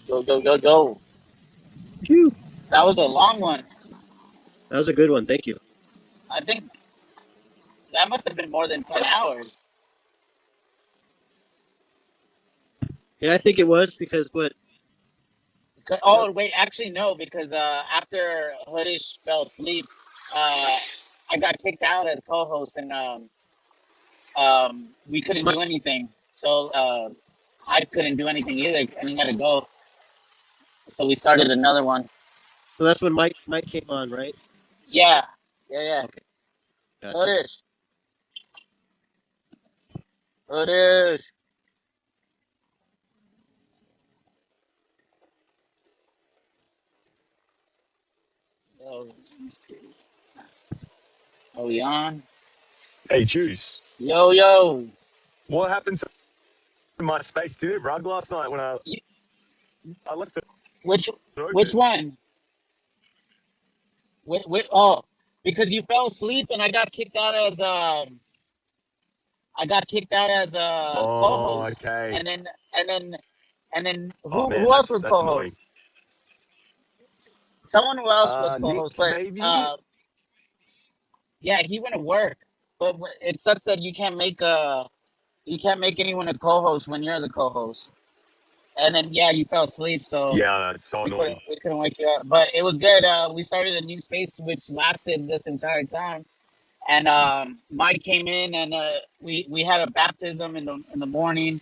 Go, go, go, go. Phew. That was a long one. That was a good one. Thank you. I think that must have been more than 10 hours. Yeah, I think it was because what? Oh, wait, actually, no, because after Hoodish fell asleep, uh, I got kicked out as co host and we couldn't My, do anything. So I couldn't do anything either and he had to go. So we no, started another one. so that's when Mike came on, right? Yeah, yeah, yeah. Okay, gotcha. Hoodish, Hoodish. Yo, are we on? Hey, Juice. Yo, yo. What happened to my space? Did it rug last night when You, I left it which which open? one? Oh, because you fell asleep and I got kicked out as a Oh, co-host, okay. and then and then and then Oh man, who else was that's co-host? annoying. Someone who else was Nick, co-host, but maybe. yeah, he went to work. But it sucks that you can't make anyone a co-host when you're the co-host. And then yeah, you fell asleep, so Yeah, it's so annoying. we couldn't wake you up. But it was good. We started a new space which lasted this entire time. And Mike came in and we had a baptism in the morning.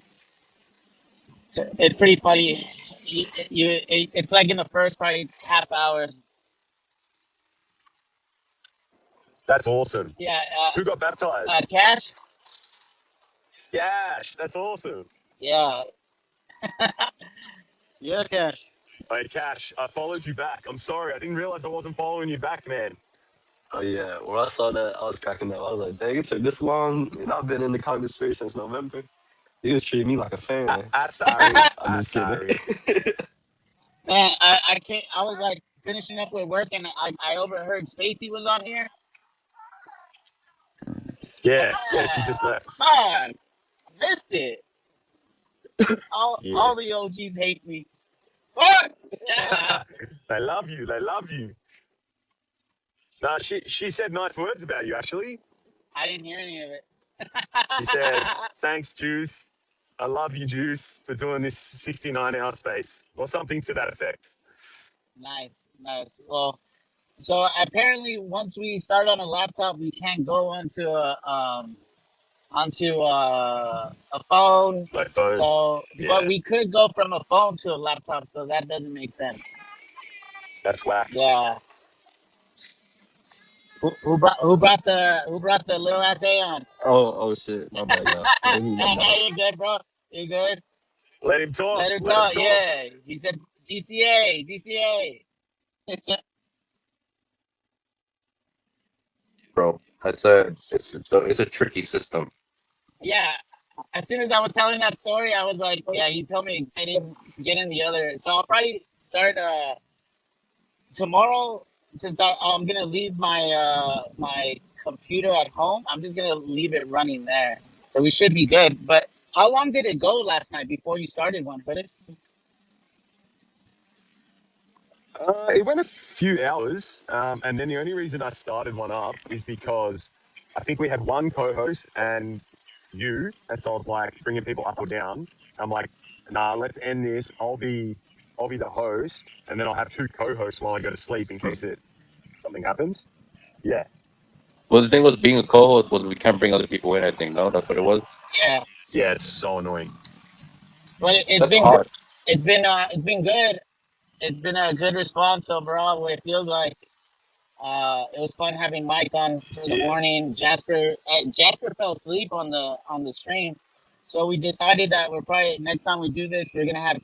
It's pretty funny. It's like in the first probably half hour. That's awesome. Yeah, Who got baptized? Cash. Yash, that's awesome. Yeah, Yeah, Cash. Hey, Cash, I followed you back. I'm sorry, I didn't realize I wasn't following you back, man. Oh yeah, when I saw that, I was cracking up. I was like, "Dang, it took this long." And I've been in the comic space since November. He was treating me like a fan. Sorry. I'm just kidding. Sorry. man. I can't. I was like finishing up with work and I overheard Spacey was on here. Yeah, she just left. Man, missed it. Yeah. All the OGs hate me. Fuck. Yeah. They love you. They love you. No, she said nice words about you. Actually, I didn't hear any of it. she said, "Thanks, Juice. I love you, Juice, for doing this 69-hour space or something to that effect." Nice, nice. Well, so apparently once we start on a laptop, we can't go onto a phone. My phone. So, but Yeah, we could go from a phone to a laptop, so that doesn't make sense. that's whack. Yeah. Who brought the little ass A on? Oh shit, my bad, y'all. Let me No, get no, back. you're good, bro. You're good. Let him talk. Let her Let him talk. talk. Yeah. He said DCA, DCA. Bro. It's a tricky system. Yeah. As soon as I was telling that story, I was like, yeah, he told me get in the other. So I'll probably start tomorrow since I'm gonna leave my computer at home. I'm just gonna leave it running there, so we should be good. But how long did it go last night before you started one? Put it. It went a few hours, and then the only reason I started one up is because I think we had one co-host and you, and so I was like bringing people up or down. I'm like, nah, let's end this. I'll be the host, and then I'll have two co-hosts while I go to sleep in case something happens. Yeah, Well, the thing was, being a co-host was we can't bring other people in. I think no, that's what it was. Yeah, yeah, it's so annoying. but That's odd. it's been good. It's been a good response overall. What it feels like. It was fun having Mike on for the Yeah, morning. Jasper fell asleep on the stream, so we decided that we're probably next time we do this, we're gonna have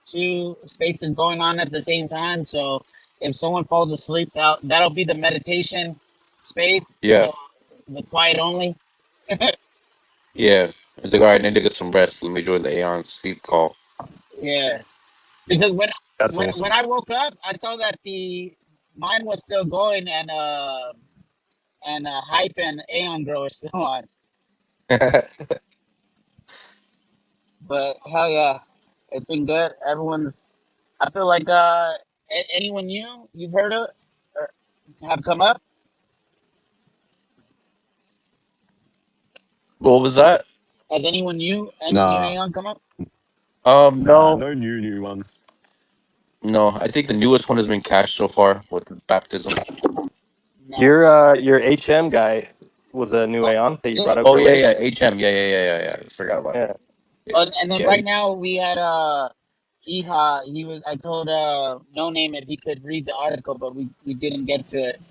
two spaces going on at the same time. So if someone falls asleep, that'll be the meditation space. Yeah, So the quiet only. yeah. It's like, all right, I need to get some rest. Let me join the Aeon sleep call. Yeah, because that's awesome. when I woke up, I saw that the mine was still going and hype and Aeon Grow is still on. But hell yeah, it's been good. Everyone's I feel like anyone you've heard of or have come up? What was that? Has anyone any new Nah, Aeon come up? No, no new ones. no. I think the newest one has been cashed so far with the baptism. No. Your HM guy was a new Oh, Aeon that you yeah. brought up Oh yeah, earlier. yeah. HM. Yeah, yeah, yeah, yeah, yeah. I forgot about him. Yeah. Yeah, And then yeah. right now we had he was I told No Name if he could read the article, but we didn't get to it.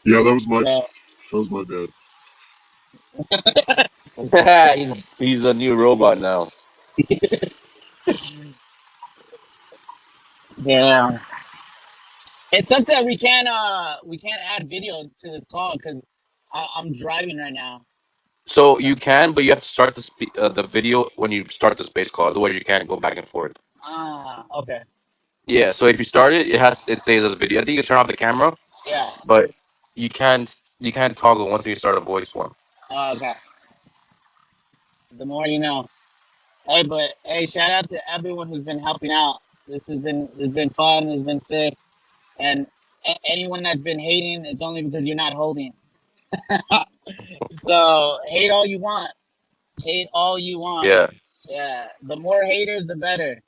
Yeah, So that was my bad. he's a new robot now. yeah, it sucks that we can't add video to this call because I'm driving right now. So So, you can, but you have to start the video when you start the space call. Otherwise, you can't go back and forth. okay, Yeah. So if you start it, it stays as a video. I think you can turn off the camera, yeah, but you can't toggle once you start a voice one. okay. The more you know. Hey, but hey, shout out to everyone who's been helping out. It's been fun. It's been sick, and anyone that's been hating, it's only because you're not holding. So hate all you want. Hate all you want. Yeah. Yeah, the more haters, the better.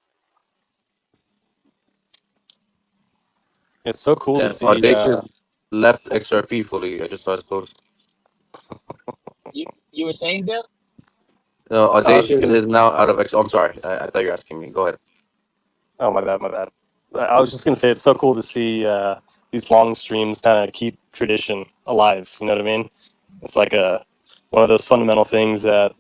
It's so cool to And see. Audacious left XRP fully. I just saw his post. You were saying, Bill? No, I was just Audacious gonna. is now out of X. I'm sorry. I thought you were asking me. Go ahead. Oh, my bad, my bad. I was just gonna say it's so cool to see these long streams kind of keep tradition alive. You know what I mean? It's like a one of those fundamental things that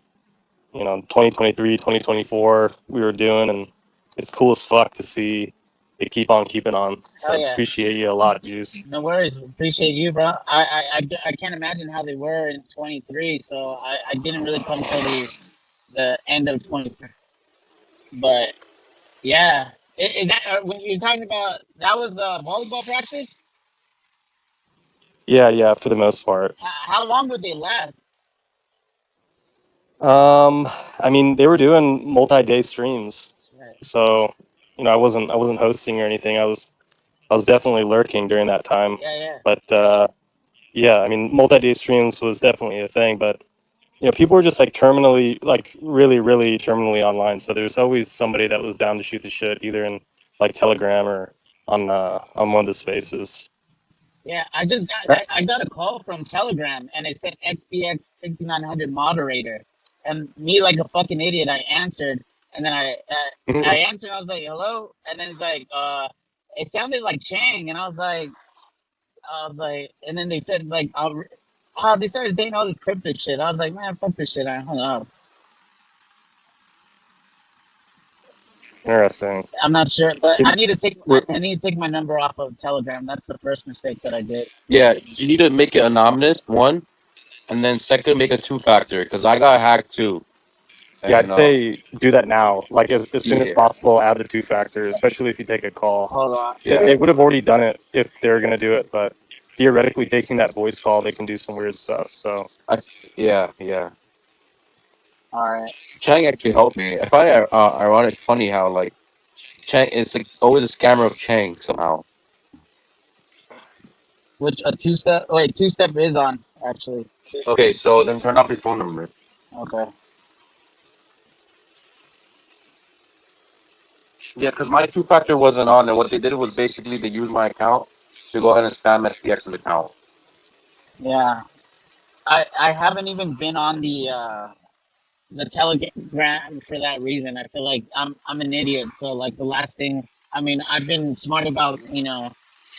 2023, 2024 we were doing, and it's cool as fuck to see it keep on keeping on. So Hell I yeah. appreciate you a lot, Juice. No worries. Appreciate you, bro. I can't imagine how they were in 23, so I didn't really come till the end of 23. But yeah, is that when you're talking about that was the volleyball practice? Yeah, yeah, for the most part. How long would they last? Um, I mean, they were doing multi-day streams, Right. so I wasn't hosting or anything. I was definitely lurking during that time, Yeah, yeah, but yeah, I mean, multi-day streams was definitely a thing. But people were just like terminally, like really, really terminally online. So there's always somebody that was down to shoot the shit, either in like Telegram or on one of the spaces. yeah. I got a call from Telegram and it said XPX6900 moderator, and me like a fucking idiot, I answered, and then I answered. I was like, "Hello," and then it's like, it sounded like Chang, and I was like, and then they said like, they started saying all this cryptic shit. I was like, man, fuck this shit. I hung up. Interesting. I'm not sure, but Should- we're- I need to take my number off of Telegram. That's the first mistake that I did. Yeah, you need to make it anonymous, one, and then second, make a two-factor, because I got hacked too. Yeah, I'd And say do that now, like as soon as yeah, possible. Add the two factor, especially if you take a call. Hold on. yeah, They would have already done it if they were going to do it, but theoretically, taking that voice call, they can do some weird stuff. So I, yeah, yeah. All right. Chang actually helped me. I find it ironic, funny how like Chang, it's like always a scammer of Chang somehow. Which a two step? Wait, two step is on actually. Okay, so then turn off your phone number. Okay. Yeah, because my two-factor wasn't on, and what they did was basically they used my account to go ahead and spam SPX's account. Yeah. I haven't even been on the Telegram for that reason. I feel like I'm an idiot. So like the last thing, I mean, I've been smart about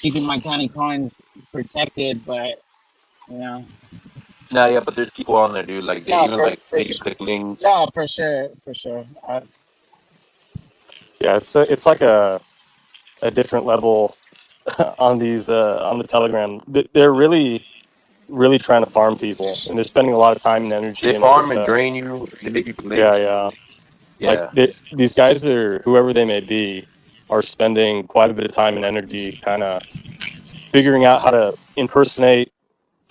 keeping my tiny coins protected, but you know, Nah, yeah, but there's people on there, dude. Like they no, even like make you click links. no, for sure, for sure. yeah, it's like a different level on these on the Telegram. They're really really trying to farm people, and they're spending a lot of time and They energy in order farm and to. drain you. They make you click Yeah, links. yeah. Like Yeah, these guys are whoever they may be are spending quite a bit of time and energy kind of figuring out how to impersonate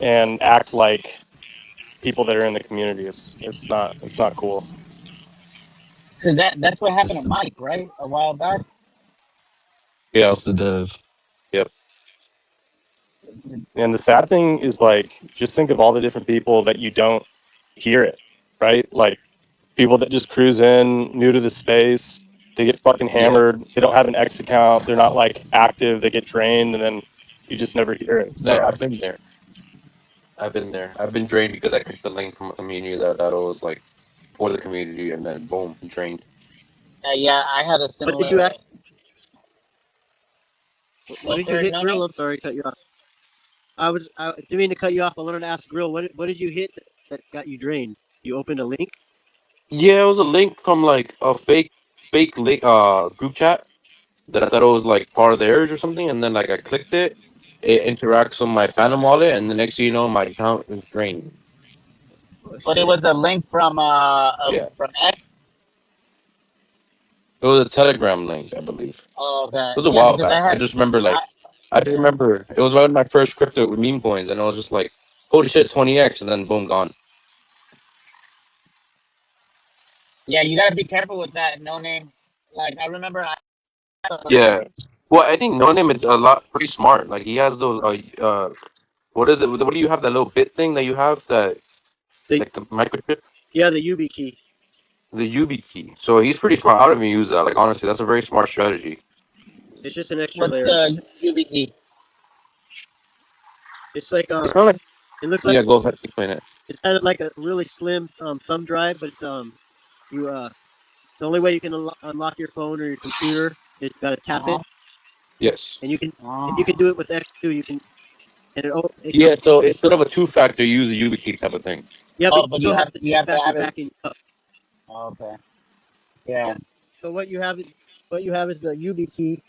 and act like people that are in the community. It's not cool. Because that's what happened to Mike, right, a while back. Yeah. It's the dev. Yep. It's, And the sad thing is, like, just think of all the different people that you don't hear it, right? Like, people that just cruise in, new to the space, they get fucking Yeah. hammered. They don't have an X account. They're not like active. They get drained, and then you just never hear it. No, So I've been there. I've been there. I've been drained because I clicked the link from a community that was like for the community, and then boom, drained. yeah, I had a What did similar. you actually? What Go did for you it, hit, no Grill? name. I'm sorry, to cut you off. I didn't mean to cut you off. I wanted to ask Grill. What did you hit that got you drained? You opened a link. Yeah, it was a link from like a fake link, group chat that I thought it was like part of theirs or something, and then like I clicked it. It interacts with my Phantom wallet, and the next thing you know, my account is drained. Oh But it shit. was a link Yeah, from X. it was a Telegram link, I believe. Oh, okay. It was a Yeah, while because back. I had. Like, I just Yeah, remember it was one of my first crypto with meme coins, and I was just like, holy shit, 20x, and then boom, gone. yeah, you gotta be careful with that no name. Like I remember, Yeah. Well, I think No Name is a lot pretty smart. Like he has those what is it? What do you have, that little bit thing that you have, that The like the microchip, Yeah, the UB key. the UB key. So he's pretty smart. I don't even use that. Like honestly, that's a very smart strategy. It's just an extra what's layer. the UBT? It's like It's not like, it looks like yeah. Go ahead, explain it. it's kind of like a really slim thumb drive, but it's you the only way you can unlock your phone or your computer is you got to Uh tap it, huh. and you can Oh. do it with X too. You can and it Yeah. So instead of a two-factor, use a UB key type of thing. yeah, but Oh, you but still have the you two have to factor have it. backing up. Oh, okay. Yeah. Yeah. So what you have is the UB key,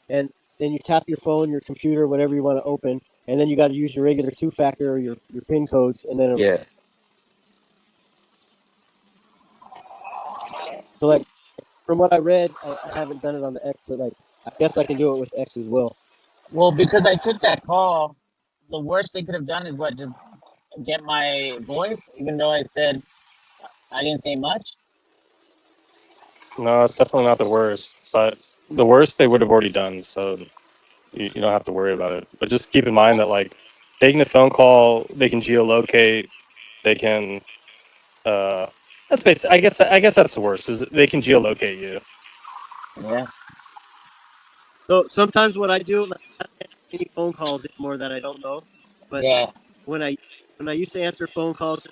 and then you tap your phone, your computer, whatever you want to open, and then you got to use your regular two factor or your PIN codes, and then Yeah. so like from what I read, I haven't done it on the X, but like I guess I can do it with X as well. Well, because I took that call, the worst they could have done is what, just get my voice, even though I said I didn't say much. no, it's definitely not the worst. But the worst they would have already done. So you don't have to worry about it. But just keep in mind that, like, taking the phone call, they can geolocate. They can. That's basically. I guess that's the worst. Is they can geolocate you. Yeah. So sometimes what I do, like, I don't answer any phone calls anymore that I don't know. But Yeah. when I when I used to answer phone calls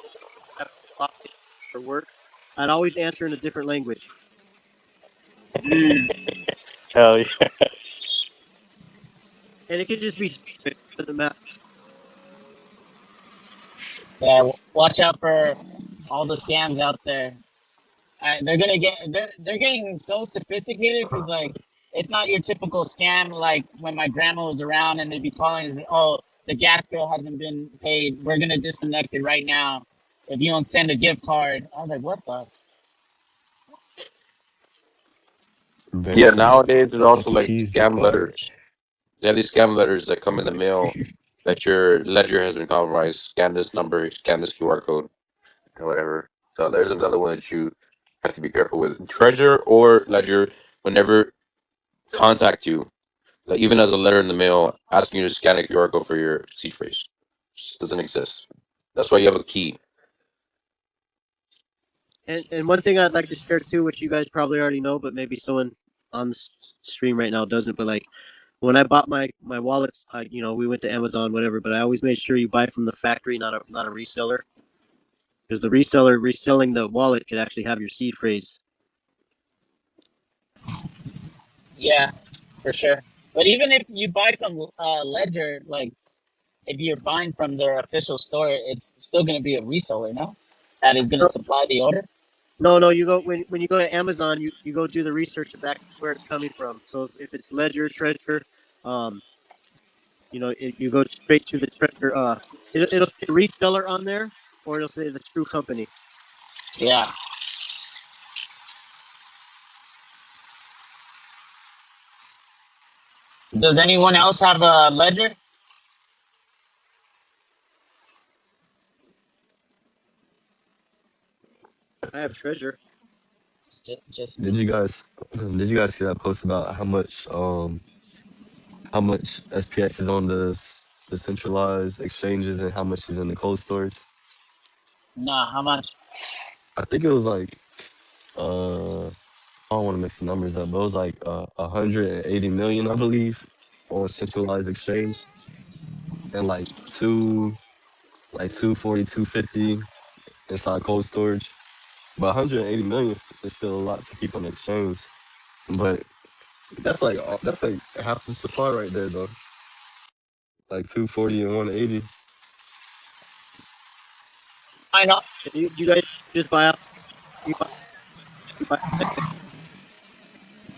at for work, I'd always answer in a different language, Mm. Hell yeah. and it could just be it doesn't matter. Yeah. Watch out for all the scams out there. They're getting so sophisticated because like it's not your typical scam like when my grandma was around and they'd be calling and say, oh, the gas bill hasn't been paid, we're gonna disconnect it right now if you don't send a gift card. I was like, what the. Yeah. Verify Nowadays, there's that the also like key is scam required. letters. They have these scam letters that come in the mail that your ledger has been compromised. Scan this number. Scan this QR code, or whatever. So there's another one that you have to be careful with. Treasure or ledger, whenever contact you, like even as a letter in the mail asking you to scan a QR code for your seed phrase, just doesn't exist. That's why you have a key. And one thing I'd like to share too, which you guys probably already know, but maybe someone on the stream right now doesn't. But like when I bought my wallets, we went to Amazon, whatever. But I always made sure you buy from the factory, not a reseller, because the reseller reselling the wallet could actually have your seed phrase. Yeah, for sure. But even if you buy from Ledger, like if you're buying from their official store, it's still going to be a reseller, no? That is going to No, supply the order. no. You go when you go to Amazon, you go do the research back where it's coming from. So if it's Ledger, Treasure, um, you go straight to the Treasure. It'll say reseller on there, or it'll say the true company. Yeah. Does anyone else have a Ledger? I have Treasure. Just Did me. you guys did you guys see that post about how much how much SPX is on the centralized exchanges and how much is in the cold storage. Nah, how much? I think it was like I don't want to mix the numbers up, but it was like 180 million, I believe, on centralized exchange, and like 240, 250 inside cold storage. But 180 million is still a lot to keep on the exchange. But that's like half the supply right there though. Like 240 and 180. I know. You guys just buy out? You buy, you buy,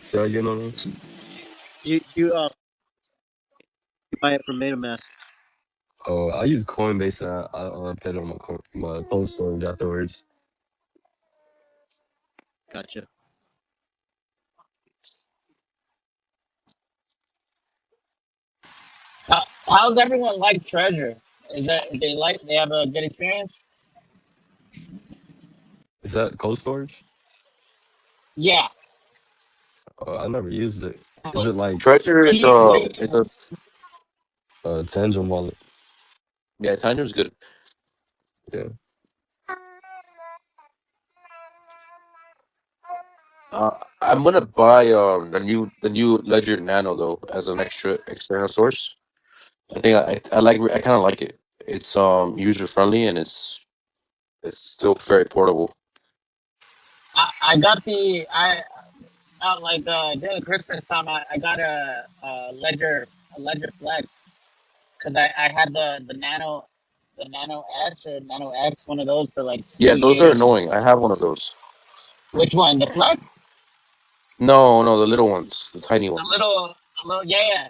Say again on them. you you buy it from MetaMask. Oh, I use Coinbase and I put it on my cold storage afterwards. Gotcha. How's everyone like Treasure? Is that they have a good experience? Is that cold storage? Yeah. I never used it. Is it like Treasure is What do you it's a Tangent Wallet? yeah, Tanger's good. Yeah. I'm gonna buy the new Ledger Nano though as an extra external source. I think I kind of like it. It's user friendly and it's still very portable. I got the I like during Christmas time I got a Ledger Flex because I had the Nano S or Nano X, one of those for like Yeah, two those are years. annoying. I have one of those. Which one? The Flex? No, no, the little ones, the tiny The ones. little yeah.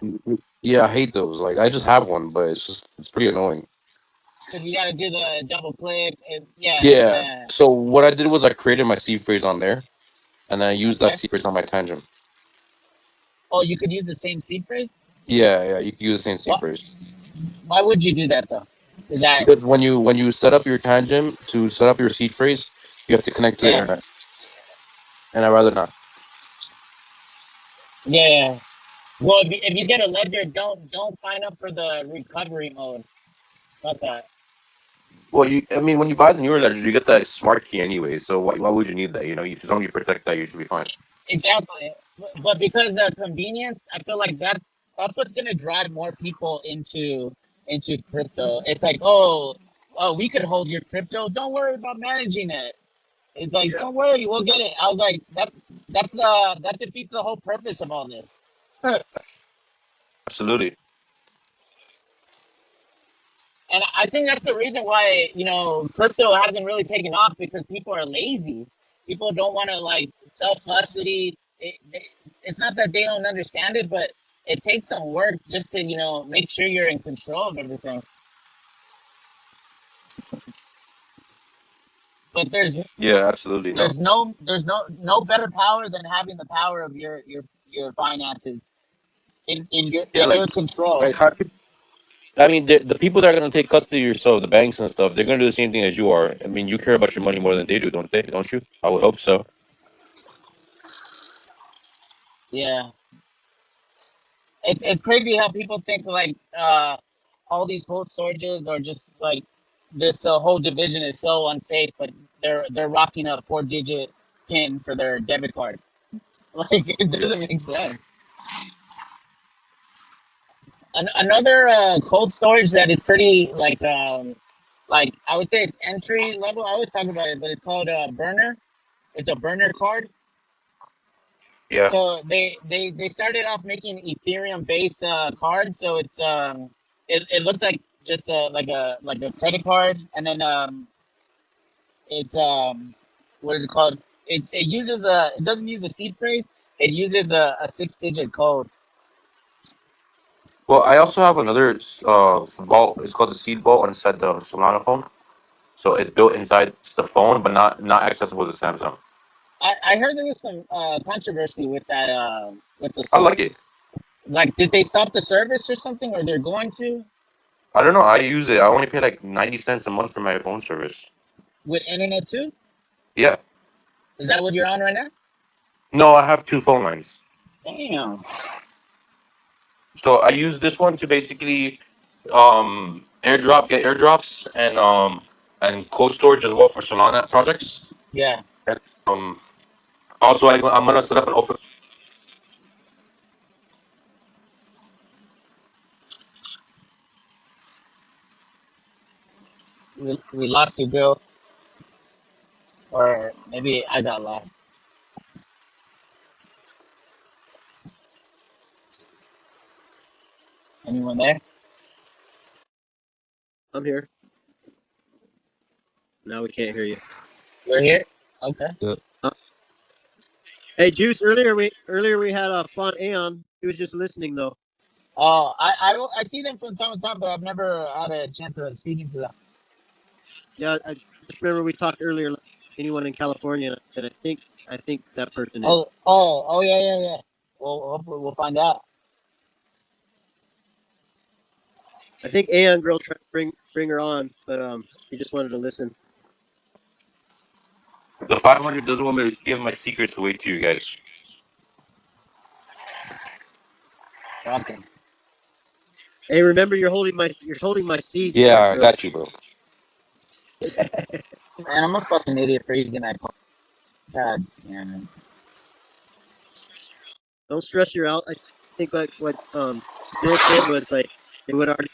Yeah, I hate those. Like I just have one, but it's pretty annoying. Because you got to do the double click. And, yeah, it's Yeah. So what I did was I created my seed phrase on there, and then I used that okay. seed phrase on my tangent. Oh, you could use the same seed phrase. Yeah, yeah, you can use the same seed What? phrase. Why would you do that though? Is that Because when you set up your tangent to set up your seed phrase, you have to connect to the yeah internet, and I rather not. yeah. Yeah. Well, if you get a ledger, don't sign up for the recovery mode. Not that. Well, I mean, when you buy the newer ledgers, you get that smart key anyway. So why would you need that? As long as you protect that, you should be fine. Exactly. But because the convenience, I feel like that's what's gonna drive more people into crypto. It's like, oh, we could hold your crypto. Don't worry about managing it. It's like, Yeah, don't worry, we'll get it. I was like, that defeats the whole purpose of all this. absolutely. And I think that's the reason why crypto hasn't really taken off because people are lazy. People don't want to like self custody. It's not that they don't understand it, but it takes some work just to make sure you're in control of everything. But Yeah, absolutely. No. there's no better power than having the power of your finances Yeah, in your control. like how, I mean, the people that are going to take custody of yourself, the banks and stuff, they're going to do the same thing as you are. I mean, you care about your money more than they do, don't they? Don't you? I would hope so. Yeah, it's crazy how people think like all these cold storages are just like this whole division is so unsafe, but they're rocking a 4-digit pin for their debit card. Like it Yeah. doesn't make sense. Another cold storage that is pretty like I would say it's entry level. I always talk about it, but it's called Burner. It's a burner card. Yeah. So they started off making Ethereum based cards. So it looks like just like a credit card, and then it's what is it called? It uses it doesn't use a seed phrase. It uses a 6-digit code. Well, I also have another vault. It's called the Seed Vault inside the Solana phone. So it's built inside the phone, but not accessible to Samsung. I heard there was some controversy with that with the I like it. like did they stop the service or something, or they're going to I don't know. I use it. I only pay like 90 cents a month for my phone service. with internet too? Yeah. Is that what you're on right now? No, I have two phone lines. Damn. So I use this one to basically get airdrops and cold storage as well for Solana projects. Yeah. And also I'm gonna set up an open. We lost you, Bill, or maybe I got lost. Anyone there? I'm here. Now we can't hear you. You're here. Okay. Yep. Uh, hey, Juice. Earlier we had a fun Aeon. He was just listening though. Oh, I see them from time to time, but I've never had a chance of speaking to them. Yeah, I just remember we talked earlier. Like, anyone in California? And I said, I think that person is. Oh, yeah, yeah, yeah. Well, hopefully we'll find out. I think Aeon girl tried to bring her on, but she just wanted to listen. The 500 doesn't want me to give my secrets away to you guys. Shocking. Hey, remember you're holding my seeds Yeah, there, I bro. got you, bro. Man, I'm a fucking idiot for even that. God damn it. Don't stress you out. I think like what girl said was like it would already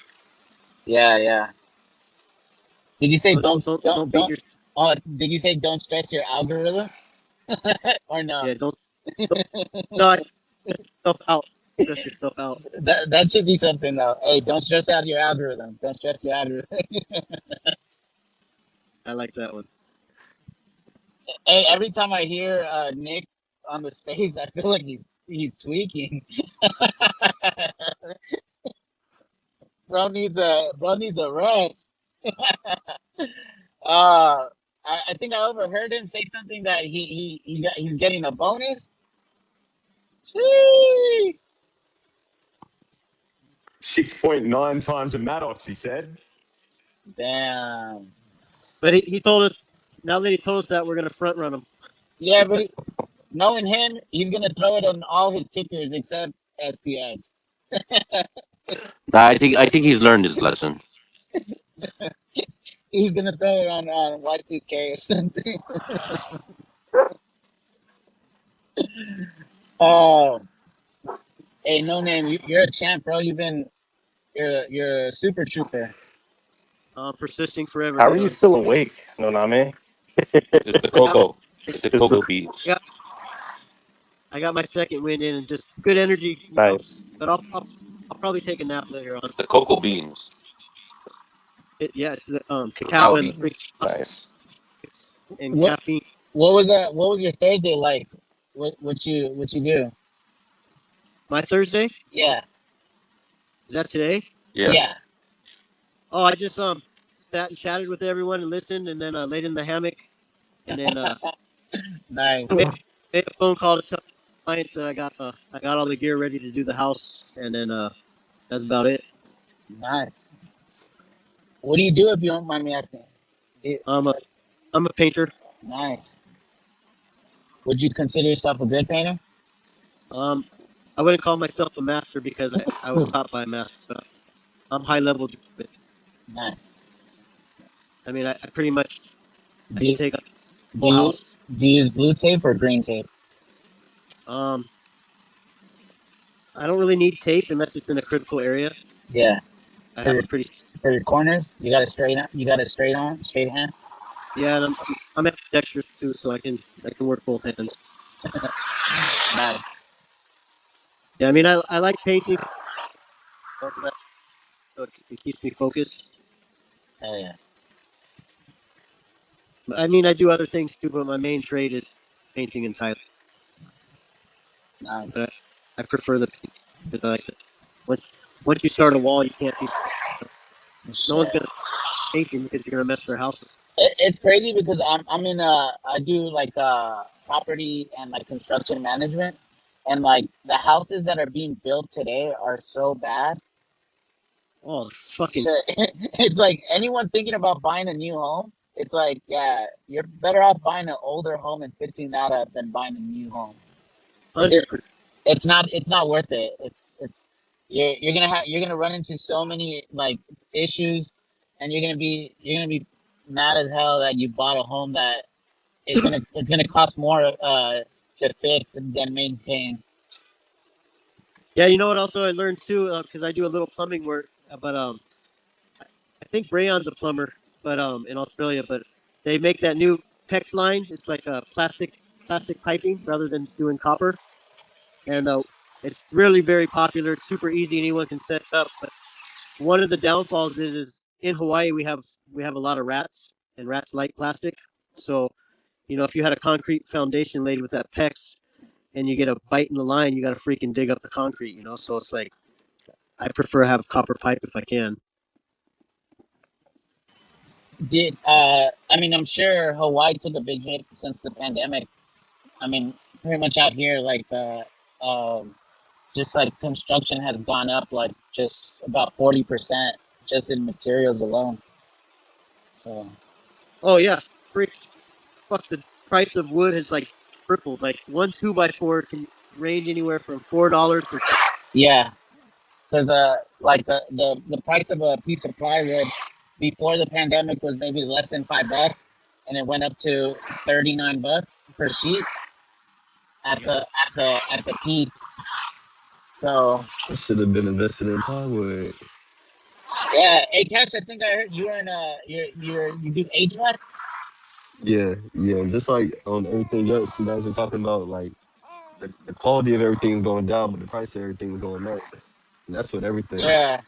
Yeah, yeah. Did you say don't beat your Oh, did you say don't stress your algorithm or no? yeah don't no yourself out. Stress yourself out. That should be something though. Hey, don't stress out your algorithm. Don't stress your algorithm. I like that one. Hey, every time I hear Nick on the space, I feel like he's tweaking. Bro needs a rest. I think I overheard him say something that he's getting a bonus. Sheesh. 6.9 times the Maddox, he said. Damn. But he told us now that he told us that we're gonna front run him. Yeah, but knowing him, he's gonna throw it on all his tickers except SPX. Nah, I think he's learned his lesson. He's gonna throw it on Y2K or something. Oh, hey, no name, you're a champ, bro. You're a super trooper. Persisting forever, How are you Leon. still awake, Noname? It's the I got cocoa. It's the It's cocoa the I beans. got I got my second win in and just good energy, nice, But I'll probably take a nap later on. It's the cocoa beans. Yeah, it's the Cacao cacao and the freaking beans. nice. and What caffeine. what was that? What was your Thursday like? What you do? My Thursday Yeah, is that today? Yeah. yeah. Oh, I just sat and chatted with everyone and listened, and then laid in the hammock, and then Nice, made a phone call to tell clients that I got all the gear ready to do the house, and then that's about it. nice. What do you do if you don't mind me asking? Do- I'm a I'm a painter. Nice. Would you consider yourself a good painter? Um, I wouldn't call myself a master because I was taught by a master, but I'm high level. Nice. I mean, I pretty much I Do can you, take a do whole you house. do you use blue tape or green tape? Um, I don't really need tape unless it's in a critical area. Yeah, I for have your a pretty for your corners, you got a straight on. You got a straight hand. yeah, and I'm ambidextrous too, so I can work both hands. Nice. Yeah, I mean, I like painting because so it keeps me focused. Hell yeah. But, I mean, I do other things too, but my main trade is painting and tiling. But Nice. I prefer the paint because I like the once once you start a wall, you can't be no one's Shit. gonna paint you because you're gonna mess their house up. It's crazy because I'm in I do like property and like construction management, and like the houses that are being built today are so bad. Oh, the fucking Shit. It's like anyone thinking about buying a new home, it's like, yeah, you're better off buying an older home and fixing that up than buying a new home. Because 100%. it's not worth it. It's you're gonna run into so many like issues, and you're gonna be mad as hell that you bought a home that it's gonna cost more to fix and then maintain. Yeah, you know what? Also, I learned too because I do a little plumbing work, but I think Brayon's a plumber, but in Australia, but they make that new PEX line. It's like a plastic piping rather than doing copper, and it's really very popular. It's super easy. Anyone can set it up. But one of the downfalls is in Hawaii we have a lot of rats, and rats like plastic. So if you had a concrete foundation laid with that PEX and you get a bite in the line, you got to freaking dig up the concrete. So it's like I prefer to have copper pipe if I can. Did I mean I'm sure Hawaii took a big hit since the pandemic. I mean, pretty much out here, like just like construction has gone up like just about 40% just in materials alone. So Oh yeah, freak! Fuck, the price of wood has like tripled. Like one 2x4 can range anywhere from $4 to yeah, because like the price of a piece of plywood before the pandemic was maybe less than $5, and it went up to $39 per sheet at yeah. the peak. So I should have been invested in plywood. yeah, hey Cash, I think I heard you were in you do HVAC. Yeah, yeah. Just like on everything else, you guys are talking about like the quality of everything's going down, but the price of everything's going up. And that's what everything. Yeah,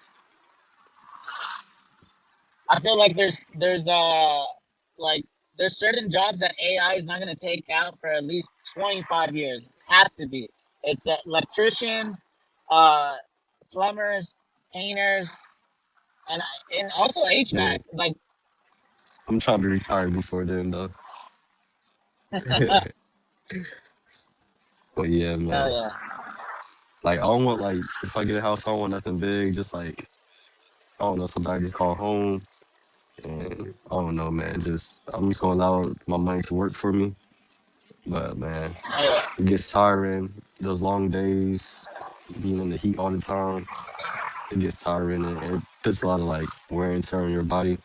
I feel like like there's certain jobs that AI is not going to take out for at least 25 years. Has to be. It's electricians, uh, plumbers, painters, and also Yeah, HVAC. Like I'm trying to retire before then though. But yeah, hell man. yeah, Like I don't want like if I get a house, I don't want nothing big. Just like I don't know, somebody just call home, and I don't know, man. Just I'm just gonna allow my money to work for me. But man, hell yeah, it gets tiring. Those long days, being in the heat all the time, it gets tiring, and it puts a lot of like wear and tear on your body.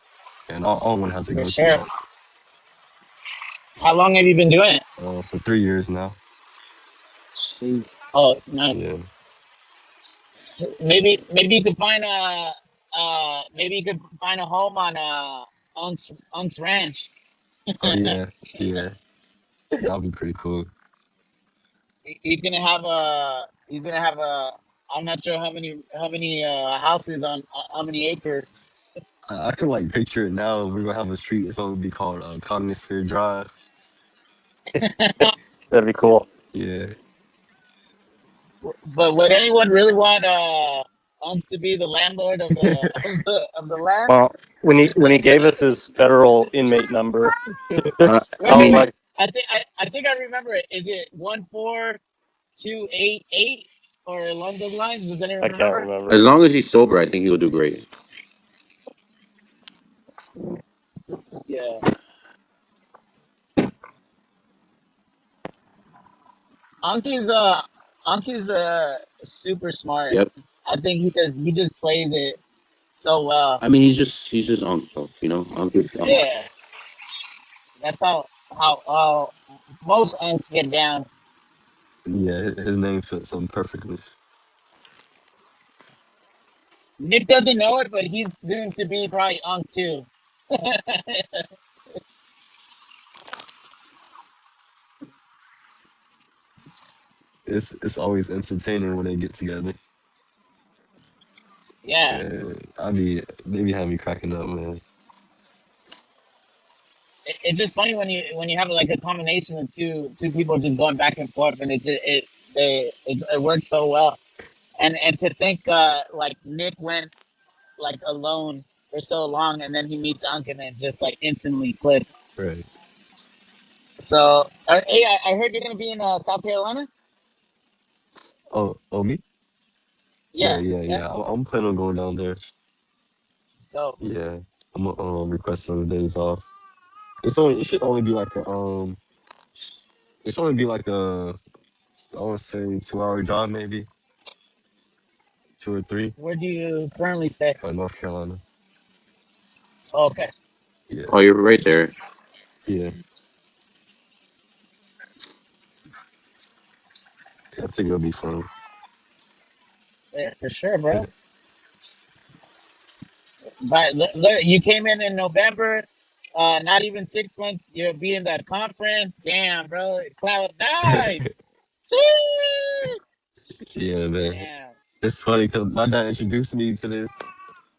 And I don't want to have to for go through sure. that. How long have you been doing it? For 3 years now. Jeez. Oh, nice. Yeah. Maybe you could find maybe you could find a home on Unk's Ranch. Oh yeah, yeah. That'll be pretty cool. He's gonna have a he's gonna have a I'm not sure how many houses on how many acres. I can like picture it now. We're gonna have a street. It's gonna be called Cognisphere Drive. That'd be cool. Yeah. But would anyone really want to be the landlord of the of the land? Well, when he gave us his federal inmate number, Wait, I wait, was mean, wait. like, I think I remember it. Is it 14288 or along those lines? Does anyone I can't remember? remember. as long as he's sober, I think he'll do great. Yeah, Anki's super smart. Yep. I think he just plays it so well. I mean, he's just uncle, Uncle. Yeah, that's how most unks get down. Yeah, his name fits him perfectly. Nick doesn't know it, but he's soon to be probably unk too. It's always entertaining when they get together. Yeah, And they be having me cracking up, man. it's just funny when you have like a combination of two people just going back and forth, and it works so well. And to think like Nick went like alone for so long, and then he meets Unk, and then just like instantly click. Right. So, hey, I heard you're gonna be in South Carolina. Oh, me? Yeah, Yeah, yeah, yeah. yeah. I'm planning on going down there. So Yeah, I'm gonna request some days off. It should only be like it should only be like I want to say 2 hour drive maybe. two or three. Where do you currently stay? North Carolina. Okay. Yeah, Oh, you're right there. yeah. I think it'll be fun. Yeah, for sure, bro. But you came in November. Not even 6 months. You'll be in that conference. Damn, bro. Cloud nine. Shit. Yeah, man. Damn. It's funny because my dad introduced me to this,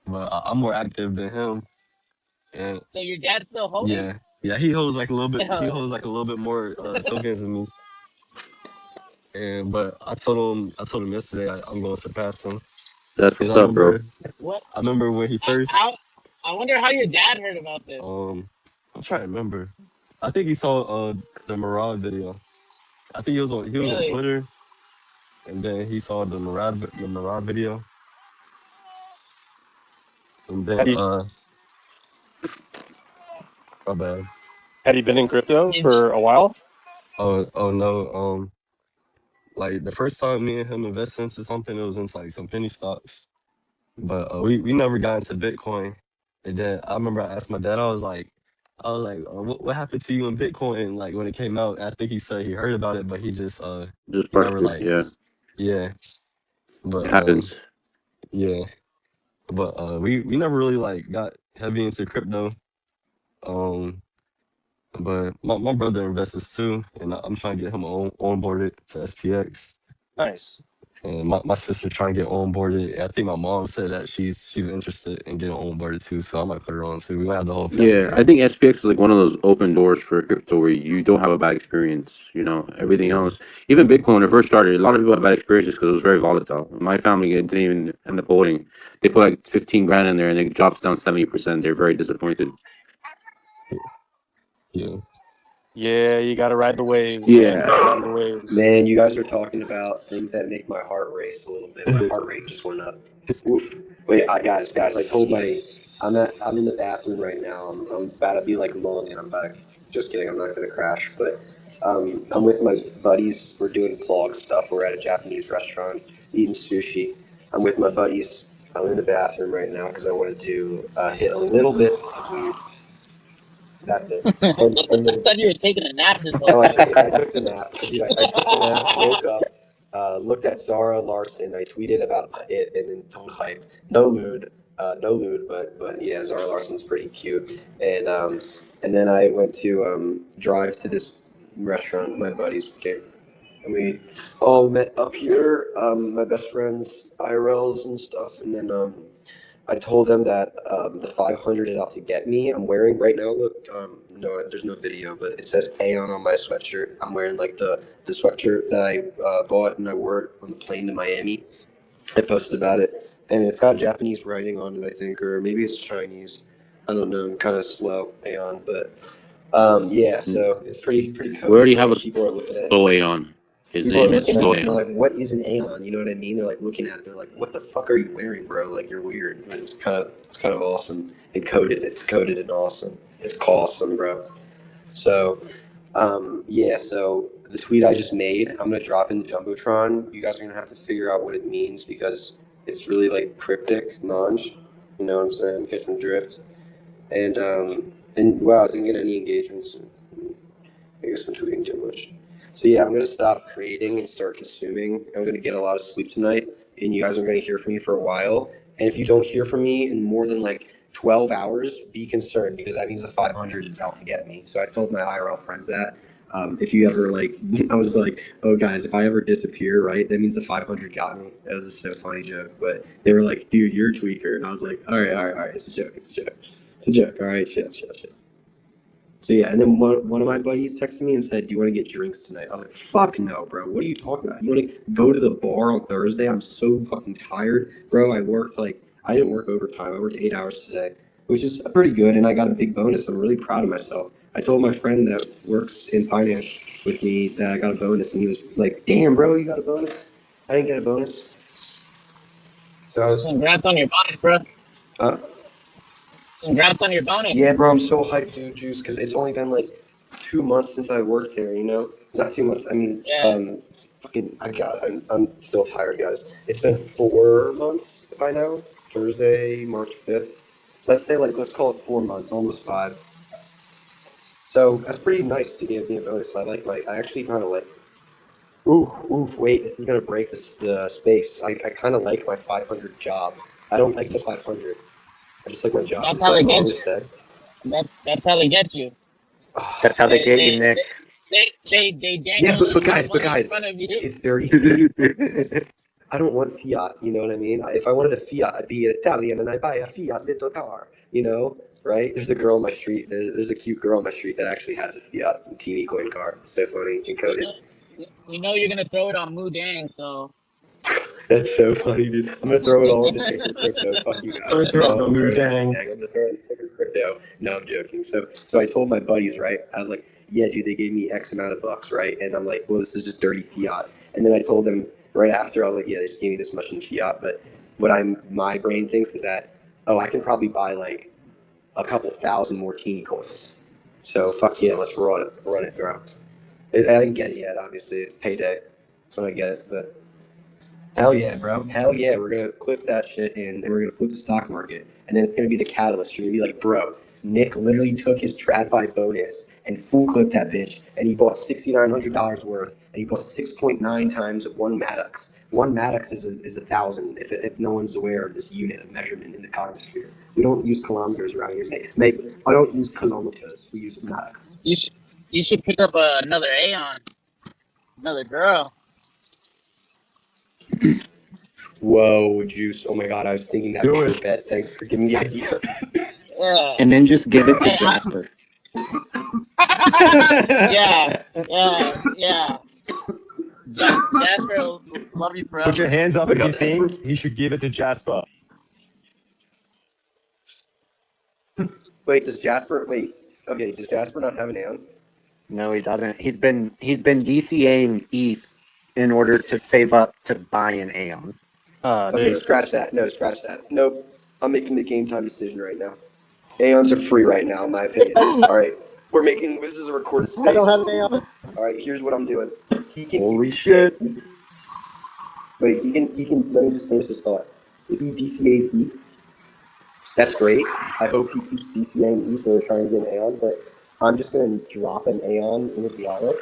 but I'm more active than him. And So your dad's still holding? yeah, yeah, he holds like a little bit. He Hell, holds like a little bit more tokens than me. And but I told him yesterday I'm going to surpass him That's because what's up, bro. what? I remember when he How? first I wonder how your dad heard about this. um I'm trying to remember. I think he saw the Mirage video. I think he was on Really? Twitter, and then he saw the Mirage video, and then Had you my bad. had you been in crypto Is he? for a while? Oh no, like the first time me and him invested into something, it was into like some penny stocks. But we never got into Bitcoin. And then I remember I asked my dad, I was like, what happened to you in Bitcoin? Like when it came out, I think he said he heard about it, but he just Just he never parked it. like Yeah, yeah. But it happens. yeah. But we never really like got heavy into crypto. Um but my brother invests too, and I'm trying to get him onboarded to SPX. Nice. And my sister trying to get onboarded. I think my mom said that she's interested in getting onboarded too, so I might put her on too. We might have the whole family Yeah, I going. think SPX is like one of those open doors for crypto where you don't have a bad experience. You know, everything Yeah, else, even Bitcoin when it first started, a lot of people had bad experiences because it was very volatile. My family didn't even end up holding. They put like 15 grand in there and it drops down 70%. They're very disappointed. yeah. Yeah, you got to ride the waves, man. Yeah. Ride the waves. Man, you guys are talking about things that make my heart race a little bit. My heart rate just went up. Oof. Wait, guys, I told I'm in the bathroom right now. I'm about to be like mulling, and I'm about to. Just kidding. I'm not gonna crash, but I'm with my buddies. We're doing vlog stuff. We're at a Japanese restaurant eating sushi. I'm with my buddies. I'm in the bathroom right now because I wanted to hit a little bit of weed. That's it. And I then thought you were taking a nap this whole oh, I time. took it. I took the nap, dude. I took the nap. Woke up, looked at Zara Larson. I tweeted about it, and then told Hype, no lewd, no lewd, but yeah, Zara Larson's pretty cute. And then I went to drive to this restaurant. My buddies came, and we all met up here. My best friends, IRLs and stuff, and then I told them that the 500 is out to get me. I'm wearing right now. Look, no, there's no video, but it says Aeon on my sweatshirt. I'm wearing like the sweatshirt that I bought and I wore it on the plane to Miami. I posted about it, and it's got Japanese writing on it, I think, or maybe it's Chinese. I don't know. I'm kind of slow, Aeon, but yeah. So it's pretty We already coded, have and a people are looking at slow Aeon. His people are name is looking at Slow it and they're Aeon. like, "What is an Aeon?" You know what I mean? They're like looking at it. They're like, "What the fuck are you wearing, bro? Like you're weird." But it's kind of awesome and coded. It's coded and awesome. It's awesome, bro. So yeah. So the tweet I just made, I'm gonna drop in the jumbotron. You guys are gonna have to figure out what it means because it's really like cryptic, Manj. You know what I'm saying? Catch my drift. And wow, I didn't get any engagements. I guess I'm tweeting too much. So yeah, I'm gonna stop creating and start consuming. I'm gonna get a lot of sleep tonight, and you guys are gonna hear from me for a while. And if you don't hear from me in more than like 12 hours, be concerned because that means the 500 is out to get me. So I told my IRL friends that. If you ever like, I was like, oh guys, if I ever disappear, right, that means the 500 got me. That was just so funny joke. But they were like, dude, you're a tweaker, and I was like, all right, it's a joke, it's a joke, it's a joke. All right, chill. So yeah, and then one of my buddies texted me and said, "Do you want to get drinks tonight?" I was like, "Fuck no, bro. What are you talking about? You want to go to the bar on Thursday? I'm so fucking tired, bro. I didn't work overtime. I worked 8 hours today, which is pretty good, and I got a big bonus. I'm really proud of myself. I told my friend that works in finance with me that I got a bonus, and he was like, "Damn, bro, you got a bonus? I didn't get a bonus." So I was, Congrats on your bonus, bro. uh, Congrats on your bonus. yeah, bro, I'm so hyped, dude, Juice, because it's only been like 2 months since I worked there. You know, not 2 months. I mean, Yeah. fucking, I'm still tired, guys. It's been 4 months by now. Thursday, March 5th. Let's say, like, let's call it 4 months, almost five. So that's pretty nice to give me a bonus. I actually kind of like, wait, this is going to break the space. I kind of like my 500 job. I don't like the 500. I just like my job. That's Is how that they wrong get to you. say? That's how they get you. That's how they They get you, they Nick. they Yeah, dangle but the guys, money in front of you. it's very fiat. I don't want fiat. You know what I mean? If I wanted a fiat, I'd be Italian and I'd buy a fiat little car. You know, right? There's a girl on my street. There's a cute girl on my street that actually has a fiat teeny coin car. It's so funny, We know encoded. we know you're gonna throw it on Mudang, so That's so funny, dude. I'm gonna throw it all into ticker crypto. Fuck you Go guys. through No, it, I no won't throw mood it into dang. Mudang. I'm gonna throw it into ticker crypto. No, I'm joking. So I told my buddies, right? I was like, yeah, dude, they gave me X amount of bucks, right? And I'm like, well, this is just dirty fiat. And then I told them right after, I was like, yeah, they just gave me this much in fiat. But what my brain thinks is that, oh, I can probably buy like a couple thousand more teeny coins. So fuck yeah, let's run it through. I didn't get it yet, obviously. It's payday when I get it, but. Hell yeah, bro. Hell yeah. We're going to clip that shit in and we're going to flip the stock market. And then it's going to be the catalyst. You're going to be like, bro, Nick literally took his TradFi bonus and full clipped that bitch. And he bought $6,900 worth. And he bought 6.9 times one Maddox. One Maddox is 1,000 if no one's aware of this unit of measurement in the cosmosphere. We don't use kilometers around here. I don't use kilometers. We use Maddox. you should pick up another Aeon, another girl. Whoa, Juice. Oh my God. I was thinking that Do before it. bed. Thanks for giving me the idea. Yeah. And then just give it to Hey, Jasper. yeah, yeah. Jasper will love you Put your forever. hands up I if you got think he should give it to Jasper. Wait, does Jasper? Wait, okay. Does Jasper not have an Aeon? No, he doesn't. He's been DCAing ETH in order to save up to buy an Aeon. Okay, Dude. scratch that. No, scratch that. Nope. I'm making the game time decision right now. Aeons are free right now, in my opinion. All right, we're making. This is a recorded I don't space. have an Aeon. All right, here's what I'm doing. He can. Holy shit. Wait, he can. He can. Let me just finish this thought. If he DCA's ETH, that's great. I hope he keeps DCAing ETH or trying to get an Aeon, but I'm just going to drop an Aeon in his wallet,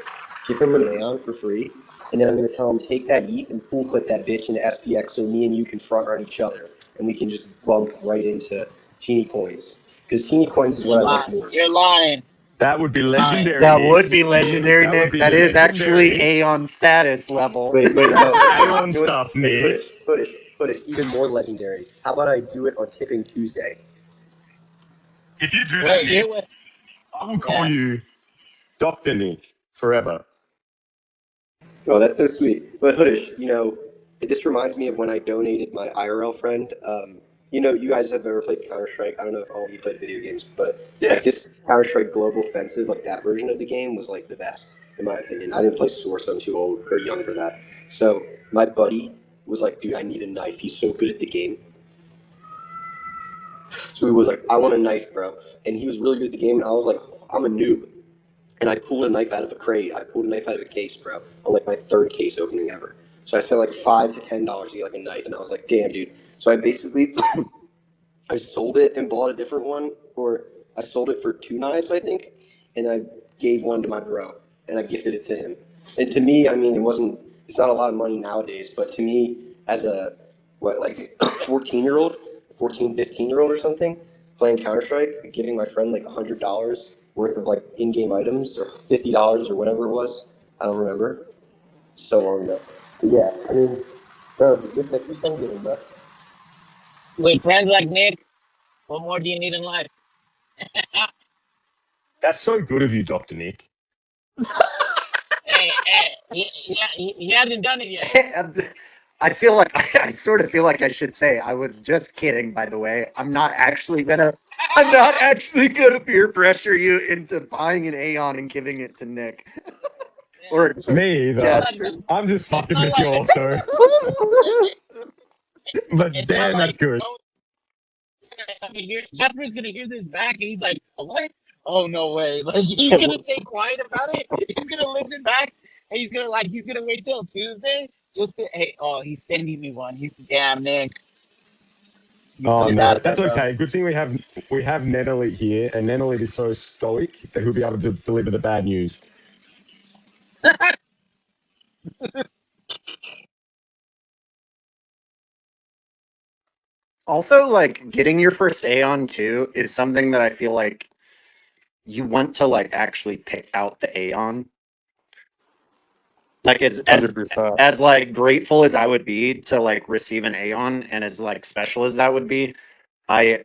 give him an Aeon for free, and then I'm going to tell him take that ETH and full clip that bitch into SPX so me and you can front run each other, and we can just bump right into teeny coins. Because teeny coins is You're what I like lying. more. You're lying. That would be Lying. legendary, That would Nick. be legendary, That would Nick. be That is actually legendary. Aeon status level. Wait, no. That's Okay, Aeon do it. stuff, Wait, Nick. Hoodish, even more legendary. How about I do it on Tipping Tuesday? If you do that, Wait, you're Nick, with. I will call Yeah. you Dr. Nick forever. Oh, that's so sweet. But Hoodish, this reminds me of when I donated my IRL friend. You guys have ever played Counter Strike. I don't know if all of you played video games, but like Yes. this Counter Strike Global Offensive, like that version of the game was like the best in my opinion. I didn't play Source; I'm too old or young for that. So my buddy was like, "Dude, I need a knife. He's so good at the game." So he was like, "I want a knife, bro," and he was really good at the game, and I was like, "I'm a noob." And I pulled a knife out of a crate. I pulled a knife out of a case, bro, on like my third case opening ever. So I spent like $5 to $10 to get like a knife, and I was like, damn, dude. So I basically I sold it and bought a different one, or I sold it for two knives, I think, and I gave one to my bro, and I gifted it to him. And to me, I mean, it's not a lot of money nowadays, but to me, as a, what, like 14-year-old, 14, 15-year-old or something, playing Counter Strike, giving my friend like $100 worth of like in-game items, or $50 or whatever it was, I don't remember, so long ago. But yeah, I mean, bro, the gift that keeps on giving, bro. With friends like Nick, what more do you need in life? That's so good of you, Dr. Nick. Hey, he hasn't done it yet. I feel like I sort of feel like I should say I was just kidding. By the way, I'm not actually gonna peer pressure you into buying an Aeon and giving it to Nick or Yeah. Me either. It's not Jasper. like I'm just it's fucking not with you like also. But it's not damn, that's like good. Jasper's gonna hear this back and he's like, what? Oh no way! Like he's gonna stay quiet about it. He's gonna listen back he's gonna wait till Tuesday just to hey oh he's sending me one. He's damn Nick. You put Oh it no, out there, that's bro. okay. Good thing we have Nenelit here, and Nenelit is so stoic that he'll be able to deliver the bad news. Also, like getting your first Aeon too is something that I feel like you want to like actually pick out the Aeon. Like as as 100%. as like grateful as I would be to like receive an Aeon and as like special as that would be, I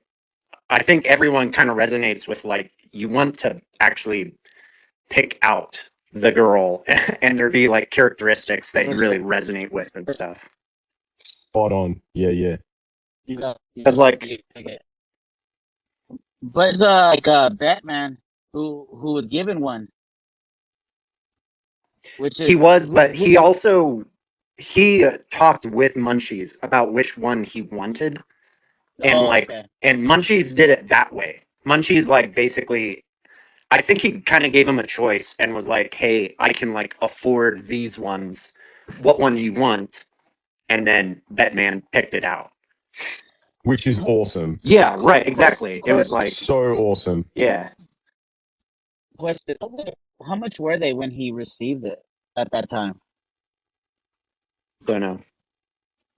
I think everyone kind of resonates with like you want to actually pick out the girl and there be like characteristics that you really resonate with and stuff. Spot on. Yeah, yeah. Because like You pick it. But it's like Batman who was given one, which he is was, but which he also he talked with Munchies about which one he wanted, and oh like okay. and Munchies did it that way. Munchies like basically I think he kind of gave him a choice and was like, "Hey, I can like afford these ones. What one do you want?" And then Batman picked it out. Which is awesome. Yeah, right, Question exactly. It was question like, So awesome. yeah, question. How much were they when he received it at that time? don't know.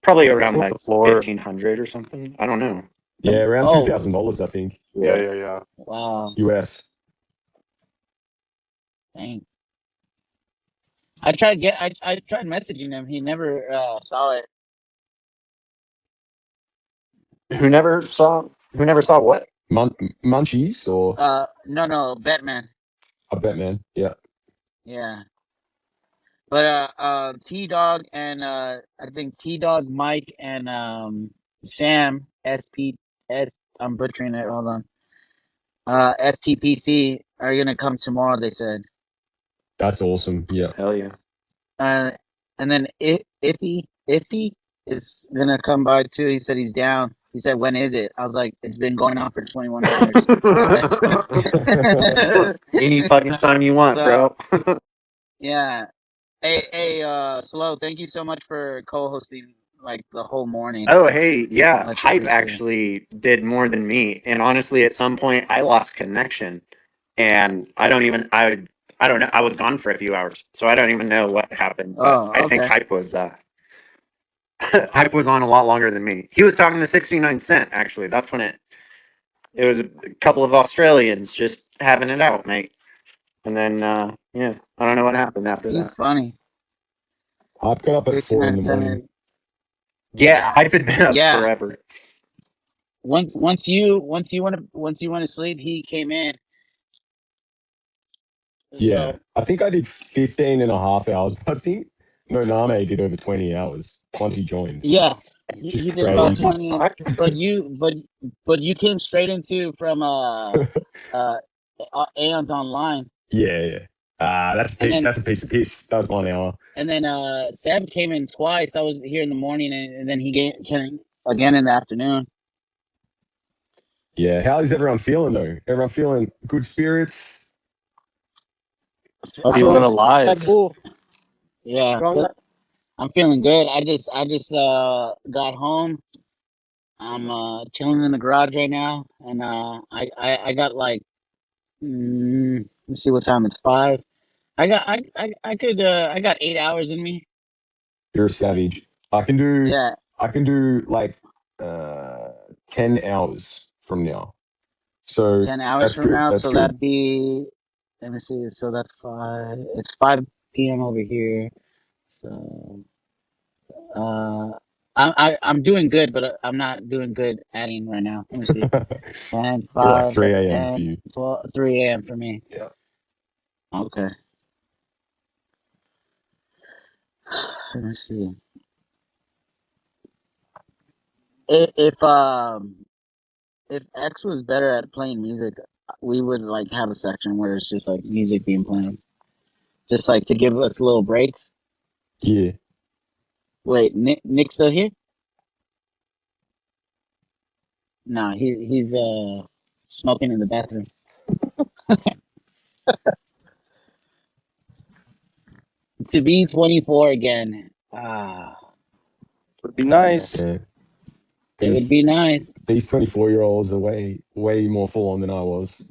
Probably I around think like the floor. 1,500 or something. I don't know. Yeah, around two Oh thousand dollars, I think. Yeah, Yeah. yeah, yeah. wow, US. dang. I tried messaging him. He never saw it. Who never saw what? Munchies or No, Batman. a Batman. Yeah. Yeah. But T Dog and I think T Dog, Mike and Sam SPS. I'm butchering it. Hold on. STPC are gonna come tomorrow. They said. That's awesome. Yeah. Hell yeah. Uh, and then Iffy is gonna come by too. He said he's down. He said, "When is it?" I was like, "It's been going on for 21 hours." Any fucking time you want, So bro. yeah. Hey, Slow. Thank you so much for co-hosting like the whole morning. Oh, hey, yeah. Much Hype appreciated. actually did more than me. And honestly, at some point, I lost connection. And I don't know. I was gone for a few hours. So I don't even know what happened. But I Oh, think okay. Hype was, Hype was on a lot longer than me. He was talking to 69 Cent, actually. That's when it was a couple of Australians just having it out, mate. And then, yeah, I don't know what happened after He's that. funny. I've got up at 4 in the morning. 69 Yeah, Hype had been up Yeah. forever. Once you want to sleep, he came in. Yeah. So I think I did 15 and a half hours, but I think Noname did over 20 hours once he joined. yeah, Just he did about What the crazy. 20. fuck? But you came straight into from uh Aeon's online, Yeah, yeah. and then That's a piece of piss. That was 1 hour. Seb came in twice. I was here in the morning, and then came again in the afternoon. Yeah. How is everyone feeling though? Everyone feeling good spirits? I'm I'm Feeling feeling like alive. bull. yeah, Strong like I'm feeling good. I just got home. I'm chilling in the garage right now, and I got like let's see what time it's 5. I got 8 hours in me. You're a savage. I can do Yeah, I can do like uh 10 hours from now. So 10 hours that's from good. now, That's so good. that'd be let me see. So that's 5. It's 5 p.m. over here. So uh, I'm doing good, but I'm not doing good adding right now. Let me see. 10, Be like 5. 3 That's a.m. for 10, you. 12, 3 a.m. for me. Yeah. Okay. Let me see. If X was better at playing music, we would like have a section where it's just like music being played, just like to give us little breaks. Yeah. Wait, Nick's still here? No, he's smoking in the bathroom. To be 24 again. Ah, Would be nice. Yeah. it would be These nice these 24-year-olds are way more full on than I was.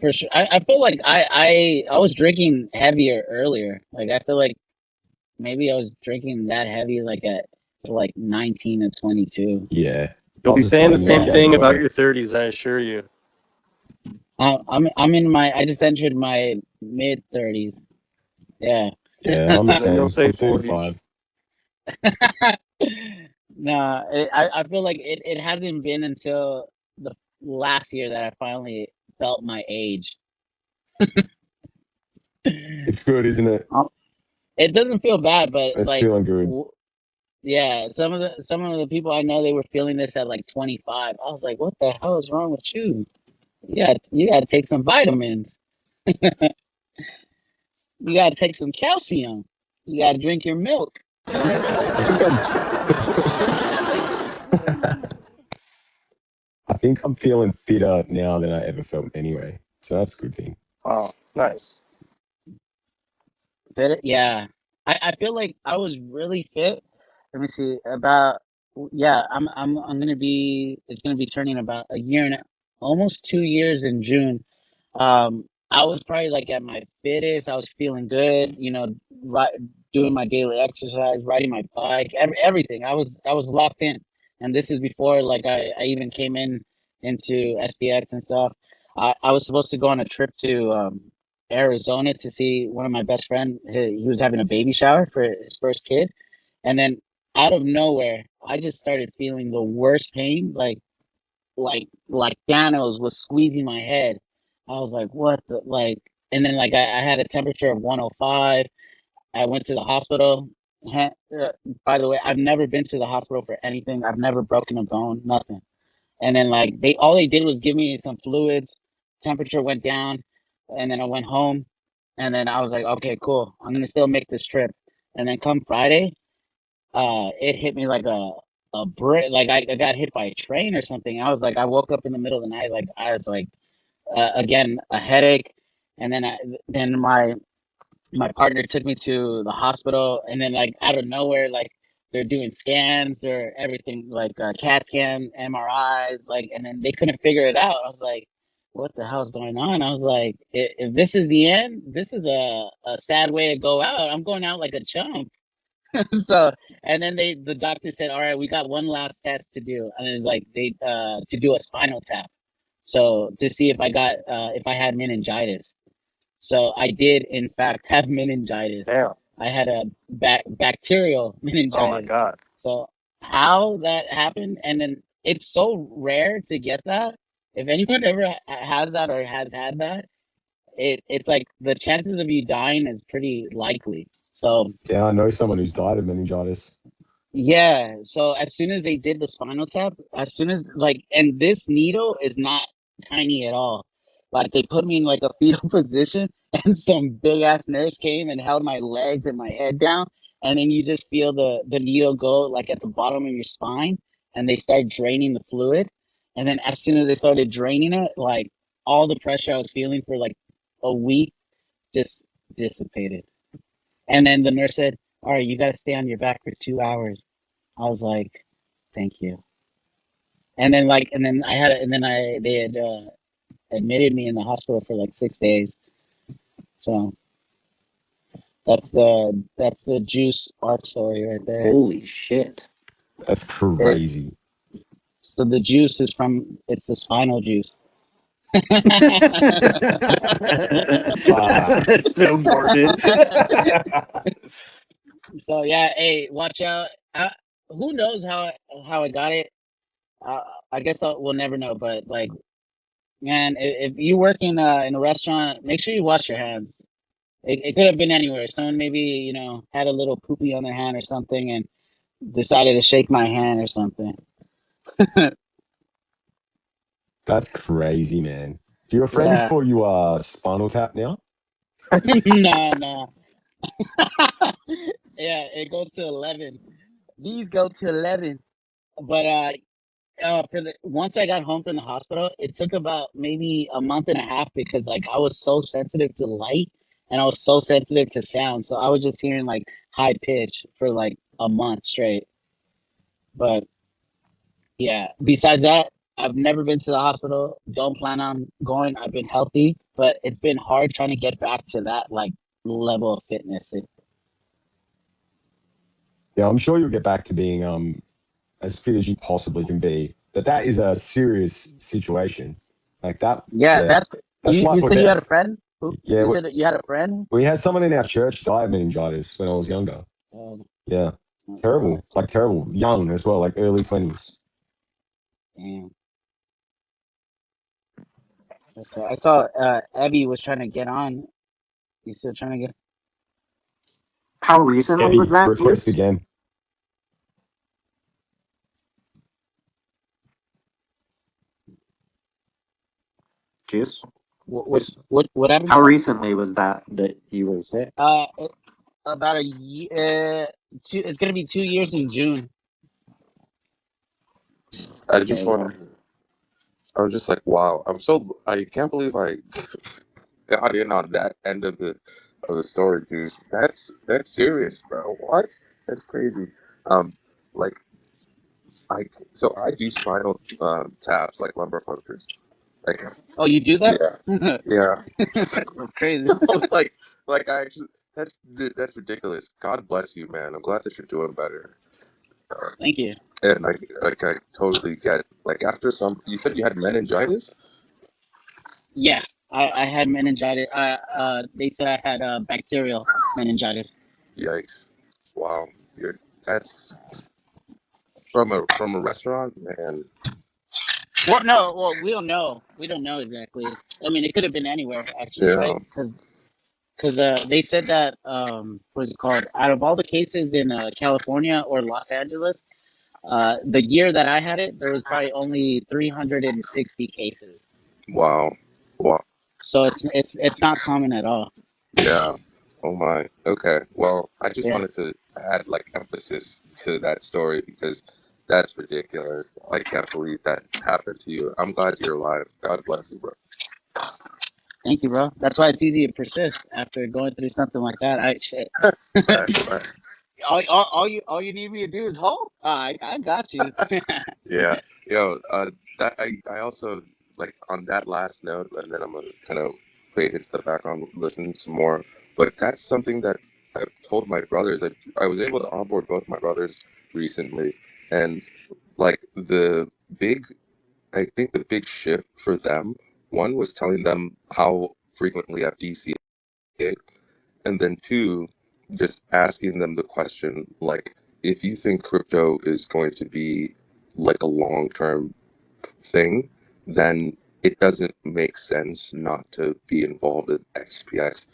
for sure. I feel like I was drinking heavier earlier. Like I feel like maybe I was drinking that heavy like at like 19 or 22. Yeah. I You'll be was the saying the same when I same Yeah. got thing into about it. your 30s, I assure you. I'm in my I just entered my mid 30s. Yeah. Yeah, I'm the And then you'll same. say I'm 40s. 35. No, I feel like it hasn't been until the last year that I finally felt my age. It's good, isn't it? Um, It doesn't feel bad, but It's like, feeling good. yeah, some of the people I know they were feeling this at like 25. I was like, what the hell is wrong with you? You got to take some vitamins. You got to take some calcium. You got to drink your milk. I think I'm I think I'm feeling fitter now than I ever felt anyway. So that's a good thing. Oh, nice. But yeah, I feel like I was really fit. Let me see. About yeah, I'm gonna be. It's gonna be turning about a year and almost 2 years in June. I was probably like at my fittest. I was feeling good. Right, doing my daily exercise, riding my bike, everything. I was locked in, and this is before like I even came into SPX and stuff. I was supposed to go on a trip to Arizona to see one of my best friend. He was having a baby shower for his first kid, and then out of nowhere, I just started feeling the worst pain, like Thanos was squeezing my head. I was like, what the like? And then like I had a temperature of 105. I went to the hospital. Ha- uh, By the way, I've never been to the hospital for anything. I've never broken a bone, nothing. And then like they did was give me some fluids. Temperature went down, and then I went home. And then I was like, okay, cool. I'm gonna still make this trip. And then come Friday, it hit me like a brick. Like I got hit by a train or something. I was like, I woke up in the middle of the night. Like I was like, again, a headache. And then my partner took me to the hospital, and then like out of nowhere, like they're doing scans, they're everything like CAT scan, MRIs, like, and then they couldn't figure it out. I was like, what the hell's going on? I was like, if this is the end, this is a sad way to go out. I'm going out like a chump. So, and then the doctor said, all right, we got one last test to do, and it was like they to do a spinal tap, so to see if I had meningitis. So I did, in fact, have meningitis. Damn. I had a bacterial Oh my meningitis. God. So how that happened, and then it's so rare to get that. If anyone ever has that or has had that, it's like the chances of you dying is pretty likely. So Yeah, I know someone who's died of meningitis. yeah, so as soon as they did the spinal tap, as soon as like, and this needle is not tiny at all. Like they put me in like a fetal position, and some big ass nurse came and held my legs and my head down, and then you just feel the needle go like at the bottom of your spine, and they start draining the fluid, and then as soon as they started draining it, like all the pressure I was feeling for like a week just dissipated. And then the nurse said, "All right, you got to stay on your back for 2 hours." I was like, "Thank you." And then they had admitted me in the hospital for like 6 days. So that's the juice arc story right there. Holy shit. That's It, crazy. so the juice is it's the spinal juice. Fuck. That's so morbid. So yeah, hey, watch out. Who knows how I got it? Uh, I guess we'll never know. But like, man, if you work in a restaurant, make sure you wash your hands. It could have been anywhere. Someone maybe, had a little poopy on their hand or something and decided to shake my hand or something. That's crazy, man. Do your friends Yeah. call you Spinal Tap now? No, no. Yeah, it goes to 11. These go to 11. But for the once I got home from the hospital, it took about maybe a month and a half because like I was so sensitive to light and I was so sensitive to sound, so I was just hearing like high pitch for like a month straight. But yeah, besides that, I've never been to the hospital. Don't plan on going. I've been healthy, but it's been hard trying to get back to that like level of fitness. Yeah, I'm sure you'll get back to being as fit as you possibly can be. But that is a serious situation. Like that, Yeah, yeah, that's you. life You or said you had a death. friend. Who Yeah, you said you had a friend? we had someone in our church die of meningitis when I was younger. Oh, Yeah, oh God, terrible, like terrible, young as well, like early 20s. damn. Okay. I saw Abby was trying to get on. You still trying to get? How recently was Abby, that, request Juice? again. Juice? Juice? What happened, How Scott? recently was that you were sick? It, about a year. It's gonna be 2 years in June. I just Okay, yeah. want. I was just like, wow. I can't believe I got in on that end of the story, dude. That's serious, bro. What? That's crazy. Um, like I so I do spinal taps like lumbar punctures. Like Oh, you do that? yeah, That's yeah. crazy. like like I actually that's ridiculous. God bless you, man. I'm glad that you're doing better. Thank you. And I totally get like after some. You said you had meningitis. Yeah, I had meningitis. They said I had bacterial meningitis. Yikes! Wow, you're that's from a restaurant, man. Well, no, well, we don't know. We don't know exactly. I mean, it could have been anywhere, actually, Yeah. right? Because they said that what is it called? Out of all the cases in California or Los Angeles, the year that I had it, there was probably only 360 cases. Wow. Wow. So it's not common at all. Yeah. Oh my. Okay. Well, I just Yeah. wanted to add like emphasis to that story because that's ridiculous. I can't believe that happened to you. I'm glad you're alive. God bless you, bro. Thank you, bro. That's why it's easy to persist after going through something like that. I shit. Right, right. All you need me to do is hold. I got you. Yeah. Yo, I also like on that last note, and then I'm gonna kind of fade into the background, listen some more. But that's something that I've told my brothers. I was able to onboard both my brothers recently, and like big, I think the big shift for them, one was telling them how frequently I've DCA, and then two, just asking them the question like, if you think crypto is going to be like a long term thing, then it doesn't make sense not to be involved in SPX,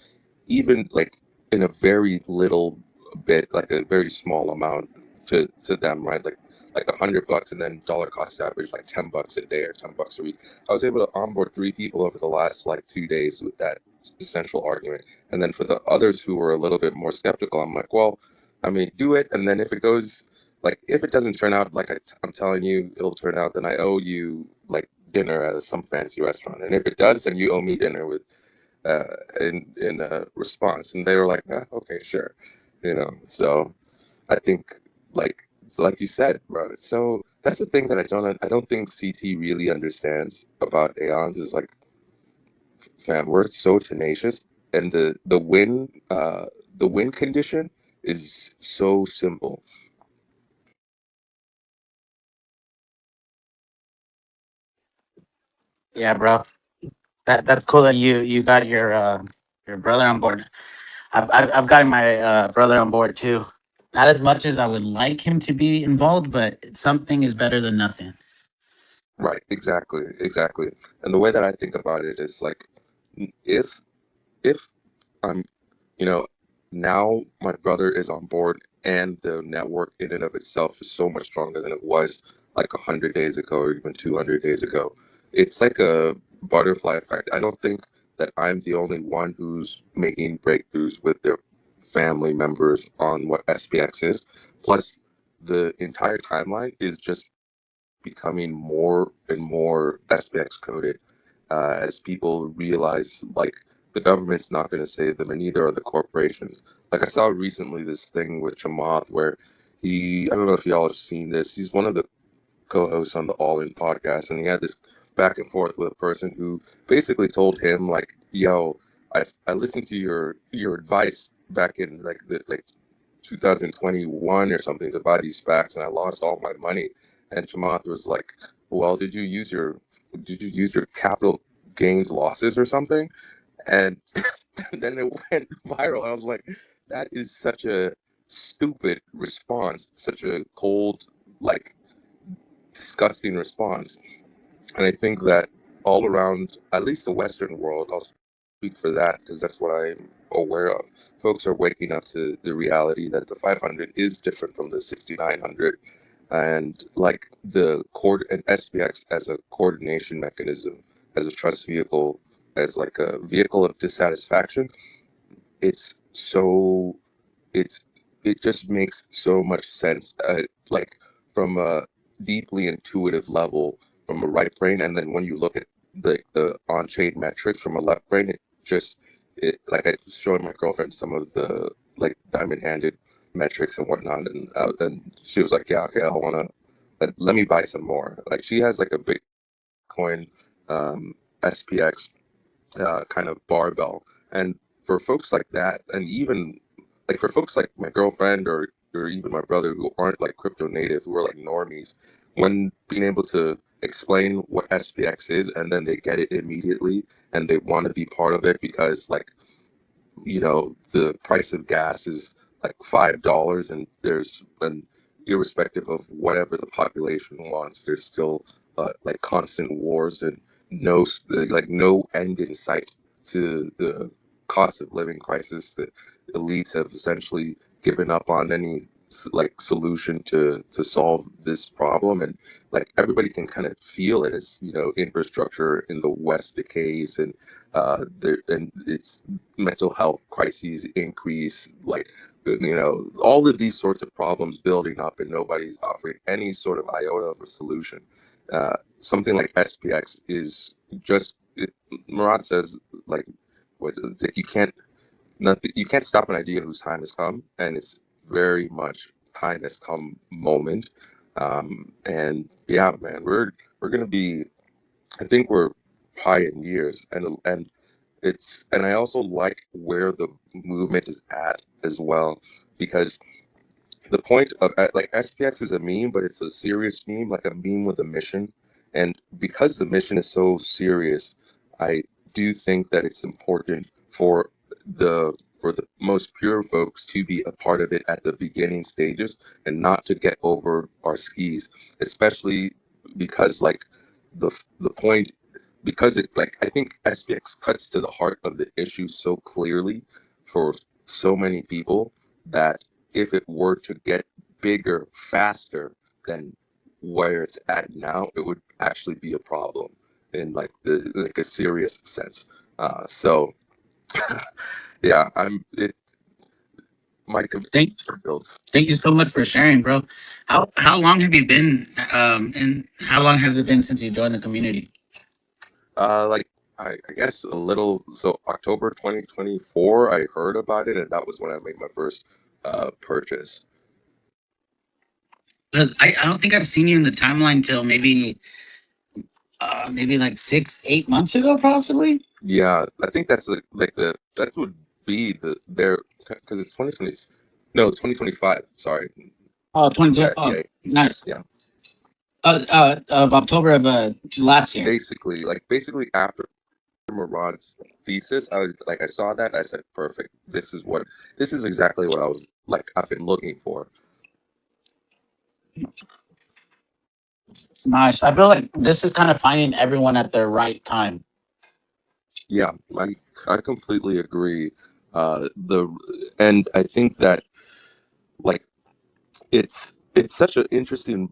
even like in a very little bit, like a very small amount to them, right? Like $100, and then dollar cost average like $10 a day or $10 a week. I was able to onboard 3 people over the last like 2 days with that essential argument. And then for the others who were a little bit more skeptical, I'm like, well, I mean, do it, and then if it goes like if it doesn't turn out like I'm telling you it'll turn out, then I owe you like dinner at some fancy restaurant, and if it does, then you owe me dinner with uh, in response, and they were like, okay, sure, So I think like you said, bro. So that's the thing that I don't think CT really understands about Aeons is like, fam, we're so tenacious, and the win condition is so simple. Yeah, bro. That's cool that you got your brother on board. I've gotten my brother on board too. Not as much as I would like him to be involved, but something is better than nothing. Right, exactly, exactly. And the way that I think about it is like, if if I'm, you know, now my brother is on board, and the network in and of itself is so much stronger than it was like 100 days ago or even 200 days ago. It's like a butterfly effect. I don't think that I'm the only one who's making breakthroughs with their family members on what SPX is. Plus, the entire timeline is just becoming more and more SPX coded as people realize like the government's not going to save them, and neither are the corporations. Like I saw recently this thing with Chamath where I don't know if y'all have seen this. He's one of the co-hosts on the All In podcast, and he had this back and forth with a person who basically told him like, "Yo, I listened to your advice back in like 2021 or something to buy these SPACs, and I lost all my money." And Chamath was like, "Well, did you use your capital gains losses or something?" And then it went viral. I was like, that is such a stupid response, such a cold, like disgusting response. And I think that all around, at least the Western world, I'll speak for that because that's what I'm aware of. Folks are waking up to the reality that the 500 is different from the 6900, and like the cord and SPX as a coordination mechanism, as a trust vehicle, as like a vehicle of dissatisfaction. It's so it's it just makes so much sense, like from a deeply intuitive level from a right brain, and then when you look at the on-chain metrics from a left brain, it like I was showing my girlfriend some of the like diamond-handed metrics and whatnot, and then she was like, yeah, okay, I want to let me buy some more. Like she has like a Bitcoin SPX kind of barbell. And for folks like that, and even like for folks like my girlfriend or even my brother who aren't like crypto native, who are like normies, when being able to explain what SPX is and then they get it immediately and they want to be part of it because like the price of gas is like $5, and irrespective of whatever the population wants, there's still like constant wars and no end in sight to the cost of living crisis. The elites have essentially given up on any like solution to solve this problem, and like everybody can kind of feel it as infrastructure in the West decays, and it's mental health crises increase, like all of these sorts of problems building up, and nobody's offering any sort of iota of a solution. Something like SPX is just Murat says, like, what it's like, you can't stop an idea whose time has come, and it's very much time has come moment. And yeah, man, we're gonna be, I think we're pioneers, and I also like where the movement is at as well, because the point of like SPX is a meme, but it's a serious meme, like a meme with a mission. And because the mission is so serious, I do think that it's important for the most pure folks to be a part of it at the beginning stages and not to get over our skis, especially because like the point because it like I think SPX cuts to the heart of the issue so clearly for so many people that if it were to get bigger faster than where it's at now, it would actually be a problem in like a serious sense. So yeah, it's my Thank computer builds. thank you so much for sharing, bro. How long have you been and how long has it been since you joined the community? Like I guess a little. So October 2024, I heard about it, and that was when I made my first purchase. Because I don't think I've seen you in the timeline till maybe like 6, 8 months ago, possibly. Yeah, I think that's that would be their because it's 2020. No, 2025. Sorry. Oh, 20. Yeah, Oh, yeah, nice. yeah. Of October of last year. Basically after Murad's thesis, I saw that, I said, perfect. This is exactly what I've been looking for. Nice. I feel like this is kind of finding everyone at their right time. Yeah, I completely agree. The and I think that like it's such an interesting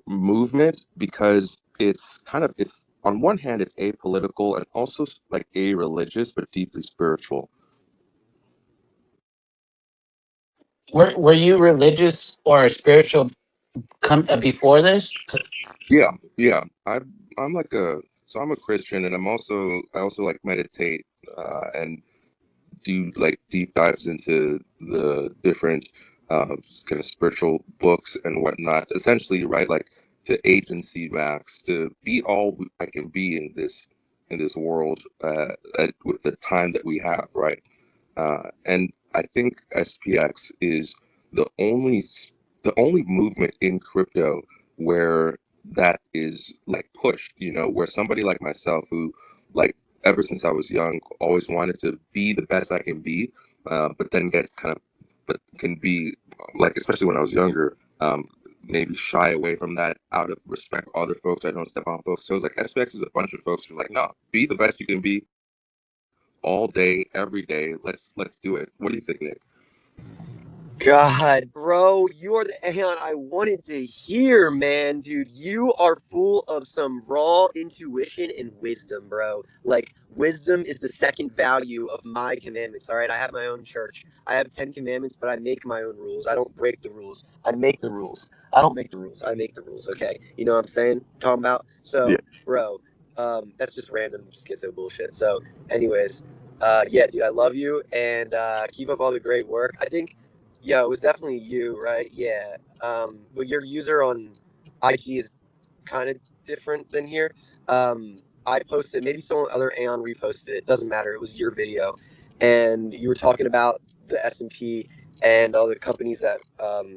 movement because it's on one hand it's apolitical and also like a religious but deeply spiritual. Were you religious or spiritual before this? Yeah, yeah. I'm like a so I'm a Christian, and I also like meditate and do like deep dives into the different kind of spiritual books and whatnot. Essentially, right, like to agency max, to be all I can be in this world with the time that we have, right? And I think SPX is the only the only movement in crypto where that is like pushed, you know, where somebody like myself who like ever since I was young always wanted to be the best I can be, but then gets kind of but can be like, especially when I was younger, maybe shy away from that out of respect for other folks. I don't step on folks. So it's like SPX is a bunch of folks who are like, no, be the best you can be all day, every day. Let's do it. What do you think, Nick? God, bro, you are the Aeon I wanted to hear, man, dude. You are full of some raw intuition and wisdom, bro. Like, wisdom is the second value of my commandments, all right? I have my own church. I have 10 commandments, but I make my own rules. I don't break the rules. I make the rules. I don't make the rules. I make the rules, okay? You know what I'm saying? Talking about? Yeah. So, bro, that's just random schizo bullshit. So, anyways, yeah, dude, I love you, and keep up all the great work. I think yeah, it was definitely you, right? Yeah. But your user on IG is kind of different than here. I posted, maybe someone other Aeon reposted it. Doesn't matter. It was your video, and you were talking about the S&P and all the companies that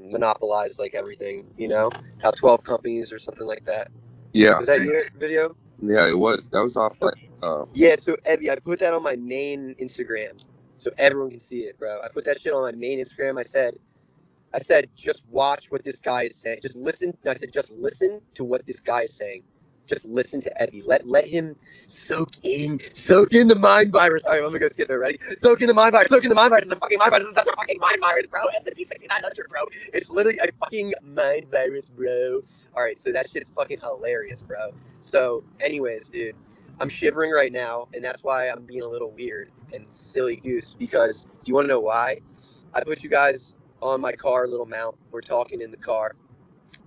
monopolize like everything. You know, how 12 companies or something like that. Yeah, Was that your video? yeah, it was. That was off So, like yeah. So Ebby, I put that on my main Instagram, so everyone can see it, bro. I put that shit on my main Instagram. I said, just watch what this guy is saying. Just listen. I said, just listen to what this guy is saying. Just listen to Eddie. Let him soak in the mind virus. All right, I'm gonna go schizo. Ready? Soak in the mind virus. Soak in the mind virus. It's a fucking mind virus. It's such a fucking mind virus, bro. SPX6900, bro. It's literally a fucking mind virus, bro. All right, so that shit's fucking hilarious, bro. So, anyways, dude, I'm shivering right now, and that's why I'm being a little weird and silly goose. Because do you want to know why? I put you guys on my car little mount. We're talking in the car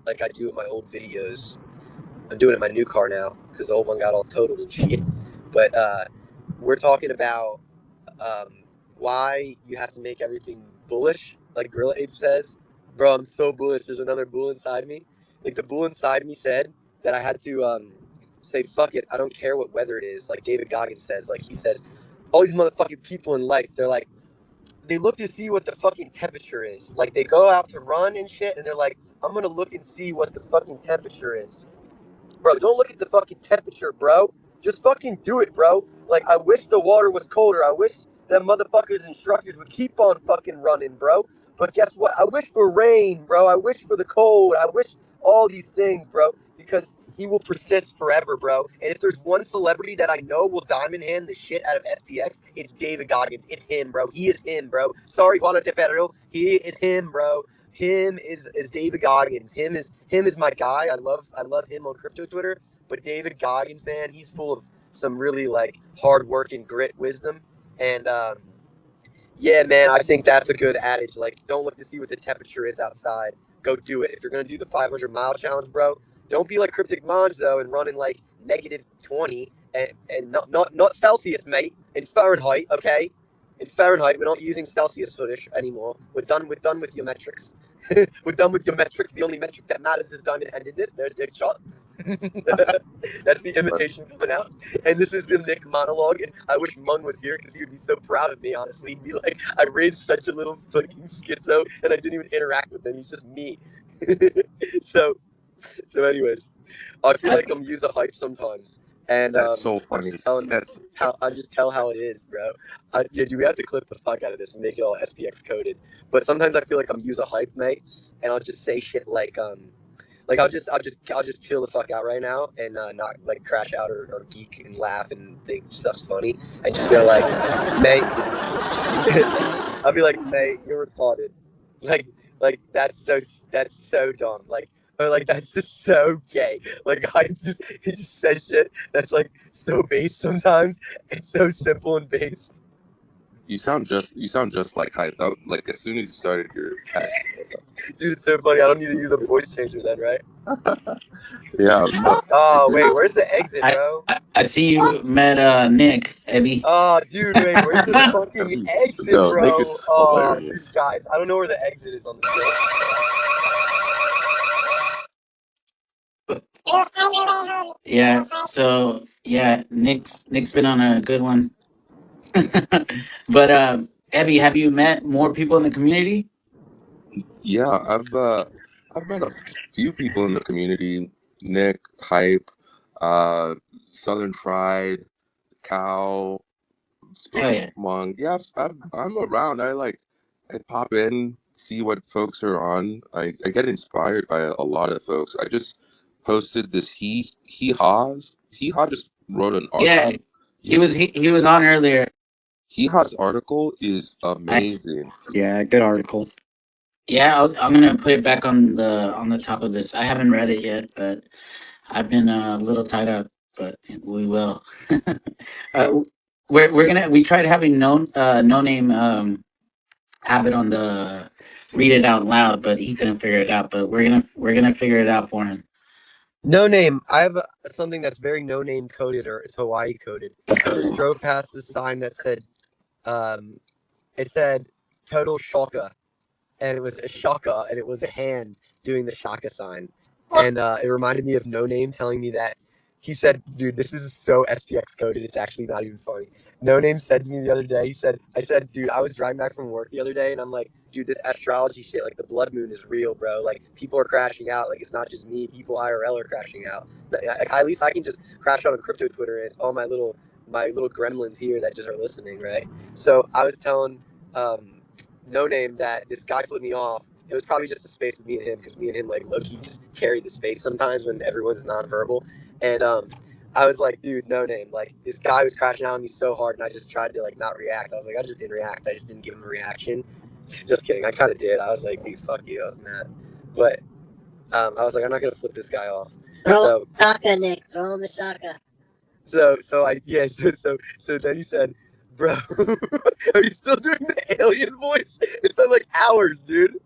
like I do in my old videos. I'm doing it in my new car now because the old one got all totaled and shit. But we're talking about why you have to make everything bullish, like Gorilla Ape says. Bro, I'm so bullish. There's another bull inside me. Like the bull inside me said that I had to say fuck it. I don't care what weather it is. Like David Goggins says. Like he says, all these motherfucking people in life, they're like, they look to see what the fucking temperature is. Like they go out to run and shit, and they're like, I'm gonna look and see what the fucking temperature is. Bro, don't look at the fucking temperature, bro. Just fucking do it, bro. Like, I wish the water was colder. I wish them motherfuckers instructors would keep on fucking running, bro. But guess what? I wish for rain, bro. I wish for the cold. I wish all these things, bro. Because he will persist forever, bro. And if there's one celebrity that I know will diamond hand the shit out of SPX, it's David Goggins. It's him, bro. He is him, bro. Sorry, Juana De Ferro. He is him, bro. Him is David Goggins. Him is my guy. I love him on crypto Twitter. But David Goggins, man, he's full of some really like hard work and grit wisdom. And yeah, man, I think that's a good adage. Like, don't look to see what the temperature is outside. Go do it. If you're gonna do the 500-mile challenge, bro, don't be like Cryptic Monge though and running like -20 and not Celsius, mate. In Fahrenheit, okay? In Fahrenheit, we're not using Celsius footage anymore. We're done with your metrics. We're done with your metrics. The only metric that matters is diamond-handedness. There's Nick Shot. That's the imitation coming out. And this is the Nick monologue. And I wish Mung was here because he would be so proud of me, honestly. He'd be like, I raised such a little fucking schizo and I didn't even interact with him. He's just me. so, anyways, I feel like I'm user hype sometimes. And that's so I'm funny. just telling That's how I just tell how it is, bro. Dude, we have to clip the fuck out of this and make it all SPX coded. But sometimes I feel like I'm user hype, mate, and I'll just say shit like I'll just chill the fuck out right now and not like crash out or geek and laugh and think stuff's funny and just go like, mate, I'll be like, mate, you're retarded. Like like that's so dumb. Like or like that's just so gay. Like I just he just says shit that's like so base sometimes. It's so simple and base. you sound just like hyped out. Like as soon as you started your passion. Dude, it's so funny. I don't need to use a voice changer then, right? Yeah, no, Oh wait, where's the exit, I bro? I see you met Nick, Ebby. Oh, dude, wait, where's the Yeah, fucking exit, no, Nick bro? is Oh, dude, hilarious. guys, I don't know where the exit is on the ship. Yeah. So yeah, Nick's been on a good one. But Abby, have you met more people in the community? Yeah, I've met a few people in the community. Nick, Hype, uh, Southern Fried, Cow, Oh Spoken yeah. Monk. Yeah, I'm around. I pop in, see what folks are on. I get inspired by a lot of folks. I just posted this he ha just wrote an Yeah. he He was on earlier. he ha's article is I amazing. Yeah, good article. Yeah, I'm gonna put it back on the top of this. I haven't read it yet, but I've been a little tied up. But we will. uh, we tried having no name have it on the read it out loud, but he couldn't figure it out. But we're gonna figure it out for him. No name. I have something that's very no name coded, or it's Hawaii coded. I just drove past this sign that said, um, it said "Total Shaka," and it was a shaka, and it was a hand doing the shaka sign, and it reminded me of No Name telling me that he said, "Dude, this is so SPX coded. It's actually not even funny." No Name said to me the other day, I said, dude, I was driving back from work the other day, and I'm like, dude, this astrology shit, like the blood moon is real, bro. Like people are crashing out. Like it's not just me. People IRL are crashing out. Like, at least I can just crash on a crypto Twitter, and it's all my little gremlins here that just are listening, right? So I was telling. No name that this guy flipped me off. It was probably just a space with me and him because me and him like low key just carry the space sometimes when everyone's nonverbal. And I was like, dude, no name. Like this guy was crashing out on me so hard, and I just tried to like not react. I was like, I just didn't react. I just didn't give him a reaction. Just kidding. I kind of did. I was like, dude, fuck you. I was mad, but I was like, I'm not gonna flip this guy off. So Shaka, Nick, throw him the Shaka. So I yeah so then he said, bro, are you still doing the alien voice? It's been like hours, dude.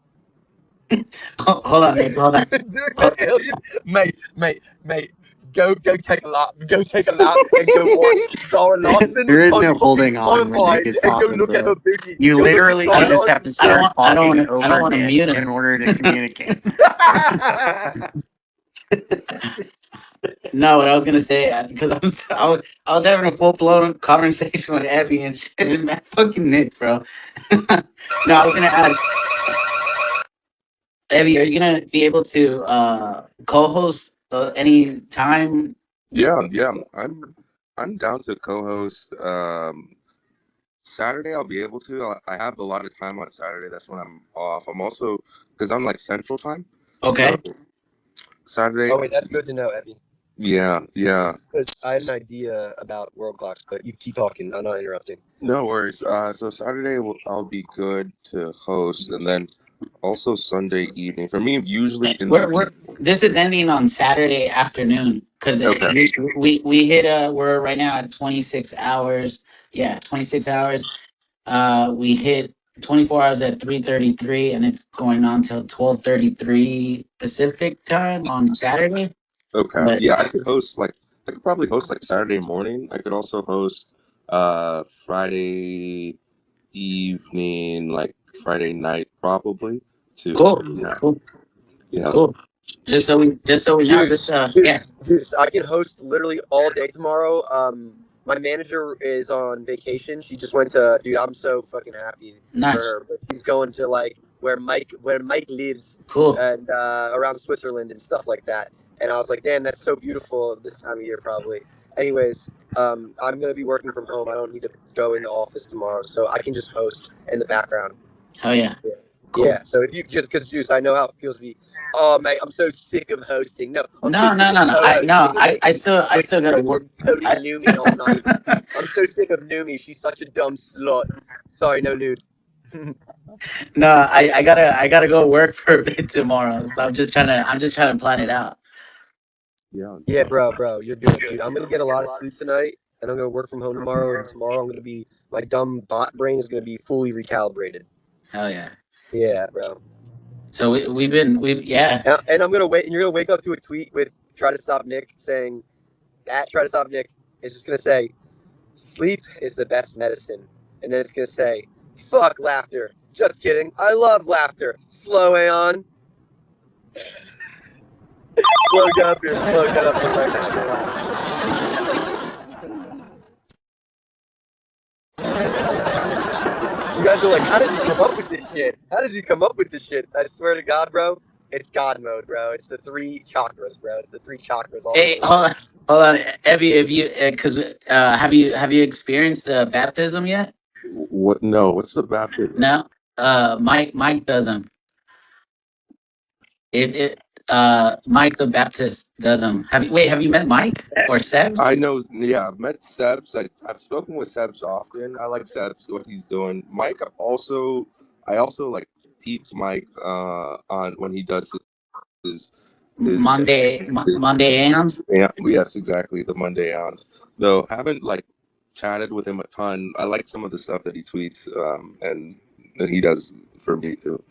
Hold on, Nick. Hold on. Doing that alien, mate. Go take a lap, and go watch Zara Larson There is on no fucking holding on when Spotify, Nick is and go talking, look at bro. her booty. You Go look at literally I Zara don't. just have Larson. to start talking I don't over want to Nick mute in him. order to communicate. No, what I was gonna say because I was having a full blown conversation with Abby and shit, and man, fucking Nick, bro. No, I was gonna ask Abby, are you gonna be able to co-host any time? Yeah. I'm down to co-host. Saturday I'll be able to. I have a lot of time on Saturday. That's when I'm off. I'm also because I'm like Central Time, so Okay. Saturday. Oh wait, that's good to know, Epi. Yeah. Because I had an idea about world clocks, but you keep talking. I'm not interrupting. No worries. So Saturday I'll be good to host, and then also Sunday evening for me. Usually in the We're this is ending on Saturday afternoon because okay. we hit we're right now at 26 hours. Yeah, 26 hours. We hit 24 hours at 3:33, and it's going on till 12:33 Pacific time on Saturday. Okay. But Yeah, I could probably host like Saturday morning. I could also host Friday evening, like Friday night probably too. cool, Yeah. cool, Yeah. cool. Just so we know Dude, this. dude, Yeah, dude, I can host literally all day tomorrow. My manager is on vacation. She just went to, dude. I'm so fucking happy for nice, her. But she's going to like where Mike lives, cool. and around Switzerland and stuff like that. And I was like, damn, that's so beautiful this time of year, probably. Anyways, I'm gonna be working from home. I don't need to go in the office tomorrow, so I can just host in the background. Hell yeah, Yeah. cool. Yeah. So if you just because Juice, I know how it feels to be. Oh, mate, I'm so sick of hosting. No, I'm so No, sick no, of no, no. co-hosting and I making I quick still gotta scripts work. and coding I, Lumi all night. I'm so sick of Numi. She's such a dumb slut. Sorry, no nude. no, I gotta go work for a bit tomorrow. So I'm just trying to plan it out. Yeah. Yeah, bro, you're good, dude. I'm gonna get a lot of sleep tonight, and I'm gonna work from home tomorrow. And tomorrow, I'm gonna be my dumb bot brain is gonna be fully recalibrated. Hell yeah. Yeah, bro. So we yeah. And I'm gonna wait, and you're gonna wake up to a tweet with "Try to stop Nick" saying, "At try to stop Nick." It's just gonna say, sleep is the best medicine. And then it's gonna say, fuck laughter. Just kidding. I love laughter. Slow Aeon. Slow, get up here. Slow, get up here right now. Go laugh. You guys are like, how does he come up with this shit? How does he come up with this shit? I swear to God, bro, it's God mode, bro. It's the three chakras, bro. It's the three chakras all Hey, over again. hold on, Evie. If you, because have you experienced the baptism yet? What? No. What's the baptism? No. Mike doesn't. It Mike the Baptist doesn't. Have you met Mike or I Sebs? know. Yeah, I've met Sebs. I've spoken with Sebs often. I like Sebs, what he's doing. Mike also. I also like peeps Mike on when he does his Monday Ams. yeah, yes, exactly, the Monday ons. Though haven't like chatted with him a ton. I like some of the stuff that he tweets and that he does for me too.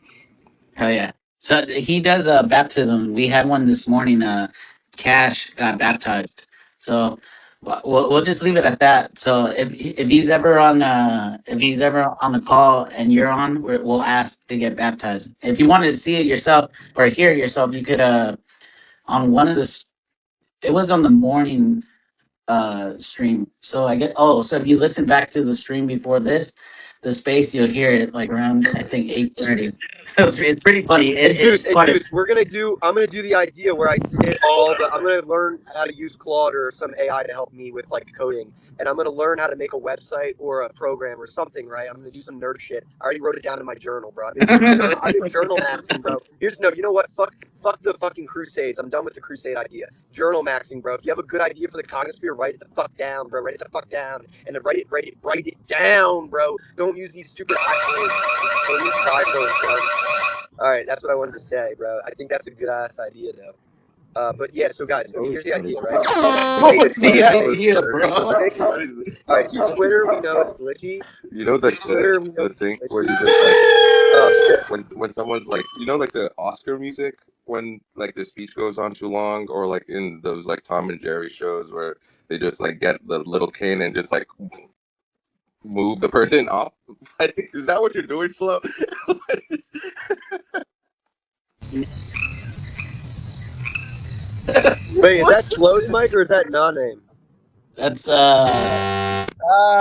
Hell yeah. So he does baptism. We had one this morning. Cash got baptized. So we'll just leave it at that. So if he's ever on the call and you're on, we'll ask to get baptized. If you wanted to see it yourself or hear it yourself, you could on one of the it was on the morning stream. So I get so if you listen back to the stream before this, the space you'll hear it like around I think 8:30. So it's pretty funny. It's And quite a Juice, I'm gonna do the idea where I sit all the. I'm gonna learn how to use Claude or some AI to help me with like coding, and I'm gonna learn how to make a website or a program or something. Right? I'm gonna do some nerd shit. I already wrote it down in my journal, bro. I've been journal maxing, bro. Here's no. You know what? Fuck the fucking crusades. I'm done with the crusade idea. Journal maxing, bro. If you have a good idea for the cognosphere, write it the fuck down, bro. Write it the fuck down, and then write it down, bro. Don't use these stupid acronyms. Don't use typos, bro. All right, that's what I wanted to say, bro. I think that's a good ass idea, though. But yeah, so guys, okay, here's the idea, right? what was the Hey, idea, bro? pick. All right, so Twitter we know is glitchy. You know that Twitter we know the is thing where glitchy. you just like Oh shit. when someone's like, you know, like the Oscar music when like the speech goes on too long, or like in those like Tom and Jerry shows where they just like get the little cane and just like move the person off. Is that what you're doing, Slow? Wait, is that Slow's mic or is that non-name? That's Ah,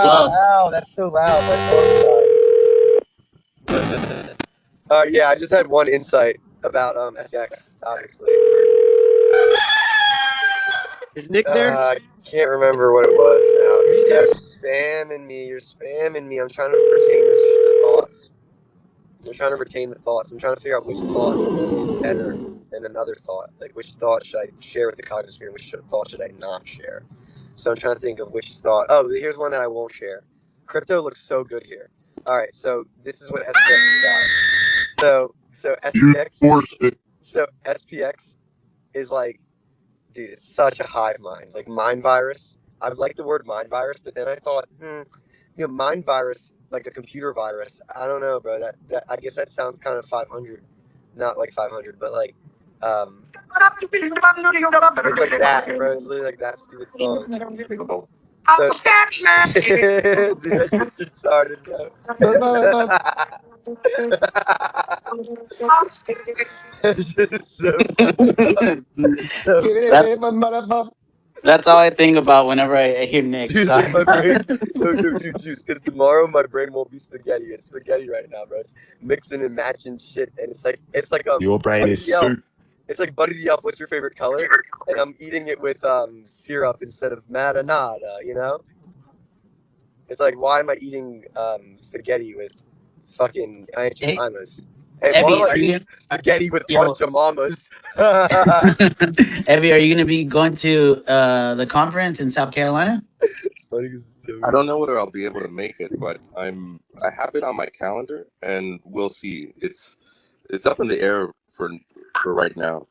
slow. ow, that's so loud. My arm died. Yeah, I just had one insight about SPX, obviously. Is Nick there? I can't remember what it was now. You guys are spamming me. You're spamming me. I'm trying to retain the thoughts. I'm trying to retain the thoughts. I'm trying to figure out which thought is better than another thought. Like, which thought should I share with the cognisphere and which thought should I not share? So I'm trying to think of which thought. Oh, here's one that I won't share. Crypto looks so good here. All right, so this is what SPX is about. So SPX is like, dude, it's such a hive mind. Like mind virus. I like the word mind virus, but then I thought, mind virus, like a computer virus. I don't know, bro. That I guess that sounds kind of 500, not like 500, but like, it's like that, bro. It's literally like that stupid song. So, dude, that's just retarded, bro. That shit is so so that's that's all I think about whenever I hear Nick dude, like talk. my brain, no, dude, juice. Because tomorrow my brain won't be spaghetti. It's spaghetti right now, bro. It's mixing and matching shit, and it's like Your brain Buddy is the Elf. soup. It's like Buddy the Elf. What's your favorite color? And I'm eating it with syrup instead of marinara. You know, it's like why am I eating spaghetti with fucking Aunt Hey, Jemima's? Hey, why am Evie, I are eating you? spaghetti with Aunt Yo, Jemima's? Evie, are you gonna be going to the conference in South Carolina? Funny 'cause it's so I good. don't know whether I'll be able to make it, but I have it on my calendar, and we'll see. It's up in the air for right now.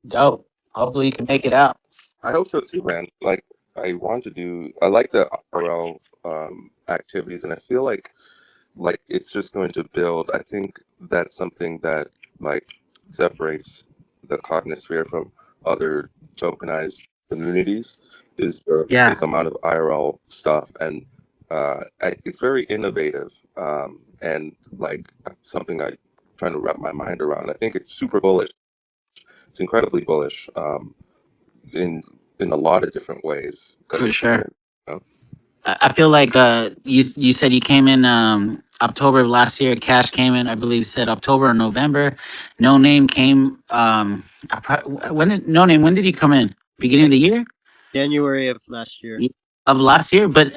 Dope. Hopefully you can make it out. I hope so too, man. Like I like the RL activities, and I feel like it's just going to build. I think that's something that like separates the cognisphere from other tokenized communities is Yeah, is the amount of IRL stuff, and it's very innovative, and like something I trying to wrap my mind around. I think it's super bullish. It's incredibly bullish, in a lot of different ways for because sure. you know, I feel like you said you came in October of last year. Cash came in, I believe, said October or November. No name came. When did No name? When did he come in? Beginning of the year. January of last year. Of last year, but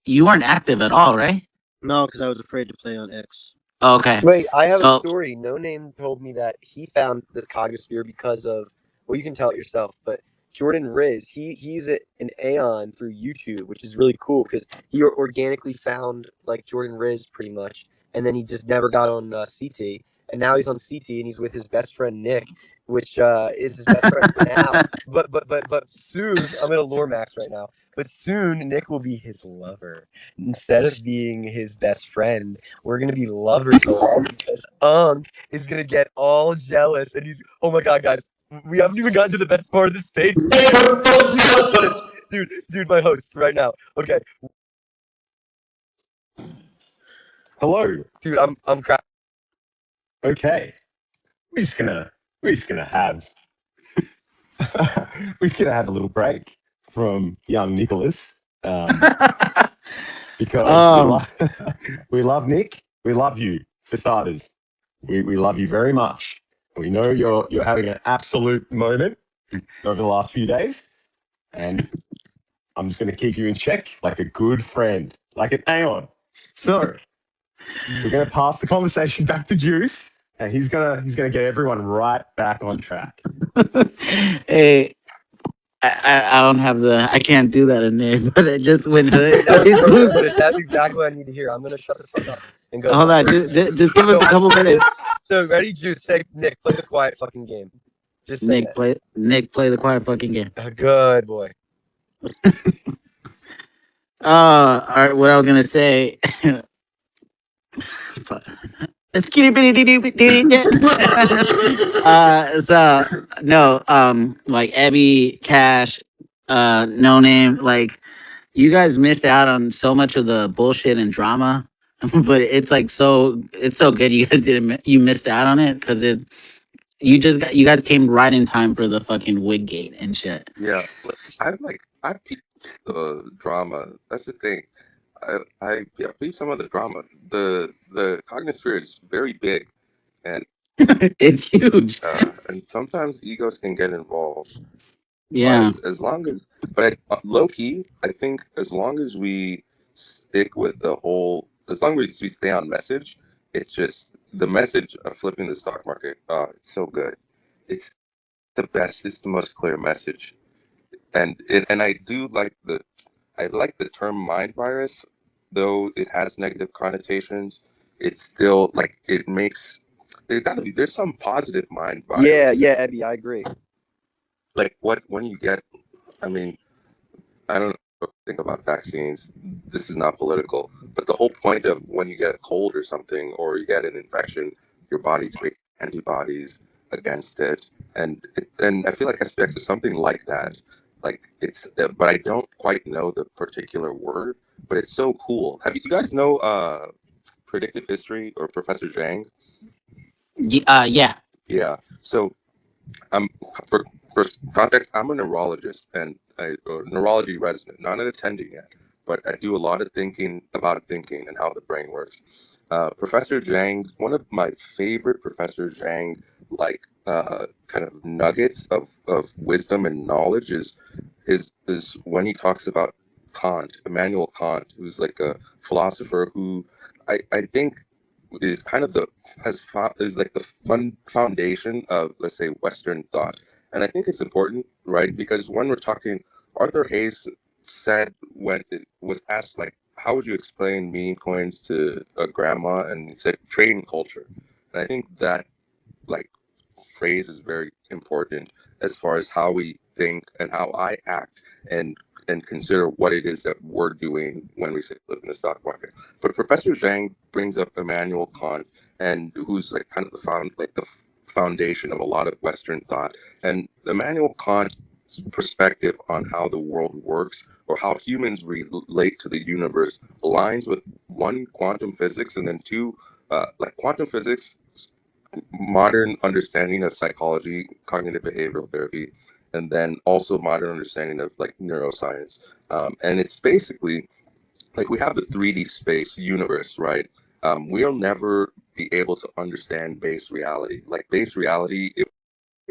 you weren't active at all, right? No, because I was afraid to play on X. Okay, Wait, I have a so story. No Name told me that he found the Cognosphere because of, well, you can tell it yourself, but Jordan Riz, an Aeon through YouTube, which is really cool because he organically found like Jordan Riz pretty much, and then he just never got on CT, and now he's on CT and he's with his best friend Nick, which is his best friend for now. But soon, I'm gonna lore max right now. But soon Nick will be his lover instead of being his best friend. We're gonna be lovers because Unk is gonna get all jealous and he's, oh my god, guys, we haven't even gotten to the best part of this space. Dude, my host right now. Okay, Hello. dude, I'm crap. Okay. We're just gonna we're just gonna have we're just gonna have a little break from young Nicholas. Because we um, love we love Nick. We love you for starters. We love you very much. We know you're having an absolute moment over the last few days, and I'm just going to keep you in check like a good friend, like an Aeon. So we're going to pass the conversation back to Juice, and he's gonna get everyone right back on track. hey, I don't have I can't do that in there, but it just went hood. That was It's perfect, loose. but that's exactly what I need to hear. I'm gonna shut the fuck up and go Hold talk on, to her. just give us So a couple minutes. ready, Juice? Say, Nick, play the quiet fucking game. Just say that. Nick, play the quiet fucking game. Good boy. All right, what I was gonna say. Fuck. Skinny bitty dee dee dee dee. So no, like Abby, Cash, No Name, like you guys missed out on so much of the bullshit and drama, but it's so good you guys you missed out on it because you guys came right in time for the fucking wig gate and shit. yeah. I peep the drama. That's the thing. I peep some of the drama. The Cognosphere is very big, and It's huge. sometimes egos can get involved. But Yeah. as long as, low key, I think as long as we stick with as long as we stay on message, it's just the message of flipping the stock market. It's so good. It's the best. It's the most clear message, and I like the term mind virus, though it has negative connotations. It's still like it makes there's some positive mind Yeah, virus. yeah, Abby, I agree. Like what when you get, I mean, I don't know what you think about vaccines. This is not political, but the whole point of when you get a cold or something, or you get an infection, your body creates antibodies against it, and I feel like SPX is something like that. Like but I don't quite know the particular word, but it's so cool. Have you guys know predictive history or Professor Zhang? Yeah. Yeah. So I'm for for context. I'm a neurologist and a neurology resident, not an attending yet, but I do a lot of thinking about thinking and how the brain works. Professor Zhang, one of my favorite Professor Zhang, like kind of nuggets of wisdom and knowledge is when he talks about Kant, Immanuel Kant, who's like a philosopher who I think is kind of is like the fun foundation of, let's say, Western thought. And I think it's important, right? Because when we're talking, Arthur Hayes said when it was asked like, how would you explain meme coins to a grandma, and he said trading culture. And I think that like phrase is very important as far as how we think and how I act and consider what it is that we're doing when we say live in the stock market. But Professor Zhang brings up Immanuel Kant, and who's like kind of the foundation of a lot of Western thought. And Immanuel Kant perspective on how the world works or how humans relate to the universe aligns with one, quantum physics, and then two, like quantum physics, modern understanding of psychology, cognitive behavioral therapy, and then also modern understanding of like neuroscience. And it's basically like we have the 3D space universe, right? We'll never be able to understand base reality. Like base reality, if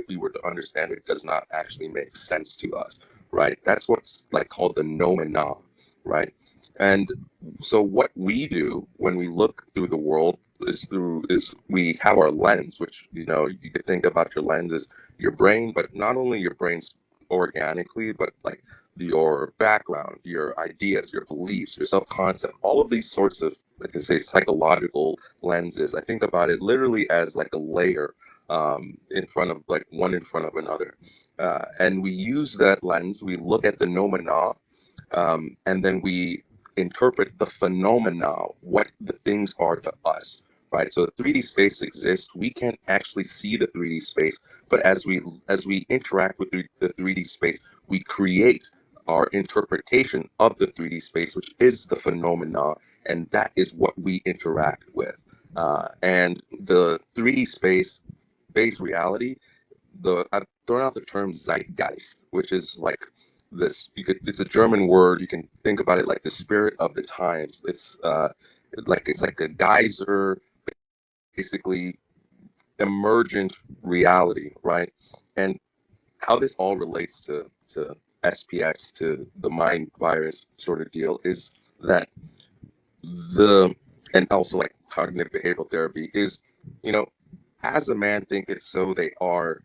we were to understand it, does not actually make sense to us, right? That's what's like called the noumena, right? And so what we do when we look through the world is we have our lens, which you could think about your lens as your brain, but not only your brain's organically, but like your background, your ideas, your beliefs, your self-concept, all of these sorts of, like I say, psychological lenses. I think about it literally as like a layer in front of like one in front of another. And we use that lens, we look at the noumena, and then we interpret the phenomena, what the things are to us, right? So the 3D space exists. We can't actually see the 3D space, but as we interact with the 3D space, we create our interpretation of the 3D space, which is the phenomena, and that is what we interact with. And the 3D space base reality, I've thrown out the term zeitgeist, which is like this. It's a German word. You can think about it like the spirit of the times. It's like a geyser, basically emergent reality, right? And how this all relates to SPX, to the mind virus sort of deal, is that the and also like cognitive behavioral therapy is, you know, as a man thinketh, so they are.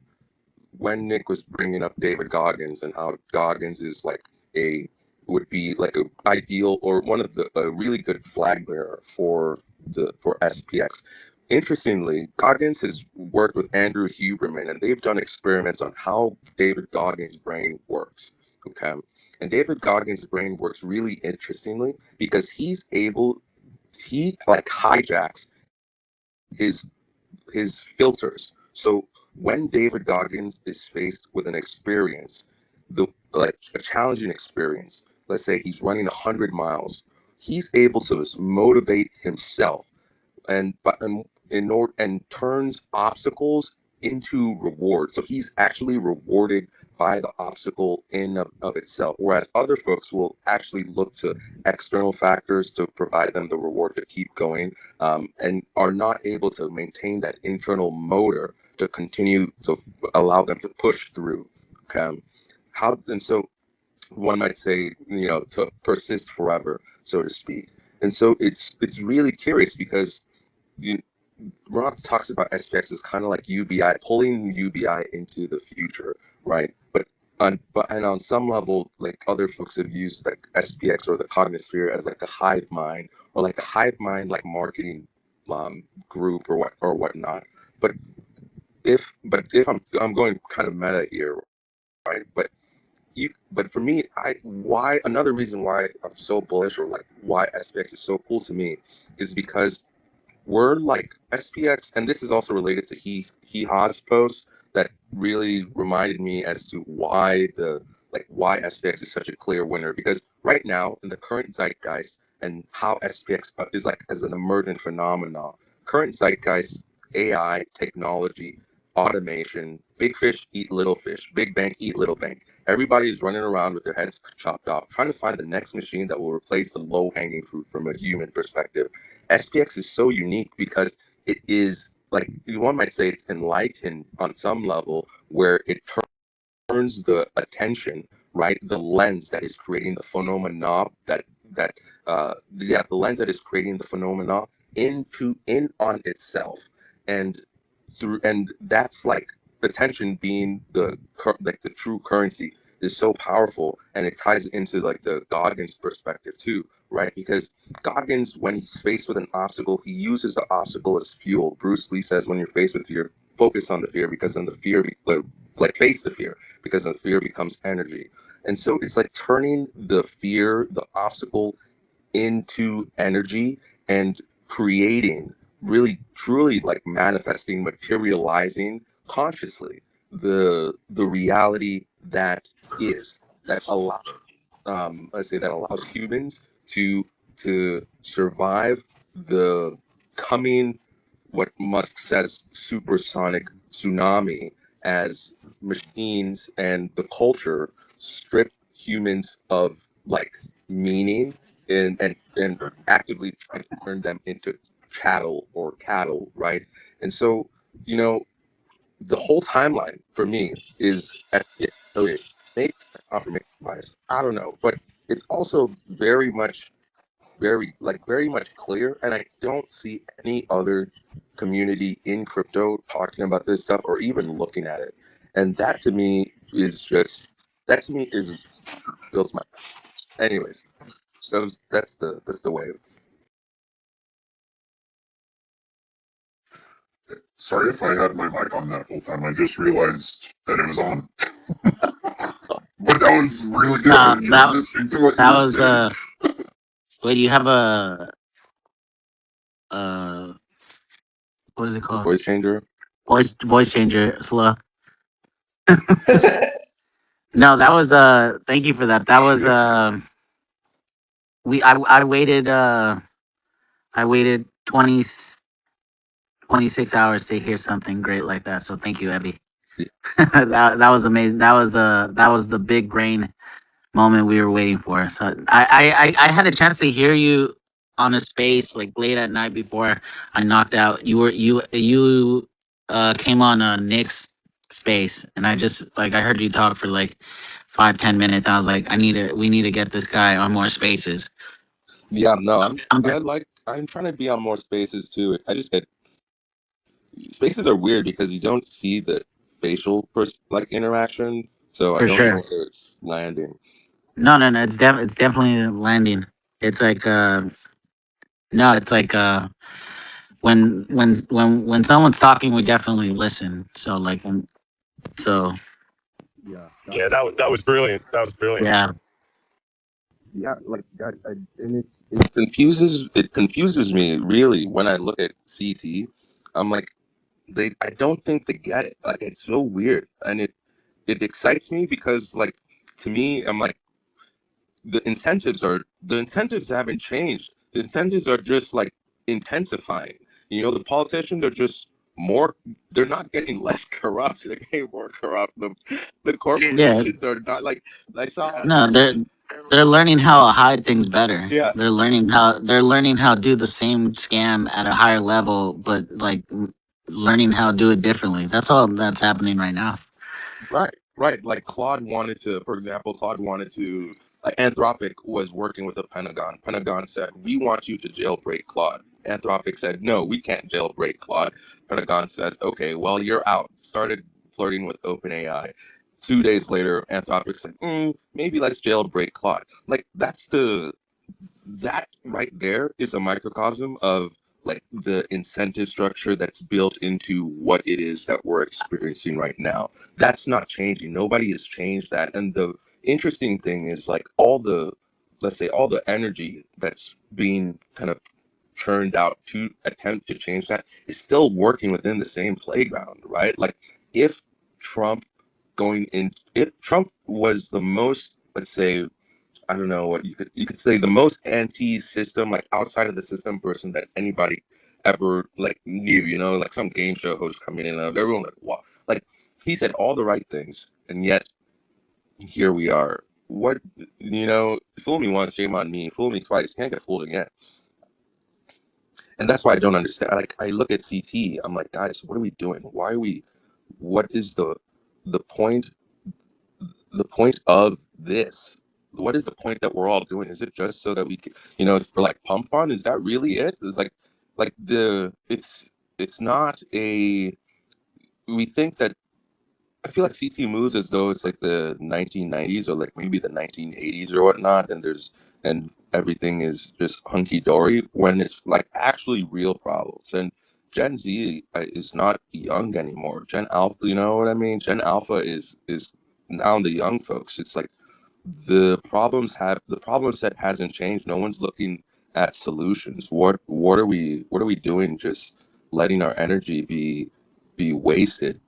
When Nick was bringing up David Goggins and how Goggins is like a would be like a ideal or one of the a really good flag bearer for SPX. Interestingly, Goggins has worked with Andrew Huberman, and they've done experiments on how David Goggins' brain works. Okay, and David Goggins' brain works really interestingly because he like hijacks his his filters. So when David Goggins is faced with an experience, the like a challenging experience, let's say he's running 100 miles, he's able to motivate himself and in order and turns obstacles into rewards. So he's actually rewarded by the obstacle in of itself, whereas other folks will actually look to external factors to provide them the reward to keep going, and are not able to maintain that internal motor to continue to allow them to push through. Okay, how and so one might say, to persist forever, so to speak. And so it's really curious because you, Rob talks about SPX as kind of like UBI, pulling UBI into the future, right? But on some level, like other folks have used like SPX or the Cognisphere as like a hive mind or like a hive mind like marketing group or whatnot. But if I'm going kind of meta here, right? But for me, I why another reason why I'm so bullish or like why SPX is so cool to me is because we're like SPX, and this is also related to he has post that really reminded me as to why SPX is such a clear winner. Because right now in the current zeitgeist and how SPX is like as an emergent phenomenon, current zeitgeist, AI, technology, automation, big fish eat little fish, big bank eat little bank. Everybody is running around with their heads chopped off, trying to find the next machine that will replace the low hanging fruit from a human perspective. SPX is so unique because it is like one might say it's enlightened on some level where it turns the attention, right, the lens that is creating the phenomena the lens that is creating the phenomena in on itself, and that's like attention being like the true currency is so powerful, and it ties into like the Goggins perspective too, right? Because Goggins, when he's faced with an obstacle, he uses the obstacle as fuel. Bruce Lee says, when you're faced with fear, focus on the fear, because then the fear, like face the fear, because then the fear becomes energy. And so it's like turning the fear, the obstacle, into energy and creating, really truly like manifesting, materializing consciously. the reality that is that allows I say that allows humans to survive the coming, what Musk says, supersonic tsunami, as machines and the culture strip humans of like meaning and actively try to turn them into chattel or cattle, right? And so, you know, the whole timeline for me is SPX08. Maybe confirmation bias. I don't know, but it's also very much clear, and I don't see any other community in crypto talking about this stuff or even looking at it. And that to me is just that to me is builds my. Anyways, that's the way. Sorry if I had my mic on that whole time. I just realized that it was on. But that was really good. I No, enjoyed listening to what you that were was saying. wait, you have uh what is it called? Voice changer. Voice changer, slow. No, that was thank you for that. That was Shit. I waited 26 hours to hear something great like that. So thank you, Abby. That was amazing. That was the big brain moment we were waiting for. So I had a chance to hear you on a space like late at night before I knocked out. You came on a Nick's space, and I just like I heard you talk for like 5-10 minutes. I was like, we need to get this guy on more spaces. Yeah, no, I'm just, I'm trying to be on more spaces too. I just get spaces are weird because you don't see the facial like interaction, so I for don't know sure. whether it's landing. No. It's definitely landing. It's like no, it's like when someone's talking, we definitely listen. So like so Yeah, Yeah, that was brilliant. That was brilliant. yeah. yeah, like and it confuses me really when I look at CT. I'm like I don't think they get it. Like it's so weird, and it excites me because like to me, I'm like the incentives haven't changed. The incentives are just like intensifying. You know, the politicians are just more. They're not getting less corrupt. They're getting more corrupt. The Yeah, corporations are not like I saw. no, they're learning how to hide things better. Yeah, They're learning how to do the same scam at a higher level, but like learning how to do it differently. That's all that's happening right now. right, right. Like Claude wanted to, for example, like Anthropic was working with the Pentagon. Pentagon said, "We want you to jailbreak Claude." Anthropic said, "No, we can't jailbreak Claude." Pentagon says, "Okay, well, you're out." Started flirting with OpenAI. 2 days later, Anthropic said, "Maybe let's jailbreak Claude." Like that right there is a microcosm of like the incentive structure that's built into what it is that we're experiencing right now. That's not changing. Nobody has changed that. And the interesting thing is like let's say all the energy that's being kind of churned out to attempt to change that is still working within the same playground, right? Like if Trump if Trump was the most, let's say, I don't know what you could say the most anti-system, like outside of the system person that anybody ever like knew, you know, like some game show host coming in and everyone like wow, like he said all the right things, and yet here we are. What you know, fool me once, shame on me. Fool me twice, can't get fooled again. And that's why I don't understand. Like I look at CT, I'm like, guys, what are we doing? Why are we? What is the point the point of this? What is the point that we're all doing? Is it just so that we can, you know, for like pump fun? Is that really it? It's like it's not a. We think that I feel like CT moves as though it's like the 1990s or like maybe the 1980s or whatnot, and everything is just hunky dory when it's like actually real problems. And Gen Z is not young anymore. Gen Alpha, you know what I mean? Gen Alpha is now the young folks. It's like the problem set hasn't changed. No one's looking at solutions. What are we doing? Just letting our energy be wasted,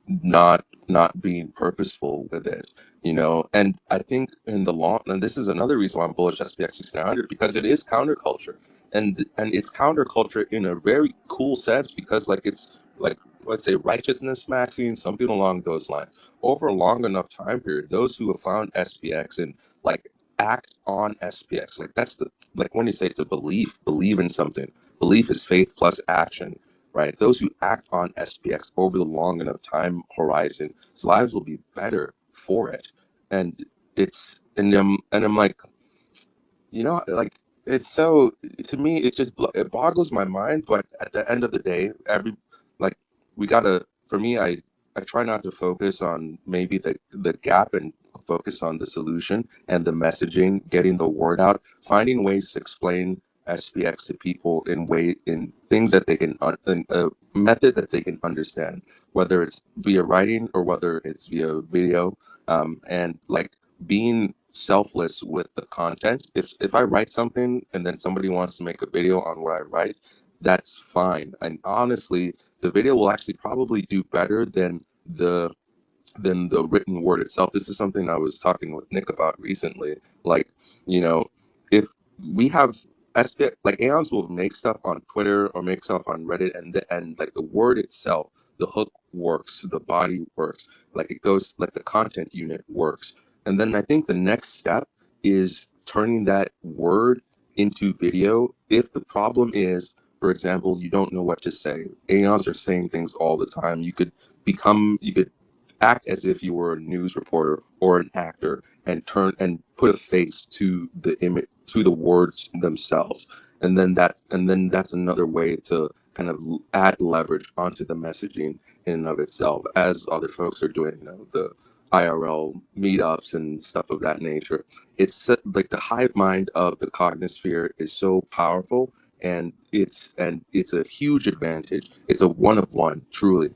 not not being purposeful with it, you know. And I think in the long, and this is another reason why I'm bullish SPX6900, because it is counterculture, and it's counterculture in a very cool sense, because like it's like, let's say, righteousness maxing, something along those lines. Over a long enough time period, those who have found SPX and like act on SPX, like that's the, like when you say it's a belief, believe in something. Belief is faith plus action, right? Those who act on SPX over the long enough time horizon, lives will be better for it. And it's, and I'm like, you know, like, it's so, to me it just it boggles my mind. But at the end of the day, like, we gotta, for me, I try not to focus on maybe the gap, and focus on the solution and the messaging, getting the word out, finding ways to explain SPX to people in things that they can in a method that they can understand, whether it's via writing or whether it's via video, and like being selfless with the content. If I write something and then somebody wants to make a video on what I write, that's fine. And honestly, the video will actually probably do better the than the written word itself. This is something I was talking with Nick about recently. Like, you know, if we have like Aeons will make stuff on Twitter or make stuff on Reddit, and like the word itself, the hook works, the body works, like it goes, like the content unit works. And then I think the next step is turning that word into video. If the problem is, for example, you don't know what to say, Aeons are saying things all the time. You could act as if you were a news reporter or an actor, and turn and put a face to the image, to the words themselves. And then that's another way to kind of add leverage onto the messaging in and of itself, as other folks are doing, you know, the IRL meetups and stuff of that nature. It's like the hive mind of the cognosphere is so powerful, and it's a huge advantage. It's a one of one, truly.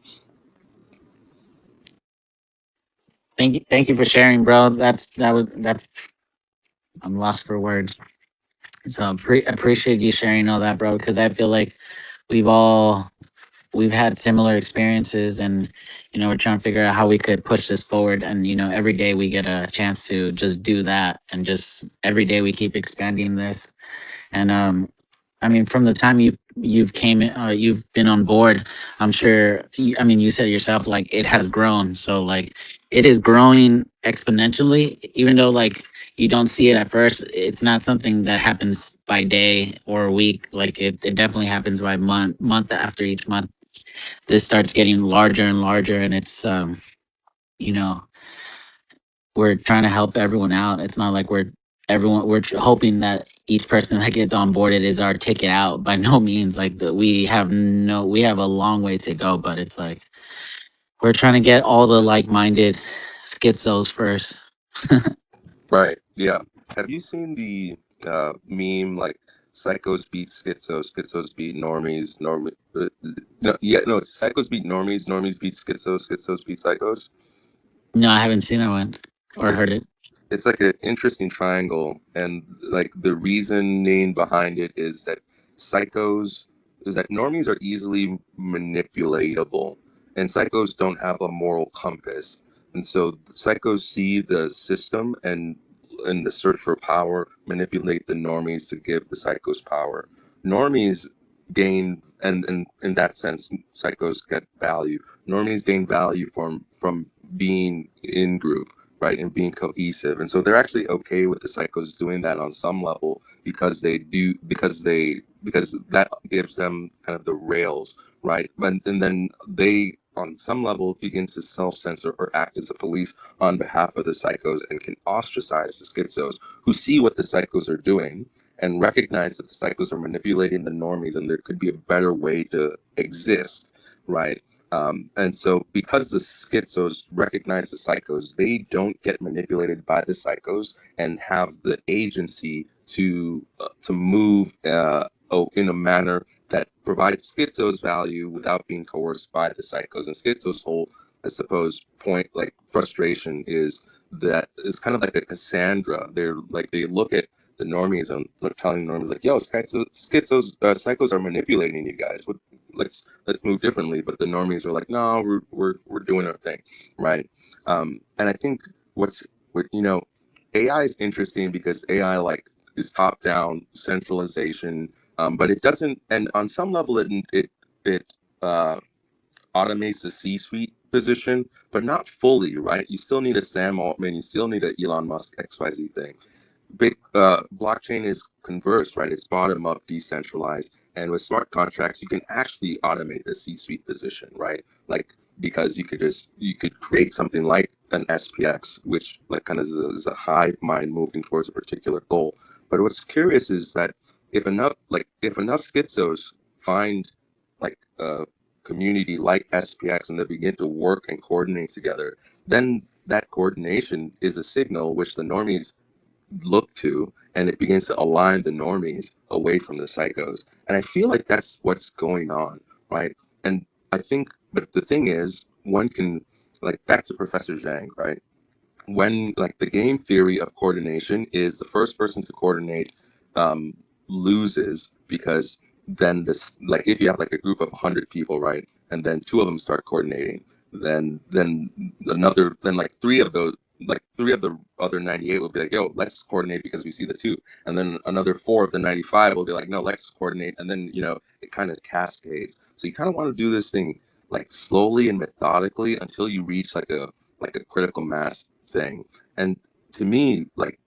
Thank you for sharing, bro. That's I'm lost for words. So appreciate you sharing all that, bro, because I feel like we've all we've had similar experiences, and we're trying to figure out how we could push this forward. And every day we get a chance to just do that, and just every day we keep expanding this. And I mean, from the time you've been on board, I'm sure. I mean, you said it yourself, like it has grown. So like, it is growing exponentially. Even though like you don't see it at first, it's not something that happens by day or a week. Like it definitely happens by month after each month. This starts getting larger and larger, and it's you know we're trying to help everyone out. It's not like hoping that each person that gets onboarded is our ticket out. By no means. Like we have a long way to go, but it's like we're trying to get all the like-minded schizos first. Right. Yeah. Have you seen the meme, like, psychos beat schizos, schizos beat normies, no, yeah, no, it's psychos beat normies, normies beat schizos, schizos beat psychos. No, I haven't seen that one or heard it. It's it's like an interesting triangle, and like the reasoning behind it is that psychos is that normies are easily manipulatable, and psychos don't have a moral compass. And so psychos see the system, and in the search for power, manipulate the normies to give the psychos power. Normies gain, and in that sense, psychos get value. Normies gain value from being in group, right, and being cohesive. And so they're actually okay with the psychos doing that on some level, because that gives them kind of the rails, right? And then they, on some level, begin to self-censor or act as a police on behalf of the psychos, and can ostracize the schizos who see what the psychos are doing and recognize that the psychos are manipulating the normies, and there could be a better way to exist, right? And so, because the schizos recognize the psychos, they don't get manipulated by the psychos and have the agency to move in a manner that provides schizos value without being coerced by the psychos. And schizos' whole, I suppose, point, like, frustration is that it's kind of like a Cassandra. They're like, they look at the normies and they're telling the normies like, "Yo, psychos are manipulating you guys. let's move differently. But the normies are like, no, we're doing our thing, right? And I think you know, AI is interesting because AI like is top down centralization, but it doesn't. And on some level, it uh, automates the C-suite position, but not fully, right? You still need a Sam Altman, you still need a Elon Musk XYZ thing. Big blockchain is converse, right? It's bottom up, decentralized, and with smart contracts, you can actually automate the C-suite position, right? Like because you could create something like an SPX, which like kind of is a hive mind moving towards a particular goal. But what's curious is that if enough schizos find like a community like SPX and they begin to work and coordinate together, then that coordination is a signal which the normies look to, and it begins to align the normies away from the psychos. And I feel like that's what's going on, right? And I think, but the thing is, one can, like, back to Professor Zhang, right? When like the game theory of coordination is the first person to coordinate um, loses, because then this, like if you have like a group of 100 people, right, and then two of them start coordinating, then another, then like three of the other 98 will be like, yo, let's coordinate because we see the two, and then another four of the 95 will be like, no, let's coordinate, and then it kind of cascades. So you kind of want to do this thing like slowly and methodically until you reach like a critical mass thing. And to me, like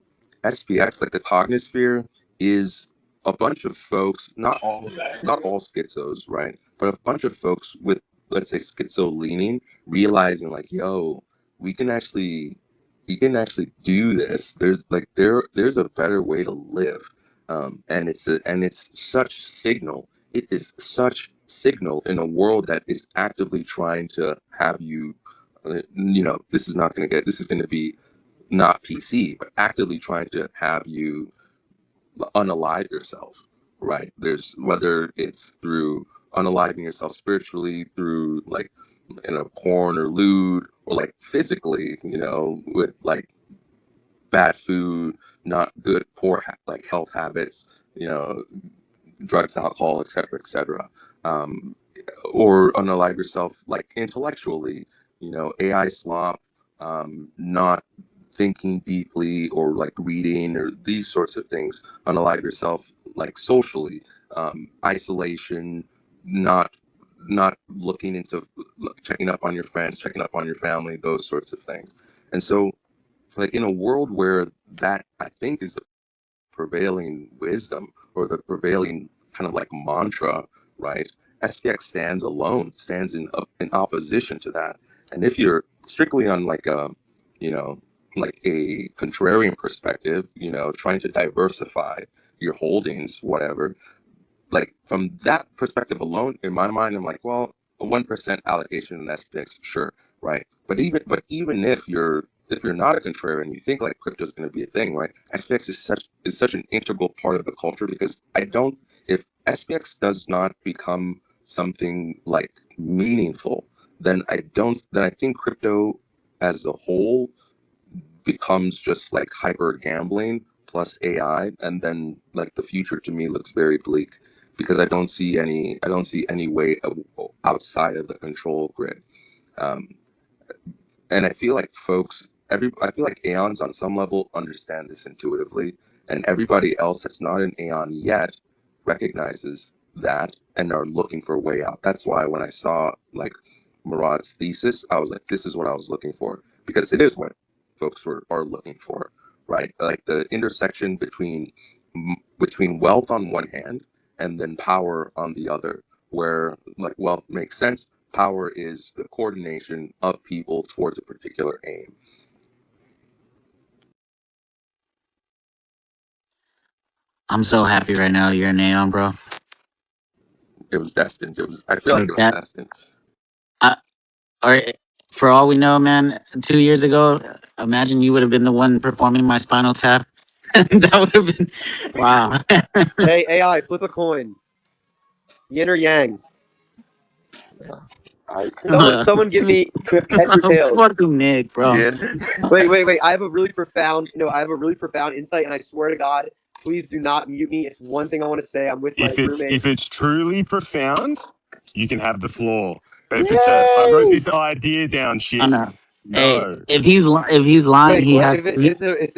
SPX, like the Cognisphere, is a bunch of folks, not all schizos, right? But a bunch of folks with, let's say, schizo leaning, realizing like, yo, we can actually do this. There's a better way to live. And it's such signal. It is such signal in a world that is actively trying to have you, this is going to be not PC, but actively trying to have you unalive yourself, right? There's, whether it's through unaliving yourself spiritually through like, porn or lewd, or like physically, with like bad food, not good, like health habits, you know, drugs, alcohol, et cetera, um, or unalive yourself like intellectually, AI slop, not thinking deeply, or like reading, or these sorts of things. Unalive yourself like socially, isolation, not looking into, checking up on your friends, checking up on your family, those sorts of things. And so, like in a world where that, I think, is the prevailing wisdom, or the prevailing kind of like mantra, right? SPX stands alone, stands in opposition to that. And if you're strictly on like you know, like a contrarian perspective, trying to diversify your holdings, whatever, like from that perspective alone, in my mind, I'm like, well, a 1% allocation in SPX, sure, right? But even if you're not a contrarian, you think like crypto is going to be a thing, right? SPX is such an integral part of the culture, because I don't, if SPX does not become something like meaningful, then I think crypto as a whole becomes just like hyper gambling plus AI, and then like the future to me looks very bleak, because I don't see any way outside of the control grid. Um, and I feel like Aeons on some level understand this intuitively, and everybody else that's not an Aeon yet recognizes that and are looking for a way out. That's why when I saw like Murad's thesis, I was like, this is what I was looking for, because it is what are looking for, right? Like the intersection between wealth on one hand and then power on the other, where like wealth makes sense, power is the coordination of people towards a particular aim. I'm so happy right now you're an Aeon, bro. It was destined. I feel like Like it was that. destined. I, or for all we know, man, 2 years ago, imagine you would have been the one performing my spinal tap. That would have been wow. Hey, AI, flip a coin. Yin or yang? I Someone give me heads or tails. Fuck you, Nick, bro. Yin. Wait. I have a really profound, no, I have a really profound insight, and I swear to God, please do not mute me. It's one thing I want to say. I'm with my roommate. If it's truly profound, You can have the floor. But if it's a, I wrote this idea down, Oh shit. no. Hey, No. if he's lying, Wait, he what? has If to.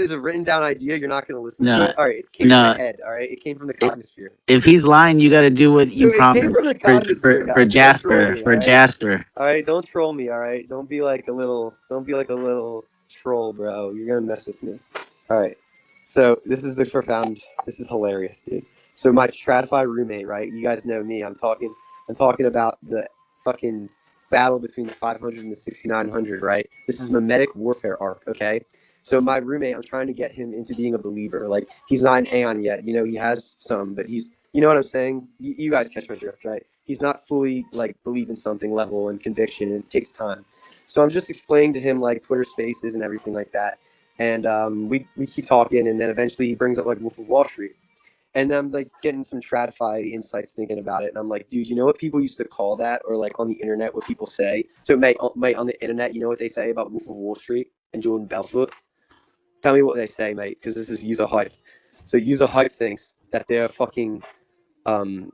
it's a written down idea, you're not going to listen to No, it? All right, it came from the no. head, all right? It came from the cognosphere. If he's lying, you got to do what you Dude, it came from promised the cognosphere, for guys. Don't troll Jasper, me, all for right? Jasper. All right, don't troll me, all right? Don't be like a little troll, bro. You're going to mess with me. All right. So, this is hilarious, dude. So, my Stratify roommate, right? You guys know me. I'm talking about the fucking battle between the 500 and the 6900, right? This is mimetic warfare arc, okay? So my roommate, I'm trying to get him into being a believer. Like he's not an Aeon yet, he has some, but you know what I'm saying? You guys catch my drift, right? He's not fully like believe in something level and conviction, and it takes time. So I'm just explaining to him like Twitter Spaces and everything like that, and we keep talking, and then eventually he brings up like Wolf of Wall Street, and I'm like getting some TradFi insights thinking about it. And I'm like, dude, you know what people used to call that? Or like on the internet, what people say? So, mate, on the internet, you know what they say about Wolf of Wall Street and Jordan Belfort? Tell me what they say, mate, because this is user hype. So, user hype thinks that they're fucking um,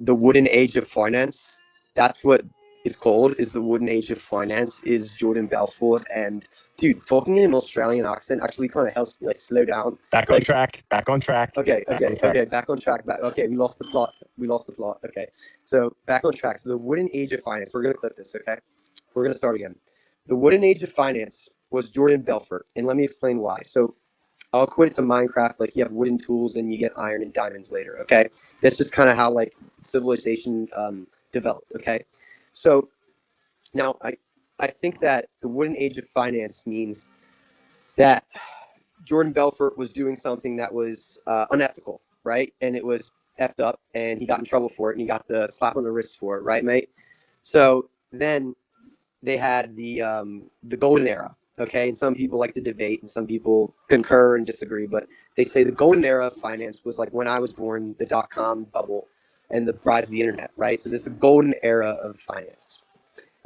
the wooden age of finance. That's what it's called, is the wooden age of finance, is Jordan Belfort. And, dude, talking in an Australian accent actually kind of helps me, like, slow down. Back on Like, track. Back on track. Okay, Back on okay, track. okay. Back on track. Okay, we lost the plot. Okay, so back on track. So the wooden age of finance. We're gonna clip this. Okay, we're gonna start again. The wooden age of finance was Jordan Belfort, and let me explain why. So I'll equate it to Minecraft. Like you have wooden tools and you get iron and diamonds later. Okay, that's just kind of how like civilization developed. Okay, so now I think that the wooden age of finance means that Jordan Belfort was doing something that was unethical, right? And it was effed up, and he got in trouble for it, and he got the slap on the wrist for it, right, mate? So then they had the golden era, okay? And some people like to debate, and some people concur and disagree, but they say the golden era of finance was like when I was born, the dot-com bubble, and the rise of the internet, right? So this is a golden era of finance.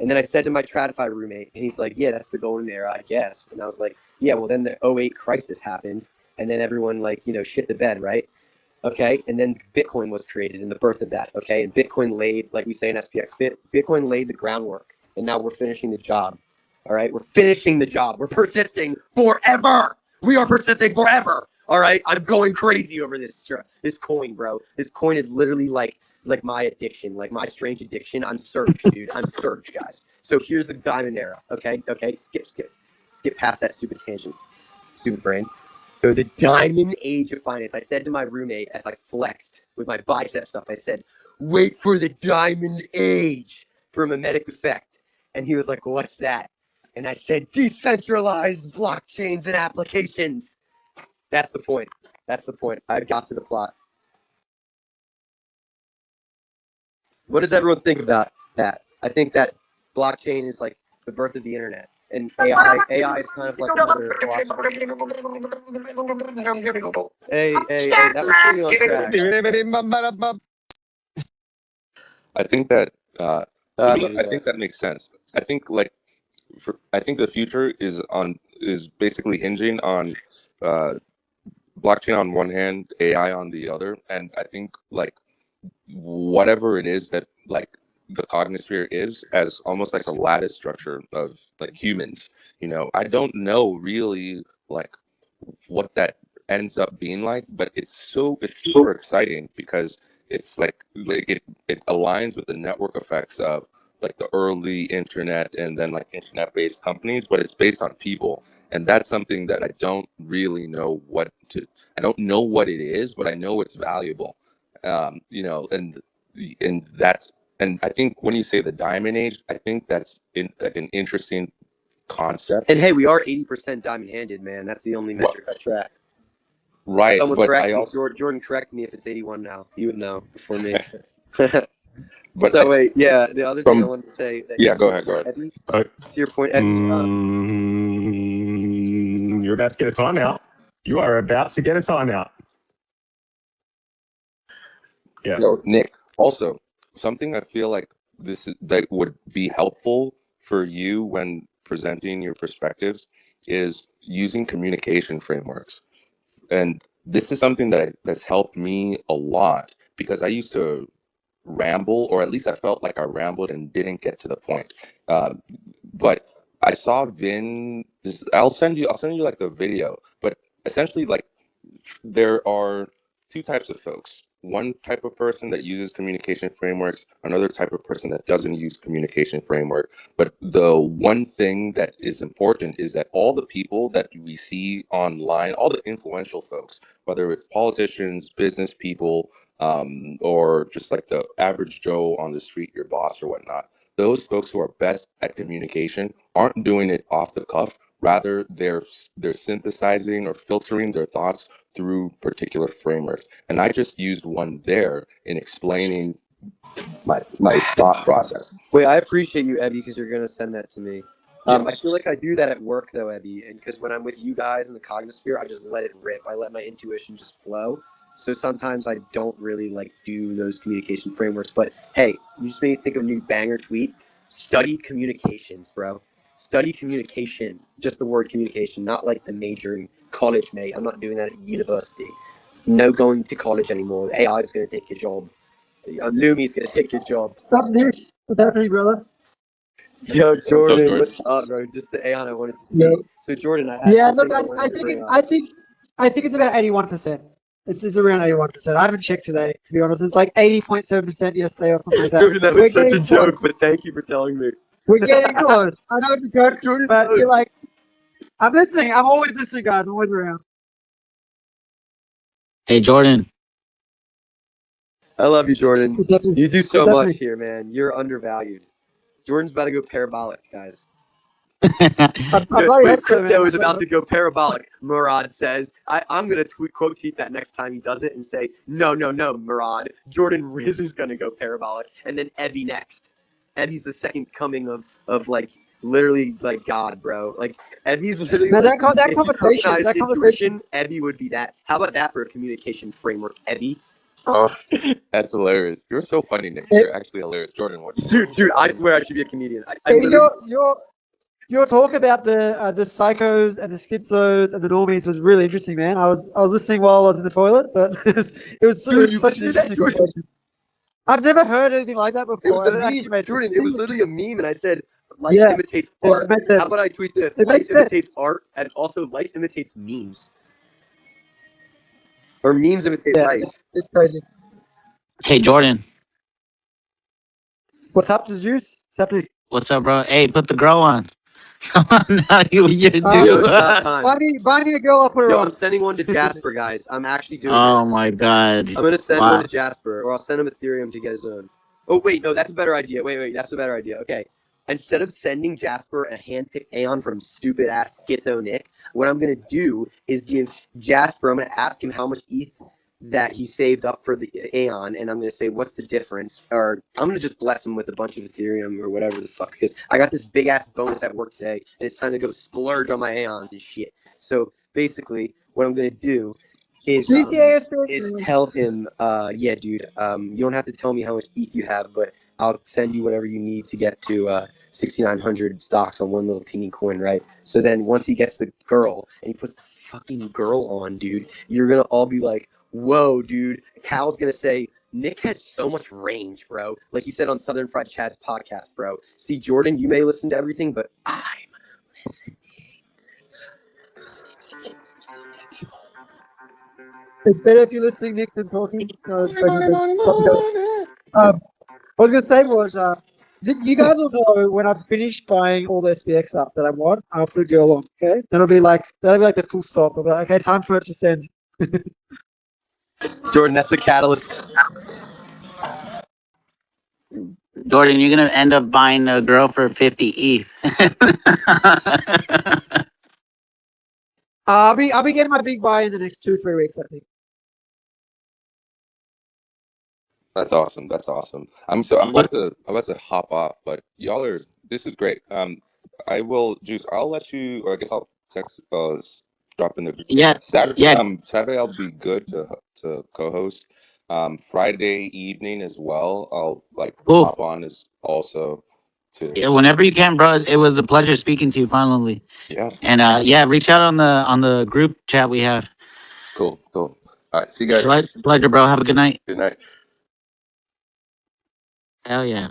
And then I said to my TradFi roommate, and he's like, "Yeah, that's the golden era, I guess." And I was like, "Yeah, well, then the '08 crisis happened, and then everyone like shit the bed, right?" Okay, and then Bitcoin was created in the birth of that. Okay, and Bitcoin laid, like we say in SPX, Bitcoin laid the groundwork, and now we're finishing the job. All right, we're finishing the job. We're persisting forever. We are persisting forever. All right, I'm going crazy over this coin, bro. This coin is literally like my addiction, like my strange addiction. I'm Surge, dude. I'm Surge, guys. So here's the diamond era. Okay. Skip past that stupid tangent, stupid brain. So the diamond age of finance. I said to my roommate as I flexed with my biceps up, I said, "Wait for the diamond age for a mimetic effect." And he was like, "What's that?" And I said, "Decentralized blockchains and applications." That's the point. That's the point. I got to the plot. What does everyone think about that? I think that blockchain is like the birth of the internet, and AI is kind of like another blockchain. Hey, that was pretty on track. I think that I to love me, you I think guys. that makes sense. I think I think the future is basically hinging on uh, blockchain on one hand, AI on the other, and I think like whatever it is that like the cognosphere is as almost like a lattice structure of like humans. I don't know really like what that ends up being like, but it's super exciting because it's like it aligns with the network effects of like the early internet and then like internet based companies, but it's based on people. And that's something that I don't know what it is, but I know it's valuable. And that's and I think when you say the diamond age, I think that's like an interesting concept. And hey, we are 80% diamond handed, man. That's the only metric I track. Right, Someone but correct I me. also Jordan, correct me if it's 81 now. You would know before me. but So wait, yeah. The other thing I from wanted to say that yeah, to go your ahead, go point, ahead. Epi, Uh, to your point, Epi. you're about to get a timeout. You are about to get a timeout. Yeah. Nick, also something I feel like this is that would be helpful for you when presenting your perspectives is using communication frameworks. And this is something that's helped me a lot because I used to ramble, or at least I felt like I rambled and didn't get to the point. But I saw Vin. I'll send you like the video. But essentially, like, there are two types of folks. One type of person that uses communication frameworks, another type of person that doesn't use communication framework. But the one thing that is important is that all the people that we see online, all the influential folks, whether it's politicians, business people, or just like the average Joe on the street, your boss or whatnot, those folks who are best at communication aren't doing it off the cuff. Rather, they're synthesizing or filtering their thoughts through particular frameworks. And I just used one there in explaining my thought process. Wait, I appreciate you, Ebby, because you're gonna send that to me. Yeah. I feel like I do that at work though, Ebby, and because when I'm with you guys in the cognosphere, I just let it rip. I let my intuition just flow. So sometimes I don't really like do those communication frameworks. But hey, you just made me think of a new banger tweet. Study communications, bro. Study communication. Just the word communication, not like the major in college, mate. I'm not doing that at university. No going to college anymore. AI is going to take your job. Lumi's going to take your job. Sup, Nick? What's happening, brother? Yo, What's up, Jordan, Jordan? what's up, bro? Just the Aeon I wanted to Yeah. see. So, Jordan, I had Yeah, look, something I wanted I to think bring up. I think it's about 81%. It's around 81%. I haven't checked today, to be honest. It's like 80.7% yesterday or something like that. Jordan, that We're was such a getting close. joke, but thank you for telling me. We're getting close. I know it's a joke, Jordan but you're knows. like, I'm listening. I'm always listening, guys. I'm always around. Hey, Jordan. I love you, Jordan. What's happening? You do so What's much happening? here, man. You're undervalued. Jordan's about to go parabolic, guys. I bloody hope Wait, so, man. crypto is about to go parabolic, Murad says. I'm going to quote tweet that next time he does it and say, no, no, no, Murad. Jordan Riz is going to go parabolic. And then Ebby next. Ebby's the second coming of like, literally, like, God, bro. Like, Ebby's literally Now like, that if you conversation, tokenize that conversation. intuition, Ebby would be that. How about that for a communication framework, Ebby? Oh, that's hilarious. You're so funny, Nick. It, You're actually hilarious. Jordan, Dude, I swear I should be a comedian. I it, literally. your talk about the psychos and the schizos and the normies was really interesting, man. I was listening while I was in the toilet, but it Dude, was you such an listened to that, interesting Jordan? conversation. I've never heard anything like that It was before, a and it actually meme, made sense Jordan. to It was me. literally a meme, and I said, "Life Yeah, imitates yeah, art." it makes How sense. about I tweet this? It Life makes sense. imitates art, and also life imitates memes, or memes imitate Yeah, life. it's crazy. Hey, Jordan. What's up, the juice? What's happening? What's up, bro? Hey, put the grow on. Come on now, you Yo, Um, do. it's about time. buy me a girl. I'll put her Yo, I'm on. sending one to Jasper, guys. I'm actually doing Oh this. my God. I'm gonna send one Wow. to Jasper, or I'll send him Ethereum to get his own. Oh wait, no, that's a better idea. Wait, that's a better idea. Okay, instead of sending Jasper a handpicked Aeon from stupid ass Schizo Nick, what I'm gonna do is give Jasper. I'm gonna ask him how much ETH that he saved up for the Aeon, and I'm gonna say what's the difference, or I'm gonna just bless him with a bunch of Ethereum or whatever the fuck, because I got this big ass bonus at work today, and it's time to go splurge on my Aeons and shit. So basically, what I'm gonna do is GCASPX. tell him, yeah, dude, you don't have to tell me how much ETH you have, but I'll send you whatever you need to get to 6,900 stocks on one little teeny coin, right? So then once he gets the girl and he puts the fucking girl on, dude, you're gonna all be like, whoa, dude. Cal's gonna say, Nick has so much range, bro. Like he said on Southern Fried Chat's podcast, bro. See, Jordan, you may listen to everything, but I'm listening. It's better if you're listening, Nick, than talking. No, it's better than I was gonna say was you guys will know when I've finished buying all the SPX up that I want. I'll put a girl on. Okay, that'll be like the full stop. I'll be like, okay, time for it to send. Jordan, that's the catalyst. Jordan, you're gonna end up buying a girl for 50 ETH. I'll be getting my big buy in the next 2 3 weeks. I think. that's awesome. That's awesome. I'm about to hop off, but y'all are this is great. I will juice. I'll let you. Or I guess I'll text. Drop in the group. Yeah, Saturday. yeah. Saturday I'll be good to co-host. Friday evening as well. I'll like Cool. hop on as also to. Yeah, whenever you can, bro. It was a pleasure speaking to you finally. Yeah. And yeah, reach out on the group chat we have. Cool. Cool. All right. See you guys. Pleasure, bro. Have a good night. Good night. Hell yeah.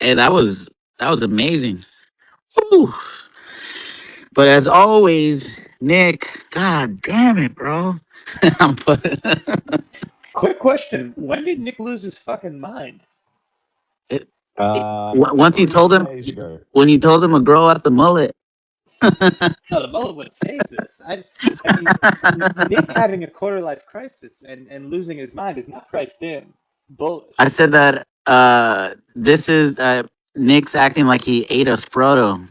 Hey, that was amazing. Whew. But as always, Nick, god damn it, bro. I'm Quick question: when did Nick lose his fucking mind? it, A once he few told him days ago. when he told him to grow out the mullet. No, the mullet would save this. I mean, Nick having a quarter life crisis and losing his mind is not priced in. I Bullish. said that this is Nick's acting like he ate a Sproto.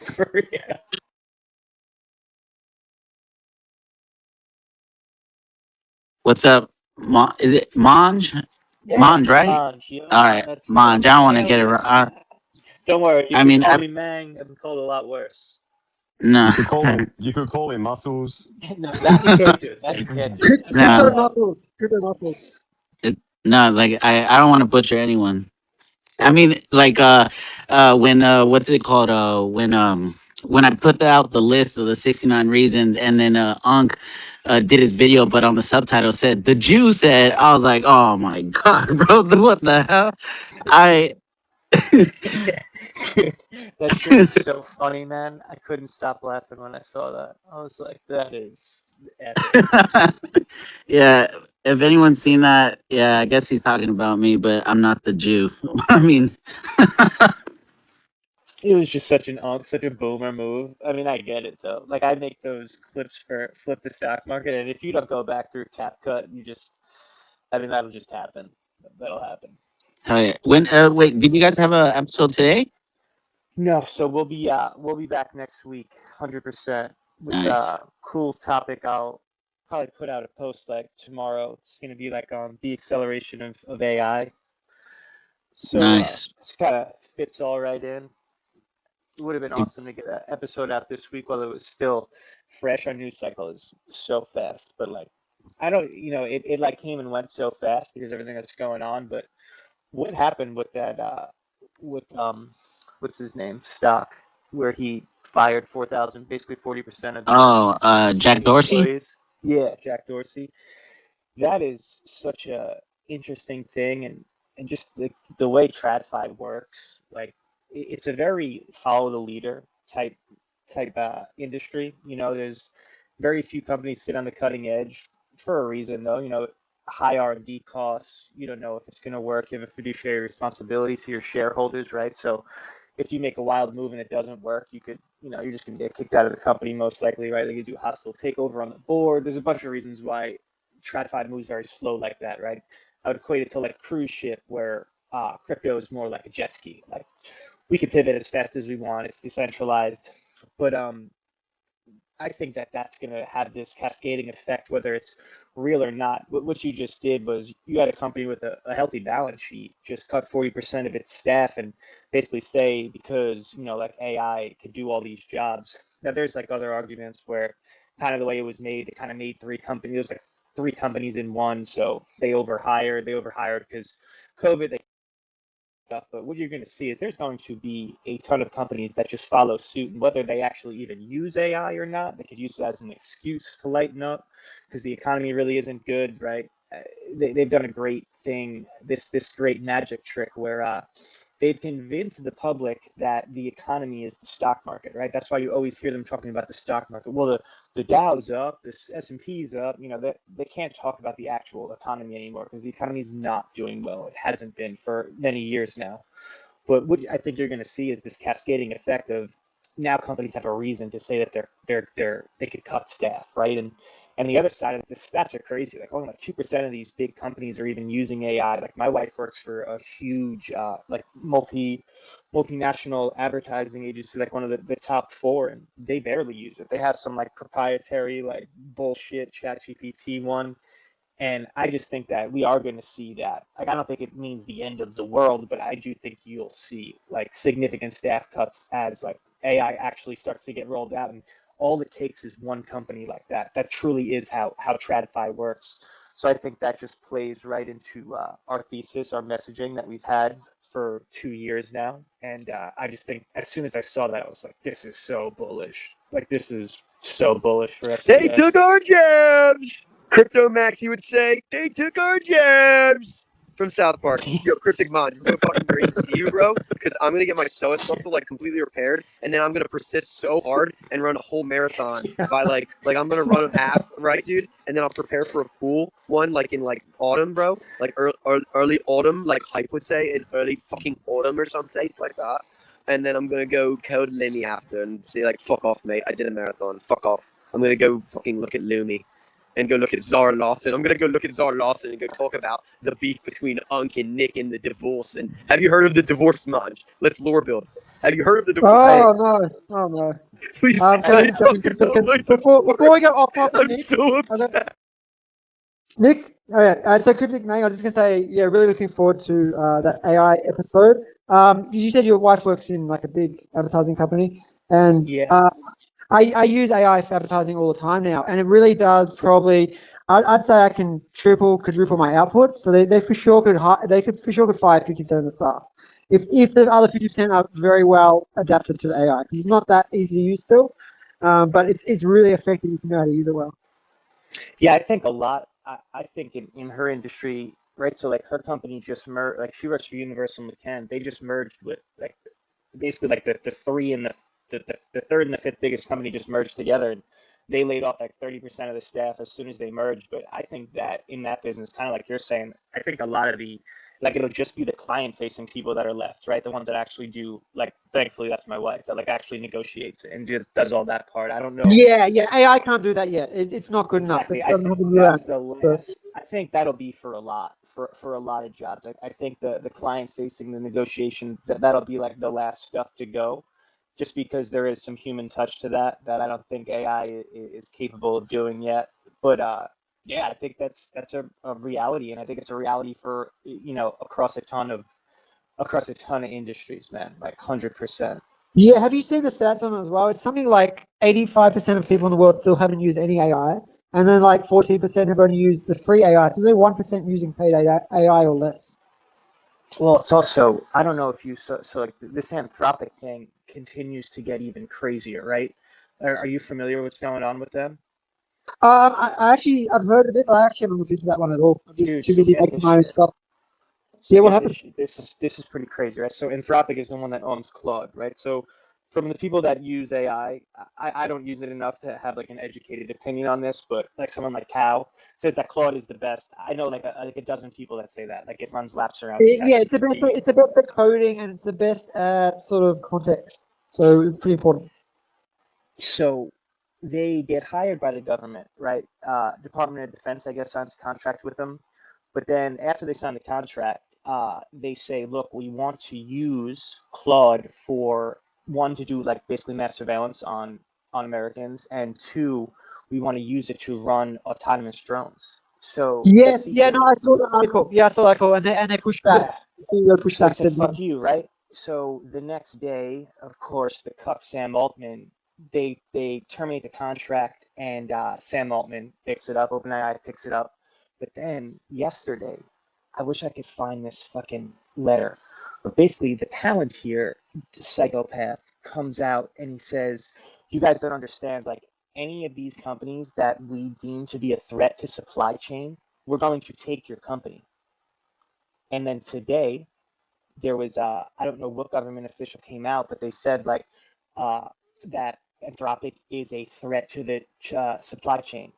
For real. What's up? Is it Monge? Yeah, Monge, right? Monge, All yo. right, That's Monge. I don't want to hell get it yeah. wrong. Don't worry, you I can mean, call me Mang. I've been called a lot worse. no, You could call him. You could call him Muscles. No, that you can't do. That you can't do. That's out of no, Crypto line. muscles. Crypto muscles. no. Like I don't want to butcher anyone. I Sure. mean, like when what's it called? When I put out the list of the 69 reasons, and then Unc did his video, but on the subtitle said the Jew said, I was like, oh my god, bro, what the hell? I Dude, that shit was so funny, man. I couldn't stop laughing when I saw that. I was like, that is epic. yeah. If anyone's seen that, yeah, I guess he's talking about me, but I'm not the Jew. I mean, It was just such a boomer move. I mean, I get it though. Like I make those clips for Flip the Stock Market, and if you don't go back through CapCut, I mean, that'll just happen. That'll happen. hell yeah. When wait, did you guys have a episode today? No, so we'll be back next week, 100% with Nice, a cool topic. I'll probably put out a post like tomorrow. It's gonna be like on the acceleration of AI. So nice. it's kind of fits all right in. It would have been awesome to get an episode out this week while it was still fresh. Our news cycle is so fast, but like I don't, it like came and went so fast because everything that's going on. But what happened with that? With what's his name? Stock, where he fired 4,000, basically 40% of Oh, Jack the Dorsey. employees. Yeah, Jack Dorsey. That is such a interesting thing, and just the way TradFi works, like it's a very follow the leader type industry. There's very few companies sit on the cutting edge for a reason, though. High R&D costs. You don't know if it's going to work. You have a fiduciary responsibility to your shareholders, right? So if you make a wild move and it doesn't work, you're just going to get kicked out of the company most likely, right? They could do a hostile takeover on the board. There's a bunch of reasons why TradFi moves very slow like that, right? I would equate it to like a cruise ship where crypto is more like a jet ski. Like we can pivot as fast as we want. It's decentralized, but I think that that's going to have this cascading effect, whether it's real or not. What you just did was you had a company with a healthy balance sheet just cut 40% of its staff and basically say because like AI could do all these jobs. Now there's like other arguments where kind of the way it was made, it kind of made three companies. It was like three companies in one, so they overhired. They overhired because COVID. They stuff, but what you're going to see is there's going to be a ton of companies that just follow suit, and whether they actually even use AI or not, they could use it as an excuse to lighten up because the economy really isn't good, right? They've done a great thing, this great magic trick where they've convinced the public that the economy is the stock market, right? That's why you always hear them talking about the stock market. Well, the Dow's up, the S&P's up. They can't talk about the actual economy anymore because the economy is not doing well. It hasn't been for many years now. But what I think you're going to see is this cascading effect of now companies have a reason to say that they could cut staff, right? And the other side of the stats are crazy. Like only like 2% of these big companies are even using AI. Like my wife works for a huge like multinational advertising agency, like one of the top four, and they barely use it. They have some like proprietary like bullshit chat GPT one, and I just think that we are going to see that. Like, I don't think it means the end of the world, but I do think you'll see like significant staff cuts as like AI actually starts to get rolled out. And all it takes is one company like that. That truly is how TradFi works. So I think that just plays right into our thesis, our messaging that we've had for 2 years now. And I just think as soon as I saw that, I was like, this is so bullish. Like, this is so bullish for They took SPX. our jabs. Crypto Maxi would say, they took our jabs. from South Park. Yo, Cryptic Mind, it's so fucking great to see you, bro. Because I'm gonna get my psoas muscle like completely repaired, and then I'm gonna persist so hard and run a whole marathon by like I'm gonna run a half, right, dude? And then I'll prepare for a full one like in like autumn, bro. Like early autumn, like Hype would say, in early fucking autumn or someplace like that. And then I'm gonna go code Lemmy after and say like, fuck off, mate. I did a marathon. Fuck off. I'm gonna go fucking look at Lumi and go look at Zara Lawson. I'm gonna go look at Zara Lawson and go talk about the beef between Unc and Nick and the divorce. And have you heard of the divorce, Munch? Let's lore build. Have you heard of the divorce? I Oh no, oh no. Please, Can can I I talk can, about my before we divorce? go off topic, I'm Nick? so I got, upset. Nick, oh yeah, so Cryptic Mang, I was just gonna say, yeah, really looking forward to that AI episode. You said your wife works in like a big advertising company, and Yeah. I use AI for advertising all the time now, and it really does probably. I'd say I can quadruple my output. So they for sure could fire 50% of the staff if the other 50% are very well adapted to the AI, because it's not that easy to use still, but it's really effective if you know how to use it well. Yeah, I think a lot. I think in her industry, right? So like her company just merged. Like she works for Universal McCann. They just merged with like basically like the three and the third and the fifth biggest company just merged together, and they laid off like 30% of the staff as soon as they merged. But I think that in that business, kind of like you're saying, I think a lot of the like it'll just be the client facing people that are left, right? The ones that actually do, like, thankfully that's my wife that like actually negotiates and just does all that part. I don't know. Yeah, AI can't do that yet. It's not good enough. Exactly. It I doesn't think have the that's nuance. the So. last. I think that'll be for a lot for a lot of jobs. I think the client facing, the negotiation, that'll be like the last stuff to go, just because there is some human touch to that I don't think AI is capable of doing yet. But yeah, I think that's a reality, and I think it's a reality for across a ton of industries, man, like 100%. Yeah, have you seen the stats on it as well? It's something like 85% of people in the world still haven't used any AI, and then like 14% have only used the free AI. So they're 1% using paid AI or less. Well, it's also, I don't know if you so like this Anthropic thing continues to get even crazier, right? Are you familiar with what's going on with them? I've heard of it, but I actually haven't looked into that one at all. I'm just Dude, too so busy get making this my own shit. stuff. So Yeah, what get this happened? shit. This is pretty crazy, right? So Anthropic is the one that owns Claude, right? So from the people that use AI, I don't use it enough to have like an educated opinion on this, but like someone like Cal says that Claude is the best. I know like a dozen people that say that. Like it runs laps around Yeah, it's the best. ChatGPT. It's the best at coding, and it's the best at sort of context. So it's pretty important. So they get hired by the government, right? Department of Defense, I guess, signs a contract with them. But then after they sign the contract, they say, look, we want to use Claude for one, to do like basically mass surveillance on Americans, and two, we want to use it to run autonomous drones. So the Yes, yeah, no, CEO, I saw the article. Yeah, I saw the article, and they pushed back. yeah, The CEO pushed so they back, said, said fuck no. you, right? So the next day, of course, the cuck Sam Altman, they terminate the contract, and Sam Altman picks it up, OpenAI picks it up. But then yesterday, I wish I could find this fucking letter. But basically, the Palantir psychopath comes out and he says, you guys don't understand, like, any of these companies that we deem to be a threat to supply chain, we're going to take your company. And then today, there was I don't know what government official came out, but they said like uh, that Anthropic is a threat to the supply chain,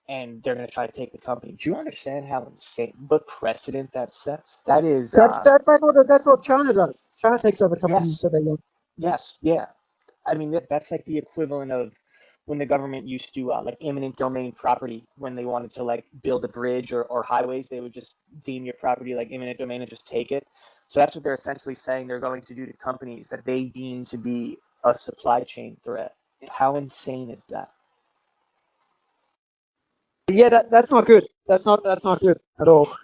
and they're going to try to take the company. Do you understand how insane, what precedent that sets? That is, That's what China does. China takes over companies yes, that they want. yes, yeah. I mean, that's like the equivalent of when the government used to like eminent domain property when they wanted to like build a bridge or highways, they would just deem your property like eminent domain and just take it. So that's what they're essentially saying they're going to do to companies that they deem to be a supply chain threat. How insane is that? Yeah, that's not good. That's not good at all.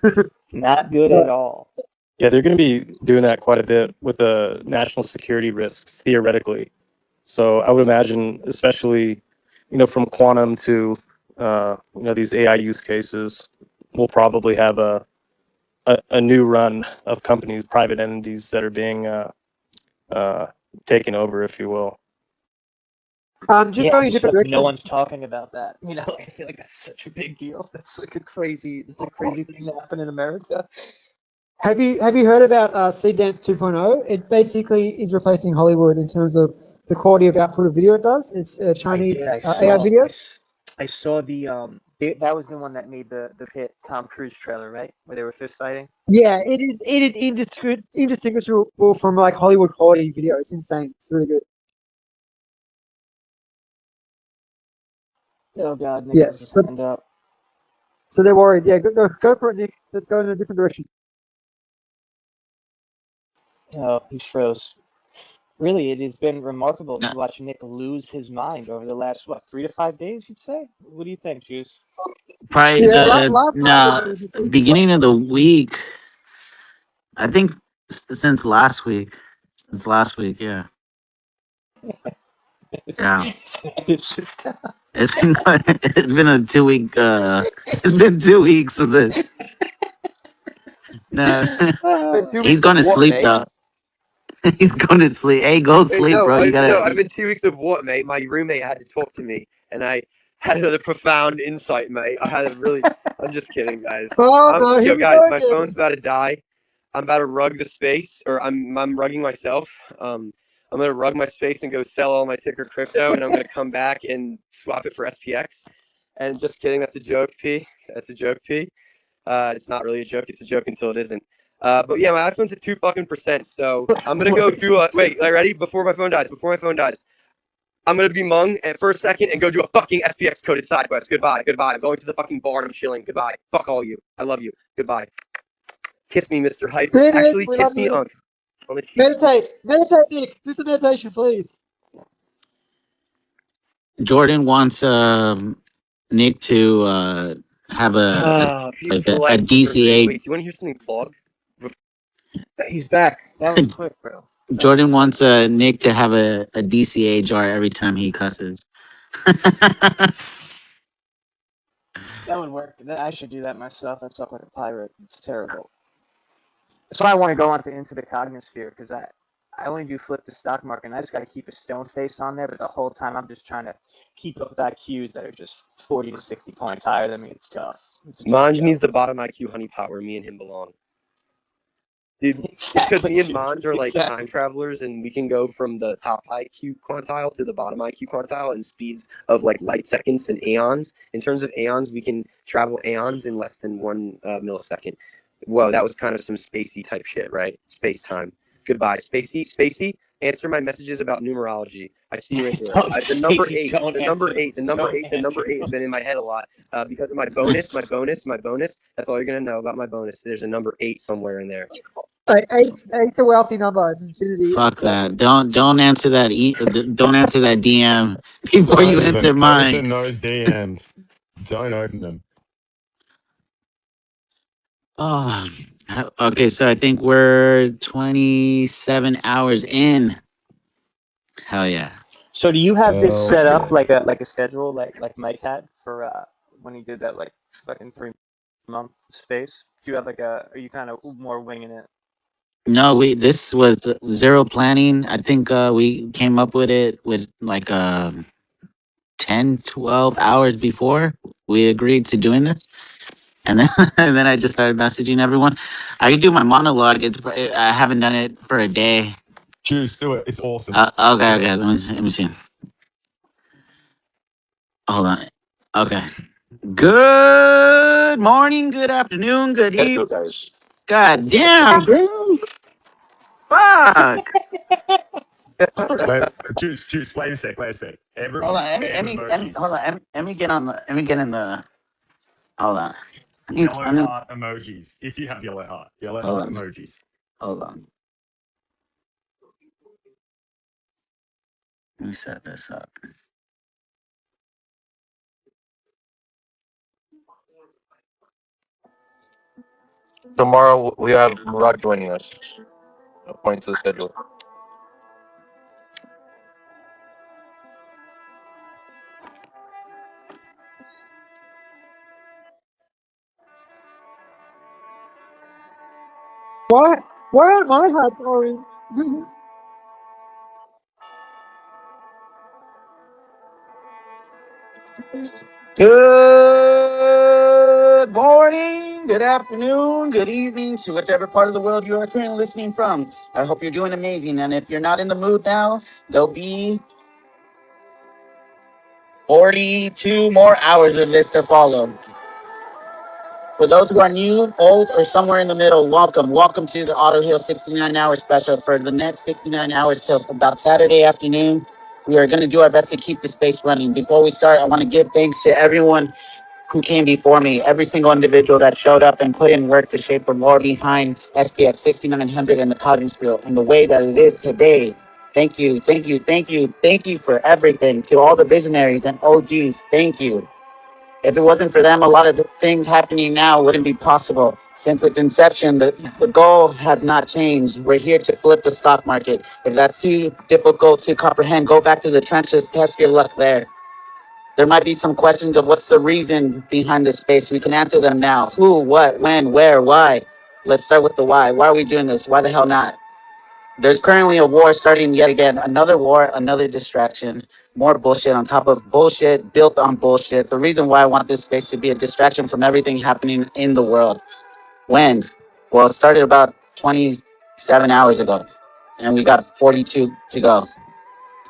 Not good at But all. Yeah, they're going to be doing that quite a bit with the national security risks theoretically. So I would imagine, especially, from quantum to these AI use cases, we'll probably have a new run of companies, private entities that are being uh, taken over, if you will. just Yeah, going a just different like no direction. one's talking about that. I feel like that's such a big deal. That's a crazy thing to happen in America. Have you heard about Seed Dance 2.0? It basically is replacing Hollywood in terms of the quality of output of video it does. It's I Chinese did. AI video. I saw the that was the one that made the hit Tom Cruise trailer, right? Where they were fist fighting. Yeah, it is indistinguishable from like Hollywood quality video. It's insane. It's really good. Oh God, Nick Yeah. has his hand up. So they're worried. Yeah, go for it, Nick. Let's go in a different direction. Oh, he's froze. Really, it has been remarkable No, to watch Nick lose his mind over the last, what, 3 to 5 days, you'd say? What do you think, Juice? probably Yeah, the last night was no beginning of the week. I think since last week. Since last week, yeah, yeah. It's just. It's been it's been a 2 week. It's been 2 weeks of this. No, Been two he's weeks going of to what, sleep mate? though. He's going to sleep. Hey, go Wait, sleep, no, bro. You no, gotta. I've been 2 weeks of what, mate? My roommate had to talk to me, and I had a profound insight, mate. I had a really. I'm just kidding, guys. Oh no, here Yo, we guys, go my again. phone's about to die. I'm about to rug the space, or I'm rugging myself. I'm gonna rug my space and go sell all my ticker crypto, and I'm gonna come back and swap it for SPX. And just kidding, that's a joke, P. That's a joke, P. It's not really a joke. It's a joke until it isn't. But yeah, my iPhone's at 2% so I'm gonna go What do did a you wait. say? Ready? Before my phone dies. Before my phone dies. I'm gonna be Mung at first second and go do a fucking SPX coded side quest. Goodbye. Goodbye. I'm going to the fucking bar and I'm chilling. Goodbye. Fuck all you. I love you. Goodbye. Kiss me, Mr. Hype. See you, Nick. Actually, We love kiss me, you. Unk, on the cheek. Meditate, Nick. Do some meditation, please. Jordan wants Nick to have like Peaceful a life, Mr. Z. DCA. Wait, do you want to hear something vlog? He's back. That was quick, bro. That was Jordan quick. wants Nick to have a DCA jar every time he cusses. That would work. I should do that myself. I talk like a pirate. It's terrible. That's why I want to go onto Into the Cognosphere, because I only do flip the stock market, and I just got to keep a stone face on there, but the whole time I'm just trying to keep up with IQs that are just 40 to 60 points higher than me. It's tough. It's just a Manj needs joke. the bottom IQ honeypot where me and him belong. Dude, it's because Exactly, me and Juice. Manj are like time Exactly. travelers, and we can go from the top IQ quantile to the bottom IQ quantile in speeds of like light seconds and aeons. In terms of aeons, we can travel aeons in less than 1 millisecond. Whoa, that was kind of some spacey type shit, right? Space time. Goodbye, spacey. Spacey, answer my messages about numerology. I see you're into it. Don't, The number Stacy, eight, don't the number answer them. eight, the number Don't eight, the answer number eight has them. been in my head a lot because of my bonus, my bonus, my bonus. That's all you're gonna know about my bonus. There's a number 8 somewhere in there. Eight's a wealthy number. It's infinity and Fuck stuff. that. Don't answer that. Don't answer that DM before Don't you even answer mine. open those DMs. Don't open them. Oh, okay. So I think we're 27 hours in. Hell yeah. So do you have this Hell set up yeah. like a schedule like Mike had for when he did that like fucking 3 month space? Do you have like a are you kind of more winging it? No, we this was zero planning. I think we came up with it with like 10, 12 hours before we agreed to doing this. And then and then I just started messaging everyone. I can do my monologue. I haven't done it for a day. Juice, do it. It's awesome. Okay, Do it. okay. Let me see. Hold on. Okay. Good morning, good afternoon, good Let's do evening. it, guys. God damn, bro. Fuck. Wait, Juice, wait a sec. Everyone Hold on. spam emojis. Hold on. Let me get on the. Let me get in the. Hold on. Yellow I need. heart emojis. If you have yellow heart. Yellow Hold heart on. emojis. Hold on. Let me set this up. Tomorrow we have Murad joining us, according to the schedule. Why? Why aren't my hearts orange? Good morning. good afternoon, good evening to whichever part of the world you are currently listening from. I hope you're doing amazing. And if you're not in the mood now, there'll be 42 more hours of this to follow. For those who are new, old, or somewhere in the middle, welcome. Welcome to the Autoheal 69-hour special. For the next 69 hours till about Saturday afternoon, we are going to do our best to keep the space running. Before we start, I want to give thanks to everyone who came before me, every single individual that showed up and put in work to shape the lore behind SPX6900 and the Cotton Field and the way that it is today. Thank you, thank you, thank you, thank you for everything. To all the visionaries and OGs, thank you. If it wasn't for them, a lot of the things happening now wouldn't be possible. Since its inception, the goal has not changed. We're here to flip the stock market. If that's too difficult to comprehend, go back to the trenches, test your luck there. There might be some questions of what's the reason behind this space. We can answer them now. Who, what, when, where, why. Let's start with the why. Why are we doing this? Why the hell not? There's currently a war starting yet again. Another war, another distraction, more bullshit on top of bullshit, built on bullshit. The reason why I want this space to be a distraction from everything happening in the world. When? Well, it started about 27 hours ago, and we got 42 to go.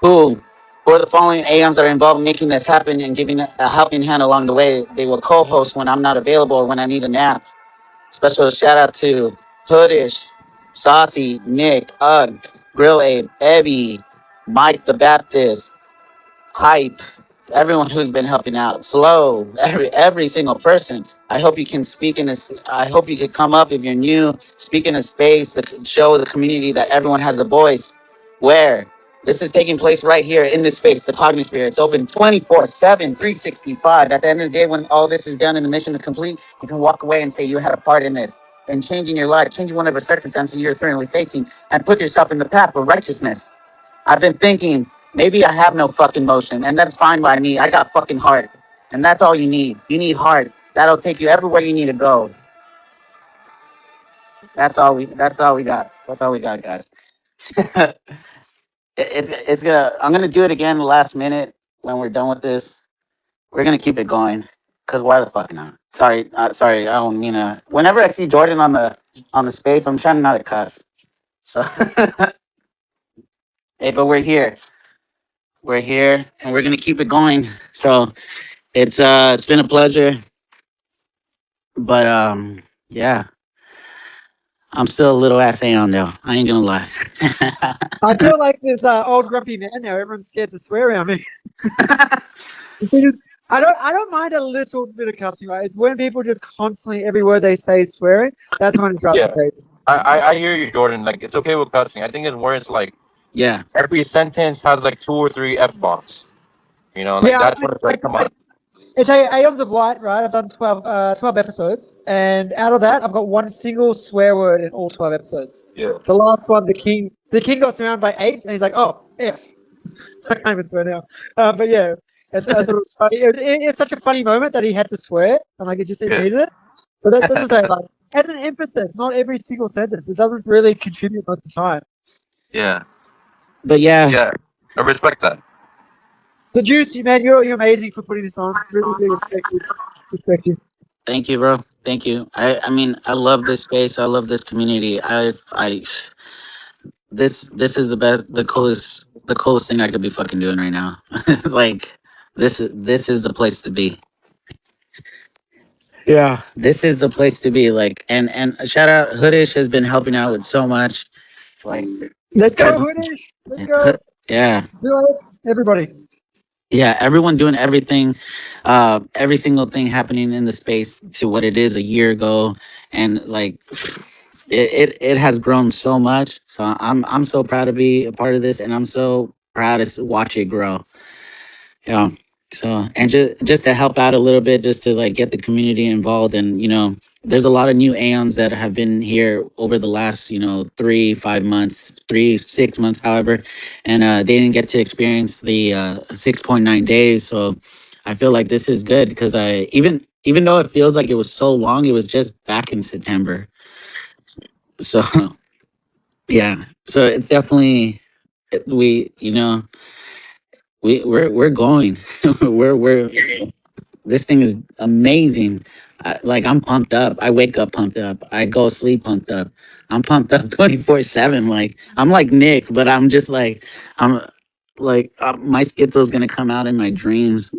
Who? Who are the following AMs that are involved in making this happen and giving a helping hand along the way? They will co-host when I'm not available or when I need a nap. Special shout out to Hoodish, Saucy, Nick, Ugg, Grill Abe, Ebby, Mike the Baptist, Hype, everyone who's been helping out. Slow, every single person. I hope you can speak in this. I hope you could come up if you're new, speak in a space that show the community that everyone has a voice. Where? This is taking place right here in this space, the Cognitive Sphere. It's open 24/7, 365. At the end of the day, when all this is done and the mission is complete, you can walk away and say you had a part in this, in changing your life, changing whatever circumstances you're currently facing, and put yourself in the path of righteousness. I've been thinking maybe I have no fucking motion, and that's fine by me. I got fucking heart, and that's all you need. You need heart. That'll take you everywhere you need to go. That's all we. That's all we got. That's all we got, guys. It's gonna. I'm gonna do it again last minute when we're done with this. We're gonna keep it going. Cause why the fuck not? Sorry, sorry. I don't mean to. Whenever I see Jordan on the space, I'm trying not to cuss. So, hey, but we're here. We're here, and we're gonna keep it going. So it's been a pleasure, but yeah, I'm still a little ass on though. I ain't gonna lie. I feel like this old grumpy man now. Everyone's scared to swear around me. Because I don't mind a little bit of cussing, right? It's when people just constantly every word they say is swearing. That's when it drives me Yeah, crazy. I hear you, Jordan. Like it's okay with cussing. I think it's where it's like Yeah, every sentence has like two or three f bombs. You know, like Yeah, that's when it's like, come on. it's Aeons of Light, right? I've done 12 episodes, and out of that, I've got one single swear word in all 12 episodes. Yeah. The last one, the king got surrounded by apes, and he's like, "Oh, F." So I can't even swear now. But yeah, I thought it was funny. It's such a funny moment that he had to swear, and like it Yeah. needed it. But that's what I'm saying. Like, as an emphasis, not every single sentence. It doesn't really contribute most of the time. Yeah. but yeah, Yeah. I respect that. So, Juice, you man, you're amazing for putting this on. Really, really respect you. Respect you. thank you, bro. Thank you. I mean, I love this space. I love this community. This is the best, the coolest thing I could be fucking doing right now. Like, this is the place to be. Yeah, this is the place to be. Like, and shout out, Hoodish has been helping out with so much. Like, Let's go, guys, Hoodish. Let's go. yeah, Do it, everybody. yeah, everyone doing everything, every single thing happening in the space to what it is a year ago, and like it has grown so much. So I'm so proud to be a part of this, and I'm so proud to watch it grow. Yeah. So, and just to help out a little bit, just to like get the community involved, and there's a lot of new Aeons that have been here over the last 3 5 months, 3 6 months, however, and they didn't get to experience the 6.9 days. So, I feel like this is good because I even though it feels like it was so long, it was just back in September. So, yeah. So it's definitely we we're going we're this thing is amazing. Like I'm pumped up. I wake up pumped up. I go sleep pumped up. I'm pumped up 24/7. Like I'm like Nick, but I'm just like I'm like my schizo's gonna come out in my dreams.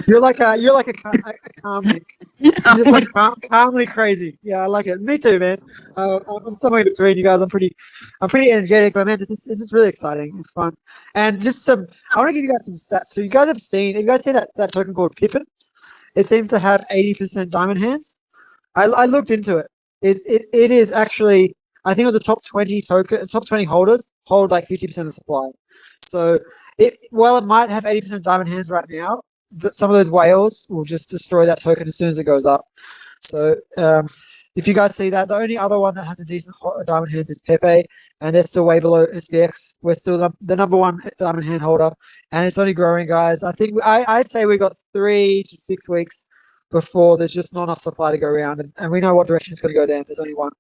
You're like a calm Nick. You're I'm just like like, calmly crazy. Yeah, I like it. Me too, man. I'm somewhere in between you guys. I'm pretty energetic, but man, this is really exciting. It's fun, and just some. I want to give you guys some stats. So you guys have you guys seen that token called Pippin? It seems to have 80% diamond hands. I looked into it. It is actually, I think it was a top 20 token, top 20 holders hold like 50% of the supply. So while it might have 80% diamond hands right now, some of those whales will just destroy that token as soon as it goes up. So if you guys see that, the only other one that has a decent diamond hands is Pepe, and they're still way below SPX. We're still the number one diamond hand holder, and it's only growing, guys. I think I'd say we got 3 to 6 weeks before there's just not enough supply to go around, and we know what direction it's going to go then. There's only one,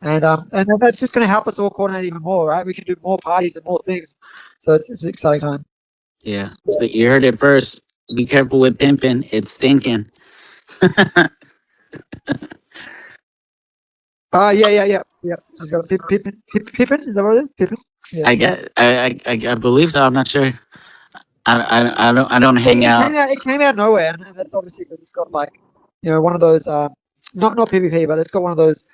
and then that's just going to help us all coordinate even more, right? We can do more parties and more things, so it's an exciting time. yeah. So you heard it first. Be careful with pimping. It's stinking. Yeah. Just got Pippin. Is that what it is? Pippin. Yeah. I get. I believe so. I'm not sure. I don't hang It out. came out. It came out of nowhere, and that's obviously because it's got like, one of those not PvP, but it's got one of those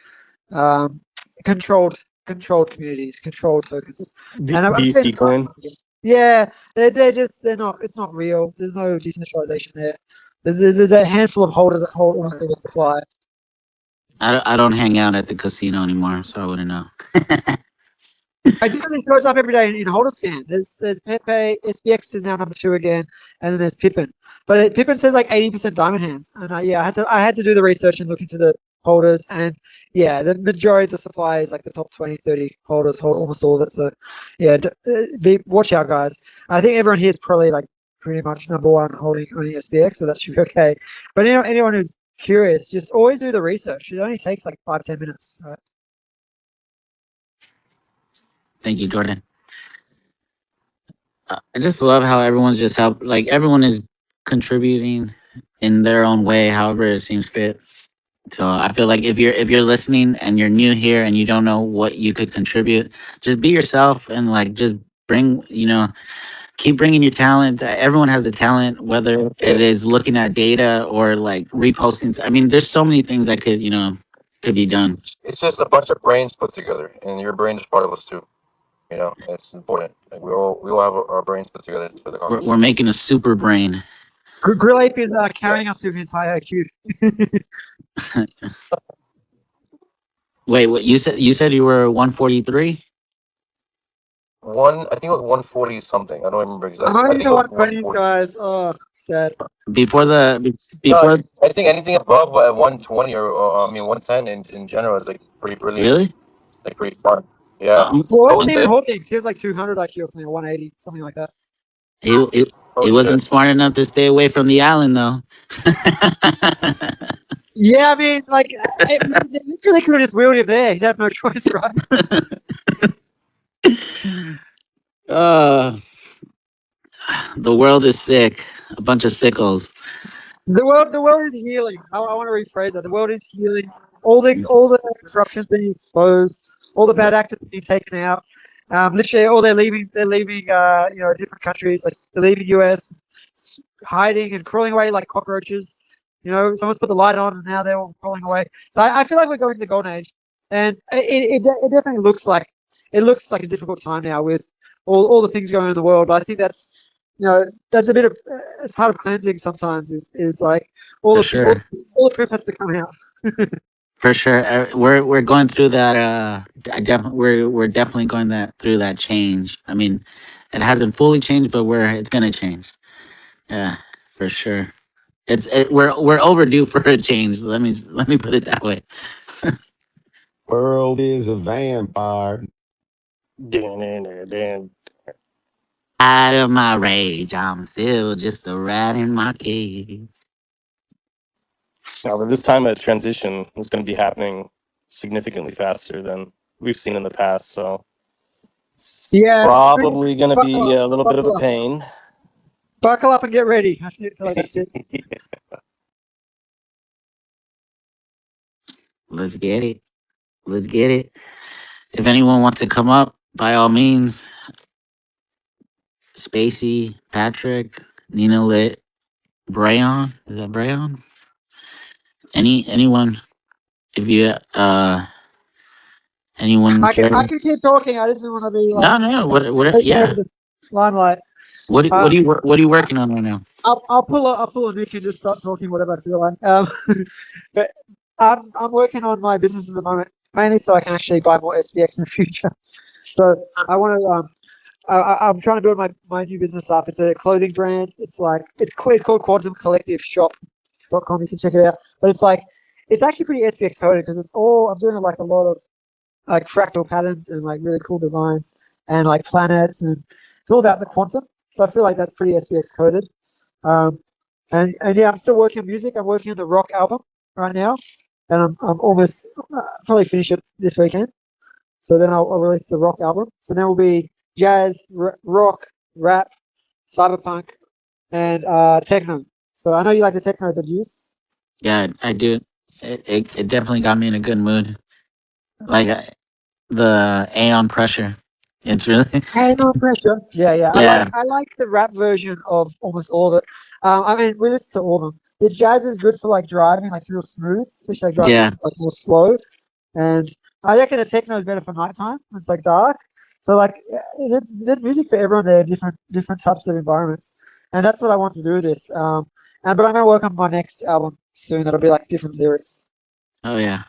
um, controlled controlled communities, controlled tokens, and I'm saying DC coin. yeah, they're not. It's not real. There's no decentralization there. There's a handful of holders that hold almost all the supply. I don't hang out at the casino anymore, so I wouldn't know. I just think it shows up every day in holder scan. There's Pepe, SPX is now number two again, and then there's Pippin. But Pippin says like 80% diamond hands, and yeah, I had to do the research and look into the holders, and yeah, the majority of the supply is like the top 20, 30 holders hold almost all of it. So yeah, watch out, guys. I think everyone here is probably like pretty much number one holding only SPX, so that should be okay. But anyone who's curious, just always do the research. It only takes like 5 to 10 minutes. Right? Thank you, Jordan. I just love how everyone's just like everyone is contributing in their own way, however it seems fit. So I feel like if you're listening and you're new here and you don't know what you could contribute, just be yourself and like just bring, keep bringing your talent. Everyone has a talent, whether it is looking at data or like reposting. I mean, there's so many things that could be done. It's just a bunch of brains put together, and your brain is part of us too. It's important. Like we all have our brains put together for the We're cause. making a super brain. Grill Ape is Yeah. carrying us with his high IQ. Wait, what you said? You said you were 143 I think it was 140 something. I don't remember I'm exactly. I only in think the it was 120s, 140. guys. Oh, sad. before the No, before. I think anything above 120 or I mean 110 in general is like pretty brilliant, Really? like pretty smart. Yeah, Well, I what's would Stephen say. Hawking? He was like 200 IQ or something, or 180, something like that. He Holy wasn't shit. smart enough to stay away from the island though. Yeah, I mean, like, they literally could have just wheeled him there. He'd have no choice, right? uh, the world is sick. A bunch of sickles. The world is healing. I want to rephrase that. The world is healing. All the corruption's being exposed. All the bad actors being taken out. Literally, all they're leaving. They're leaving. Different countries. Like they're leaving US, hiding and crawling away like cockroaches. Someone's put the light on, and now they're all crawling away. So I feel like we're going to the golden age, and it definitely looks like a difficult time now with all the things going on in the world. But I think that's a bit of it's part of cleansing sometimes is like all For the all, sure. all the poop has to come out. For sure. We're going through that. We're definitely going through that change. I mean, it hasn't fully changed, but it's gonna change. Yeah, for sure. We're overdue for a change. Let me put it that way. World is a vampire. Dan. Out of my rage, I'm still just a rat in my cage. Now, this time a transition is going to be happening significantly faster than we've seen in the past. So it's Yeah, probably going to buckle be up, a little bit of a buckle up, pain. buckle up, and get ready. I feel like that's it. Let's get it. Let's get it. If anyone wants to come up, by all means, Spacey, Patrick, Nina Lit, Brayon. Is that Brayon? Anyone? If you anyone I care? can keep talking. I just don't want to be like No, no. What? taking over Yeah. the limelight. What Uh, are you what are you working on right now? I'll pull a Nick and just start talking whatever I feel like. But I'm working on my business at the moment, mainly so I can actually buy more SPX in the future. So I want to I'm trying to build my new business up. It's a clothing brand. It's called Quantum Collective Shop.com. You can check it out. But it's actually pretty SPX coded because I'm doing like a lot of like fractal patterns and like really cool designs and like planets, and it's all about the quantum. So I feel like that's pretty SPX coded. Um, and yeah, I'm still working on music. I'm working on the rock album right now, and I'm almost probably finish it this weekend. So then I'll release the rock album. So then will be jazz, rock, rap, cyberpunk, and techno. So I know you like the techno, did you? Yeah, I do. It definitely got me in a good mood. Like the Aeon pressure. It's really Hey, no pressure. Yeah, yeah. yeah, I like the rap version of almost all of it. I mean, we listen to all of them. The jazz is good for like driving, like it's real smooth, especially like driving yeah. like more slow. And I reckon the techno is better for nighttime. It's like dark. So like there's music for everyone there, different types of environments. And that's what I want to do with this. But I'm gonna work on my next album soon that'll be like different lyrics. Oh yeah.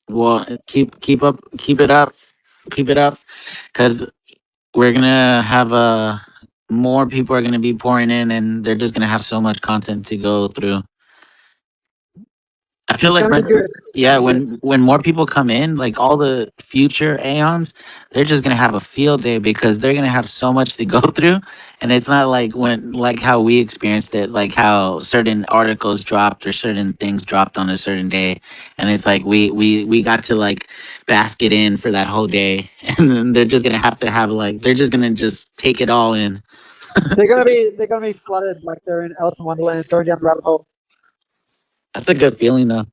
Well, keep it up, keep it up, because we're gonna have more people are gonna be pouring in, and they're just gonna have so much content to go through. I feel It's like gonna be good. It's yeah, gonna be good. when more people come in, like all the future Aeons, they're just gonna have a field day because they're gonna have so much to go through, and it's not like when like how we experienced it, like how certain articles dropped or certain things dropped on a certain day, and it's like we got to like bask it in for that whole day, and then they're just gonna have like they're just gonna just take it all in. They're gonna be flooded like they're in Alice in Wonderland, going down the rabbit hole. That's a good feeling though.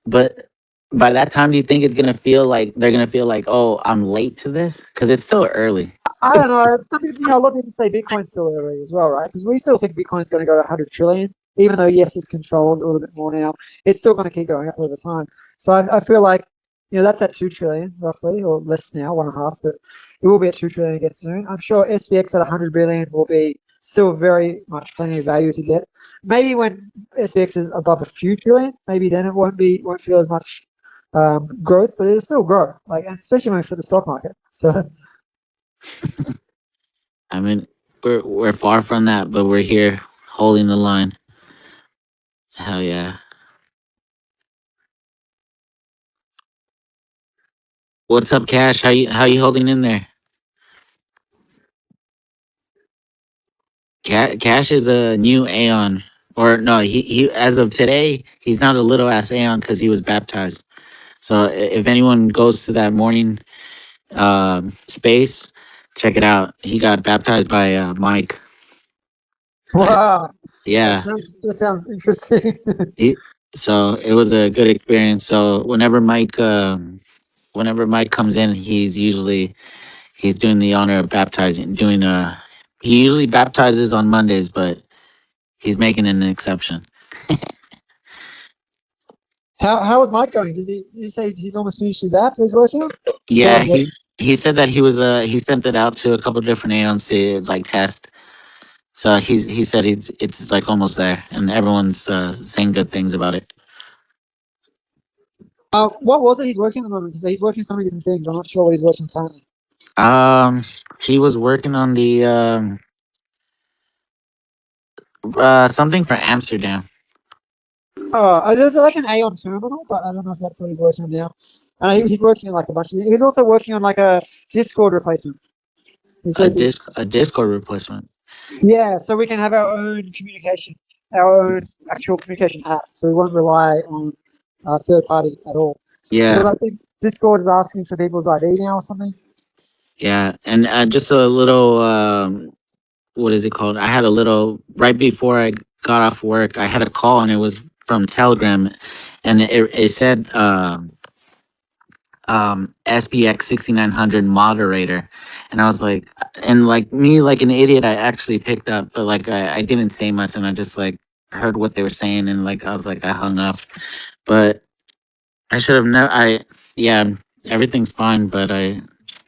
But by that time, do you think it's gonna feel like they're gonna feel like, oh, I'm late to this? Because it's still early. I don't know. I think, a lot of people say Bitcoin's still early as well, right? Because we still think Bitcoin's going to go to 100 trillion, even though yes, it's controlled a little bit more now. It's still going to keep going up over time. So I feel like that's at 2 trillion roughly, or less now, 1.5, but it will be at 2 trillion again soon. I'm sure SPX at 100 billion will be still very much plenty of value to get. Maybe when SPX is above a few trillion, maybe then it won't feel as much growth, but it'll still grow. Like, and especially when for the stock market. So. I mean, we're far from that, but we're here holding the line. Hell yeah! What's up, Cash? How you holding in there? Cash is a new Aeon, or no? He as of today, he's not a little ass Aeon because he was baptized. So if anyone goes to that morning space, check it out. He got baptized by Mike. I, Wow, yeah, that sounds interesting. he, so it was a good experience. So whenever Mike comes in, he's doing the honor of baptizing. He usually baptizes on Mondays, but he's making an exception. How is Mike going? Did he say he's almost finished his app that he's working on? Or Yeah, what? he said that he sent it out to a couple different Aeons to like test. So he said it's like almost there, and everyone's saying good things about it. What was it he's working at the moment? Because he's working on so many different things. I'm not sure what he's working on currently. Um, he was working on the something for Amsterdam. There's like an Aeon terminal, but I don't know if that's what he's working on now. He's working on like a bunch of things. He's also working on like a Discord replacement. He said this. A Discord replacement. Yeah, so we can have our own communication, our own actual communication app. So we won't rely on third party at all. Because Yeah, I think Discord is asking for people's ID now or something. yeah, and just a little what is it called? I had a little right before I got off work. I had a call, and it was from Telegram, and it said SPX6900 moderator, and I was like, and like me, like an idiot, I actually picked up, but like I didn't say much, and I just like heard what they were saying, and like I was like I hung up, but I should have never. Yeah, everything's fine, but I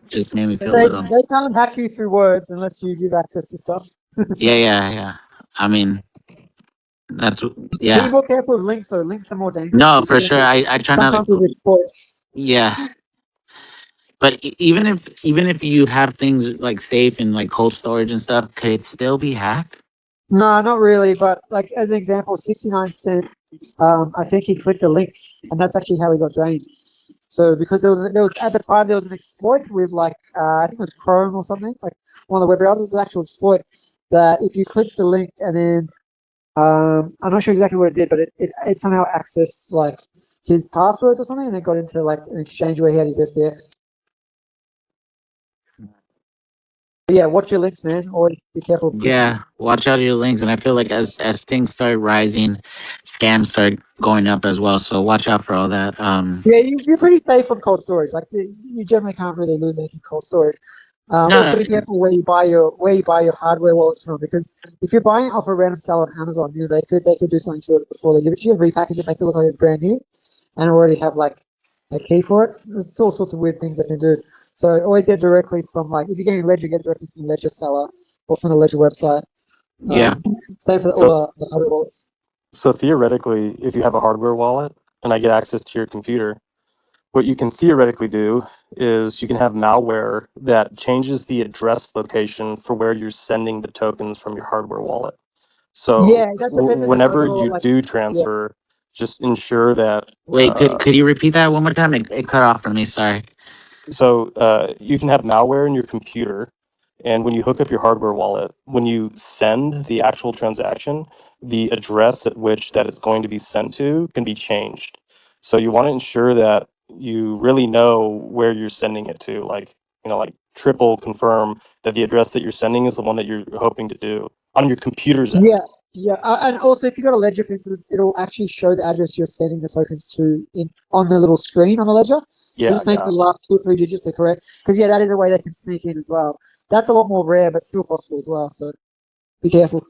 just made me feel a little. They can't hack you through words unless you give access to stuff. Yeah. I mean, that's Be yeah. more careful with links, though. Links are more dangerous No, for because sure. I try not sometimes there's to. exploits. Yeah, but even if you have things like safe and like cold storage and stuff, could it still be hacked? No, not really. But like as an example, 69 cent. I think he clicked a link, and that's actually how he got drained. So because there was at the time there was an exploit with like I think it was Chrome or something like one of the web browsers, an actual exploit that if you click the link and then I'm not sure exactly what it did, but it somehow accessed like his passwords or something, and then got into like an exchange where he had his SPX. But yeah, watch your links, man. Always be careful of clicking. Yeah, watch out your links, and I feel like as things start rising, scams start going up as well. So watch out for all that. Yeah, you're pretty safe on cold storage. Like you generally can't really lose anything cold storage. Also, No, be careful where you buy your hardware wallets from, because if you're buying it off a random seller on Amazon, they could do something to it before they give it to you, repackage it, make it look like it's brand new, and already have like a key for it. There's all sorts of weird things they can do. So always get directly from like if you're getting Ledger, get directly from the Ledger seller or from the Ledger website. yeah, Same for all So the hardware wallets. so theoretically, if you have a hardware wallet and I get access to your computer, what you can theoretically do is you can have malware that changes the address location for where you're sending the tokens from your hardware wallet. So Yeah, that depends on your whenever hardware you wallet. Like, do yeah. transfer, just ensure that wait, could you repeat that one more time? It cut off for me. Sorry. you can have malware in your computer, and when you hook up your hardware wallet, when you send the actual transaction, the address at which that it's going to be sent to can be changed. So you want to ensure that you really know where you're sending it to, like triple confirm that the address that you're sending is the one that you're hoping to do on your computer's end. Yeah, yeah, and also if you got a ledger, for instance, it'll actually show the address you're sending the tokens to in on the little screen on the ledger. So Yeah, just make the last 2 or 3 digits are correct, because yeah, that is a way they can sneak in as well. That's a lot more rare, but still possible as well. So be careful.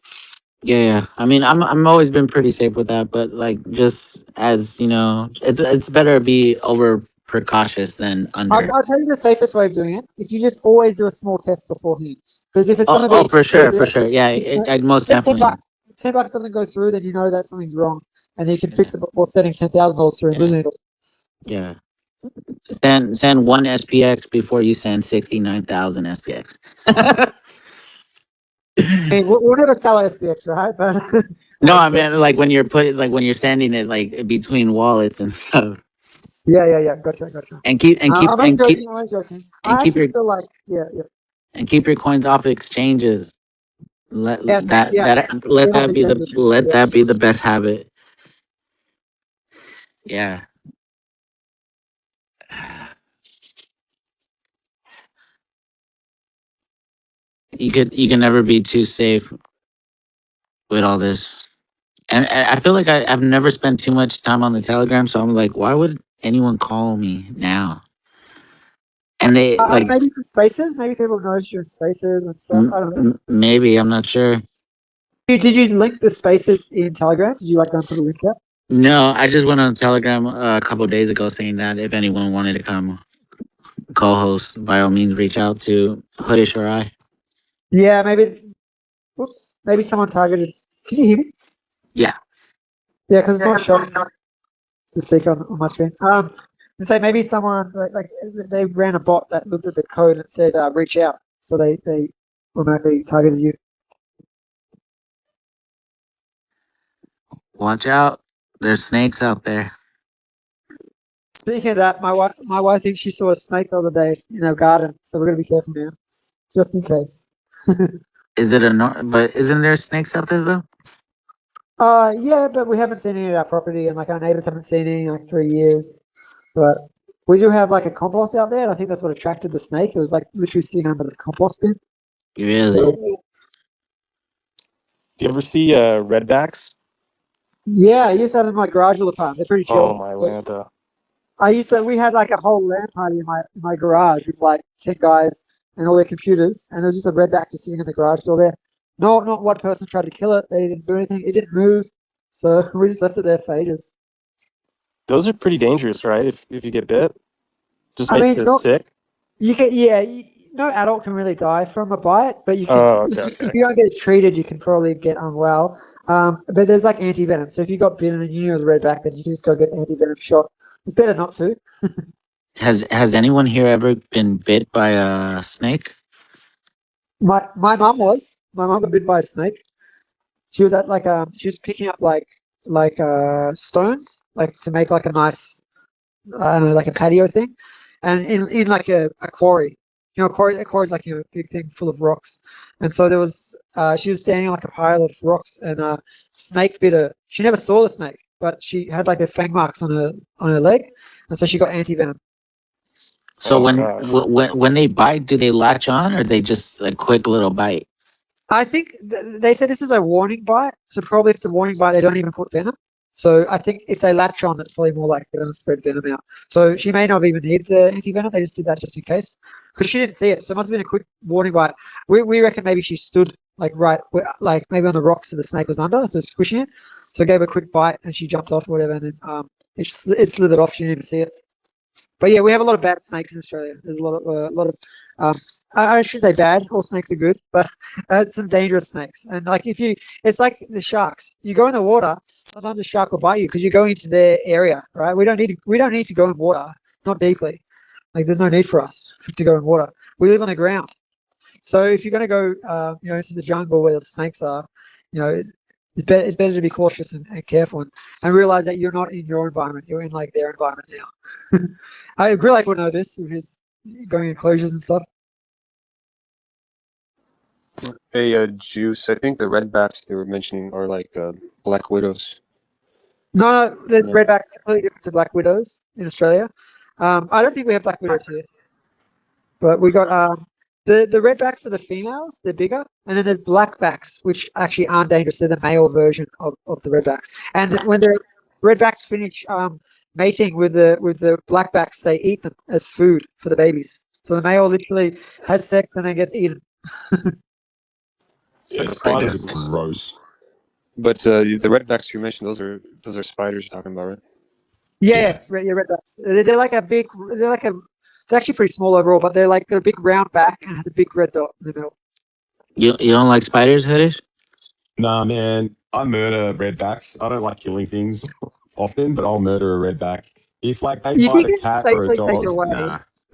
Yeah. I mean, I'm always been pretty safe with that, but like just as you know, it's better to be over precautious than I'll, under. I'll tell you the safest way of doing it. If you just always do a small test beforehand, because if it's going Oh, to oh, be, for sure, for sure. Yeah, I most say ten definitely. bucks, $10 doesn't go through, then you know that something's wrong, and you can fix it before sending $10,000 through and Yeah, losing it. yeah. Send one SPX before you send 69,000 SPX. I mean, we'll never sell SPX, right? But No, I like, mean like when you're sending it like between wallets and stuff, yeah, gotcha. and keep and keep I'm only and keep joking. I'm only joking. and I keep actually your feel like, yeah, and keep your coins off exchanges. Let yes, that yeah. that let They're not that be the exchanges. let Yeah, that be the best habit. Yeah, you can never be too safe with all this. And I feel like I've never spent too much time on the Telegram, so I'm like, why would anyone call me now? And they like maybe some spaces. Maybe people notice your spaces and stuff. I don't know. maybe I'm not sure. Did you link the spaces in Telegram? Did you like go and put a link there? No, I just went on Telegram a couple of days ago saying that if anyone wanted to come co-host, by all means, reach out to Hoodish or I. Yeah, maybe. Whoops. Maybe someone targeted. Can you hear me? Yeah, Yeah, because it's not showing the speaker on my screen. To say maybe someone like they ran a bot that looked at the code and said reach out, so they automatically targeted you. watch out. There's snakes out there. Speaking of that, my wife thinks she saw a snake the other day in her garden, so we're gonna be careful now, just in case. Is it a but isn't there snakes out there though? Yeah, but we haven't seen any at our property, and like our neighbors haven't seen any in like 3 years. But we do have like a compost out there, and I think that's what attracted the snake. It was like literally sitting under the compost bin. Really? So Do you ever see redbacks? Yeah, I used to have them in my garage all the time. They're pretty Oh chill. my But Lanta. we had like a whole LAN party in my garage with like 10 guys and all their computers, and there was just a redback just sitting in the garage door there. No, not one person tried to kill it. They didn't do anything. It didn't move, so we just left it there for ages. Those are pretty dangerous, right? If you get bit, just I makes mean, you not sick. you can yeah. No adult can really die from a bite, but you can Oh, okay, if okay. you don't get it treated, you can probably get unwell. But there's like anti venom. So if you got bitten and you knew it was redback, then you can just go get anti venom shot. It's better not to. Has anyone here ever been bit by a snake? My mum was. My mum got bitten by a snake. She was at she was picking up stones like to make like a nice I don't know like a patio thing, and in like a quarry. You know, a quarry is like a big thing full of rocks, and so there was she was standing on like a pile of rocks, and snake bit her. She never saw the snake, but she had like the fang marks on her leg, and so she got anti venom. So Oh my gosh. when they bite, do they latch on or they just a quick little bite? I think they said this is a warning bite, so probably if it's a warning bite, they don't even put venom. So I think if they latch on, that's probably more likely they're going to spread venom out. So she may not even need the anti venom. They just did that just in case because she didn't see it. So it must have been a quick warning bite. We reckon maybe she stood like maybe on the rocks that the snake was under, so squishing it. So it gave her a quick bite and she jumped off or whatever, and then it slithered off. She didn't even see it. But yeah, we have a lot of bad snakes in Australia. There's a lot of um, I should say bad. All snakes are good, but some dangerous snakes. And like it's like the sharks. You go in the water, sometimes a shark will bite you because you go into their area, right? We don't need to go in water, not deeply. Like there's no need for us to go in water. We live on the ground. So if you're going to go, into the jungle where the snakes are, you know, it's better to be cautious and careful and realize that you're not in your environment. You're in like their environment now. I really like to know this with his going enclosures and stuff. Hey, Juice. I think the redbacks they were mentioning are like black widows. No, there's Yeah. redbacks completely different to black widows in Australia. I don't think we have black widows here. But we got the redbacks are the females, they're bigger, and then there's blackbacks, which actually aren't dangerous. They're the male version of the redbacks. And when the redbacks finish mating with the blackbacks, they eat them as food for the babies. So the male literally has sex and then gets eaten. Yeah, Sounds pretty spiders are dangerous. gross. But the redbacks you mentioned, those are spiders you're talking about, right? Yeah, Yeah. yeah, redbacks. They're like a big. They're actually pretty small overall, but they're a big round back and has a big red dot in the middle. You don't like spiders, Hoodish? Nah, man, I murder redbacks. I don't like killing things often, but I'll murder a redback. If like they If bite you a can cat or a safely take it dog, away,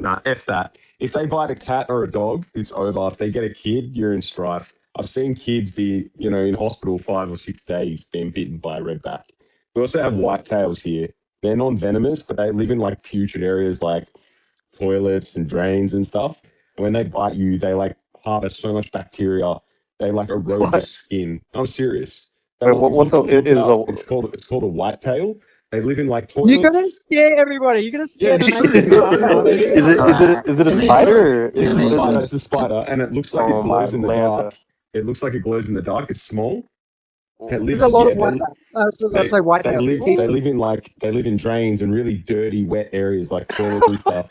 nah, f that. If they bite a cat or a dog, it's over. If they get a kid, you're in strife. I've seen kids be, in hospital 5 or 6 days being bitten by a redback. We also have whitetails here. They're non-venomous, but they live in like putrid areas like toilets and drains and stuff. And when they bite you, they like harbor so much bacteria, they like erode your What? skin. I'm serious. They Wait, what's look it is up. a It's called a whitetail. They live in like you're gonna toilets. scare everybody. You're gonna Yeah, scare the it's neighbors. true. No, no, Okay, it okay. is is. it It's true. is it a And they It's true. spider or It's a and they spider. is It's a spider, and it looks like oh it my glows in the Lanta. dark. It looks like it glows in the dark. It's small. It There's a lives. lot of Yeah, white backs. they Sorry, white they tails. live Heaps they of them. live in like they live in drains and really dirty, wet areas like toiletry stuff.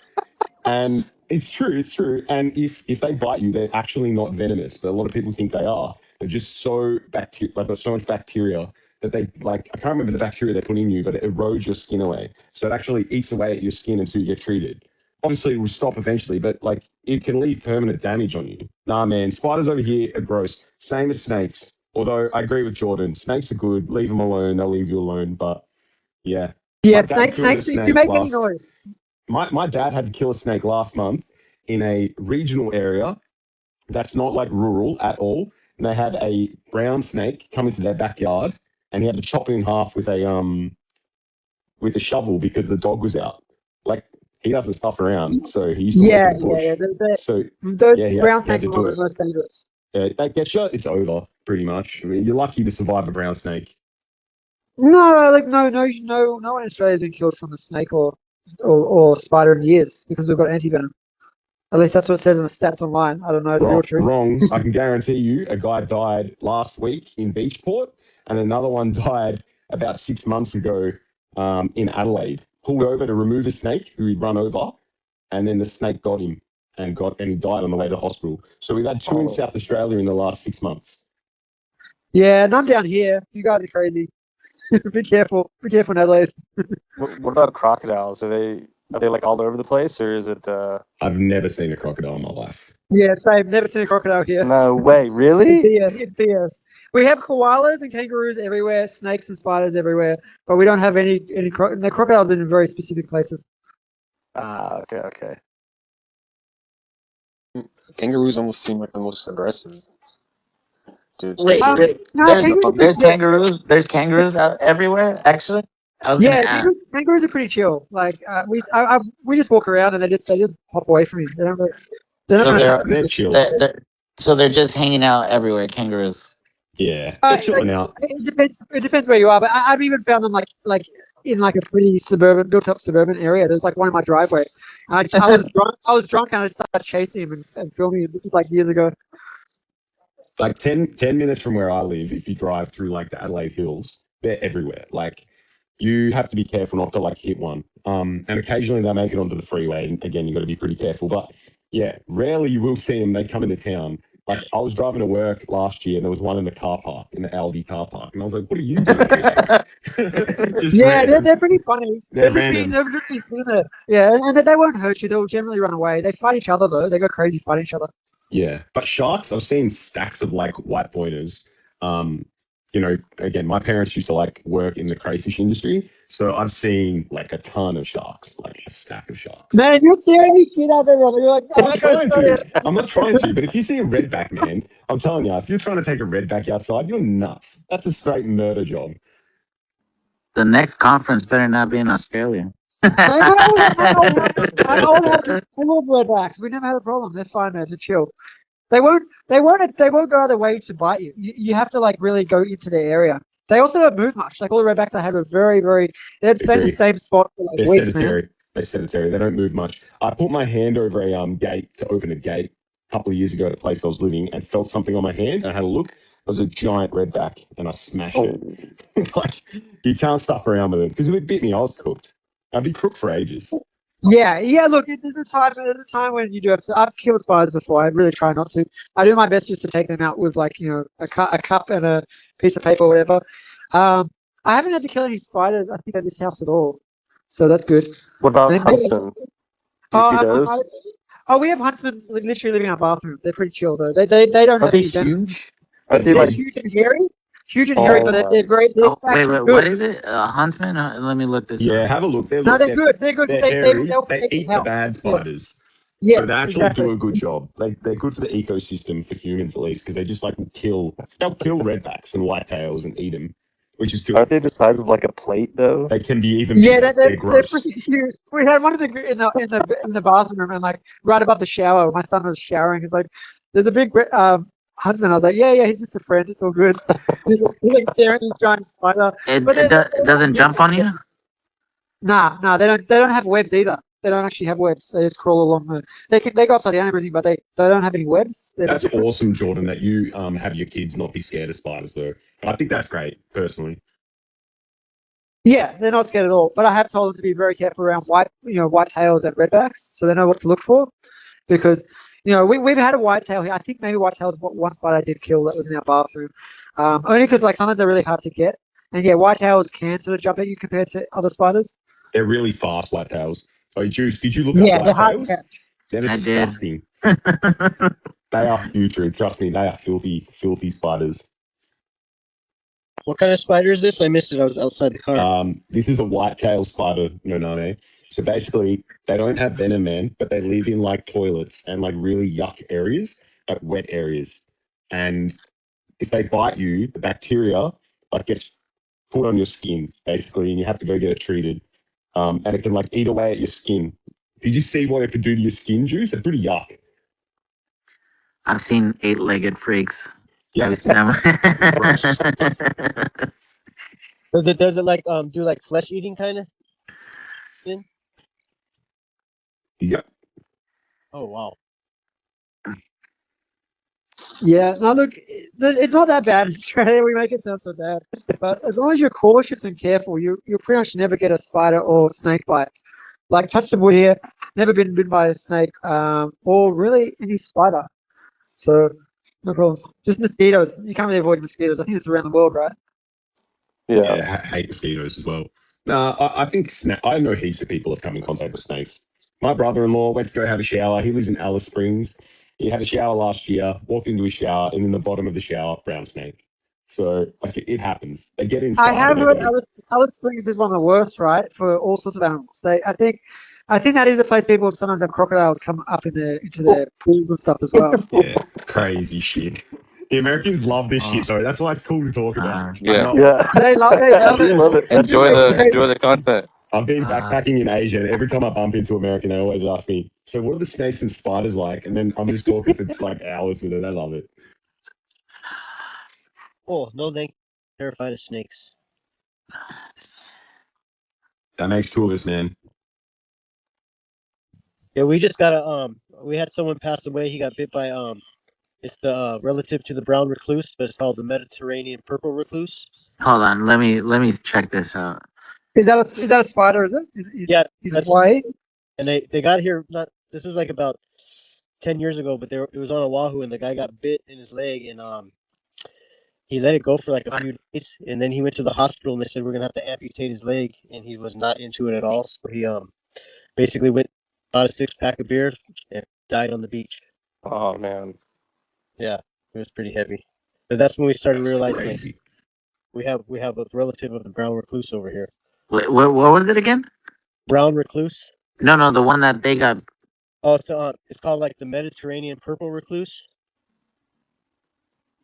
And it's true, it's true. And if they bite you, they're actually not venomous, but a lot of people think they are. They're just so they've got so much bacteria that they like. I can't remember the bacteria they put in you, but it erodes your skin away. So it actually eats away at your skin until you get treated. Obviously, it will stop eventually, but like it can leave permanent damage on you. Nah, man, spiders over here are gross. Same as snakes. Although I agree with Jordan, snakes are good. Leave them alone. They'll leave you alone. But yeah, Yeah, my dad killed a snakes. If you snake make any last noise, my dad had to kill a snake last month in a regional area that's not like rural at all. And they had a brown snake come into their backyard and he had to chop it in half with a shovel because the dog was out. Like he doesn't stuff around, so he used to work in yeah, the yeah, yeah. bush. So Those yeah, brown he had snakes to are one do of the it. most dangerous. They get you, it's over pretty much. I mean, you're lucky to survive a brown snake. No, like no one in Australia has been killed from a snake or spider in years because we've got anti venom. At least that's what it says in the stats online. I don't know the real Wrong, truth. wrong. I can guarantee you a guy died last week in Beachport and another one died about 6 months ago in Adelaide. Pulled over to remove a snake who he'd run over, and then the snake got him and he died on the way to hospital. So we've had two in South Australia in the last 6 months. Yeah, none down here. You guys are crazy. Be careful. Be careful in Adelaide. What about crocodiles? Are they like all over the place, or is it? I've never seen a crocodile in my life. Yeah, same. Never seen a crocodile here. No way, It's really? BS. It's BS. We have koalas and kangaroos everywhere, snakes and spiders everywhere, but we don't have any the crocodiles in very specific places. Ah, okay. Kangaroos almost seem like the most aggressive. Dude, Wait, No, kangaroos are pretty there's chill. kangaroos. There's kangaroos out everywhere. Actually, I was gonna Yeah, ask. kangaroos are pretty chill. Like we just walk around and they just hop away from you. They're not So going to Yeah, try. they're chill. so they're just hanging out everywhere. Kangaroos. Yeah, they're chilling out. It depends. It depends where you are, but I've even found them like in like a pretty built up suburban area. There's like one in my driveway. I was drunk. I was drunk and I just started chasing him and filming him. This is like years ago. Like 10 minutes from where I live, if you drive through like the Adelaide Hills, they're everywhere. Like you have to be careful not to like hit one. And occasionally they make it onto the freeway. And again, you got to be pretty careful. But yeah, rarely you will see them. They come into town. Like I was driving to work last year and there was one in the car park, in the Aldi car park. And I was like, what are you doing here? Just Yeah, they're pretty funny. they're random. They'll just be sitting there. Yeah, and they won't hurt you. They'll generally run away. They fight each other though. They go crazy fighting each other. Yeah, but sharks, I've seen stacks of like white pointers. Again, my parents used to like work in the crayfish industry, so I've seen like a ton of sharks, like a stack of sharks. Man, you're scaring the shit out of everyone. You're like, I'm oh, not I gotta trying show you. to. I'm not trying to. But if you see a redback, man, I'm telling you, if you're trying to take a redback outside, you're nuts. That's a straight murder job. The next conference better not be in Australia. I love redbacks. We never had a problem. They're fine, man. They're chill. They won't go out of their way to bite you. You have to like really go into their area. They also don't move much. Like all the redbacks I had were they'd stay in the Agree. same spot for like They're weeks, man. sedentary. They're sedentary. They don't move much. I put my hand over a gate to open a gate a couple of years ago at a place I was living and felt something on my hand. And I had a look. It was a giant redback, and I smashed Oh, it. Like you can't stuff around with it because if it bit me, I was cooked. I'd be cooked for ages. Yeah. Look, there's a time when you do have to. I've killed spiders before. I really try not to. I do my best just to take them out with like a cup and a piece of paper or whatever. I haven't had to kill any spiders. I think at this house at all, so that's good. what about And then- huntsmen? Do you Oh, see those? we have huntsmen literally living in our bathroom. They're pretty chill though. They don't Are have they any venom. huge? Aren't they They're like? Indeed. huge and hairy, Oh but they're my! great. They're Oh actually what good. is it? Huntsman? Let me look this Yeah, up. have a look. No, they're good. They're good. They're They hairy. they'll They protect the eat the house. bad Yeah. spiders. So they Yes, actually exactly. do a good job. They're good for the ecosystem for humans at least because they just like they'll kill redbacks and whitetails and eat them, which is good. Aren't they the size of like a plate though? They can be even Yeah, bigger. They're they're gross. pretty huge. We had one in the bathroom and like right above the shower. My son was showering. He's like, "There's a big husband." I was like, "Yeah, he's just a friend. It's all good." He's like staring at this giant spider. But It doesn't jump on you. nah, they don't have webs either. They don't actually have webs. They just crawl along they go upside down and everything, but they don't have any webs. They're a bit That's different. awesome, Jordan, that you have your kids not be scared of spiders though. I think that's great, personally. Yeah, they're not scared at all. But I have told them to be very careful around white tails and redbacks, so they know what to look for. Because we've had a whitetail here. I think maybe whitetail is what one spider I did kill that was in our bathroom. Only because like sometimes they're really hard to get, and yeah, whitetails can sort of jump at you compared to other spiders. They're really fast whitetails. Oh, Juice, did you look up Yeah, they're hard to whitetails? catch. They're I did. disgusting. They are putrid. Trust me, they are filthy, filthy spiders. What kind of spider is this? I missed it. I was outside the car. This is a whitetail spider, Noname. So basically, they don't have venom, man, but they live in like toilets and like really yuck areas, like wet areas. And if they bite you, the bacteria like gets put on your skin, basically, and you have to go get it treated. And it can like eat away at your skin. Did you see what it could do to your skin, Juice? It's pretty yuck. I've seen eight-legged freaks. Yeah. Have you seen them? Gross. Does it like do like flesh eating kind of thing? Yep. Oh wow. Yeah, no, look, it's not that bad in Australia. We make it sound so bad, but as long as you're cautious and careful, you pretty much never get a spider or snake bite. Like touch some wood here, never been bitten by a snake, or really any spider. So no problems. Just mosquitoes. You can't really avoid mosquitoes. I think it's around the world, right? Yeah. Yeah, I hate mosquitoes as well. I think I know heaps of people have come in contact with snakes. My brother-in-law went to go have a shower. He lives in Alice Springs. He had a shower last year, walked into a shower, and in the bottom of the shower, brown snake. So, like, it happens. They get I inside have and they heard go, Alice Springs is one of the worst, right, for all sorts of animals. I think that is a place people sometimes have crocodiles come up into their pools and stuff as well. yeah, crazy shit. The Americans love this shit, though. That's why it's cool to talk about. I'm Yeah. not. Yeah. They love They it. love it. That's Enjoy funny. the content. I've been backpacking in Asia, and every time I bump into American, they always ask me, "So, what are the snakes and spiders like?" And then I'm just talking for like hours with it. They love it. Oh no, thank. Terrified of snakes. That makes two of us, man. Yeah, we just got a we had someone pass away. He got bit by it's the relative to the brown recluse, but it's called the Mediterranean purple recluse. Hold on, let me check this out. Is that a spider? Is it? Yeah, In that's Hawaii? and they got here not this was like about 10 years ago, but it was on Oahu, and the guy got bit in his leg, and he let it go for like a few days, and then he went to the hospital, and they said we're gonna have to amputate his leg, and he was not into it at all. So he basically went bought a 6 pack of beer and died on the beach. Oh man. Yeah, it was pretty heavy. But that's when we started That's realizing like crazy. we have a relative of the brown recluse over here. Wait, what was it again? Brown recluse. No, the one that they got. Oh, so it's called like the Mediterranean purple recluse.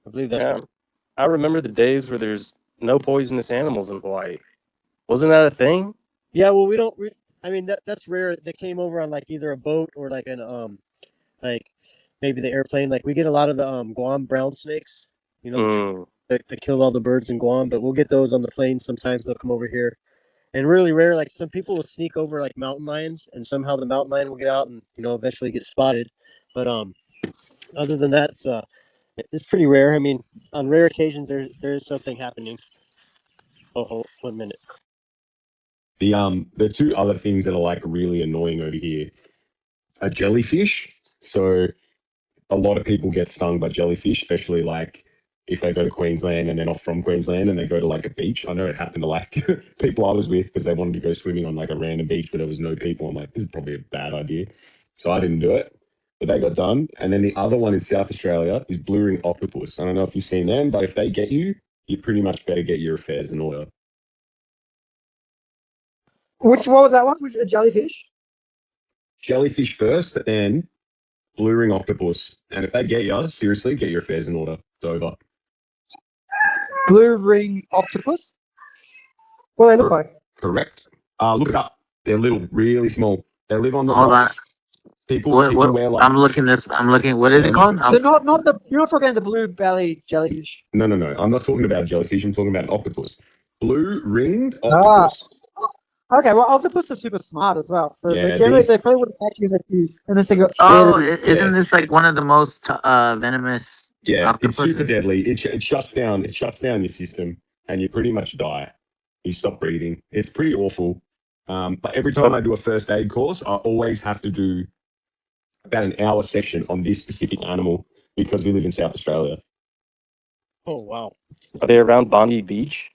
I believe that's what. Yeah. I remember the days where there's no poisonous animals in Hawaii. Wasn't that a thing? Yeah, well, we don't. I mean, that's rare. They came over on like either a boat or like an like maybe the airplane. Like we get a lot of the Guam brown snakes. You know, Mm. that killed all the birds in Guam. But we'll get those on the plane. Sometimes they'll come over here. And really rare, like some people will sneak over like mountain lions, and somehow the mountain lion will get out and eventually get spotted. But other than that, it's pretty rare. I mean, on rare occasions there is something happening. Oh, 1 minute. The two other things that are like really annoying over here are jellyfish. So a lot of people get stung by jellyfish, especially like if they go to Queensland and they're not from Queensland and they go to like a beach. I know it happened to like people I was with because they wanted to go swimming on like a random beach where there was no people. I'm like, this is probably a bad idea. So I didn't do it, but they got done. And then the other one in South Australia is blue ring octopus. I don't know if you've seen them, but if they get you, you pretty much better get your affairs in order. What was that one? Which a jellyfish? Jellyfish first, but then blue ring octopus. And if they get you, seriously, get your affairs in order. It's over. Blue ring octopus? What do they look Cor- like? Correct. Look it up. They're little, really small. They live on the Hold on. rocks. People What? wear like I'm looking this. I'm looking. What is it helmet. called? So not the you're not talking about the blue belly jellyfish. No, no, no. I'm not talking about jellyfish. I'm talking about an octopus. Blue ringed Ah, octopus. okay. Well, octopus are super smart as well. So Yeah, they these. probably would attack you unless they got scared Oh, of you. isn't Yeah, this like one of the most venomous yeah. It's super octopuses? deadly. It shuts down. It shuts down your system, and you pretty much die. You stop breathing. It's pretty awful. But every time But I do a first aid course, I always have to do about an hour session on this specific animal because we live in South Australia. Oh wow. are they around Bondi Beach?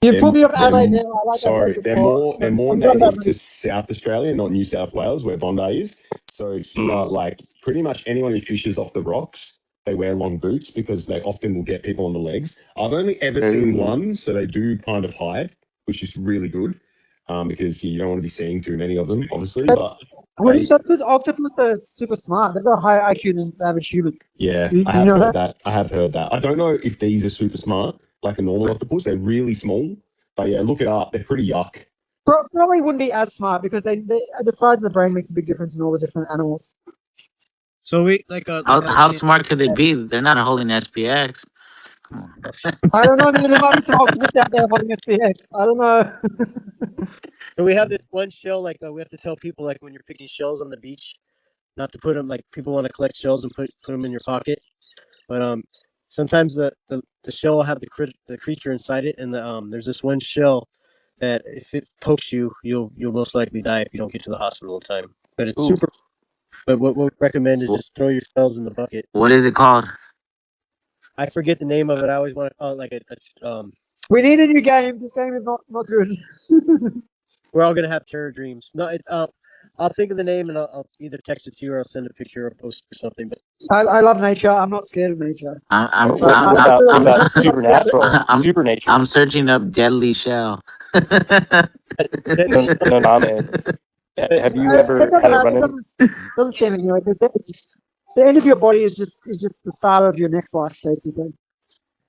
You They're, put me off Adelaide they're now. I like Adelaide sorry, before. they're more I'm glad native to that. South Australia, not New South Wales, where Bondi is. So here, Mm. like pretty much anyone who fishes off the rocks, they wear long boots because they often will get people on the legs. I've only ever seen Hey. one, so they do kind of hide, which is really good, because you don't want to be seeing too many of them, obviously. That's But well, they, that's because octopus are super smart. They've got a higher IQ than the average human. yeah, I Do you have know heard that? that. I have heard that. I don't know if these are super smart, like a normal octopus. They're really small, but yeah, look it up. They're pretty yuck. Probably wouldn't be as smart because the size of the brain makes a big difference in all the different animals. So we How smart could they be? They're not holding SPX. Come on. I don't know, man. There might be some octopus out there holding SPX. I don't know. so we have this one shell we have to tell people like when you're picking shells on the beach not to put them like people want to collect shells and put them in your pocket. But sometimes the shell will have the creature inside it, and there's this one shell that if it pokes you, you'll most likely die if you don't get to the hospital in time. But it's Ooh. super. But what we recommend is Wh- just throw your shells in the bucket. What is it called? I forget the name of it. I always want to call it like We need a new game. This game is not good. we're all gonna have terror dreams. No, I'll think of the name and I'll either text it to you or I'll send a picture or post or something. But I love nature. I'm not scared of nature. I'm What, But what, I'm what I I'm about feel what I'm about I'm not scared of supernatural, I'm super nature? I'm searching up deadly shell. that, No, Name. Have you it ever doesn't had a matter. run It in? doesn't scare me anyway. Because the end of your body is just the start of your next life, basically.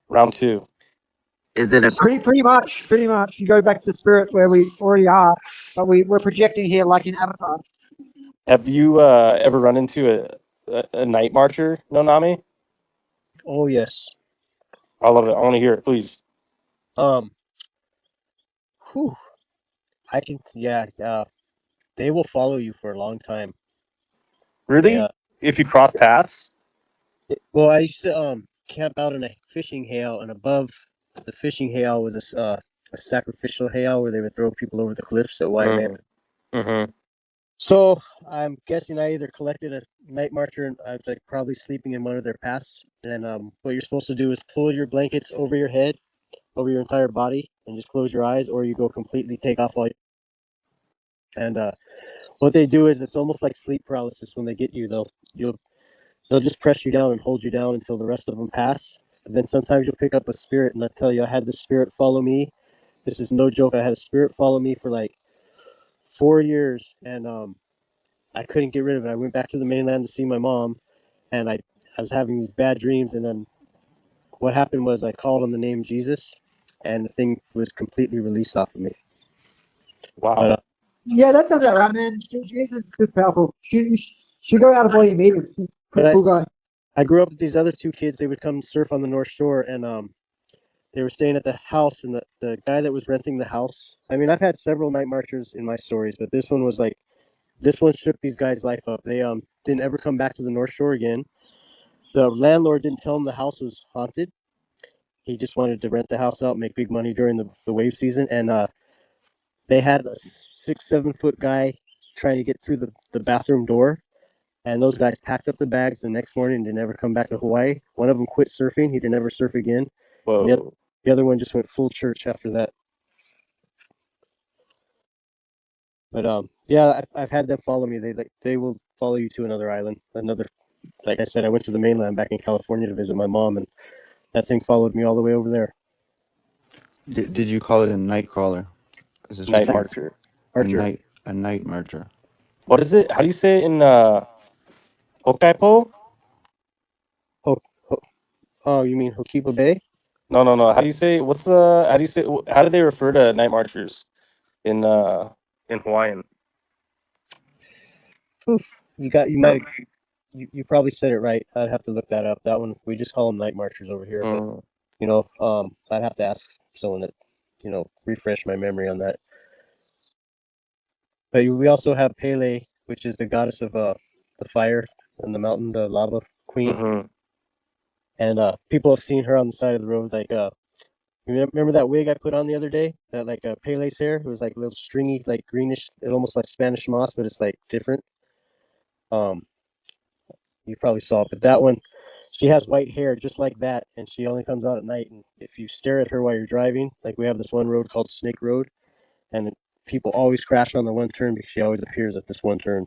Round two. Is it a Pretty much. You go back to the spirit where we already are, but we're projecting here like in Avatar. Have you ever run into a night marcher, no Nami? oh yes. I love it. I want to hear it, please. Um. Whew, I can. Yeah. They will follow you for a long time. They Really? If you cross paths? Well, I used to camp out in a fishing hail, and above the fishing hail was a sacrificial hail where they would throw people over the cliffs at White Man. Mm-hmm. So I'm guessing I either collected a night marcher and I was like probably sleeping in one of their paths. And what you're supposed to do is pull your blankets over your head, over your entire body, and just close your eyes, or you go completely take off all. And what they do is it's almost like sleep paralysis. When they get you, they'll just press you down and hold you down until the rest of them pass. And then sometimes you'll pick up a spirit, and I tell you, I had this spirit follow me. This is no joke. I had a spirit follow me for like 4 years, and I couldn't get rid of it. I went back to the mainland to see my mom, and I was having these bad dreams. And then what happened was I called on the name Jesus, and the thing was completely released off of me. But Wow. Yeah, that sounds about right, man. Jesus is super powerful. You should go out of body and meet him. He's a but pretty cool guy. I grew up with these other two kids. They would come surf on the North Shore, and they were staying at the house, and the guy that was renting the house. I mean, I've had several night marchers in my stories, but this one was like this one shook these guys' life up. They didn't ever come back to the North Shore again. The landlord didn't tell them the house was haunted. He just wanted to rent the house out, make big money during the wave season, and they had a 6, 7 foot guy trying to get through the bathroom door. And those guys packed up the bags the next morning and didn't ever come back to Hawaii. One of them quit surfing; he didn't ever surf again. And Whoa. the other one just went full church after that. But yeah, I've had them follow me. They will follow you to another island, another. Like I said, I went to the mainland back in California to visit my mom, and that thing followed me all the way over there. Did you call it a night crawler? Is this what Night you marcher. Archer. a night marcher? What is it? How do you say it in Hokkaipo? Oh, oh, oh, you mean Hokiba Bay? No. How do you say? How do you say? How do they refer to night marchers in Hawaiian? Oof, you might you probably said it right. I'd have to look that up. That one we just call them night marchers over here, but Mm, I'd have to ask someone that refresh my memory on that. But we also have Pele, which is the goddess of the fire and the mountain, the lava queen, mm-hmm. and people have seen her on the side of the road. Like you remember that wig I put on the other day? That like Pele's hair. It was like a little stringy, like greenish. It almost like Spanish moss, but it's like different. Um, you probably saw it, but that one, she has white hair just like that, and she only comes out at night. And if you stare at her while you're driving, like we have this one road called Snake Road, and people always crash on the one turn because she always appears at this one turn.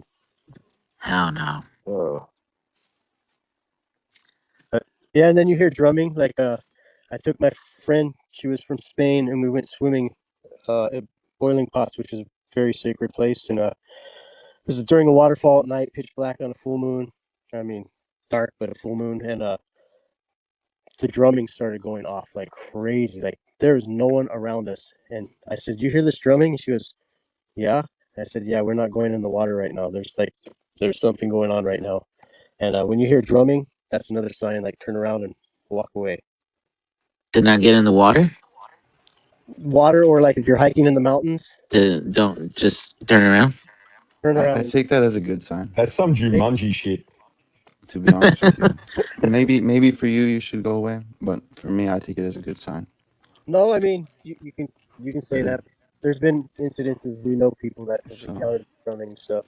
Hell no. Whoa. But, yeah, and then you hear drumming. Like I took my friend. She was from Spain, and we went swimming at Boiling Pots, which is a very sacred place. And it was during a waterfall at night, pitch black on a full moon. I mean, dark, but a full moon. And the drumming started going off like crazy. Like there was no one around us. And I said, "You hear this drumming?" And she goes, "Yeah." I said, "Yeah, we're not going in the water right now. There's something going on right now." And when you hear drumming, that's another sign. Like turn around and walk away. Did not get in the water? Water, or like if you're hiking in the mountains, Don't just turn around. turn I around. take that as a good sign. That's some And Jumanji shit. to be honest with you. Maybe for you, you should go away, but for me, I take it as a good sign. No, I mean you can say Yeah. that. There's been incidences. We know people that have So encountered drowning stuff.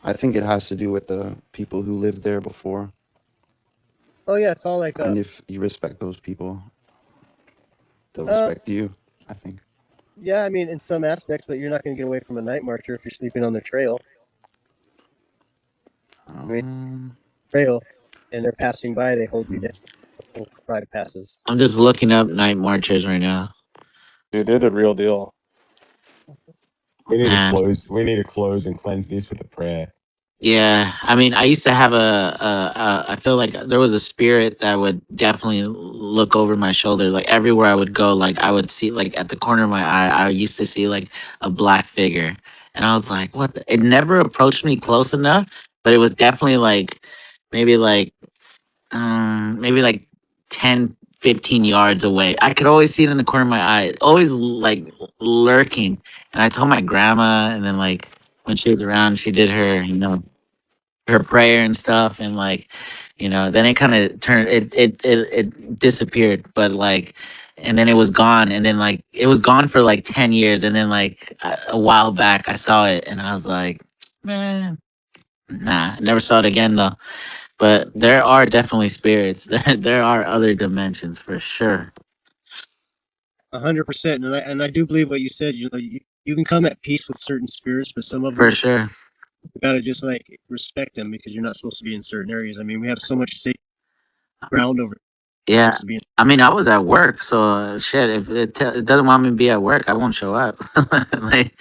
I think it has to do with the people who lived there before, Oh yeah, it's all like and if you respect those people, they'll uh respect you. I think. yeah. I mean, in some aspects, but you're not going to get away from a night marcher if you're sleeping on the trail. I mean, Um. trail, and they're passing by, they hold you hmm. down. Whole private passes. I'm just looking up night marchers right now. Dude, they're the real deal. We need to Man, close. We need to close and cleanse this with a prayer. yeah. I mean, I used to have I feel like there was a spirit that would definitely look over my shoulder. Like everywhere I would go, like I would see, like at the corner of my eye, I used to see like a black figure, and I was like, "What?" It never approached me close enough, but it was definitely like maybe like maybe like 10, 15 yards away. I could always see it in the corner of my eye, always like lurking. And I told my grandma, and then like when she was around, she did her, her prayer and stuff, and like, then it kind of turned, it disappeared, but like, and then it was gone, and then like it was gone for like 10 years, and then like a while back, I saw it, and I was like, man, nah, never saw it again though. But there are definitely spirits. There are other dimensions for sure. 100%. And I do believe what you said. You can come at peace with certain spirits, but some of them For sure. you gotta just like respect them because you're not supposed to be in certain areas. I mean, we have so much safe ground over Yeah. supposed to be in. I mean, I was at work, so shit. If it doesn't want me to be at work, I won't show up. Like,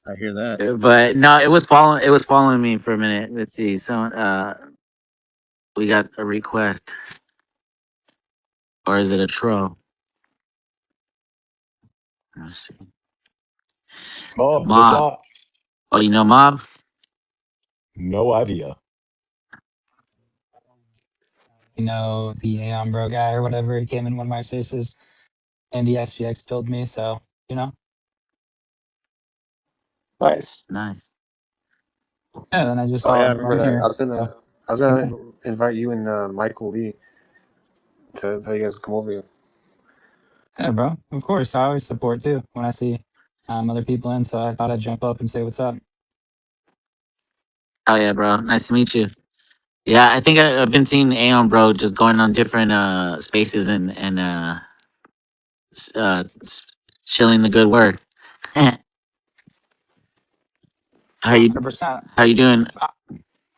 I hear that. but no, it was following. It was following me for a minute. Let's see. So, we got a request, or is it a troll? Let's see. Mob, what's Mob. up? Oh, you know Mob? No idea. The Aeon Bro guy or whatever. He came in one of my spaces and the SPX killed me. So, Nice. Nice. yeah, then I just Oh saw yeah, I him remember on that. here. I was Came gonna in. invite you and Michael Lee to tell you guys to come over here. Yeah, bro. Of course. I always support too when I see other people in. So I thought I'd jump up and say what's up. Oh yeah, bro. Nice to meet you. Yeah, I think I've been seeing Aeon Bro just going on different spaces and shilling the good word. how you 100%. how you doing?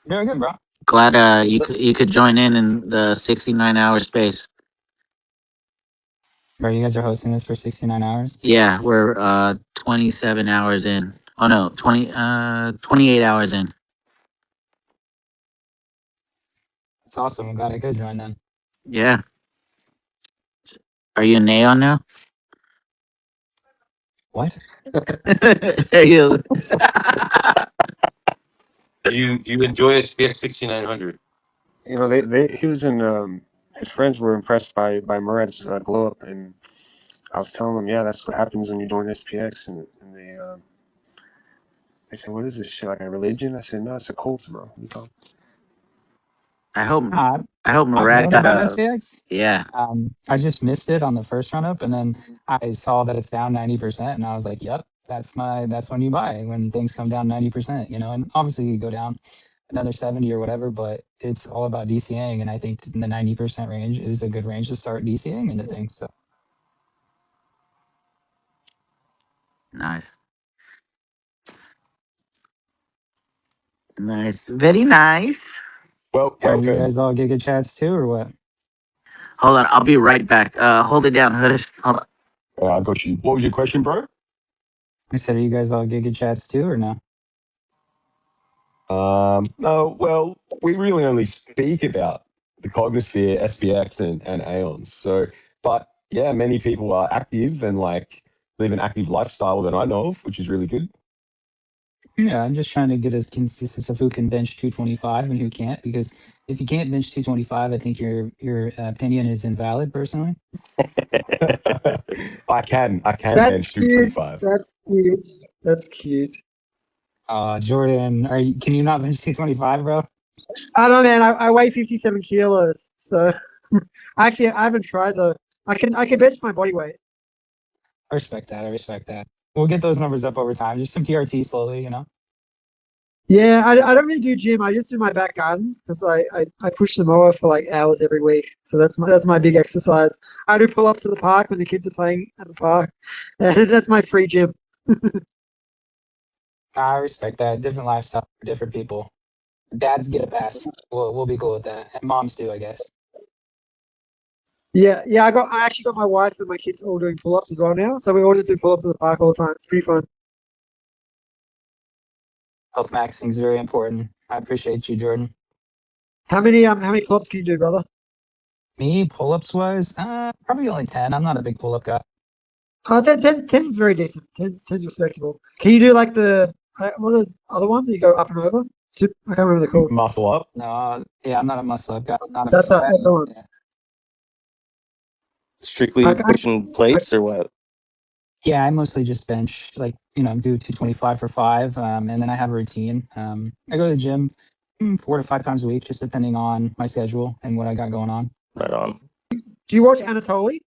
Doing good, bro. Glad you could join in the 69-hour space. Bro, you guys are hosting this for 69 hours. Yeah, we're 27 hours in. Oh no, 28 hours in. That's awesome. I'm glad I could join then. Yeah. Are you in Aeon now? What? Are you? You enjoy SPX6900? You know, they he was in. His friends were impressed by Murad's glow up, and I was telling them, yeah, that's what happens when you join SPX, and they said, what is this shit, like a religion? I said, no, it's a cult, bro. You know? I hope Uh, I hope I've Murad known got about a SPX. yeah. I just missed it on the first run up, and then I saw that it's down 90%, and I was like, "Yep, that's when you buy when things come down 90%." And obviously you go down another 70 or whatever, but it's all about DCAing, and I think in the 90% range is a good range to start DCAing into things. So Nice. Nice. Very nice. Well, are you welcome. guys all Giga Chats too, or what? Hold on, I'll be right back. Hold it down, Hoodish. Hold on. I got you. What was your question, bro? I said, are you guys all Giga Chats too, or no? No, well, we really only speak about the Cognosphere, SPX, and Aeons. So, but yeah, many people are active and like live an active lifestyle that I know of, which is really good. Yeah, I'm just trying to get as consistent of who can bench 225 and who can't, because if you can't bench 225, I think your opinion is invalid personally. I can That's bench cute. 225. That's cute. That's cute. Jordan, can you not bench 225, bro? I don't know, man. I weigh 57 kilos, so actually I haven't tried though. I can bench my body weight. I respect that. I respect that. We'll get those numbers up over time. Just some TRT slowly, you know. Yeah, I don't really do gym. I just do my back garden because I push the mower for like hours every week. So that's my big exercise. I do pull ups to the park when the kids are playing at the park. And that's my free gym. I respect that. Different lifestyle for different people. Dads get a pass. We'll be cool with that, and moms do, I guess. Yeah. I actually got my wife and my kids all doing pull ups as well now. So we all just do pull ups in the park all the time. It's pretty fun. Health maxing is very important. I appreciate you, Jordan. How many pull ups can you do, brother? Me, pull-ups wise, probably only 10. I'm not a big pull-up guy. 10 is very decent. 10's respectable. Can you do like what are the other ones that you go up and over? I can't remember the called. Muscle up. No, yeah, I'm not a muscle up guy. Not a That's the one. yeah. Strictly pushing plates or what? Yeah, I mostly just bench, like, do 225 for 5, and then I have a routine. I go to the gym 4 to 5 times a week, just depending on my schedule and what I got going on. Right on. Do you watch Anatoly?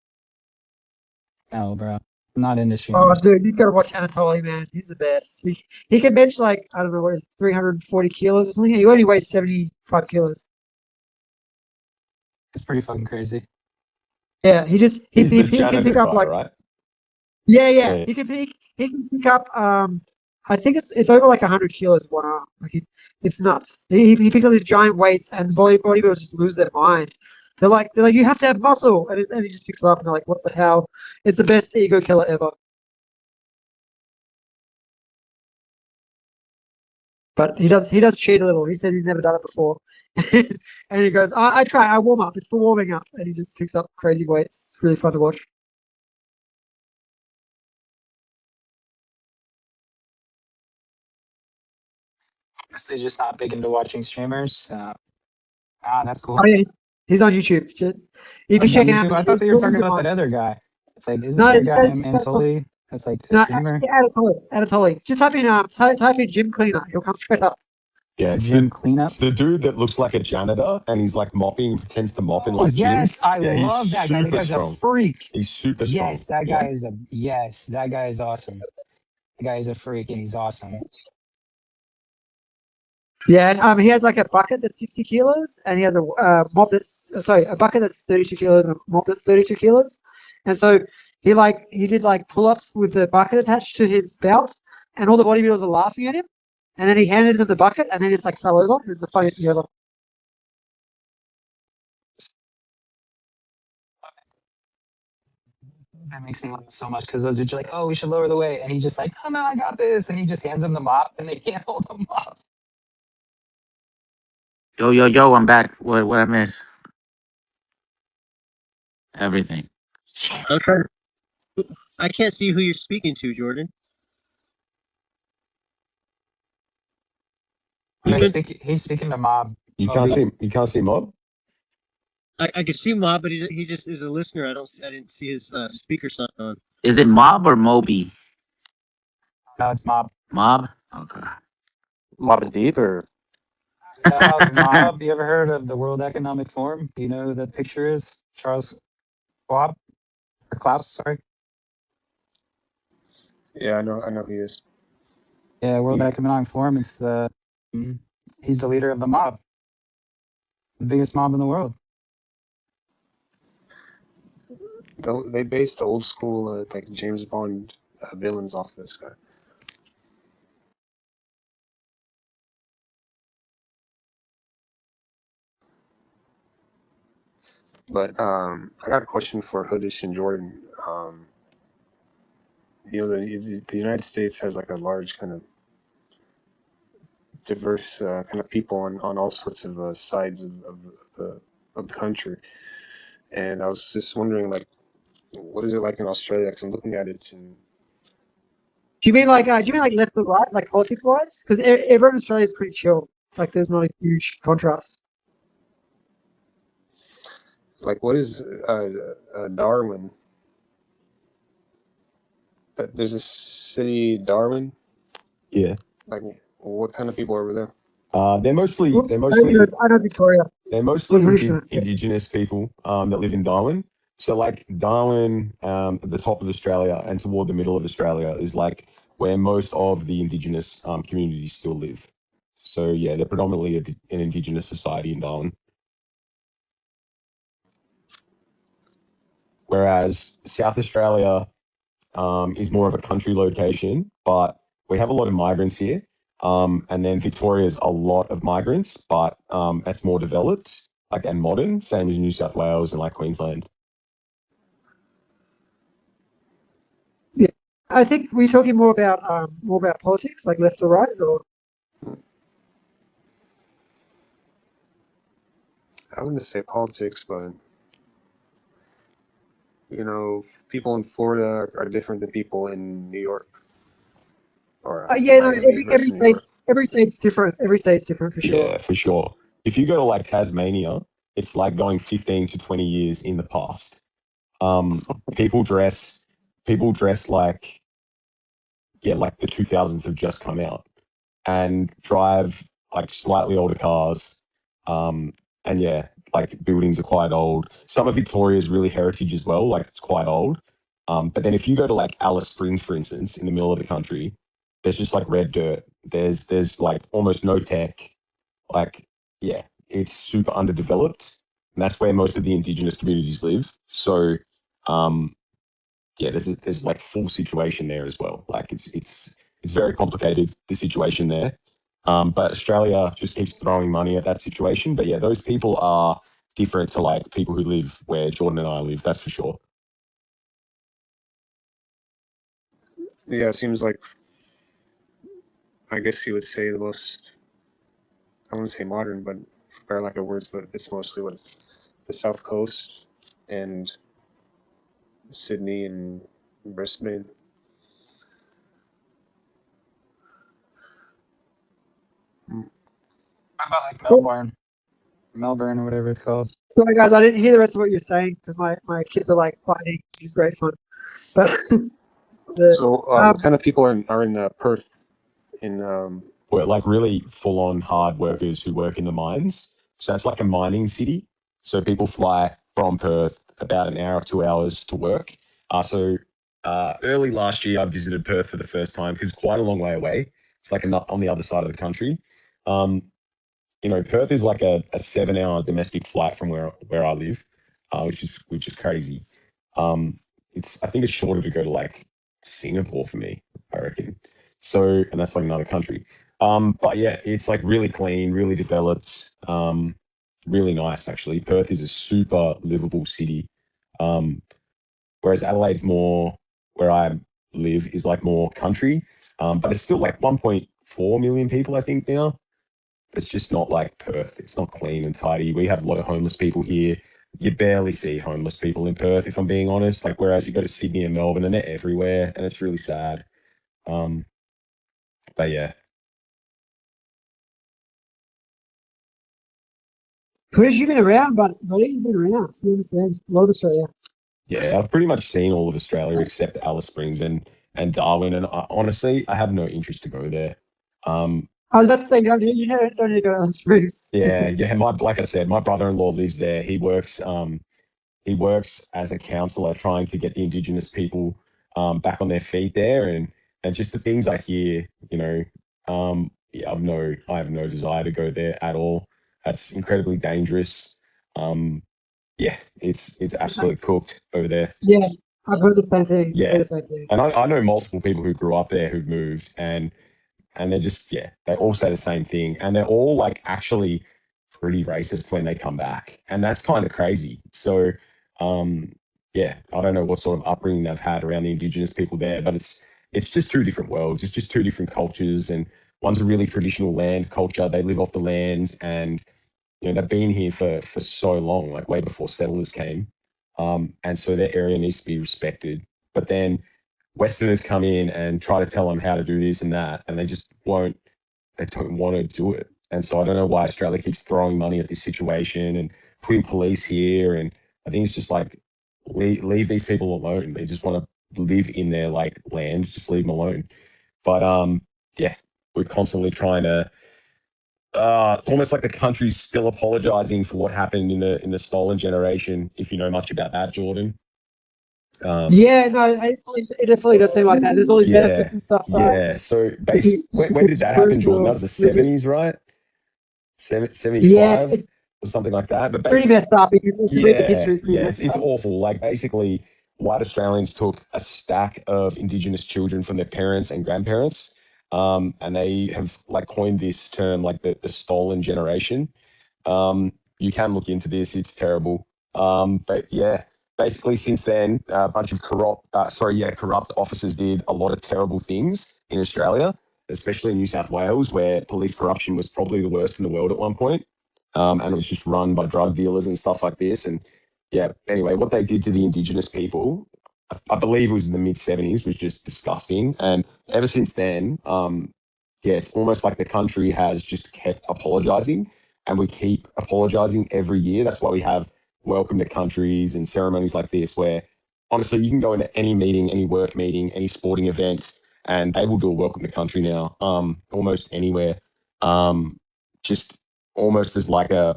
No, bro, I'm not into Oh, streamers. dude, you gotta watch Anatoly, man. He's the best. He can bench like I don't know what is 340 kilos or something. He only weighs 75 kilos. It's pretty fucking crazy. Yeah, he just He's the he can pick janitor up guy, like right? yeah. Yeah. He can pick up I think it's over like 100 kilos one arm. Like it's nuts. He picks up these giant weights and bodybuilders just lose their mind. They're like you have to have muscle and he just picks it up and they're like what the hell? It's the best ego killer ever. But he does cheat a little. He says he's never done it before. And he goes, I try, I warm up. It's for warming up. And he just picks up crazy weights. It's really fun to watch. Honestly, just not big into watching streamers. That's Oh cool. yeah, he's on YouTube. If you On check him out, YouTube, I thought that you were talking Jordan's about mine. that other guy. It's like, isn't No, there a it guy says, named Anatoly that's like a no, streamer? Anatoly. Just type in gym cleaner. He'll come straight up. Yeah, Gym cleanup? it's the dude that looks like a janitor and he's like mopping, pretends to mop in Oh like gyms. yes, I Yeah, he's love that guy. That super guy's a strong. freak. He's super strong. Yes, that Yeah. guy is a yes, that guy is awesome. That guy is a freak and he's awesome. Yeah, and he has like a bucket that's 60 kilos, and he has a mop that's sorry, a bucket that's 32 kilos and a mop that's 32 kilos. And so he did like pull-ups with the bucket attached to his belt, and all the bodybuilders are laughing at him. And then he handed them the bucket, and then just like fell over. It was the funniest thing ever. That makes me laugh so much because those are just like, oh, we should lower the weight, and he just like, oh no, I got this, and he just hands them the mop, and they can't hold the mop. Yo, I'm back. What I miss? Everything. I'm trying. I can't see who you're speaking to, Jordan. Who's No, been? he's speaking to Mob. You can't Moby. see Mob? I can see Mob, but he just is a listener. I didn't see his speaker sign on. Is it Mob or Moby? No, it's Mob. Mob. Okay. Mob and Deep or Mob. You ever heard of the World Economic Forum? Do you know who that picture is? Charles Schwab or Klaus? Sorry. Yeah, I know who he is. Yeah, World Yeah, Economic Forum. He's the leader of the mob, the biggest mob in the world. they based the old school like James Bond villains off this guy. But I got a question for Hoodish and Jordan. The United States has like a large kind of diverse kind of people on all sorts of sides of the country, and I was just wondering like, what is it like in Australia? Because I'm looking at it and Do you mean like left or right, like politics wise? Because everyone in Australia is pretty chill. Like there's not a huge contrast. like what is Darwin? There's a city Darwin. Yeah. Like What kind of people are over there? They're mostly Whoops, they're mostly I know Victoria. they're mostly Was British. Yeah. indigenous people that live in Darwin. So like Darwin, at the top of Australia and toward the middle of Australia is like where most of the indigenous communities still live. So yeah, they're predominantly an indigenous society in Darwin. Whereas South Australia is more of a country location, but we have a lot of migrants here. And then Victoria's a lot of migrants, but it's more developed, like and modern, same as New South Wales and like Queensland. Yeah. I think we're talking more about politics, like left or right, or I wouldn't say politics, but people in Florida are different than people in New York or yeah, no, Miami versus New York. every state's different. Every state's different for sure. Yeah, for sure. If you go to like Tasmania, it's like going 15 to 20 years in the past. Um, people dress, people dress like, yeah, like the 2000s have just come out and drive like slightly older cars. And yeah, like buildings are quite old. Some of Victoria is really heritage as well, like it's quite old. But then if you go to like Alice Springs, for instance, in the middle of the country, there's just like red dirt. There's like almost no tech. Like, yeah, it's super underdeveloped. And that's where most of the indigenous communities live. So yeah, there's like full situation there as well. Like it's very complicated, the situation there. But Australia just keeps throwing money at that situation. But yeah, those people are different to like people who live where Jordan and I live. That's for sure. Yeah, it seems like, I guess you would say the most, I wouldn't say modern, but for better lack of words, but it's mostly what it's the South Coast and Sydney and Brisbane. How about like Cool. Melbourne or whatever it's called? Sorry, guys, I didn't hear the rest of what you're saying because my kids are like fighting, which is great fun. But the So, what kind of people are in Perth? In We're like really full on hard workers who work in the mines. So that's like a mining city. So people fly from Perth about an hour, 2 hours to work. Early last year, I visited Perth for the first time because it's quite a long way away. It's like on the other side of the country. Um, Perth is like a 7 hour domestic flight from where I live, which is crazy. Um, I think it's shorter to go to like Singapore for me, I reckon. So, and that's like another country. But yeah, it's like really clean, really developed, really nice actually. Perth is a super livable city. Um, Whereas Adelaide's more where I live is like more country. But it's still like 1.4 million people, I think now. It's just not like Perth. It's not clean and tidy. We have a lot of homeless people here. You barely see homeless people in Perth, if I'm being honest. Like, whereas you go to Sydney and Melbourne and they're everywhere, and it's really sad. Um, but yeah, Chris, you've been around, buddy, you've been around. You understand a lot of Australia. yeah, I've pretty much seen all of Australia except Alice Springs and Darwin. And honestly, I have no interest to go there. Um, I was about to say, don't need to go to the Springs. yeah. Like I said, my brother-in-law lives there. He works as a counselor trying to get the Indigenous people back on their feet there, and just the things I hear, yeah, I have no desire to go there at all. That's incredibly dangerous. Um, yeah, it's absolutely cooked over there. Yeah, I've heard the same thing. I've heard Yeah, the same thing. and I know multiple people who grew up there who've moved, and they're just, yeah, they all say the same thing, and they're all like actually pretty racist when they come back, and that's kind of crazy. So um yeah, I don't know what sort of upbringing they've had around the indigenous people there, but it's just two different worlds. It's just two different cultures, and one's a really traditional land culture. They live off the land, and they've been here for so long, like way before settlers came. And so their area needs to be respected. But then Westerners come in and try to tell them how to do this and that, and they don't want to do it. And so I don't know why Australia keeps throwing money at this situation and putting police here. And I think it's just like, leave these people alone. They just want to live in their like land, just leave them alone. But yeah, we're constantly trying to. It's almost like the country's still apologizing for what happened in the stolen generation. If you know much about that, Jordan. Yeah, no, it definitely does seem like that. There's all these benefits Yeah, and stuff. yeah. So If you, if when you did that happen, prove Jordan? That you're was the legit. 70s, right? Yeah, 75 it's or something like that. But pretty messed up. If you read the yeah, history, it's pretty yeah, messed it's up. awful. Like basically, white Australians took a stack of Indigenous children from their parents and grandparents, and they have like coined this term like the stolen generation. You can look into this; it's terrible. But yeah, basically since then, a bunch of corrupt officers did a lot of terrible things in Australia, especially in New South Wales, where police corruption was probably the worst in the world at one point. And it was just run by drug dealers and stuff like this. And yeah, anyway, what they did to the Indigenous people, I believe it was in the mid 70s, was just disgusting. And ever since then, yeah, it's almost like the country has just kept apologizing, and we keep apologizing every year. That's why we have welcome to countries and ceremonies like this, where honestly, you can go into any meeting, any work meeting, any sporting event, and they will do a welcome to country now, almost anywhere. Just almost as like a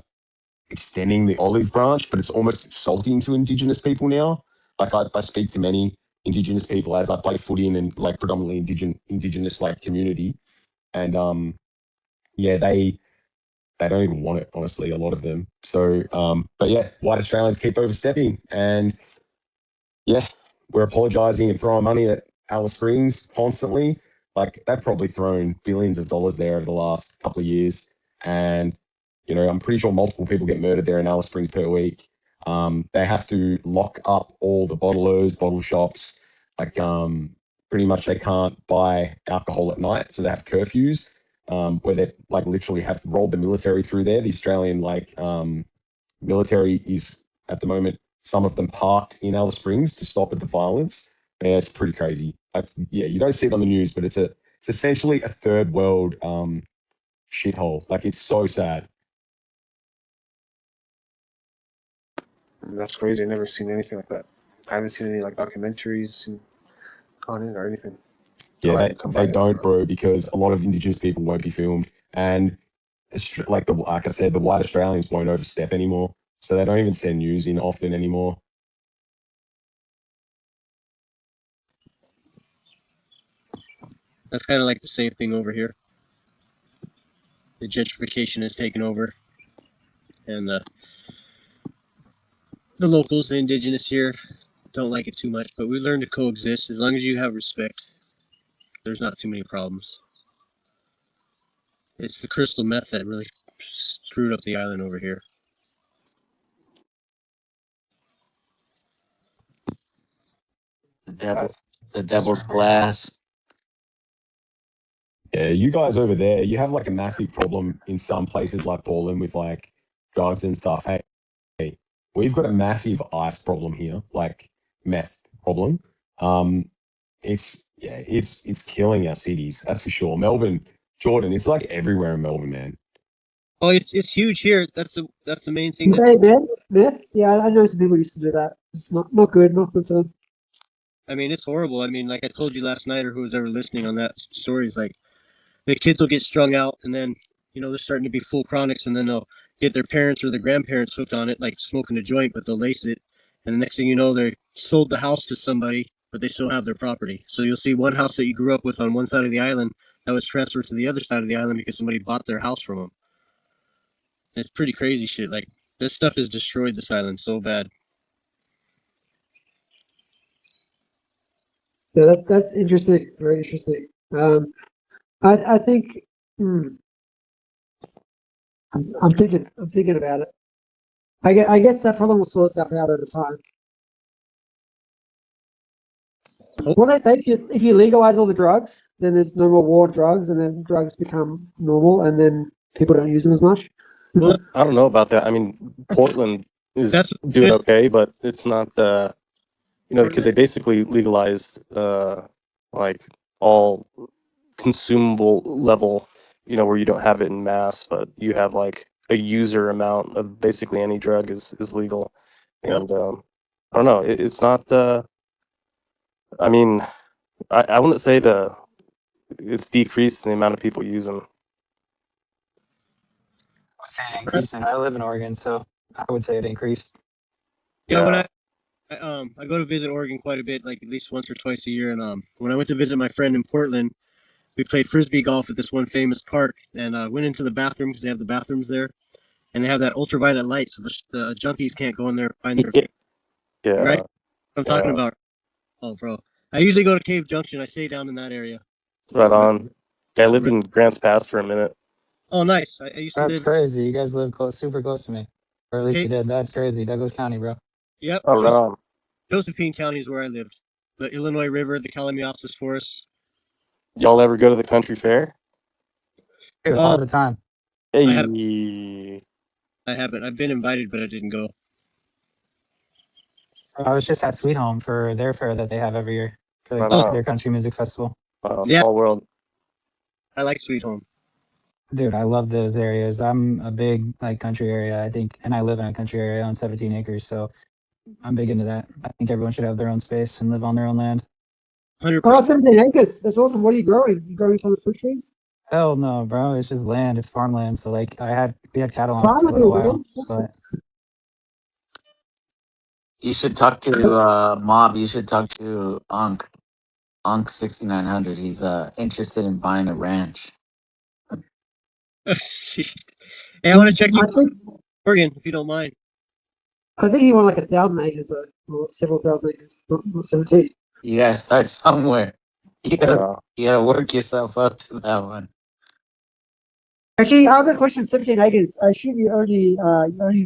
extending the olive branch, but it's almost insulting to Indigenous people now. Like I speak to many Indigenous people as I play footy in and like predominantly Indigenous like community, and yeah, they don't even want it, honestly, a lot of them. So, but yeah, white Australians keep overstepping, and yeah, we're apologising and throwing money at Alice Springs constantly. Like they've probably thrown billions of dollars there over the last couple of years, and I'm pretty sure multiple people get murdered there in Alice Springs per week. They have to lock up all the bottlers, bottle shops. Like, pretty much they can't buy alcohol at night, so they have curfews, where they like literally have rolled the military through there. The Australian military is at the moment, some of them parked in Alice Springs to stop at the violence. Yeah, it's pretty crazy. Yeah, you don't see it on the news, but it's essentially a third world shithole. Like it's so sad. That's crazy. I've never seen anything like that. I haven't seen any like documentaries on it or anything. Yeah, Oh, I haven't come they by it. don't, bro, because a lot of Indigenous people won't be filmed, and like I said, the white Australians won't overstep anymore, so they don't even send news in often anymore. That's kind of like the same thing over here. The gentrification has taken over, and the locals, the indigenous here, don't like it too much. But we learn to coexist as long as you have respect. There's not too many problems. It's the crystal meth that really screwed up the island over here. The devil, the devil's glass. Yeah, you guys over there, you have like a massive problem in some places like Portland with like drugs and stuff. Hey, we've got a massive ice problem here, like meth problem. Um, it's killing our cities, that's for sure. Melbourne, Jordan, it's like everywhere in Melbourne, man. Oh, it's huge here. That's the main thing. You say myth? Yeah, I know some people used to do that. It's not good, not good for them. I mean, it's horrible. I mean, like I told you last night, or who was ever listening on that story, is like the kids will get strung out, and then they're starting to be full chronics, and then they'll get their parents or their grandparents hooked on it, like smoking a joint, but they'll lace it, and the next thing you know, they sold the house to somebody, but they still have their property. So you'll see one house that you grew up with on one side of the island that was transferred to the other side of the island because somebody bought their house from them. It's pretty crazy shit. Like this stuff has destroyed this island so bad. Yeah, that's interesting. Very interesting. I think hmm, I'm thinking about it. I guess that problem will sort itself out over time. Well, they say if you legalize all the drugs, then there's no more war on drugs, and then drugs become normal, and then people don't use them as much. Well, I don't know about that. I mean, Portland that's is what doing this. okay, but it's not the, because they basically legalized like all consumable level, where you don't have it in mass, but you have like a user amount of basically any drug is legal. And I don't know, it's not I mean, I wouldn't say it's decreased in the amount of people use them. I would say it increased, and I live in Oregon, so I would say it increased. Yeah, when Yeah. I go to visit Oregon quite a bit, like at least once or twice a year, and when I went to visit my friend in Portland, we played frisbee golf at this one famous park, and went into the bathroom because they have the bathrooms there, and they have that ultraviolet light, so the junkies can't go in there and find their right. Yeah. I'm talking Yeah. about. Oh, bro, I usually go to Cave Junction. I stay down in that area. Right Right, on. Yeah, I lived right. in Grants Pass for a minute. Oh, nice. I used to That's live. crazy. You guys live close, super close to me, or at least Cave, you did. That's crazy. Douglas County, bro. yep, Oh, right on. Josephine County is where I lived. The Illinois River, the Kalamiopsis Forest. Y'all ever go to the country fair? Dude, Uh, all the time. I have. Hey. I haven't. I've been invited, but I didn't go. I was just at Sweet Home for their fair that they have every year for Right Oh, on. their country music festival. yeah, Small world. I like Sweet Home. Dude, I love those areas. I'm a big like country area, I think, and I live in a country area on 17 acres, so I'm big into that. I think everyone should have their own space and live on their own land. 100%. Oh, 17 acres. That's awesome. What are you growing? You growing some fruit trees? Hell no, bro. It's just land. It's farmland. So like we had cattle on it for a little Farming, while, man. but You should talk to Mob. You should talk to Unc 6900. He's interested in buying a ranch. Hey, I want to check you, I think Oregon, if you don't mind. I think he wanted like 1,000 acres or several thousand acres, not 17. You gotta start somewhere. Yeah. You gotta work yourself up to that one. Actually, I've got a question. 17 acres. I assume you only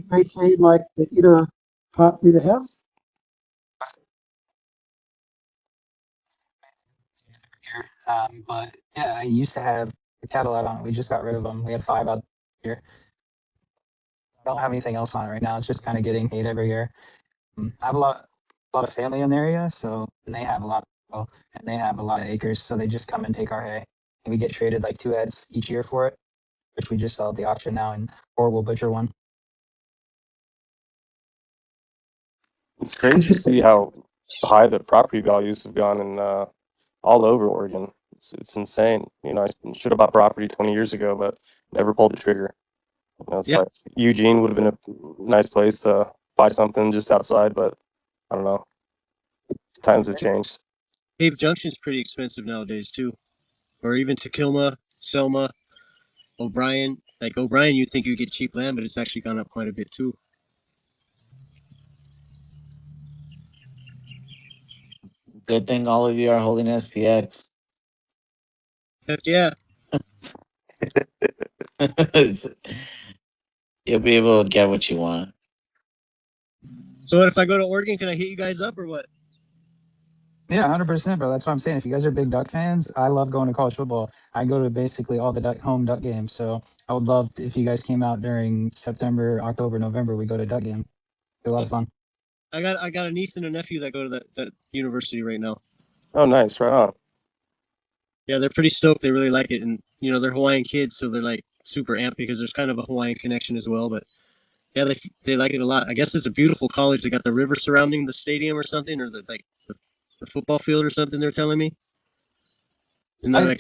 maintain like the inner part near the house. here. But yeah, I used to have cattle out on it. We just got rid of them. We had 5 out here. I don't have anything else on it right now. It's just kind of getting hate every year. I have a lot of family in the area, so and they have a lot of cattle, and they have a lot of acres, so they just come and take our hay, and we get traded like 2 heads each year for it, which we just sell at the auction now, and or we'll butcher one. It's crazy to see how high the property values have gone in all over Oregon. It's insane. You know, I should have bought property 20 years ago, but never pulled the trigger. You know, it's Yep. like Eugene would have been a nice place to buy something just outside, but I don't know. Times have changed. Cave Junction's pretty expensive nowadays, too. Or even Takilma, Selma, O'Brien. Like O'Brien, you think you get cheap land, but it's actually gone up quite a bit, too. Good thing all of you are holding SPX. Heck yeah. You'll be able to get what you want. So what if I go to Oregon? Can I hit you guys up or what? Yeah, 100%, bro. That's what I'm saying. If you guys are big Duck fans, I love going to college football. I go to basically all the home Duck games. So I would love if you guys came out during September, October, November. We go to Duck game. Be a lot Oh, of fun. I got a niece and a nephew that go to that university right now. Oh, nice. Right on. Yeah, they're pretty stoked. They really like it, and they're Hawaiian kids, so they're like super amped because there's kind of a Hawaiian connection as well. But yeah, they like it a lot. I guess it's a beautiful college. They got the river surrounding the stadium or something, or the football field or something. They're telling me, and they're like,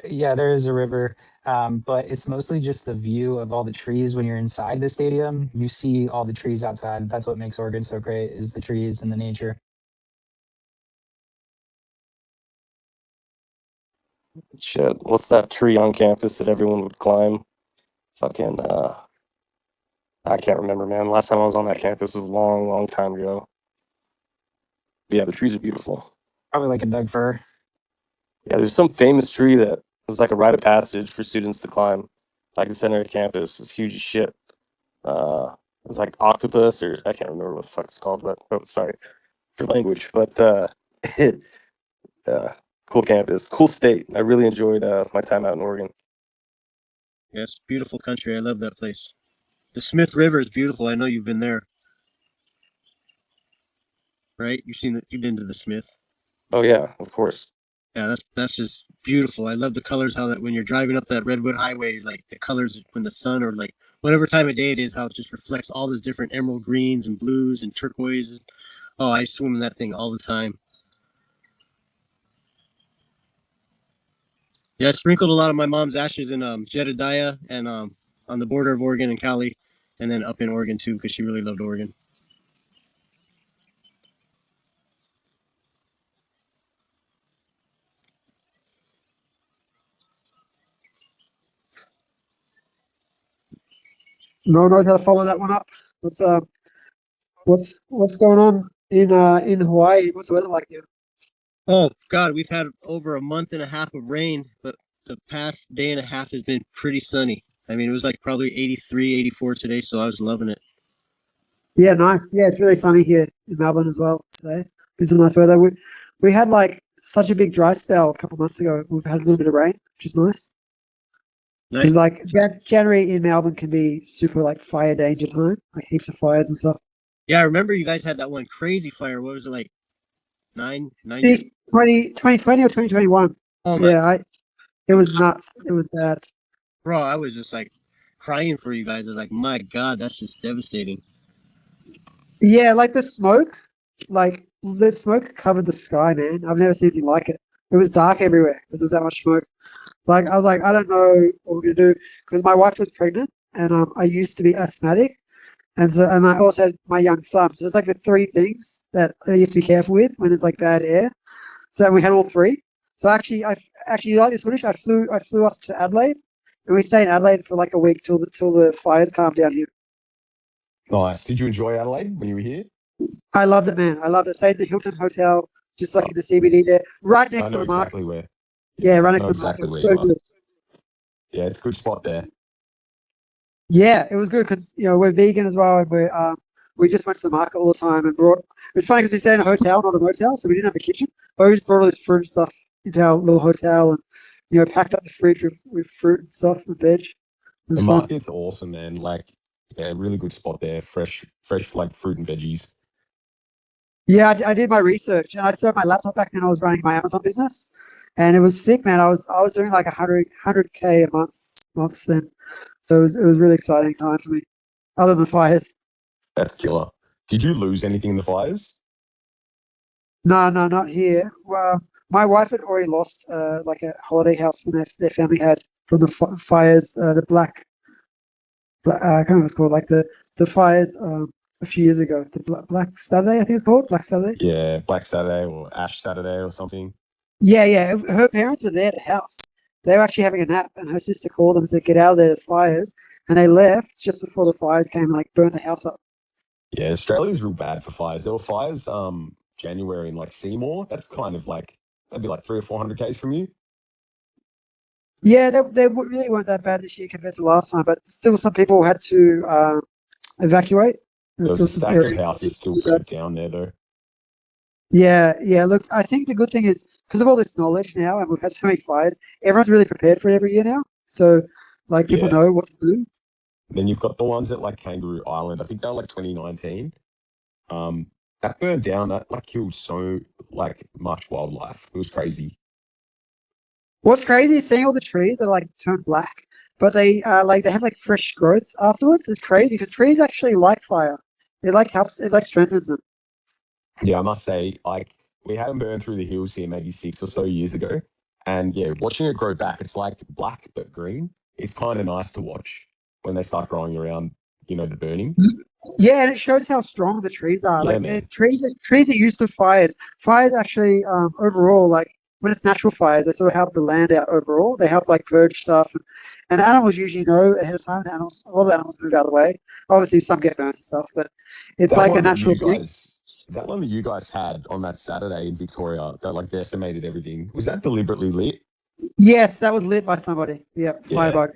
Yeah, there is a river, but it's mostly just the view of all the trees when you're inside the stadium. You see all the trees outside. That's what makes Oregon so great is the trees and the nature. Shit. What's that tree on campus that everyone would climb? Fucking, I can't remember, man. Last time I was on that campus was a long, long time ago. But yeah, the trees are beautiful. Probably like a Doug fir. Yeah, there's some famous tree that was like a rite of passage for students to climb, like the center of campus. It's huge as shit. It's like octopus, or I can't remember what the fuck it's called, but oh, sorry for language. But uh, cool campus, cool state. I really enjoyed my time out in Oregon. yeah, it's beautiful country. I love that place. The Smith River is beautiful. I know you've been there, right? You've been to the Smith. Oh yeah, of course. Yeah, that's just beautiful. I love the colors. How that when you're driving up that Redwood Highway, like the colors when the sun or like whatever time of day it is, how it just reflects all those different emerald greens and blues and turquoise. Oh, I swim in that thing all the time. Yeah, I sprinkled a lot of my mom's ashes in Jedediah and on the border of Oregon and Cali, and then up in Oregon too because she really loved Oregon. No one knows how to follow that one up. What's what's going on in Hawaii? What's the weather like here? Oh God, we've had over a month and a half of rain, but the past day and a half has been pretty sunny. I mean, it was like probably 83, 84 today, so I was loving it. Yeah, nice. Yeah, it's really sunny here in Melbourne as well today. Been some nice weather. We had like such a big dry spell a couple of months ago. We've had a little bit of rain, which is nice. Nice. Because like January in Melbourne can be super like fire danger time, like heaps of fires and stuff. Yeah, I remember you guys had that one crazy fire. What was it like 9 years? 2020 or 2021. Oh my, Yeah, it was nuts. It was bad. bro, I was just like crying for you guys. I was like, my God, that's just devastating. Yeah, like the smoke covered the sky, man. I've never seen anything like it. It was dark everywhere because there was that much smoke. Like I was like, I don't know what we're gonna do because my wife was pregnant and I used to be asthmatic and I also had my young son. So it's like the three things that you have to be careful with when there's like bad air. So we had all three. So actually like this footage. I flew us to Adelaide and we stayed in Adelaide for like a week till the fires calmed down here. Nice. Did you enjoy Adelaide when you were here? I loved it, man. I loved it. Stayed at the Hilton Hotel, just like in the CBD there, right I next to know the market. exactly where. Yeah, Yeah, right I next know to the market. It exactly was where so you are. good. Yeah, it's a good spot there. Yeah, it was good because we're vegan as well, and we just went to the market all the time and brought. It's funny because we stayed in a hotel, not a motel, so we didn't have a kitchen. But we just brought all this fruit and stuff into our little hotel, and packed up the fridge with fruit and stuff and veg. It The was fun. market's awesome, man. Like, yeah, really good spot there. Fresh like fruit and veggies. Yeah, I did my research, and I set up my laptop back then. I was running my Amazon business, and it was sick, man. I was doing like 100K a months then, so it was really exciting time for me. Other than fires, That's killer. Did you lose anything in the fires? no, no, not here. Well, my wife had already lost like a holiday house when their family had from the fires, the I can't remember what it's called, like the fires a few years ago. The Black Saturday, I think it's called Black Saturday. Yeah, Black Saturday or Ash Saturday or something. Yeah, yeah. Her parents were there at the house. They were actually having a nap, and her sister called them and said, "Get out of there, there's fires." And they left just before the fires came and like burnt the house up. Yeah, Australia's real bad for fires. There were fires January in like Seymour. That's kind of like that'd be like 300 or 400 k's from you. Yeah, they really weren't that bad this year compared to last time, but still some people had to evacuate. There There's was still a some stack of areas. houses still burnt down there though. Yeah, yeah. Look, I think the good thing is because of all this knowledge now, and we've had so many fires, everyone's really prepared for it every year now. So, like, people Yeah. know what to do. Then you've got the ones at like Kangaroo Island. I think they're like 2019. Um, that burned down. That like killed so like much wildlife. It was crazy. What's crazy is seeing all the trees that like turn black, but they have like fresh growth afterwards. It's crazy because trees actually like fire. It like strengthens them. Yeah, I must say, like we had them burn through the hills here maybe 6 or so years ago, and yeah, watching it grow back, it's like black but green. It's kind of nice to watch when they start growing around. The burning. Yeah, and it shows how strong the trees are. Yeah, Like man. trees are used to fires. Fires actually, overall, like when it's natural fires, they sort of help the land out overall. They help like purge stuff, and animals usually know ahead of time. A lot of animals move out of the way. Obviously, some get burnt and stuff, but it's That like a one that natural you thing. guys, that one that you guys had on that Saturday in Victoria, that like decimated everything. Was that deliberately lit? Yes, that was lit by somebody. Yep, Yeah, firebug.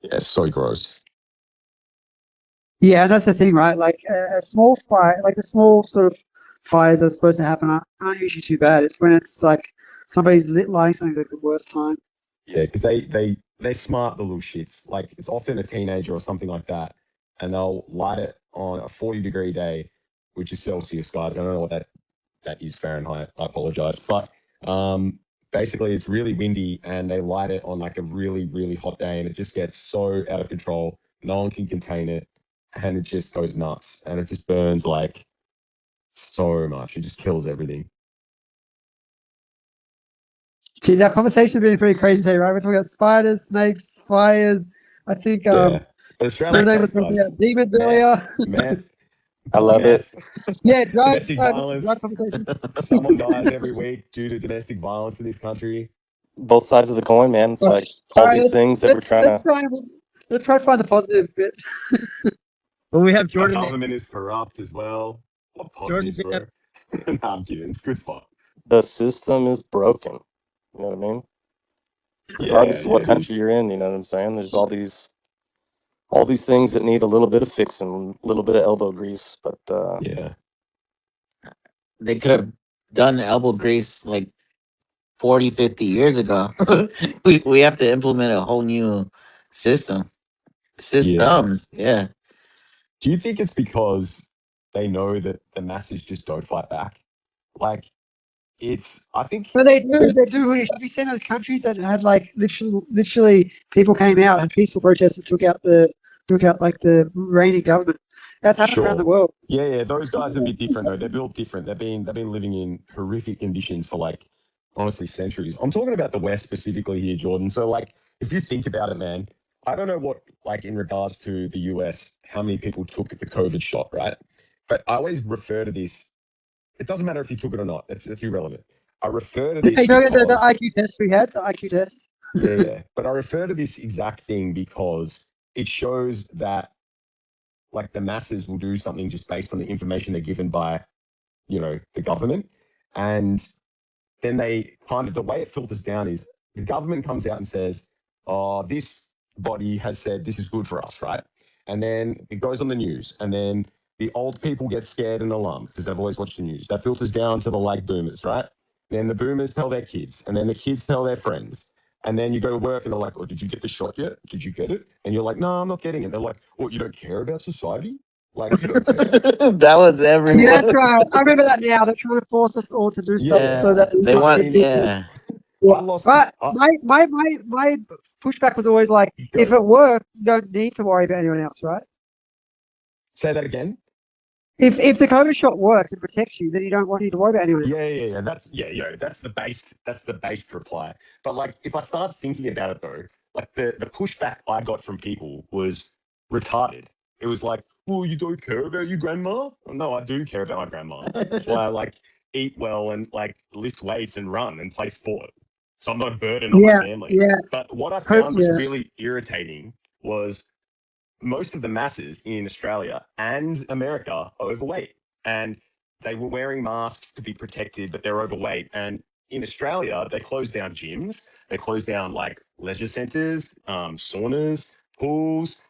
yeah, so gross. Yeah, and that's the thing, right? Like a small fire, like the small sort of fires that are supposed to happen aren't usually too bad. It's when it's like somebody's lighting something at the worst time. Yeah, because they smart the little shits. Like it's often a teenager or something like that, and they'll light it on a 40-degree day, which is Celsius, guys. I don't know what that is Fahrenheit. I apologize, but um, basically it's really windy, and they light it on like a really really hot day, and it just gets so out of control. No one can contain it, and it just goes nuts, and it just burns like so much. It just kills everything. Geez, our conversation's been pretty crazy today, right? We're talking about spiders, snakes, fires. I think Yeah. But the Australia's name was safe, talking guys. about demons Meth, earlier. meth, I love it. meth, Yeah, domestic drug violence. conversation. Someone dies every week due to domestic violence in this country. Both sides of the coin, man. It's All like all right, these things that we're trying to. let's try to find the positive bit. Well, we have Our Jordan. government is corrupt as well. What Jordan positives, did have bro? No, I'm kidding. It's good spot. The system is broken. You know what I mean? Yeah, Regardless of yeah, what it country is. you're in, you know what I'm saying? There's all these things that need a little bit of fixing, a little bit of elbow grease. But Yeah, They could have done elbow grease like 40, 50 years ago. We have to implement a whole new system. yeah. Systems. Yeah. Do you think it's because they know that the masses just don't fight back? Like, I think, But they do. Have you seen those countries that had like literally people came out and peaceful protests and took out like the reigning government? That's happened around the sure. world. Yeah, yeah. Those guys are a bit different though. They're built different. They've been living in horrific conditions for like honestly centuries. I'm talking about the West specifically here, Jordan. So like, if you think about it, man, I don't know what like in regards to the US, how many people took the COVID shot, right? But I always refer to this. It doesn't matter if you took it or not. It's irrelevant. I refer to this You know the because IQ test we had, the IQ test. yeah, yeah. But I refer to this exact thing because it shows that like the masses will do something just based on the information they're given by, the government. And then they kind of, the way it filters down is the government comes out and says, oh, this body has said this is good for us, right? And then it goes on the news. And then the old people get scared and alarmed because they've always watched the news. That filters down to the late boomers, right? Then the boomers tell their kids, and then the kids tell their friends. And then you go to work and they're like, oh, did you get the shot yet? Did you get it? And you're like, no, I'm not getting it. They're like, what, you don't care about society? Like, you don't care? That was And Yeah, like, that's right. I remember that now. They're trying to force us all to do stuff yeah, so that Yeah. we They can I get want, mean, people. yeah. Yeah, I lost, but my pushback was always like, if go, it works, you don't need to worry about anyone else, right? say that again. If the COVID shot works and protects you, then you don't want you to worry about anyone Yeah, else. yeah, yeah. That's the base. That's the base reply. But like, if I start thinking about it though, like the pushback I got from people was retarded. It was like, well, you don't care about your grandma? Oh, no, I do care about my grandma. That's why I like eat well and like lift weights and run and play sport. So I'm not a burden on my Yeah, family. yeah, But what I found was yeah. really irritating was most of the masses in Australia and America are overweight, and they were wearing masks to be protected, but they're overweight. And in Australia, they closed down gyms, they closed down like leisure centres, saunas, pools,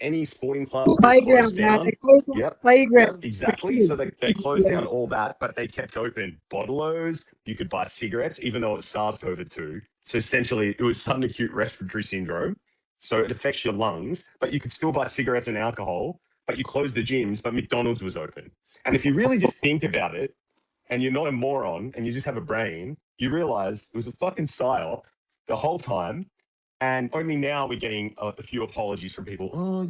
any sporting club was Playground, closed man. They down. closed all the Yep. Yep, playgrounds for exactly. So kids. they closed down all that, but they kept open bottlos. You could buy cigarettes, even though it's SARS-CoV-2. So essentially, it was sudden acute respiratory syndrome, so it affects your lungs, but you could still buy cigarettes and alcohol, but you closed the gyms, but McDonald's was open. And if you really just think about it, and you're not a moron and you just have a brain, you realize it was a fucking psyop the whole time. And only now we're getting a few apologies from people. Oh,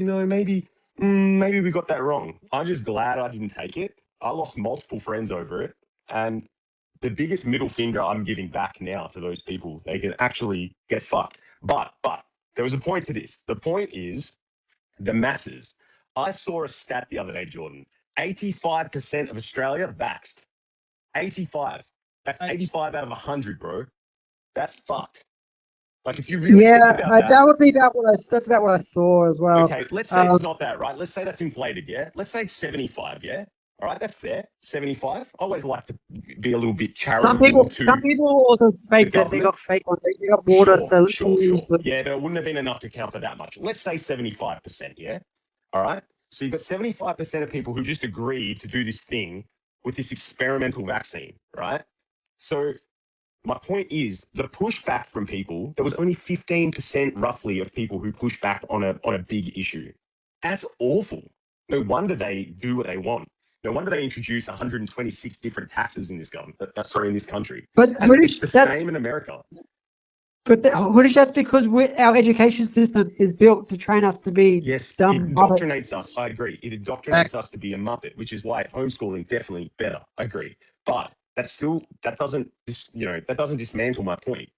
maybe we got that wrong. I'm just glad I didn't take it. I lost multiple friends over it. And the biggest middle finger I'm giving back now to those people, they can actually get fucked. But there was a point to this. The point is the masses. I saw a stat the other day, Jordan. 85% of Australia vaxxed. 85. That's 85 out of 100, bro. That's fucked. Like, if you really think Yeah, about that, that would be about what that's about what I saw as well. okay, let's say it's Um, not that, right? Let's say that's inflated, yeah? Let's say it's 75, yeah? All right, that's fair. 75. I always like to be a little bit charitable some to people also the fake that they government. got fake ones. They got water Sure, solutions. sure, sure. So Yeah, but it wouldn't have been enough to count for that much. Let's say 75%, yeah? All right. So you've got 75% of people who just agreed to do this thing with this experimental vaccine, right? So my point is the pushback from people, there was only 15% roughly of people who pushed back on a big issue. That's awful. No wonder they do what they want. No wonder they introduce 126 different taxes in this government. Sorry, in this country. but And it's British the that same in America. British that's because our education system is built to train us to be Yes, it dumb puppets. indoctrinates us. I agree. It indoctrinates us to be a muppet, which is why homeschooling definitely better. I agree. But that doesn't that doesn't dismantle my point.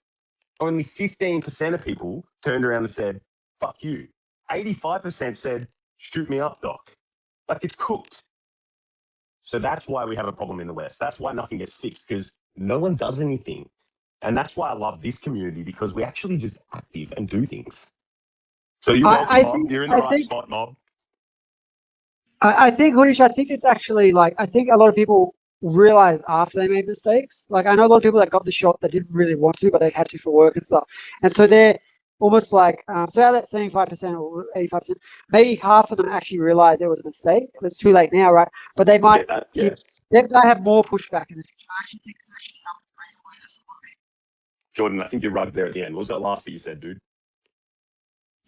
Only 15% of people turned around and said, "Fuck you." 85% said, "Shoot me up, doc." Like it's cooked. So that's why we have a problem in the West. That's why nothing gets fixed because no one does anything. And that's why I love this community because we actually just active and do things. So you're welcome, I Mob. think You're in the I right think spot, Mob. I think, Hunish, I think it's actually like, I think a lot of people realize after they made mistakes. Like, I know a lot of people that got the shot that didn't really want to, but they had to for work and stuff. And so they're almost like, so out of that 75% or 85%, maybe half of them actually realize it was a mistake. It's too late now, right? But they might Yeah. they might have more pushback in the future. I actually think it's actually helped raise awareness. Jordan, I think you're right there at the end. What was that last bit you said, dude?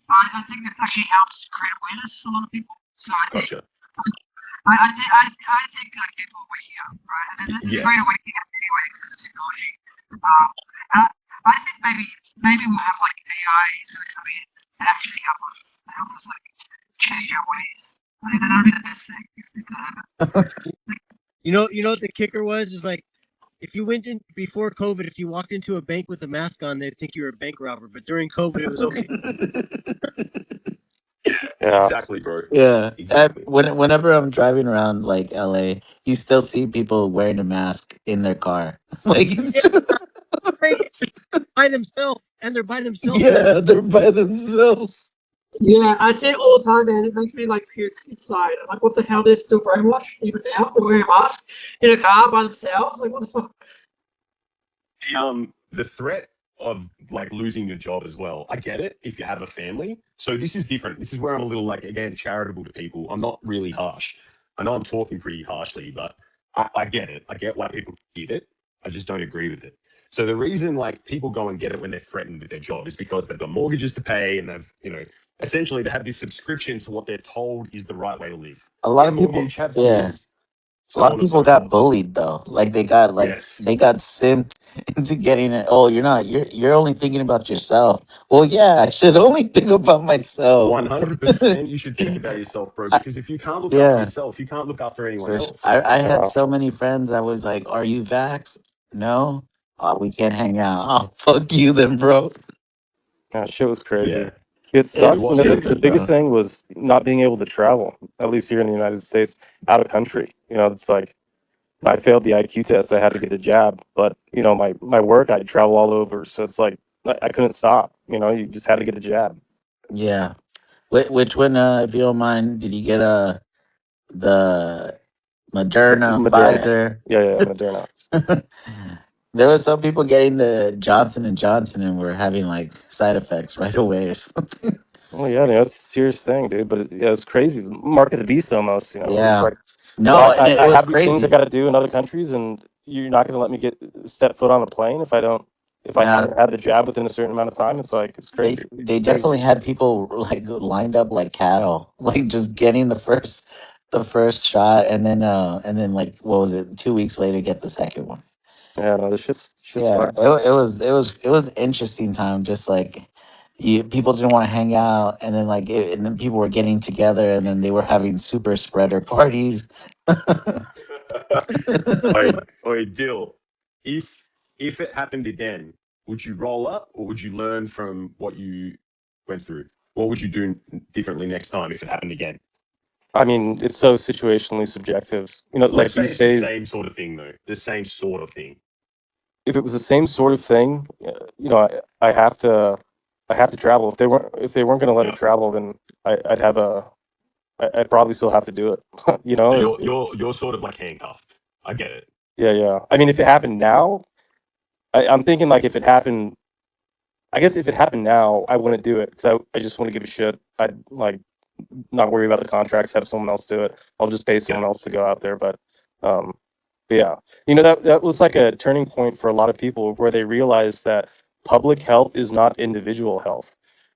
I think it's actually helped create awareness for a lot of people. So I think Gotcha. I think like people are waking up, right? And there's a Yeah. greater waking up anyway because of technology. And I think maybe we'll have like AI is going to come in and actually help us like change our ways. I think that'll be the best thing if that happens. You know what the kicker was is like if you went in before COVID, if you walked into a bank with a mask on, they'd think you were a bank robber. But during COVID, it was okay. Yeah. Exactly, bro. Yeah. Exactly. Whenever I'm driving around like LA, you still see people wearing a mask in their car. Like it's Yeah, just, right. By themselves, and they're by themselves in the. yeah, they're by themselves. Yeah, I see it all the time, man. It makes me like puke inside. I'm like, what the hell? They're still brainwashed even now. They're wearing a mask in a car by themselves. Like, what the fuck? The threat of like losing your job as well. I get it if you have a family. So this is different. This is where I'm a little like again charitable to people. I'm not really harsh. I know I'm talking pretty harshly, but I get it. I get why people give it. I just don't agree with it. So the reason like people go and get it when they're threatened with their job is because they've got mortgages to pay and they've, essentially they have this subscription to what they're told is the right way to live. A lot Get a of people, mortgage, have yeah. kids, A lot so of on and people so got forth. bullied though. Like they got Yes. simped into getting it. Oh, you're not. You're only thinking about yourself. Well, yeah, I should only think about myself. 100% you should think about yourself, bro, I, because if you can't look after yeah, yourself, you can't look after anyone for sure. else. I had Yeah. so many friends that was like, "Are you vax? No. Oh, we can't hang out. Oh, fuck you, then, bro. Yeah, shit was crazy. Yeah, It it sucked. It's You know, was the crazy. stupid, biggest bro. thing was not being able to travel, at least here in the United States, out of country. You know, it's like I failed the IQ test. I had to get a jab, but you know, my work, I travel all over, so it's like I couldn't stop. You know, you just had to get a jab. Yeah. Which one, if you don't mind, did you get the Moderna, Moderna. Pfizer? Yeah, yeah, Moderna. There was some people getting the Johnson and Johnson and were having like side effects right away or something. Oh yeah, you know, it's a serious thing, dude. But yeah, it's crazy. Mark of the beast, almost. You know, it's Yeah. like, well, No, and it I was have these things I crazy. got to do in other countries, and you're not going to let me get step foot on a plane if I don't, if I Now haven't had the jab within a certain amount of time. It's like it's crazy. they It's crazy. definitely had people like lined up like cattle, like just getting the first shot and then like what was it, 2 weeks later get the second one. Yeah, no, this shit's Yeah, fucked. it was interesting time. Just like people didn't want to hang out, and then and then people were getting together, and then they were having super spreader parties. Oi, Dill, if if it happened again, would you roll up or would you learn from what you went through? What would you do differently next time if it happened again? I mean, it's so situationally subjective. You know, like Let's say these it's the days, same sort of thing though. The same sort of thing. if it was the same sort of thing, you know, I have to travel. If they weren't going to let me Yeah. travel, then I'd have a, I'd probably still have to do it. You So know, you're sort of like handcuffed. I get it. yeah, yeah. I mean, if it happened now, I'm thinking like if it happened, I guess if it happened now, I wouldn't do it because I just want to give a shit. I'd like not worry about the contracts, have someone else do it. I'll just pay Yeah. someone else to go out there. Um, but yeah, you know that was like a turning point for a lot of people where they realized that public health is not individual health,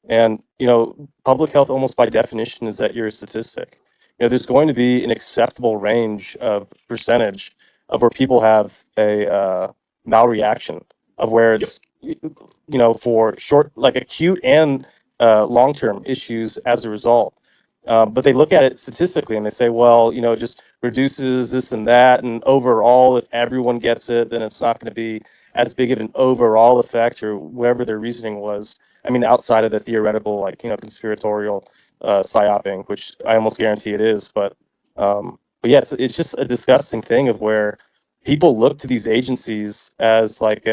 and you know public health almost by definition is that you're a statistic. You know, there's going to be an acceptable range of percentage of where people have a malreaction of where Yep. it's you know for short like acute and long term issues as a result. But they look at it statistically and they say, well, you know, just reduces this and that, and overall, if everyone gets it, then it's not going to be as big of an overall effect, or whatever their reasoning was. I mean, outside of the theoretical, like, conspiratorial psyoping, which I almost guarantee it is, but yes, it's just a disgusting thing of where people look to these agencies as like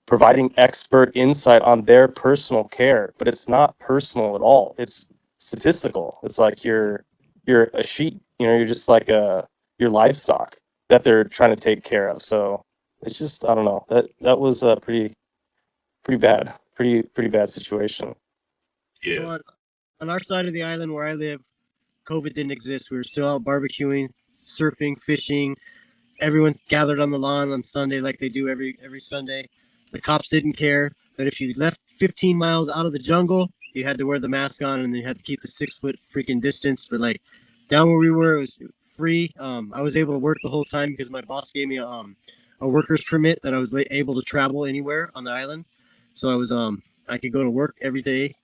providing expert insight on their personal care, but it's not personal at all. It's statistical. It's like you're a sheep. You're just like your livestock that they're trying to take care of. So it's just, I don't know. That was a pretty bad, pretty bad situation. So on our side of the island where I live, COVID didn't exist. We were still out barbecuing, surfing, fishing. Everyone's gathered on the lawn on Sunday like they do every Sunday. The cops didn't care, but if you left 15 miles out of the jungle, you had to wear the mask on, and you had to keep the 6 foot freaking distance. But like down where we were, it was free. I was able to work the whole time because my boss gave me a worker's permit that I was able to travel anywhere on the island. So I could go to work every day.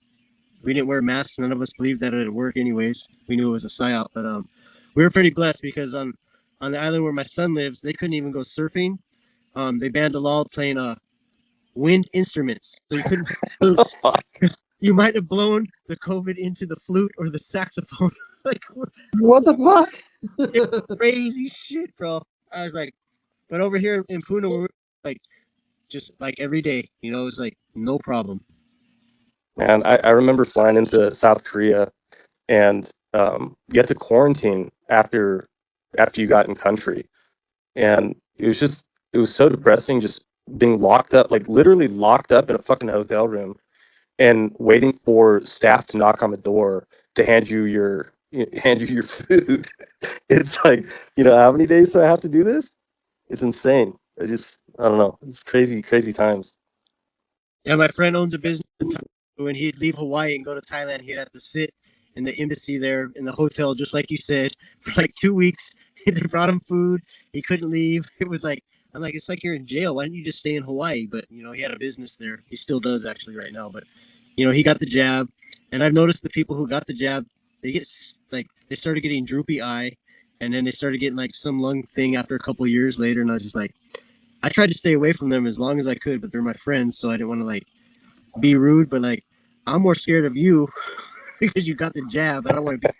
We didn't wear masks. None of us believed that it'd work anyways. We knew it was a psyop, but we were pretty blessed because on the island where my son lives, they couldn't even go surfing. They banned the law playing wind instruments, so you couldn't play flutes. You might have blown the COVID into the flute or the saxophone. Like What the fuck? crazy shit, bro. I was like, but over here in Puna, we're like just like every day, it was like no problem. Man, I remember flying into South Korea, and you had to quarantine after you got in country, and it was so depressing just being locked up, like literally locked up in a fucking hotel room and waiting for staff to knock on the door to hand you your food. It's like, how many days do I have to do this? It's insane. I don't know. It's crazy times. Yeah, my friend owns a business in Thailand. When he'd leave Hawaii and go to Thailand, he'd have to sit in the embassy there in the hotel, just like you said, for like 2 weeks. They brought him food. He couldn't leave. It was like, I'm like, it's like you're in jail. Why don't you just stay in Hawaii? But, he had a business there. He still does actually right now. But, he got the jab. And I've noticed the people who got the jab, they started getting droopy eye. And then they started getting like some lung thing after a couple years later. And I was just like, I tried to stay away from them as long as I could, but they're my friends. So I didn't want to like be rude, but like I'm more scared of you because you got the jab. I don't want to be.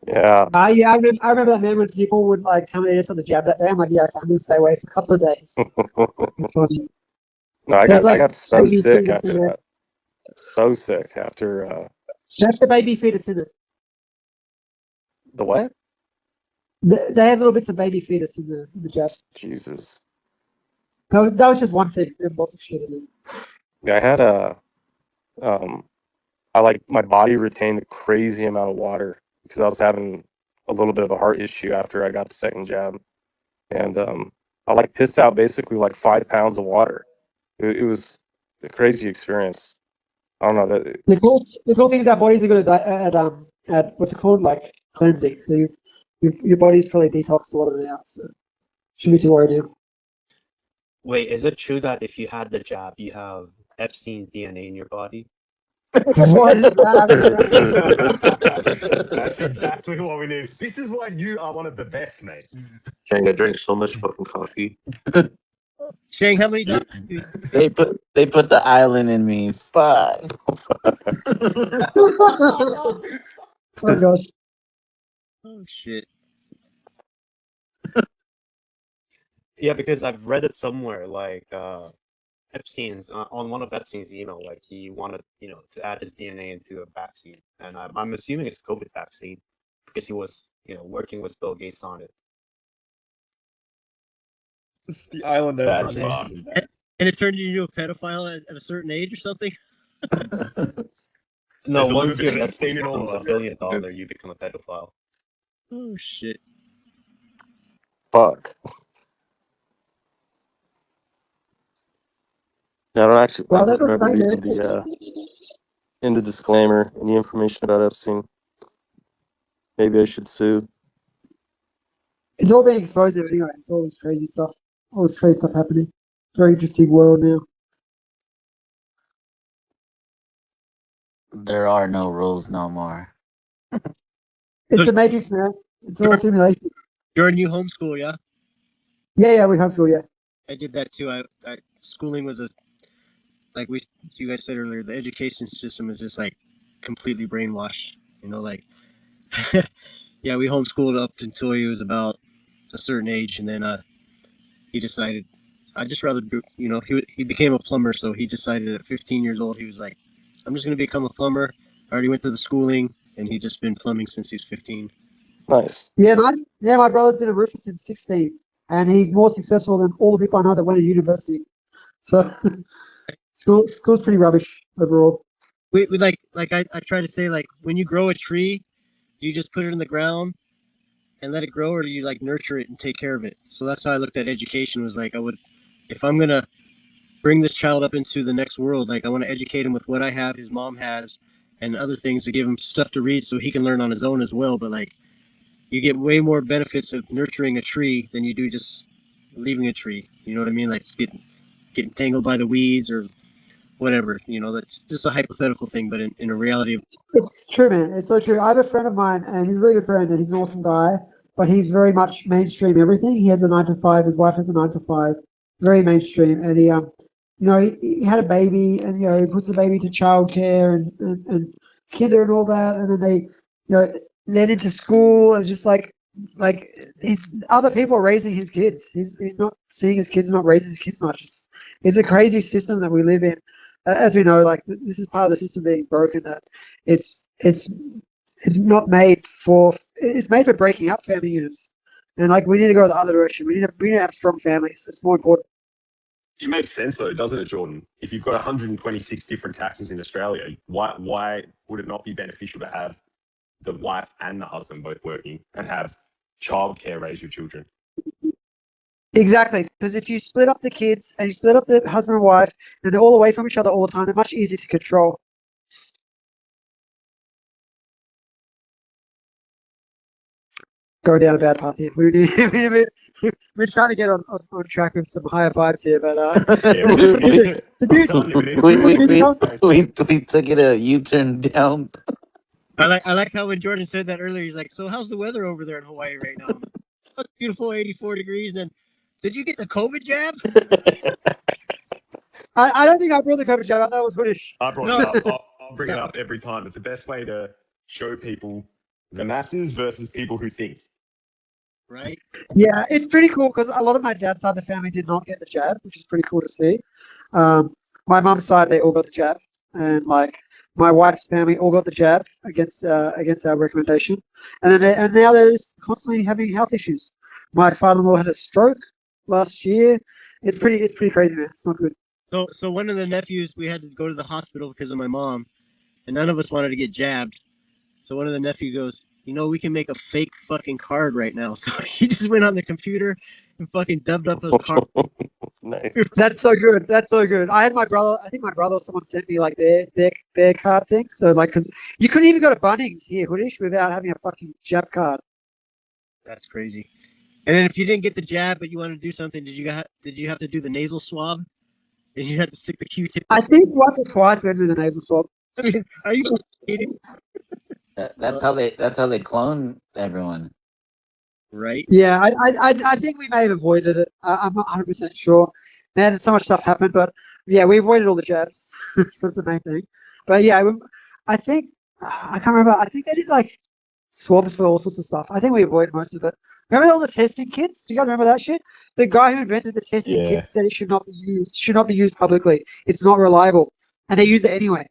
Yeah. Yeah, I remember that man when people would like tell me they just got the jab that day. I'm like, yeah, okay, I'm gonna stay away for a couple of days. It's funny. No, There's I like got so baby sick fetus in after there. that. So sick after That's the baby fetus in it. the what? They have little bits of baby fetus in the jab. Jesus. That was just one thing. There's lots of shit in it. Yeah, I had um I like my body retained a crazy amount of water because I was having a little bit of a heart issue after I got the second jab. And I like pissed out basically like 5 pounds of water. It was a crazy experience. I don't know that. The cool thing is our bodies are good at what's it called, like cleansing. So your body's probably detoxed a lot of it out. So shouldn't be too worried now. Wait, is it true that if you had the jab, you have Epstein's DNA in your body? What is That's exactly what we need. This is why you are one of the best, mate. Chang, I drank so much fucking coffee. Shang, how many times? They put the island in me. Fuck. Oh god. Oh shit! Yeah, because I've read it somewhere, like Epstein's on one of Epstein's email, like he wanted, to add his DNA into a vaccine, and I'm assuming it's COVID vaccine because he was, working with Bill Gates on it. The island never That's understood And, that. and it turned you into a pedophile at a certain age or something. No, There's a little once bit your of net Epstein worth in all of becomes a us. billion dollar, you become a pedophile. Oh shit! Fuck. I Well, don't that's what's remember saying, man. reading in the disclaimer any information about Epstein. Maybe I should sue. It's all being exposed anyway. It's all this crazy stuff. All this crazy stuff happening. Very interesting world now. There are no rules no more. It's So the Matrix, man. It's all simulation. Jordan, you homeschool, yeah? Yeah, we homeschool. Yeah. I did that too. I schooling was a like we you guys said earlier. The education system is just like completely brainwashed. You know, like yeah, we homeschooled up until he was about a certain age, and then he decided I just rather do. You know, he became a plumber, so he decided at 15 years old he was like, I'm just gonna become a plumber. I already went to the schooling, and he just been plumbing since he's 15. Nice. Yeah, nice. Yeah, my brother's been a roofer since 16, and he's more successful than all the people I know that went to university. So school's pretty rubbish overall. We I try to say like when you grow a tree, you just put it in the ground and let it grow, or do you like nurture it and take care of it? So that's how I looked at education. Was like I would, if I'm gonna bring this child up into the next world, like I want to educate him with what I have, his mom has, and other things to give him stuff to read so he can learn on his own as well. But like you get way more benefits of nurturing a tree than you do just leaving a tree. You know what I mean? Like it's getting tangled by the weeds or whatever. You know, that's just a hypothetical thing, but in a reality, It's true, man. It's so true. I have a friend of mine, and he's a really good friend, and he's an awesome guy. But he's very much mainstream everything. He has a 9 to 5. His wife has a 9 to 5. Very mainstream, and he had a baby, and he puts the baby to childcare and kinder and all that, and then they, led into school, and just like he's other people are raising his kids. He's not seeing his kids, not raising his kids much. It's a crazy system that we live in. As we know, like this is part of the system being broken. That it's it's it's not made for it's made for breaking up family units, and like we need to go the other direction. We need to have strong families. It's more important. It makes sense though, doesn't it, Jordan? If you've got 126 different taxes in Australia, why would it not be beneficial to have the wife and the husband both working and have childcare raise your children? Exactly, because if you split up the kids and you split up the husband and wife, and they're all away from each other all the time, they're much easier to control. Go down a bad path here. We're trying to get on track with some higher vibes here, but Yeah, let's we, do we, some we, music. I'm telling you, we need, we, we we, need, we we, need Did to change that. we took it a U-turn down. I like how when Jordan said that earlier, he's like, "So how's the weather over there in Hawaii right now?" I'm like, "Oh, it's beautiful, 84 degrees." And then, did you get the COVID jab? I don't think I brought the coverage out. That was British. I brought it No, up. I'll bring no, it up every time. It's the best way to show people the masses versus people who think. right? Yeah, it's pretty cool because a lot of my dad's side of the family did not get the jab, which is pretty cool to see. My mum's side, they all got the jab, and like my wife's family all got the jab against our recommendation, and now they're just constantly having health issues. My father-in-law had a stroke last year. It's pretty crazy, man. It's not good. So one of the nephews, we had to go to the hospital because of my mom, and none of us wanted to get jabbed. So one of the nephew goes, we can make a fake fucking card right now. So he just went on the computer and fucking dubbed up a card. Nice. That's so good. That's so good. I had my brother. I think my brother or someone sent me like their card thing. So like, because you couldn't even go to Bunnings here, Hoodish, without having a fucking jab card. That's crazy. And then if you didn't get the jab, but you wanted to do something, did you have to do the nasal swab? Did you have to stick the Q-tip? I think once or twice we had to do the nasal swab. I mean, are you kidding? That's how they clone everyone. Right? Yeah, I think we may have avoided it. I'm not 100% sure. Man, so much stuff happened, but yeah, we avoided all the jabs. So that's the main thing. But yeah, I think I can't remember. I think they did like swabs for all sorts of stuff. I think we avoided most of it. Remember all the testing kits? Do you guys remember that shit? The guy who invented the testing Yeah. kits said it should not be used publicly. It's not reliable, and they used it anyway.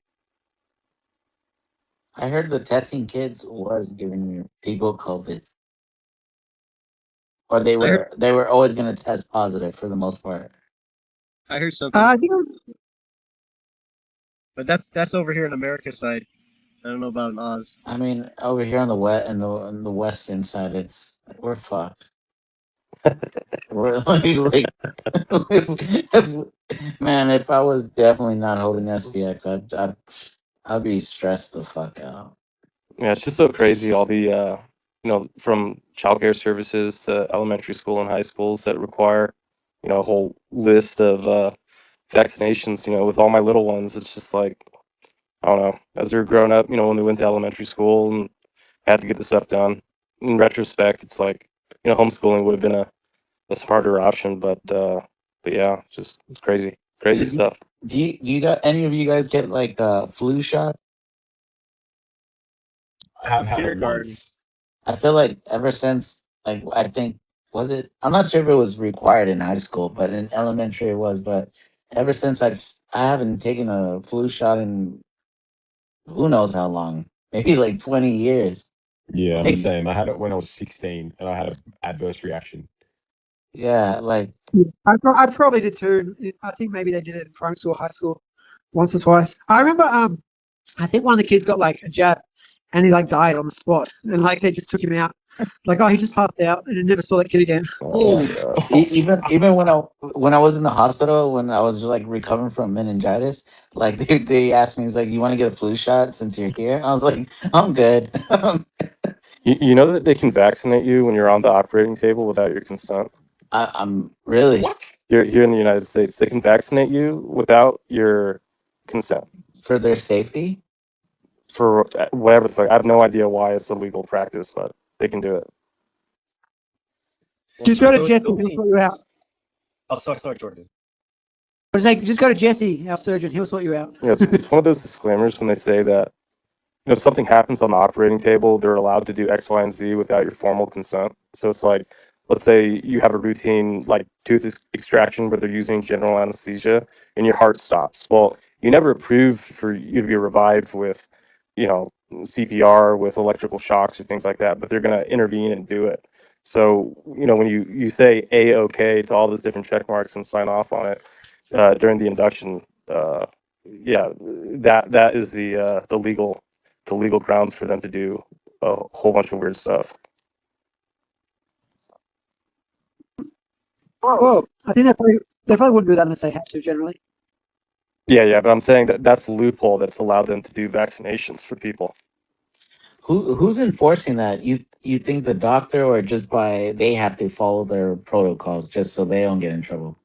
I heard the testing kits was giving people COVID, or they I heard were they were always going to test positive for the most part. I heard something, I think it was but that's over here in America's side. I don't know about in Oz. I mean, over here on the west and the western side, we're fucked. We're man, if I was definitely not holding SPX, I'd be stressed the fuck out. Yeah, it's just so crazy. All the from childcare services to elementary school and high schools that require a whole list of vaccinations. With all my little ones, it's just like I don't know. As they're growing up, when they went to elementary school and had to get the stuff done. in retrospect, it's like, homeschooling would have been a smarter option, but yeah, it's crazy, So crazy stuff. do you got any of you guys get like flu shot? I have In had it kindergarten, once. I feel like ever since, like, I think, was it, I'm not sure if it was required in high school, but in elementary it was. But ever since I haven't taken a flu shot in who knows how long, maybe like 20 years. Yeah, I'm the Like, same. I had it when I was 16, and I had an adverse reaction. yeah, like Yeah, I probably did too. I think maybe they did it in primary school, high school, once or twice. I remember, I think one of the kids got like a jab, and he like died on the spot, and like they just took him out, like, oh, he just passed out, and I never saw that kid again. Oh yeah. my god. Oh, Even when I was in the hospital, when I was like recovering from meningitis, like they asked me, it's like, you want to get a flu shot since you're here? I was like, I'm good. You know that they can vaccinate you when you're on the operating table without your consent. I'm really what? Here in the United States, they can vaccinate you without your consent for their safety. for whatever the fuck. I have no idea why it's a legal practice, but they can do it. Just go to there was Jesse, so he'll many. sort you out. Oh, sorry, Jordan. I was like, just go to Jesse, our surgeon, he'll sort you out. Yeah, it's one of those disclaimers when they say that, if something happens on the operating table, they're allowed to do X, Y, and Z without your formal consent. So it's like, let's say you have a routine like tooth extraction where they're using general anesthesia and your heart stops. Well, you never approved for you to be revived with, CPR, with electrical shocks or things like that, but they're going to intervene and do it. So, when you say A OK to all those different check marks and sign off on it during the induction, yeah, that is the legal grounds for them to do a whole bunch of weird stuff. Well, I think they probably wouldn't do that unless they had to generally. Yeah, but I'm saying that's the loophole that's allowed them to do vaccinations for people. Who's enforcing that? You think the doctor, or just by they have to follow their protocols just so they don't get in trouble?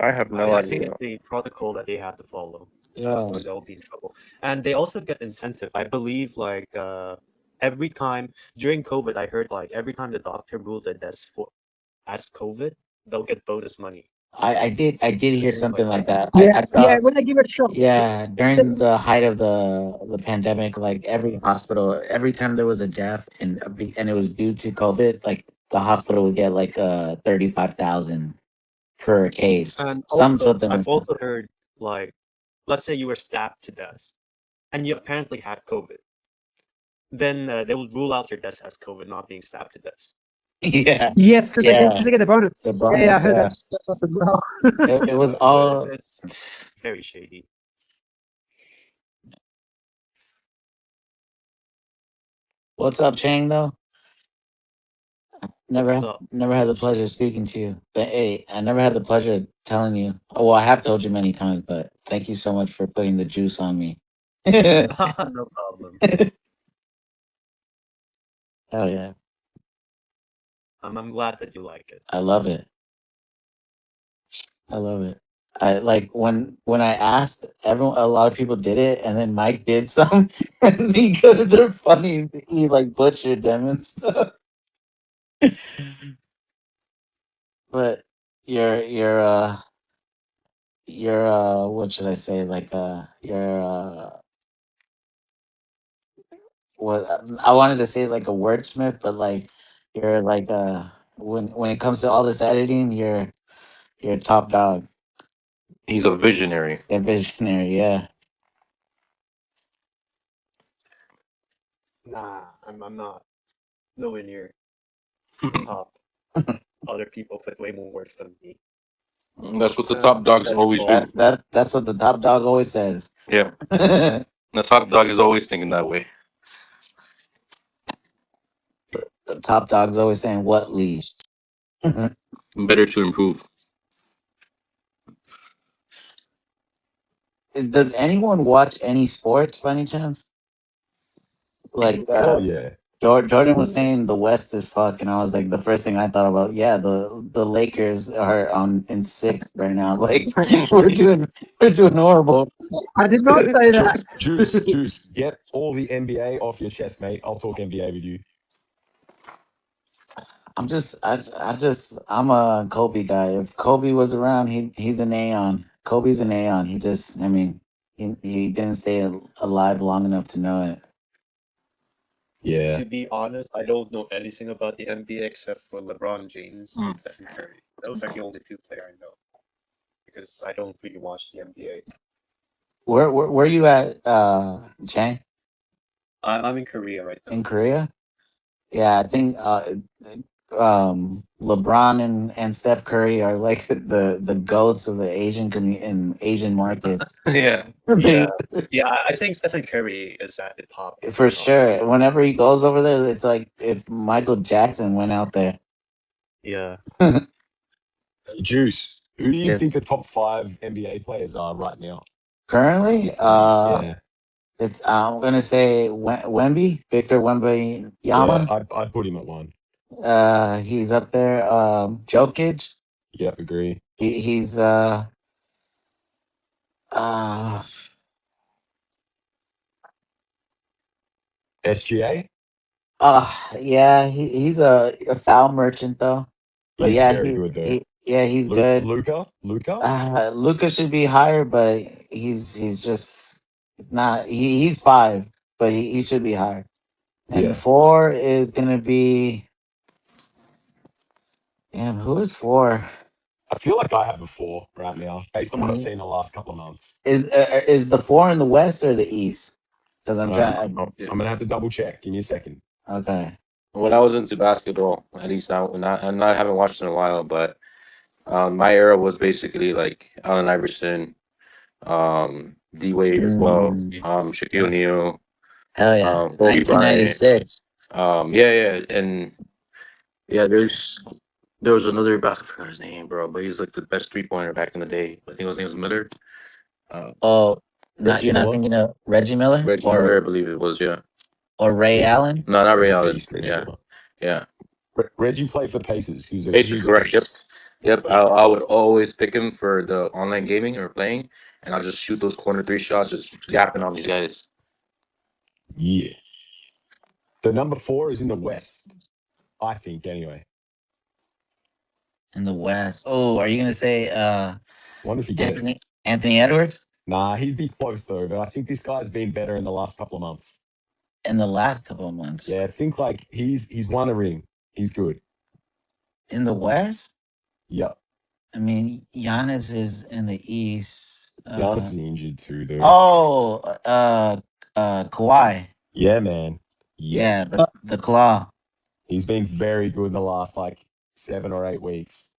I have no I think idea. it's the protocol that they have to follow, Yeah. or they'll be in trouble. And they also get incentive. I believe, like, every time during COVID, I heard like every time the doctor ruled a death for as COVID, they'll get bonus money. I did hear Something something like like that. that. Yeah, I yeah, saw, when they give it a shot. yeah, during the height of the pandemic, like every hospital, every time there was a death and it was due to COVID, like the hospital would get like 35,000 per case, And also, something I've like that. also heard, like, let's say you were stabbed to death, and you apparently had COVID, then they will rule out your death as COVID, not being stabbed to death. Yeah, Yes, because they yeah, get the bonus. the Yeah, I bonus. heard Yeah, that's as well. it was But it's, all. it's very shady. What's up, Chang? Though What's never up? never had the pleasure of speaking to you. Hey, I never had the pleasure of telling you. Oh, well, I have told you many times, but thank you so much for putting the juice on me. Hell No problem. yeah, I'm glad that you like it. I love it. I love it. I like when I asked everyone, a lot of people did it, and then Mike did some, and they're funny. He like butchered them and stuff. But you're what should I say? Like you're what I wanted to say, like a wordsmith, but like you're like when it comes to all this editing, you're top dog. He's a visionary. A visionary, yeah. Nah, I'm not nowhere near the top. Other people put way more works than me. That's what the top dogs That's always false. do. That's what the top dog always says. Yeah, The the top dog is always thinking that way. top dog's always saying what leash. Better to improve. Does anyone watch any sports by any chance? Like hell yeah. Jordan was saying the West is fuck, and I was like, the first thing I thought about, yeah, the Lakers are on in sixth right now. Like we're doing horrible. I did not say that. Juice, get all the NBA off your chest, mate. I'll talk NBA with you. I'm a Kobe guy. If Kobe was around, he's an Aeon. Kobe's an Aeon. I mean, he didn't stay alive long enough to know it. Yeah. To be honest, I don't know anything about the NBA except for LeBron James and Stephen Curry. Those are the only two players I know because I don't really watch the NBA. Where you at, Chang? I'm in Korea right now. In Korea? Yeah, I think LeBron and Steph Curry are like the goats of the Asian in Asian markets. Yeah, They yeah, yeah. I think Stephen Curry is at the top of the for top. sure. Whenever he goes over there, it's like if Michael Jackson went out there. Yeah. Juice. Who do you Yes. think the top 5 NBA players are right now? Currently, Yeah. it's I'm gonna say Wemby, Victor Wemby Yeah. Yama. I'd put him at one. He's up there. Jokic. Yep. Agree. He's uh SGA. yeah, he's a foul merchant though. But He's yeah, very good though. yeah, he's good. Luca. Luca. Lucas should be higher, but he's just not. He's five, but he should be higher. And Yeah. four is gonna be. Damn, who is four? I feel like I have a 4 right now, based on what I've Mhm. seen the last couple of months. Is the four in the west or the east? Because I'm trying. I'm Yeah. gonna have to double check. Give me a second. Okay. When I was into basketball, at least I haven't watched in a while, but my era was basically like Allen Iverson, D Wade as well, Mm, Shaquille O'Neal, hell yeah, Kobe Bryant. 1996. Yeah, yeah, and yeah, there was another basketball, I forgot his name, bro, but he's like the best 3 pointer back in the day. I think his name was Miller. Uh, Oh, not Reggie you're not Miller. thinking of Reggie Miller Reggie Miller, I believe it was. Yeah, or Ray He, Allen? no, not he was Ray a Allen. beast, Reggie Yeah, Miller. yeah. Reggie played for Pacers. He Pacers, was a correct. Yep, beast. yep. Yeah. I would always pick him for the online gaming or playing, and I'll just shoot those corner three shots, just yapping on these guys. Yeah. The number 4 is in the West, I think. Anyway, In the West. Oh, are you gonna say wonder if you get it. Anthony Edwards Nah, he'd be close though. But I think this guy's been better in the last couple of months. in the last couple of months? Yeah, I think like he's won a ring. He's good. In the West? Yep. I mean, Giannis is in the East. Giannis is injured too, though. Oh, Kawhi. Yeah, man. Yeah. Yeah, the claw. He's been very good in the last like 7 or 8 weeks.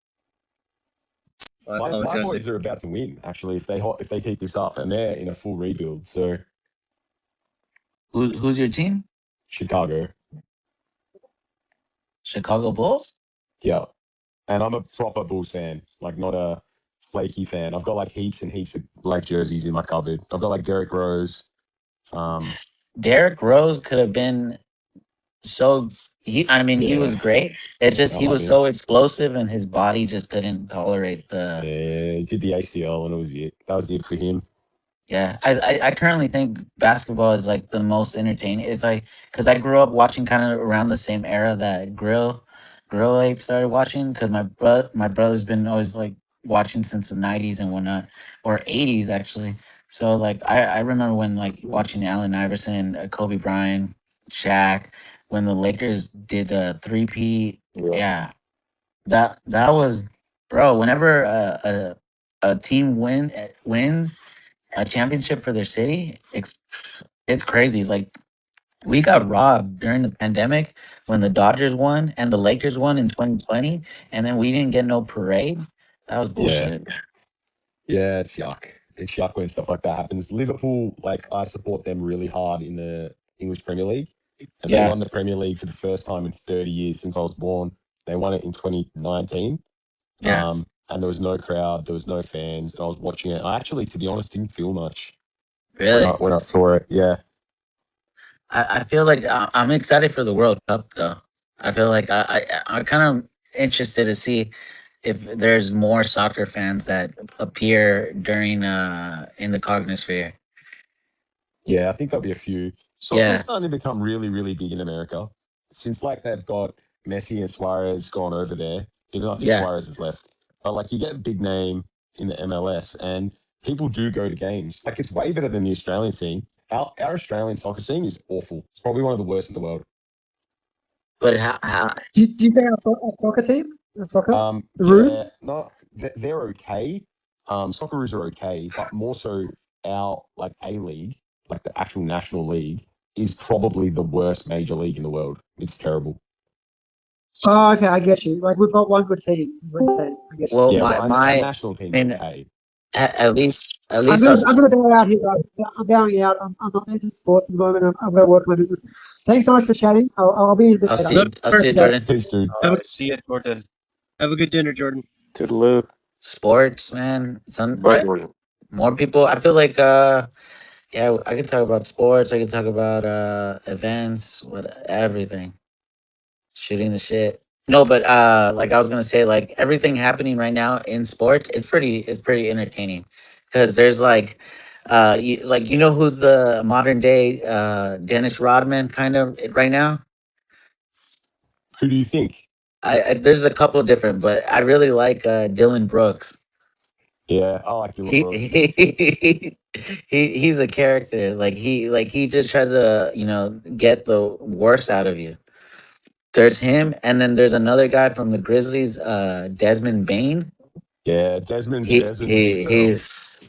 I My apologize. boys are about to win actually if they keep this up, and they're in a full rebuild. So Who's your team? Chicago. Chicago Bulls. Yeah. And I'm a proper Bulls fan, like not a flaky fan. I've got like heaps and heaps of black jerseys in my cupboard. I've got like Derrick Rose. Derrick Rose could have been so I mean he was Yeah, great. It's just I he love was him. so explosive and his body just couldn't tolerate the Yeah, he did the ACL and it was it. That was it for him. yeah. I currently think basketball is like the most entertaining. It's like because I grew up watching kind of around the same era that Grill Ape started watching because my brother's been always like watching since the 90s and whatnot or 80s actually. So like I remember when like watching Allen Iverson, Kobe Bryant, Shaq when the Lakers did a 3P. Yeah. Yeah, that was bro. Whenever a team wins a championship for their city, it's crazy. Like we got robbed during the pandemic when the Dodgers won and the Lakers won in 2020, and then we didn't get no parade. That was Yeah. bullshit. Yeah, it's yuck. It's yuck when stuff like that happens. Liverpool, like I support them really hard in the English Premier League. And they Yeah, won the Premier League for the first time in 30 years since I was born. They won it in 2019. yeah, And there was no crowd, there was no fans, and I was watching it. I actually, to be honest, didn't feel much really. when I saw it. Yeah. I feel like I'm excited for the World Cup though. I feel like I'm kind of interested to see if there's more soccer fans that appear during in the Cognosphere. Yeah, I think there'll be a few. Yeah, Soccer's starting to become really, really big in America. Since like they've got Messi and Suarez gone over there, even though I think Yeah, Suarez is left. But like you get a big name in the MLS, and people do go to games. Like it's way better than the Australian scene. Our Australian soccer scene is awful. It's probably one of the worst in the world. but how Do you say our soccer team? The soccer? The Yeah, Roos? no, they're okay. Socceroos are okay, but more so our like A League, like the actual national league, is probably the worst major league in the world. It's terrible. Oh, okay, I get you. Like we've got one good team, is what you're saying. I get you. well Yeah, my well, our my national I team's mean okay. at least us. I'm gonna bow out here, guys. I'm bowing out. I'm not into sports at the moment. I'm gonna work my business. Thanks so much for chatting. I'll be in a bit I'll later. see I'll see you, See you guys. Jordan. Peace, dude. Have a, see you, Jordan. Have a good dinner, Jordan. Toodaloo. Sports, man. But More people. I feel like yeah, I can talk about sports. I can talk about events, what everything. Shooting the shit. No, but like I was gonna say, like everything happening right now in sports, it's pretty entertaining because there's like you know who's the modern day Dennis Rodman kind of right now. Who do you think? I there's a couple different, but I really like Dylan Brooks. Yeah, I like Dylan He, Brooks. he's a character. He just tries to get the worst out of you. There's him, and then there's another guy from the Grizzlies, Desmond Bain. Yeah, He Desmond's a big he fella. he's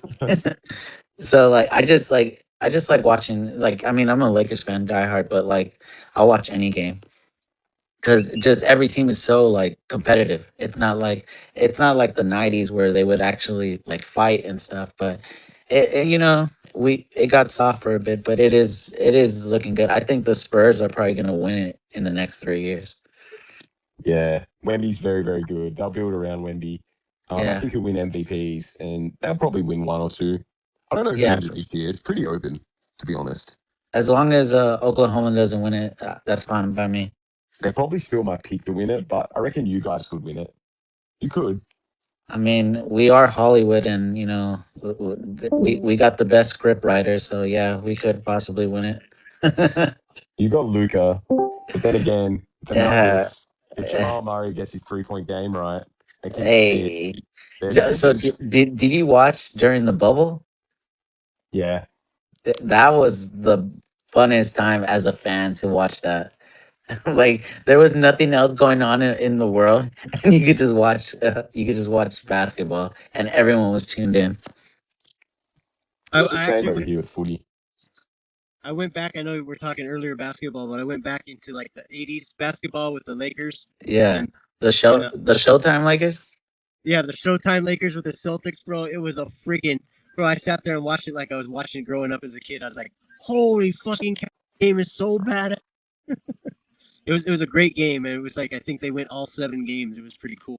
so like I just like watching. Like I mean, I'm a Lakers fan, diehard, but like I'll watch any game because just every team is so like competitive. It's not like the '90s where they would actually like fight and stuff. But it got soft for a bit, but it is looking good. I think the Spurs are probably gonna win it in the next 3 years. Yeah, Wemby's very, very good. They'll build around Wemby. I Yeah, think he'll win MVPs, and they'll probably win one or two. I don't know who yeah. wins it this year. It's pretty open, to be honest. As long as Oklahoma doesn't win it, that's fine by me. They probably still might pick to win it, but I reckon you guys could win it. You could. I mean, we are Hollywood, and we got the best script writer, so yeah, we could possibly win it. You got Luca, but then again, the Yeah. Nuggets. If Jamal Murray gets his 3 point game right and keeps fit, Hey. they're So did, dangerous. did you watch during the bubble? Yeah, That was the funnest time as a fan to watch that. Like there was nothing else going on in the world, and you could just watch basketball, and everyone was tuned in. it's the I same actually over here with footy. I went back. I know we were talking earlier basketball, but I went back into like the '80s basketball with the Lakers Yeah, and the and Showtime Lakers. yeah, the Showtime Lakers with the Celtics, bro. It was a freaking bro. I sat there and watched it like I was watching it growing up as a kid. I was like, holy fucking cow, this game is so bad. It was a great game, and it was like I think they went all 7 games. It was pretty cool.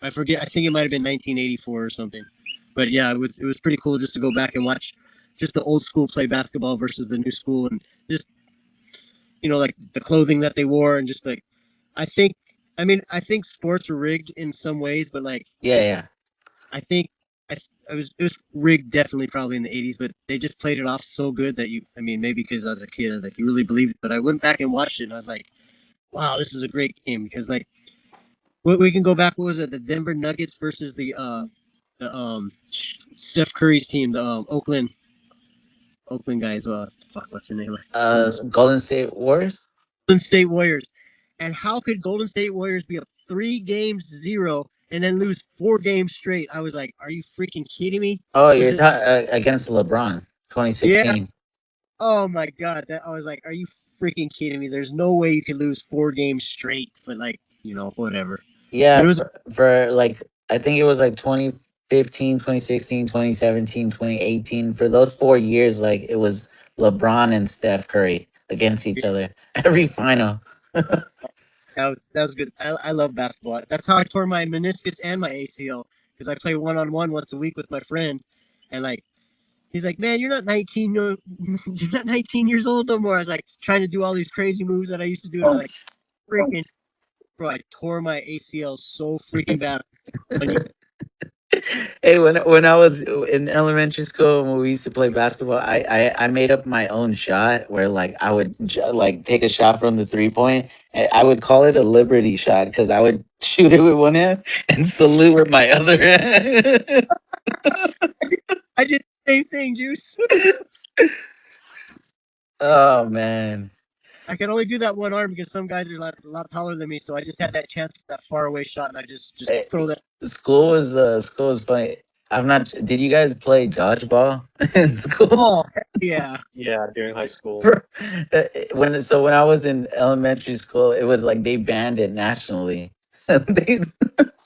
I forget. I think it might have been 1984 or something. But yeah, it was pretty cool just to go back and watch just the old school play basketball versus the new school, and just like the clothing that they wore, and just like I think, I think sports are rigged in some ways, but like Yeah, yeah, I think it was rigged definitely probably in the '80s, but they just played it off so good that maybe because I was a kid, I was like you really believed it. But I went back and watched it, and I was like, wow, this is a great game because like we can go back. What was it? The Denver Nuggets versus the Steph Curry's team, the Oakland guys. Well, fuck, what's the name of his team? Golden State Warriors. Golden State Warriors. And how could Golden State Warriors be up 3 games 0 and then lose 4 games straight? I was like, are you freaking kidding me? Oh, Was you're it? talking against LeBron, Yeah. 2016. Oh my god. That I was like, are you freaking kidding me? There's no way you could lose 4 games straight. But like, whatever. But Yeah, it was for like I think it was like 2015, 2016, 2017, 2018. For those 4 years, like it was LeBron and Steph Curry against each other every final. that was good. I love basketball. That's how I tore my meniscus and my ACL because I play 1-on-1 once a week with my friend, and like he's like, "Man, you're not 19. No, you're not 19 years old no more." I was like trying to do all these crazy moves that I used to do, and I was like, "Freaking bro!" I tore my ACL so freaking bad. Hey, Hey, when I was in elementary school when we used to play basketball, I made up my own shot where like I would like take a shot from the 3 point. And I would call it a liberty shot because I would shoot it with one hand and salute with my other hand. I did the same thing, Juice. Oh man. I can only do that one arm because some guys are a lot taller than me, so I just had that chance for that far away shot, and I just throw that. School was funny. I'm not. Did you guys play dodgeball in school? Oh, heck yeah. Yeah, during high school. Bro, when I was in elementary school, it was like they banned it nationally. They-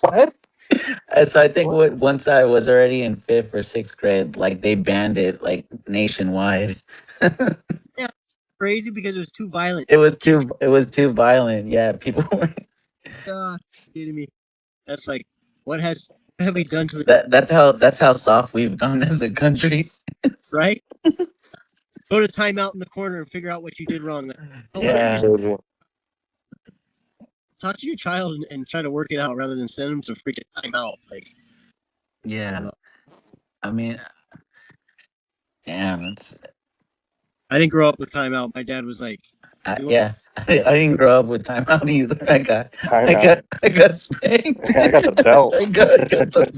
What? so I think What? once I was already in fifth or sixth grade, like they banned it like nationwide. Yeah, crazy because it was too violent. Kids, It was too violent. Yeah, people were kidding me. That's like, what have we done to the that's how soft we've gone as a country. right? Go to timeout in the corner and figure out what you did wrong. Like, oh, why don't you That's Yeah. just crazy. talk to your child and try to work it out rather than send them to freaking timeout? Like, I don't Yeah. know. I mean, damn, it's I didn't grow up with timeout. My dad was like, "You want?" yeah. I didn't grow up with timeout either. Timeout. I got spanked. I got the belt. I got the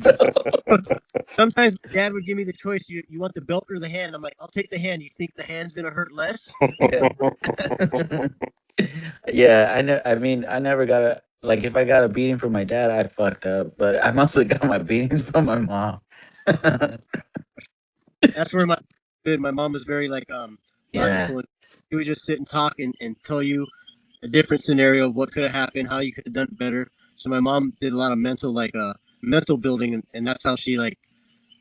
belt. Sometimes my dad would give me the choice. You want the belt or the hand? I'm like, I'll take the hand. You think the hand's gonna hurt less? Yeah. Yeah, I know. I mean, I never got a like. If I got a beating from my dad, I fucked up. But I mostly got my beatings from my mom. That's where my good. My mom was very like Yeah, logical, and she would just sit and talk and tell you a different scenario of what could have happened, how you could have done it better. So my mom did a lot of mental building, and that's how she like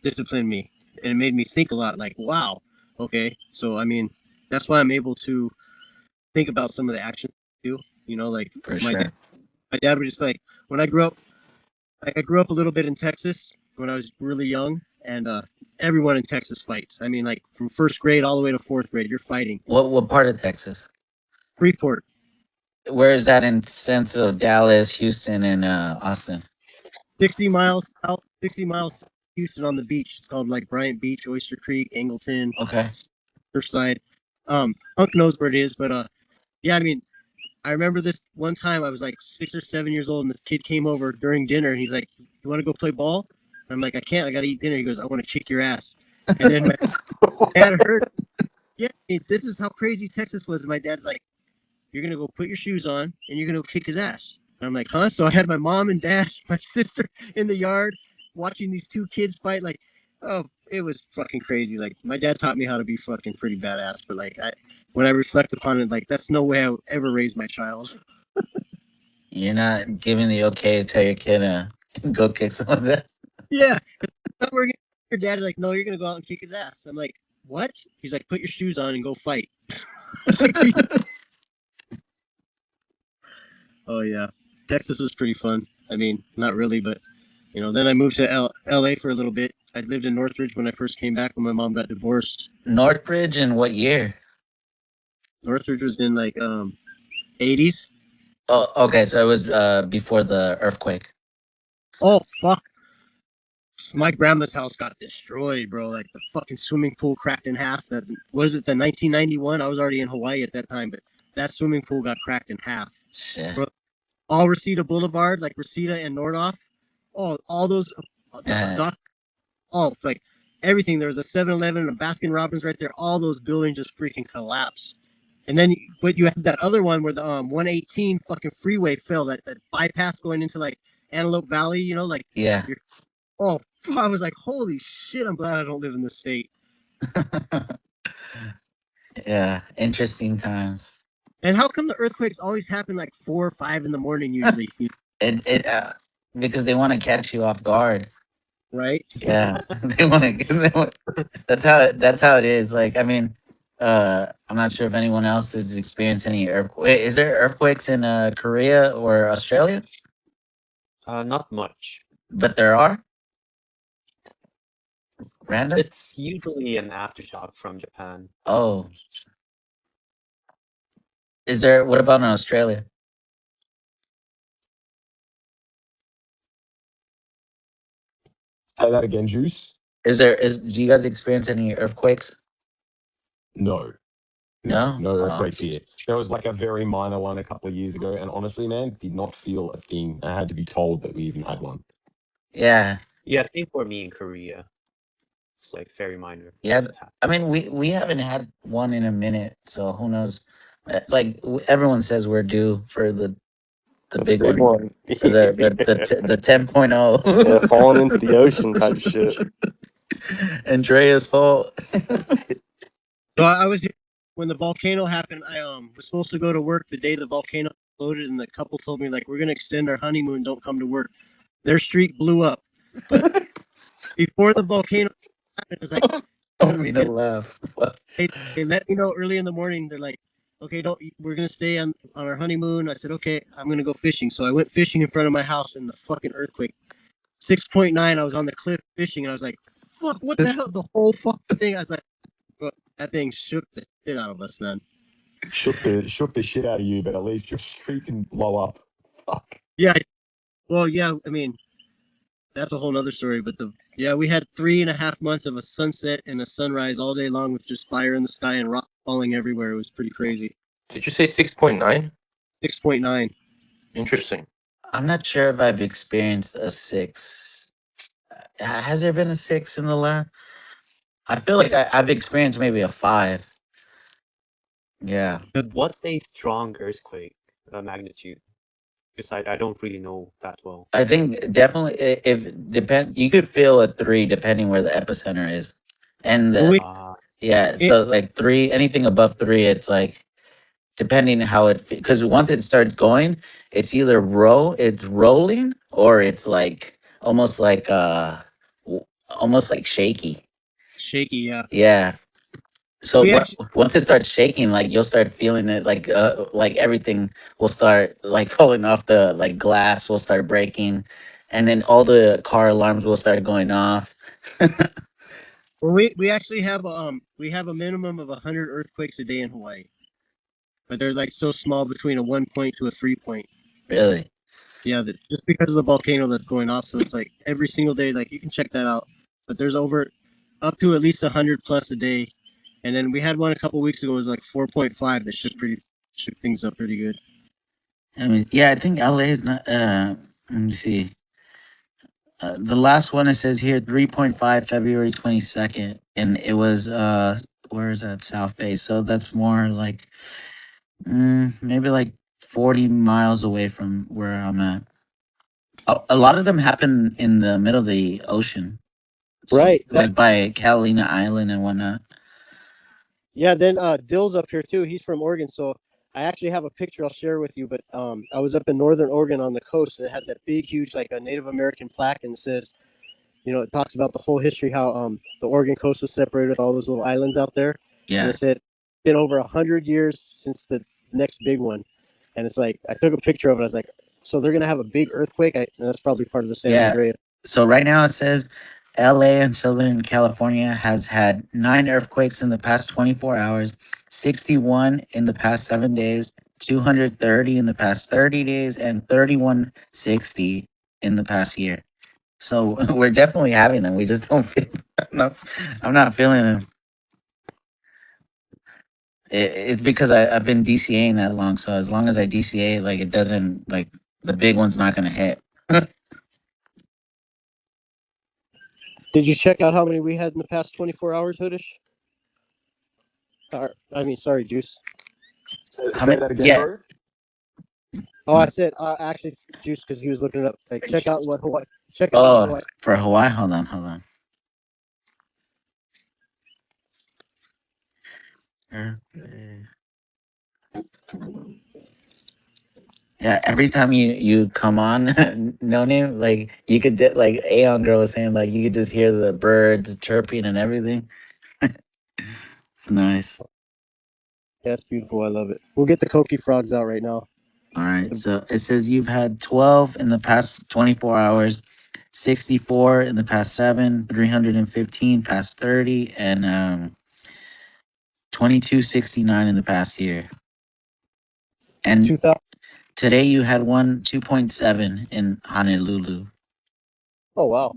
disciplined me, and it made me think a lot. Like, wow, okay. So I mean, that's why I'm able to think about some of the actions I do. You know, like for my dad. sure. My dad was just like when I grew up. I grew up a little bit in Texas when I was really young, and everyone in Texas fights. I mean, like from first grade all the way to fourth grade, you're fighting. What part of Texas? Freeport, Where is that in sense of Dallas, Houston, and Austin? 60 miles south, 60 miles south of Houston on the beach. It's called like Bryant Beach, Oyster Creek, Angleton, Okay. Surfside. Hunk knows where it is, but yeah, I mean, I remember this one time I was like 6 or 7 years old, and this kid came over during dinner, and he's like, "You want to go play ball?" I'm like, "I can't. I got to eat dinner." He goes, "I want to kick your ass," and then my dad heard. Yeah, this is how crazy Texas was. And my dad's like, "You're gonna go put your shoes on and you're gonna go kick his ass." And I'm like, "Huh?" So I had my mom and dad, my sister in the yard watching these two kids fight. Like, oh, it was fucking crazy. Like my dad taught me how to be fucking pretty badass. But like, when I reflect upon it, like that's no way I would ever raise my child. You're not giving the okay to tell your kid to go kick someone's ass. Yeah, I thought we your dad is like, "No, you're gonna go out and kick his ass." I'm like, "What?" He's like, "Put your shoes on and go fight." Oh yeah, Texas was pretty fun. I mean, not really, but then I moved to L.A. for a little bit. I lived in Northridge when I first came back when my mom got divorced. Northbridge in what year? Northridge was in like '80s. Oh, okay. So it was before the earthquake. Oh fuck! My grandma's house got destroyed, bro. Like the fucking swimming pool cracked in half. That was it. The 1991. I was already in Hawaii at that time, but that swimming pool got cracked in half. Shit. Bro, all Reseda Boulevard, like Reseda and Nordoff. All those the Uh, dock. Oh, like everything. There was a 7-Eleven and a Baskin Robbins right there. All those buildings just freaking collapsed. And then, but you had that other one where the 118 fucking freeway fell. That bypass going into like Antelope Valley. Like yeah. you're. Oh, I was like, holy shit! I'm glad I don't live in this state. Yeah. Interesting times. And how come the earthquakes always happen like 4 or 5 in the morning usually? It because they want to catch you off guard. Right? Yeah, they want to. That's how it is. Like, I mean, I'm not sure if anyone else has experienced any earthquake. Is there earthquakes in Korea or Australia? Not much. But there are random. It's usually an aftershock from Japan. Oh, is there? What about in Australia? Say that again, Juice. Do you guys experience any earthquakes? No, No. no Oh, earthquakes here. There was like a very minor one a couple of years ago, and honestly, man, did not feel a thing. I had to be told that we even had one. yeah. Yeah, same for me in Korea. It's like very minor. Yeah, I mean, we haven't had one in a minute, so who knows? Like everyone says, we're due for the The big big one, one. for the 10.0. Yeah, falling into the ocean type shit. Andrea's fault. So I was here when the volcano happened. I was supposed to go to work the day the volcano exploded, and the couple told me like we're gonna extend our honeymoon. Don't come to work. Their street blew up, but before the volcano happened, it was like Don't mean to it's, laugh. they let me know early in the morning. They're like, okay, don't we're gonna stay on our honeymoon. I said okay, I'm gonna go fishing. So I went fishing in front of my house, and the fucking earthquake 6.9. I was on the cliff fishing, and I was like, fuck, what the hell? The whole fucking thing. I was like, bro, that thing shook the shit out of us, man. Shook the shit out of you, but at least your street didn't blow up. Fuck. Yeah, well, yeah. I mean, that's a whole nother story. But we had 3.5 months of a sunset and a sunrise all day long with just fire in the sky and rock falling everywhere. It was pretty crazy. Did you say 6.9? 6.9. Interesting. I'm not sure if I've experienced a six. Has there been a six in the lab? I feel like I've experienced maybe a five. Yeah. What's a strong earthquake magnitude? Because I don't really know that well. I think definitely if depend you could feel a three depending where the epicenter is. And Well, we yeah, it so like three, anything above three, it's like depending how it because once it starts going, it's either it's rolling or it's like almost like shaky. shaky. Yeah, Yeah. So we actually. once it starts shaking, like you'll start feeling it, like everything will start like falling off the like glass will start breaking, and then all the car alarms will start going off. Well, we actually have we have a minimum of 100 earthquakes a day in Hawaii, but they're like so small between a 1 point to a 3 point. Really? Yeah, just because of the volcano that's going off, so it's like every single day. Like you can check that out. But there's over up to at least 100 plus a day, and then we had one a couple weeks ago. It was like 4.5 that shook things up pretty good. I mean, yeah, I think LA is not. Let me see. The last one it says here 3.5 February 22nd, and it was where is that South Bay? So that's more like maybe like 40 miles away from where I'm at. A lot of them happen in the middle of the ocean, so Right. like by Catalina Island and whatnot. Yeah. Then Dill's up here too. He's from Oregon, so I actually have a picture I'll share with you. But I was up in northern Oregon on the coast. And it has that big, huge, like a Native American plaque, and it says, it talks about the whole history, how the Oregon coast was separated with all those little islands out there, and Yeah, it said been over 100 years since the next big one, and it's like I took a picture of it. I was like, so they're gonna have a big earthquake. And that's probably part of the San yeah. Andreas. So right now it says LA and Southern California has had 9 earthquakes in the past 24 hours, 61 in the past 7 days, 230 in the past 30 days, and 3160 in the past year. So we're definitely having them. We just don't feel. No, I'm not feeling them. It's because I've been DCAing that long. So as long as I DCA, like it doesn't like the big one's not gonna hit. Did you check out how many we had in the past 24 hours, Hoodish? I mean, sorry, Juice. How Say many? that again, Yeah. bro. Oh, I said actually, Juice, because he was looking it up. Like, check out what Hawaii. Check out what Oh, Hawaii. for Hawaii. Hold on. Yeah, every time you come on, no name, like you could like Aeon girl was saying, like you could just hear the birds chirping and everything. It's nice. Yeah, it's beautiful. I love it. We'll get the Koki frogs out right now. All right, so it says you've had 12 in the past 24 hours, 64 in the past 7, 315 past 30, and 2269 in the past year. And 2000. today you had one 2.7 in Honolulu. Oh wow.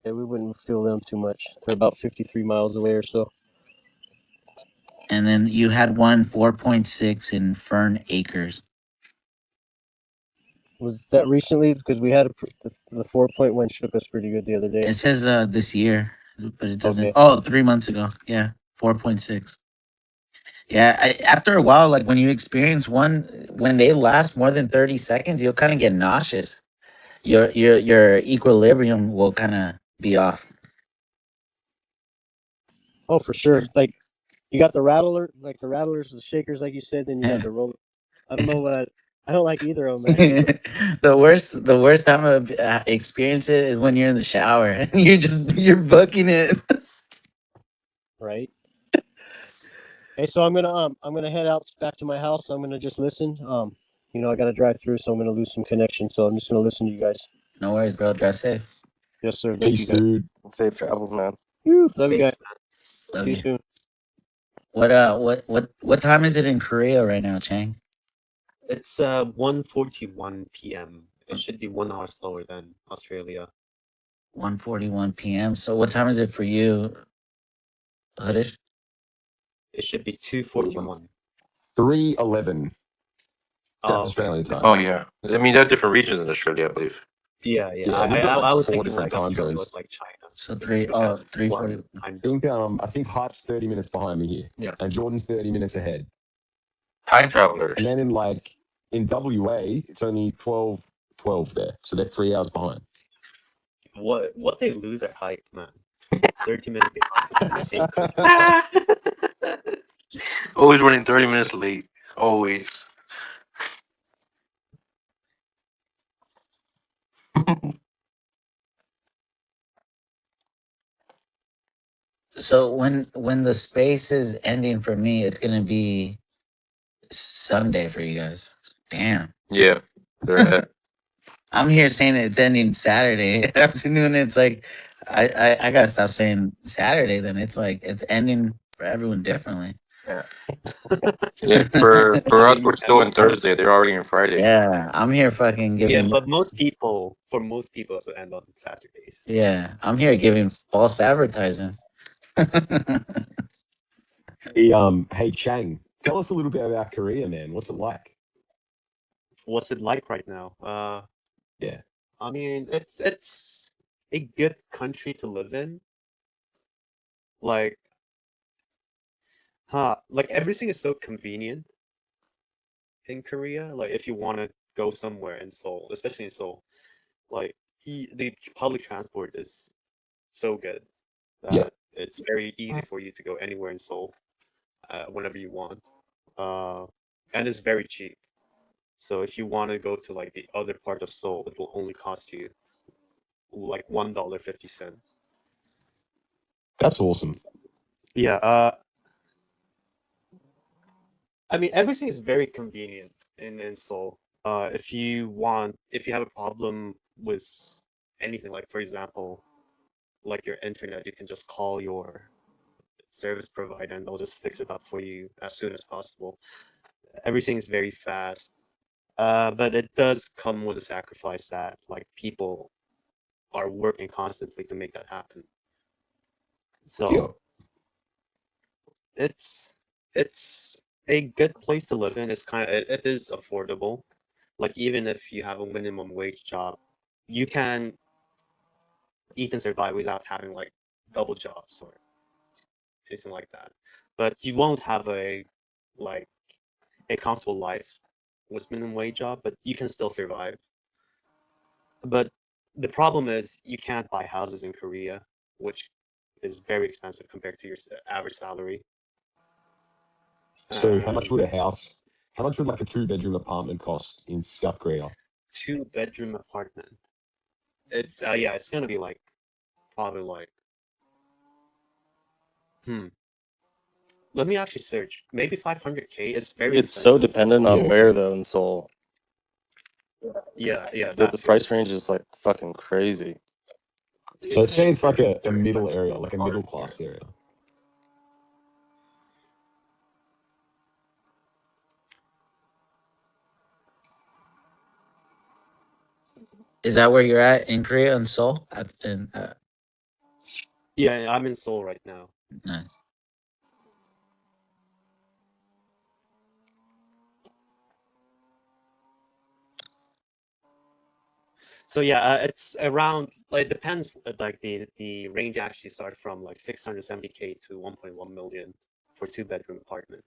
Yeah, we wouldn't feel them too much. They're about 53 miles away or so. And then you had one 4.6 in Fern Acres. Was that recently? Because we had the 4.1 shook us pretty good the other day. It says this year, but it doesn't. Okay. Oh, 3 months ago. Yeah, 4.6. Yeah, after a while, like when you experience one, when they last more than 30 seconds, you'll kind of get nauseous. Your equilibrium will kind of be off. Oh, for sure. Like you got the rattler, like the rattlers, the shakers, like you said. Then you got the roller. I don't know what I don't like either of them actually. But The worst time to experience it is when you're in the shower and you're booking it. right. Hey, so I'm gonna head out back to my house. I'm gonna just listen. I gotta drive through, so I'm gonna lose some connection. So I'm just gonna listen to you guys. No worries, bro. Drive safe. Yes, sir. Thank you, Peace, guys. dude. Safe travels, man. Whew, love you Safe, guys. Love See you you. soon. What time is it in Korea right now, Chang? It's 1:41 p.m. It should be 1 hour slower than Australia. 1:41 p.m. So what time is it for you, Hoodish? It should be 41. 2:41. 3:11 South Oh, okay. Australian time. Oh yeah, I mean there are different regions in Australia, I believe. Yeah. Yeah, we've got like I was four thinking different like time Australia zones. was like China, So which has three one forty. time zone. I think Hype's 30 minutes behind me here. Yeah. And Jordan's 30 minutes ahead. Time And then travelers. in WA, it's only 12 there. So they're 3 hours behind. What they lose at height, man. 30 minutes behind in the same country. Always running 30 minutes late. Always. So when the space is ending for me, it's gonna be Sunday for you guys. Damn. Yeah, they're ahead. I'm here saying it's ending Saturday afternoon. It's like I gotta stop saying Saturday. Then it's like it's ending for everyone differently. Yeah. Yeah. For us, we're still in Thursday. They're already in Friday. Yeah, I'm here fucking Yeah, giving. but for most people, it will end on Saturdays. Yeah, I'm here giving false advertising. Hey Chang, tell us a little bit about Korea, man. What's it like? What's it like right now? Yeah. I mean, it's a good country to live in. Like, like everything is so convenient in Korea. Like, if you want to go somewhere in Seoul, especially in Seoul, like the public transport is so good Yeah. that it's very easy for you to go anywhere in Seoul, whenever you want. Uh, and it's very cheap. So if you want to go to like the other part of Seoul, it will only cost you like $1.50. That's awesome. Yeah, I mean everything is very convenient in Seoul. If you have a problem with anything, like for example, like your internet, you can just call your service provider and they'll just fix it up for you as soon as possible. Everything is very fast. But it does come with a sacrifice that like people are working constantly to make that happen. Yeah. So it's it's a good place to live in. It is affordable. Like even if you have a minimum wage job, you can you can survive without having like double jobs or anything like that. But you won't have like a comfortable life with minimum wage job, but you can still survive. But the problem is you can't buy houses in Korea, which is very expensive compared to your average salary. So And how much would like a 2 bedroom apartment cost in South Korea? two-bedroom apartment. It's gonna be like probably like hmm. Let me actually search. Maybe 500K. It's very It's so expensive in dependent Yeah, Seoul. on where okay. though in Seoul. Yeah, The that too. price range is like fucking crazy. So let's say it's like a middle area, like a middle class area. Is that where you're at in Korea and Seoul? Yeah, I'm in Seoul right now. Nice. So yeah, it's around like it depends. Like the range actually starts from like 670K to 1.1 million for two-bedroom apartment,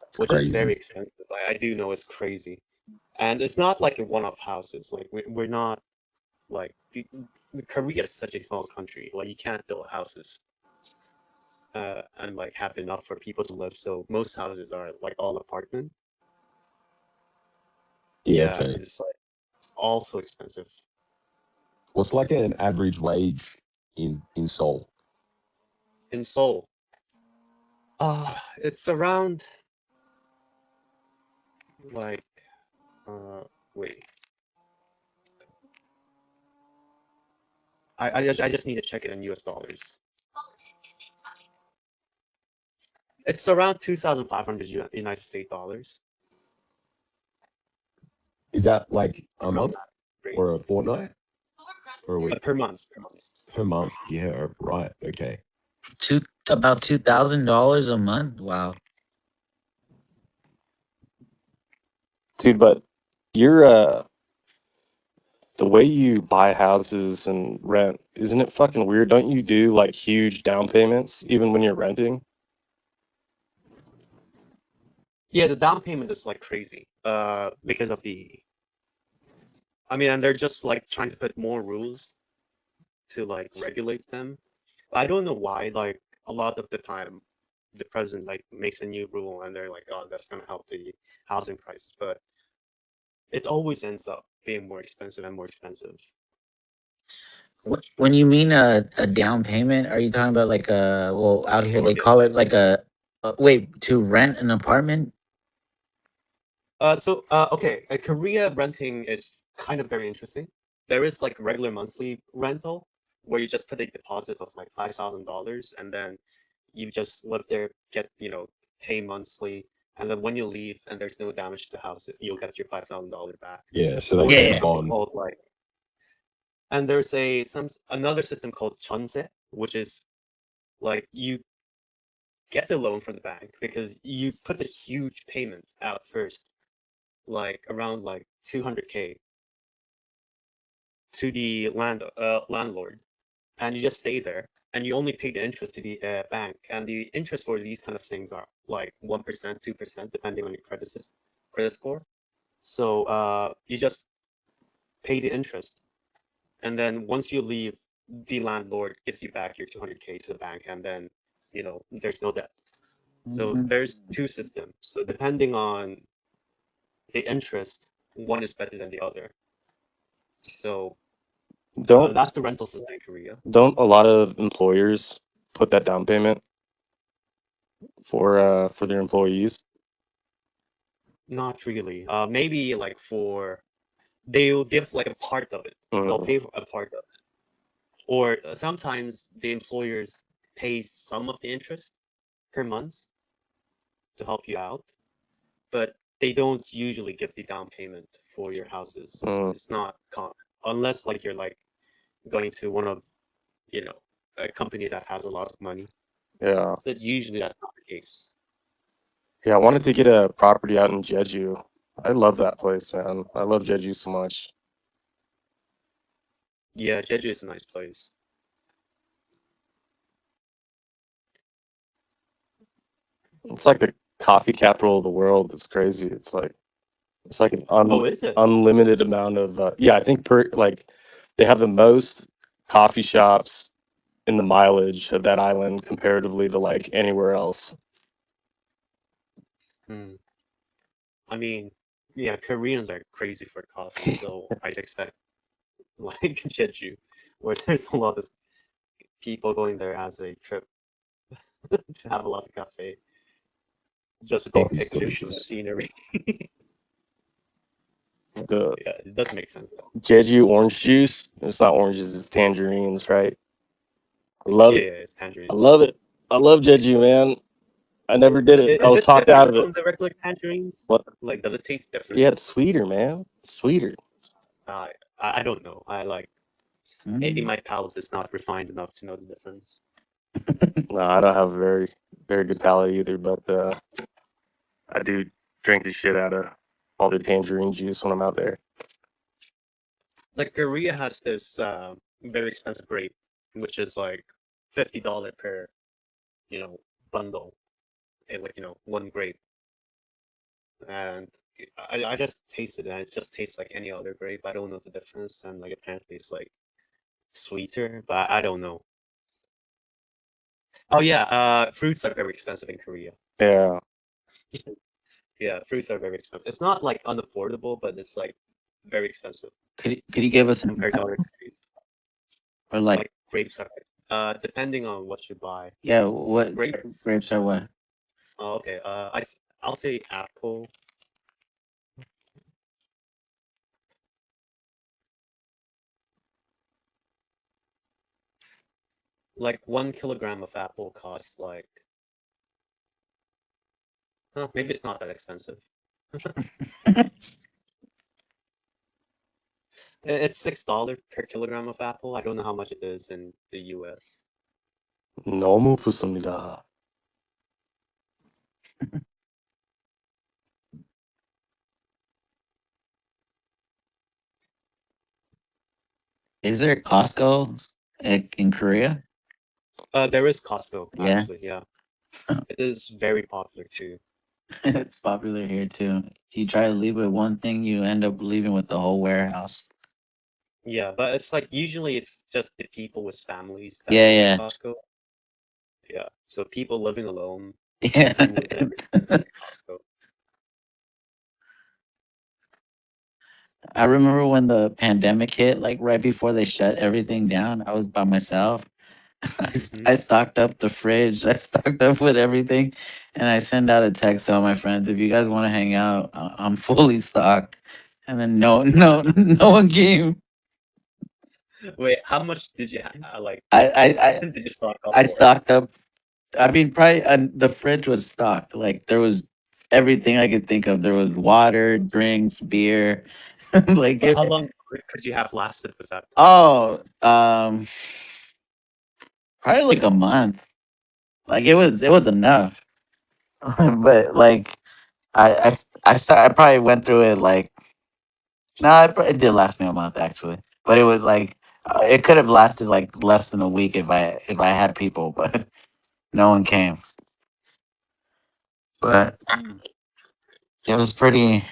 It's which is very crazy. expensive. I do know it's crazy, and it's not like a one-off houses. Like we're not like Korea is such a small country. Like you can't build houses and like have enough for people to live. So most houses are like all apartment. Yeah, Yeah, okay. it's like also expensive. What's like an average wage in Seoul? In Seoul, it's around like wait. I just need to check it in US dollars. It's around 2,500 United States dollars. Is that like a Around month that range. or a fortnight or a week? Per month, per month. Per month. Yeah, right. Okay. Two about $2,000 a month. Wow. Dude, but you're the way you buy houses and rent, isn't it fucking weird? Don't you do like huge down payments even when you're renting? Yeah, the down payment is like crazy. Because of I mean, and they're just like trying to put more rules to like regulate them. I don't know why. Like a lot of the time, the president like makes a new rule, and they're like, "Oh, that's gonna help the housing prices," but it always ends up being more expensive and more expensive. When you mean a down payment, are you talking about like a, well, out here they call Mortgage. it like wait, to rent an apartment? Okay, Korea renting is kind of very interesting. There is like regular monthly rental where you just put a deposit of like $5,000 and then you just live there, get pay monthly, and then when you leave and there's no damage to the house, you'll get your $5,000 back. Yeah, so they Or Yeah, get there's a yeah. something bond. called like, and there's another system called chonse, which is like you get a loan from the bank because you put a huge payment out first, like around like 200K to the landlord, and you just stay there, and you only pay the interest to the bank, and the interest for these kind of things are like 1%, 2%, depending on your credit score. So you just pay the interest, and then once you leave, the landlord gives you back your 200K to the bank, and then there's no debt. So there's two systems. So depending on the interest, one is better than the other. So Don't that's the rental system in Korea. don't a lot of employers put that down payment for their employees? Not really. Maybe like they'll give like a part of it. They'll Mm, pay for a part of it, or sometimes the employers pay some of the interest per month to help you out, but they don't usually give the down payment for your houses. mm, It's not common unless like you're like going to one of you know a company that has a lot of money. yeah. But usually that's not the case. Yeah, I wanted to get a property out in Jeju. I love that place, man. I love Jeju so much. Yeah, Jeju is a nice place. It's like the coffee capital of the world. It's crazy. It's like an Oh, is it? unlimited amount of yeah. I think per like they have the most coffee shops in the mileage of that island comparatively to like anywhere else. Hmm. I mean, yeah, Koreans are crazy for coffee, so I'd expect like Jeju, where there's a lot of people going there as a trip to have a lot of cafe, just to take Coffee's pictures of the delicious. scenery. The Yeah, it does make sense though. Jeju orange juice. It's not oranges. It's tangerines, right? I love Yeah, it. yeah, it's I tangerine. love it. I love Jeju, man. I never did it. I Is was it talked out different of it. from the regular tangerines? What? Like, does it taste different? Yeah, it's sweeter, man. It's sweeter. Uh, I don't know. Maybe Mm. my palate is not refined enough to know the difference. No, I don't have a very good palate either, but I do drink the shit out of all the tangerine juice when I'm out there. Like Korea has this very expensive grape, which is like $50 per, you know, bundle, and like, one grape. And I just tasted it, and it just tastes like any other grape. I don't know the difference, and like apparently it's like sweeter, but I don't know. Oh yeah, fruits are very expensive in Korea. Yeah, Yeah, fruits are very expensive. It's not like unaffordable, but it's like very expensive Could you give us an compared to other countries. or like Like grapes are, depending on what you buy. yeah, what Grapes. grapes are what? Oh, okay. I'll say apple. Like 1 kilogram of apple costs like, maybe it's not that expensive. It's $6 per kilogram of apple. I don't know how much it is in the US. 너무 좋습니다. Is there Costco in Korea? There is Costco Yeah, actually. Yeah, it is very popular too. it's popular here too. You try to leave with one thing, you end up leaving with the whole warehouse. Yeah, but it's like usually it's just the people with families that Yeah, go to yeah, Costco. Yeah, so people living alone yeah. and with everything to Costco. I remember when the pandemic hit, like right before they shut everything down, I was by myself. Hmm. I stocked up the fridge. I stocked up with everything, and I send out a text to all my friends. If you guys want to hang out, I'm fully stocked. And then no one came. Wait, how much did you like? I I I, Did you stock up I for? stocked up. I mean, probably the fridge was stocked. Like there was everything I could think of. There was water, drinks, beer. like But it, how long could you have lasted with that? oh, probably like a month. Like it was enough. but like I probably went through it like no, it did last me a month actually, but it was like it could have lasted like less than a week if I had people, but no one came. But Mm. it was pretty.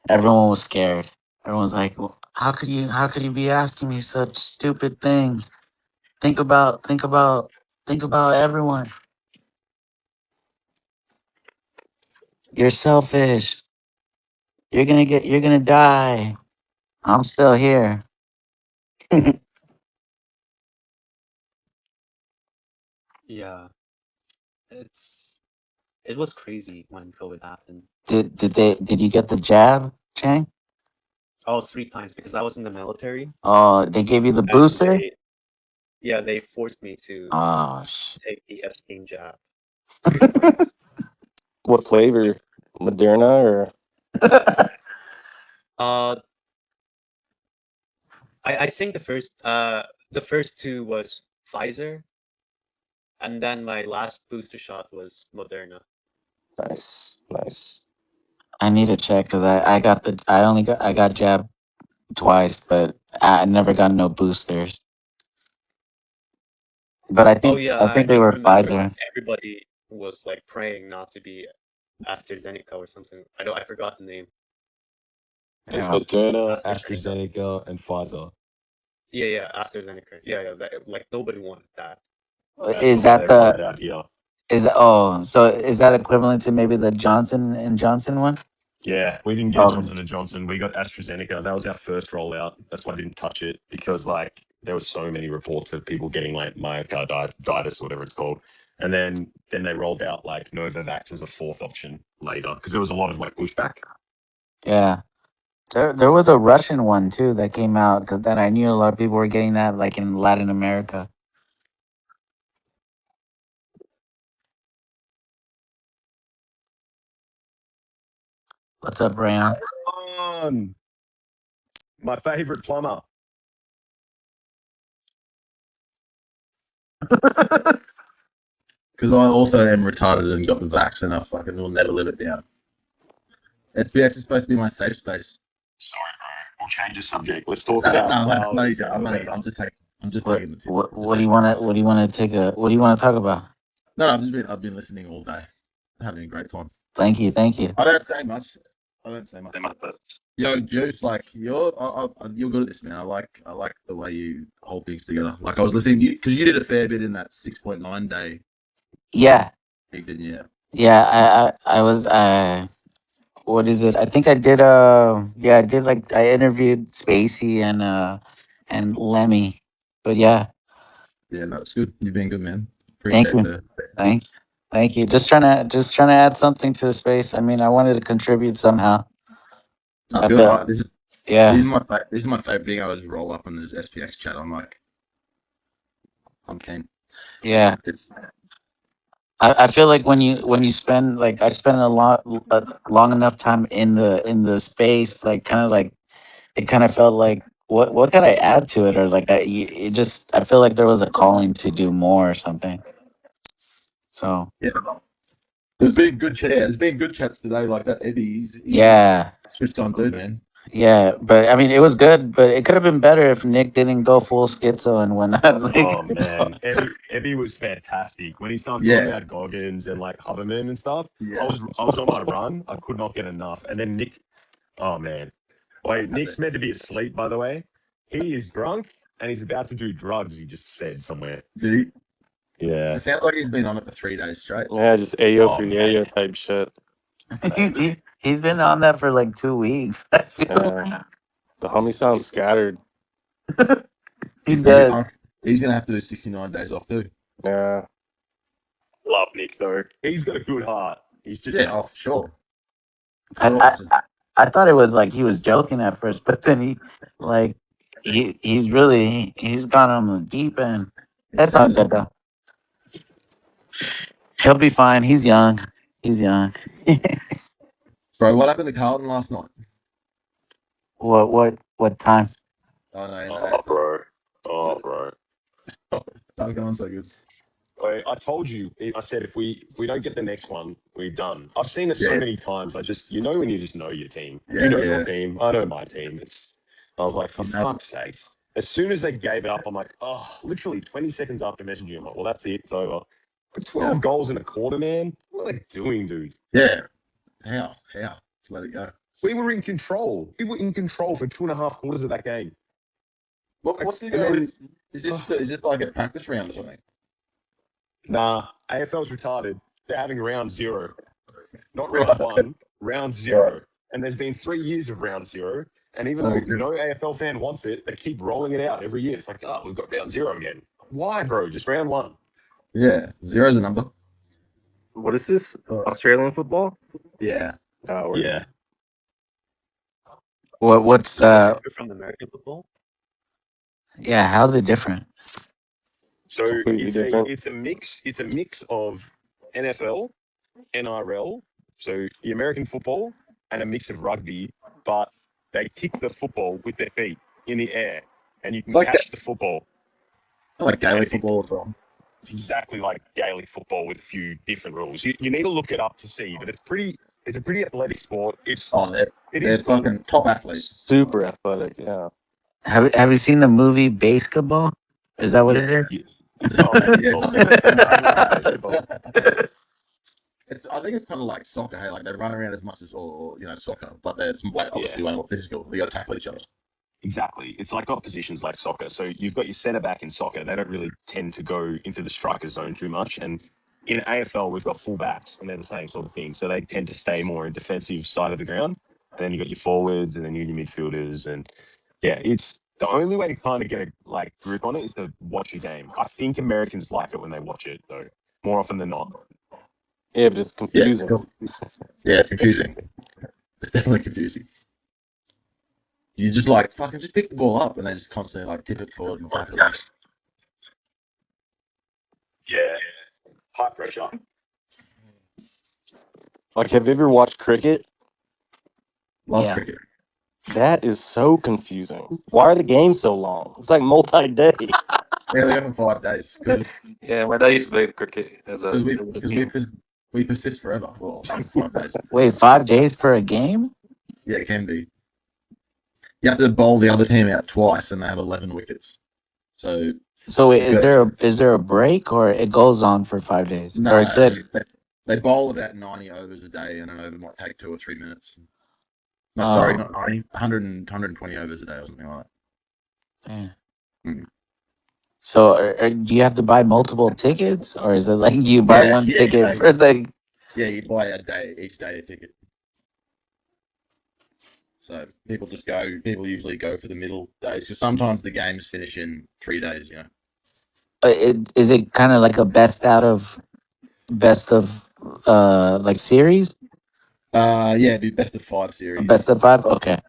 Everyone was scared. Everyone's like, "Well, how could you be asking me such stupid things? Think about everyone. You're selfish. You're gonna die. I'm still here." Yeah, it's it was crazy when COVID happened. Did you get the jab, Chang? Oh, 3 times because I was in the military, Oh, they gave you the and booster? they forced me to Oh, take the Epstein jab 3 times. What flavor? Moderna or Uh, I think the first two was Pfizer, and then my last booster shot was Moderna. nice, nice. I need to check because I got jabbed twice, but I never got no boosters. But I Oh think yeah, I I think they just were remember Pfizer. everybody was like praying not to be AstraZeneca or something. I forgot the name. It's Yeah. Moderna, AstraZeneca. AstraZeneca, and Pfizer. Yeah, AstraZeneca. Yeah, like nobody wanted that. That's Is why that they rolled the it out here. is that, oh, so is that equivalent to maybe the Johnson and Johnson one? Yeah, we didn't get Oh, Johnson and Johnson. We got AstraZeneca. That was our first rollout. That's why I didn't touch it because like there was so many reports of people getting like myocarditis, whatever it's called. And then they rolled out like Novavax as a fourth option later because there was a lot of like pushback. yeah. There was a Russian one too that came out because then I knew a lot of people were getting that like in Latin America. What's up, Rayon? My favorite plumber. Because I also am retarded and got the vax, and I fucking will never live it down. SPX is supposed to be my safe space. Sorry, bro. We'll change the subject. Let's talk about flowers and I'm just taking. I'm just What taking the piss. what do you want to take a what do you want to talk about? No, I've been listening all day, having a great time. Thank you, thank you. I don't say much. But yo, Juice, like you're good at this, man. I like the way you hold things together. Like I was listening to you because you did a fair bit in that 6.9 day Yeah, gig, didn't you? yeah. I was what is it? I think I did yeah, I did like I interviewed Spacey and Lemmy. But yeah, Yeah, no, it's good. You've been good, man. thank Appreciate you. the Thank thank you. Just trying to add something to the space. I mean, I wanted to contribute somehow. That's I good. felt This yeah. is my this is my favorite being able to just roll up on this SPX chat. I'm keen. Yeah. It's I feel like when you spend like I spend long enough time in the space, like kind of like it kind of felt like what could I add to it, or like it just I feel like there was a calling to do more or something. So yeah. There's been good chat. Yeah, there's been good chats today. Like that Eddie, he's a yeah, switched on dude, man. yeah, but I mean it was good, but it could have been better if Nick didn't go full schizo and went like Oh man, Ebby was fantastic when he started talking Yeah, about Goggins and like Huberman and stuff. yeah. I was on my run. I could not get enough. And then Nick, oh man, wait, Nick's meant to be asleep by the way. He is drunk and he's about to do drugs. He just said somewhere. Dude, Yeah. it sounds like he's been on it for 3 days straight. Yeah, just Ayo Oh for mate. Yayo type shit. he's been on that for like 2 weeks. I feel Yeah, the homie sounds scattered. he He, does. he's gonna have to do 69 days off too. Yeah, Love Nick though. He's got a good heart. He's just Yeah, oh, for sure. For I, sure. I I I thought it was like he was joking at first, but then like he's really he's gone on the deep end. He's That's all serious. good though. He'll be fine. He's young. He's young. Bro, what happened to Carlton last night? What time? Oh no, in the oh AFL. bro. Oh bro. Not going so good. I told you. I said if we don't get the next one, we're done. I've seen it so Yeah, many times. I just when you just know your team. You yeah, know your yeah. team. I know my team. I was like, for You know, fuck's sakes. As soon as they gave it up, I'm like, oh, literally 20 seconds after messaging, I'm like, well, that's it. It's over. But yeah, 12 goals in a quarter, man. What are they doing, dude? yeah. How? Just let it go. We were in control. We were in control for 2.5 quarters of that game. What's the And go then, with? Is this like a practice round or something? nah, AFL's retarded. They're having round zero. Not round Right. one, round zero. And there's been 3 years of round zero. And even though no AFL fan wants it, they keep rolling it out every year. It's like, oh, we've got round zero again. Why, bro? Just round one. Yeah, zero's a number. what is this? Australian football? Yeah. Oh, word. Yeah. What's Is it different from American football? yeah? How's it different? So Completely different. it's a mix of NFL, NRL, so the American football, and a mix of rugby, but they kick the football with their feet in the air, and you It's can like catch the football. Gaelic And football as well. it's exactly like Gaelic football with a few different rules. You need to look it up to see, but it's a pretty athletic sport. Oh, It they're is cool. fucking top athletes. Super athletic. Yeah. Have you seen the movie Basketball? Is that what Yeah, it is? Yeah. It's not basketball. No, I haven't seen basketball. it's. I think it's kind of like soccer. Hey, like they run around as much as or soccer, but it's like Yeah. obviously way more physical. They got to tackle each other. Exactly. It's like got positions like soccer. So you've got your centre back in soccer. They don't really tend to go into the striker zone too much. And in AFL, we've got fullbacks, and they're the same sort of thing. So they tend to stay more in defensive side of the ground. And then you got your forwards, and then you got your midfielders, and yeah, it's the only way to kind of get a like grip on it is to watch a game. I think Americans like it when they watch it, though, more often than not. Yeah, but it's Yeah, confusing. yeah, it's confusing. It's definitely confusing. You just like fucking just pick the ball up and they just constantly like tip it forward and tackle you. Yeah, high pressure. Like, have you ever watched cricket? Love Yeah. cricket. That is so confusing. Why are the games so long? It's like multi-day. Yeah, they go for 5 days Yeah, my dad used to play cricket because we as a because team. we persist forever. Well, up to 5 days. Wait, 5 days for a game? Yeah, it can be. You have to bowl the other team out twice, and they have 11 wickets. So So you got is there a break or it goes on for 5 days? Or no, it no. could. They bowl about 90 overs a day, and an over might take 2 or 3 minutes. No, sorry, Oh, not 90, 120 overs a day or something like yeah. that. Mm. So do you have to buy multiple tickets, or is it like you buy Yeah, one yeah, ticket for the? yeah. You buy each day a ticket. So people just go. People usually go for the middle days because sometimes the games finish in 3 days. Is it kind of like a best of like series? Yeah, it'd be best of 5 A best series. of five? Okay.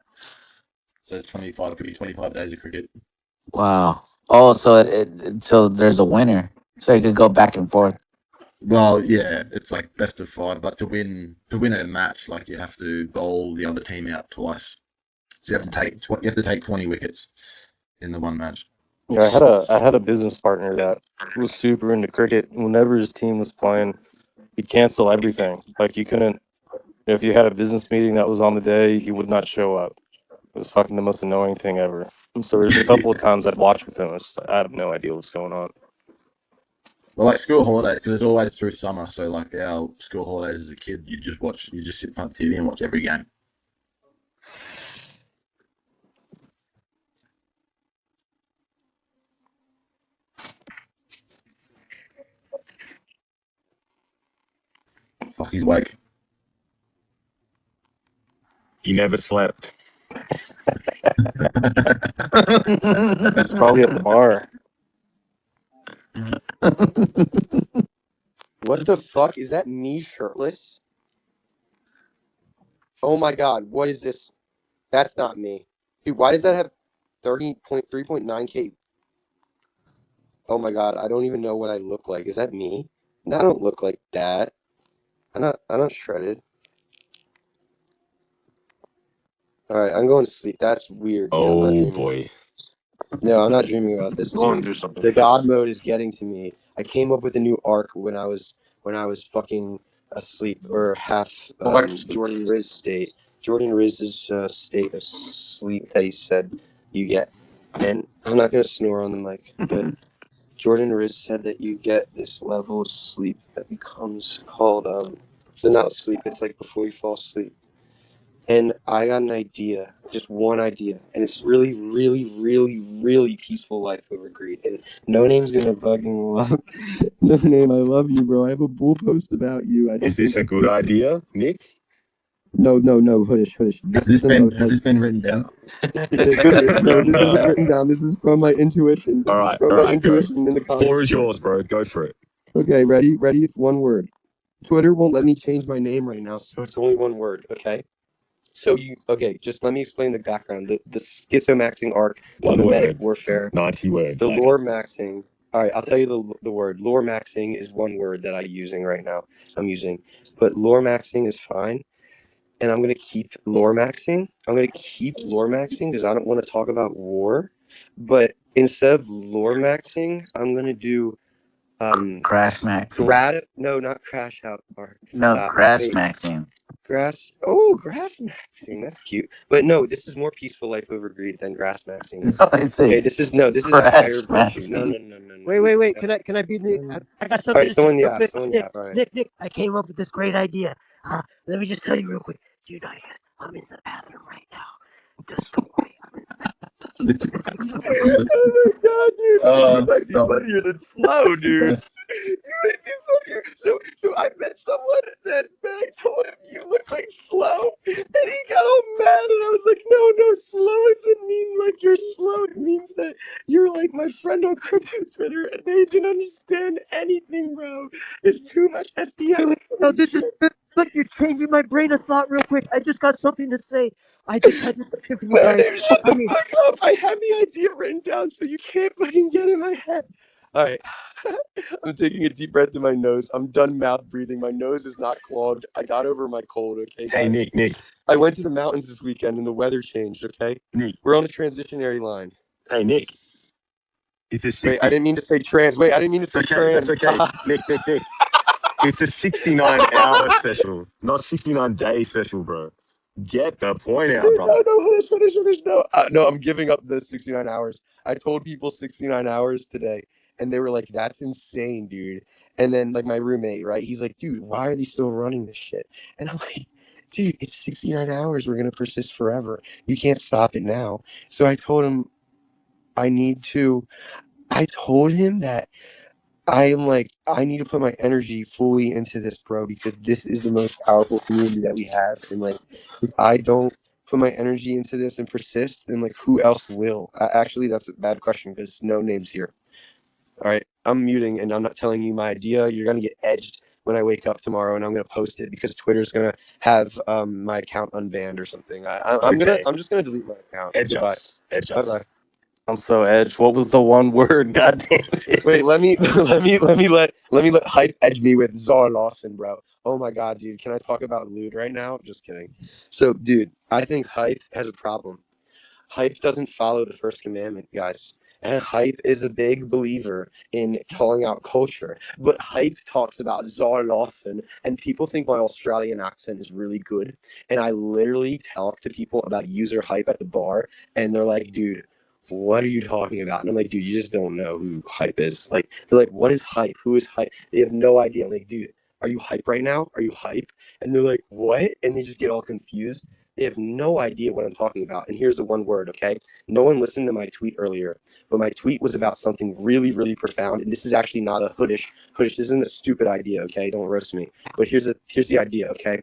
So it's 25. Could be 25 days of cricket. Wow. Oh, so so there's a winner, so it could go back and forth. Well, yeah, it's like best of 5, but to win a match, like you have to bowl the other team out twice. So you have to take 20 wickets in the one match. Yeah, I had a business partner that was super into cricket. Whenever his team was playing, he'd cancel everything. Like you couldn't, if you had a business meeting that was on the day, he would not show up. It was fucking the most annoying thing ever. And so there's a couple of times I'd watch with him. It's just like, I have no idea what's going on. Well, like school holidays, because it's always through summer. So like our school holidays as a kid, you just sit in front of the TV and watch every game. Fuck, he's awake. He never slept. It's probably at the bar. What the fuck? Is that me shirtless? Oh my god, what is this? That's not me. Dude, why does that have 30.3.9K? Oh my god, I don't even know what I look like. Is that me? No, I don't look like that. I'm not shredded. Alright, I'm going to sleep. That's weird, dude. I'm not Oh dreaming. boy. No, I'm not dreaming about this, Go and dude. do something. The God mode is getting to me. I came up with a new arc when I was fucking asleep or half Go back to sleep. Jordan Riz state. Jordan Riz's state of sleep that he said you get. And I'm not gonna snore on the mic, but Jordan Riz said that you get this level of sleep that becomes called not sleep, it's like before you fall asleep. And I got an idea, just one idea, and it's really, really, really, really peaceful life over greed. And No Name's gonna fucking love. No Name, I love you, bro. I have a bull post about you. I don't Is this think. a good idea, Nick? No, no, no, Hudish, Hudish. Has This this isn't been a has like. this been written down? No, this isn't written down. This is from my intuition. This is from All my right, go. intuition in the Floor comments. is yours, bro. Go for it. Okay, ready? Ready? It's one word. Twitter won't let me change my name right now, so it's only one word. Okay. So just let me explain the background. The schizomaxing arc, the One mimetic word. warfare, 90 words the later. lore maxing. All right, I'll tell you the word. Lore maxing is one word that I'm using right now. But lore maxing is fine, and I'm gonna keep lore maxing. I'm gonna keep lore maxing because I don't want to talk about war. But instead of lore maxing, I'm gonna do Crash maxing. grad. No, not crash out. Or No, stop. crash Wait. maxing. Grass maxing. That's cute. But no, this is more peaceful life over greed than grass maxing is. No, it's Okay, a this is a higher crash virtue. No, maxing. no, no, no, no. Wait. No. Can I be Nick? I got All something right, to say someone real yap, quick. someone Nick, yap. All right. Nick, I came up with this great idea. Let me just tell you real quick. Do you know, guys, I'm in the bathroom right now. Just don't worry. I'm in Oh my god, dude! You might be Stop it. funnier than Slow, That's the dude. best. You might be funnier. So I met someone that I told him you look like Slow, and he got all mad, and I was like, no, Slow doesn't mean like you're slow. It means that you're like my friend on crypto Twitter, and they didn't understand anything, bro. It's too much SPX. Wait, no, this is look. You're changing my brain of thought real quick. I just got something to say. I just had this epiphany, guys. Shut the fuck up. I have the idea written down, so you can't fucking get in my head. All right. I'm taking a deep breath in my nose. I'm done mouth breathing. My nose is not clogged. I got over my cold, okay, Hey, guys? Nick, I went to the mountains this weekend and the weather changed, okay? Nick. We're on a transitionary line. Hey, Nick. It's a Wait, I 60. didn't mean to say trans. Wait, I didn't mean to It's say okay. That's trans. okay. Nick. It's a 69-hour special, not 69-day special, bro. Get the point out, Dude, brother. no. No, I'm giving up the 69 hours. I told people 69 hours today, and they were like, that's insane, dude. And then, like, my roommate, right? He's like, dude, why are they still running this shit? And I'm like, dude, it's 69 hours. We're going to persist forever. You can't stop it now. So I told him, I need to, I told him that I am like, I need to put my energy fully into this, bro, because this is the most powerful community that we have. And like, if I don't put my energy into this and persist, then like, who else will? Actually, that's a bad question because no name's here. All right, I'm muting and I'm not telling you my idea. You're gonna get edged when I wake up tomorrow, and I'm gonna post it because Twitter's gonna have my account unbanned or something. Okay. I'm just gonna delete my account. Edge Goodbye. us. Edge Bye bye. us. I'm so edged. What was the one word? God damn it. Wait, let me let hype edge me with Czar Lawson, bro. Oh my god, dude, can I talk about lewd right now? Just kidding. So, dude, I think hype has a problem. Hype doesn't follow the first commandment, guys. And hype is a big believer in calling out culture. But hype talks about Czar Lawson, and people think my Australian accent is really good. And I literally talk to people about user hype at the bar, and they're like, dude, what are you talking about? And I'm like, dude, you just don't know who hype is. Like, they're like, what is hype? Who is hype? They have no idea. I'm like, dude, are you hype right now? Are you hype? And they're like, what? And they just get all confused. They have no idea what I'm talking about. And here's the one word, okay? No one listened to my tweet earlier, but my tweet was about something really, really profound. And this is actually not a hoodish. Hoodish isn't a stupid idea, okay? Don't roast me. But here's the idea, okay?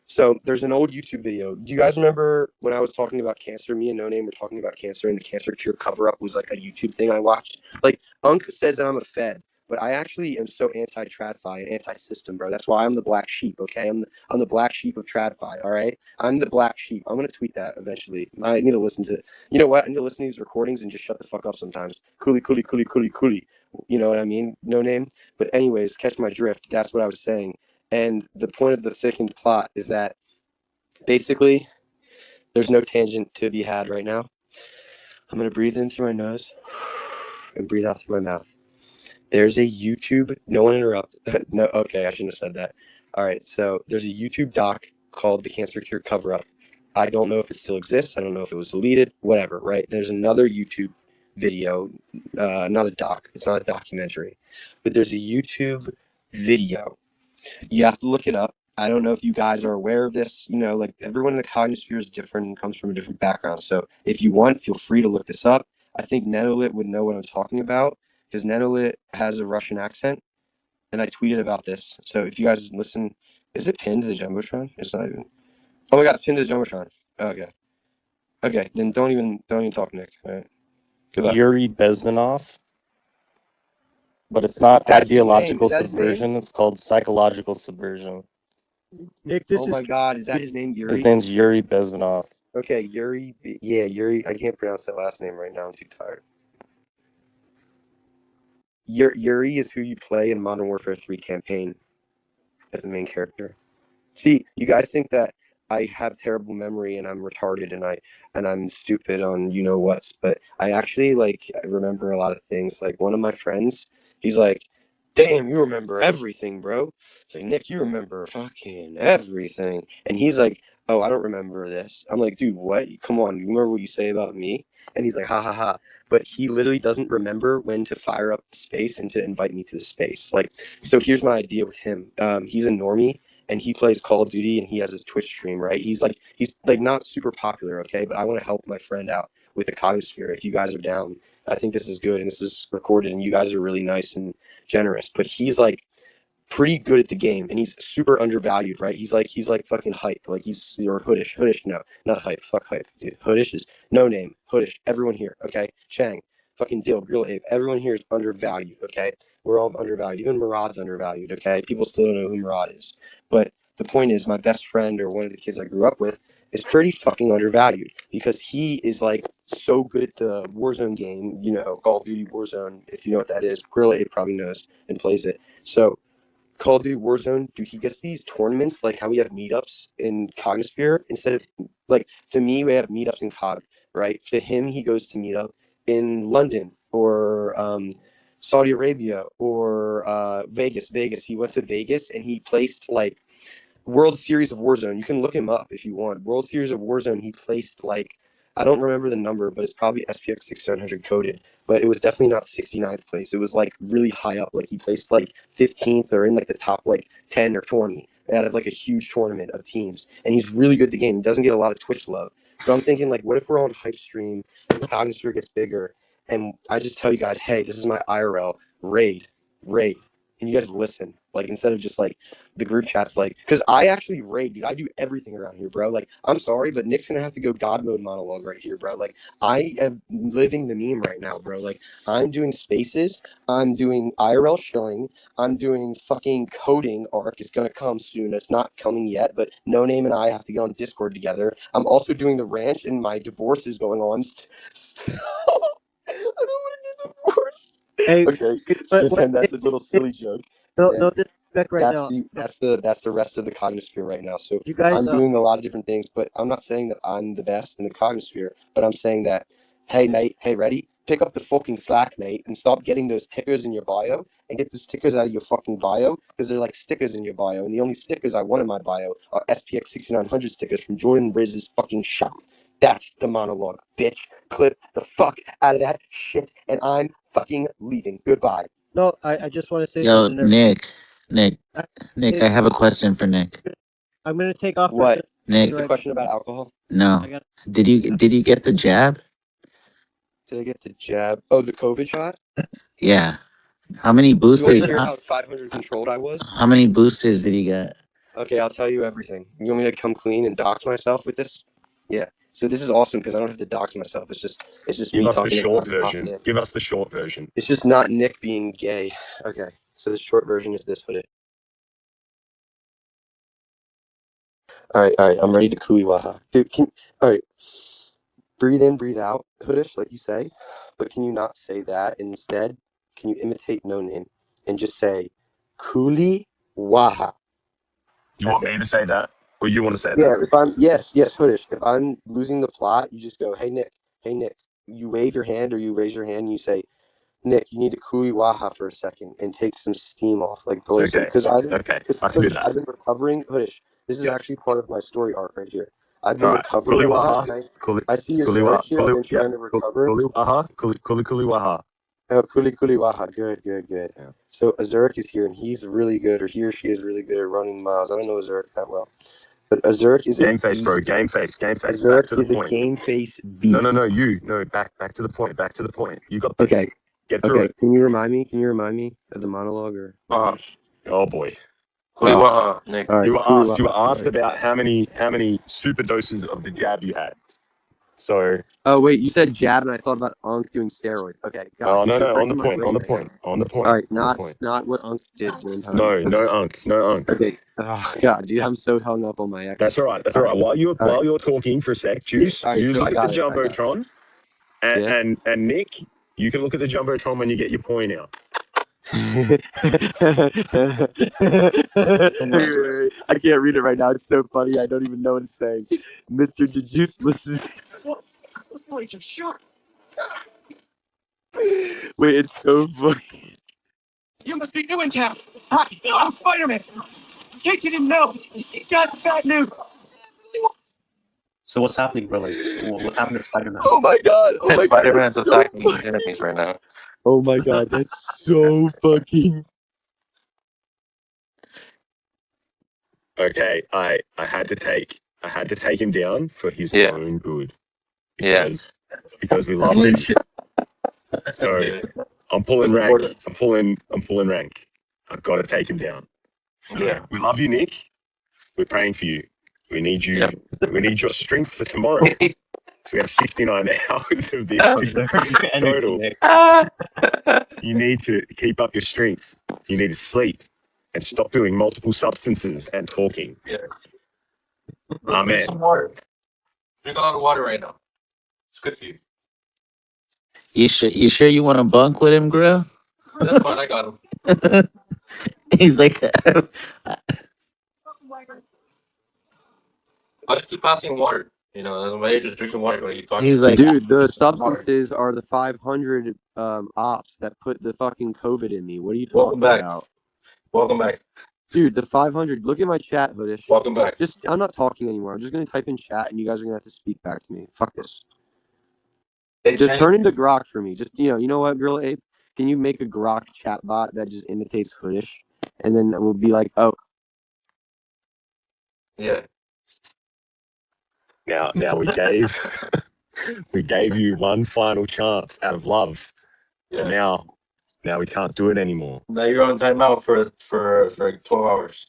So there's an old YouTube video. Do you guys remember when I was talking about cancer? Me and No Name were talking about cancer, and the cancer cure cover up was like a YouTube thing I watched. Like Unc says that I'm a fed, but I actually am so anti-tradfi and anti-system, bro. That's why I'm the black sheep. Okay, I'm the black sheep of tradfi. All right, I'm the black sheep. I'm gonna tweet that eventually. I need to listen to. You know what? I need to listen to these recordings and just shut the fuck up sometimes. Coolie. You know what I mean? No Name. But anyways, catch my drift. That's what I was saying. And the point of the thickened plot is that basically there's no tangent to be had right now. I'm going to breathe in through my nose and breathe out through my mouth. There's a YouTube, no one interrupt. No, okay, I shouldn't have said that. All right, so there's a YouTube doc called The Cancer Cure Cover Up. I don't know if it still exists. I don't know if it was deleted, whatever, right? There's another YouTube video, not a doc, it's not a documentary, but there's a YouTube video. You have to look it up. I don't know if you guys are aware of this. You know, like everyone in the cognosphere is different and comes from a different background. So if you want, feel free to look this up. I think Nenolit would know what I'm talking about because Nenolit has a Russian accent, and I tweeted about this. So if you guys listen, is it pinned to the jumbotron? It's not even. Oh my god, it's pinned to the jumbotron. Okay, okay, then don't even talk, Nick. All right, goodbye. Yuri Bezmenov, but it's not That's his name. ideological Is that his name? subversion. It's called psychological subversion. Nick, Oh this is my god, is that his name, His Yuri? name's Yuri Bezmenov. Okay, Yuri. Yeah, Yuri. I can't pronounce that last name right now. I'm too tired. Yuri is who you play in Modern Warfare 3 campaign as the main character. See, you guys think that I have terrible memory and I'm retarded and I'm stupid on you know what, but I actually like I remember a lot of things. Like one of my friends, he's like, "Damn, you remember everything, bro." It's like, "Nick, you remember fucking everything." And he's like, "Oh, I don't remember this." I'm like, "Dude, what? Come on, you remember what you say about me?" And he's like, "Ha ha ha." But he literally doesn't remember when to fire up the space and to invite me to the space. Like, so here's my idea with him. He's a normie and he plays Call of Duty and he has a Twitch stream, right? He's like not super popular, okay, but I want to help my friend out with the Cognosphere. If you guys are down, I think this is good and this is recorded and you guys are really nice and generous. But he's like pretty good at the game and he's super undervalued, right? He's like fucking hype. Like he's or hoodish. Hoodish, no, not hype. Fuck hype, dude. Hoodish is no name. Hoodish. Everyone here, okay? Chang, fucking Dill, Grill Ape. Everyone here is undervalued, okay? We're all undervalued. Even Murad's undervalued, okay? People still don't know who Murad is. But the point is my best friend or one of the kids I grew up with is pretty fucking undervalued because he is like so good at the Warzone game, you know, Call of Duty Warzone, if you know what that is. Gorilla 8 probably knows and plays it. So Call of Duty Warzone, dude, he gets these tournaments like how we have meetups in Cognisphere. Instead of like to me, we have meetups in Cog, right? To him, he goes to meetup in London or Saudi Arabia or Vegas. Vegas. He went to Vegas and he placed like World Series of Warzone. You can look him up if you want. World Series of Warzone. He placed like I don't remember the number, but it's probably SPX6900 coded. But it was definitely not 69th place. It was like really high up. Like he placed like 15th or in like the top like 10 or 20 out of like a huge tournament of teams. And he's really good at the game. He doesn't get a lot of Twitch love. So I'm thinking like, what if we're on Hype Stream and the Cognisphere gets bigger, and I just tell you guys, hey, this is my IRL raid, and you guys listen. Like instead of just like the group chats, like, because I actually raid, dude. I do everything around here, bro. Like, I'm sorry, but Nick's gonna have to go God mode monologue right here, bro. Like, I am living the meme right now, bro. Like, I'm doing spaces, I'm doing IRL shilling, I'm doing fucking coding arc. It's gonna come soon. It's not coming yet, but No Name and I have to get on Discord together. I'm also doing the ranch, and my divorce is going on. I don't want to get divorced. Hey, Okay, what? pretend that's a little silly joke. No, And no disrespect right that's now. the rest of the cognosphere right now. So You guys, I'm doing a lot of different things, but I'm not saying that I'm the best in the cognosphere, but I'm saying that, hey mate, hey ready? Pick up the fucking slack, mate, and stop getting those tickers in your bio and get those stickers out of your fucking bio because they're like stickers in your bio, and the only stickers I want in my bio are SPX6900 stickers from Jordan Riz's fucking shop. That's the monologue, bitch. Clip the fuck out of that shit, and I'm fucking leaving. Goodbye. no, I just want to say Yo, something there. Nick, I, Nick, hey, I have a question for Nick. I'm gonna take off for a What? second Nick, Is the right question about alcohol? now. I no, got. did you get the jab? Did I get the jab? Oh, the COVID shot? Yeah. How many You want to boosters? hear how 500 controlled I was? How many boosters did he get? Okay, I'll tell you everything. You want me to come clean and dox myself with this? Yeah. So this is awesome because I don't have to dox myself. It's just Give me us the talking short about not version. Nick. Give us the short version. It's just not Nick being gay. Okay. So the short version is this. Put it. All right. I'm ready to kuliwaha. Dude, all right. Breathe in, breathe out, hoodish, like you say. But can you not say that? Instead, can you imitate No Name and just say kuliwaha? You That's want it. me to say that, or you want to say Yeah, that? if I'm yes, hoodish. If I'm losing the plot, you just go, hey Nick. You wave your hand or you raise your hand and you say, Nick, you need to coolie waha for a second and take some steam off, like blow some. Okay. Because Okay. because I can do hoodish, that. I've been recovering. Hoodish, this is Yep. actually part of my story arc right here. I've All been right. recovering a lot, Kuliwaha. and Kuli. I see Kuliwa. Azuric here. I've Kuli. been Yep. trying to recover. Kuliwaha. Kuliwaha. Oh, coolie waha, good. Yeah. So Azuric is here, and he's really good, or he or she is really good at running miles. I don't know Azuric that well, but Azuric is a Game face, bro. beast. Game face. Game face. Back Azuric to the is a point. game face No, no, no. beast. You. No. Back to the point. Back to the point. You got this. Okay, Get through okay. it. Can you remind me? Can you remind me of the monologue or? Oh boy. Nick. All right, You were Cooley. asked. You were asked about how many super doses of the jab you had. So. Oh wait, you said jab, and I thought about Unk doing steroids. Okay, Oh God, no, you're no. On the breaking my point. On brain the right now. point. On the All point. right, On the point. not what Unk did one time. No, Okay, no unk. No unk. okay. Oh God, dude, I'm so hung up on my ex. That's all right. That's all All right. right, all right. While you're talking for a sec, Yeah. Juice, All right. you So look at the I got it. jumbotron, and Yeah. and Nick, you can look at the jumbotron when you get your point out. Wait, I can't read it right now. It's so funny. I don't even know what it's saying. Mister, did you listen? Wait, it's so funny. You must be new in town. Hi, I'm Spider-Man. In case you didn't know, got bad news. So what's happening, bro? Like, what happened to Spider-Man? Oh my God. Oh my God. Spider-Man's That's so attacking his funny. enemies right now. Oh my God. That's so fucking. Okay, I had to take him down for his Yeah. own good Yeah. because we loved him. So I'm pulling What's the rank. order? I'm pulling rank. I've got to take him down. So Yeah. we love you, Nick. We're praying for you. We need you. Yep. We need your strength for tomorrow. So we have 69 hours of this total. You need to keep up your strength. You need to sleep and stop doing multiple substances and talking. Yeah. Drink Amen. some water. Drink a lot of water right now. It's good for you. You sure you want to bunk with him, Grill? That's fine. I got him. He's like, I just keep passing water. You know, that's my age is drinking water when you talk. he's like, Dude, the Just water. substances are the 500 ops that put the fucking COVID in me. What are you Welcome talking back. about? Welcome back. Dude, the 500. Look at my chat, Hoodish. Welcome back. I'm not talking anymore. I'm just gonna type in chat, and you guys are gonna have to speak back to me. Fuck this. Hey, Just Chang. turn into Grok for me. Just you know what, Gorilla Ape? Can you make a Grok chat bot that just imitates Hoodish, and then we'll be like, oh, Yeah. Now we gave we gave you one final chance out of love, and Yeah. now we can't do it anymore Now you're on timeout for like 12 hours.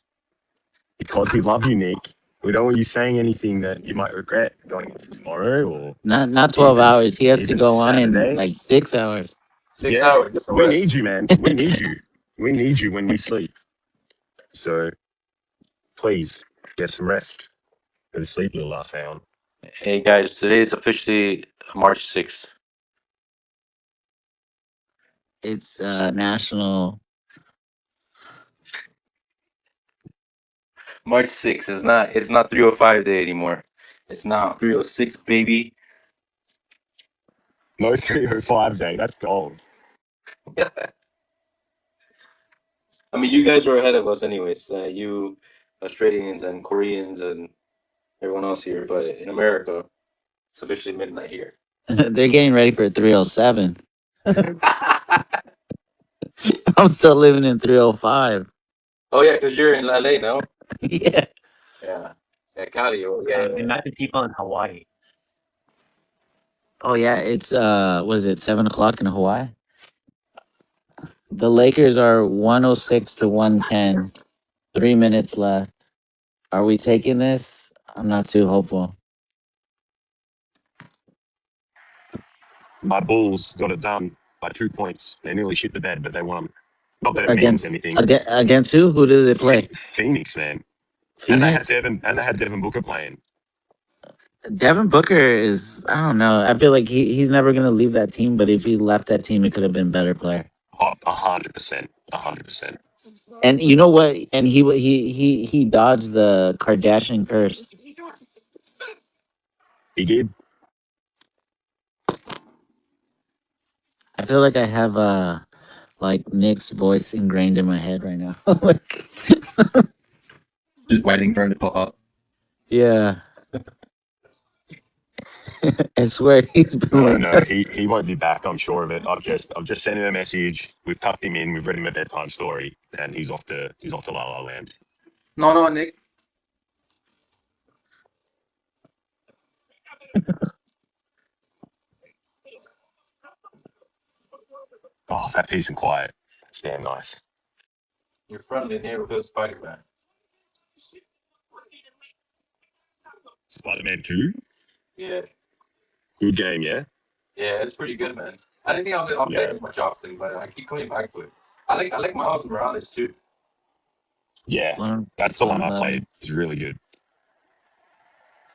because we love you, Nick. We don't want you saying anything that you might regret going into tomorrow or not 12 even hours. He has to even go on in Saturday. like 6 hours. 6 hours. Get some We rest. need you, man. We need you. We need you when we sleep. So please get some rest. Go to sleep, little last hound. Hey guys, today is officially March 6th. It's national. March 6th. It's not 305 day anymore. It's now 306, baby. No 305 day. That's gold. I mean, you guys are ahead of us anyways. You Australians and Koreans and everyone else here, but in America, it's officially midnight here. They're getting ready for 307. I'm still living in 305. Oh yeah, because you're in LA now. Yeah. Yeah. Yeah, Cali. Oh, yeah, yeah. Imagine people in Hawaii. Oh yeah. It's what is it? 7 o'clock in Hawaii. The Lakers are 106 to 110. 3 minutes left. Are we taking this? I'm not too hopeful. My Bulls got it done by 2 points. They nearly shit the bed, but they won. Not that it means Against anything. against who? Who did they play? Phoenix, man. And Phoenix. they had Devin Booker playing. Devin Booker is, I don't know. I feel like he's never gonna leave that team. But if he left that team, it could have been better player. 100%. 100%. And you know what? And he dodged the Kardashian curse. He did. I feel like I have like Nick's voice ingrained in my head right now. Like, Just waiting for him to pop up. yeah, I swear he's been No, like no, that. he won't be back. I'm sure of it. I've just sent him a message. We've tucked him in. We've read him a bedtime story, and he's off to La La Land. No, Nick. Oh, that peace and quiet. That's damn nice. Your friendly neighborhood Spider-Man. Spider-Man 2, Yeah. good game, yeah. Yeah, it's pretty good, man. I didn't think I'll play Yeah, it much often, but I keep coming back to it. I like Miles Morales too. yeah. One, That's the one I played. It's really good.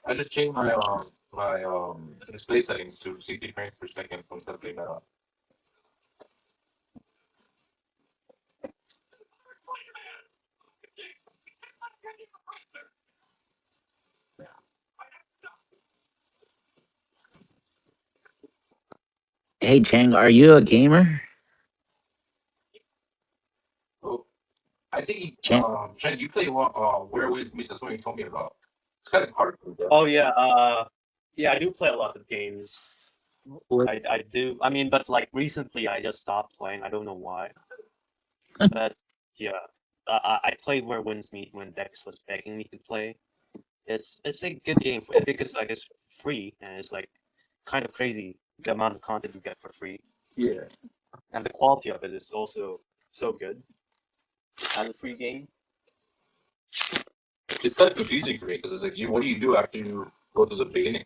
I just changed my display settings to 60 frames per second from something hey Chang, are you a gamer? oh, I think Chang, Trent, you play one Werewolves Meets that's what you told me about. It's kind of hard, bro. Oh yeah, yeah, I do play a lot of games. what? I do. I mean, but like recently, I just stopped playing. I don't know why. But yeah, I played Where Winds Meet when Dex was begging me to play. It's a good game for, because like it's free and it's like kind of crazy the amount of content you get for free, Yeah. and the quality of it is also so good as a free game. It's kind of confusing for me because it's like, what do you do after you go to the beginning?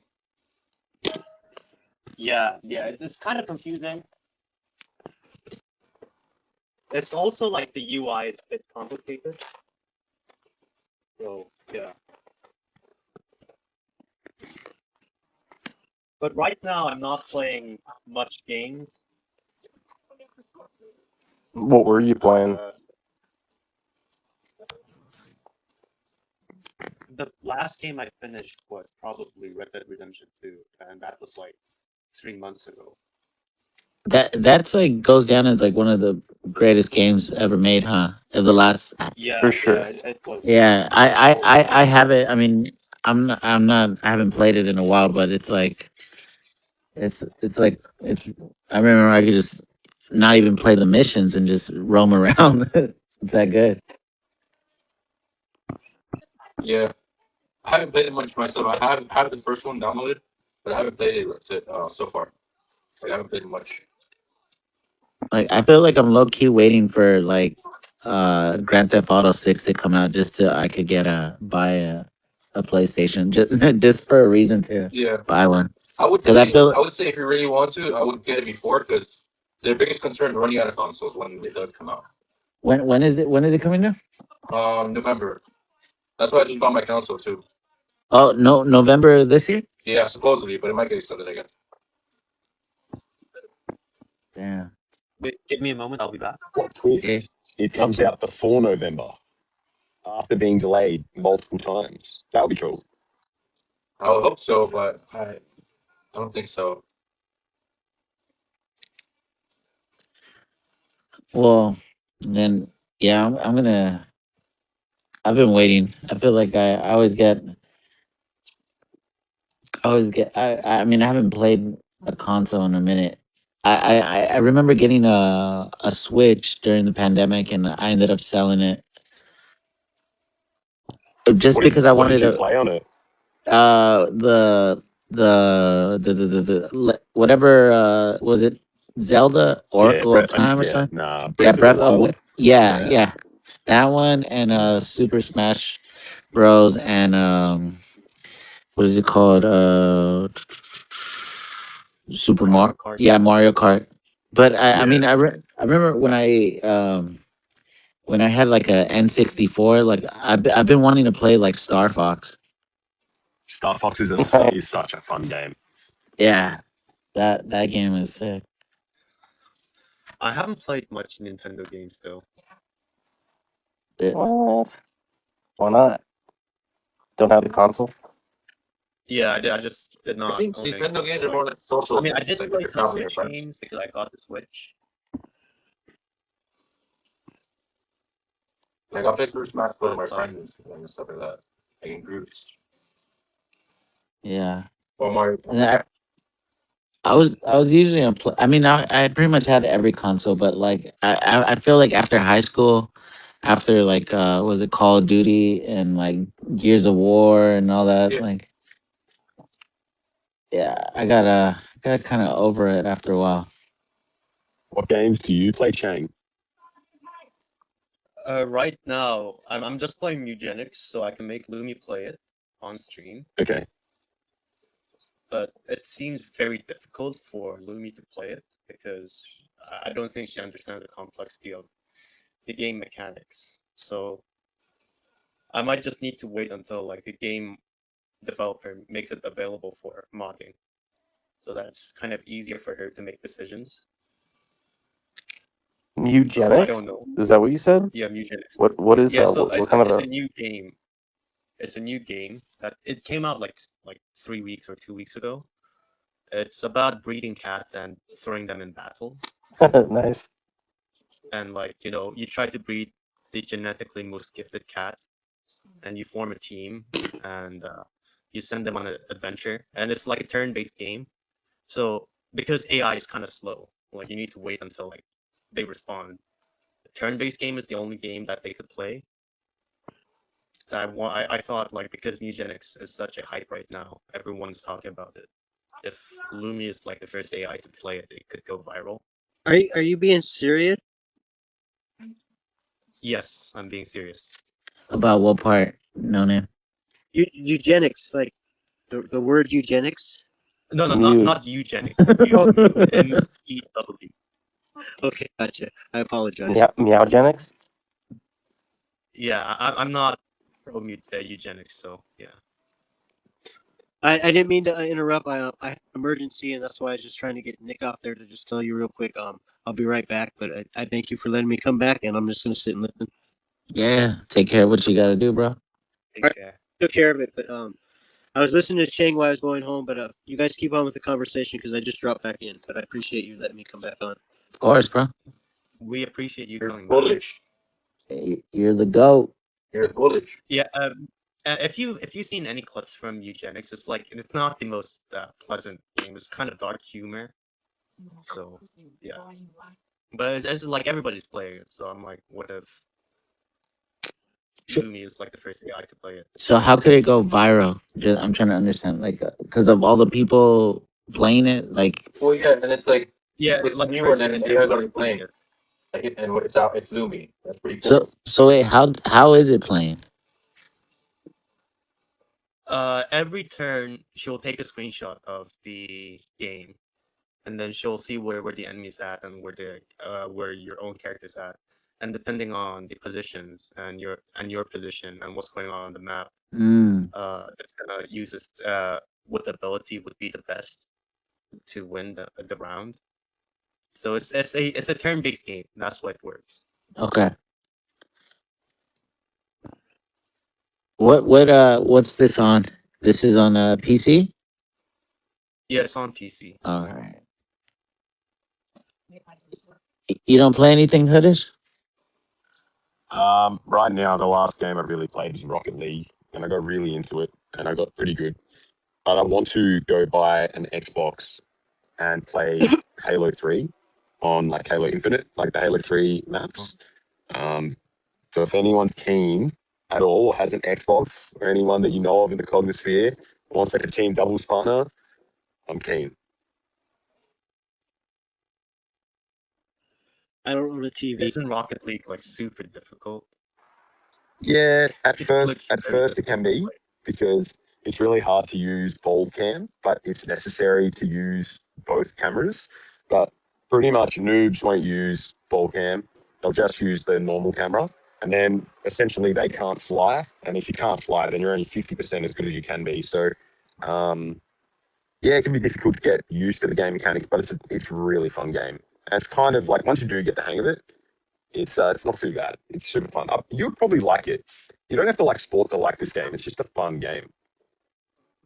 Yeah, yeah, it's kind of confusing. It's also like the UI is a bit complicated. So yeah. But right now, I'm not playing much games. What were you playing? The last game I finished was probably Red Dead Redemption 2, and that was like 3 months ago. That's like goes down as like one of the greatest games ever made, huh? Of the last. Yeah, For sure. it was. Yeah, I have it. I mean, I haven't played it in a while, but it's like it's like it's. I remember I could just not even play the missions and just roam around. It's that good. Yeah, I haven't played it much myself. I have the first one downloaded, but I haven't played it so far. Like, I haven't played it much. Like I feel like I'm low key waiting for like Grand Theft Auto 6 to come out just to I could get buy a PlayStation just just for a reason to Yeah, buy one. I would Because I say feel I would say if you really want to, I would get it before because their biggest concern is running out of consoles when it does come out. when is it coming out? November. That's why I just bought my console too. Oh no, November this year. Yeah, supposedly, but it might get extended again. Yeah. Wait, give me a moment, I'll be back. What Okay. twist? It comes out before November after being delayed multiple times. That would be cool. I would hope so, but I don't think so. Well, then yeah, I'm gonna. I've been waiting. I feel like I always get. I mean, I haven't played a console in a minute. I remember getting a Switch during the pandemic, and I ended up selling it just because I What did wanted you to. play on it? Uh, the whatever was it Zelda Yeah, Oracle of Time or something? Yeah, Breath of the Wild. Yeah, Yeah, yeah, that one and Super Smash Bros. And what is it called? Super Mario Mario. Kart. Yeah, Mario Kart. But I yeah. mean, I remember when I had like a N64. Like I've been wanting to play like Star Fox. Star Fox is such a fun game. Yeah, that game is sick. I haven't played much Nintendo games though. It- What? Why not? Don't have the console? Yeah, I just did I not think own any Nintendo games are console. more like social I mean, I games, did like with play your some family or Switch friends. games because I got the Switch. Like I'll play Super Smash Bros. With But my like, friends and stuff like that, like in groups. yeah. Or Mario And Kart. I was usually on. I mean, I pretty much had every console, but like I feel like after high school, after like was it Call of Duty and like Gears of War and all that, Yeah, like yeah, got kind of over it after a while. What games do you play, Chang? right now I'm just playing Eugenics so I can make Lumi play it on stream. Okay. But it seems very difficult for Lumi to play it because I don't think she understands the complexity of the game mechanics. So I might just need to wait until like the game developer makes it available for modding. So that's kind of easier for her to make decisions. So I Eugenics? don't know. Is that what you said? Yeah, Eugenics. What is Yeah, so what kind of it's a a new game. It's a new game that it came out like 3 weeks or 2 weeks ago. It's about breeding cats and throwing them in battles. nice? And like, you try to breed the genetically most gifted cat and you form a team and you send them on an adventure. And it's like a turn-based game. So because AI is kind of slow, like you need to wait until like they respond. The turn-based game is the only game that they could play. So I thought like because Eugenics is such a hype right now, everyone's talking about it. If Lumi is like the first AI to play it, it could go viral. Are you being serious? Yes, I'm being serious. About what part? No name. Eugenics, like the word eugenics. No, no, not Mute. not eugenic. Mu Oh, mu MEW. okay, gotcha. I apologize. Meowgenics? Yeah, I'm not pro eugenics, so yeah. I didn't mean to interrupt. I had an emergency, and that's why I was just trying to get Nick off there to just tell you real quick. I'll be right back, but I thank you for letting me come back, and I'm just gonna sit and listen. Yeah, take care of what you gotta do, bro. Take care. Took care of it, but I was listening to Chang while I was going home, but you guys keep on with the conversation because I just dropped back in. But I appreciate you letting me come back on. Of course, bro. We appreciate you You're coming back. bullish. You're the goat. You're bullish. Yeah. If you've seen any clips from Eugenics, it's like it's not the most pleasant game. It's kind of dark humor. So yeah, but it's like everybody's playing it. So I'm like, what if So, Lumi is like the first guy to play it? so how could it go viral? Just, I'm trying to understand, like, because of all the people playing it. Like, Well, yeah, and it's like Yeah, it's like new, and first then it's AI's everybody's already playing playing. it. Like, and when it's out, it's Lumi. That's pretty cool. so wait, how is it playing? Every turn she'll take a screenshot of the game, and then she'll see where the enemy's at and where your own character's at, and depending on the positions and your position and what's going on the map, Mm, it's gonna use this what ability would be the best to win the round. So it's a turn based game. That's why it works. okay. What's this on? This is on a PC. Yeah, it's on PC. All right. You don't play anything hoodish? Right now, the last game I really played was Rocket League, and I got really into it, and I got pretty good. But I want to go buy an Xbox and play Halo 3 on like Halo Infinite, like the Halo 3 maps. Um, so if anyone's keen at all, or has an Xbox, or anyone that you know of in the Cognisphere wants like a team doubles partner, I'm keen. I don't own a TV. Isn't Rocket League like super difficult? Yeah, It looks at very first it difficult can to be play. because it's really hard to use bold cam, but it's necessary to use both cameras. But pretty much noobs won't use bold cam; they'll just use the normal camera, and then essentially they can't fly. And if you can't fly, then you're only 50% as good as you can be. So, um, yeah, it can be difficult to get used to the game mechanics, but it's a really fun game. And it's kind of like once you do get the hang of it, it's not too bad. It's super fun. You'd probably like it. You don't have to like sport to like this game. It's just a fun game.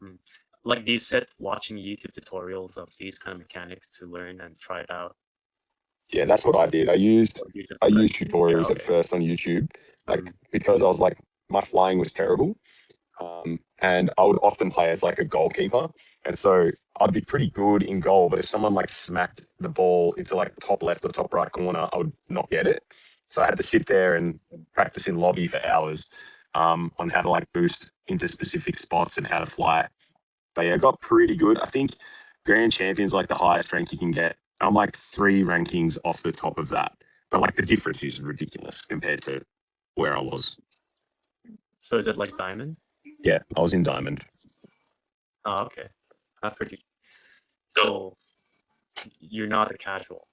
Mm. Like, do you sit watching YouTube tutorials of these kind of mechanics to learn and try it out? Yeah, that's what I did. Or do you just I like, used yeah, tutorials at okay. first on YouTube, like Mm. because I was like my flying was terrible, and I would often play as like a goalkeeper, and so I'd be pretty good in goal. But if someone like smacked the ball into like the top left or top right corner, I would not get it. So I had to sit there and practice in lobby for hours on how to like boost into specific spots and how to fly. But yeah, I got pretty good. I think Grand Champion's like the highest rank you can get. I'm like 3 rankings off the top of that. But like the difference is ridiculous compared to where I was. So is it like Diamond? Yeah, I was in Diamond. Oh, okay. That's pretty. So you're not a casual.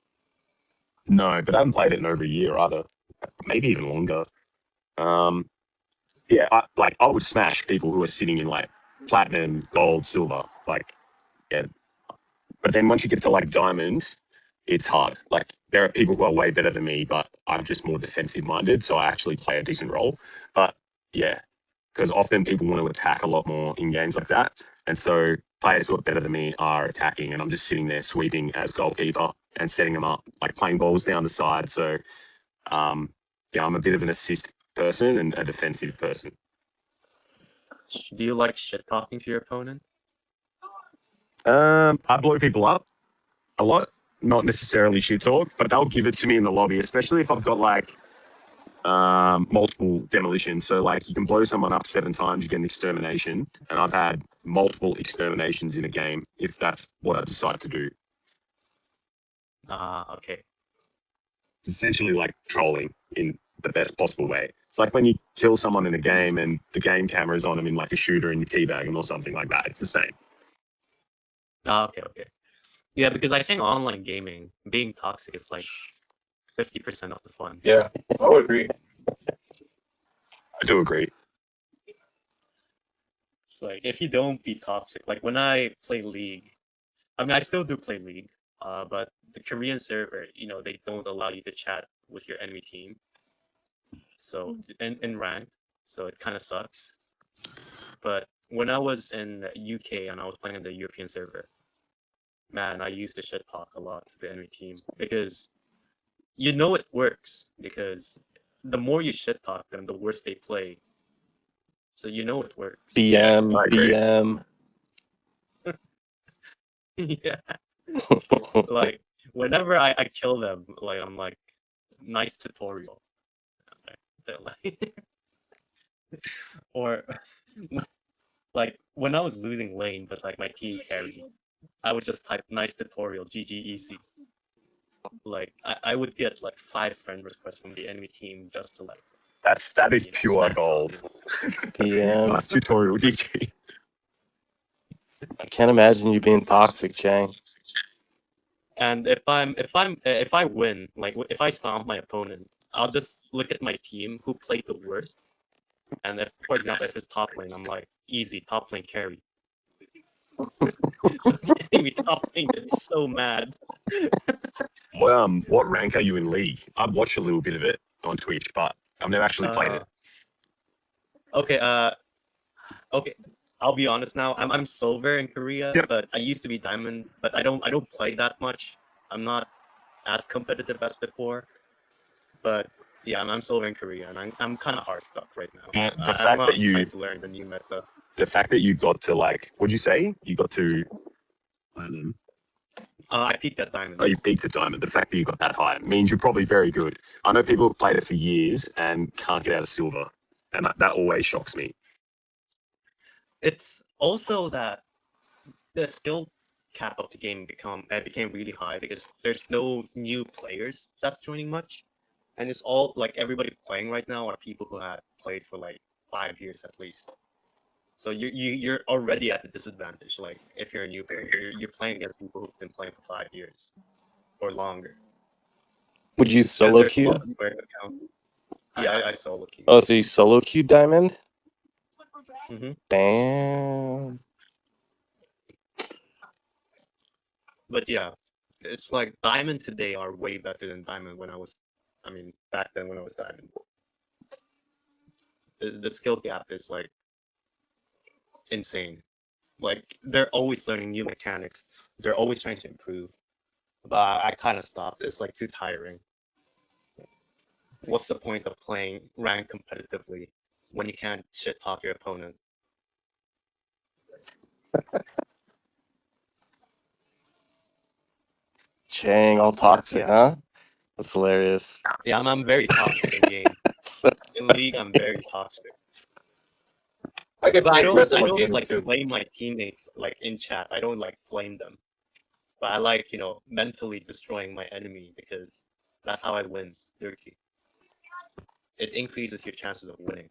No, but I haven't played it in over a year either. Maybe even longer. Um, yeah, I would smash people who are sitting in like platinum, gold, silver. Like, yeah. But then once you get to like diamond, it's hard. Like there are people who are way better than me, but I'm just more defensive minded, so I actually play a decent role. But yeah, because often people want to attack a lot more in games like that, and so players who are better than me are attacking, and I'm just sitting there sweeping as goalkeeper and setting them up, like playing balls down the side. So um, yeah, I'm a bit of an assist person and a defensive person. Do you like shit talking to your opponent? I blow people up a lot, not necessarily shit talk, but they'll give it to me in the lobby, especially if I've got like multiple demolitions. So like you can blow someone up 7 times, you get an extermination, and I've had multiple exterminations in a game if that's what I decide to do. Ah, okay. It's essentially like trolling in the best possible way. It's like when you kill someone in a game and the game camera's on them in like a shooter and you teabag them or something like that. It's the same. Ah, okay, okay. Yeah, because I think online gaming, being toxic is like 50% of the fun. Yeah, I would agree. I do agree. like if you don't be toxic, like when I play League, I mean I still do play League, but the Korean server, they don't allow you to chat with your enemy team. So in ranked, so it kind of sucks. But when I was in the UK and I was playing on the European server, man, I used to shit talk a lot to the enemy team because it works because the more you shit talk them, the worse they play. So it works. BM, I agree. BM. Yeah. Like whenever I kill them, like I'm like, nice tutorial. They're like, or like when I was losing lane, but like my team carry, I would just type nice tutorial, GG easy. Like I would get like 5 friend requests from the enemy team just to like That is pure smack talk gold. me. BM. Nice tutorial, DG. I can't imagine you being toxic, Chang. And if I win, like if I stomp my opponent, I'll just look at my team who played the worst. And if, for example, if it's top lane, I'm like, easy, top lane carry. So the enemy top lane is so mad. What rank are you in League? I've watched a little bit of it on Twitch, but I've never actually played it. Okay, okay. I'll be honest now. I'm silver in Korea, Yep. but I used to be diamond. But I don't play that much. I'm not as competitive as before. But yeah, I'm silver in Korea, and I'm kind of hard stuck right now. The I'm fact that not trying to learn the new meta. the fact that you got to like, what'd you say? You got to, I peaked at diamond. oh, you peaked at diamond. The fact that you got that high means you're probably very good. I know people have played it for years and can't get out of silver, and that always shocks me. It's also that the skill cap of the game became really high because there's no new players that's joining much, and it's all like everybody playing right now are people who had played for like 5 years at least. So you're already at a disadvantage. Like if you're a new player, you're playing against people who've been playing for 5 years or longer. Would you solo There's queue? spots where account. Yeah, I solo queue. Oh, so you solo queue diamond? Mm-hmm. Damn. But yeah, it's like diamond today are way better than diamond when I was. I mean, back then when I was diamond, the skill gap is like insane. Like they're always learning new mechanics. They're always trying to improve. But I kind of stopped. It's like too tiring. What's the point of playing rank competitively when you can't shit talk your opponent? Chang, all toxic, Yeah. huh? That's hilarious. Yeah, I'm very toxic in game. In league, I'm very toxic. I get But pretty aggressive I on don't gaming like too. flame my teammates like in chat. I don't like flame them. But I like, mentally destroying my enemy because that's how I win Dirty. It increases your chances of winning.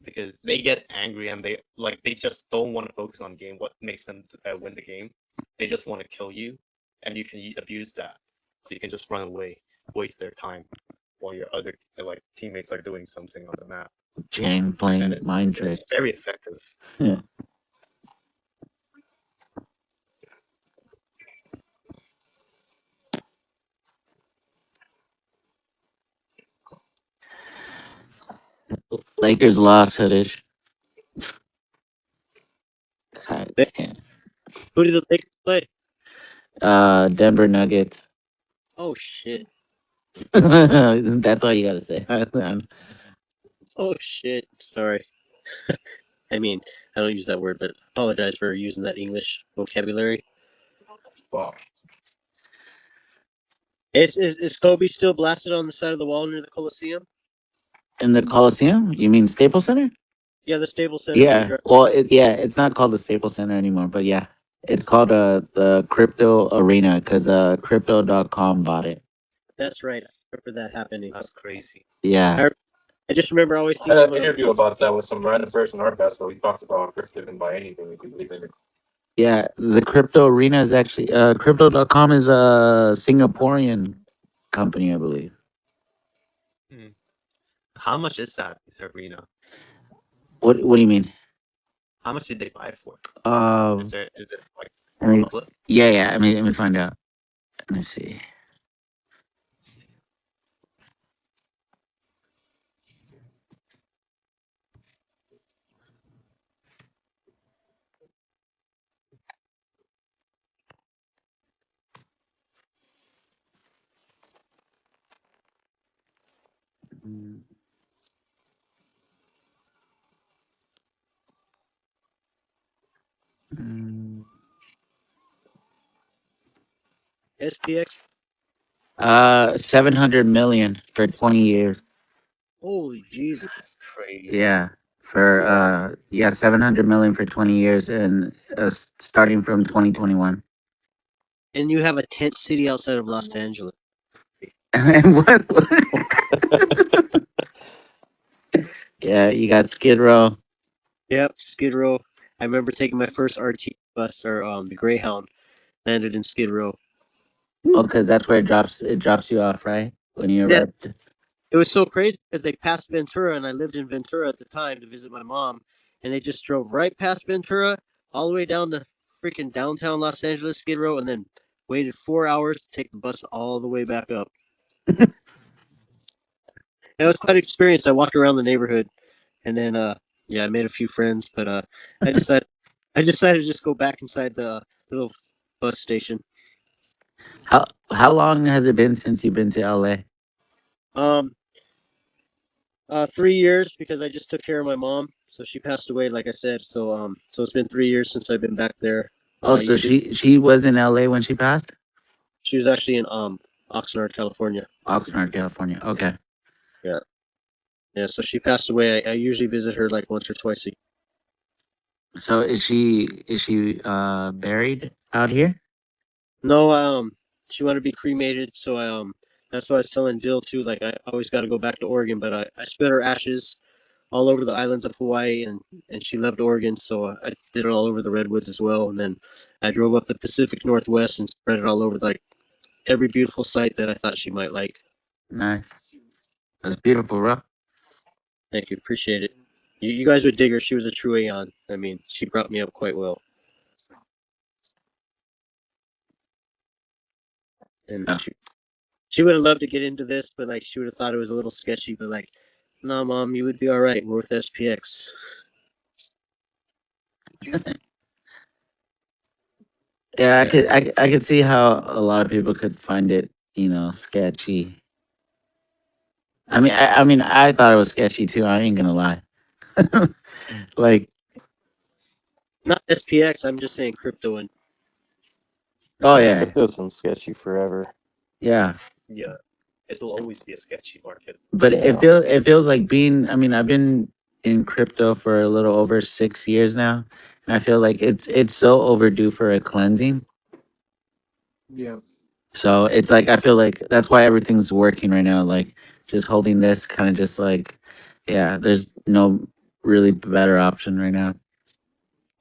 Because they get angry and they just don't want to focus on game. What makes them win the game? They just want to kill you, and you can abuse that. So you can just run away, waste their time, while your other teammates are doing something on the map. Jane And playing it's mind tricks. it's very effective. Yeah. Lakers lost, Hoodish. God damn. Who did the Lakers play? Denver Nuggets. Oh shit. That's all you gotta say. Oh shit. Sorry. I mean, I don't use that word, but apologize for using that English vocabulary. Wow. Is Kobe still blasted on the side of the wall near the Coliseum? In the Coliseum? You mean Staples Center? Yeah, the Staples Center when you Yeah. drive. Well, it's not called the Staples Center anymore, but yeah. It's called the Crypto Arena because crypto.com bought it. That's right. I remember that happening. That's crazy. Yeah. I just remember always I seeing had them an on the. interview about that with some random person in our past, so we talked about crypto and buy anything we could believe in. Yeah. The Crypto Arena is actually crypto.com is a Singaporean company, I believe. Hmm. How much is that arena? What do you mean? How much did they buy it for? Um, Is it like I mean, public? yeah, yeah. Let me find out. Let me see. Mm, mm. SPX. 700 million for 20 years. Holy Jesus! That's crazy. Yeah, for Yeah. 700 million for 20 years, and starting from 2021. And you have a tent city outside of Los Angeles. And what? Yeah, you got Skid Row. Yep, Skid Row. I remember taking my first RT bus, or the Greyhound, landed in Skid Row. Oh, because that's where it drops you off, right? When you Yeah, arrive. it was so crazy because they passed Ventura, and I lived in Ventura at the time to visit my mom, and they just drove right past Ventura, all the way down to freaking downtown Los Angeles, Skid Row, and then waited 4 hours to take the bus all the way back up. It was quite an experience. I walked around the neighborhood, and then yeah, I made a few friends, but I decided I decided to just go back inside the little bus station. How long has it been since you've been to LA? Um, 3 years because I just took care of my mom. So she passed away, like I said. So it's been 3 years since I've been back there. Oh, so Usually she was in LA when she passed? she was actually in Oxnard, California. Oxnard, California. Okay. Yeah, yeah. So she passed away. I usually visit her like once or twice a year. So is she buried out here? No, she wanted to be cremated, so that's why I was telling Dill too. Like I always got to go back to Oregon, but I spread her ashes all over the islands of Hawaii, and she loved Oregon, so I did it all over the redwoods as well. And then I drove up the Pacific Northwest and spread it all over like every beautiful site that I thought she might like. Nice. That's beautiful, bro. Thank you, appreciate it. You guys would dig her. She was a true Aeon. I mean, she brought me up quite well, and Yeah. she would have loved to get into this, but like she would have thought it was a little sketchy. But like, no, mom, you would be all right. We're with SPX. Yeah, I Yeah, could I could see how a lot of people could find it, sketchy. I thought it was sketchy too. I ain't gonna lie. Like, not SPX. I'm just saying crypto and oh Yeah, yeah, crypto's been sketchy forever. yeah. Yeah. It'll always be a sketchy market. But it Yeah. feels it feels like being. I've been in crypto for a little over 6 years now, and I feel like it's so overdue for a cleansing. yeah. So it's like I feel like that's why everything's working right now. Like just holding this kind of just like, yeah. There's no really better option right now.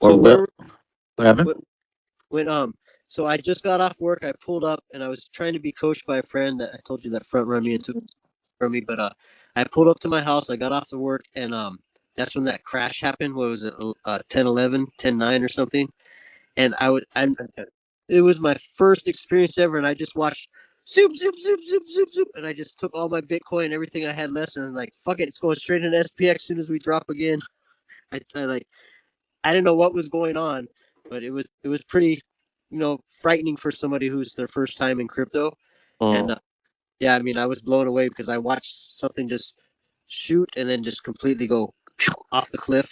Or So will where what happened? when when so I just got off work. I pulled up and I was trying to be coached by a friend that I told you that front run me and took from me. But I pulled up to my house. I got off the work and that's when that crash happened. What was it? 10-11, 10-9 or something. And I Okay. it was my first experience ever, and I just watched zoop zoop zoop zoop zoop zoop, and I just took all my Bitcoin, everything I had less, and I'm like, fuck it, it's going straight into SPX as soon as we drop again. I like I didn't know what was going on, but it was pretty, frightening for somebody who's their first time in crypto, and Mm. yeah, I mean, I was blown away because I watched something just shoot and then just completely go off the cliff.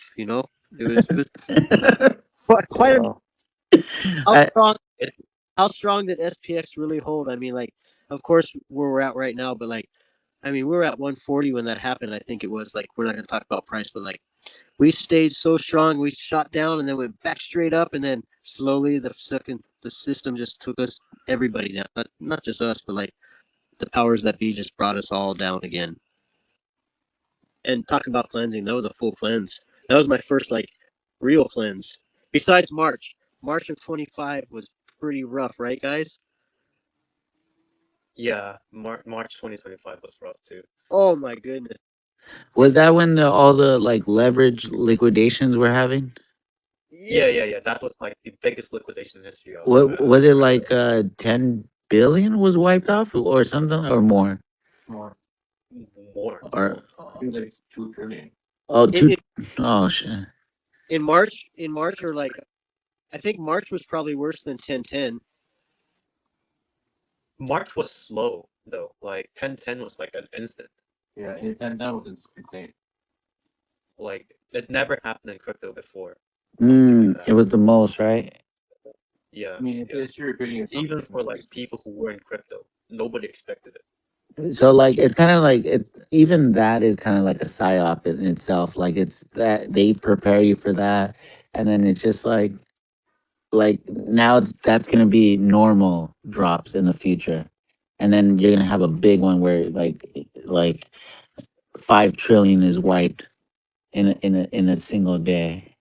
It was quite Yeah. amazing how I strong how strong did SPX really hold? I mean, like, of course, where we're at right now, but like, I mean, we were at 140 when that happened. I think it was like we're not going to talk about price, but like we stayed so strong. We shot down and then went back straight up, and then slowly the system just took us everybody down. Not just us, but like the powers that be just brought us all down again. And talk about cleansing, that was a full cleanse. That was my first like real cleanse. Besides March, March of 25 was pretty rough, right, guys? Yeah. March 2025 was rough too. Oh my goodness. Was that when all the like leverage liquidations were having? Yeah. That was like the biggest liquidation in history of What was it crypto. like? 10 billion was wiped off, or something, or more, More. or oh It, two, it oh shit. in March or like I think March was probably worse than 1010. March was slow though. Like 1010 was like an instant. Like it never happened in crypto before. Something like It that. was the most, right? Yeah. Even for like people who were in crypto, nobody expected it. So like it's kind of like it's even that is kind of like a psyop in itself. Like it's that they prepare you for that, and then it's just like now that's gonna be normal drops in the future, and then you're gonna have a big one where like 5 trillion is wiped in a single day.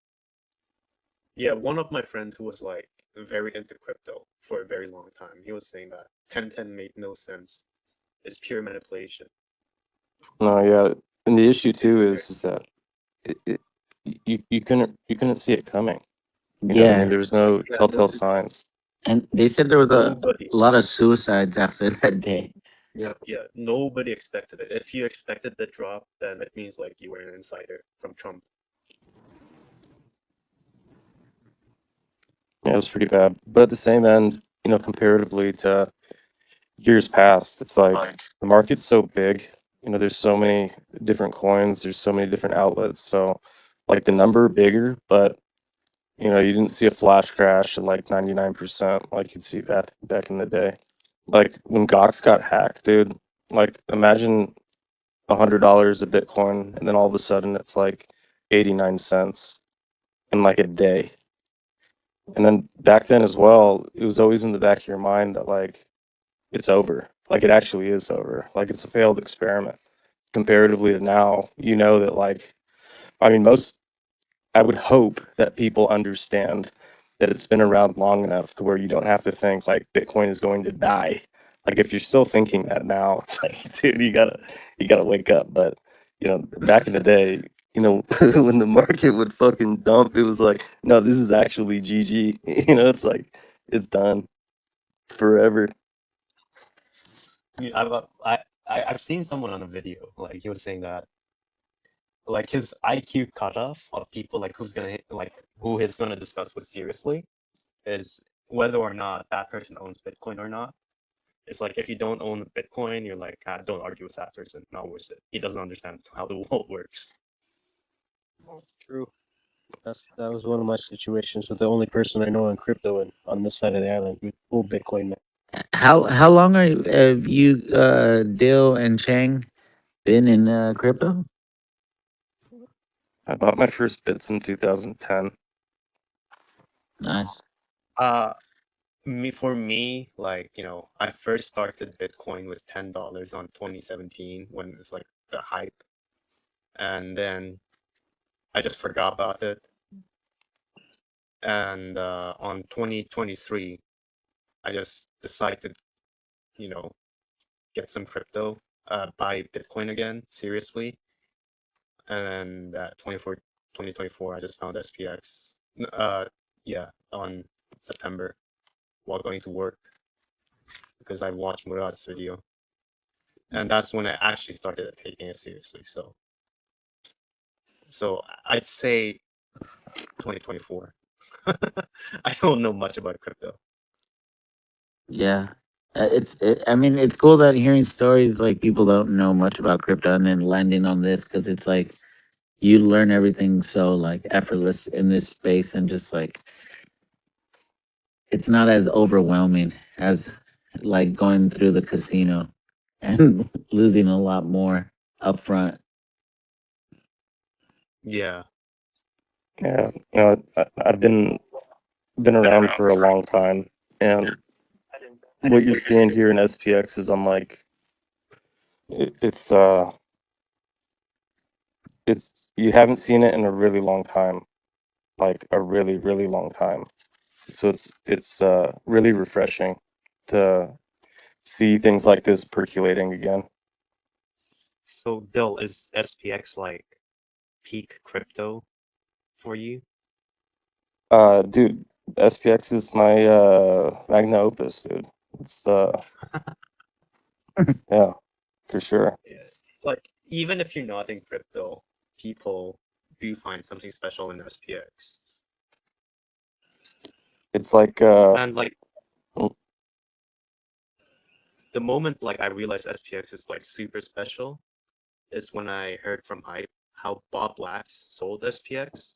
Yeah, one of my friends who was like very into crypto for a very long time, he was saying that 1010 made no sense. It's pure manipulation. No, yeah, and the issue too is that it you couldn't see it coming. You know what I mean? Yeah, There was no telltale signs. and they said there was Nobody, a lot of suicides after that day. yeah, nobody expected it. If you expected the drop, then it means like you were an insider from Trump. Yeah, it's pretty bad. But at the same end, comparatively to years past, it's like the market's so big. There's so many different coins. There's so many different outlets. So, like the number bigger, but you didn't see a flash crash at like 99%, like you'd see back in the day. Like when Gox got hacked, dude. Like imagine $100 a Bitcoin, and then all of a sudden it's like 89 cents in like a day. And then back then as well, it was always in the back of your mind that like it's over. Like it actually is over. Like it's a failed experiment. Comparatively to now, that like I mean most I would hope that people understand that it's been around long enough to where you don't have to think like Bitcoin is going to die. Like if you're still thinking that now, it's like, dude, you gotta wake up. But back in the day, when the market would fucking dump, it was like, no, this is actually GG. It's like it's done forever. I've seen someone on a video like he was saying that like his IQ cutoff of people like who he's gonna discuss with seriously is whether or not that person owns Bitcoin or not. It's like if you don't own Bitcoin, you're like, don't argue with that person. Not worth it. He doesn't understand how the world works. True. That was one of my situations with the only person I know in crypto and on this side of the island with full Bitcoin. How long have you Dill and Chang been in crypto? I bought my first bits in 2010. Nice. Uh for me, like, I first started Bitcoin with $10 on 2017 when it's like the hype. And then I just forgot about it. And on 2023, I just decided to, you know, get some crypto, buy Bitcoin again, seriously. And 2024, I just found SPX. Yeah, on September while going to work because I watched Murad's video. And that's when I actually started taking it seriously. So I'd say 2024. I don't know much about crypto. Yeah. I mean, it's cool that hearing stories like people don't know much about crypto and then landing on this because it's like you learn everything so like effortless in this space and just like it's not as overwhelming as like going through the casino and losing a lot more upfront. Yeah. Yeah, I've been around for a long time, and what you're seeing here in SPX is unlike it, it's you haven't seen it in a really long time, like a really really long time. So it's really refreshing to see things like this percolating again. So, Dill, is SPX like peak crypto for you? Dude, SPX is my magna opus, dude. It's yeah, for sure. Yeah, it's like even if you're not in crypto, people do find something special in SPX. It's like And like the moment like I realized SPX is like super special is when I heard from Hype how Bob Lax sold SPX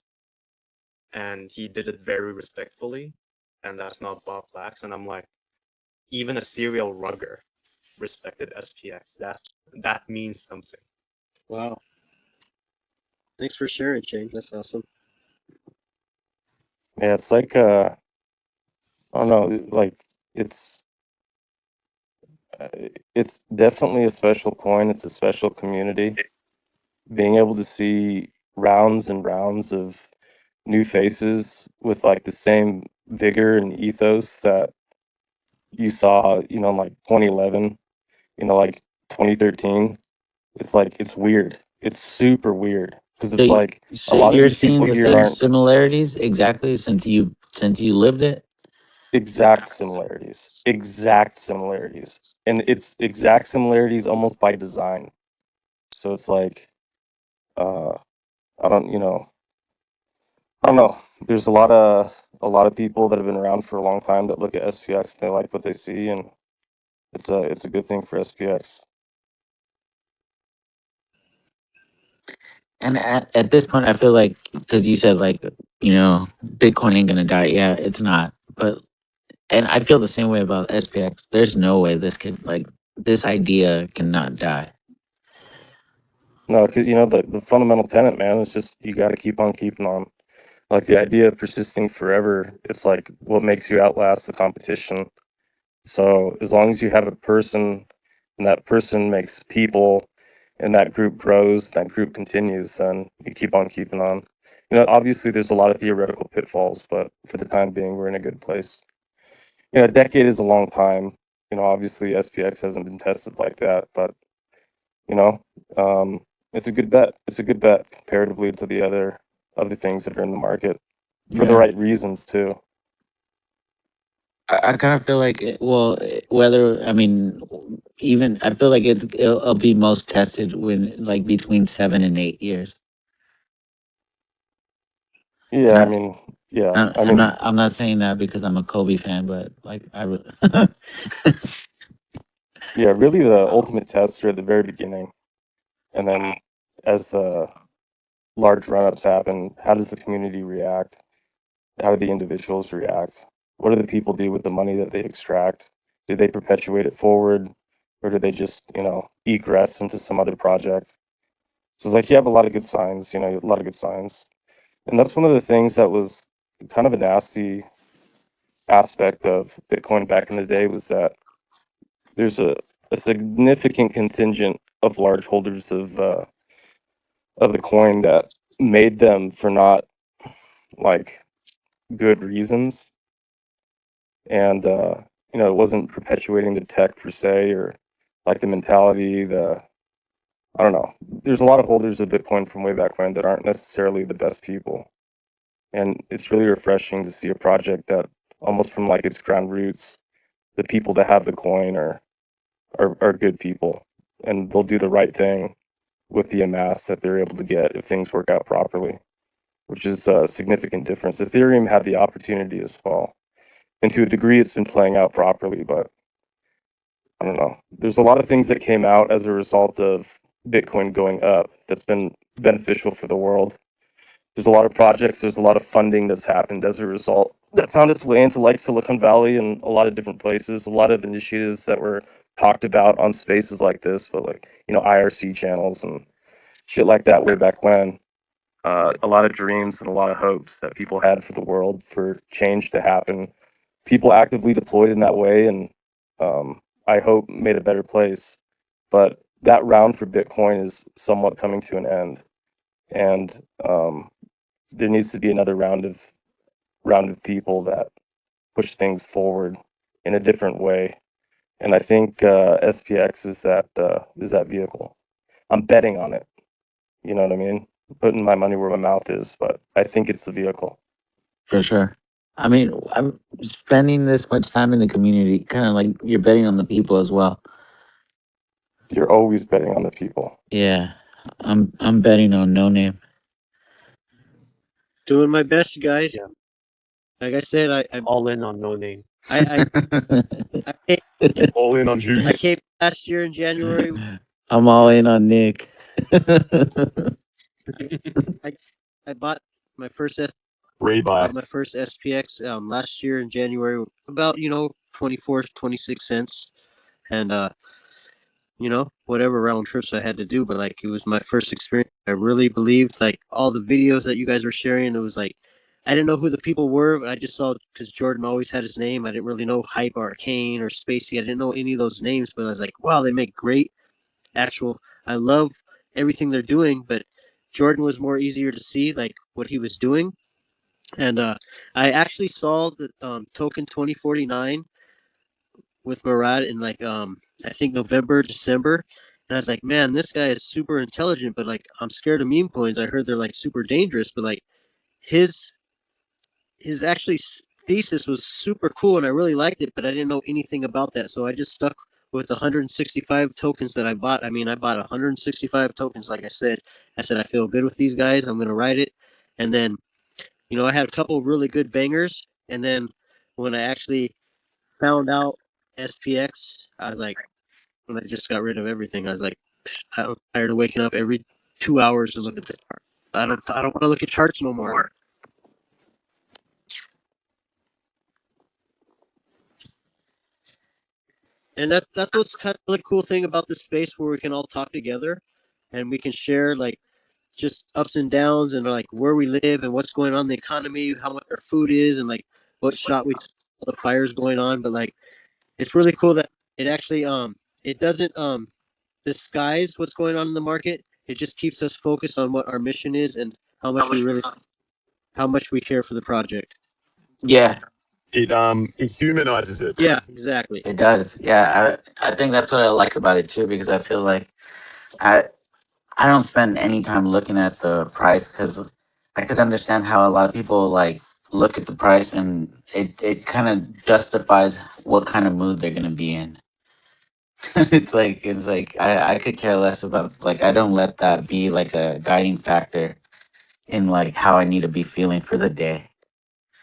and he did it very respectfully, and that's not Bob Lax. And I'm like, even a serial rugger respected SPX. That means something. Wow. Thanks for sharing, Shane. That's awesome. yeah, it's like I don't know, like it's uh, it's definitely a special coin. It's a special community. Being able to see rounds and rounds of new faces with like the same vigor and ethos that you saw, like 2011, like 2013. It's like it's weird. It's super weird because So, it's like a so lot of you're these seeing people the here same aren't similarities exactly since you lived it. exact similarities. Exact similarities. And it's exact similarities almost by design. So it's like uh I don't, I don't know. There's a lot of people that have been around for a long time that look at SPX and they like what they see, and it's a good thing for SPX. And at this point, I feel like because you said like Bitcoin ain't gonna die. Yeah, it's not. But and I feel the same way about SPX. There's no way this idea cannot die. No, because the fundamental tenet, man, is just you got to keep on keeping on. Like the idea of persisting forever, it's like what makes you outlast the competition. So as long as you have a person and that person makes people and that group grows, that group continues, then you keep on keeping on. Obviously there's a lot of theoretical pitfalls, but for the time being, we're in a good place. A decade is a long time. Obviously SPX hasn't been tested like that, but you know, um, it's a good bet. It's a good bet comparatively to the other things that are in the market for the Yeah, right reasons too. I kind of feel like whether I mean even I feel like it'll be most tested when like between 7 and 8 years. And Yeah, I mean, yeah, I I'm mean, not saying that because I'm a Kobe fan, but like yeah, really the ultimate tests are at the very beginning. And then as the large run-ups happen, how does the community react? How do the individuals react? What do the people do with the money that they extract? Do they perpetuate it forward, or do they just, egress into some other project? So it's like you have a lot of good signs, a lot of good signs. And that's one of the things that was kind of a nasty aspect of Bitcoin back in the day was that there's a significant contingent of large holders of the coin that made them for not like good reasons. And it wasn't perpetuating the tech per se or like the mentality, the I don't know. There's a lot of holders of Bitcoin from way back when that aren't necessarily the best people. And it's really refreshing to see a project that almost from like its ground roots, the people that have the coin are good people and they'll do the right thing with the amass that they're able to get if things work out properly, which is a significant difference. Ethereum had the opportunity as well. And to a degree, it's been playing out properly, but I don't know. There's a lot of things that came out as a result of Bitcoin going up that's been beneficial for the world. There's a lot of projects, there's a lot of funding that's happened as a result that found its way into like Silicon Valley and a lot of different places, a lot of initiatives that were talked about on spaces like this, but like, IRC channels and shit like that way back when. A lot of dreams and a lot of hopes that people had for the world for change to happen. People actively deployed in that way, and I hope made a better place. But that round for Bitcoin is somewhat coming to an end, and there needs to be another round of people that push things forward in a different way. And I think SPX is that vehicle. I'm betting on it. You know what I mean? Putting my money where my mouth is, but I think it's the vehicle. For sure. I mean, I'm spending this much time in the community, kind of like you're betting on the people as well. You're always betting on the people. Yeah, I'm betting on No Name. Doing my best, guys. Yeah. Like I said, I All in on No Name. I I came, All in on I juice. came last year in January. I'm all in on Nick. I I bought my first S Rebuy. bought my first SPX last year in January, about 24, 26 cents, and whatever round trips I had to do, but like it was my first experience. I really believed like all the videos that you guys were sharing. It was like I didn't know who the people were, but I just saw because Jordan always had his name. I didn't really know Hype or Arcane or Spacey. I didn't know any of those names, but I was like, wow, they make great actual. I love everything they're doing, but Jordan was more easier to see like what he was doing. And I actually saw the token 2049 with Murad in like I think November, December. And I was like, man, this guy is super intelligent, but like I'm scared of meme coins. I heard they're like super dangerous, but like his his actually thesis was super cool and I really liked it, but I didn't know anything about that. So I just stuck with 165 tokens that I bought. I mean, I bought 165 tokens. Like I said I feel good with these guys. I'm gonna ride it, and then I had a couple of really good bangers, and then when I actually found out SPX, I was like, when I just got rid of everything, I was like, I'm tired of waking up every 2 hours to look at the chart. I don't want to look at charts no more. And that's what's kind of the cool thing about this space where we can all talk together, and we can share like just ups and downs and like where we live and what's going on in the economy, how much our food is, and like what shot we all the fires going on. But like it's really cool that it actually it doesn't disguise what's going on in the market. It just keeps us focused on what our mission is and how much we care for the project. Yeah, It humanizes it. Yeah, exactly. it does. Yeah, I think that's what I like about it too, because I feel like I I don't spend any time looking at the price because I could understand how a lot of people like look at the price and it kind of justifies what kind of mood they're gonna be in. It's like I could care less about, like, I don't let that be like a guiding factor in like how I need to be feeling for the day.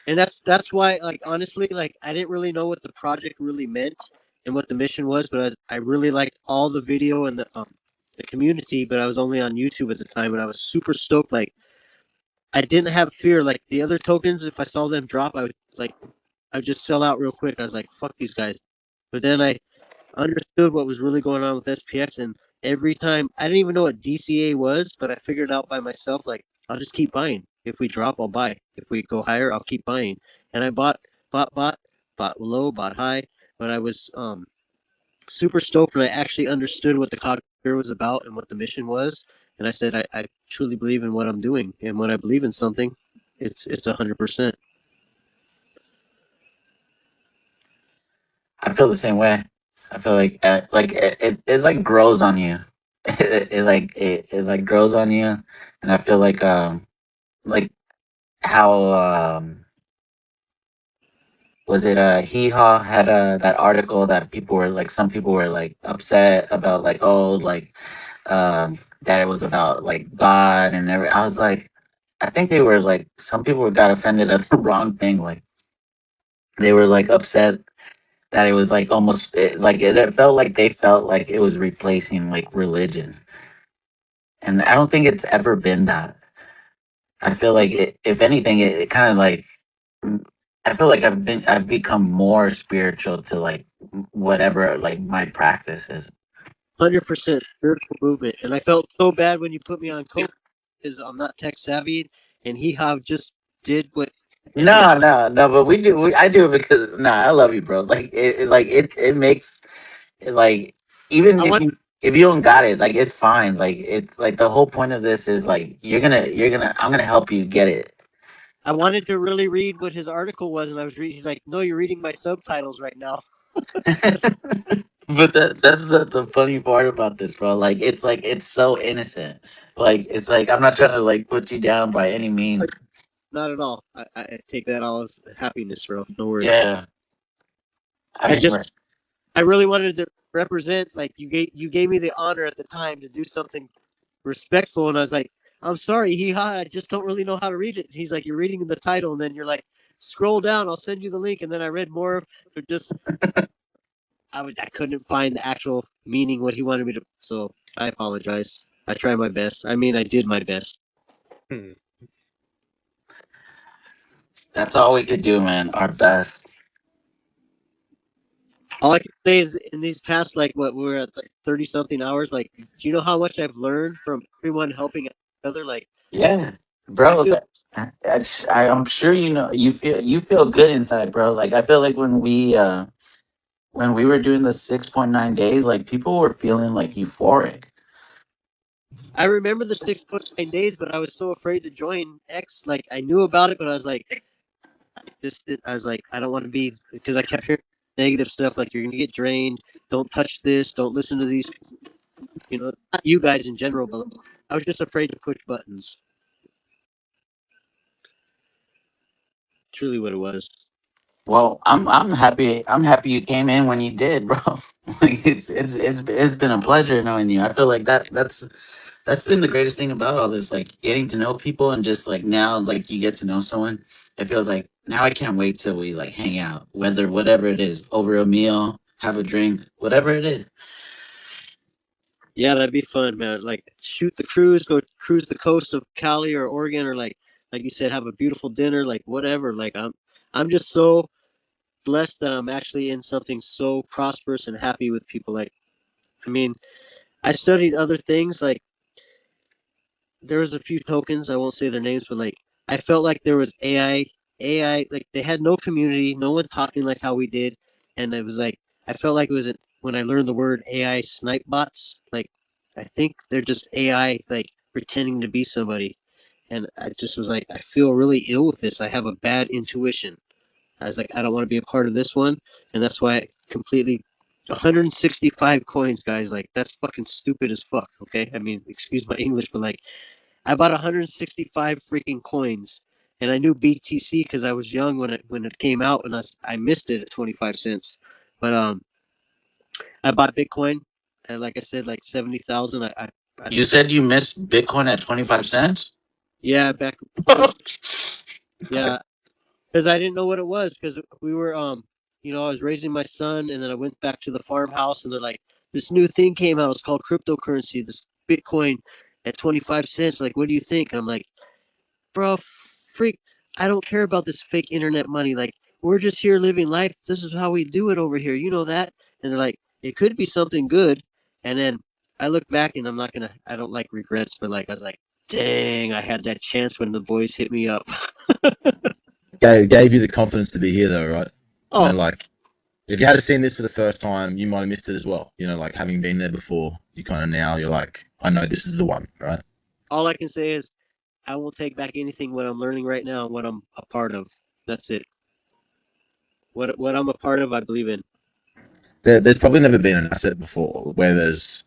And that's why like honestly like I didn't really know what the project really meant and what the mission was, but I really liked all the video and the community, but I was only on YouTube at the time and I was super stoked. Like I didn't have fear like the other tokens. If I saw them drop, I would just sell out real quick. I was like, fuck these guys. But then I understood what was really going on with SPX, and every time I didn't even know what DCA was, but I figured it out by myself. Like I'll just keep buying. If we drop, I'll buy. If we go higher, I'll keep buying. And I bought low, bought high. But I was super stoked when I actually understood what the cog was about and what the mission was. And I said, I truly believe in what I'm doing, and when I believe in something, it's 100%. I feel the same way. I feel like it like grows on you. It like grows on you, and I feel like how was it Hee Haw had that article that people were like, some people were like upset about, like, oh, like that it was about like God and every. I was like, I think they were like, some people got offended at the wrong thing. Like they were like upset that it was like almost it felt like they felt like it was replacing like religion, and I don't think it's ever been that. I feel like if anything, it kind of like, mm, I feel like I've become more spiritual to like whatever like my practice is. 100% spiritual movement. And I felt so bad when you put me on coach because I'm not tech savvy, and he have just did what No, no, no, but I do it because, no, I love you, bro. Like it makes it like, even I want. if you don't got it, like it's fine. Like it's like the whole point of this is like you're gonna I'm gonna help you get it. I wanted to really read what his article was, and I was reading. He's like, "No, you're reading my subtitles right now." But that's the funny part about this, bro. Like it's so innocent. Like it's like I'm not trying to like put you down by any means. Not at all. I take that all as happiness, bro. No worries. Yeah. I I mean, just I really wanted to represent, like, you gave me the honor at the time to do something respectful, and I was like, I'm sorry, hee ha, I just don't really know how to read it. He's like, you're reading the title, and then you're like, scroll down, I'll send you the link, and then I read more. But just I couldn't find the actual meaning what he wanted me to. So I apologize. I tried my best. I mean, I did my best. Hmm. that's all we could do, man. Our best. All I can say is, in these past, like, what, we're at, like, 30 something hours. Like, do you know how much I've learned from everyone helping each other? Like, Yeah, I bro. feel I'm sure you know you feel good inside, bro. Like I feel like when we were doing the 6.9 days, like people were feeling like euphoric. I remember the 6.9 days, but I was so afraid to join X. Like, I knew about it, but I was like, I was like, I don't want to be, because I kept hearing negative stuff like, you're gonna get drained. Don't touch this. Don't listen to these. Not you guys in general, but like, I was just afraid to push buttons. Truly, what it was. Well, I'm happy you came in when you did, bro. Like it's been a pleasure knowing you. I feel like that's been the greatest thing about all this, like getting to know people and just like now like you get to know someone. It feels like now I can't wait till we like hang out, whatever it is, over a meal, have a drink, whatever it is. Yeah, that'd be fun, man. Like, shoot the cruise, go cruise the coast of Cali or Oregon, or like you said, have a beautiful dinner, like whatever. Like, I'm just so blessed that I'm actually in something so prosperous and happy with people. Like, I mean, I studied other things. Like, there was a few tokens. I won't say their names, but like, I felt like there was AI. Like, they had no community, no one talking like how we did, and it was like, I felt like it was when I learned the word AI snipe bots. Like, I think they're just AI, like, pretending to be somebody, and I just was like, I feel really ill with this. I have a bad intuition. I was like, I don't want to be a part of this one, and that's why I completely 165 coins, guys. Like, that's fucking stupid as fuck. Okay, I mean, excuse my English, but like, I bought 165 freaking coins, and I knew BTC because I was young when it came out, and I missed it at 25 cents. But I bought Bitcoin, and like I said, like 70,000. I You said you missed Bitcoin at 25 cents. Yeah, back, yeah, because I didn't know what it was, because we were I was raising my son, and then I went back to the farmhouse, and they're like, this new thing came out. It's called cryptocurrency. This Bitcoin at 25 cents. Like, what do you think? And I'm like, bro, freak, I don't care about this fake internet money. Like, we're just here living life. This is how we do it over here. You know that? And they're like, it could be something good. And then I look back, and I don't like regrets, but like, I was like, dang, I had that chance when the boys hit me up. Gave you the confidence to be here, though, right? Oh, Like if you had seen this for the first time, you might have missed it as well. Like having been there before, you kind of now you're like, I know this is the one, right? all I can say is I won't take back anything what I'm learning right now and what I'm a part of. That's it. What I'm a part of, I believe in. There's probably never been an asset before where there's,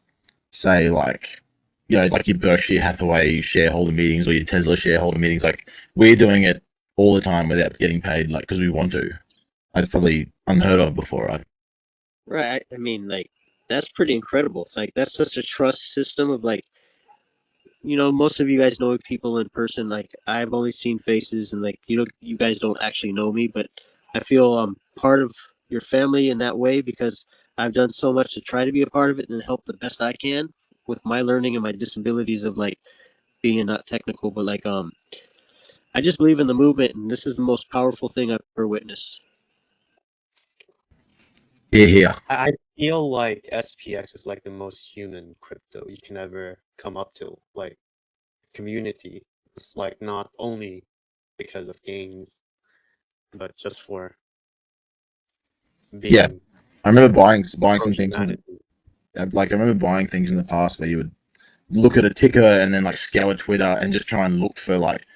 say, like, like your Berkshire Hathaway shareholder meetings or your Tesla shareholder meetings. Like, we're doing it all the time without getting paid, like, because we want to. That's probably unheard of before, right? Right. I mean, like, that's pretty incredible. Like, that's such a trust system of, like, most of you guys know people in person. Like, I've only seen faces, and like, you guys don't actually know me, but I feel I'm part of your family in that way, because I've done so much to try to be a part of it and help the best I can with my learning and my disabilities of, like, being not technical, but like, I just believe in the movement, and this is the most powerful thing I've ever witnessed. Here, here. I feel like SPX is like the most human crypto you can ever come up to. Like community. It's like not only because of gains, but just for Yeah, being I remember buying pro some things in the humanity. like I remember buying things in the past where you would look at a ticker and then like scour Twitter and just try and look for like,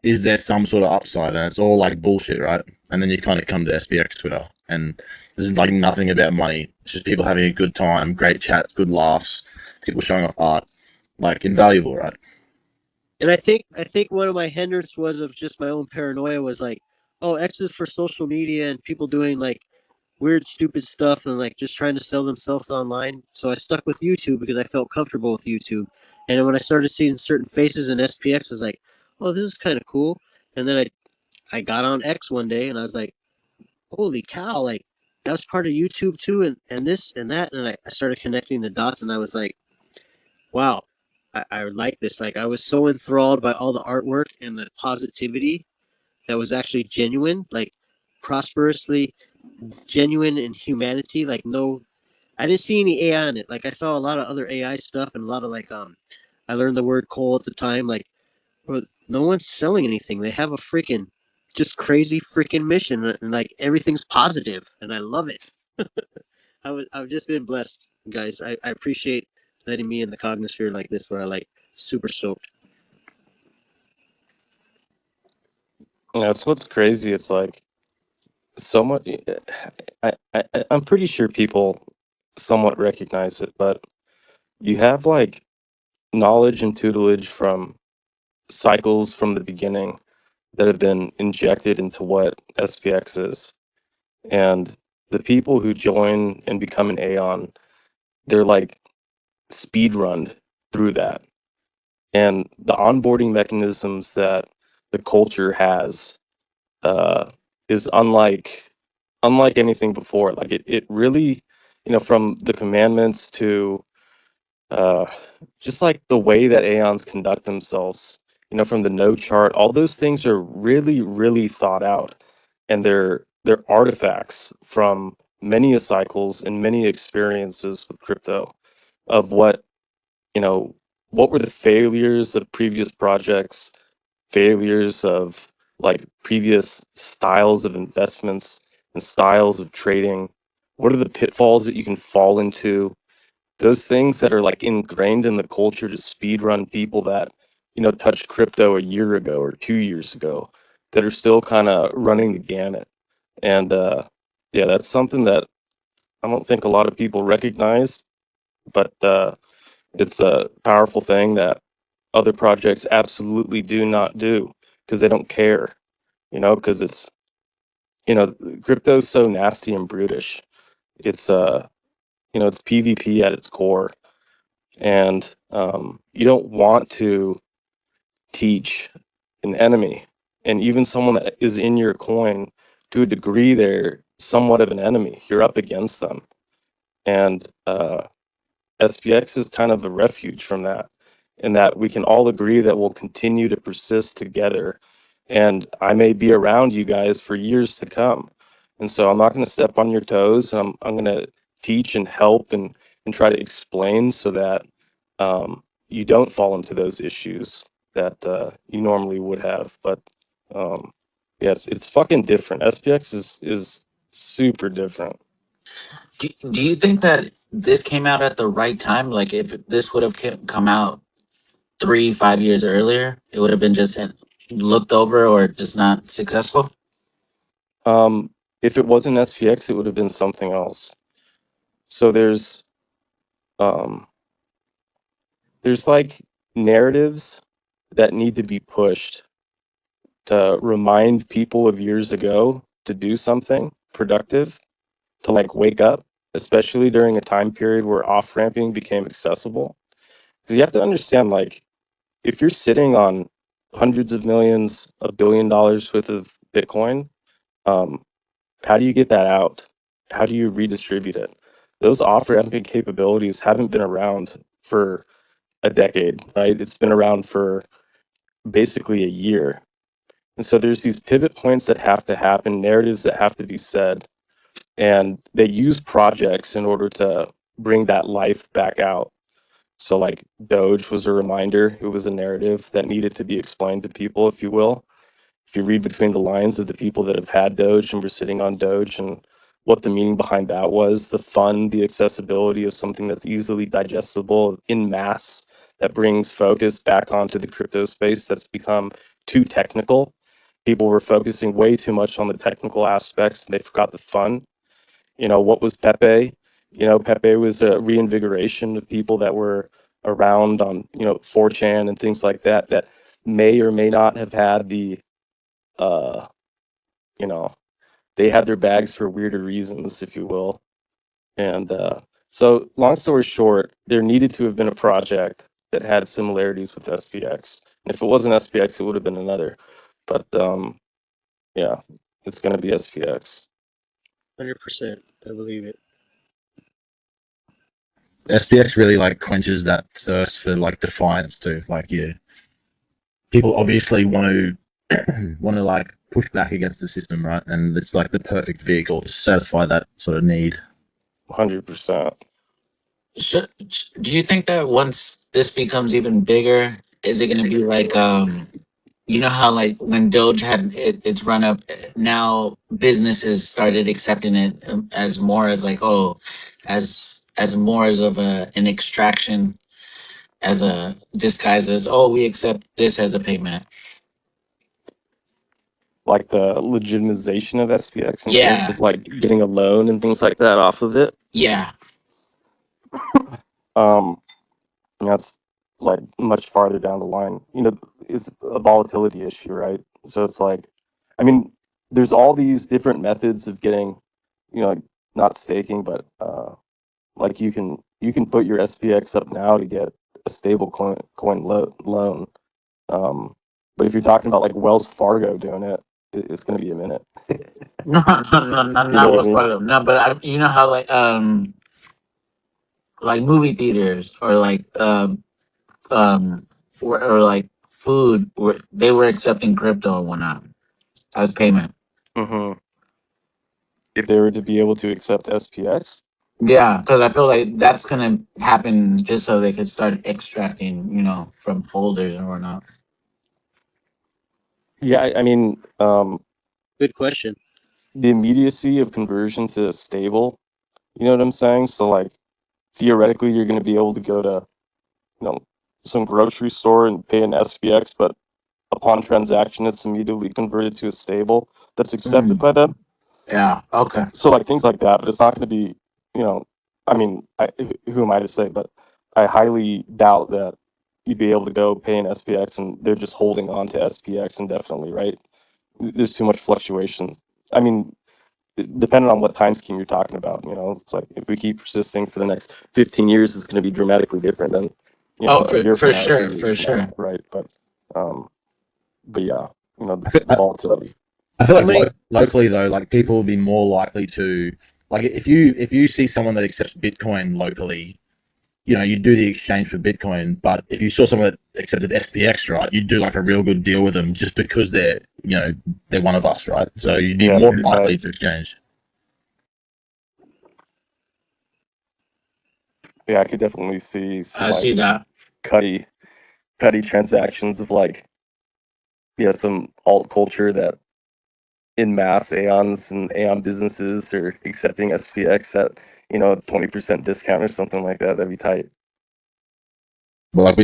is there some sort of upside? And it's all like bullshit, right? And then you kind of come to SPX Twitter. and there's like nothing about money. It's just people having a good time, great chats, good laughs, people showing off art, like invaluable, right? And I think one of my hindrances was of just my own paranoia was like, oh, X is for social media and people doing like weird, stupid stuff and like just trying to sell themselves online. So I stuck with YouTube because I felt comfortable with YouTube. And then when I started seeing certain faces in SPX, I was like, oh, this is kind of cool. And then I got on X one day and I was like, holy cow, like that was part of YouTube too, and this and that. And I started connecting the dots and I was like, wow, I like this. Like I was so enthralled by all the artwork and the positivity that was actually genuine, like prosperously genuine in humanity. Like no, I didn't see any AI in it. Like I saw a lot of other AI stuff and a lot of like I learned the word coal at the time. Like, bro, no one's selling anything. They have a freaking just crazy freaking mission and like everything's positive and I love it. I've just been blessed, guys. I appreciate letting me in the cognosphere like this where I like super stoked. Yeah, that's what's crazy. It's like so much. I'm pretty sure people somewhat recognize it, but you have like knowledge and tutelage from cycles from the beginning that have been injected into what SPX is. And the people who join and become an Aeon, they're like speed run through that. And the onboarding mechanisms that the culture has is unlike anything before. Like it really, from the commandments to uh, just like the way that Aeons conduct themselves, from the node chart, all those things are really, really thought out, and they're artifacts from many a cycles and many experiences with crypto of you know what were the failures of previous projects, failures of like previous styles of investments and styles of trading. What are the pitfalls that you can fall into? Those things that are like ingrained in the culture to speed run people that touched crypto a year ago or 2 years ago, that are still kind of running the gamut. And yeah, that's something that I don't think a lot of people recognize, but it's a powerful thing that other projects absolutely do not do because they don't care, because it's crypto's so nasty and brutish. It's it's PvP at its core, and you don't want to teach an enemy, and even someone that is in your coin, to a degree they're somewhat of an enemy. You're up against them, and SPX is kind of a refuge from that, in that we can all agree that we'll continue to persist together. And I may be around you guys for years to come. And so I'm not going to step on your toes. I'm going to teach and help and try to explain so that you don't fall into those issues that you normally would have. But yes, it's fucking different. SPX is super different. Do you think that this came out at the right time? Like, if this would have come out 3, 5 years earlier, it would have been just looked over or just not successful. If it wasn't SPX, it would have been something else. So um, there's like narratives that need to be pushed to remind people of years ago to do something productive, to like wake up, especially during a time period where off ramping became accessible. Because you have to understand, like, if you're sitting on hundreds of millions, $1 billion worth of Bitcoin, um, how do you get that out? How do you redistribute it? Those off-ramping capabilities haven't been around for a decade, right? It's been around for basically a year. And so there's these pivot points that have to happen, narratives that have to be said, and they use projects in order to bring that life back out. So like Doge was a reminder, it was a narrative that needed to be explained to people, if you will. If you read between the lines of the people that have had Doge and were sitting on Doge and what the meaning behind that was, the fun, the accessibility of something that's easily digestible in mass, that brings focus back onto the crypto space that's become too technical. People were focusing way too much on the technical aspects and they forgot the fun. What was Pepe? Pepe was a reinvigoration of people that were around on 4chan and things like that that may or may not have had the uh you know they had their bags for weirder reasons, if you will. And so, long story short, there needed to have been a project that had similarities with SPX. And if it wasn't SPX, it would have been another. But yeah, it's going to be SPX. 100%. I believe it. SPX really like quenches that thirst for like defiance too. Like, yeah, people obviously want to like push back against the system, right? And it's like the perfect vehicle to satisfy that sort of need. 100%. So, do you think that once this becomes even bigger, is it going to be like you know how like when Doge had its run up, now businesses started accepting it as more as like, oh, as more as of an extraction, as a disguise as, oh, we accept this as a payment. Like the legitimization of SPX in terms Yeah, of like getting a loan and things like that off of it. yeah. Um, that's like much farther down the line. It's a volatility issue, right? So it's like, I mean, there's all these different methods of getting, like, not staking, but like you can put your SPX up now to get a stable loan. But if you're talking about like Wells Fargo doing it, it's going to be a minute. No, no, no, You know not what I what's mean? part of them. No, but you know how like movie theaters or like or like food, where they were accepting crypto and whatnot as payment. Hmm. If they were to be able to accept SPX, Yeah, because I feel like that's gonna happen just so they could start extracting, from folders and whatnot. yeah, I mean, Good question. the immediacy of conversion to stable. You know what I'm saying? So like theoretically, you're going to be able to go to some grocery store and pay an SPX, but upon transaction, it's immediately converted to a stable that's accepted Mm, by them. yeah. Okay. So like things like that, but it's not going to be, you know, I mean, who am I to say? But I highly doubt that you'd be able to go pay an SPX and they're just holding on to SPX indefinitely, right? There's too much fluctuation. I mean, depending on what time scheme you're talking about, it's like if we keep persisting for the next 15 years, it's going to be dramatically different than, Oh, a year from for now or 2 sure, years for from now, sure. right? Um, but yeah, I feel, the volatility. I feel How like many? locally though, like people will be more likely to like if you see someone that accepts Bitcoin locally, you do the exchange for Bitcoin. But if you saw someone that accepted SPX, right, you do like a real good deal with them just because they're one of us, right? So you'd be Yeah, more pretty tight. likely to exchange. Yeah, I could definitely see some I see like that. cutty, cutty transactions of like, yeah, some alt culture that in mass Aeons and Aeon businesses are accepting SPX at, 20% discount or something like that. That'd be tight. But like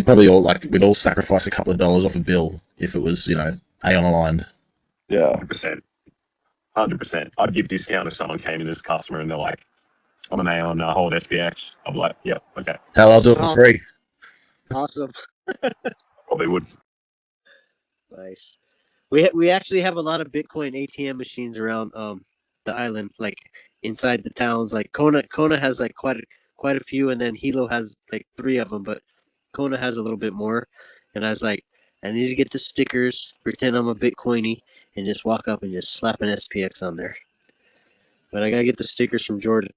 we'd all sacrifice a couple of dollars off a bill if it was Aeon aligned. Yeah. 100%. 100%. I'd give discount if someone came in as a customer and they're like, I'm an Aon, hold SPX. I'd be like, yep, okay. Hell, I'll do it for Oh, free. awesome. Probably would. Nice. We actually have a lot of Bitcoin ATM machines around the island, like inside the towns. Like Kona has like quite a few, and then Hilo has like three of them, but Kona has a little bit more. And I was like, I need to get the stickers, pretend I'm a Bitcoiny, and just walk up and just slap an SPX on there. But I gotta get the stickers from Jordan.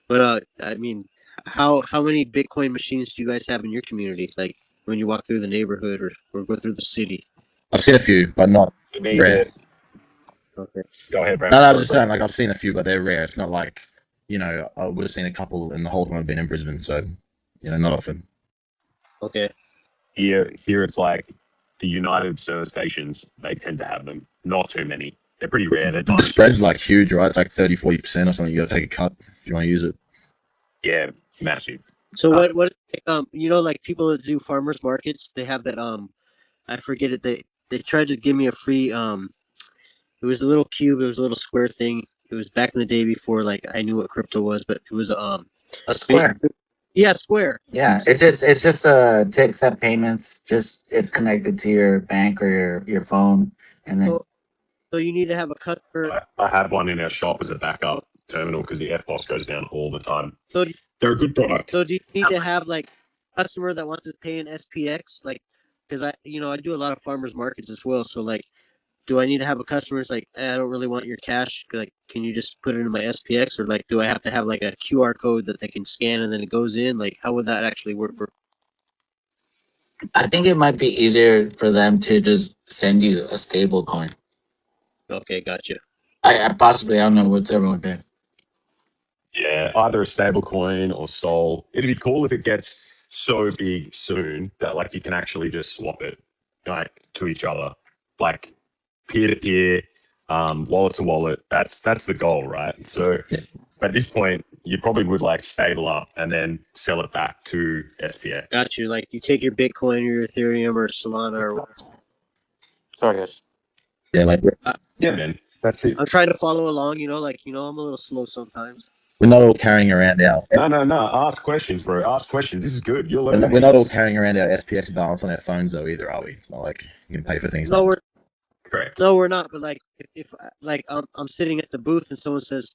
But I mean, how many Bitcoin machines do you guys have in your community? Like when you walk through the neighborhood or go through the city? I've seen a few, but not For me, rare. Okay. go ahead, No, Brandon. no, I was Sorry, just bro. saying, like, I've seen a few, but they're rare. It's not like, I would have seen a couple in the whole time I've been in Brisbane, so, not often. Okay. Here it's like the United service stations, they tend to have them. Not too many. They're pretty rare. They're The diamond spread's stuff. like huge, right? It's like 30-40% or something. You gotta take a cut if you want to use it. Yeah, massive. So Uh, what like people that do farmers markets, they have that I forget it, they tried to give me a free it was a little cube, it was a little square thing. It was back in the day before like I knew what crypto was, but it was A Square. basically yeah, Square. Yeah, it's just to accept payments. Just it's connected to your bank or your phone, and then So so you need to have a customer. I have one in our shop as a backup terminal because the FBOS goes down all the time. So They're a good product. so do you need to have like a customer that wants to pay in SPX? Like, because I do a lot of farmers markets as well. So like, do I need to have a customer that's like, I don't really want your cash. Like, can you just put it in my SPX, or like, do I have to have like a QR code that they can scan and then it goes in? Like, how would that actually work for? I think it might be easier for them to just send you a stable coin. Okay, gotcha. I possibly I don't know what's everyone think. Yeah, either a stable coin or Sol. It'd be cool if it gets so big soon that like you can actually just swap it like to each other, like peer to peer, wallet to wallet. That's the goal, right? So at this point, you probably would like stable up and then sell it back to SPX. Got you. Like, you take your Bitcoin or your Ethereum or Solana or whatever. Sorry, guys. Yeah, like I, Yeah, man, that's it. I'm trying to follow along. I'm a little slow sometimes. we're not all carrying around our No. Ask questions, bro. Ask questions. This is good. You're we're learning not all heaps. carrying around our SPX balance on our phones though either, are we? It's not like you can pay for things No, like we're Correct. no, we're not. But like, if like I'm sitting at the booth and someone says,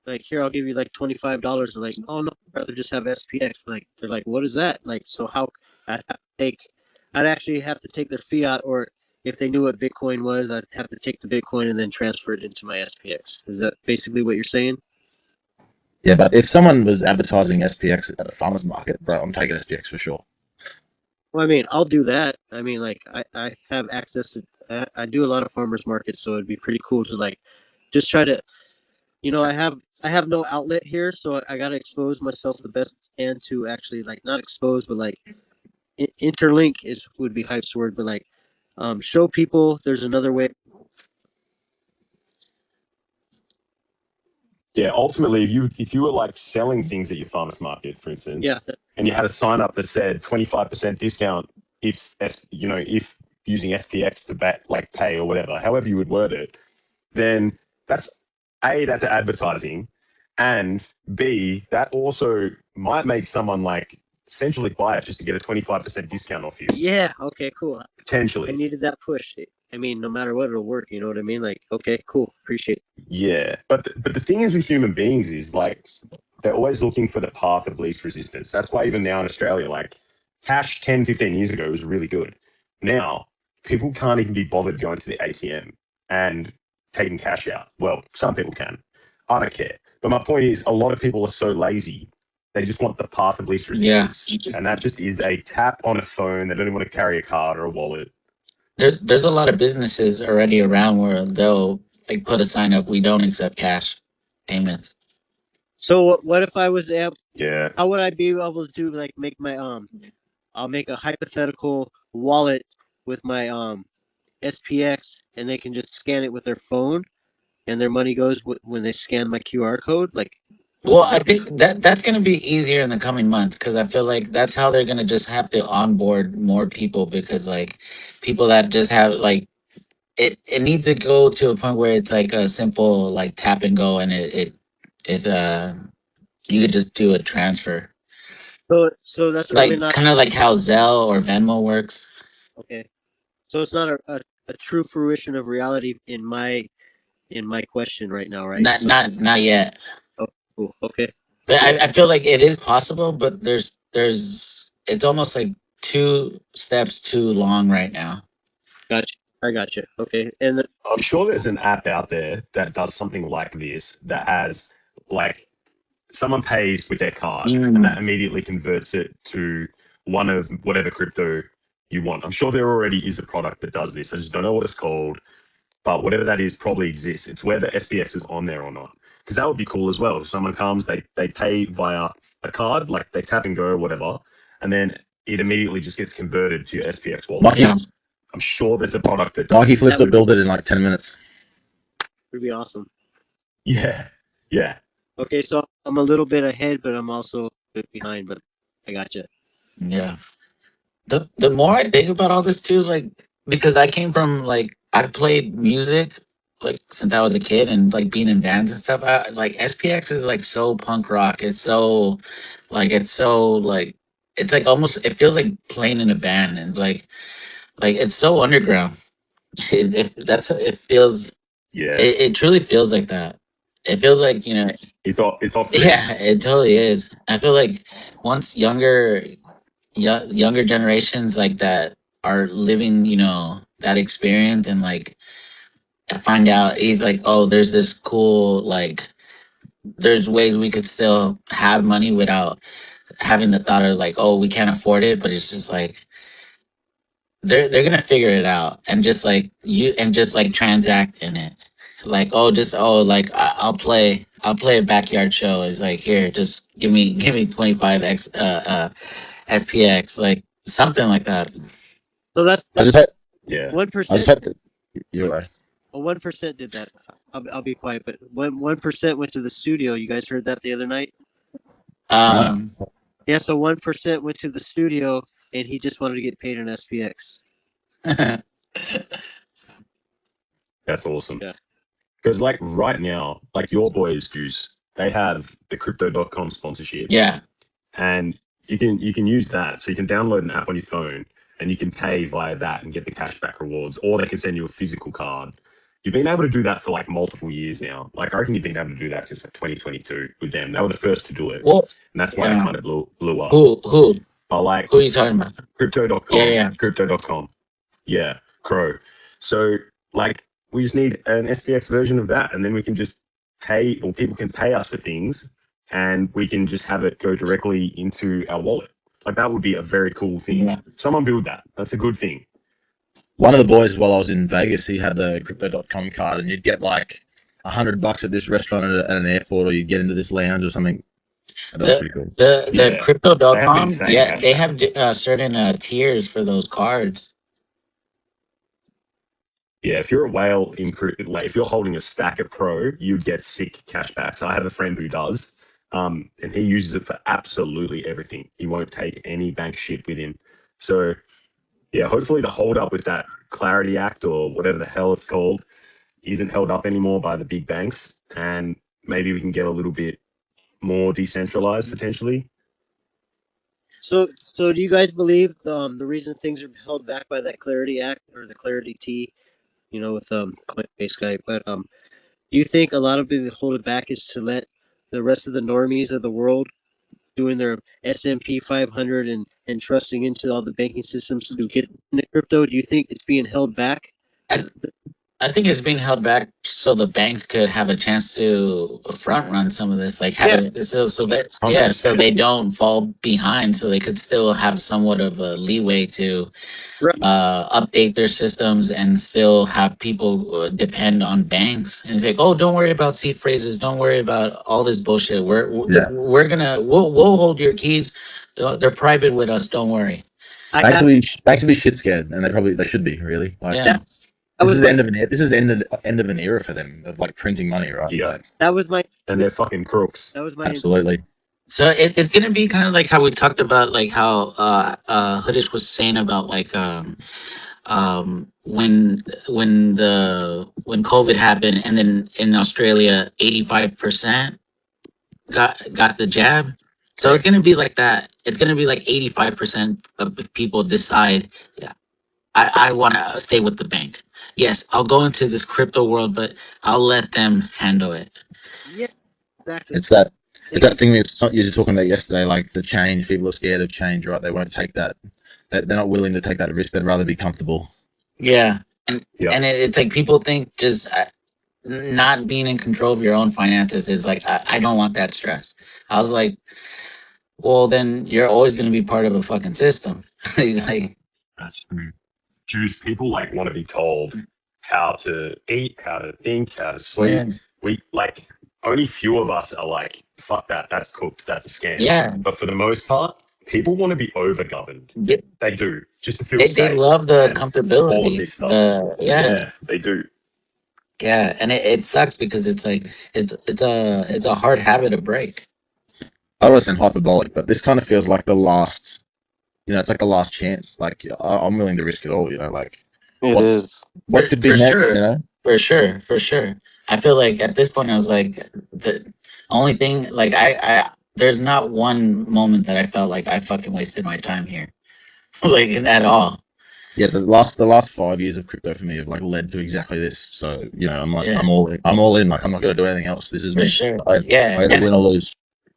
like, here, I'll give you like $25. I'm like, oh no, I'd rather just have SPX. Like, they're like, what is that? Like, so how I'd have to take, I'd actually have to take their fiat, or if they knew what Bitcoin was, I'd have to take the Bitcoin and then transfer it into my SPX. Is that basically what you're saying? yeah, but if someone was advertising SPX at the farmers market, bro, I'm taking SPX for sure. Well, I mean, I'll do that. I mean, like, I have access to, I do a lot of farmers markets, so it'd be pretty cool to like, just try to, I have no outlet here, so I got to expose myself the best I can to actually like not expose, but like interlink is would be Hype's word, but like show people there's another way. Yeah, ultimately, if you were like selling things at your farmers market, for Yeah, instance, and you had a sign up that said 25% discount if using SPX to like pay or whatever, however you would word it, then that's that's advertising, and B, that also might make someone like essentially buy it just to get a 25% discount off you, yeah, okay, cool. I potentially. needed that push. I mean, no matter what, it'll work. You know what I mean? Like, okay, cool, appreciate it. Yeah, but the thing is with human beings is like they're always looking for the path of least resistance. That's why even now in Australia, like cash 10, 15 years ago was really good. Now people can't even be bothered going to the ATM and taking cash out. Well, some people can. I don't care. But my point is, a lot of people are so lazy. They just want the path of least Yeah, resistance, and that just is a tap on a phone. They don't even want to carry a card or a wallet. there's a lot of businesses already around where they'll like put a sign up. We don't accept cash payments. So what if I was able? Yeah, How would I be able to like make my I'll make a hypothetical wallet with my SPX, and they can just scan it with their phone, and their money goes when they scan my QR code. Like, Well, I think that's going to be easier in the coming months because I feel like that's how they're going to just have to onboard more people because like people that just have like it needs to go to a point where it's like a simple like tap and go and it you could just do a transfer so that's really like not kind of like how Zelle or Venmo works. okay. So it's not a true fruition of reality in my question right now, right? Not So, not yet, oh, cool. Okay, but I feel like it is possible, but there's it's almost like two steps too long right now. gotcha. I gotcha. Okay, and I'm sure there's an app out there that does something like this that has like someone pays with their card and Mm. that immediately converts it to one of whatever crypto you want. I'm sure there already is a product that does this. I just don't know what it's called, but whatever that is probably exists. It's whether SPX is on there or not. Because that would be cool as well. If someone comes, they pay via a card, like they tap and go or whatever, and then it immediately just gets converted to your SPX wallet. Mikey, Yeah. I'm sure there's a product that does Mikey flips that this. will would be build it in like 10 minutes. awesome. Yeah. Yeah. Okay, so I'm a little bit ahead, but I'm also a bit behind. But I gotcha. Yeah. The more I think about all this too, like because I came from like I played music like since I was a kid and like being in bands and stuff. Like SPX is like so punk rock. It's so like it's like almost it feels like playing in a band and like it's so underground. It feels Yeah, it truly feels like that. It feels like it's off grid. yeah, it totally is. I feel like once younger generations like that are living that experience and like find out he's like, oh, there's this cool like there's ways we could still have money without having the thought of like, oh, we can't afford it, but it's just like they're gonna figure it out and just like you and just like transact in it. Like, oh, just like I'll play a backyard show. It's like, here, just give me 25x SPX, like something like that. So that's I that's just hope, Yeah, one I just percent. hope that you're right. Well, 1% did that. I'll be quiet. But when 1% went to the studio, you guys heard that the other night. No, Um, Yeah. So 1% went to the studio, and he just wanted to get paid in SPX. that's awesome. Yeah. Because like right now, like your boys, Juice, they have the Crypto.com sponsorship, yeah, and you can use that. So you can download an app on your phone, and you can pay via that and get the cashback rewards, or they can send you a physical card. You've been able to do that for like multiple years now. Like I reckon you've been able to do that since like 2022 with them. They were the first to do it, well, and that's why it yeah. kind of blew up. Who But like who are you talking about? Yeah, Crypto.com, yeah. Crypto.com. Yeah, Crow. So like we just need an SPX version of that, and then we can just pay, or people can pay us for things, and we can just have it go directly into our wallet. Like that would be a very cool thing. Yeah. Someone build that. That's a good thing. one of the boys while I was in Vegas, he had the Crypto.com card, and you'd get like $100 at this restaurant at an airport, or you'd get into this lounge or something. That was The pretty cool. the Yeah, they have crypto.com, insane yeah, they cashback. have certain tiers for those cards. Yeah, if you're a whale in like if you're holding a stack of Pro, you'd get sick cashbacks. I have a friend who does, and he uses it for absolutely everything. He won't take any bank shit with him. So yeah, hopefully the hold up with that Clarity Act or whatever the hell it's called isn't held up anymore by the big banks, and maybe we can get a little bit more decentralized potentially. So do you guys believe the reason things are held back by that Clarity Act or the Clarity T, with Coinbase guy, but do you think a lot of it hold it back is to let the rest of the normies of the world doing their S&P 500 and trusting into all the banking systems to get into crypto? Do you think it's being held back? I, I think it's being held back so the banks could have a chance to front run some of this, like have Yeah, it so that yeah, so 100%. they don't fall behind, so they could still have somewhat of a leeway to right. update their systems and still have people depend on banks and say, "Oh, don't worry about seed phrases. Don't worry about all this bullshit. Yeah, We'll hold your keys. They're private with us. Don't worry." I banks have will be shit scared, and they should be really like. Yeah, that. That This was is the my end of this is the end of an era for them of like printing money, right? Yeah, Like that was my and they're fucking crooks. that was my absolutely. so it's gonna be kind of like how we talked about, like how Hoodish was saying about like when COVID happened, and then in Australia 85% got the jab. So it's right. gonna be like that. It's gonna be like 85% of people decide, yeah, I want to stay with the bank. Yes, I'll go into this crypto world, but I'll let them handle it. Yeah, exactly. It's that it's Ex- that thing we were talking about yesterday. Like the change, people are scared of change, right? They won't take that. They're not willing to take that risk. They'd rather be comfortable. Yeah, and Yep. it's like people think just not being in control of your own finances is like, I don't want that stress. I was like, well, then you're always going to be part of a fucking system. He's like, That's true. Jews, people like want to be told how to eat, how to think, how to yeah, sleep. We like only few of us are like, fuck that, that's cooked, that's a scam. yeah. But for the most part, people want to be over governed. They, They do, just to feel they safe love the and all of comfortability. this stuff. Yeah, Yeah, they do. yeah, and it sucks because it's like it's a hard habit to break. I don't want to sound hyperbolic, but this kind of feels like the last. It's like the last chance. Like I'm willing to risk it all. Like It what's is. what could be For next? sure. For sure, for sure. I feel like at this point, I was like, the only thing, like, there's not one moment that I felt like I fucking wasted my time here, like, at all. Yeah, the last 5 years of crypto for me have like led to exactly this. So I'm like, Yeah, I'm all in. Like, I'm not gonna do anything else. This is for me. sure. I Yeah, I either win or lose.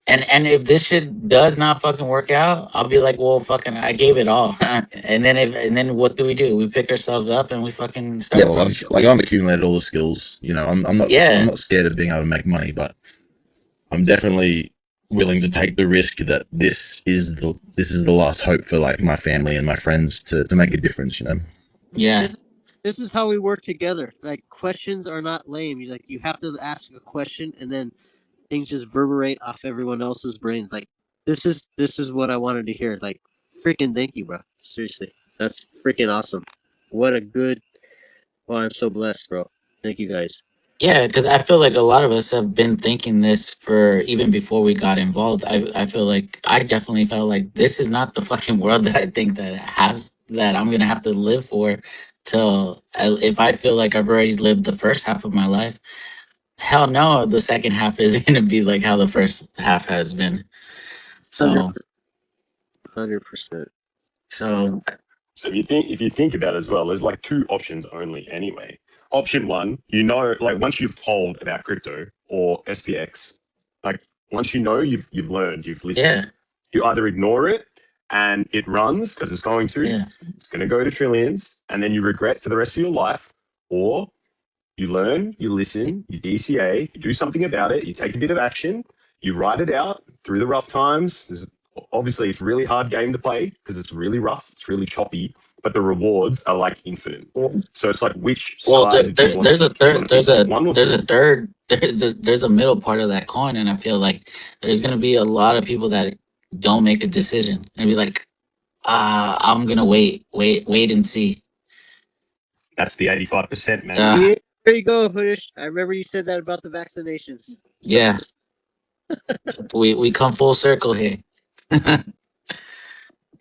and if this shit does not fucking work out, I'll be like, well, fucking, I gave it all. And then what do? We pick ourselves up and we fucking Yeah, start well, from. I've accumulated all the skills. I'm Yeah, not scared of being able to make money, but I'm definitely willing to take the risk that this is the last hope for like my family and my friends to make a difference. yeah, This this is how we work together. Like questions are not lame. You have to ask a question and then things just reverberate off everyone else's brains. Like this is what I wanted to hear. Like freaking thank you, bro. Seriously, that's freaking awesome. What a good. Well, I'm so blessed, bro. Thank you guys. yeah. Because I feel like a lot of us have been thinking this for even before we got involved. I feel like I definitely felt like this is not the fucking world that I think that I'm gonna have to live for till if I feel like I've already lived the first half of my life. Hell no, the second half is gonna be like how the first half has been. 100, So 100%. so So if you think about it as well, there's like two options only anyway. Option one, like once you've polled about crypto or SPX, like once you've learned, you've yeah, listened, you either ignore it and it runs because yeah. it's going to go to trillions, and then you regret for the rest of your life, or you learn, you listen, you DCA, you do something about it, you take a bit of action, you ride it out through the rough times. Obviously, it's a really hard game to play because it's really rough, it's really choppy, but the rewards are like infinite. So it's like, which Well, side do you want? there's a Do you want third, to pick one or there's a two? third, there's a middle part of that coin, and I feel like there's gonna be a lot of people that don't make a decision and be like, I'm gonna wait and see. That's the 85%, man. Uh, Yeah, there you go, Hoodish. I remember you said that about the vaccinations. yeah, we come full circle here.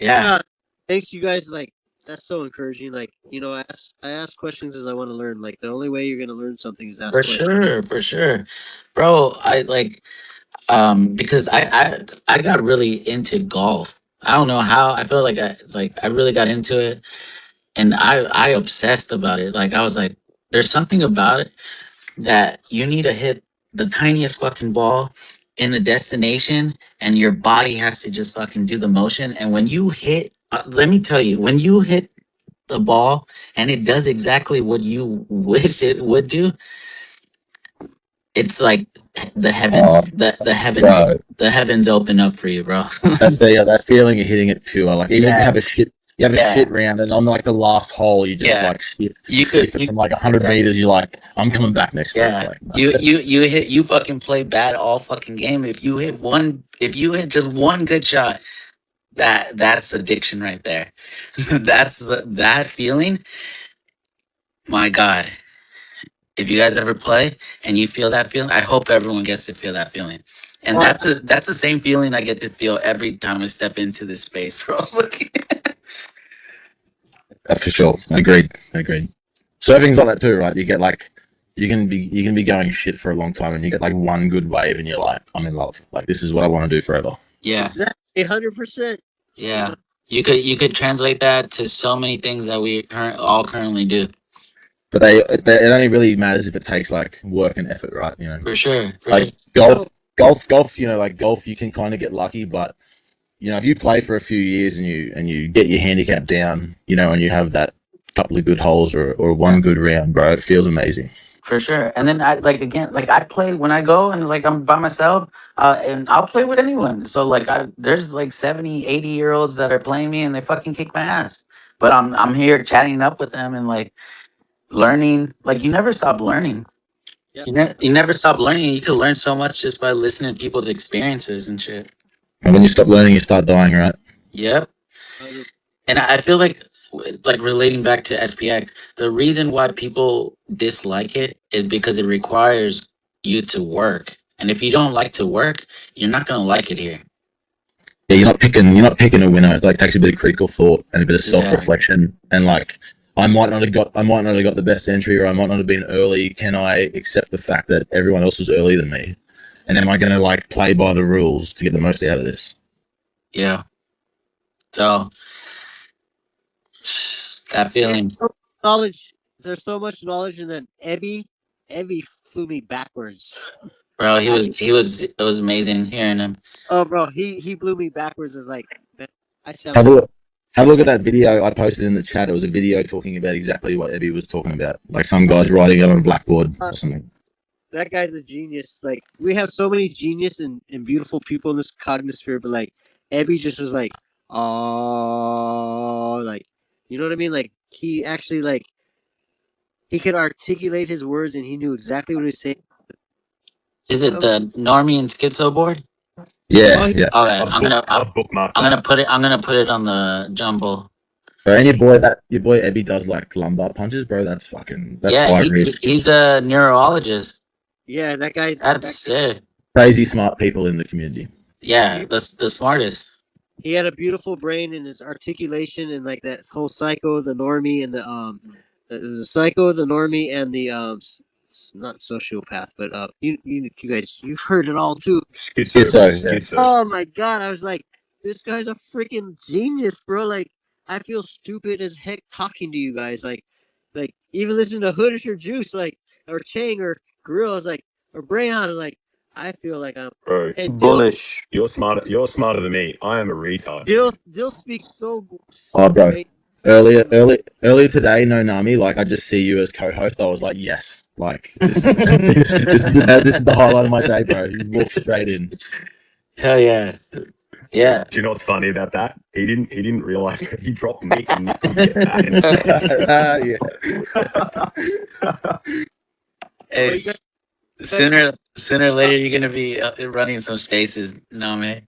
Yeah, Ah, thanks, you guys. Like that's so encouraging. Like I ask questions as I want to learn. Like the only way you're gonna learn something is ask for questions. sure, for sure, bro. I like because I got really into golf. I don't know how. I feel like I really got into it, and I obsessed about it. Like I was like, there's something about it that you need to hit the tiniest fucking ball in the destination, and your body has to just fucking do the motion. And when you hit, let me tell you, when you hit the ball and it does exactly what you wish it would do, it's like the heavens, Oh, the heavens, bro, the heavens open up for you, bro. that feeling of hitting it pure. Like even if Yeah, you have a yeah, shit round, and on like the last hole, you just yeah. like You could, stiff it you from like 100 meters. exactly. You're like, I'm coming back next week. Yeah, Like, you fucking play bad all fucking game. If you hit just one good shot, that's addiction right there. That feeling. My God, if you guys ever play and you feel that feeling, I hope everyone gets to feel that feeling. And Oh, that's the same feeling I get to feel every time I step into this space, bro. for sure. Agreed. Agreed. Surfing's like that too, right? You get like you can be going shit for a long time, and you get like one good wave, and you're like, I'm in love. Like this is what I want to do forever. Yeah, exactly, 100%. yeah. You could translate that to so many things that we all currently do. But it only really matters if it takes like work and effort, right? For sure, for sure. Like No, golf. Like golf, you can kind of get lucky, but if you play for a few years and you get your handicap down, and you have that couple of good holes or one good round, bro, it feels amazing. For sure. And then I like again, like I play when I go and like I'm by myself, and I'll play with anyone. So like there's like 70, 80 year olds that are playing me and they fucking kick my ass. But I'm here chatting up with them and like learning. Like you never stop learning. yep, You never stop learning. You could learn so much just by listening to people's experiences and shit. And when you stop learning, you start dying, right? Yep. 100. And I feel like relating back to SPX, the reason why people dislike it is because it requires you to work. And if you don't like to work, you're not gonna like it here. Yeah, you're not picking a winner. It like takes a bit of critical thought and a bit of self Yeah. reflection, and like I might not have got the best entry, or I might not have been early. Can I accept the fact that everyone else was earlier than me? And am I going to like play by the rules to get the most out of this? Yeah. So that Yeah, feeling, so much knowledge. There's so much knowledge, and then Ebby flew me backwards. bro. I, It was amazing hearing him. oh, bro, he blew me backwards. It's like, man, I sound Have a like look. Have a look at that video I posted in the chat. It was a video talking about exactly what Ebby was talking about. Like some guys writing it on a blackboard uh, or something. that guy's a genius. Like we have so many genius and beautiful people in this cognosphere, but like Ebby just was like, oh, like you know what I mean? Like he actually like he could articulate his words and he knew exactly what he was saying. Is it the Normie and Schizo board? Oh, Yeah, he, yeah. All right, I've I've bookmarked I'm gonna that. put it. I'm gonna put it on the jumble. Bro, and your boy Ebby does like lumbar punches, bro. That's Yeah, high risk. he's a neurologist. yeah, That's that sick. Crazy smart people in the community. Yeah, the smartest. he had a beautiful brain and his articulation and like that whole psycho, the normie, and the psycho, the normie, and the not sociopath, but you guys, you've heard it all too. Schizo, Schizo, yeah. schizo. Oh my god, I was like, this guy's a freaking genius, bro. Like, I feel stupid as heck talking to you guys. Like even listening to Hoodish or Juice, like, or Chang or Gorillas, like, or Brayon, like, I feel like I'm. Bro, And Bullish. you're smarter than me. I am a retard. Dill speaks Oh, so bro. great. Earlier today, no Nami. Like I just see you as co-host. I was like, yes. Like this is this is the highlight of my day, bro. You walked straight in. Hell yeah, yeah. Do you know what's funny about that? He didn't realize he dropped Nick and Nick couldn't get back in the space. Yeah. Well, you guys, It's sooner or later you're gonna be running some spaces. No man.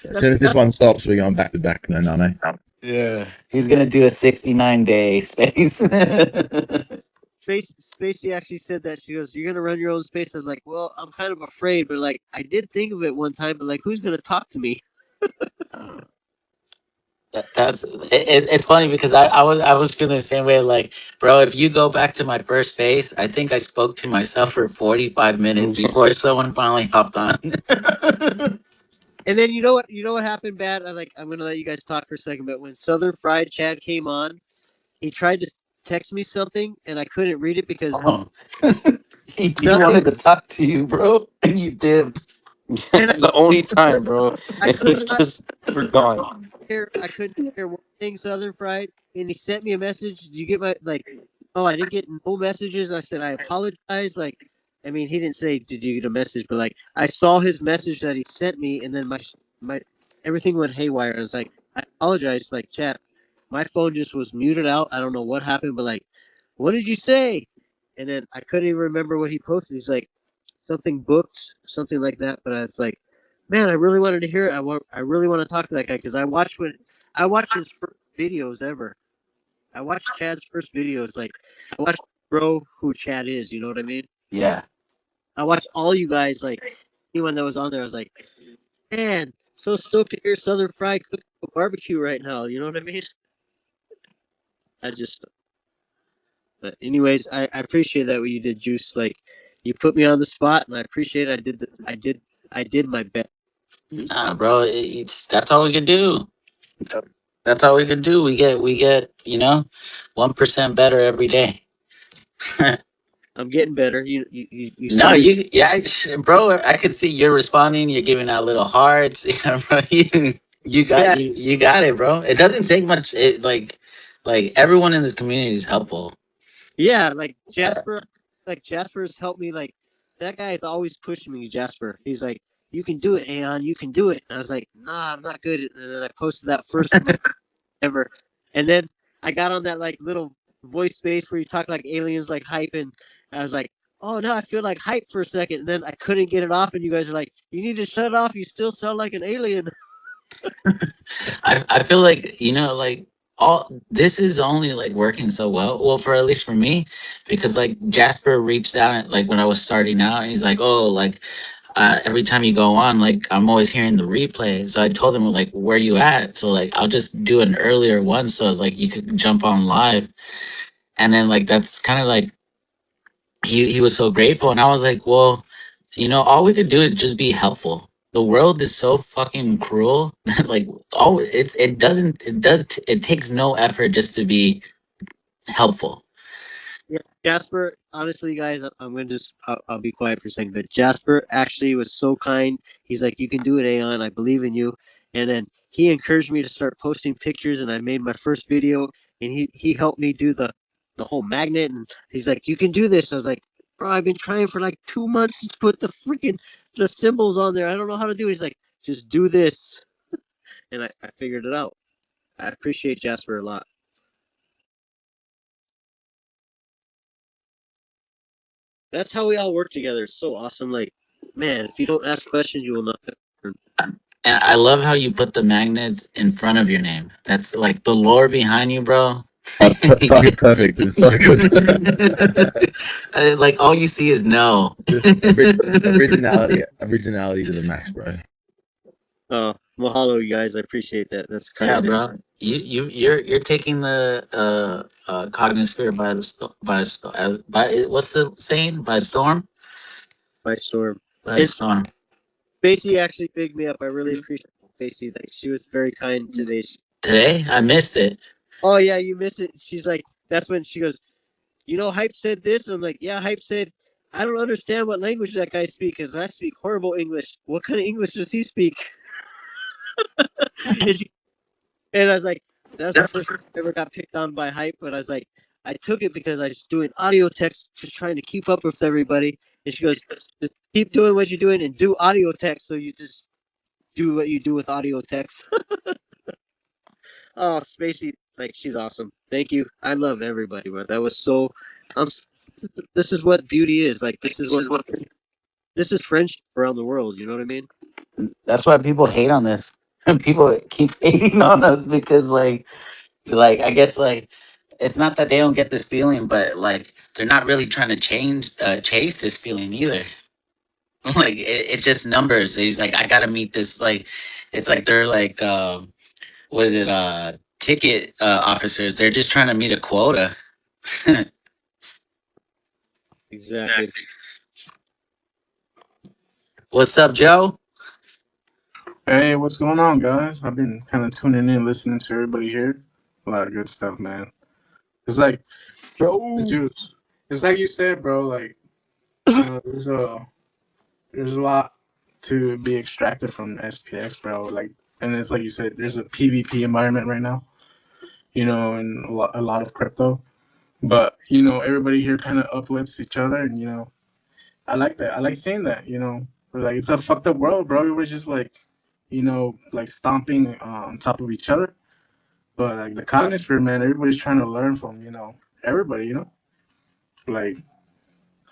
As soon as this one stops, we're going back to back. No Nami. Yeah, he's gonna do a 69-day space. Spacey actually said that. She goes, "You're gonna run your own space." I was like, "Well, I'm kind of afraid, but like, I did think of it one time, but like, who's gonna talk to me?" It's funny because I was feeling the same way. Like, bro, if you go back to my first space, I think I spoke to myself for 45 minutes before someone finally hopped on. And then you know what happened bad. I'm gonna let you guys talk for a second, but when Southern Fried Chad came on, he tried to text me something, and I couldn't read it because Oh. He nothing. wanted to talk to you, bro, and you dipped. And The only time, bro. I And could he's not just forgone. hear. I couldn't hear one thing Southern Fried, and he sent me a message. Did you get my like? Oh, I didn't get no messages. I said I apologize. Like, I mean, he didn't say did you get a message, but like I saw his message that he sent me, and then my everything went haywire. I was like, I apologize. Like, chat, my phone just was muted out. I don't know what happened, but like, what did you say? And then I couldn't even remember what he posted. He's like something booked, something like that. But I was like, man, I really wanted to hear it. I really want to talk to that guy because I watched his first videos ever. I watched Chad's first videos. Like I watched bro who Chad is. You know what I mean? Yeah. I watched all you guys. Like anyone that was on there, I was like, man, so stoked to hear Southern Fried cook a barbecue right now. You know what I mean? I just. But anyways, I appreciate that what you did, Juice. Like you put me on the spot, and I appreciate it. I did my best. Nah, bro, it's that's all we could do. That's all we could do. We get 1% better every day. I'm getting better. You No, saw me. bro. I could see you're responding. You're giving out little hearts. Yeah, bro. Yeah, You got it, bro. It doesn't take much. It's like everyone in this community is helpful. yeah. Like Jasper's helped me. Like that guy is always pushing me. Jasper. He's like, you can do it, Aeon. You can do it. And I was like, nah, I'm not good. And then I posted that first ever, and then I got on that like little voice space where you talk like aliens, like hype, and I was like, oh no, I feel like hype for a second, and then I couldn't get it off, and you guys are like, you need to shut it off. You still sound like an alien. I feel like like all this is only like working so well for at least for me because like Jasper reached out like when I was starting out and he's like, oh, like every time you go on, like I'm always hearing the replay. So I told him like, where you at? So like I'll just do an earlier one so like you could jump on live. And then like that's kind of like he was so grateful, and I was like, well, all we could do is just be helpful. The world is so fucking cruel that like it takes no effort just to be helpful. Yeah, Jasper. Honestly, guys, I'm gonna I'll be quiet for a second. But Jasper actually was so kind. He's like, "You can do it, Aeon. I believe in you." And then he encouraged me to start posting pictures, and I made my first video. And he helped me do the whole magnet. And he's like, "You can do this." I was like, "Bro, I've been trying for like 2 months to put the symbols on there. I don't know how to do it." He's like, "Just do this," and I figured it out. I appreciate Jasper a lot. That's how we all work together. It's so awesome. Like, man, if you don't ask questions, you will not learn. And I love how you put the magnets in front of your name. That's like the lore behind you, bro. Fucking perfect. It's so good. Like all you see is no. Just originality to the max, bro. Mahalo, you guys. I appreciate that. That's Yeah, kindness. bro. You're taking the cognitive sphere by what's the saying, by storm. By storm. By And storm. Spacey actually bigged me up. I really appreciate Spacey. Like, she was very kind today. Today I missed it. Oh yeah, you missed it. She's like, that's when she goes, Hype said this. I'm like, yeah, Hype said, I don't understand what language that guy speaks because I speak horrible English. What kind of English does he speak? and, she, and I was like, that's the first time I ever got picked on by Hype. But I was like, I took it because I was doing audio text, just trying to keep up with everybody. And she goes, just keep doing what you're doing and do audio text. So you just do what you do with audio text. Oh, Spacey, like, she's awesome. Thank you. I love everybody, but that was so. I'm. This is what beauty is. Like, this is friendship around the world. You know what I mean? That's why people hate on this. People keep hating on us because like I guess like it's not that they don't get this feeling, but like they're not really trying to chase this feeling either. Like it's just numbers. He's like, I gotta meet this. Like it's like they're like was it ticket officers? They're just trying to meet a quota. Exactly. What's up, Joe? Hey, what's going on, guys? I've been kind of tuning in, listening to everybody here. A lot of good stuff, man. It's like the Bro. juice. It's like you said, bro. Like, there's a lot to be extracted from SPX, bro. Like, and it's like you said, there's a PvP environment right now. And a lot of crypto. But everybody here kind of uplifts each other, and I like that. I like seeing that. Like it's a fucked up world, bro. Everybody's just like stomping on top of each other. But like the cognisphere, man, everybody's trying to learn from everybody. Like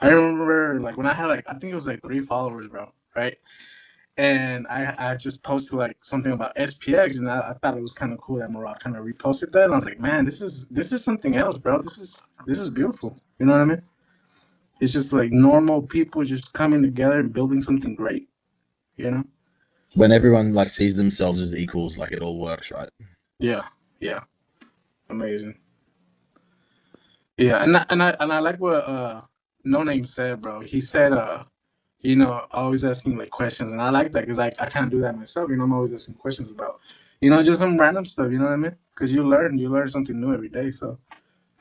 I remember like when I had like I think it was like 3 followers, bro, right? And I just posted like something about SPX, and I thought it was kind of cool that Morocco kind of reposted that. And I was like, man, this is something else, bro. This is beautiful. You know what I mean? It's just like normal people just coming together and building something great. You know? When everyone like sees themselves as equals, like it all works, right? Yeah, yeah, amazing. Yeah, and I like what No Name said, bro. He said always asking like questions, and I like that because I kind of do that myself. I'm always asking questions about just some random stuff. You know what I mean? Because you learn something new every day. So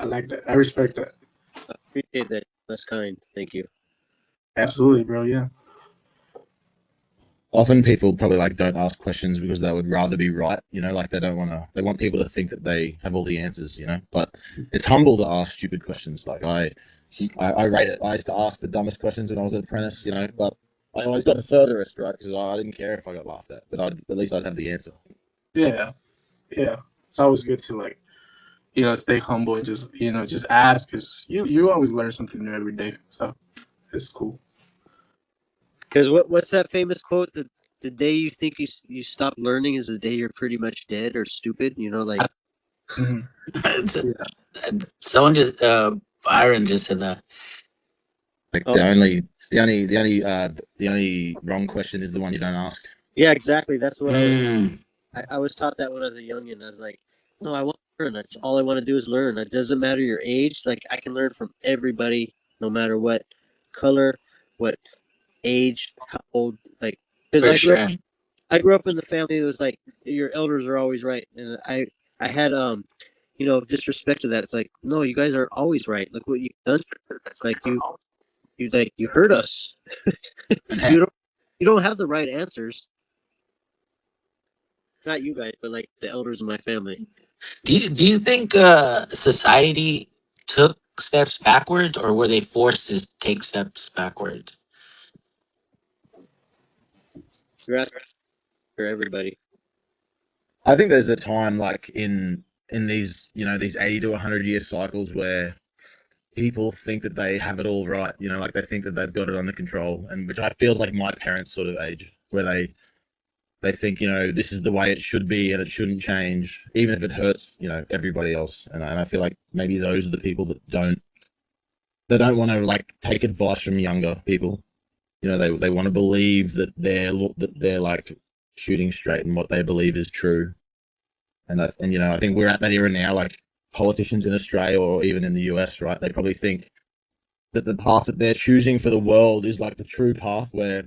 I like that. I respect that. I appreciate that. That's kind. Thank you. Absolutely, bro. Yeah. Often people probably like don't ask questions because they would rather be right, like they want people to think that they have all the answers, but it's humble to ask stupid questions. Like I rate it. I used to ask the dumbest questions when I was an apprentice, but I always got the furthest, right? Because I didn't care if I got laughed at, but at least I'd have the answer. Yeah. Yeah. It's always good to like stay humble and just ask because you always learn something new every day. So it's cool. Because what's that famous quote? The day you think you stop learning is the day you're pretty much dead or stupid. Like, Mhm. It's- Yeah. Someone just Byron just said that. Like oh the only wrong question is the one you don't ask. yeah, exactly. That's what I was. Mm. I was taught that when I was a youngin. I was like, no, I want to learn. That's all I want to do is learn. It doesn't matter your age. Like I can learn from everybody, no matter what color, what age, how old. Like because For sure. I grew up in the family that was like your elders are always right, and I had disrespect to that. It's like no, you guys aren't always right. Look what you've done. It's like you hurt us. You don't have the right answers. Not you guys, but like the elders in my family. Do you think society took steps backwards, or were they forced to take steps backwards? You're asking for everybody. I think there's a time like in these these 80 to 100 year cycles where people think that they have it all right. Like they think that they've got it under control, and which I feels like my parents' sort of age, where they think this is the way it should be and it shouldn't change, even if it hurts everybody else. And I feel like maybe those are the people that don't want to like take advice from younger people. They want to believe that they're like shooting straight and what they believe is true. And I think we're at that era now. Like politicians in Australia or even in the US, right? They probably think that the path that they're choosing for the world is like the true path, where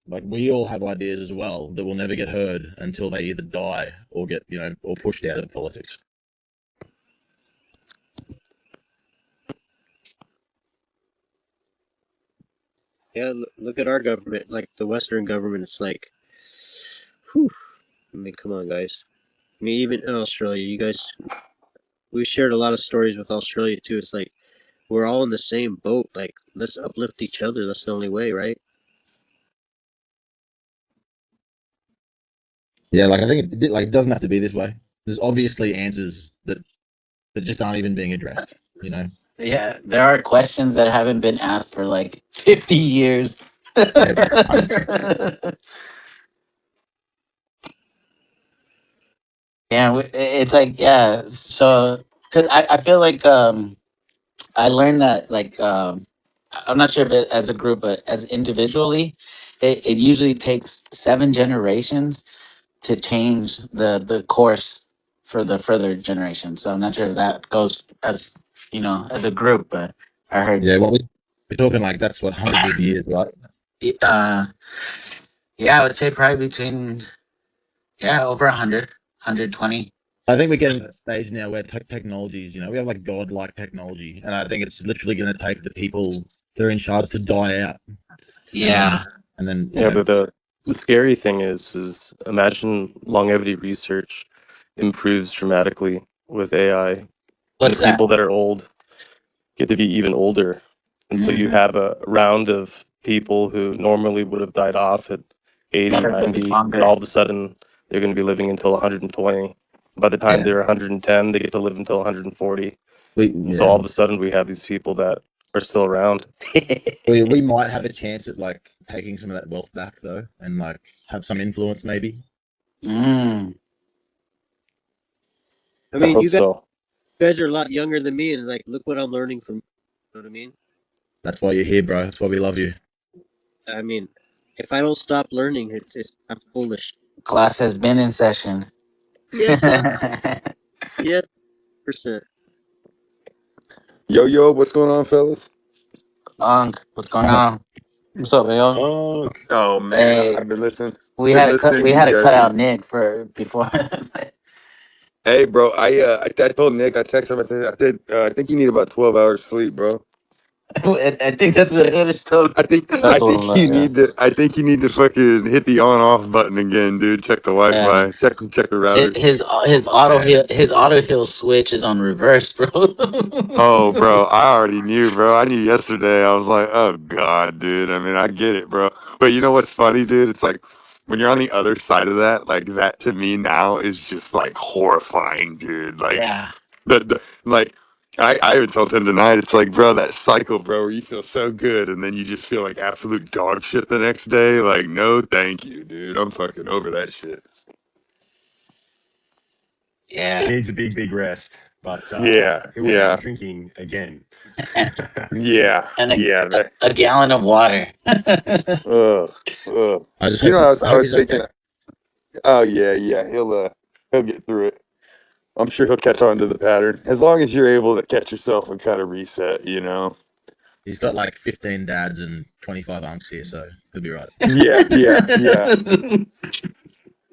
like we all have ideas as well that will never get heard until they either die or get or pushed out of politics. Yeah, look at our government, like the Western government. It's like, whew. I mean, come on, guys. I mean, even in Australia, you guys, we shared a lot of stories with Australia too. It's like we're all in the same boat. Like, let's uplift each other. That's the only way, right? Yeah, like I think it doesn't have to be this way. There's obviously answers that just aren't even being addressed. Yeah, there are questions that haven't been asked for like 50 years. Yeah, bro, 100%. Yeah, it's like, yeah. So, because I feel like I learned that like I'm not sure if it as a group, but as individually, it usually takes 7 generations to change the course for the further generation. So I'm not sure if that goes as as a group, but I heard Yeah, we're talking like that's what hundreds of years, right? uh yeah, I would say probably between over 100, 120. I think we're getting to that stage now where technologies, we have like godlike technology, and I think it's literally going to take the people that are in charge to die out, and then, Yeah. and then, Yeah, but the scary thing is imagine longevity research improves dramatically with AI, and the What's that? people that are old get to be even older. And so you Mhm. have a round of people who normally would have died off at 80, That are living 90, and longer. all of a sudden they're going to be living until 120. By the time Yeah. they're 110, they get to live until 140. And so yeah, all of a sudden we have these people that are still around. we might have a chance at like taking some of that wealth back though, and like have some influence maybe. Mm. I I mean, hope so. you guys are a lot younger than me, and like, look what I'm learning from. You know what I mean? That's why you're here, bro. That's why we love you. I mean, if I don't stop learning, I'm foolish. Class has been in session. Yes, sir. Yes, percent. Yo, yo, what's going on, fellas? Unk, what's going on? What's up, man? Oh man, Hey, I've been listening, we been had to cut. listening We to had you to cut guys. out Nick for before. Hey, bro, I told Nick, I texted him, I think you need about 12 hours sleep, bro. I think that's what Hannah's told. That's what I'm at, yeah. I think you need to fucking hit the on off button again, dude. Check the Yeah. Wi-Fi, check the router. His auto heal switch is on reverse, bro. Oh, bro, I already knew, bro. I knew yesterday. I was like, oh god, dude. I mean, I get it, bro. But you know what's funny, dude? It's like when you're on the other side of that, like that to me now is just like horrifying, dude. Like Yeah. like I even told him tonight, it's like, bro, that cycle, bro, where you feel so good and then you just feel like absolute dog shit the next day. Like, no, thank you, dude. I'm fucking over that shit. He Yeah. needs a big rest, but Yeah, he won't be yeah, drinking again. yeah, And yeah. That, a gallon of water. ugh, ugh. I just You hope know, I he, was, I I hope was he's thinking, okay. oh yeah, yeah, he'll get through it. I'm sure he'll catch on to the pattern as long as you're able to catch yourself and kind of reset. He's got like 15 dads and 25 unks here, so he'll be right. Yeah, yeah, yeah.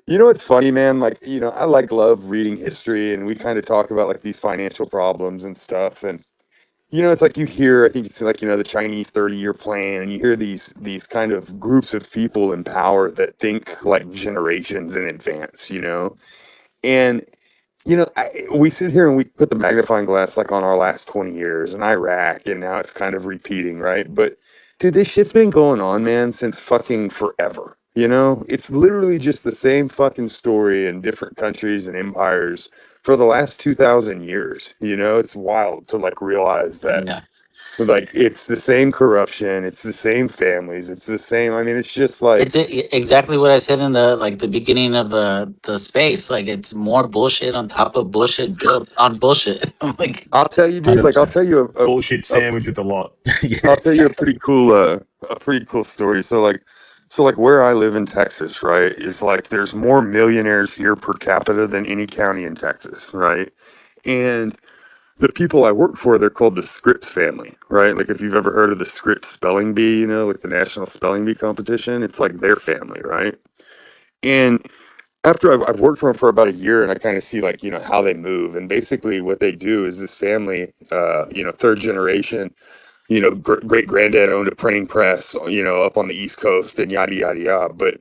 You know what's funny, man? Like, I love reading history, and we kind of talk about like these financial problems and stuff. And it's like you hear, I think it's like the Chinese 30-year plan, and you hear these kind of groups of people in power that think like generations in advance. And we sit here and we put the magnifying glass like on our last 20 years in Iraq, and now it's kind of repeating, right? But dude, this shit's been going on, man, since fucking forever. It's literally just the same fucking story in different countries and empires for the last 2,000 years. It's wild to like realize that Yeah. like it's the same corruption, it's the same families, it's the same. I mean, it's just like, Exactly what I said in the beginning of the space. Like it's more bullshit on top of bullshit built on bullshit. Like I'll tell you, dude. Like, I'll 100%. tell you Bullshit a sandwich with a lot. Yeah, I'll tell you exactly. a pretty cool story. So like where I live in Texas, right, is like there's more millionaires here per capita than any county in Texas, right? And the people I work for, they're called the Scripps family, right? Like if you've ever heard of the Scripps Spelling Bee, like the National Spelling Bee competition, it's like their family, right? And after I've worked for them for about a year, and I kind of see like how they move, and basically what they do is this family, third generation, great granddad owned a printing press, up on the East Coast and yada yada yada. But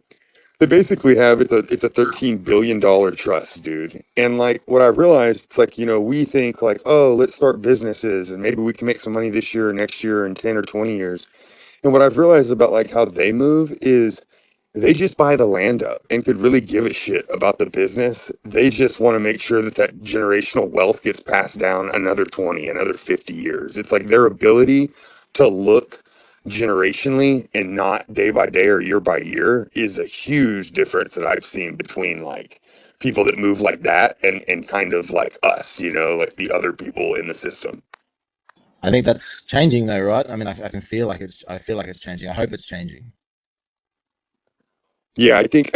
they basically have it's a $13 billion trust, dude. And like what I realized, it's like we think like, oh, let's start businesses and maybe we can make some money this year or next year in 10 or 20 years. And what I've realized about like how they move is they just buy the land up and could really give a shit about the business. They just want to make sure that that generational wealth gets passed down another 20, another 50 years. It's like their ability to look generationally and not day by day or year by year is a huge difference that I've seen between like people that move like that and kind of like us, like the other people in the system. I think that's changing though, right? I mean, I can feel like I feel like it's changing. I hope it's changing. Yeah, I think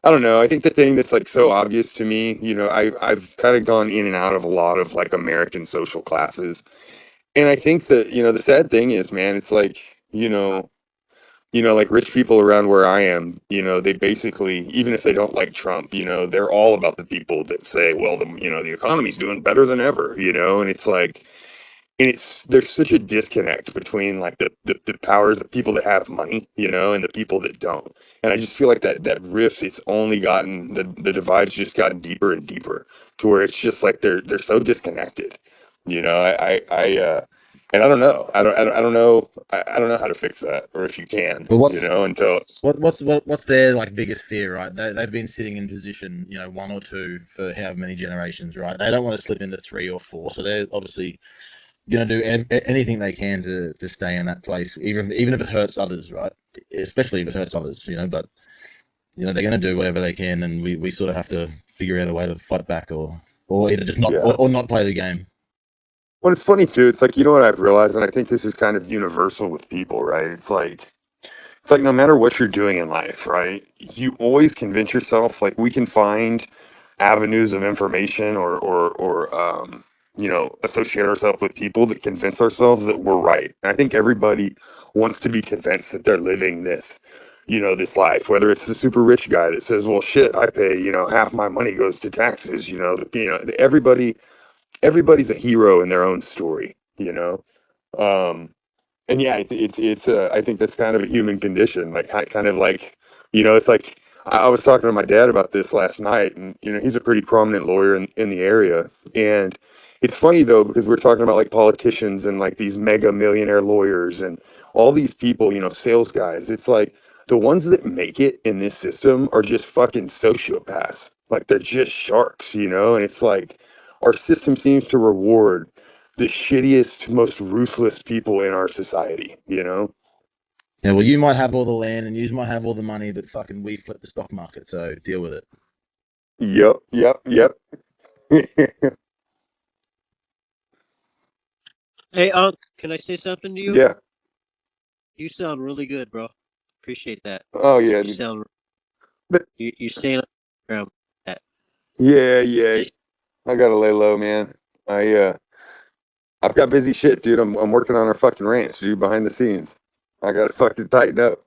I don't know. I think the thing that's like so obvious to me, I've kind of gone in and out of a lot of like American social classes, and I think that the sad thing is, man, it's like like rich people around where I am, they basically, even if they don't like Trump, they're all about the people that say, well, the economy's doing better than ever, and it's like, and there's such a disconnect between like the powers, the people that have money, and the people that don't. And I just feel like that rift, it's only gotten the divide's just gotten deeper and deeper to where it's just like they're so disconnected. And I don't know. I don't know. I don't know how to fix that, or if you can, But what's until what's their like biggest fear, right? They've been sitting in position, one or two for however many generations, right? They don't want to slip into three or four, so they're obviously going to do anything they can to stay in that place, even if it hurts others, right? Especially if it hurts others, But they're going to do whatever they can, and we sort of have to figure out a way to fight back, or either just not yeah. or not play the game. Well, it's funny too. It's like what I've realized, and I think this is kind of universal with people, right? It's like no matter what you're doing in life, right? You always convince yourself like we can find avenues of information or associate ourselves with people that convince ourselves that we're right. And I think everybody wants to be convinced that they're living this life, whether it's the super rich guy that says, well, shit, I pay, half my money goes to taxes, everybody's a hero in their own story. Um, and yeah, it's I think that's kind of a human condition, like kind of like, it's like I was talking to my dad about this last night, and he's a pretty prominent lawyer in the area, and it's funny though because we're talking about like politicians and like these mega millionaire lawyers and all these people, sales guys. It's like the ones that make it in this system are just fucking sociopaths, like they're just sharks. And it's like our system seems to reward the shittiest, most ruthless people in our society. Yeah, well, you might have all the land and you might have all the money, but fucking we flip the stock market, so deal with it. Yep, yep, yep. Hey, can I say something to you? Yeah. You sound really good, bro. Appreciate that. Oh yeah, You dude. sound But you're staying on the ground. That. Yeah. I gotta lay low, man. I've got busy shit, dude. I'm working on our fucking ranch, dude, behind the scenes. I gotta fucking tighten up.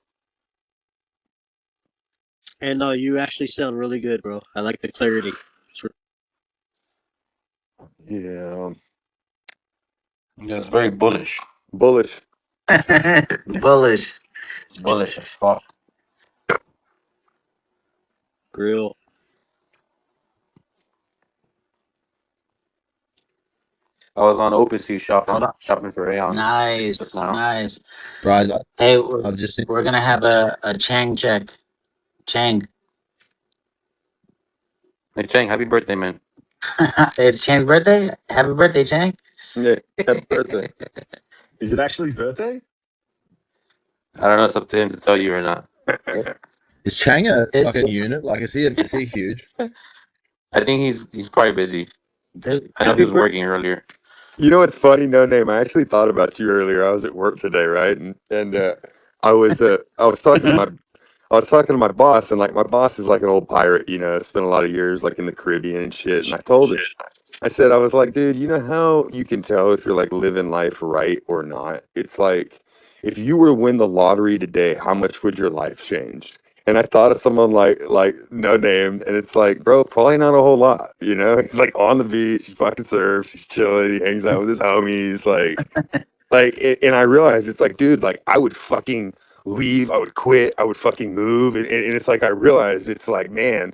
And you actually sound really good, bro. I like the clarity. Yeah, It's very bullish. bullish. Bullish. Bullish as fuck. Grill. I was on OpenSea Hold on. shopping for Aeons just Nice, now. nice. Bro, Hey, I've just seen. we're gonna have a Chang check. Chang. Hey Chang, happy birthday, man. It's Chang's birthday. Happy birthday, Chang. Yeah, happy birthday. Is it actually his birthday? I don't know. It's up to him to tell you or not. Is Chang a It, fucking unit? Like, is he huge? I think he's probably busy. I know he Happy was birthday. working earlier. You know what's funny? No name. I actually thought about you earlier. I was at work today, right? And I was talking to my boss, and like my boss is like an old pirate, you know, spent a lot of years like in the Caribbean and shit. And I told him, I was like, dude, you know how you can tell if you're like living life right or not? It's like if you were to win the lottery today, how much would your life change? And I thought of someone like no name, and it's like, bro, probably not a whole lot. You know, he's like on the beach, he fucking surfs, he's chilling, he hangs out with his homies, and I realized it's like, dude, like I would fucking leave, I would quit, I would fucking move, and it's like I realized it's like, man,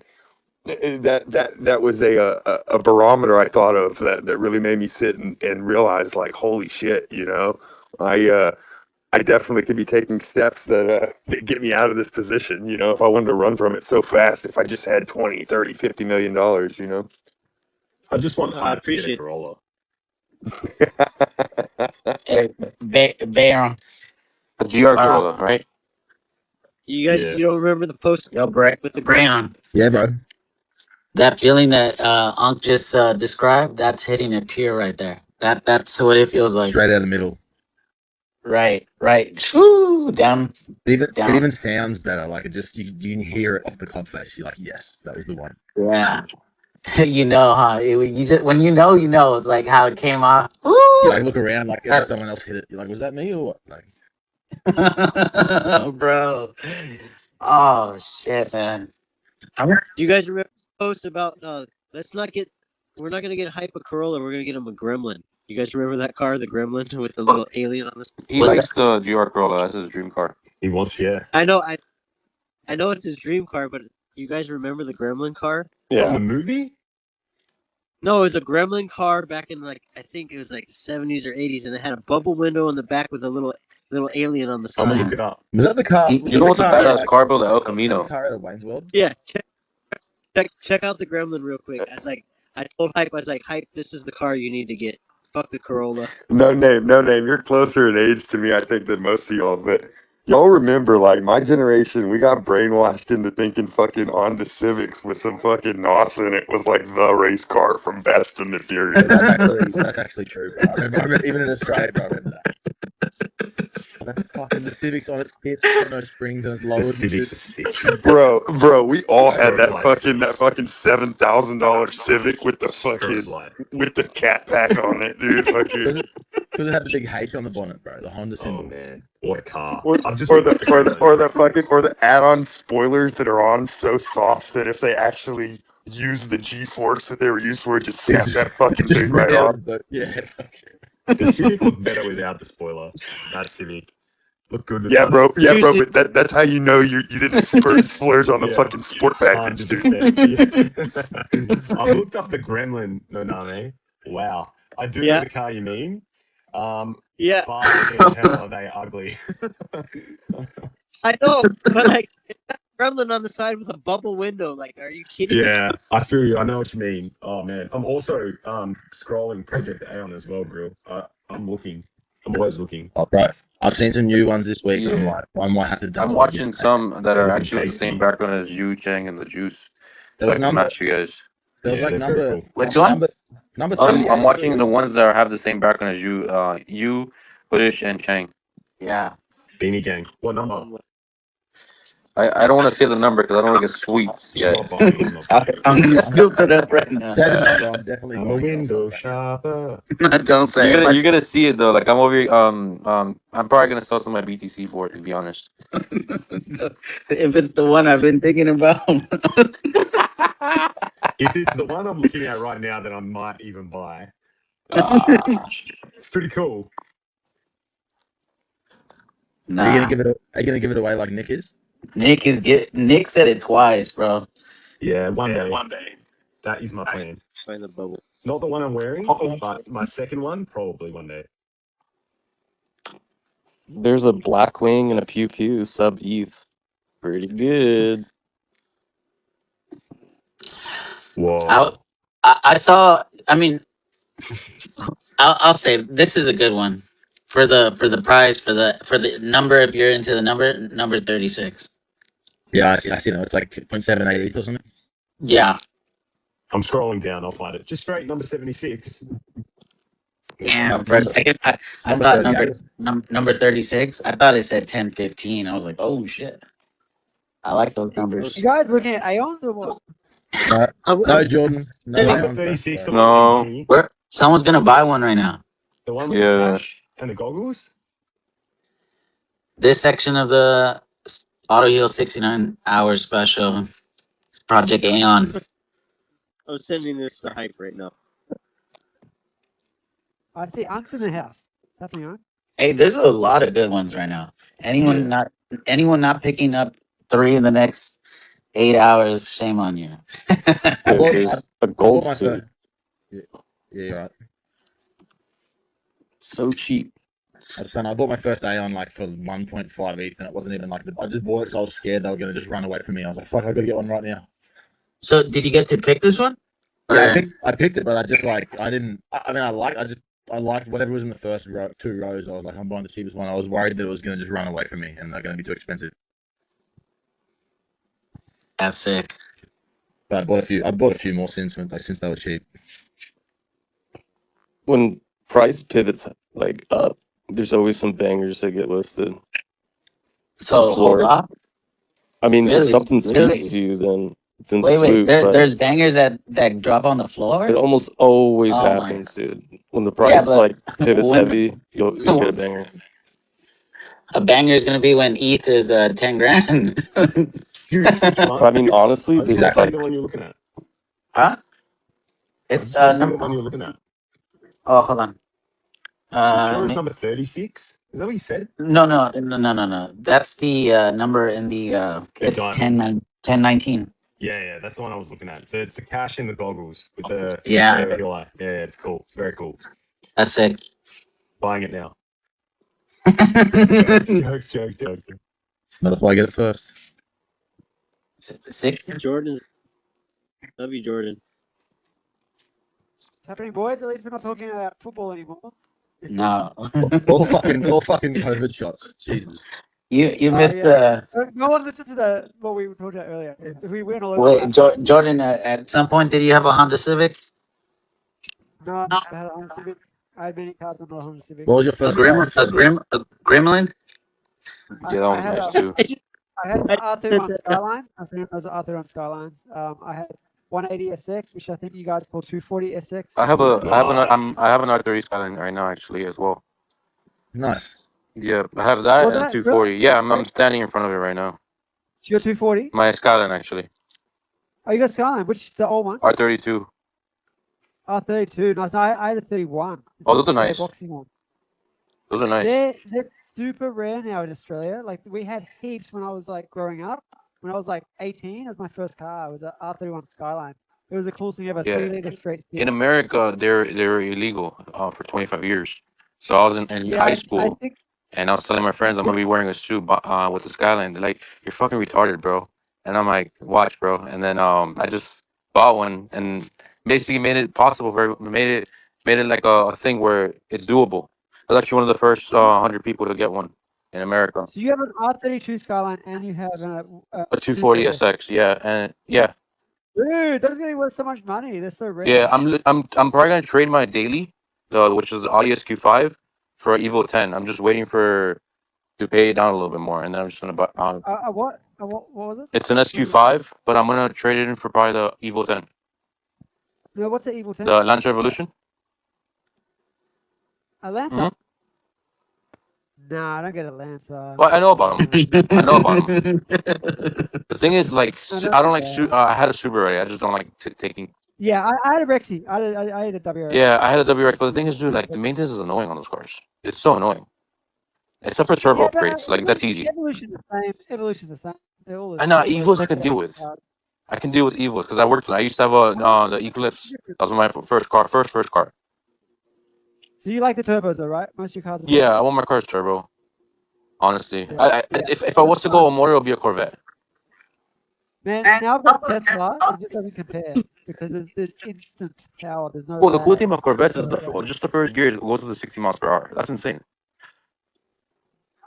that was a barometer I thought of that really made me sit and realize like, holy shit, you know, I uh I definitely could be taking steps that get me out of this position, you know, if I wanted to run from it so fast, if I just had 20, 30, $50 million, you know. I just want I hype to get a appreciate. Corolla. hey, Baron. A GR Uh, Corolla, right? You guys, Yeah. you don't remember the post yo, with the Baron. Yeah, bro. That feeling that Unc just described, that's hitting a pier right there. That's what it feels like. Straight out of the middle. Right, right. Woo, down, It down. even sounds better. Like it just you can hear it off the club face. You're like, yes, that was the one. Yeah. You know, huh? You just when you know, it's like how it came off. You Woo! like look around, like as if someone else hit it. You're like, was that me or what? Like, Bro. Oh shit, man. Do you guys remember the post about let's not get we're not gonna get hype a Corolla, we're gonna get him a Gremlin. You guys remember that car, the Gremlin with the little alien on the He What? likes the GR Corolla. That's his dream car. He wants, yeah. I know I know it's his dream car, but you guys remember the Gremlin car? From the Yeah. movie? No, it was a Gremlin car back in like I think it was like the 70s or 80s, and it had a bubble window in the back with a little alien on the I'm gonna side. look it up. was that the car? He, Was You that know the what's a car? Yeah, badass car, bro? The El Was that the Camino. car out of Wayne's World? yeah. Check out the Gremlin real quick. I told Hype, I was like, Hype, this is the car you need to get. Fuck the Corolla. No name, no name. You're closer in age to me, I think, than most of y'all. But y'all remember, like my generation, we got brainwashed into thinking fucking Honda Civics with some fucking NOS in it was like the race car from Fast and the Yeah, Furious. that's actually true, bro. I remember even in Australia, bro. I remember that. Oh, that's fucking the Civics on its pits. It's got no springs and it's The lowered and Civics shit. was sick. Bro, we all had Strobe lights. that fucking $7,000 Civic Strobe light. with the cat pack on it, dude. Fucking Because it had the big H on the bonnet, bro. The Honda Oh symbol. man, what a car! or I've just looked up the Gremlin. or the add-on spoilers that are on so soft that if they actually use the G-force that they were used for, it just It snap that fucking just thing right rip out off. of the yeah. The Civic looked better without the spoiler. That Civic looked good Yeah, without bro. it. Yeah, bro. Seriously, But that's how you know you didn't splurge on the Yeah, fucking sport package, dude. 100%. Yeah, I've looked up the Gremlin, Noname. Wow, I do know yeah, the car you mean. yeah. Fucking hell, are they ugly? I know, but like, it's got Gremlin on the side with a bubble window. Like, are you kidding me? Yeah, I feel you. I know what you mean. Oh man, I'm also scrolling Project Aeon as well, bro. I'm looking. I'm always looking. Oh, bro. I've seen some new ones this week, and I'm Yeah. like, I might have to I'm double up again. watching some that They're are looking actually with the same tasty. background as you, Chang, and the Juice, There so was I can number. match you guys. There was Yeah, like they're very number cool. Which one? number I'm 38 or watching the 30. ones that have the same background as you, you, Hoodish, and Chang. Yeah. Beanie Gang. What number? I'm like, I don't want to say the number because I don't want to get sweets I'm yet. not buying. I'm not buying. I'm gonna scoop it up right now. Say the number. I'm definitely I'm a buying it. I'll window stop that. Yeah. shopper. Don't say it. You're gonna see it though. Like I'm over here. I'm probably gonna sell some of my BTC for it. To be honest. If it's the one I've been thinking about. If it's the one I'm looking at right now, then I might even buy. Ah, It's pretty cool. Are you gonna nah. give it? Are you gonna give it away like Nick is? Nick said it twice, bro. Yeah, one day. That is my plan. Find the bubble. Not the one I'm wearing, but my second one probably one day. There's a Blackwing and a Pew Pew sub ETH. Pretty good. I, Whoa. I saw. I mean, I'll say this is a good one for the price for the number. If you're into the number 36. Yeah, I see. No, it's like 0.78 or something. Yeah. I'm scrolling down. I'll find it. Just straight number 76. Yeah. For a Number second, I number thought 38. number 36. I thought it said 1015. I was like, oh shit. I like those Hey, numbers. You guys looking at Aeons or what? No, I'm no, Jordan. No Number ions, bro. 36, the Sorry. one with the No. money, Where someone's gonna buy one right now. the one with the Yeah. cash and the goggles. This section of the Autoheal 69 hour special Project Aeon. I'm sending this to hype right now. I see Unks in the house. What's happening, Unks? Hey, there's a lot of good ones right now. Yeah. Anyone not picking up 3 in the next 8 hours? Shame on you. I Dude, bought there's a I gold bought my suit. first. Yeah, yeah, you're right. So cheap. I was saying I bought my first Aeon like for 1.5 ETH, and it wasn't even like I just bought it because I was scared they were gonna just run away from me. I was like, fuck, I gotta get one right now. So, did you get to pick this one? Yeah, Or I picked it, but I just like I didn't. I mean, I liked whatever was in the first row, 2 rows. I was like, I'm buying the cheapest one. I was worried that it was gonna just run away from me and they're gonna be too expensive. that's sick. But I bought a few. I bought a few more since since they were cheap. When price pivots like up, there's always some bangers that get listed on the So hold floor. on. I mean, if Really? something speaks to Really? you, then Wait. swoop. But There's bangers that drop on the it floor? almost always Oh my. happens, dude. When the Yeah, price but like pivots when heavy, you'll get a banger. a banger is gonna be when ETH is 10 grand. Juice, which But one? I mean, honestly, I just want to there's see Exactly. the one you're looking at. Huh? I It's just want to see the number. one you're looking at. Oh, hold on. You sure it's Ma- number 36? Is that what you said? no. That's the number in the. The It's diamond. 1019. Yeah, that's the one I was looking at. So it's the cash and the goggles with the Yeah, healer. Yeah, it's cool. It's very cool. that's sick. Buying it now. Jokes. Not if I get it first. Six. Jordan, love you, Jordan. What's happening, boys? At least we're not talking about football anymore. No, All fucking COVID shots. Jesus. you Oh missed yeah. the. No one listened to the what we were talking about earlier. We went all over the Wait, map there. Jordan. At some point, did you have a Honda Civic? No, I never had a Honda Civic. I had many cars, but not a Honda Civic. What was your first car? A Gremlin? Yeah, that I one's had nice too. I had I R31 Skylines. I think those are R31 Skylines. I had 180 SX, which I think you guys call 240 SX. Nice. I have an R30 Skyline right now actually as well. Nice. Yeah, I have that Well, and a that really? 240. Yeah, I'm standing in front of it right now. So you got 240? My Skyline actually. Oh, you got Skyline, which the old one? R32. R32. Nice. I had a 31. It's Oh, a those are square nice. boxing one. Those are nice. They're super rare now in Australia. Like we had heaps when I was like growing up. When I was like 18, as my first car, it was a R31 Skyline. It was the coolest thing ever. Yeah. 3-liter straight In six. America, they're illegal for 25 years. So I was in Yeah, high I school think. and I was telling my friends I'm gonna be wearing a suit with the Skyline. They're like, "You're fucking retarded, bro." And I'm like, "Watch, bro." And then I just bought one and basically made it possible for made it like a thing where it's doable. I was actually one of the first 100 people to get one in America. So you have an R32 Skyline and you have a A 240 240 SX. SX, yeah, and yeah, Dude, those are gonna be worth so much money. They're so yeah. rare. I'm probably gonna trade my daily, which is the Audi SQ5, for Evo 10. I'm just waiting for to pay it down a little bit more, and then I'm just gonna buy. What? What was it? It's an What is it? SQ5, but I'm gonna trade it in for probably the Evo 10, No, what's the Evil 10? the Lancer Evolution. A Lancer? Hmm. Nah, I don't get a Lancer. Well, I know about them. I know about them. the The thing is, like, I don't I don't get like. that. I had a Subaru already. I just don't like taking. Yeah, I had a Rexy. I had a WRX. Yeah, I had a WRX, but the thing is, dude, like, the maintenance is annoying on those cars. It's so annoying. Except for turbo Yeah, but upgrades, like that's easy. Evolution's the same. Evolution's the same. They're all And similar. Evos I can deal with. I can deal with Evos because I worked. I used to have a the Eclipse. That was my first car. First car. So you like the turbos, though, right? Most of your cars are Yeah, turbo. I want my car's turbo. Honestly, Yeah, yeah. if I was to go a motor, it would be a Corvette. Man, now I've got a Tesla. It just doesn't compare because there's instant power. There's no Well, the cool lag. thing about Corvettes is So, just the first gear goes to the 60 miles per hour. That's insane.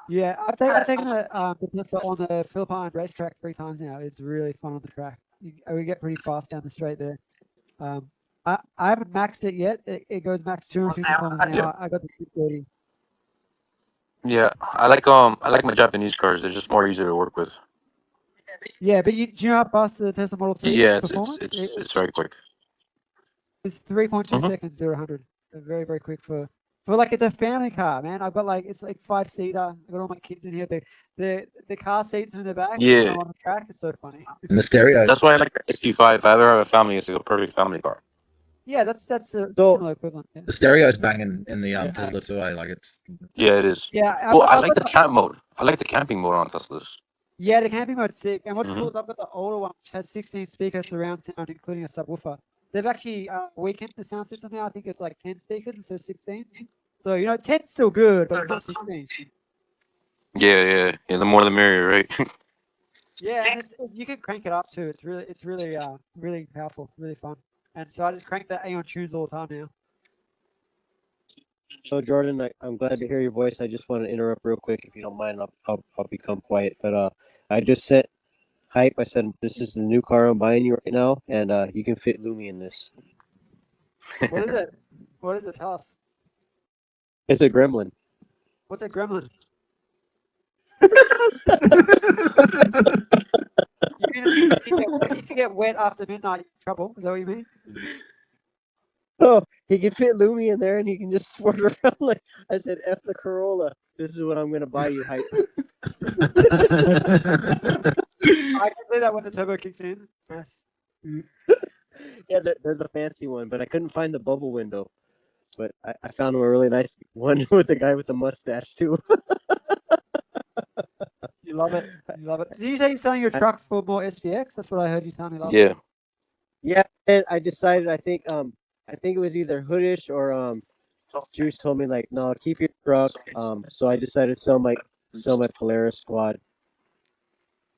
yeah, I've taken the Tesla on the Philippine racetrack 3 times now. It's really fun on the track. We get pretty fast down the straight there. I haven't maxed it yet. It goes max 250 kilometers an Yeah, hour. I got the 230. yeah. I like my Japanese cars. They're just more easy to work with. Yeah, but do you know how fast the Tesla Model 3 is? Yeah, Performance? it's very quick. It's 3.2 Hmm. seconds, 0 to 100. Very, very quick for like it's a family car, man. I've got like it's like 5-seater. I've got all my kids in here. The car seats are in the back. And Yeah, I'm on the track. It's so funny. And the stereo. that's why I like the SQ5. If I ever have a family, it's like a perfect family car. Yeah, that's a So similar equivalent. Yeah, The stereo's banging in the Tesla too. Like it's Yeah, it is. yeah. Well, I I've like got the camp mode. I like the camping mode on Teslas. yeah, the camping mode's sick. And what's Hmm. cool is I've got the older one, which has 16 speakers surround sound, including a subwoofer. They've actually weakened the sound system now. I think it's like 10 speakers instead of 16. So 10's still good, but it's not 16. Yeah. The more the merrier, right? Yeah, and you can crank it up too. Really powerful, really fun. And so I just crank that Aeon tunes all the time now. So Jordan, I'm glad to hear your voice. I just want to interrupt real quick, if you don't mind. I'll become quiet. But I just sent hype. I said this is the new car I'm buying you right now, and you can fit Lumi in this. What is it? What is it? Tell us. It's a Gremlin. What's a gremlin? You mean if you get wet after midnight, you're in trouble? Is that what you mean? Oh, he can fit Lumi in there, and he can just swirl around like I said. F the Corolla. This is what I'm gonna buy you, hype. I can see that when the turbo kicks in. Yes. Yeah, there's a fancy one, but I couldn't find the bubble window. But I found a really nice one with the guy with the mustache too. You love it. You love it. Did you say you're selling your truck for more SPX? That's what I heard you tell me last Yeah. week. Yeah, and I decided. I think it was either Hoodish or Juice told me like, no, keep your truck. So I decided to sell my Polaris squad.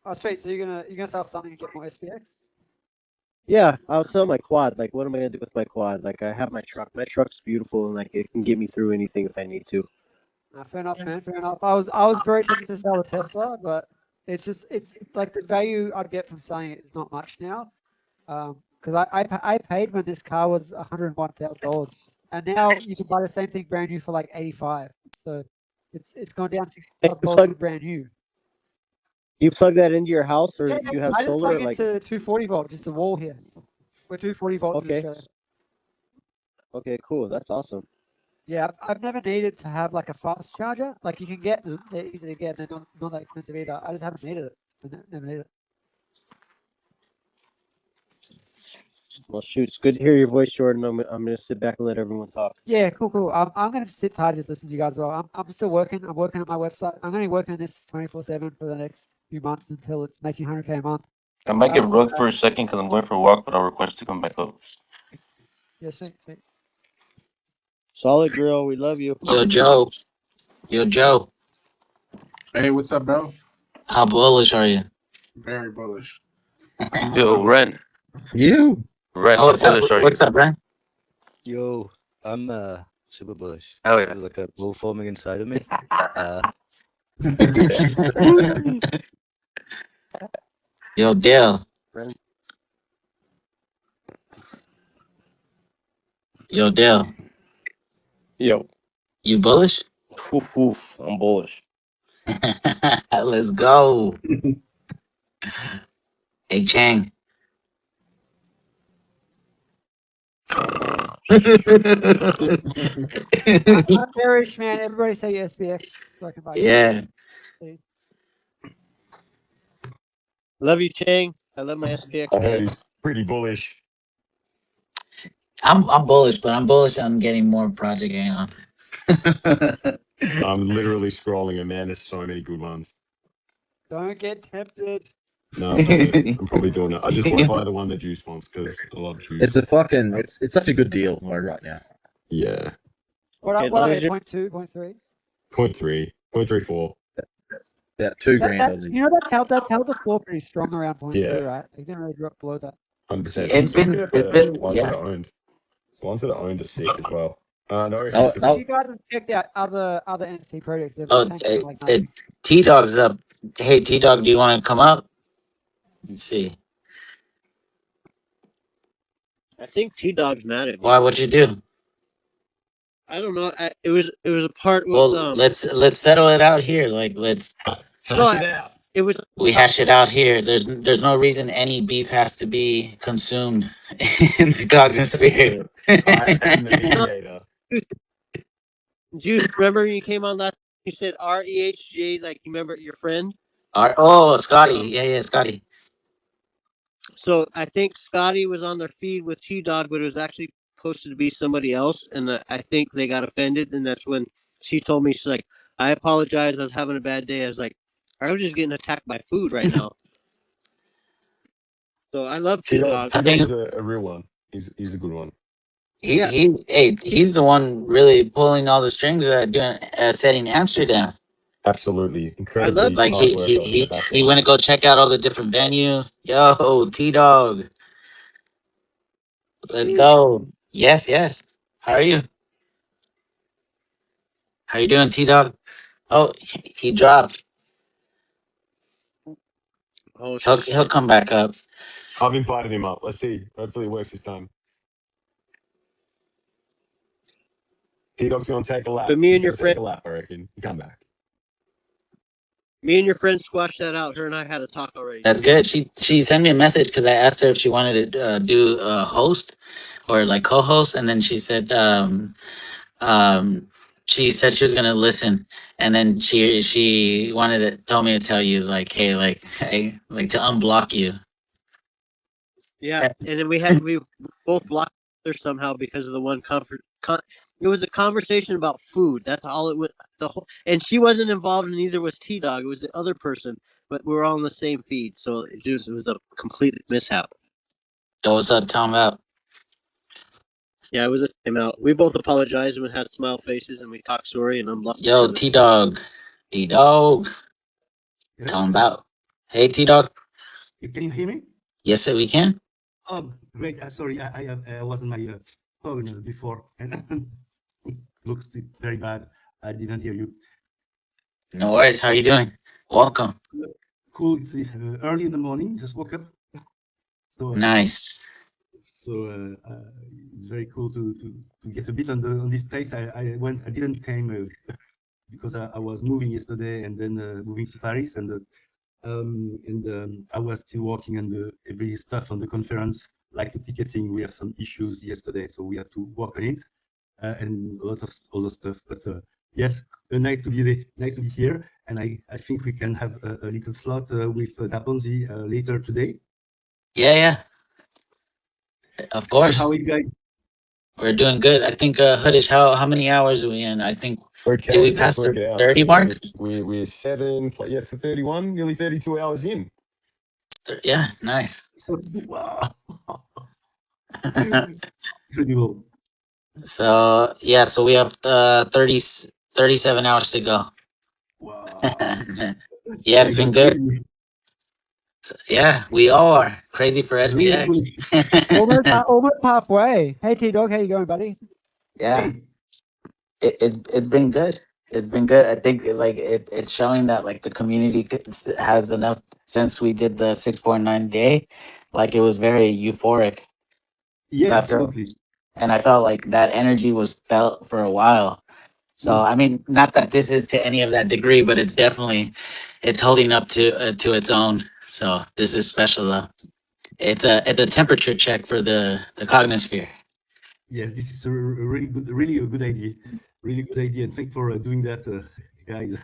Oh, sweet. So you're gonna sell something and get more SPX? Yeah, I'll sell my quad. Like, what am I gonna do with my quad? Like, I have my truck. My truck's beautiful, and like, it can get me through anything if I need to. Fair enough, man. Fair enough. I was very tempted to sell a Tesla, but it's like the value I'd get from selling it is not much now. Because I paid when this car was $101,000, and now you can buy the same thing brand new for like 85. So it's gone down sixty Hey, thousand dollars for brand new. you plug that into your house, or Yeah, do you have I just solar? plug Or like, into 240 volt, just a wall here. We're 240 volts in okay, Australia. okay, cool. That's awesome. Yeah, I've never needed to have like a fast charger. Like you can get them, they're easy to get. They're not that expensive either. I just haven't needed it. Never needed it. Well, shoot, it's good to hear your voice, Jordan. I'm gonna sit back and let everyone talk. Yeah, cool. I'm gonna sit tight, just listen to you guys as well. I'm still working. I'm working on my website. I'm gonna be working on this 24/7 for the next few months until it's making 100K a month. I might get rugged for a second because I'm going for a walk, but I'll request to come back up. Yeah, sweet. Solid Grill, we love you. Yo, Joe. Yo, Joe. Hey, what's up, bro? How bullish are you? Very bullish. Yo, Ren. you. Ren, Oh, how what's up? bullish are you? What's up, Brian? Yo, I'm super bullish. Hell yeah. There's like a bull forming inside of me. Yo, Dale. Yo, Dale. Yo, You bullish? I'm bullish. Let's go. Hey Chang. I'm bearish, man. Everybody say SPX so I can buy Yeah. please. Love you, Chang. I love my SPX, I heard man. he's pretty bullish. I'm bullish, but I'm bullish on getting more Project Aeon. I'm literally scrolling and man, there's so many good ones. Don't get tempted. No, I'm not gonna. I'm probably doing it. I just want to buy the one that Juice wants because I love Juice. It's a fucking. It's such a good deal right now. Yeah. What Okay, are, as what are long they? as you're 0.2, 0.3? 0.3, 0.34. Yeah, 2 grand That's Aussie. you know that's held the floor pretty strong around 0.3, Yeah, right? It didn't really drop below that. 100%. It's He's looking been at it's the been ones that yeah. are owned. The ones that are owned are sick as well. No, No, he's If no. you guys have checked out other NFT projects, they're Oh, tanking like nothing. T Dog's up. Hey T Dog, do you want to come up? Let's see. I think T Dog's mad at me. Why? What'd you do? I don't know. It was a part with Well, let's settle it out here. Like let's no, hash it out. it was we hash it out here. There's no reason any beef has to be consumed in the cognosphere. I am the no, mediator. Juice. Remember when you came on last? You said REHJ. Like you remember your friend. Oh, Scotty. Yeah, Scotty. So I think Scotty was on their feed with T Dog, but it was actually posted to be somebody else, and I think they got offended, and that's when she told me she's like, "I apologize. I was having a bad day." I was like, "I was just getting attacked by food right now." So I love T Dog. I T-Dog's think a real one. He's a good one. Yeah, he's the one really pulling all the strings doing setting Amsterdam. Absolutely. I love Incredibly T Like Dog. hard worker in the he went background. to go check out all the different venues. Yo, T Dog, let's go. Yes. How are you? How you doing, T Dog? Oh, he dropped. Oh, He'll come back up. I've invited him up. Let's see. Hopefully it works this time. T-Dog's going to take a lap. but me He's and your going to friend, take a lap, I reckon. Come back. squashed that out. Her and I had a talk already. That's good. She sent me a message because I asked her if she wanted to do a host or like co-host, and then um she said she was gonna listen, and then she wanted to told me to tell you like hey like to unblock you. Yeah, and then we both blocked her somehow because of the one comfort. It was a conversation about food. That's all it was. The whole and she wasn't involved, and neither was T Dog. It was the other person, but we were all in the same feed, so it was a complete mishap. Yo, what's up, Tom? Out. Yeah, it was a timeout. We both apologized and we had smile faces, and we talked sorry and unblocked each Yo, other. T Dog, T Dog, Hello? Tom out. Hey, T Dog. Can you hear me? Yes, sir, we can. Oh, great. Sorry, I was on my phone before, and it looks very bad. I didn't hear you. No worries. How you doing? Welcome. Cool. It's early in the morning. Just woke up, so Nice. it's very cool to get a bit on this place. I didn't came because I was moving yesterday and then moving to Paris and I was still working on the every stuff on the conference, like the ticketing. We have some issues yesterday, so we had to work on it and a lot of other stuff. But yes, nice to be there, nice to be here, and I think we can have a little slot with Daponzi later today. Yeah, of So course. how are you guys? We're doing good. I think Hoodish, how many hours are we in? I think did we Okay, let's pass the work it out. 30 mark? We're to 31, nearly 32 hours in. Yeah, nice. So wow, incredible. So yeah, so we have 37 hours to go. Wow, Yeah, you it's been guys good. crazy. Yeah, we all are crazy for Really SPX. cool. Almost halfway. Hey T Dog, how you going, buddy? Yeah, Hey, it's been good. It's been good. I think like it's showing that like the community has enough since we did the 6.9 day. Like it was very euphoric. So yeah, after absolutely. and I felt like that energy was felt for a while. So Mm. I mean, not that this is to any of that degree, but it's definitely it's holding up to its own. So this is special though. It's a temperature check for the cognosphere. Yes, this is a really good, really a good idea, really good idea, and thanks for doing that, guys.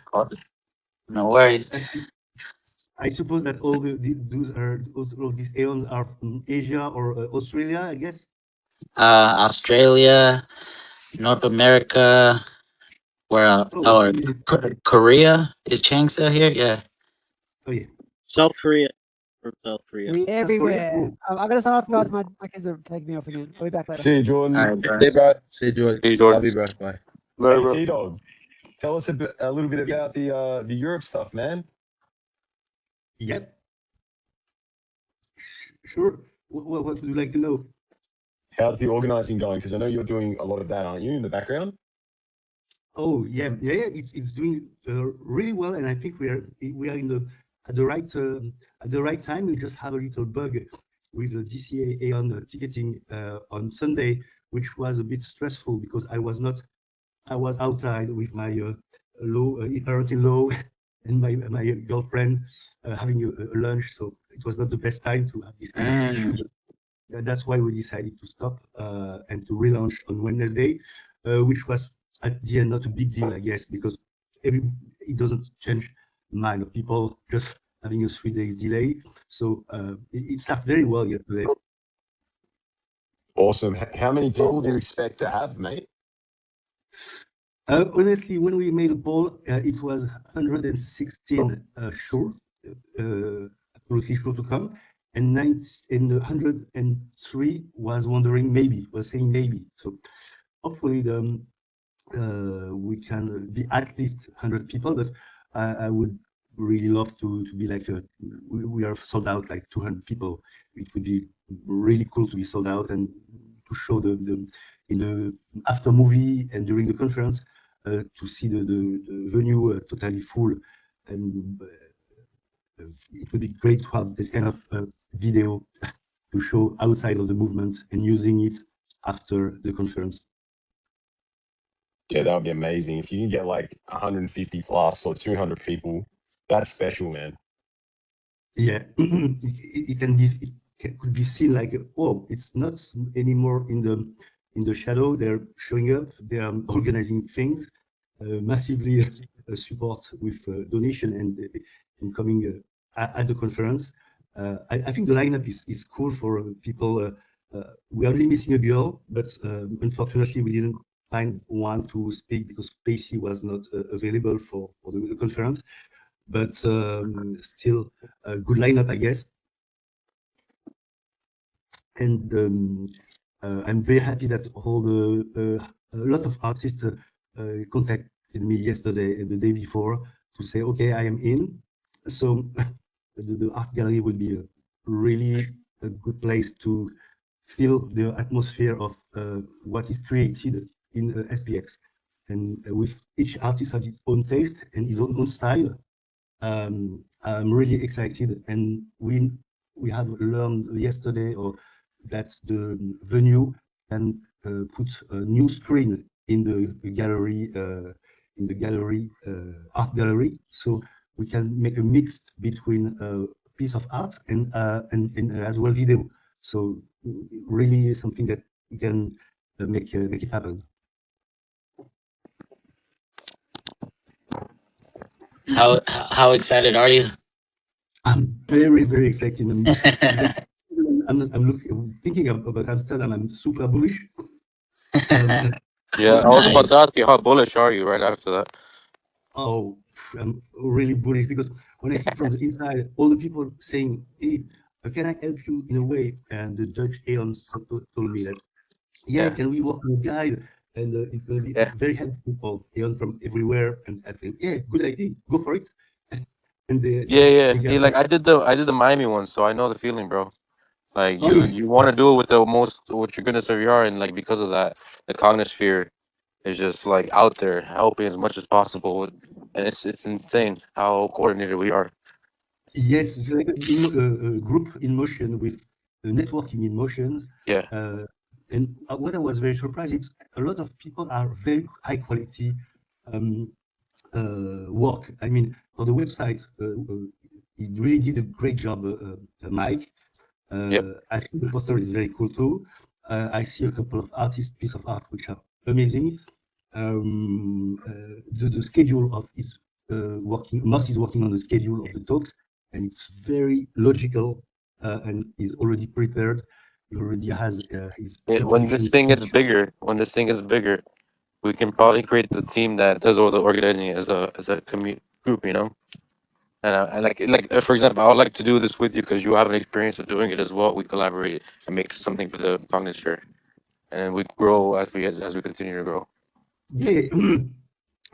No worries. And I suppose that all all these aeons are from Asia or Australia, I guess. Australia, North America, where Oh, oh, is it? Korea is Chang still here? Yeah. Oh yeah, South Korea. From South Korea. We South Korea. everywhere. Oh, I gotta sign off, guys. My kids are taking me off again. I'll be back later. See you, All Jordan. right, bro. See, bro. See, George. Hey, Love Jordan. you, bro. Bye. Later, Hey, bro. T Dog, tell us a little bit about the Europe stuff, man. yep, sure. What would you like to know? How's the organizing going? Because I know you're doing a lot of that, aren't you, in the background? Oh yeah, yeah, yeah. It's doing really well, and I think we are in the at the right time. We just have a little bug with the DCA on the ticketing on Sunday, which was a bit stressful because I was outside with my parent-in-law and my girlfriend having a lunch, so it was not the best time to have this kind of issue. Mm. That's why we decided to stop and to relaunch on Wednesday, which was at the end not a big deal, I guess, because it doesn't change the mind of people just having a 3 days delay. So it started very well yesterday. Awesome. How many people do you expect to have, mate? Honestly, when we made a poll, it was 116 sure, absolutely sure to come, and 103 was wondering maybe, was saying maybe. So hopefully we can be at least 100 people, but I would really love to be like we are sold out like 200 people. It would be really cool to be sold out and to show the in the after movie and during the conference to see the venue totally full, and it would be great to have this kind of video to show outside of the movement and using it after the conference. Yeah, that would be amazing. If you can get like 150 plus or 200 people, that's special, man. Yeah, it can be could be seen like, oh, it's not anymore in the shadow. They're showing up. They are organizing things, massively support with donation and coming at the conference. I think the lineup is cool for people. We are only missing a girl, but unfortunately we didn't find one to speak because Pacey was not available for the conference. But still a good lineup, I guess. And I'm very happy that all a lot of artists contacted me yesterday and the day before to say, okay, I am in. So the art gallery will be a really a good place to feel the atmosphere of what is created in SPX. And with each artist has his own taste and his own style. I'm really excited, and we have learned yesterday or that the venue can put a new screen in the gallery art gallery, so we can make a mix between a piece of art and as well video. So really something that we can make it happen. How excited are you? I'm very, very excited. Even I'm thinking about Amsterdam. I'm super bullish. Yeah, I was about to Nice. ask you how bullish are you right after that. Oh, I'm really bullish because when I see from the inside, all the people saying, "Hey, can I help you in a way?" And the Dutch Aeons told me that, yeah, Yeah, can we work with a guide? And it's going to be yeah, very helpful for Aeon from everywhere. And I think, yeah, good idea, go for it. And yeah, yeah. they got, Like I did the Miami one, so I know the feeling, bro. Like oh you yeah, you want to do it with the most with your goodness of your heart, and like because of that, the cognosphere is just like out there helping as much as possible, and it's insane how coordinated we are. yes, it's like a group in motion with networking in motion. Yeah, Uh, and what I was very surprised, it's a lot of people are very high quality um, work. I mean, for the website, he really did a great job, Mike. Yep. I think the poster is very cool too. I see a couple of artists' piece of art which are amazing. The schedule of his working, Moss is working on the schedule of the talks, and it's very logical, and is already prepared. He already has his When this introduction thing gets speech. bigger, we can probably create the team that does all the organizing as a group, you know. And for example, I would like to do this with you because you have an experience of doing it as well. We collaborate and make something for the Cognitive Share, and we grow as we continue to grow. Yeah,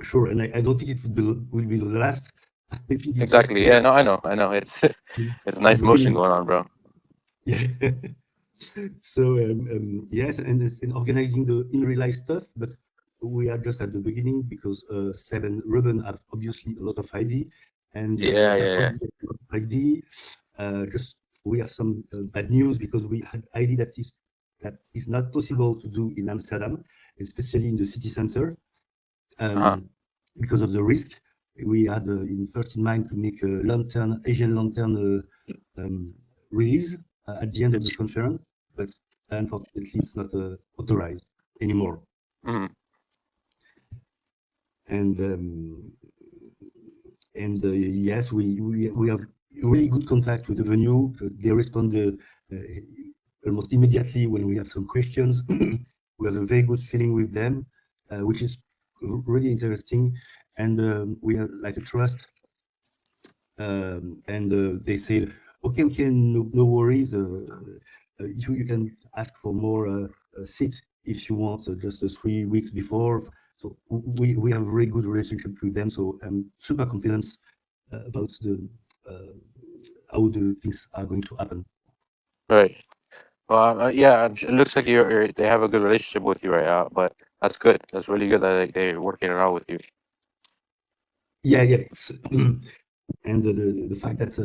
sure. And I don't think it will be the last. I think it's just Exactly. Yeah. No, I know. It's it's the nice motion beginning. going on, bro. Yeah. So yes, and it's in organizing the in real life stuff, but we are just at the beginning because Seb and Ruben have obviously a lot of ID, and Yeah, that yeah, yeah. obviously a lot of ID. Just we have some bad news because we had ID that is not possible to do in Amsterdam, especially in the city center, Uh-huh. because of the risk. We had in first in mind to make a lantern, Asian lantern release at the end of the conference, but unfortunately it's not authorized anymore. Hmm. And yes, we have really good contact with the venue. They respond almost immediately when we have some questions. We have a very good feeling with them, which is really interesting. And we have like a trust. And they say, okay, no worries. You can ask for more seat if you want, just 3 weeks before. So we have a very good relationship with them. So I'm super confident about uh, how the things are going to happen. Right. Well, yeah. It looks like they have a good relationship with you right now, but that's good. That's really good that they're working it out with you. Yeah. It's, and the fact that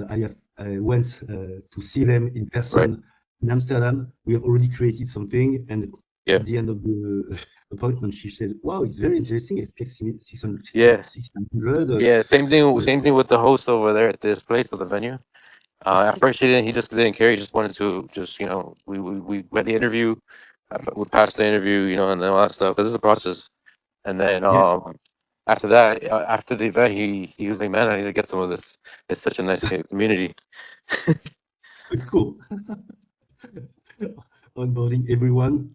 I went to see them in Right. person in Amsterdam, we have already created something. And Yeah. at the end of the appointment, she said, "Wow, it's very interesting. SPX600, Yeah. 600. Yeah. Same thing. Same thing with the host over there at this place at the venue. At first, he just didn't care. He just wanted to just we had the interview, we passed the interview, and then all that stuff. Because it's a process. And then Yeah, after that, after the event, he was like, "Man, I need to get some of this. It's such a nice community." it's cool. Onboarding everyone.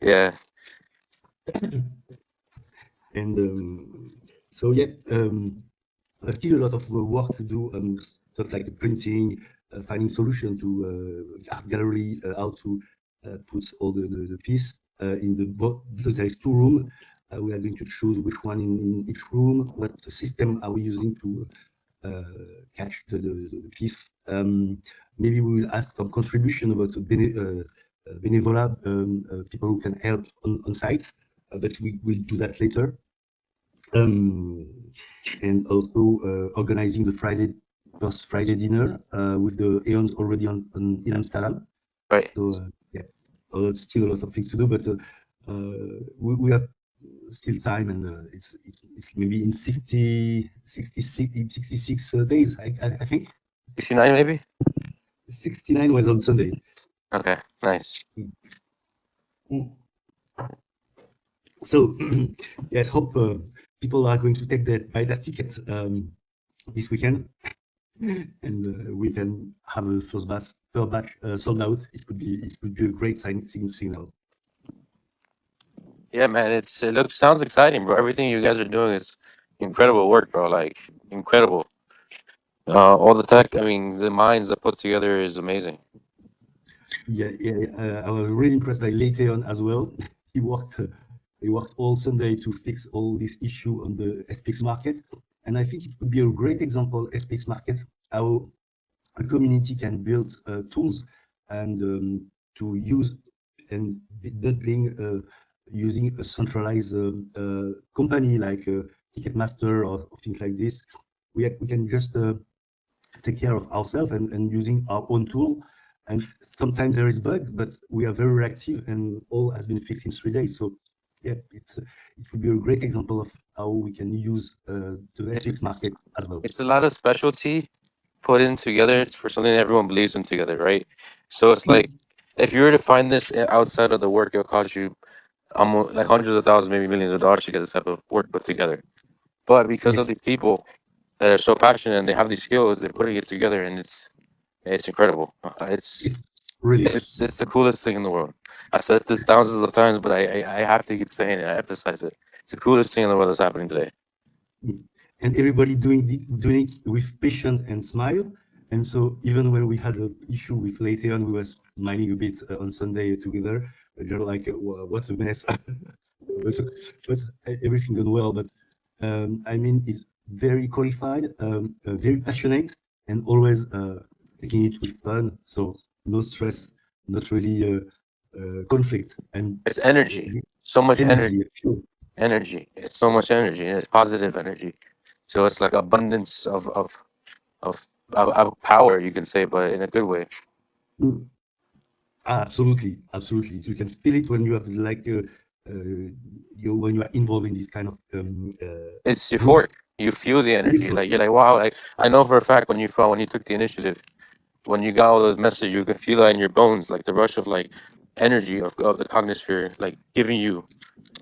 Yeah. And so, yeah, still a lot of work to do on stuff like the printing, finding solution to art gallery, how to put all the piece in the boat, because there is 2 rooms. We are going to choose which one in each room, what system are we using to catch the piece. Maybe we will ask some contribution about benevola, people who can help on site, but we will do that later. And also organizing the first Friday dinner with the Aeons already in Amsterdam. Right. So yeah, still a lot of things to do, but we have still time, and it's maybe in 66 days, I think. 69 maybe. 69 was on Sunday. Okay. Nice. Mm. So yes, hope people are going to buy that ticket this weekend, and we can have a third batch sold out. It would be a great signal. Yeah, man. Sounds exciting, bro. Everything you guys are doing is incredible work, bro. Like incredible. All the tech. I mean, the minds that put together is amazing. Yeah. I was really impressed by Leiteon as well. He worked uh, he worked all Sunday to fix all this issue on the SPX market, and I think it could be a great example, SPX market, how a community can build tools and to use, and not being using a centralized company like Ticketmaster or things like this. We can just take care of ourselves and using our own tool. And sometimes there is bug, but we are very reactive, and all has been fixed in 3 days. So yeah, it would be a great example of how we can use the It's SPX market as well. it's a lot of specialty put in together for something that everyone believes in together, right? So it's Mm, like if you were to find this outside of the work, it'll cost you almost like hundreds of thousands, maybe millions of dollars to get this type of work put together. But because yeah, of these people that are so passionate and they have these skills, they're putting it together, and it's incredible. it's really. It's the coolest thing in the world. I said this thousands of times, but I have to keep saying it. I emphasize it. It's the coolest thing in the world that's happening today. Mm. And everybody doing it with patience and smile. And so even when we had an issue with Layton, we was smiling a bit on Sunday together. They're like, what a mess. but everything gone well. But I mean, it's very qualified, very passionate, and always taking it with fun. So no stress, not really conflict, and It's energy, the so much energy, energy, pure. energy. It's so much energy, and it's positive energy. So it's like abundance of power, you can say, but in a good way. Mm. Absolutely, absolutely. You can feel it when you have like you when you are involved in this kind of It's group. euphoric. You feel the energy. Before. Like you're like, wow. Like I know for a fact when you took the initiative, when you got all those messages, you can feel that in your bones, like the rush of like energy of the cognisphere, like giving you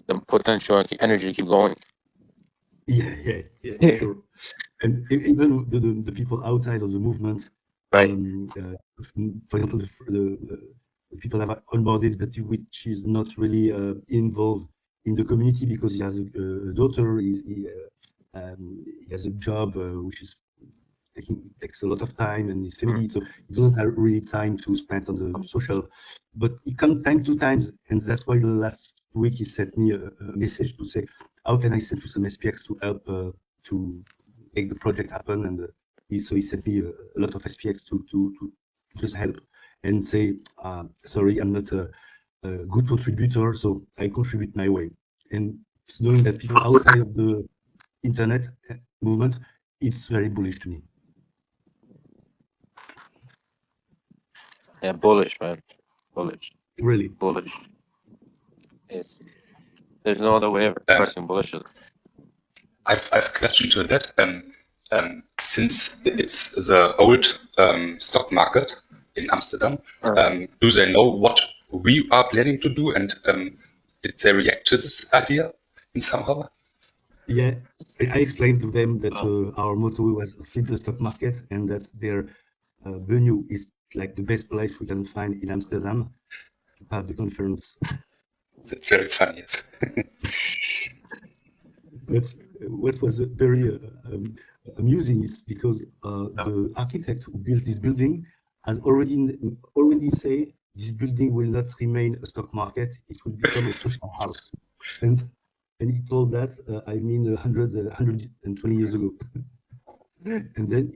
the potential and energy to keep going. Yeah, yeah, yeah, sure. And even the people outside of the movement, Right. for example, the people have onboarded, but which is not really involved in the community because he has a daughter, he has a job which is takes a lot of time and his Mm. family, so he doesn't have really time to spend on the social. But he comes time to times, and that's why last week he sent me a message to say, "How can I send you some SPX to help to make the project happen?" And so he sent me a lot of SPX to just help and say, "Sorry, I'm not a good contributor, so I contribute my way." And knowing that people outside of the internet movement, it's very bullish to me. Yeah, bullish, man. Bullish, Really. bullish. It's there's no other way of Um, expressing bullish. I've a question to that. Since it's the old stock market in Amsterdam, do they know what we are planning to do, and did they react to this idea in somehow? Yeah, I explained to them that our motto was feed the stock market and that their venue is like the best place we can find in Amsterdam to have the conference. It's very funny. Yes. But what was very amusing is because the architect who built this building has already say this building will not remain a stock market; it will become a social house, and he told that I mean 120 years ago, and then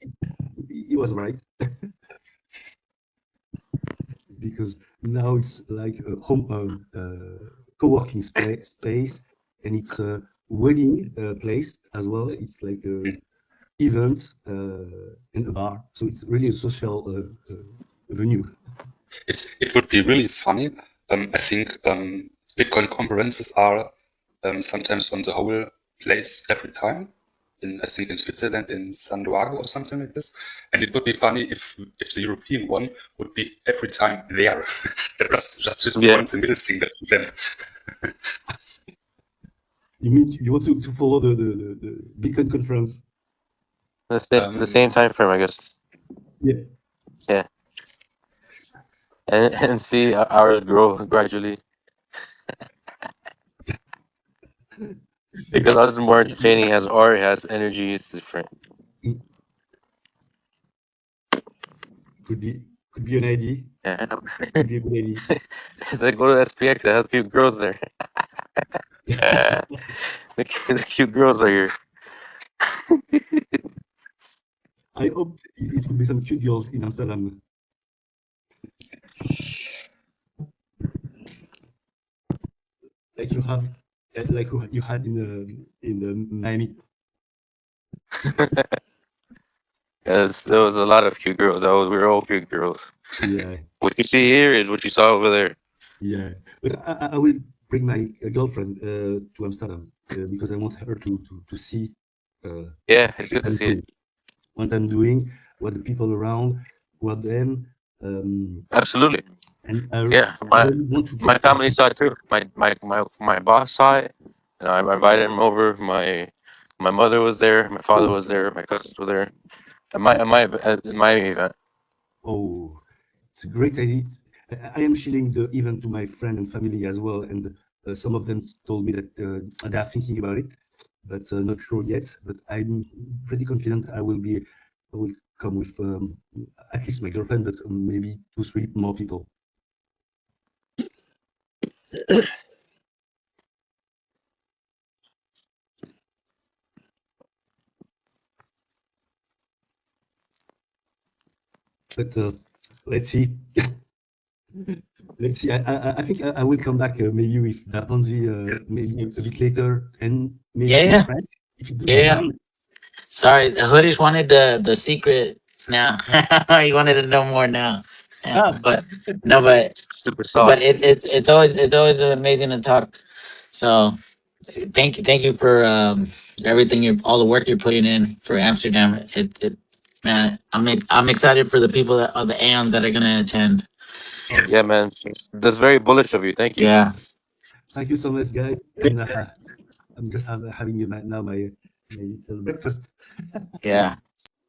he was right because now it's like a home co-working space, and it's a wedding place as well. It's like a event and a bar, so it's really a social venue. It would be really funny. I think Bitcoin conferences are sometimes on the whole place every time. I think in Switzerland, in San Diego or something like this. And it would be funny if the European one would be every time there. That was just Yeah, points the middle finger to them. You mean you want to follow the Bitcoin conference? the same time frame, I guess. Yeah, Yeah, and see ours grow gradually because ours is more entertaining. Has art, has energy. It's different. it could be could be an idea. Yeah, Could be a good idea. it's like go to SPX. It has cute girls there. The cute girls are here. I hope it will be some cute girls in Amsterdam, like you have, like you had in the Miami. Yes, there was a lot of cute girls. We were all cute girls. Yeah, What you see here is what you saw over there. yeah. But I will bring my girlfriend to Amsterdam because I want her to see Yeah, it's good what to I'm see it. doing, what I'm doing, what the people around, what them, Absolutely. and Yeah, I really want to my get. family saw it too. My boss saw it, and I invited him over. My mother was there. My father Oh, was there. My cousins were there. At my event. oh, it's a great idea. I am sharing the event to my friend and family as well, and some of them told me that they are thinking about it, but not sure yet. But I'm pretty confident I will be. I will come with at least my girlfriend, but maybe two, three more people. But let's see. Let's see. I think I will come back maybe with Daponzi maybe a bit later, and maybe Yeah, in yeah, French if you yeah, don't yeah. mind. Sorry, the hoodies wanted the secrets now. He wanted to know more now. Yeah, Ah, but no, Super but soft. it's always amazing to talk. So thank you for everything you all the work you're putting in for Amsterdam. It man, I'm excited for the people that are the AONs that are gonna attend. oh, Yeah, man. That's very bullish of you. Thank you. Yeah, thank you so much, guys. And I'm just having now my little breakfast. yeah.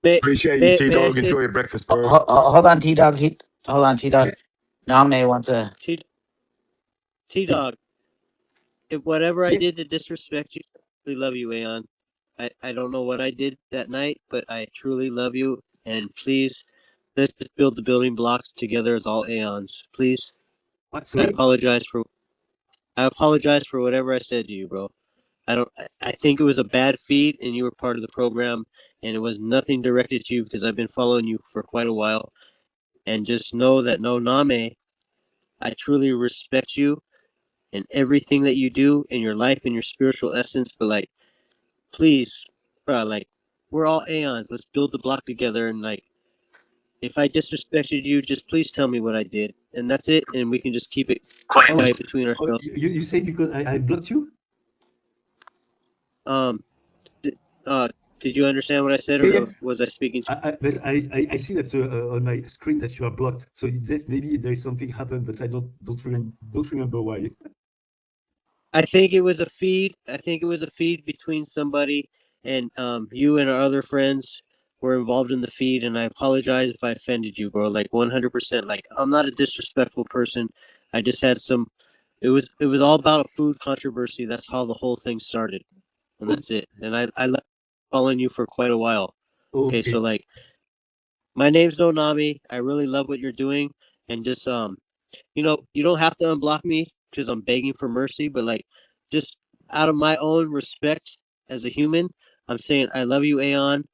May Appreciate you, may T may I Dog. say, Enjoy your breakfast, bro. Hold on, T Dog. Hold on, T Dog. Now may want to. T Dog, if whatever I Yeah, did to disrespect you, I really love you, Aeon. I don't know what I did that night, but I truly love you. And please, let's just build the building blocks together as all Aeons. Please. what? I Sorry. apologize for whatever I said to you, bro. I think it was a bad feed and you were part of the program and it was nothing directed to you because I've been following you for quite a while. And just know that no Name, I truly respect you and everything that you do in your life and your spiritual essence. But like, please, bro, like, we're all Aeons. Let's build the block together. And like, if I disrespected you, just please tell me what I did, and that's it. And we can just keep it Oh, quiet between oh, ourselves. you say because I blocked you? Um, th- uh, did you understand what I said, Yeah, yeah. or was I speaking? But I see that on my screen that you are blocked. So maybe there is something happened, but I don't remember why. I think it was a feed. I think it was a feed between somebody and you and our other friends were involved in the feed, and I apologize if I offended you, bro. Like 100%. Like I'm not a disrespectful person. I just had some. It was all about a food controversy. That's how the whole thing started, and Oh, that's it. And I left following you for quite a while. Okay, so okay. like my name's Nonami. I really love what you're doing, and just you don't have to unblock me because I'm begging for mercy, but like, just out of my own respect as a human, I'm saying I love you, Aeon.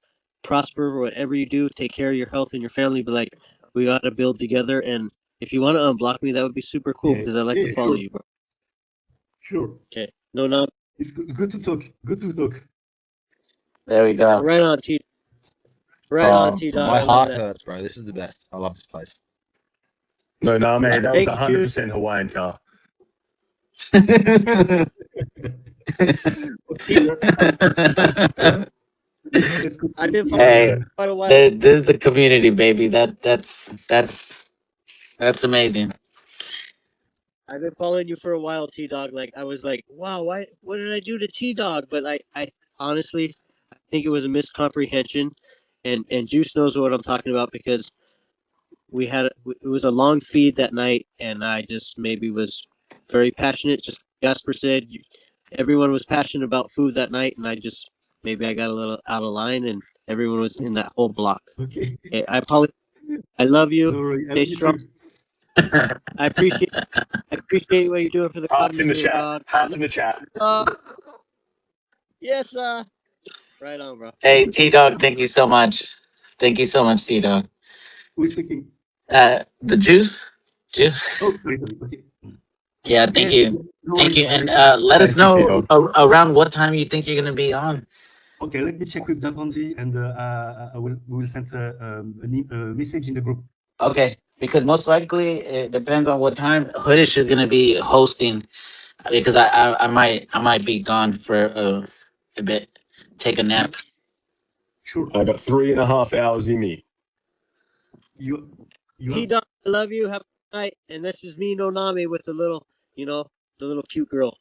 Prosper whatever you do. Take care of your health and your family. But like, we got to build together. And if you want to unblock me, that would be super cool Yeah, because I like yeah, to yeah, follow sure, you, bro. sure. Okay. No, no. It's good to talk. Good to talk. There we go. Right on, T. Right on, Oh, T. Dog. my I love heart that. hurts, bro. This is the best. I love this place. No, nah, Uh, man. That was Thank you, Juice. 100% Hawaiian car. Okay, let's I've continue been to following talk Hey, then. quite a while. this is the community, baby. That's amazing. I've been following you for a while, T Dog. Like I was like, wow, why? What did I do to T Dog? But I honestly, I think it was a miscomprehension, and Juice knows what I'm talking about because it was a long feed that night, and I just maybe was very passionate. Just like Jasper said, everyone was passionate about food that night, and I just maybe I got a little out of line, and everyone was in that whole block. Okay. I apologize. I love you. No worry. I Stay love you strong. too. I appreciate I appreciate what you're doing for the Hearts in the community, chat. dog. Hearts in the chat. Uh, yes, right on, bro. Hey, T Dog, thank you so much. Thank you so much, T Dog. Who is speaking? The juice. Oh, sorry, sorry. Okay. Yeah, Yes, no thank worries. you, and Let me check. let us Thank you, T know Dog. around what time you think you're gonna be on. Okay, let me check with Daponzi, and we will send a message in the group. Okay, because most likely it depends on what time Hoodish is gonna be hosting because I might be gone for a bit. Take a nap. Sure. I got 3.5 hours in me. You you T have Dog, I love you. Have a good night. And this is me, Nonami, with the little, the little cute girl.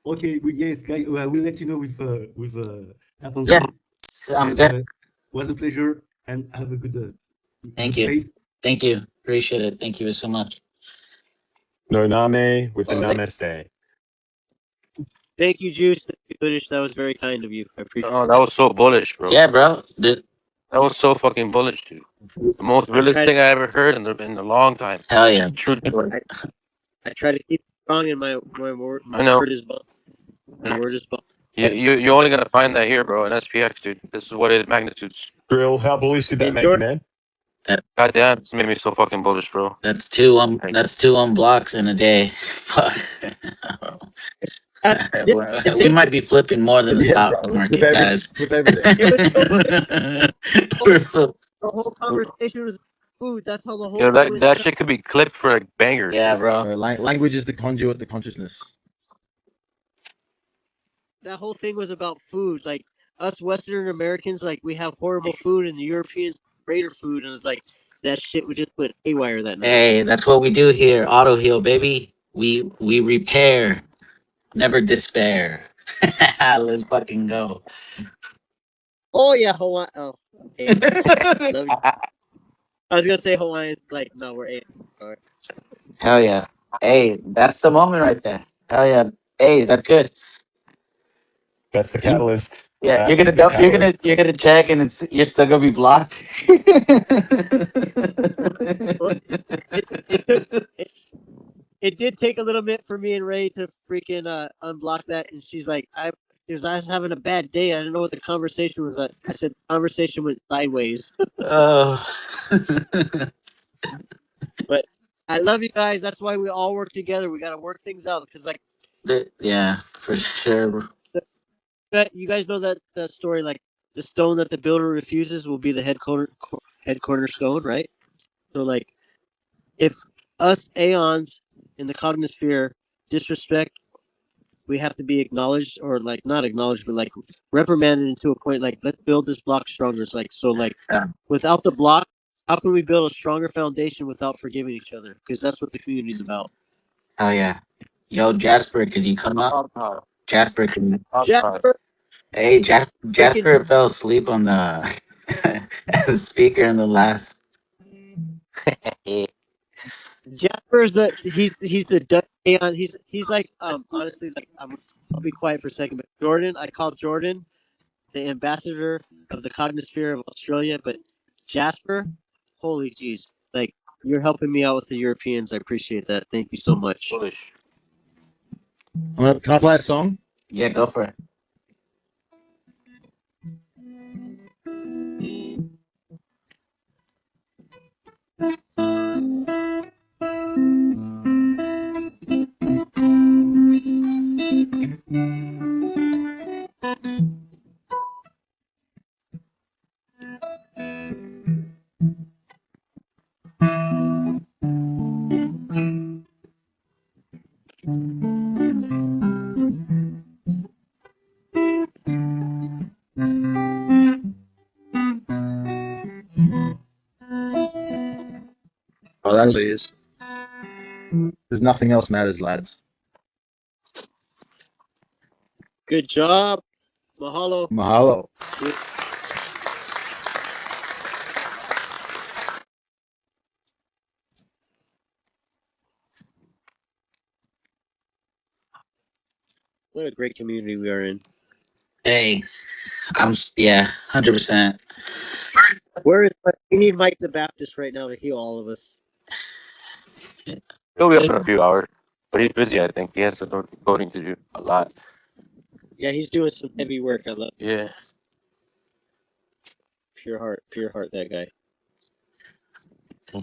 okay. Yes, guys. I will let you know with Yeah, Alfonso, sounds and good. was a pleasure. And have a Thank good you. space. Thank you. Appreciate it. Thank you so much. No name with the Oh, namaste. thank you, Juice. Thank you, British. That was very kind of you. I appreciate Oh, that that. was so bullish, bro. Yeah, bro. That was so fucking bullish, dude. The most I realist try to, thing I ever heard in a long time. Hell yeah. True. I, I try to keep it strong, and my I know. word is bond. My word is bond. You're only gonna find that here, bro, in SPX, dude. This is what it is, magnitudes. Drill, how bullish did that And make you, Jordan, man? That God damn, this made me so fucking bullish, bro. Like, that's two unblocks in a day. Fuck. it We did. might be flipping more than the Yeah, stock bro. Flip market, everything. guys. Flip everything. It was so good. We're flip- The whole conversation was food. That's how the you whole know thing that went that south. shit could be clipped for like bangers, yeah, dude. bro. Language is the conduit to consciousness. That whole thing was about food. Like us Western Americans, like we have horrible food, and the Europeans greater food, and it's like that shit would just went haywire that night. Hey, that's what we do here. Autoheal, baby. We repair, never despair. Let's fucking go. Oh yeah, Hawaii. Oh, AMs. Love you. I was gonna say Hawaiian. Like no, we're AMs. All right. Hell yeah. Hey, that's the moment right there. Hell yeah. Hey, that's good. That's the You, catalyst. yeah, That's the catalyst. you're gonna check and you're still gonna be blocked. Well, it took it, it did take a little bit for me and Ray to freaking unblock that, and she's like, because I was having a bad day. I didn't know what the conversation was. I said the conversation went sideways, Oh. but I love you guys. That's why we all work together. We got to work things out because like Yeah, for sure. you guys know that story. Like the stone that the builder refuses will be the head cornerstone, right? So like if us aeons in the cognosphere disrespect, we have to be acknowledged or like not acknowledged, but like reprimanded into a point. Like let's build this block stronger. It's like so like Yeah. without the block, how can we build a stronger foundation without forgiving each other? Because that's what the community is about. Hell yeah. Yo, Jasper, could you come up? Jasper, can Jasper, freaking Jasper fell asleep on the as a speaker in the last. Jasper's the he's the Dutch Aeon. He's like honestly like I'll be quiet for a second. But Jordan, I call Jordan the ambassador of the cognosphere of Australia, but Jasper, holy jeez, like you're helping me out with the Europeans. I appreciate that. Thank you so much. bullish. Can I play a song? Yeah, go for it. Oh, that really is. There's nothing else matters, lads. Good job, mahalo. Mahalo. What a great community we are in. Hey, yeah, 100%. Where is we need Mike the Baptist right now to heal all of us. He'll be up in a few hours, but he's busy. I think he has some coding to do a lot. Yeah, he's doing some heavy work. I love Yeah. pure heart. That guy.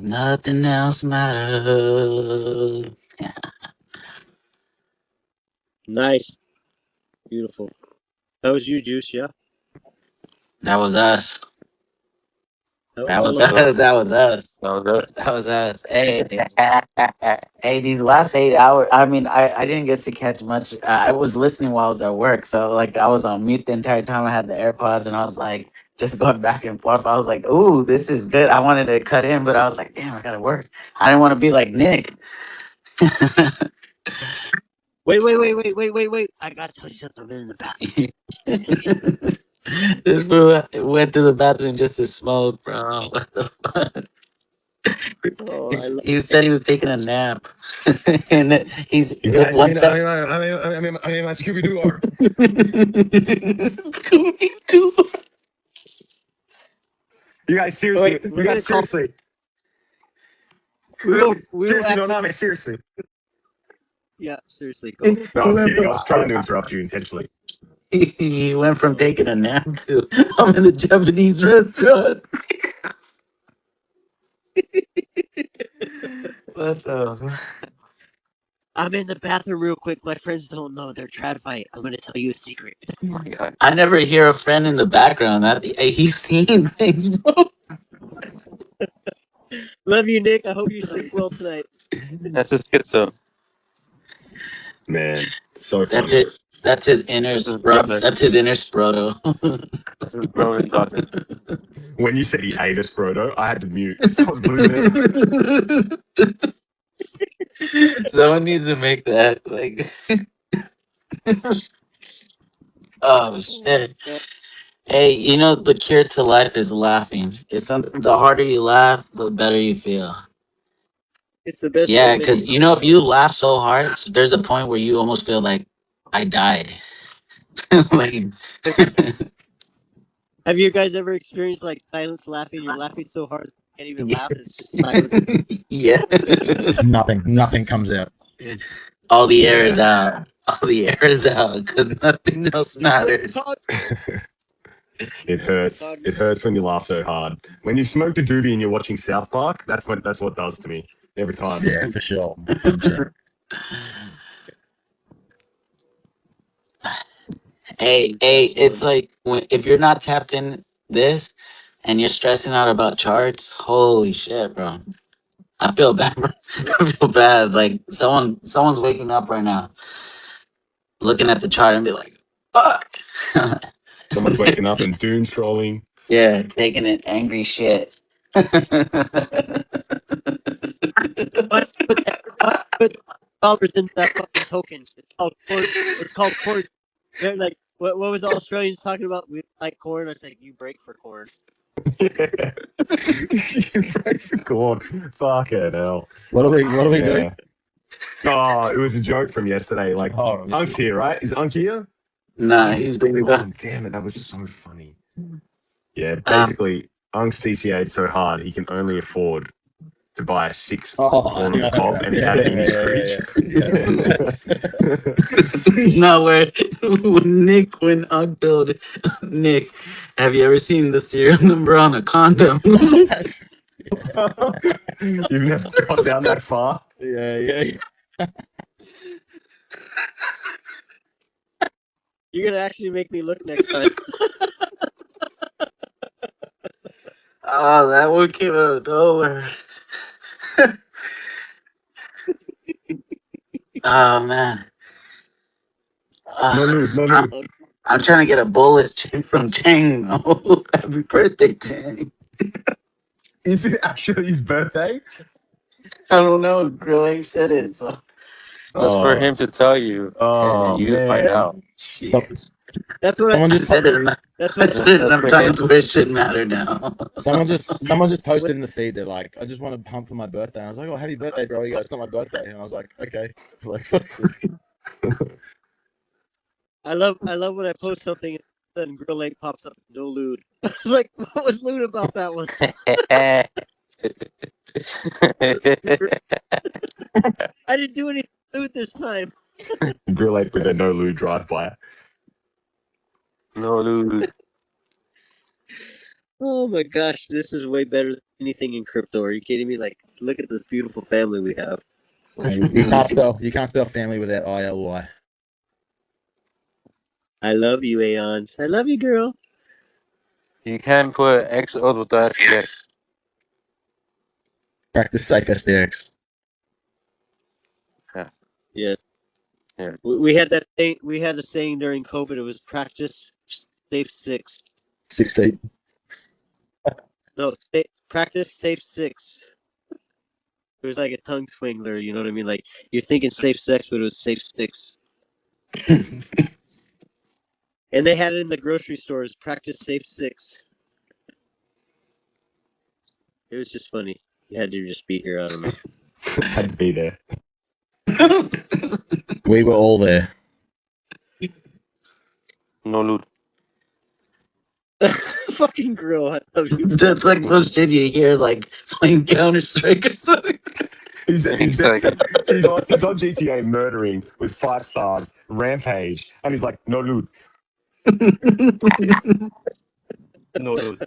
Nothing else matters. Nice, beautiful. That was you, Juice. Yeah. That was us. That was That was us. That was us. that was it. That was us. Hey, hey, these last 8 hours. I mean, I didn't get to catch much. I was listening while I was at work, so like I was on mute the entire time. I had the AirPods, and I was like just going back and forth. I was like, "Ooh, this is good." I wanted to cut in, but I was like, "Damn, I gotta work." I didn't want to be like Nick. Wait. I gotta tell you something. I'm in the bathroom. This fool went to the bathroom just to smoke, bro. What the fuck? Oh, I love. He said he was taking a nap, and he's You guys, one sec. my Scooby Doo are. Scooby Doo. You guys Oh, wait, seriously, we're gonna call. We will no, actually. no, seriously. Yeah, seriously, go. No, I'm kidding. I was trying to interrupt you intentionally. He went from taking a nap to I'm in a Japanese restaurant. What the? I'm in the bathroom real quick. My friends don't know they're trad fight. I'm gonna tell you a secret. Oh my god. I never hear a friend in the background. That he's seeing things, bro. Love you, Nick. I hope you sleep well tonight. That's just schizo. Man, so That's funny. it. That's his inner That's his spro. brother. That's his inner sproto. That's his brother and daughter. When you said he ate us, Brodo, I had to mute because I was losing it. Someone needs to make that like. Oh shit! God, Hey, you know the cure to life is laughing. It's something. The harder you laugh, the better you feel. it's the best Yeah, remedy. because you know if you laugh so hard, there's a point where you almost feel like I died. Like, Have, have you guys ever experienced like silence laughing? You're laughing so hard you can't even laugh. It's just silence. yeah. Just nothing comes out. All the air is Yeah. out. All the air is out because nothing else It's matters. called. It It's hurts. called. It hurts when you laugh so hard. When you've smoked a doobie and you're watching South Park, that's what it does to me every time. Yeah, for sure. 100%. Hey, That's it's funny. like if you're not tapped in this and you're stressing out about charts, holy shit, bro. I feel bad. Bro. I feel bad. Like someone's waking up right now, looking at the chart and be like, "Fuck." Someone's waking up and doom scrolling. Yeah, taking it angry shit. Why put that? Why put dollars into that fucking token? It's called corn. It's called corn. They're like, what was the Australians talking about? We like corn. I said, you break for corn. You break the cord. Fucking hell. What are we doing? Yeah. Oh, it was a joke from yesterday. Like, Oh, Unk's here, right? Is Unk here? Nah, Unk's he's been. oh, damn it. That was so funny. Yeah, Um, basically, Unk's DCA'd so hard he can only afford to buy a sixth I corn on think the I heard cob, that. and he Yeah, had it in yeah, his yeah, fridge. yeah, no, where when Ugg told Nick, have you ever seen the serial number on a condom? yeah. You've never got down that far. Yeah. You're gonna actually make me look next time. Oh, that one came out of nowhere. Oh man. No Uh, lube, no I'm, lube. Okay. I'm trying to get a bullet from Chang. Oh, happy birthday, Chang. Is it actually his birthday? I don't know. Girl Abe said it, so That's for Oh, him to tell you, and oh you just find man. out. So, Shit. That's what someone I just said it. That's I what said it That's enough for times him. where it should matter now. someone just what, posted in the feed. They're like, I just want to pump for my birthday. And I was like, oh, happy birthday, bro. He goes, it's not my birthday. And I was like, okay. Like, I love when I post something and then Girl Lake pops up no lewd. I was like, what was lewd about that one? I didn't do anything lewd this time. Grill ape with a no lube drive by. No, dude. Oh my gosh, this is way better than anything in crypto. Are you kidding me? Like, look at this beautiful family we have. you can't spell family without ILY. I love you, Aeons. I love you, girl. You can't put X O's with the SPX. Practice safe SPX. Yeah. Yeah. We had that thing. We had a saying during COVID. It was practice safe 6. 6 feet. No, practice safe 6. It was like a tongue twingler. You know what I mean? Like you're thinking safe sex, but it was safe 6. And they had it in the grocery stores. Practice safe 6. It was just funny. You had to just be here. I don't know. Had to be there. We were all there. No loot. Fucking grill. I love you. That's like some shit you hear like playing Counter Strike or something. He's Exactly. he's on GTA murdering with 5 stars, rampage, and he's like, no loot. No loot.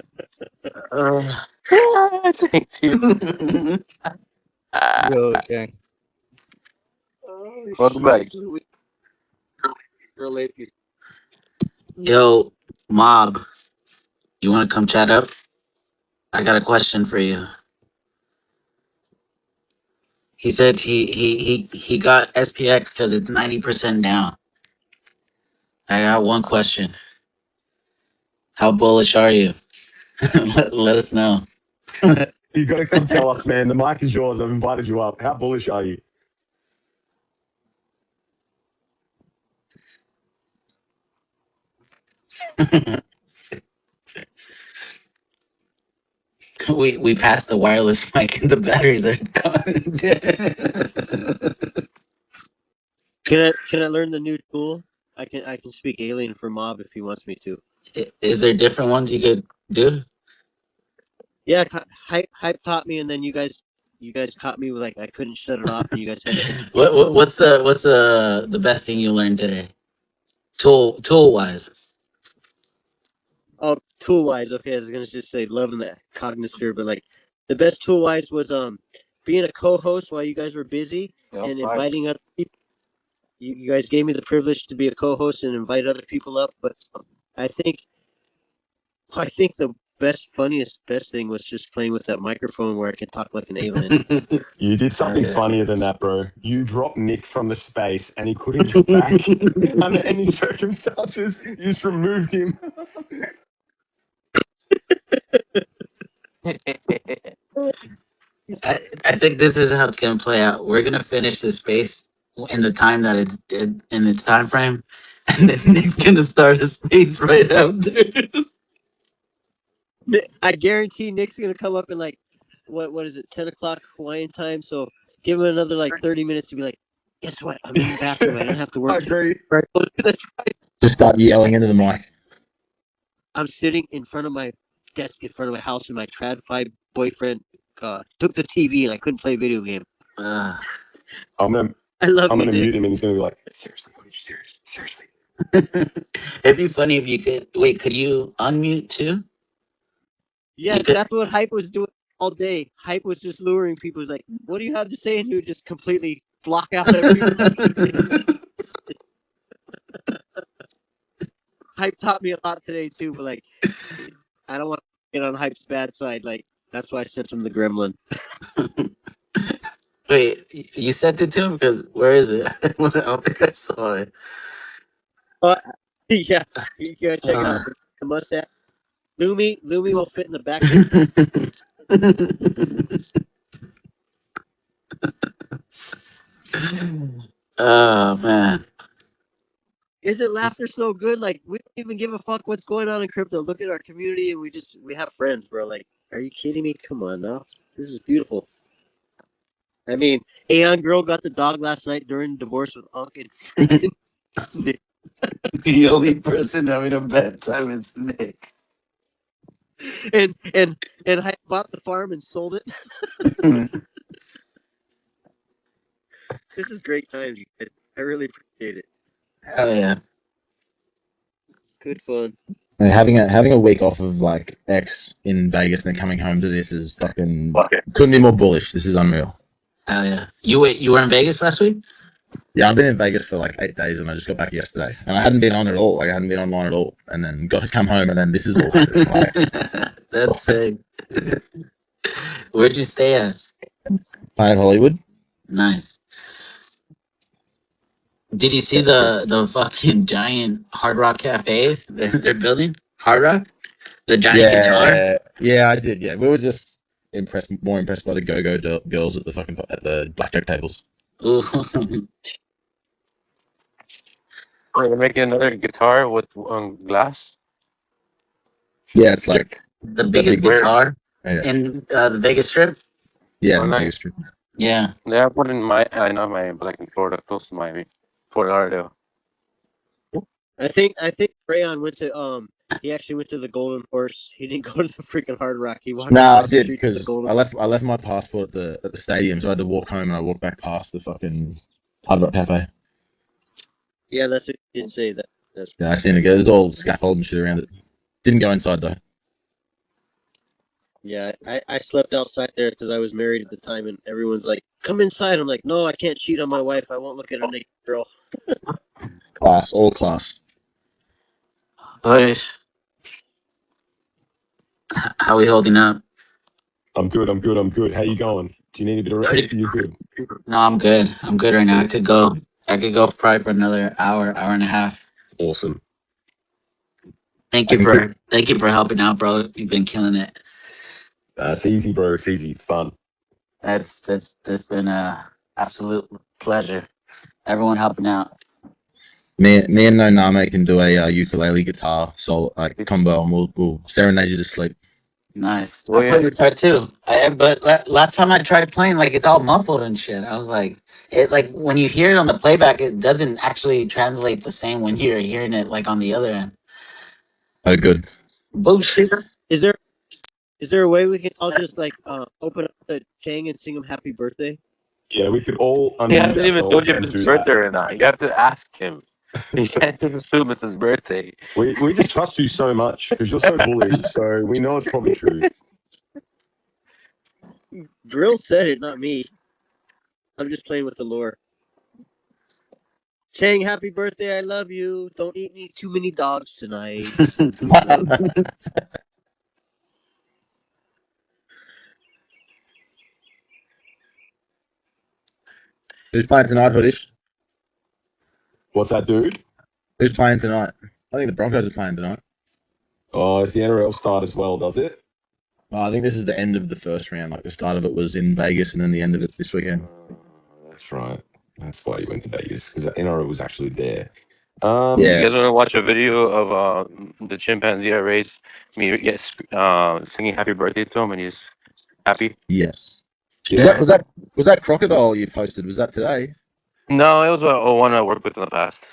Thank you. Yo, gang. Oh Welcome back. shit, Louis. Girl ate me. Yo, Mob, you want to come chat up? I got a question for you. He said he got SPX because it's 90% down. I got one question. How bullish are you? Let us know. You got to come tell us, man. The mic is yours. I've invited you up. How bullish are you? We passed the wireless mic and the batteries are Can I learn the new tool? I can speak alien for Mob if he wants me to. gone. Is there different ones you could do? Yeah, hype taught me, and then you guys caught me with like I couldn't shut it off, and you guys had to educate me. What's the best thing you learned today? Tool wise. Oh, tool wise, okay. I was gonna just say loving that cognisphere, but like the best tool wise was being a co-host while you guys were busy Yep, and right. inviting other people. You guys gave me the privilege to be a co-host and invite other people up, but I think I think the best thing was just playing with that microphone where I can talk like an alien. You did something Okay. funnier than that, bro. You dropped Nick from the space and he couldn't get back under any circumstances. You just removed him. I think this is how it's gonna play out. We're gonna finish the space in the time that in its time frame, and then Nick's gonna start a space right after. I guarantee Nick's gonna come up in like what is it, 10 o'clock Hawaiian time? So give him another like 30 minutes to be like, guess what? I'm in the bathroom. I didn't have to I work today. agree. Right. That's right. Just start yelling into the mic. I'm sitting in front of my desk in front of my house, and my trad boyfriend took the TV, and I couldn't play a video game. Uh, I'm gonna I love I'm you, gonna mute Nick. him and he's gonna be like, seriously, what are you serious? Seriously. it'd be funny if you could wait. Could you unmute too? Yeah, You could. that's what Hype was doing all day. Hype was just luring people. Was like, "What do you have to say?" And he would just completely block out everybody. Hype taught me a lot today too, but like, I don't want to get on Hype's bad side. Like, that's why I sent him the Gremlin. Wait, you sent it to him because where is it? I don't think I saw it. Oh, yeah, you gotta check it Uh, out. The mustache, Lumi will fit in the back of your. oh man. Isn't laughter so good? Like, we don't even give a fuck what's going on in crypto. Look at our community, and we have friends, bro. Like, are you kidding me? Come on now, this is beautiful. I mean, Aeon girl got the dog last night during divorce with Unc and freaking Nick. The only person having a bad time is Nick. And I bought the farm and sold it. This is great times, you guys. I really appreciate it. Oh yeah. Good fun. Having a week off of like X in Vegas and then coming home to this is fucking Fuck it. couldn't be more bullish. This is unreal. Oh yeah. You were in Vegas last week? Yeah, I've been in Vegas for like 8 days and I just got back yesterday. And I hadn't been on at all. Like I hadn't been online at all. And then got to come home and then this is all happening. Like That's sick. Where'd you stay at? Planet Hollywood. Nice. Did you see Yeah, it's good. the fucking giant Hard Rock cafe they're building? Hard Rock, the giant guitar. Yeah, I did. Yeah, we were just more impressed by the go-go girls at the at the blackjack tables. Ooh, Wait, they're making another guitar with glass. Yeah, it's the, like the that biggest big. Where? guitar Yeah, in the Vegas Strip. yeah, Oh, in the nice. Vegas Strip. Yeah. They have one in my, not Miami, but like in Florida, close to Miami, Fort Lauderdale. I think Rayon went to he actually went to the Golden Horse. He didn't go to the freaking Hard Rock. He walked No, I across the did street to the because Golden. I left my passport at the stadium, so I had to walk home and I walked back past the fucking Hard Rock Cafe. Yeah, that's what he did say. That's Yeah, I seen it. There's all scaffold and shit around it. Didn't go inside though. yeah. I slept outside there because I was married at the time, and everyone's like, "Come inside." I'm like, "No, I can't cheat on my wife. I won't look at a naked girl." Class, all class. But how we holding up? I'm good. I'm good. I'm good. How you going? Do you need a bit of rest? Pretty. Are you good? No, I'm good. I'm good right now. I Sweet. could go. I could go probably for another hour and a half. Awesome. Thank I you can quick. for helping out, bro. You've been killing it. It's easy, bro. It's easy. It's fun. That's been a absolute pleasure. Everyone helping out. Me and Noname can do a ukulele guitar solo like combo, and we'll serenade you to sleep. Nice. I Oh play yeah. guitar too. But last time I tried playing, like it's all muffled and shit. I was like, it like when you hear it on the playback, it doesn't actually translate the same when you're hearing it like on the other end. Oh, good. Bullshit. Is there is there a way we can all just like open up the Chang and sing him happy birthday? Yeah, we could all He unmute hasn't even told ourselves you if and it's his do that. birthday or not. You have to ask him. You can't just assume it's his birthday. We just trust you so much because you're so bullish. So we know it's probably true. Drill said it, not me. I'm just playing with the lore. Chang, happy birthday! I love you. Don't eat me too many dogs tonight. Love. Who's playing tonight, Hoodish? What's that, dude? Who's playing tonight? I think the Broncos are playing tonight. Oh, it's the NRL start as well, does it? I think this is the end of the first round. Like the start of it was in Vegas, and then the end of it's this weekend. That's right. That's why you went to Vegas because the NRL was actually there. You Yeah. guys want to watch a video of the chimpanzee I raised? Me, yes, singing happy birthday to him, and he's happy. Yes. Was Yeah. that crocodile you posted? Was that today? No, it was a one I worked with in the past.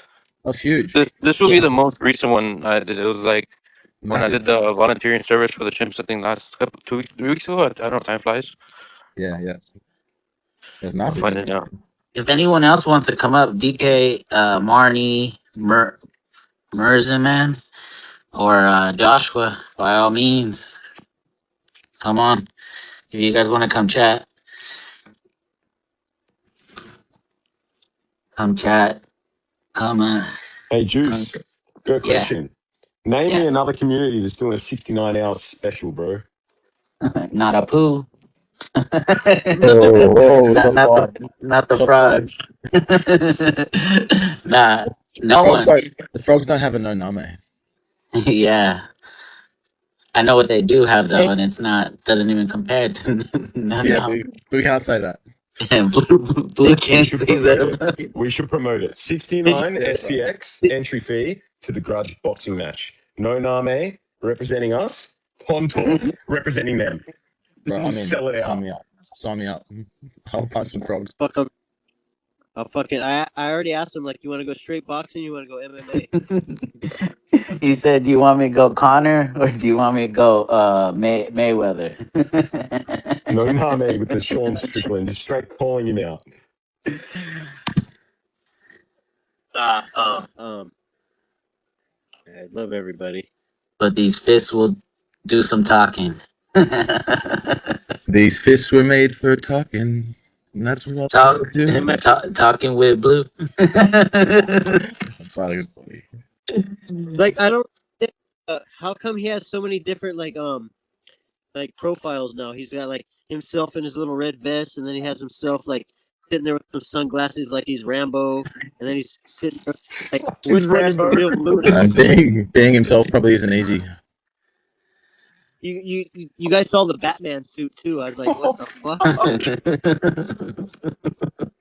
That's huge. This will be the Yes. most recent one I did. It was like when I did Massive. the volunteering service for the chimps. I think last couple 2 weeks, 3 weeks ago. I don't know. Time flies. Yeah, yeah. That's I'll massive. find it now. If anyone else wants to come up, DK, Marnie, Merzin, man, or Joshua, by all means, come on. If you guys want to come chat, come chat. Come, Hey, come. Juice. Good Yeah, question. Name me yeah. another community that's doing a 69-hour special, bro. Not a poo. Oh, not shots not fired. the not the Shots fired. frogs. Nah, The no frogs one. don't. The frogs don't have a no name. Yeah, I know what they do have though, Hey, and it's not doesn't even compare to no Yeah, no. we can't say that. Blue We can't should say promote that it. about it. We should promote it. did 69 Yeah, SPX entry fee to the grudge boxing match. No Name representing us. Pontor representing them. bro. I'm in. Sell it Sign out. me up. Sign me up. I'll punch some frogs. fuck him? I'll fucking. I already asked him like, you want to go straight boxing? You want to go MMA? He said, "Do you want me to go Connor or do you want me to go Mayweather?" No Name with the Sean Strickland, just straight calling him out. Um, I love everybody. But these fists will do some talking. These fists were made for talking, and that's what Talk, I do. talking with Blue. I'm proud of you. Like I don't. How come he has so many different like profiles now? He's got like himself in his little red vest, and then he has himself like sitting there with some sunglasses, like he's Rambo, and then he's sitting there like Is Whiplash, the Rambo. real Luna. Being himself probably isn't easy. You guys saw the Batman suit too. I was like, what the fuck?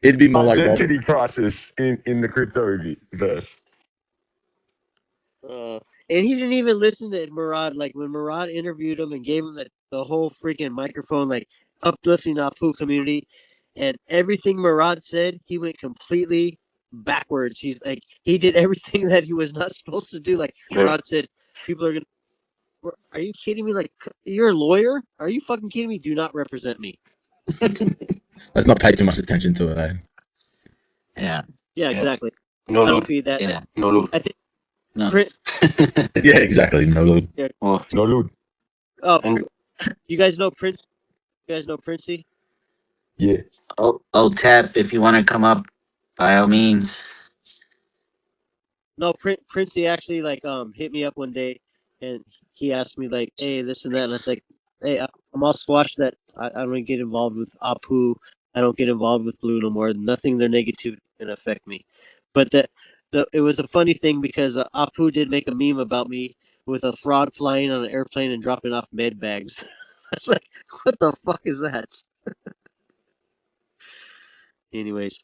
It'd be more like Robin. Identity crisis in the crypto verse. And he didn't even listen to Murad. Like when Murad interviewed him and gave him the whole freaking microphone, like uplifting Apu community, and everything Murad said, he went completely backwards. He's like he did everything that he was not supposed to do. Like Murad said, people are gonna. Are you kidding me? Like you're a lawyer? Are you fucking kidding me? Do not represent me. Let's not pay too much attention to it. Eh? Yeah. Yeah, exactly. No I don't loot. feed that. Yeah. No loot. I think No. print. Yeah, exactly. No load. Yeah. Well, No loot. Oh, And you guys know Prince? You guys know Princey? Yeah. oh, Tap, if you want to come up, by all means. No, Princey actually like hit me up one day, and he asked me like, "Hey, this and that," and I was like, "Hey, I'm all squashed that I don't get involved with Apu. I don't get involved with Blue no more. Nothing their negativity can affect me." But it was a funny thing because Apu did make a meme about me with a fraud flying on an airplane and dropping off med bags. I was like, "What the fuck is that?" Anyways,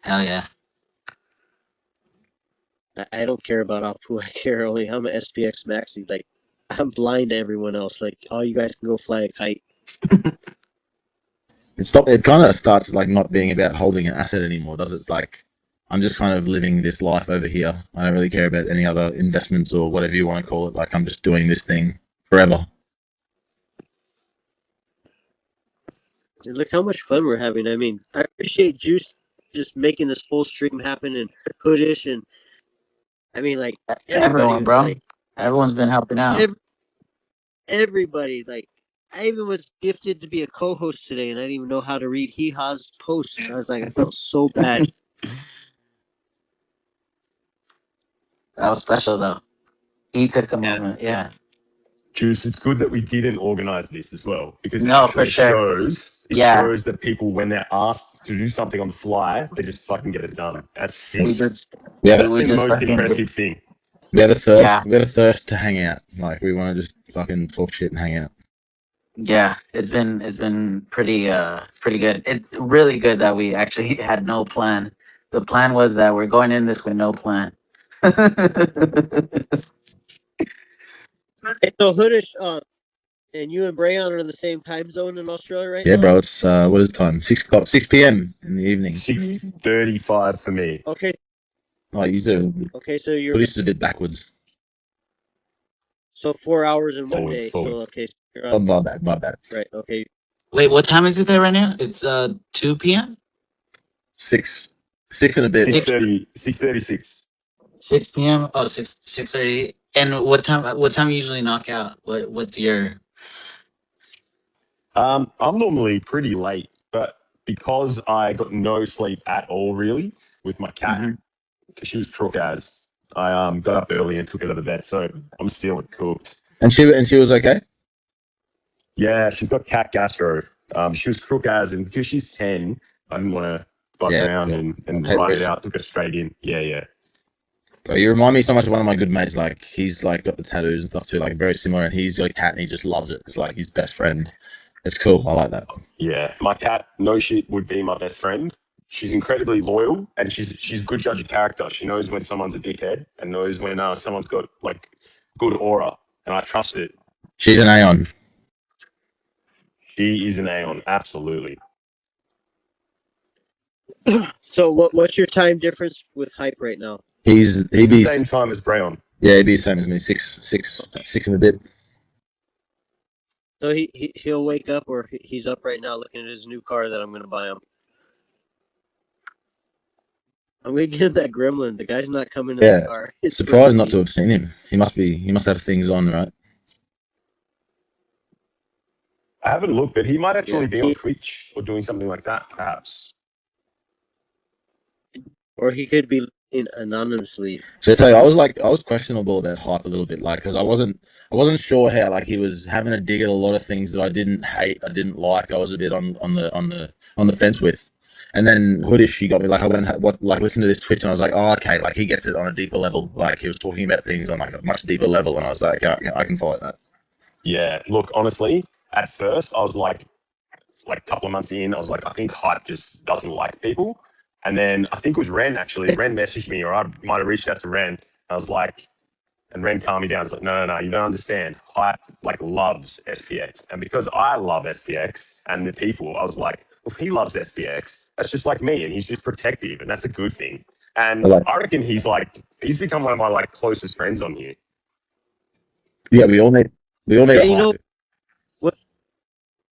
Hell yeah. I don't care about Apu. I care only I'm an SPX maxi. Like I'm blind to everyone else. Like all you guys can go fly a kite. It kind of starts like not being about holding an asset anymore, does it? It's like I'm just kind of living this life over here. I don't really care about any other investments or whatever you want to call it. Like I'm just doing this thing forever. And look how much fun we're having. I mean, I appreciate Juice just making this whole stream happen and Hoodish and I mean like everybody Everyone, was bro. like Everyone's been helping out. everybody like I even was gifted to be a co-host today and I didn't even know how to read Hee Haw's post. I was like I felt so bad. That was special, though. He took a Yeah. moment. Yeah. Juice, it's good that we didn't organize this as well because No, for actually sure. it Yeah. shows that people when they're asked to do something on the fly, they just fucking get it done. That's sick. We just, We have That's we the just most fucking, impressive thing. we have a thirst. yeah. We have a thirst to hang out. Like we want to just fucking talk shit and hang out. Yeah. It's been pretty good. It's really good that we actually had no plan. The plan was that we're going in this with no plan. Hey, so Hoodish and you and Brayon are in the same time zone in Australia right Yeah, now? bro. It's what is the time? 6 o'clock, 6 p.m. in the evening. 6:35 for me. Okay. Oh, you do. Okay, so you're But this is a bit backwards. so 4 hours in one Forwards, day. So forwards. okay, you're Oh, on my bad. My bad. right. Okay. Wait, what time is it there right now? It's 2 p.m. 6 and a bit. 6 6:36. 6 p.m. Oh, 6:30. And what time you usually knock out? What's your I'm normally pretty late, but because I got no sleep at all, really, with my cat, Mhm. because she was crook as, I got up early and took her to the vet, so I'm still cooked. And she was okay. Yeah, she's got cat gastro. She was crook as, and because she's 10, I didn't want to fuck Yeah. around and Hey, ride it out. Took her straight in. Yeah, yeah. bro, you remind me so much of one of my good mates. Like he's like got the tattoos and stuff too. Like very similar, and he's got a cat and he just loves it. It's like his best friend. It's cool. I like that. Yeah, my cat, no shit, would be my best friend. She's incredibly loyal, and she's a good judge of character. She knows when someone's a dickhead, and knows when someone's got like good aura, and I trust it. She's an Aeon. She is an Aeon, absolutely. So what's your time difference with Hype right now? He'd It's the be same time as Brayon. yeah, he'd be the same as me. Six and a bit. So he'll wake up or he's up right now looking at his new car that I'm gonna buy him. I'm gonna get him that Gremlin. The guy's not coming in the car. It's Surprised not to have seen him. He must have things on, right? I haven't looked, but he might actually Yeah, be on Twitch or doing something like that, perhaps. or he could be anonymously. So I tell you, I was questionable about hype a little bit, like because I wasn't sure how like he was having a dig at a lot of things that I didn't hate, I didn't like. I was a bit on the fence with. And then Hoodish, she got me like I went and listened to this Twitch, and I was like, oh okay, like he gets it on a deeper level. Like he was talking about things on like a much deeper level, and I was like, yeah, I can follow that. Yeah, look, honestly, at first I was like a couple of months in, I was like, I think hype just doesn't like people. And then I think it was Ren actually. Ren messaged me, or I might have reached out to Ren. I was like, and Ren calmed me down. I was like, no, you don't understand. Hype like loves SPX. And because I love SPX and the people, I was like, well, if he loves SPX, that's just like me. And he's just protective. And that's a good thing. And Like, I reckon he's become one of my like closest friends on here. yeah, we all need a You know hype. what?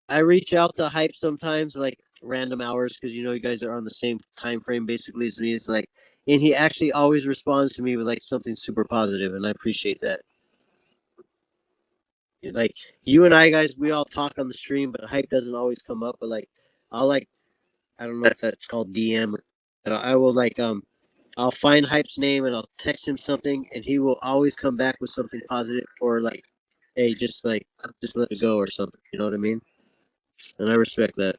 I reach out to Hype sometimes, like random hours, because you guys are on the same time frame basically as me. It's like, and he actually always responds to me with like something super positive, and I appreciate that. Like you and I guys, we all talk on the stream, but Hype doesn't always come up. But like, I'll like, I don't know if that's called DM, but I will like I'll find Hype's name and I'll text him something, and he will always come back with something positive or like, hey, just let it go or something. You know what I mean? And I respect that.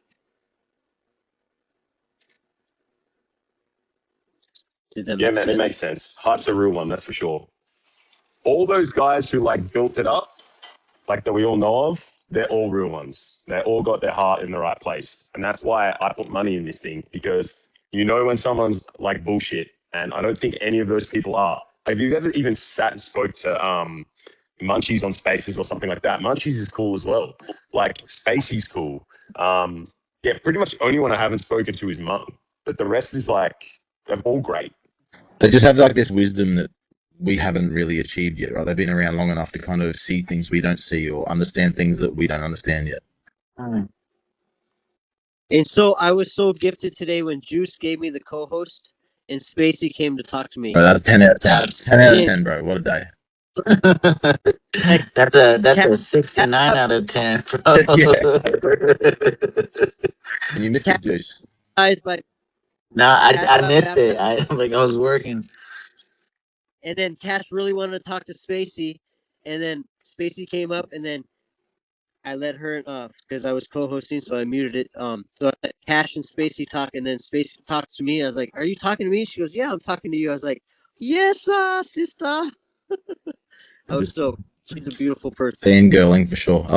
Did that Yeah, make man, it makes sense? sense. Hype's a real one, that's for sure. All those guys who like built it up, like that we all know of, they're all real ones. They all got their heart in the right place. And that's why I put money in this thing, because you know when someone's like bullshit, and I don't think any of those people are. Have you ever even sat and spoke to Munchies on Spaces or something like that? Munchies is cool as well. Like Spacey's cool. Yeah, pretty much the only one I haven't spoken to is Mum. But the rest is like they're all great. They just have like this wisdom that we haven't really achieved yet, right? They've been around long enough to kind of see things we don't see or understand things that we don't understand yet. Mm. And so I was so gifted today when Juice gave me the co-host and Spacey came to talk to me. Bro, that's 10 out of 10. That's 10 out of And 10, bro. What a day. like that's Cash, a 69 out of 10, bro. Yeah. And you missed Cash it, Juice. by No, I Cash I got missed it. baptized, I was working. and then Cash really wanted to talk to Spacey, and then Spacey came up, and then I let her because I was co-hosting, so I muted it. So I let Cash and Spacey talk, and then Spacey talked to me. I was like, "Are you talking to me?" She goes, "Yeah, I'm talking to you." I was like, "Yes, sister." I was Just so. She's a beautiful person. fangirling for sure. I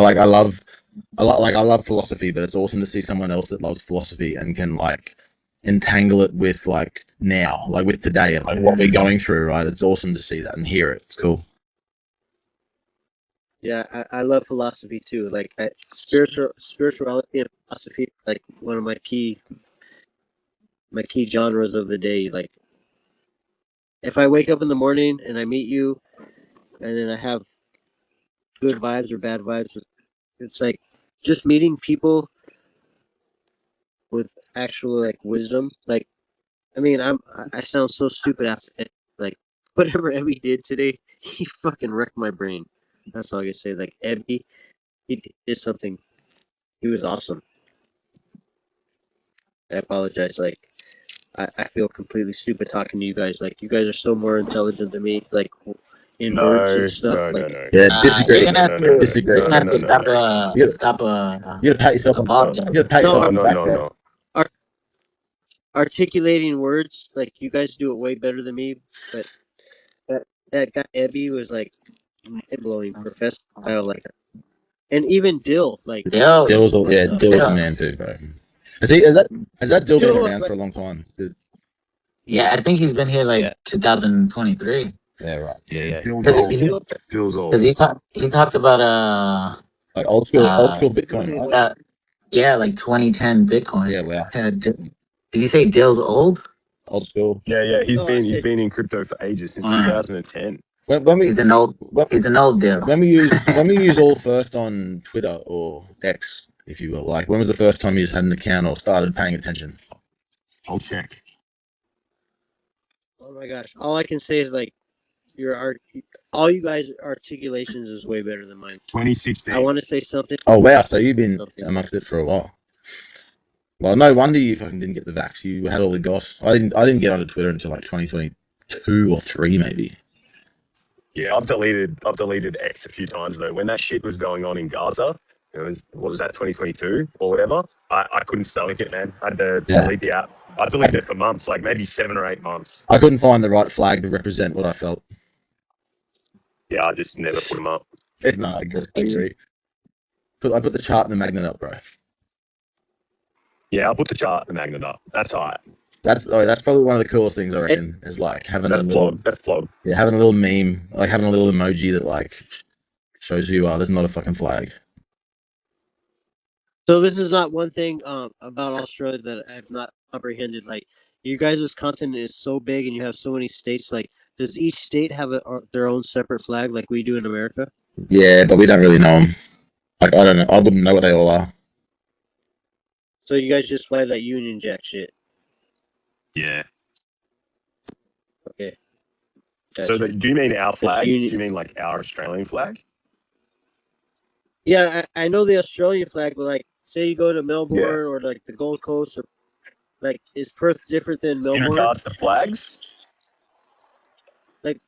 love philosophy, but it's awesome to see someone else that loves philosophy and can like entangle it with like now, like with today and like what we're going through, right? It's awesome to see that and hear it. It's cool. Yeah, I love philosophy too. Like spirituality and philosophy, like one of my key genres of the day. Like if I wake up in the morning and I meet you, and then I have good vibes or bad vibes, it's like just meeting people with actual like wisdom. Like I mean, I sound so stupid after that. Like whatever Ebby did today, he fucking wrecked my brain. That's all I can say. Like Ebby, he did something. He was awesome. I apologize. Like I feel completely stupid talking to you guys. Like you guys are so more intelligent than me. Like in words and No, stuff. no, no, Like no. Yeah, You're disagree. gonna have No, to Disagree. you're no, gonna no, have no, to no, no. You gotta, stop you gotta pat yourself on No, apologizing. you gotta pat no, yourself no, on the no, back no, there. no. articulating words. Like you guys do it way better than me. But that that guy Ebby was like mind blowing, Professor style. Like and even Dill. Like Dale, what the Dill's the Dale. man too, bro. Has that Dill been Dill was around like for a long time? Yeah, I think he's been here like Yeah, 2023. Yeah, right. yeah. Dill's Because old. Dill. Dill's old. he talked about Like old uh school Bitcoin, right? uh yeah, like 2010 Bitcoin. Yeah, wow. Did you say Dale's old? Old school. Yeah. No, I He's said been in crypto for ages, since Uh, 2010. When we he's an old when, he's an old Dale. when we use all first on Twitter or X, if you will, like when was the first time you just had an account or started paying attention? I'll check. oh my gosh. All I can say is like your art. All you guys articulations is way better than mine. I 2016. want to say something. Oh wow, so you've been Something. amongst it for a while. Well, no wonder you fucking didn't get the vax. You had all the goss. I didn't get onto Twitter until like 2020, 2 or 3 maybe. Yeah, I've deleted X a few times though. When that shit was going on in Gaza, it was what was that 2022 or whatever. I couldn't stomach it, man. I had to Yeah, delete the app. I deleted it for months, like maybe 7 or 8 months. I couldn't find the right flag to represent what I felt. Yeah, I just never put them up. No, I agree. I put the chart and the magnet up, bro. Yeah, I'll put the chart, the magnet up. That's all right. That's probably one of the coolest things I reckon is like having That's a little plug. That's plug. yeah, having a little meme, like having a little emoji that like shows who you are. There's not a fucking flag. So this is not one thing about Australia that I've not comprehended. Like, you guys' continent is so big and you have so many states. Like, does each state have their own separate flag like we do in America? Yeah, but we don't really know them. Like I don't know. I wouldn't know what they all are. So you guys just fly that Union Jack shit. Yeah. Okay, So gotcha. do you mean our That's flag? Union. Do you mean like our Australian flag? Yeah, I know the Australian flag, but like, say you go to Yeah. Melbourne or like the Gold Coast, or like, is Perth different than In Melbourne? regards to flags, Like,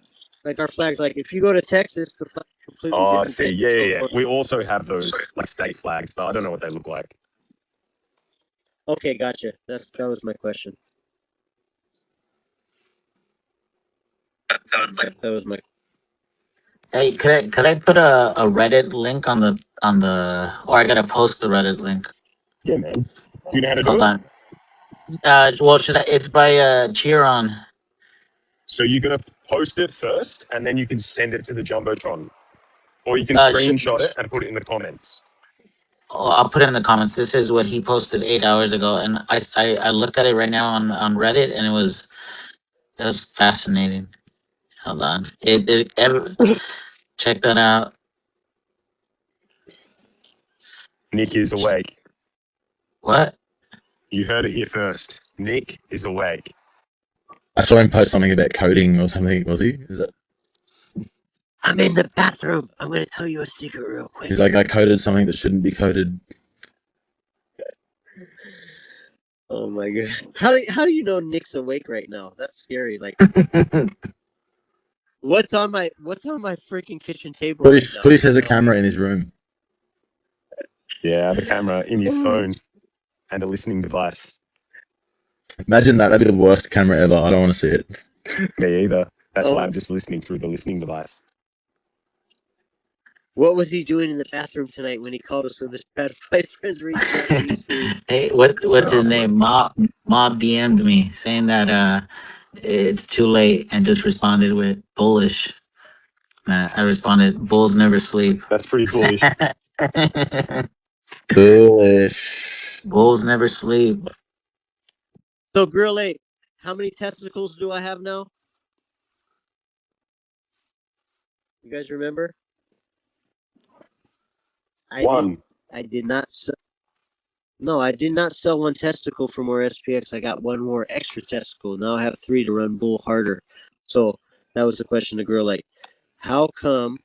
like our flags. Like, if you go to Texas, the flag's completely oh, I different see. than Yeah, yeah, yeah. California. We also have those like state flags, but I don't know what they look like. Okay, gotcha. That was my question. That was my. Hey, could I put a Reddit link on the or I gotta post the Reddit link? Yeah, man. Do you know how to do Hold it? on. Well, should I? It's by Cheeron. So you're gonna post it first, and then you can send it to the jumbotron, or you can Should, screenshot it and put it in the comments. oh, I'll put it in the comments. This is what he posted 8 hours ago, and I looked at it right now on Reddit, and it was fascinating. Hold on. Check that out. Nick is awake. What? You heard it here first. Nick is awake. I saw him post something about coding or something. Was he? Is it? I'm in the bathroom. I'm gonna tell you a secret real quick. He's like, I coded something that shouldn't be coded. Oh my god! How do you know Nick's awake right now? That's scary. Like, what's on my freaking kitchen table right now? Hoodish has a camera in his room. Yeah, the camera in his phone and a listening device. Imagine that. That'd be the worst camera ever. I don't want to see it. Me either. That's why Oh, I'm just listening through the listening device. what was he doing in the bathroom tonight when he called us when the stratified friends reached out to his stream? Hey, what's his Oh, name? Mob DM'd me saying that it's too late and just responded with bullish. I responded, bulls never sleep. that's pretty bullish. Bullish. Bulls never sleep. So, Grill 8, how many testicles do I have now? You guys remember? I didn't. One. I did not. No, I did not sell one testicle for more SPX. I got one more extra testicle. Now I have three to run bull harder. So that was the question to Grill. Like, how come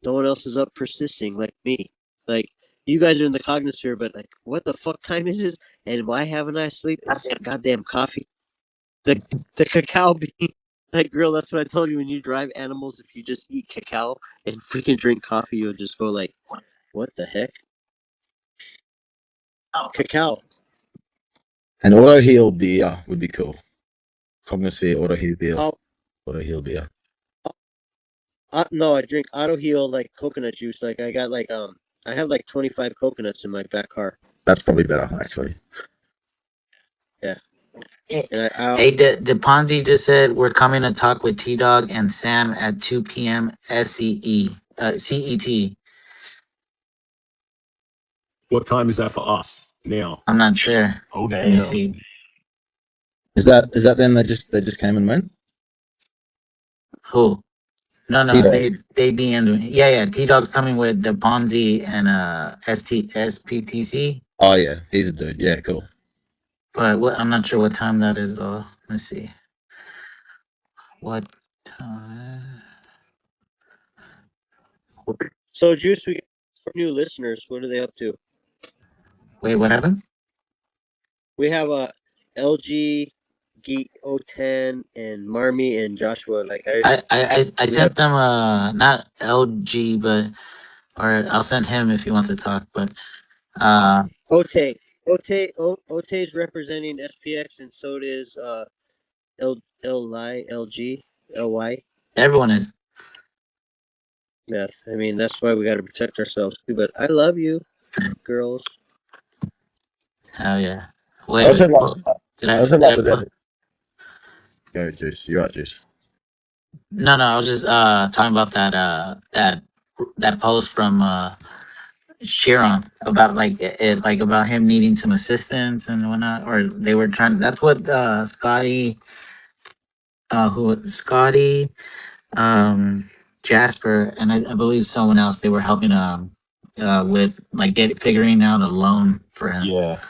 no one else is up persisting like me? Like, you guys are in the cognosphere, but like, what the fuck time is this? And why haven't I sleep? It's goddamn coffee. The the cacao bean. Like, Grill, that's what I told you when you drive animals. If you just eat cacao and freaking drink coffee, you'll just go like, what the heck? Cacao. An Autoheal beer would be cool. Cognosphere Autoheal beer. Oh, Autoheal beer. no, I drink Autoheal like coconut juice. Like, I got like I have like 25 coconuts in my back car. That's probably better, actually. Yeah, Hey, and DePonzi just said we're coming to talk with T Dog and Sam at 2 p.m. CET. What time is that for us now? I'm not sure. Oh, Let me damn. see. Is that them? They just came and went. Who? T No, Dog. they DM'd me. Yeah. T Dog's coming with DePonzi and SPTC. Oh yeah, he's a dude. Yeah, cool. But I'm not sure what time that is though. Let's see. What time? so Juice, we got new listeners. What are they up to? Wait, what happened? We have a LG Geet 010 and Marmy and Joshua. Like I we have sent them not LG but or I'll send him if he wants to talk. But Ote. Ote's representing SPX, and so does L LG LY. everyone is. Yeah, I mean that's why we got to protect ourselves too. But I love you, girls. Hell yeah. I Wait, also like. did I I also did like I the. Go, Juice. You're right, Juice. No, I was just talking about that post from Sharon about like like about him needing some assistance and whatnot, or they were trying. That's what Scotty, Scotty, Jasper, and I believe someone else. They were helping with like figuring out a loan for him. Yeah.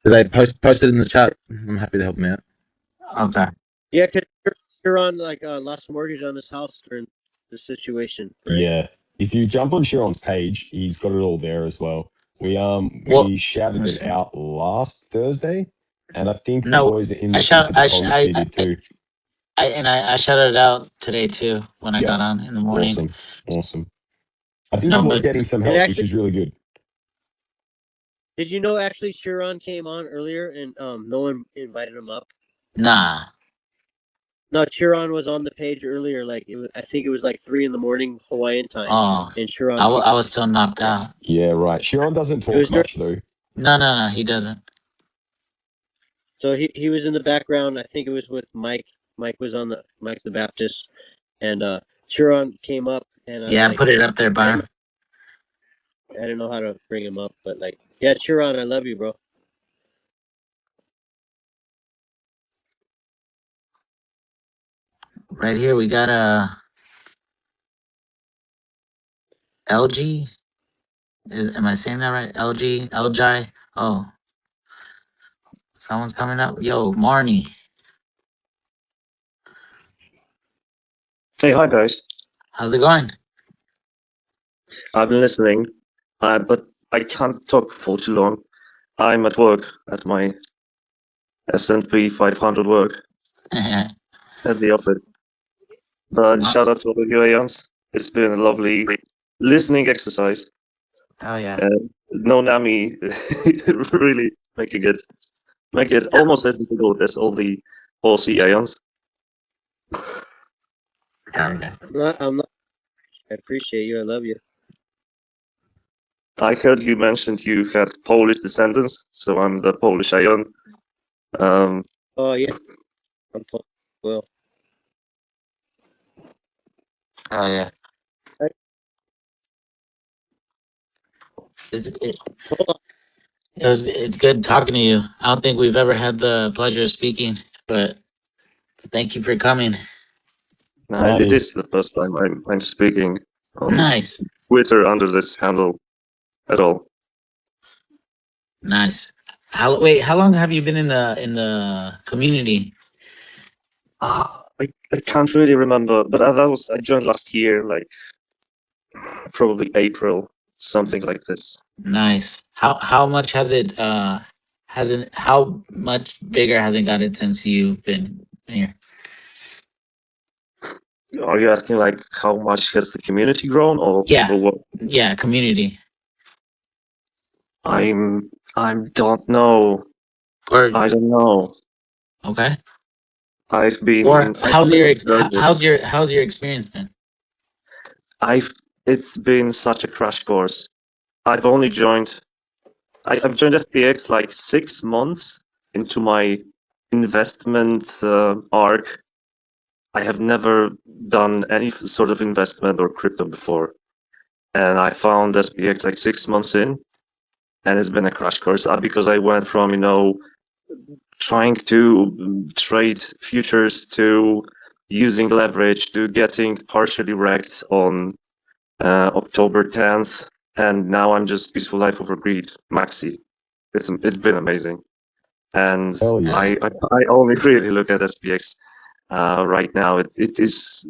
Did they post it in the chat? I'm happy to help them out. Okay. Yeah, because you're on like lost mortgage on his house during the situation, right? Yeah. If you jump on Sharon's page, he's got it all there as well. Well, We shouted it out last Thursday, and I think the no, boys in I into shout the post did it too. I shouted it out today too when I Yep. got on in the morning. Awesome. Awesome. I think No, he was but getting some And help, which actually, is really good. did you know actually Sharon came on earlier and no one invited him up? nah. No, Chiron was on the page earlier. Like I think it was like 3 in the morning Hawaiian time, Oh, and Chiron came. I was still knocked Yeah, out. Yeah, right. Sharon doesn't it was talk during. much though. No, he doesn't. So he was in the background. I think it was with Mike. Mike the Baptist, and Chiron came up, and I'm Yeah, I like, put it up there, I didn't Byron. I didn't know how to bring him up, but like, yeah, Chiron, I love you, bro. Right here, we got a LG. Am I saying that right? LG. Oh, someone's coming up. Yo, Marnie. Hey, hi guys. How's it going? I've been listening, but I can't talk for too long. I'm at work at my S&P 500 work Hell at the office. But shout out to all of you Ians. It's been a lovely listening exercise. yeah. No Nami really make it almost as difficult as all the Aussie Ians. I'm not. I appreciate you. I love you. I heard you mentioned you had Polish descendants, so I'm the Polish Ion. Oh yeah, I'm well. Oh yeah. I, It's it, hold on. it's good talking to you. I don't think we've ever had the pleasure of speaking, but thank you for coming. It is the first time I'm speaking on Nice. Twitter under this handle at all. Nice. How long have you been in the community? I can't really remember, but I joined last year, like probably April, something like this. Nice. How much has it hasn't how much bigger has it gotten since you've been here? Are you asking like how much has the community grown Yeah. or what? Yeah, community. I don't know. Or I don't know. okay. I've Or only observed it. how's your experience been? I've It's been such a crash course. I've only joined I've joined SPX like 6 months into my investment arc. I have never done any sort of investment or crypto before, and I found SPX like 6 months in, and it's been a crash course because I went from trying to trade futures to using leverage to getting partially wrecked on October 10th, and now I'm just peaceful life over greed maxi. It's been amazing, and Hell yeah. I only really look at SPX right now. It is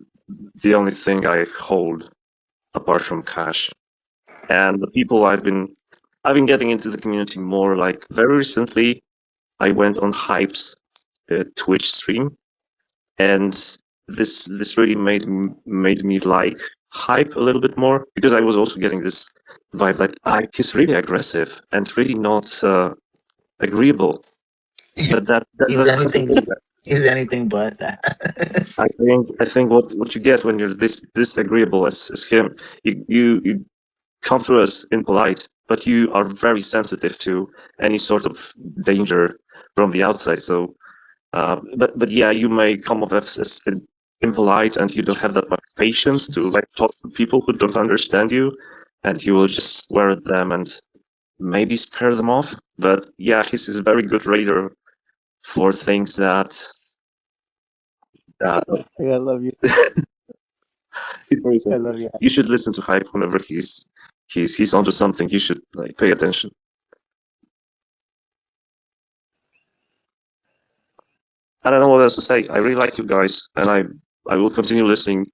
the only thing I hold apart from cash. And the people I've been getting into the community more. Like very recently, I went on hypes Twitch stream, and this really made me like hype a little bit more, because I was also getting this vibe like he's really aggressive and really not agreeable. But He's that's the anything. thing. He's anything but that. I think what you get when you're this disagreeable as him, you come through as impolite, but you are very sensitive to any sort of danger from the outside. So, but yeah, you may come off as impolite, and you don't have that much patience to like talk to people who don't understand you, and you will just swear at them and maybe scare them off. But yeah, he's a very good raider for things that. Uh, I love you. he's very I sensitive. love you. You should listen to Hype whenever he's onto something. You should like pay attention. I don't know what else to say. I really like you guys, and I will continue listening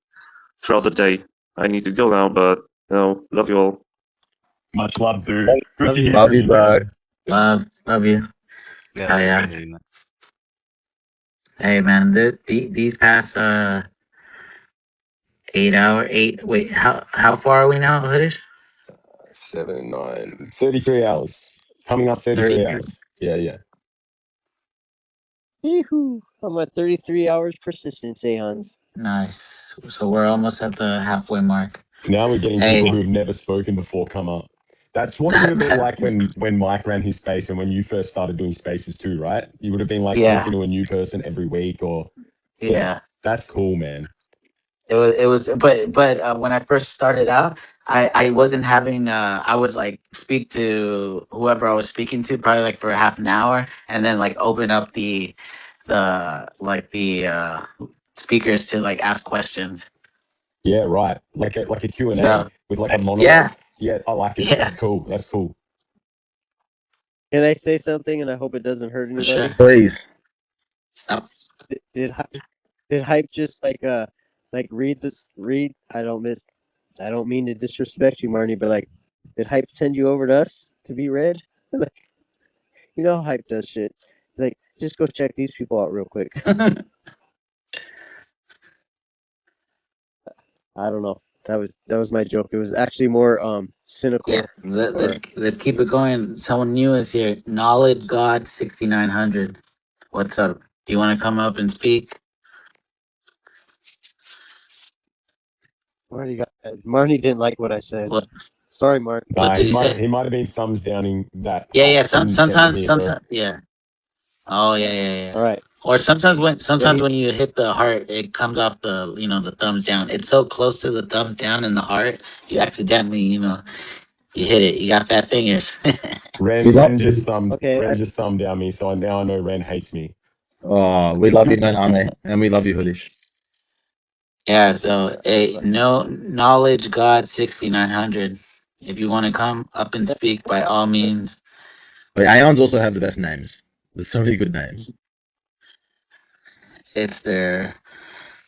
throughout the day. I need to go now, but love you all. Much love, dude. Good Love to you. hear Love from you, you, man. bro. Love you. Yeah, Oh that's yeah. crazy, man. Hey man, these past 8 hour eight. Wait, how far are we now, Hoodish? 7, 9, 33 hours. Coming up 33 33. hours. Yeah, yeah. Yee-hoo. I'm at 33 hours persistence, Hans. Nice. So we're almost at the halfway mark. Now we're getting Hey. people who've never spoken before come up. That's what it would have been like when Mike ran his space and when you first started doing spaces too, right? You would have been like Yeah. talking to a new person every week or Yeah. That's cool, man. It was but when I first started out, I wasn't having I would like speak to whoever I was speaking to probably like for half an hour and then like open up the speakers to like ask questions. Yeah, right. Like a Q&A So with like a monologue. yeah, Yeah, I like it. yeah, That's cool. That's cool. Can I say something and I hope it doesn't hurt for sure. anybody? Please. Stop. Did hype just like read? I don't mean to disrespect you, Marnie, but like, did hype send you over to us to be read? Like, you know how hype does shit. Like, just go check these people out real quick. I don't know. That was my joke. It was actually more Yeah, cynical. Or let's keep it going. Someone new is here. Knowledge God 6900. What's up? Do you want to come up and speak? Marnie didn't like what I said. What Sorry, Mark. What Nah, did he say? he might have been thumbs downing that Yeah, hype yeah. didn't send it here, bro. Sometimes, yeah. Oh, yeah, yeah, yeah. All right. Or Yeah, sometimes when you hit the heart, it comes off the thumbs down. It's so close to the thumbs down in the heart, you accidentally, you hit it. You got fat fingers. We love okay. Ren just thumbed down me, so now I know Ren hates me. Oh, we love you, man, Ame. And we love you, Hoodish. Yeah. So, no knowledge, God 6900. If you want to come up and speak, by all means, But Aeons also have the best names. There's so many good names. it's their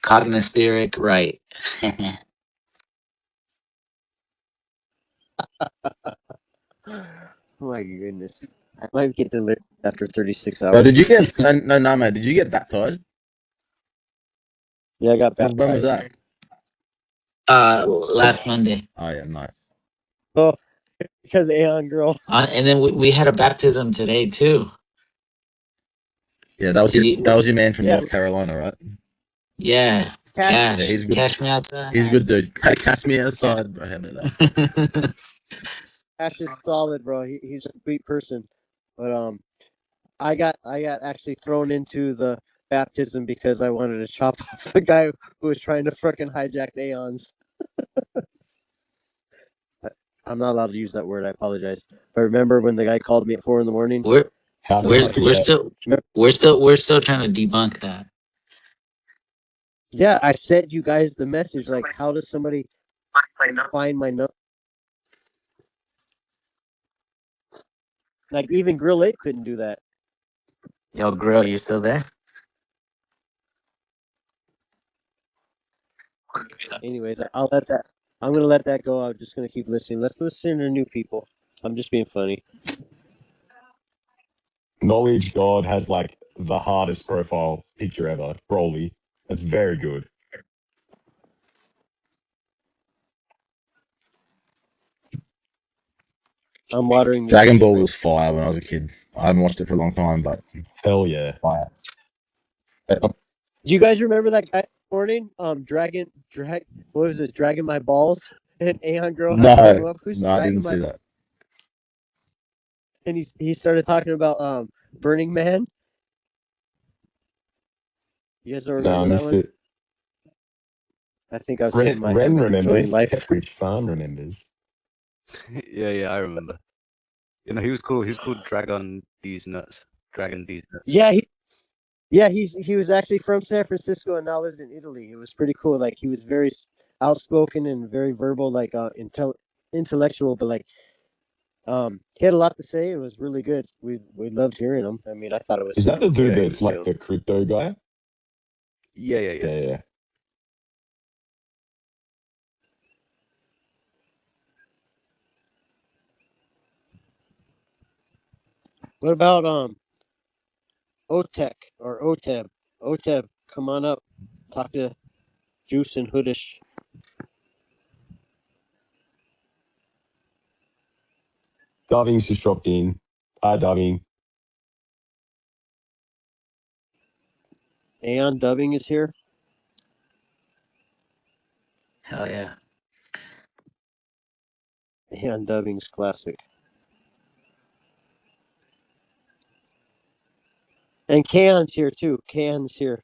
cognospheric right. Oh my goodness. I might get delivered after 36 But hours. did you get no, man? Did you get baptized? Yeah, I got When was baptized. that? Last Monday. Oh yeah, nice. Oh, because Aeon girl. And then we had a baptism today too. Yeah, that was Did you? your man from Yeah, North Carolina, right? Yeah, Cash. Yeah, cash, he's good. cash me outside. He's good, dude. Catch me Yeah. outside, bro. How about that? Cash is solid, bro. He's a sweet person. But I got actually thrown into the baptism because I wanted to chop off the guy who was trying to frickin' hijack Aeons. I'm not allowed to use that word. I apologize. But remember when the guy called me at 4 in the morning? We're How could we're you we're forget? still trying to debunk that. Yeah, I sent you guys the message. Like, how does somebody find my number? Like, even Grill 8 couldn't do that. Yo, Grill, you still there? Anyways, I'll let that. I'm gonna let that go. I'm just gonna keep listening. Let's listen to new people. I'm just being funny. Knowledge God has like the hardest profile picture ever. Broly. That's very good. I'm watering the Dragon screen Ball right. was fire when I was a kid. I haven't watched it for a long time, but Hell yeah. fire. Do you guys remember that guy this morning? What was it? Dragging my balls, and Aeon Girl had to look him No, up. Who's no, I dragging didn't my? see that. And he started talking about Burning Man. You guys don't No, I remember that missed one? it. I think I was hitting my head, Ren but enjoying remembers. life. Pepperidge Farm remembers. Yeah, I remember. You know, he was cool. He was called Dragon These Nuts. Dragon These Nuts. Yeah, he was actually from San Francisco and now lives in Italy. It was pretty cool. Like he was very outspoken and very verbal, like intellectual, but like he had a lot to say. It was really good. We loved hearing him. I mean, I thought it was Is that super the cool. dude Yeah, he that's was like chill. the crypto guy? Yeah. Yeah, yeah. What about OTEC or OTEB? OTEB, come on up. Talk to Juice and Hoodish. Darving's just dropped in. Hi, Darving. Aeon Dubbing is here. Hell yeah. Aeon Dubbing's classic. And Can's here too. Can's here.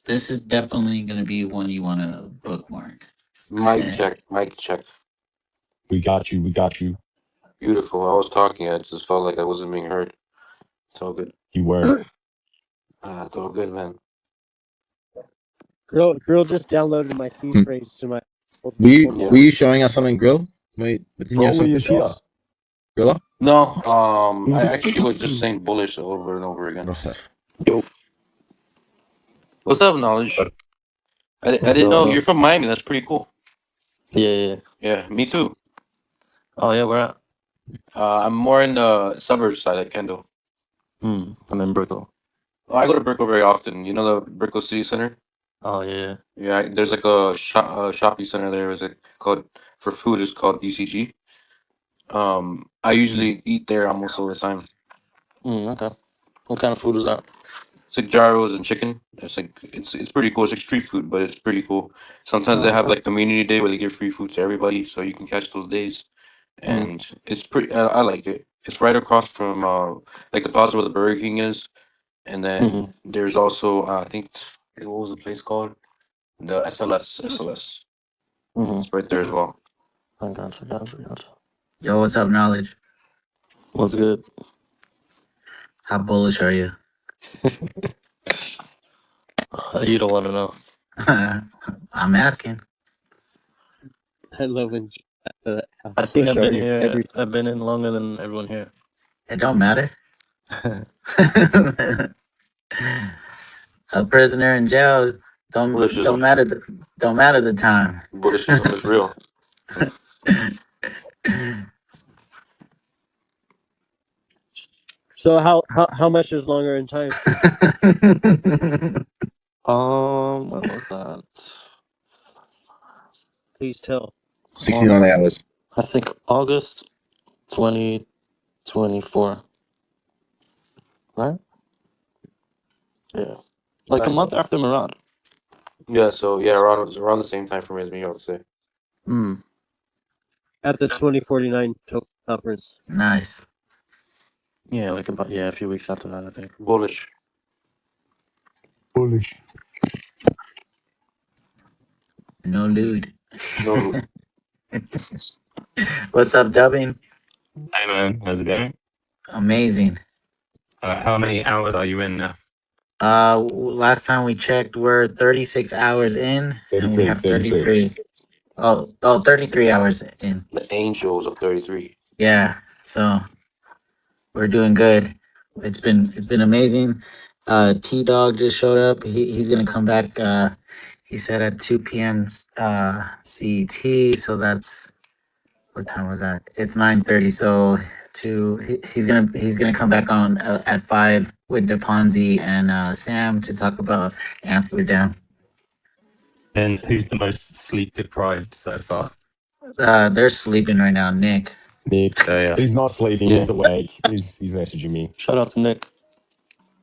This is definitely going to be one you want to bookmark. Mic check. Mic check. We got you. We got you. Beautiful. I was talking. I just felt like I wasn't being heard. It's all good. You were. It's all good, man. Girl just downloaded my seed Hmm. phrase to my Yeah. Were you showing us something, Grill? Wait, didn't you have Broly something to is show here. us? Grilla? No. I actually was just saying bullish over and over again. Right. Yo, What's up, knowledge? I what's didn't going know on? you're from Miami. That's pretty cool. Yeah. Yeah, me too. Oh yeah, where at? I'm more in the suburbs side, like Kendall. I'm in Brickell. Oh, I go to Brickell very often. You know the Brickell City Center? Oh yeah. Yeah, there's like a shopping center there. Is it called for food? It's called BCG. I usually eat there almost all the time. Okay. What kind of food is that? It's like gyros and chicken. It's pretty cool. It's like street food, but it's pretty cool. Sometimes they Oh, have okay. like community day where they give free food to everybody, so you can catch those days. Mm, And it's pretty. I like it. It's right across from like the plaza where the Burger King is, and then mm-hmm, there's also I think what was the place called? The SLS. mm-hmm. It's right there as well. I gotcha. Yo, what's up, knowledge? What's good? How bullish are you? You don't want to know. I'm asking. I love when how I think bullish I've are been you here. every I've been in longer than everyone here. It don't matter. A prisoner in jail don't Bullishism. matter don't matter the time. Bullishism is real. So how much is longer in time? When was that? Please tell. 69 hours. I think August 2024. Right? Yeah. Like a Nice. month after Mirage. Yeah. So yeah, around the same time for me as me. I would say. Hmm. At the 2049 token conference. Nice. Yeah, like about a few weeks after that, I think. Bullish. Bullish. No lewd. No. What's up, dubbing? Hey, man. How's it going? Amazing. How many hours are you in now? Last time we checked, we're 36 hours in, and we 33. have 33. 33. Oh, 33 hours in. The angels of 33. Yeah. So we're doing good. It's been amazing. T Dog just showed up. He's gonna come back. He said at 2 p.m. CET. So that's what time was that? It's 9:30. So he's gonna come back on at 5 with DePonzi and Sam to talk about Amsterdam. And who's the most sleep deprived so far? They're sleeping right now. Nick. Nick, So yeah, he's not sleeping. Yeah. He's awake. He's messaging me. Shout out to Nick.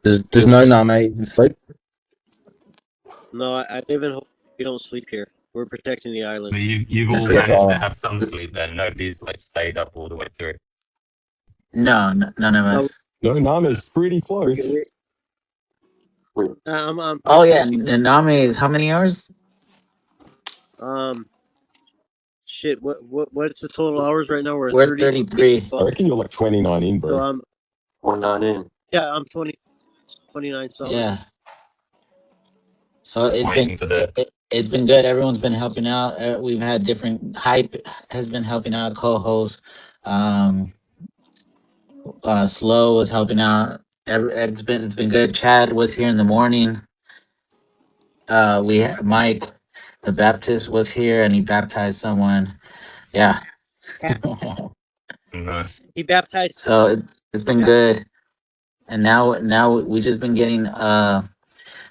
Does no Name sleep? No, I live in. We don't sleep here. We're protecting the island. but you've That's all good. managed to have some sleep then. Nobody's like stayed up all the way through. No, none of No, us. No, Nama's pretty we, close. we, I'm Oh pretty yeah, close. and Nami is how many hours? Um, shit. What's the total hours right now? We're We're 30. 33. I So, reckon you're like 29 in, so bro. I'm We're not in. yeah. I'm 29 something. Yeah. So Just it's been waiting for the. it's been good. Everyone's been helping out. We've had different hype has been helping out co-hosts. Um, Slow was helping out. It's been good. Chad was here in the morning. We had Mike, the Baptist, was here and he baptized someone. Yeah. Nice. He baptized. So it's been good. And now we just been getting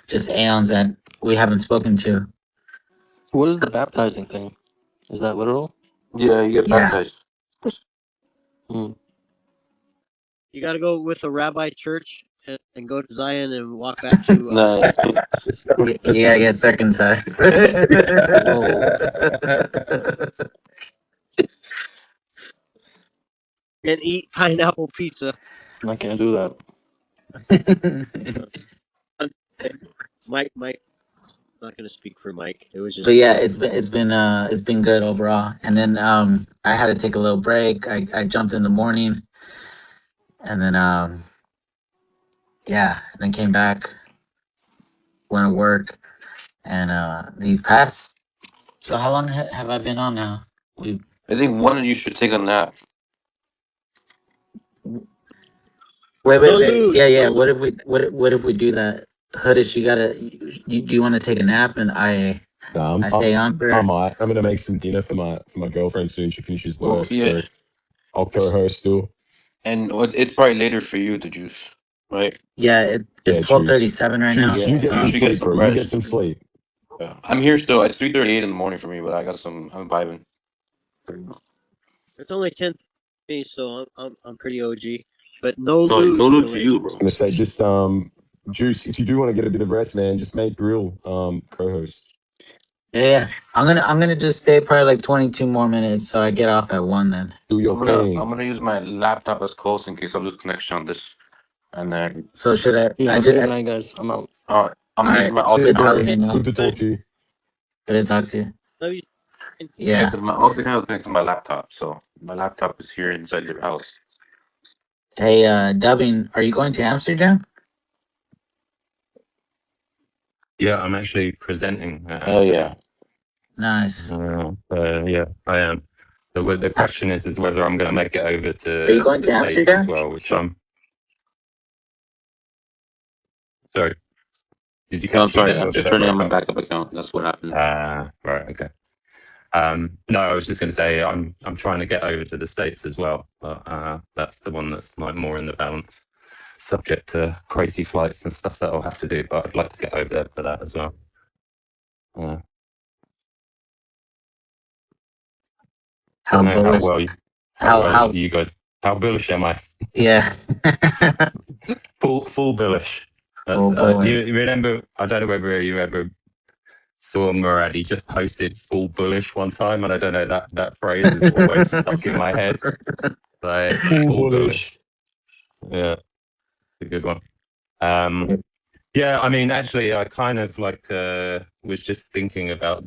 just aeons that we haven't spoken to. What is the baptizing thing? Is that literal? Yeah, you get Yeah. baptized. Hmm. You got to go with a rabbi church and go to Zion and walk back to Nice. You gotta get circumcised. Whoa. and eat pineapple pizza. I can't do that. Mike, not going to speak for Mike. It was But just yeah, it's been good overall. And then I had to take a little break. I jumped in the morning and then yeah, then came back, went to work, and these past. So how long have I been on now? We I think one of you should take a nap. no wait. lose, Yeah. no lose. What if we do that? Hoodish, you gotta. Do you want to take a nap and I stay on I for? might. I'm gonna make some dinner for my girlfriend soon. She finishes Well, work, yeah, so I'll co-host still. and it's probably later for you, the juice, right? Yeah, it's Yeah, 12:37 right now. Juice, you Yeah, get so you some should get sleep, some bro. You get rest. some sleep. Yeah. I'm here still. It's 3:38 in the morning for me, but I got some. I'm vibing. It's only 10 me, so I'm pretty OG. But no No, lose no either loot for way. you, I was bro. gonna say just Juice. If you do want to get a bit of rest, man, just make grill co-host. Yeah. I'm gonna just stay probably like 22 more minutes, so I get off at 1 then. Do your I'm thing. gonna use my laptop as close in case I lose connection on this, and then So should I? Yeah, have a good night, guys. I'm out. I'm All gonna use right. my See you, Good alternate. talking bro. to you, man. Good to talk to you. Good to talk to you. Love you. Yeah, Yeah. because my alternate is connected to my laptop, so my laptop is here inside your house. Hey, Dubbing, are you going to Amsterdam? Yeah, I'm actually presenting at Oh yeah. Amsterdam. Nice. Yeah, I am. The question is whether I'm going to make it over Are you to going the to States as Amsterdam? well, which I'm. Sorry, did you No, I'm catch me sorry. there I'm or did just I turning on break my up? backup account. That's what happened. Right, okay. No, I was just going to say I'm trying to get over to the States as well, but that's the one that's like more in the balance, subject to crazy flights and stuff that I'll have to do. But I'd like to get over there for that as well. Yeah. How Don't know bullish? how How well how? you guys, how bullish am I? Yeah. Full bullish. That's Full bullish. you remember. I don't know whether you ever saw Murad. He just posted full bullish one time, and I don't know that phrase is always stuck in my head. Like Full full bullish. bullish. Yeah, a good one. Yeah, I mean, actually, I kind of like was just thinking about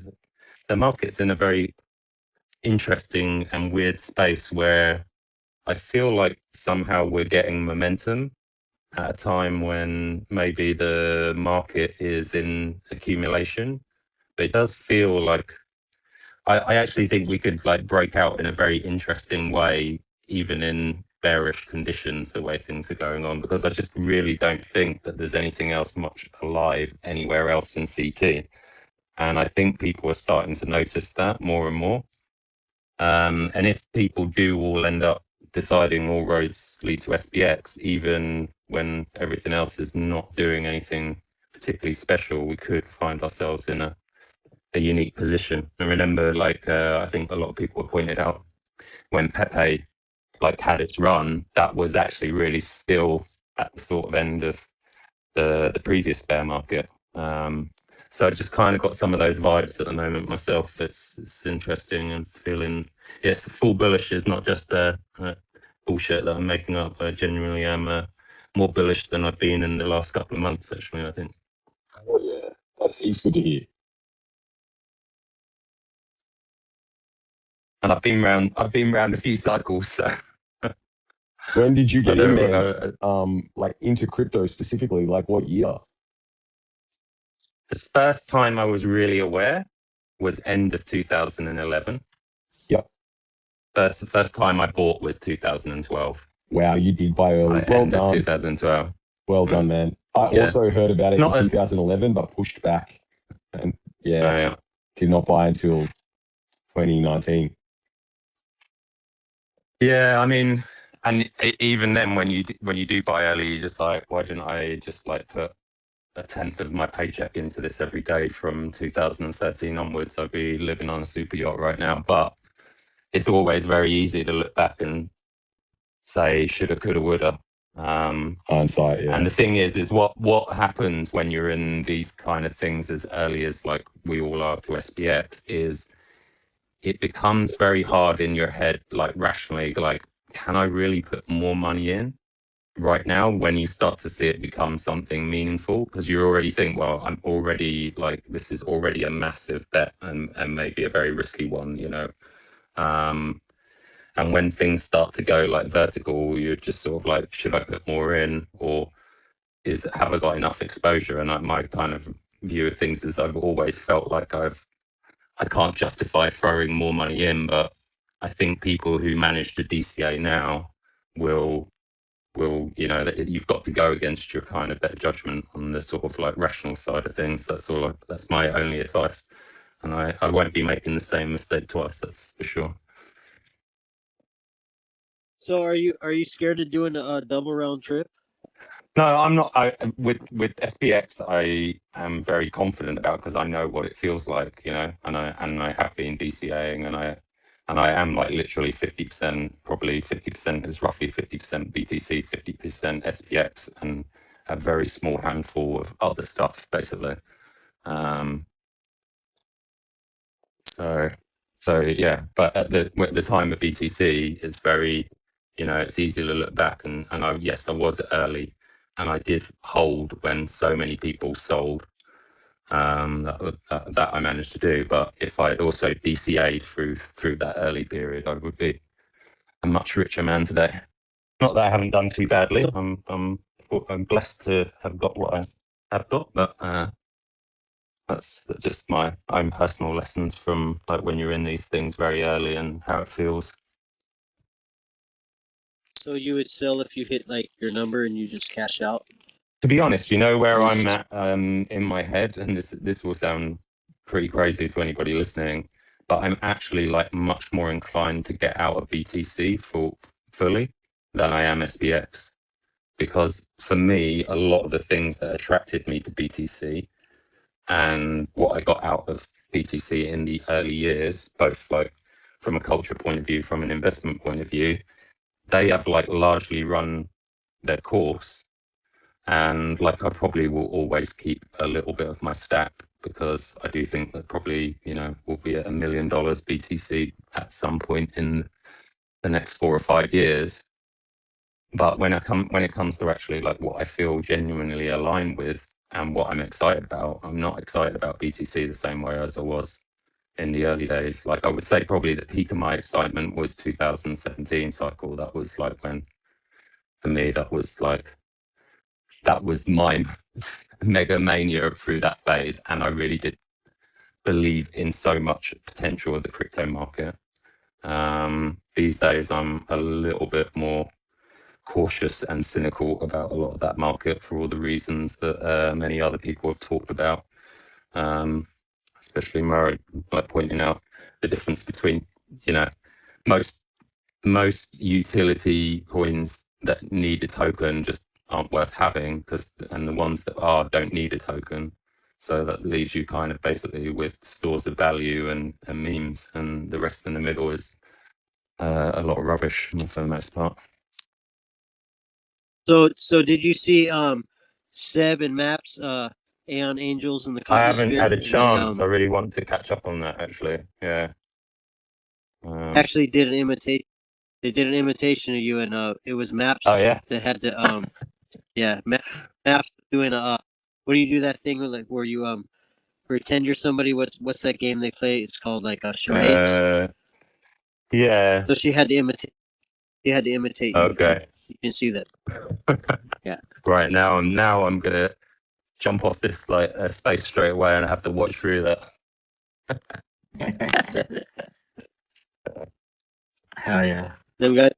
the market's in a very interesting and weird space where I feel like somehow we're getting momentum at a time when maybe the market is in accumulation. But it does feel like I actually think we could like break out in a very interesting way, even in bearish conditions, the way things are going on, because I just really don't think that there's anything else much alive anywhere else in CT. And I think people are starting to notice that more and more. And if people do all end up deciding all roads lead to SPX, even when everything else is not doing anything particularly special, we could find ourselves in a unique position. And remember, like I think a lot of people have pointed out, when Pepe like had its run, that was actually really still at the sort of end of the previous bear market. So I just kind of got some of those vibes at the moment myself. It's interesting and feeling, yes, full bullish is not just bullshit that I'm making up. I genuinely am more bullish than I've been in the last couple of months, actually, I think. Oh yeah, that's heaps good to hear. And I've been round a few cycles, so. When did you get in, man? Like into crypto specifically, like what year? The first time I was really aware was end of 2011. Yep. The first time I bought was 2012. Wow, you did buy early. Well End of done. 2012. Well done, man. I Yeah. also heard about it Not in as 2011, but pushed back, and yeah. did not buy until 2019. Yeah, I mean, and even then, when you do buy early, you're just like, why didn't I just like put a tenth of my paycheck into this every day from 2013 onwards? I'd be living on a super yacht right now. But it's always very easy to look back and say shoulda, coulda, woulda. Hindsight, yeah. And the thing is what happens when you're in these kind of things as early as like we all are to SPX is it becomes very hard in your head, like rationally, like, can I really put more money in right now, when you start to see it become something meaningful? Because you already think, well, I'm already like, this is already a massive bet and maybe a very risky one, you know. And when things start to go like vertical, you're just sort of like, should I put more in, or have I got enough exposure? And my kind of view of things is I've always felt like I can't justify throwing more money in, but I think people who manage to DCA now will you know, that you've got to go against your kind of better judgment on the sort of like rational side of things. That's my only advice, and I won't be making the same mistake twice, that's for sure. So are you scared of doing a double round trip? No, I'm not. With SPX, I am very confident about, because I know what it feels like, you know, and I have been DCAing, and I am like literally 50%, probably 50% is roughly 50% BTC, 50% SPX, and a very small handful of other stuff, basically. So yeah, but at the time of BTC, it's very, you know, it's easy to look back, and I was early, and I did hold when so many people sold. That I managed to do, but if I had also DCA'd through that early period, I would be a much richer man today. Not that I haven't done too badly. I'm blessed to have got what I have got, but that's just my own personal lessons from like when you're in these things very early and how it feels. So you would sell if you hit like your number and you just cash out? To be honest, you know where I'm at in my head, and this will sound pretty crazy to anybody listening, but I'm actually like much more inclined to get out of BTC fully than I am SPX, because for me, a lot of the things that attracted me to BTC and what I got out of BTC in the early years, both like from a culture point of view, from an investment point of view, they have like largely run their course. And like I probably will always keep a little bit of my stack, because I do think that probably, you know, we'll be at $1 million BTC at some point in the next 4 or 5 years. But when it comes to actually like what I feel genuinely aligned with and what I'm excited about, I'm not excited about BTC the same way as I was in the early days. Like I would say probably the peak of my excitement was 2017 cycle. That was like when, for me, that was my mega mania through that phase. And I really did believe in so much potential of the crypto market. These days, I'm a little bit more cautious and cynical about a lot of that market for all the reasons that many other people have talked about. Especially Murray, like pointing out the difference between, you know, most most utility coins that need a token just aren't worth having, and the ones that are don't need a token. So that leaves you kind of basically with stores of value and memes, and the rest in the middle is a lot of rubbish for the most part. So did you see Seb and Maps Aeon Angels in the I company haven't sphere? had a And they chance. I really want to catch up on that actually. Yeah. actually did an imitation. They did an imitation of you, and it was Oh Maps yeah. that had to yeah, Maps doing a what do you do that thing where you pretend you're somebody? What's that game they play? It's called like charades. Yeah. So she had to imitate. She had to imitate you. Okay. You can see that. Yeah. Right now I'm gonna jump off this like space straight away and I have to watch through that. Hell yeah. Them guys.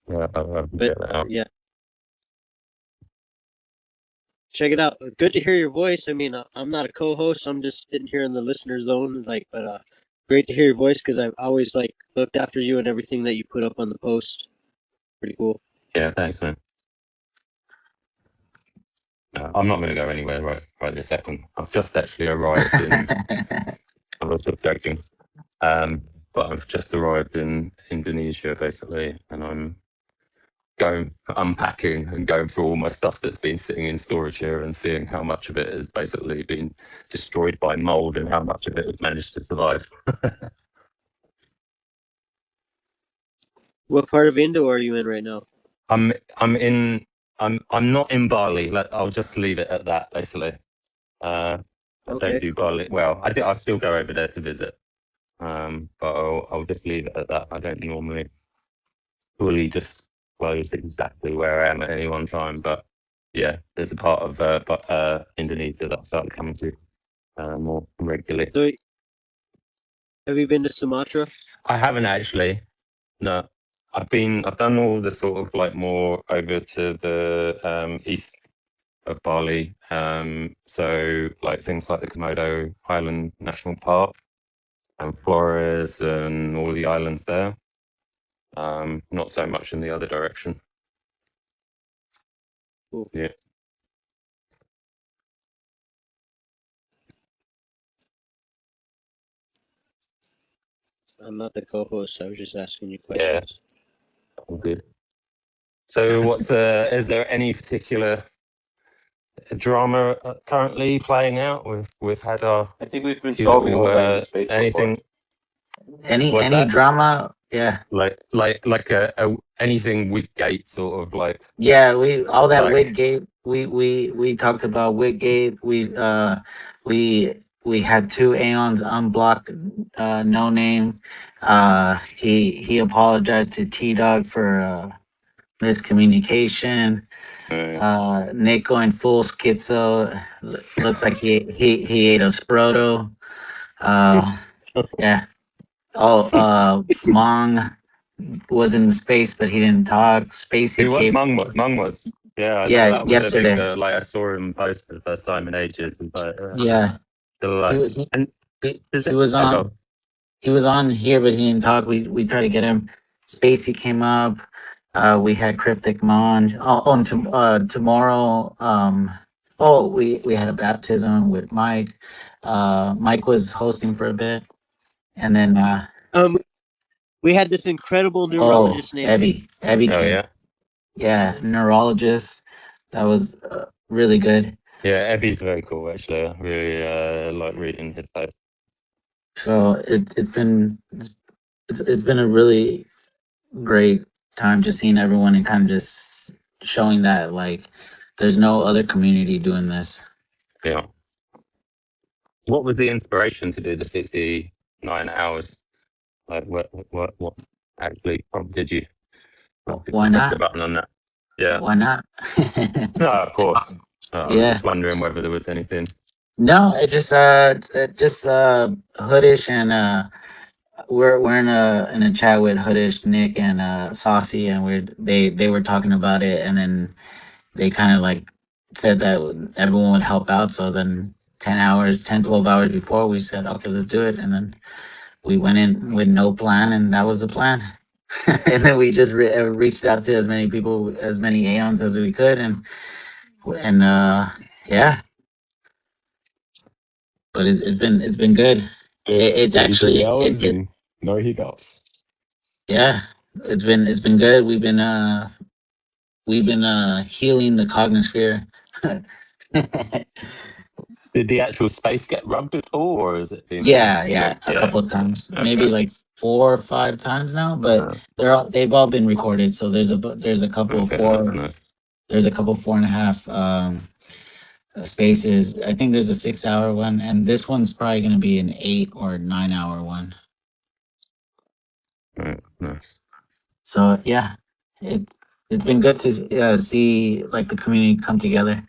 Yeah, I'll But check that out. yeah, check it out. Good to hear your voice. I mean, I'm not a co-host. I'm just sitting here in the listener zone. Like, but great to hear your voice because I've always like looked after you and everything that you put up on the post. Pretty cool. Yeah, thanks, man. I'm not going to go anywhere right this second. I've just actually arrived in. I was just joking, but I've just arrived in Indonesia basically, and I'm going unpacking and going through all my stuff that's been sitting in storage here and seeing how much of it has basically been destroyed by mold and how much of it has managed to survive. What part of Indo are you in right now? I'm I'm in I'm not in Bali. I'll just leave it at that basically. I don't Okay. do Bali. Well, I'll still go over there to visit. But I'll just leave it at that. I don't normally fully disclose exactly where I am at any one time, but yeah, there's a part of Indonesia that I started coming to more regularly. So, have you been to Sumatra? I haven't actually. No, I've done all the sort of like more over to the east of Bali. So like things like the Komodo Island National Park and Flores and all the islands there. Not so much in the other direction. Cool. Yeah. I'm not the co-host. I was just asking you Yeah. questions. All good. So what's is there any particular drama currently playing out? We've had our I think we've been few talking little about that in the space before. anything. What's Any that? drama? Yeah. Like a anything Wiggate sort of Yeah, we all that like Whitgate. We talked about Whitgate. We had two Aeons unblocked. No name. He apologized to T Dog for miscommunication. Nick going full schizo. Looks like he ate a Sproto. Yeah. Oh, Mong was in space, but he didn't talk. Spacey who was came. Mung was. Yeah, I know Yeah, that was a big yesterday. like I saw him post for the first time in ages. But Yeah, still he like was he, and he, does he it was go? on he was on here, but he didn't talk. We tried to get him. Spacey came up. We had Cryptic Mon. And tomorrow. We had a baptism with Mike. Mike was hosting for a bit, and then Um, we had this incredible neurologist named Abby Oh came. yeah. Yeah, neurologist. That was really good. Yeah, Ebby's very cool actually. I really like reading his posts. So it's been a really great time just seeing everyone and kind of just showing that like there's no other community doing this. Yeah. What was the inspiration to do the 69 hours? Like what actually prompted you Why to press the not? button on that? Yeah. Why not? No, of course. I was Yeah. just wondering whether there was anything. No, it just Hoodish and we're in a chat with Hoodish, Nick and Saucy, and they were talking about it, and then they kind of like said that everyone would help out. So then 12 hours before, we said, okay, let's do it. And then we went in with no plan, and that was the plan. and then we just reached out to as many people, as many Aeons as we could, and yeah, but it's been good. It's 33 actually hours it and no hiccups. yeah, it's been good. We've been healing the cognosphere. Did the actual space get rubbed at all, or has it been Yeah, smooth? a Yeah. couple of times, maybe Okay. like 4 or 5 times now, but they've all been recorded. So there's a couple of Okay, that's nice. there's a couple 4.5 spaces. I think there's a 6 hour one, and this one's probably going to be an 8 or 9 hour one. Right, nice. So yeah, it it's been good to see like the community come together,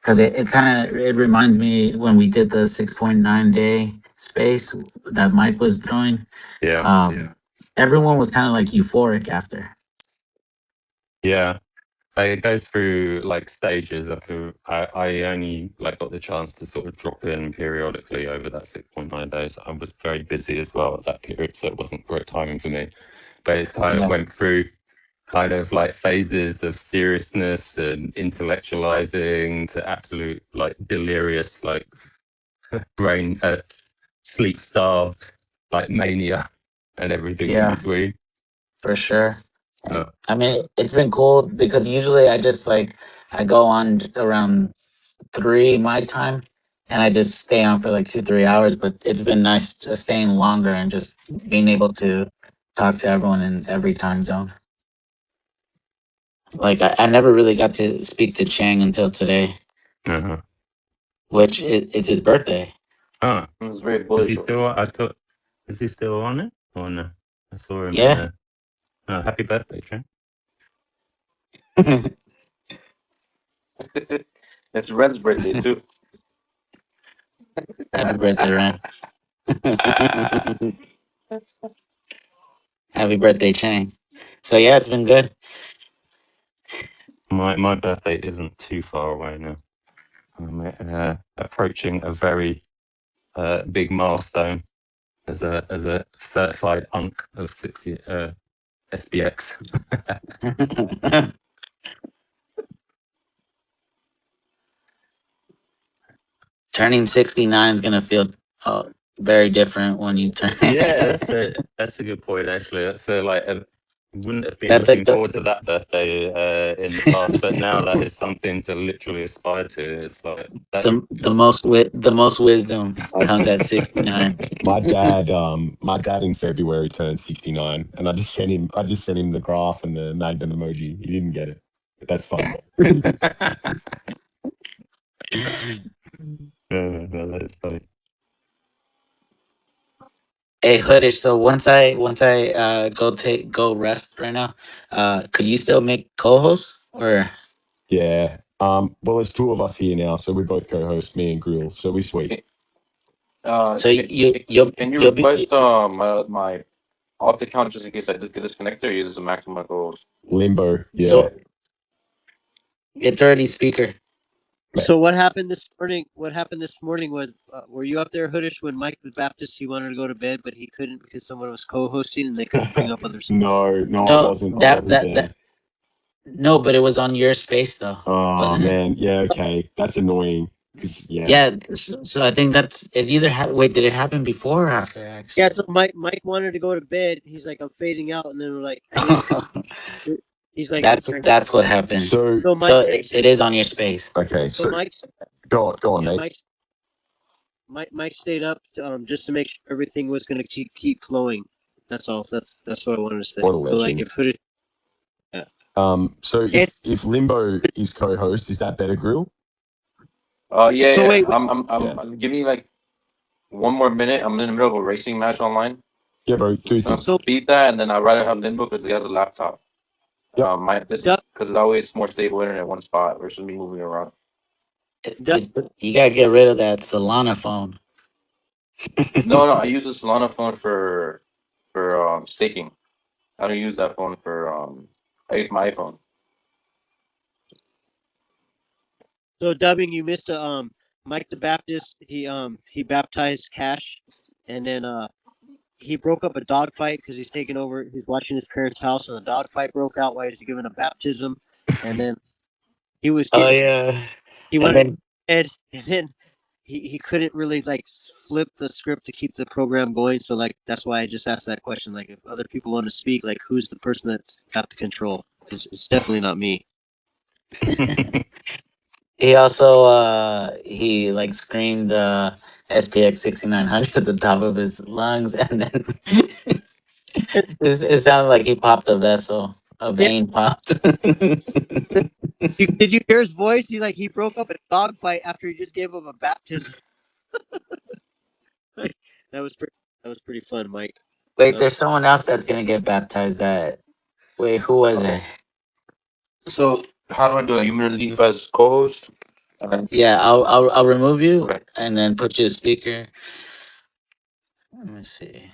because it kind of it reminds me when we did the 6.9 day space that Mike was doing. Yeah. Everyone was kind of like euphoric after. Yeah. It goes through like stages. I only like got the chance to sort of drop in periodically over that 6.9 days. I was very busy as well at that period, so it wasn't great timing for me. But it kind of Yeah, went through kind of like phases of seriousness and intellectualizing to absolute like delirious like brain sleep starved like mania and everything in yeah, between. for sure. Uh, I mean, it's been cool because usually I just like I go on around 3 my time, and I just stay on for like 2 3 hours. But it's been nice staying longer and just being able to talk to everyone in every time zone. Like I never really got to speak to Chang until today, uh-huh. which it's his birthday. Oh, It was very is bullish. he still? I thought, is he still on it or no? I saw him in Yeah, there. Oh, happy birthday, Trent. happy It's Red's birthday too. birthday, Ryan. Happy birthday, Chang. So yeah, it's been good. My birthday isn't too far away now. I'm approaching a very big milestone as a certified unk of 60 SPX. Turning 69 is gonna feel very different when you turn. Yeah, that's a good point actually. That's like wouldn't have been That's like looking forward to that birthday in the past, but now that is something to literally aspire to. It's like that. the most wisdom I, comes at 69. my dad in February turned 69, and I just sent him the graph and the magnet emoji. He didn't get it, but that's fine. No, that is funny. Hey Hoodish, so once I go rest right now, could you still make co-host or Yeah. Well, there's two of us here now, so we both co-host, me and Grill, so we sweet. so Can you you'll be request my alt account just in case I did get disconnected or use the maximum goals? Limbo, yeah. so it's already speaker. So what happened this morning? What happened this morning was, were you up there, Hoodish, when Mike the Baptist he wanted to go to bed, but he couldn't because someone was co-hosting and they couldn't bring up others. No, I No, wasn't. I that wasn't that there. that no, but it was on your space though, Oh wasn't it? man, yeah, okay, that's annoying. Cause yeah, Yeah, so I think that's it. Either wait, did it happen before or after? Yeah, Actually, so Mike wanted to go to bed. He's like, I'm fading out, and then we're like, I need. He's like, that's what happened. so so So Mike, it is on your space. okay, so so Mike's go on, yeah, mate. Mike stayed up just to make sure everything was going to keep flowing. That's all. That's what I wanted to say. What a So like, legend. if Hoodish, yeah. So And if Limbo is co-host, is that better, Grill? Yeah, so yeah. wait, Yeah, Give me like one more minute. I'm in the middle of a racing match online. yeah, bro. Two So things. so beat that, and then I'd rather have Limbo because he has a laptop. Yep. My this Doug, because it's always more stable internet at one spot versus me moving around. Doug, You gotta get rid of that Solana phone. No, I use the Solana phone for staking. I don't use that phone for I use my iPhone. so dubbing, you missed Mike the Baptist. He baptized Cash, and then he broke up a dog fight because he's taking over. He's watching his parents' house, and a dog fight broke out while he was giving a baptism, and then he was Oh getting yeah, he and went then ahead, and then he couldn't really like flip the script to keep the program going. So like that's why I just asked that question. Like if other people want to speak, like who's the person that's got the control? It's definitely not me. he also he like screamed SPX6900 at the top of his lungs, and then it sounded like he popped a vessel. A Yeah. vein popped. Did you hear his voice? He broke up a dog fight after he just gave him a baptism. Like, that was pretty. That was pretty fun, Mike. Wait, Uh, there's someone else that's gonna get baptized. That wait, who was it? Oh, so how do I do it? You want me to leave as co-host? Yeah, I'll remove you Okay. and then put you a speaker. Let me see.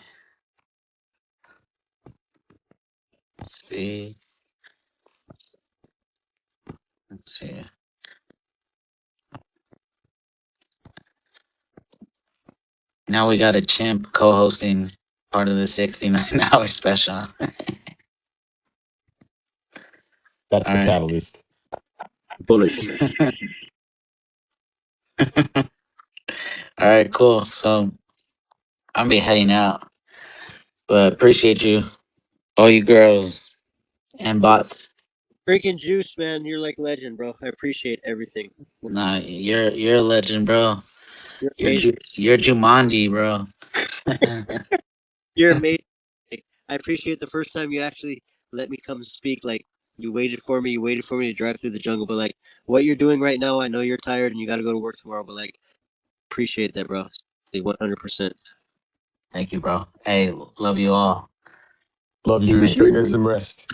Speak. Let's see. Now we got a chimp co-hosting part of the 69-hour special. That's All the right. catalyst. bullish. All right, cool. So I'm be heading out, but appreciate you, all you girls and bots. Freaking juice, man! You're like legend, bro. I appreciate everything. Nah, you're a legend, bro. You're amazing. You're Jumanji, bro. You're amazing. Like, I appreciate the first time you actually let me come speak. Like you waited for me. You waited for me to drive through the jungle. But like what you're doing right now, I know you're tired and you got to go to work tomorrow. But like appreciate that, bro. 100%. Thank you, bro. Hey, love you all. Love you, You Juice. may, Go get some rest.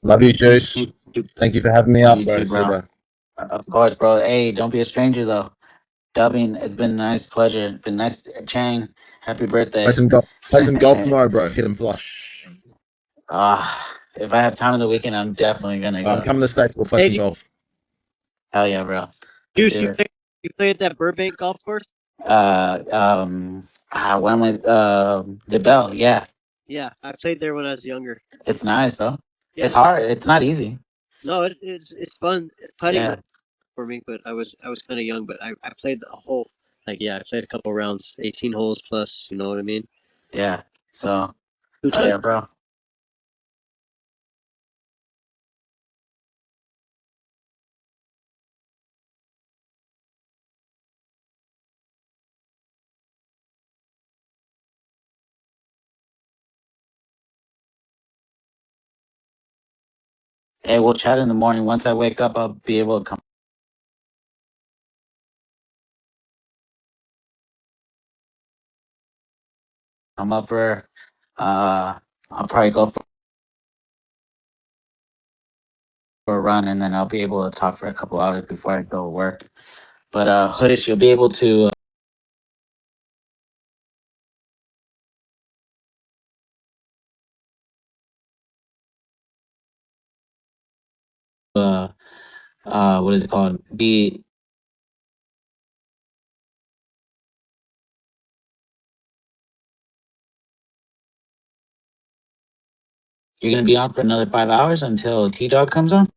Love you, you, Juice. you, Thank you for having me love up, you bro. too, See you, bro. bro. Of course, bro. Hey, don't be a stranger though. Dubbing, it's been a nice pleasure. It's been nice. Chang, happy birthday. Play some golf tomorrow, bro. Hit him flush. If I have time on the weekend, I'm definitely gonna go. Come to the States. We'll play Hey, some golf. Hell yeah, bro. Let's juice, do it. you play at that Burbank golf course? When was the bell? Yeah, Yeah, I played there when I was younger. it's nice, bro. It's Yeah, hard. It's not easy. no, it's fun. Putting Yeah, was for me, but I was kind of young. But I played the whole I played a couple rounds, 18 holes plus. You know what I mean? yeah. So, Two hell times. yeah, bro. Hey, we'll chat in the morning. Once I wake up, I'll be able to come up for. I'll probably go for a run, and then I'll be able to talk for a couple hours before I go to work. But Hoodish, you'll be able to. What is it called? Be You're gonna be on for another 5 hours until T Dog comes on.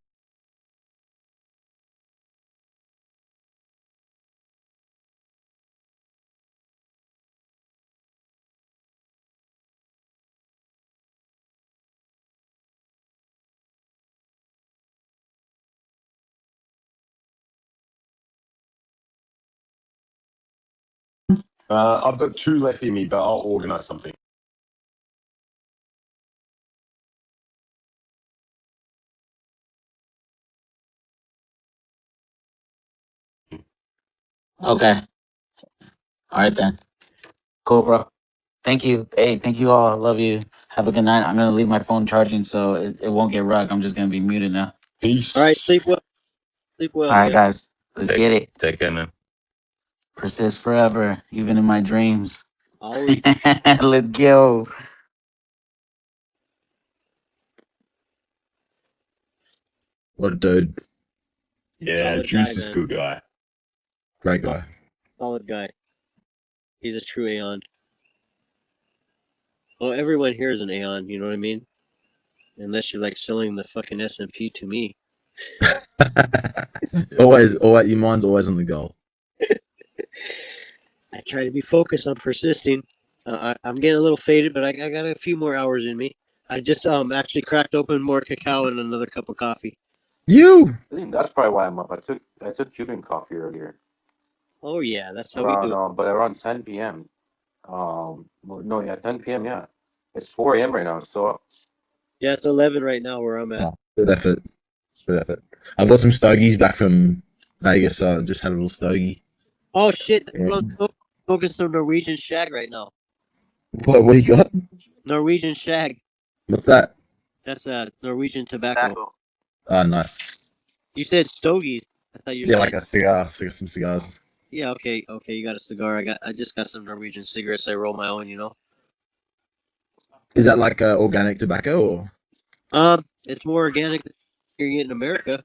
I've got two left in me, but I'll organize something. Okay. All right then. Cool, bro. Thank you. Hey, thank you all. Love you. Have a good night. I'm gonna leave my phone charging so it won't get rug. I'm just gonna be muted now. All right, Peace. sleep well. Sleep well, All right, man. guys. Let's get it. Take care, man. Persist forever, even in my dreams. Always Let's go. What a dude. Yeah, solid guy, Juice is man. good guy. Great guy. Solid guy. He's a true Aeon. Well, everyone here is an Aeon. You know what I mean? Unless you're like selling the fucking S&P to me. Always, your mind's always on the goal. I try to be focused. I'm persisting. I'm getting a little faded, but I got a few more hours in me. I just actually cracked open more cacao and another cup of coffee. You. I think that's probably why I'm up. I took Cuban coffee earlier Oh yeah, that's how we do around it. but around 10 p.m. Well, no, yeah, 10 p.m. Yeah, it's 4 a.m. right now. So Yeah, it's 11 right now where I'm at. Oh, good effort. Good effort. I got some stogies back from Vegas, so I just had a little stogie. Oh shit, Yeah. I'm smoking some Norwegian shag right now. What do you got? Norwegian shag. What's that? That's Norwegian tobacco. Ah, nice. You said stogies. I thought you were Yeah, like saying. a cigar. Some cigars. Yeah, okay. You got a cigar. I just got some Norwegian cigarettes. I roll my own. Is that like organic tobacco or? It's more organic than you're getting in America.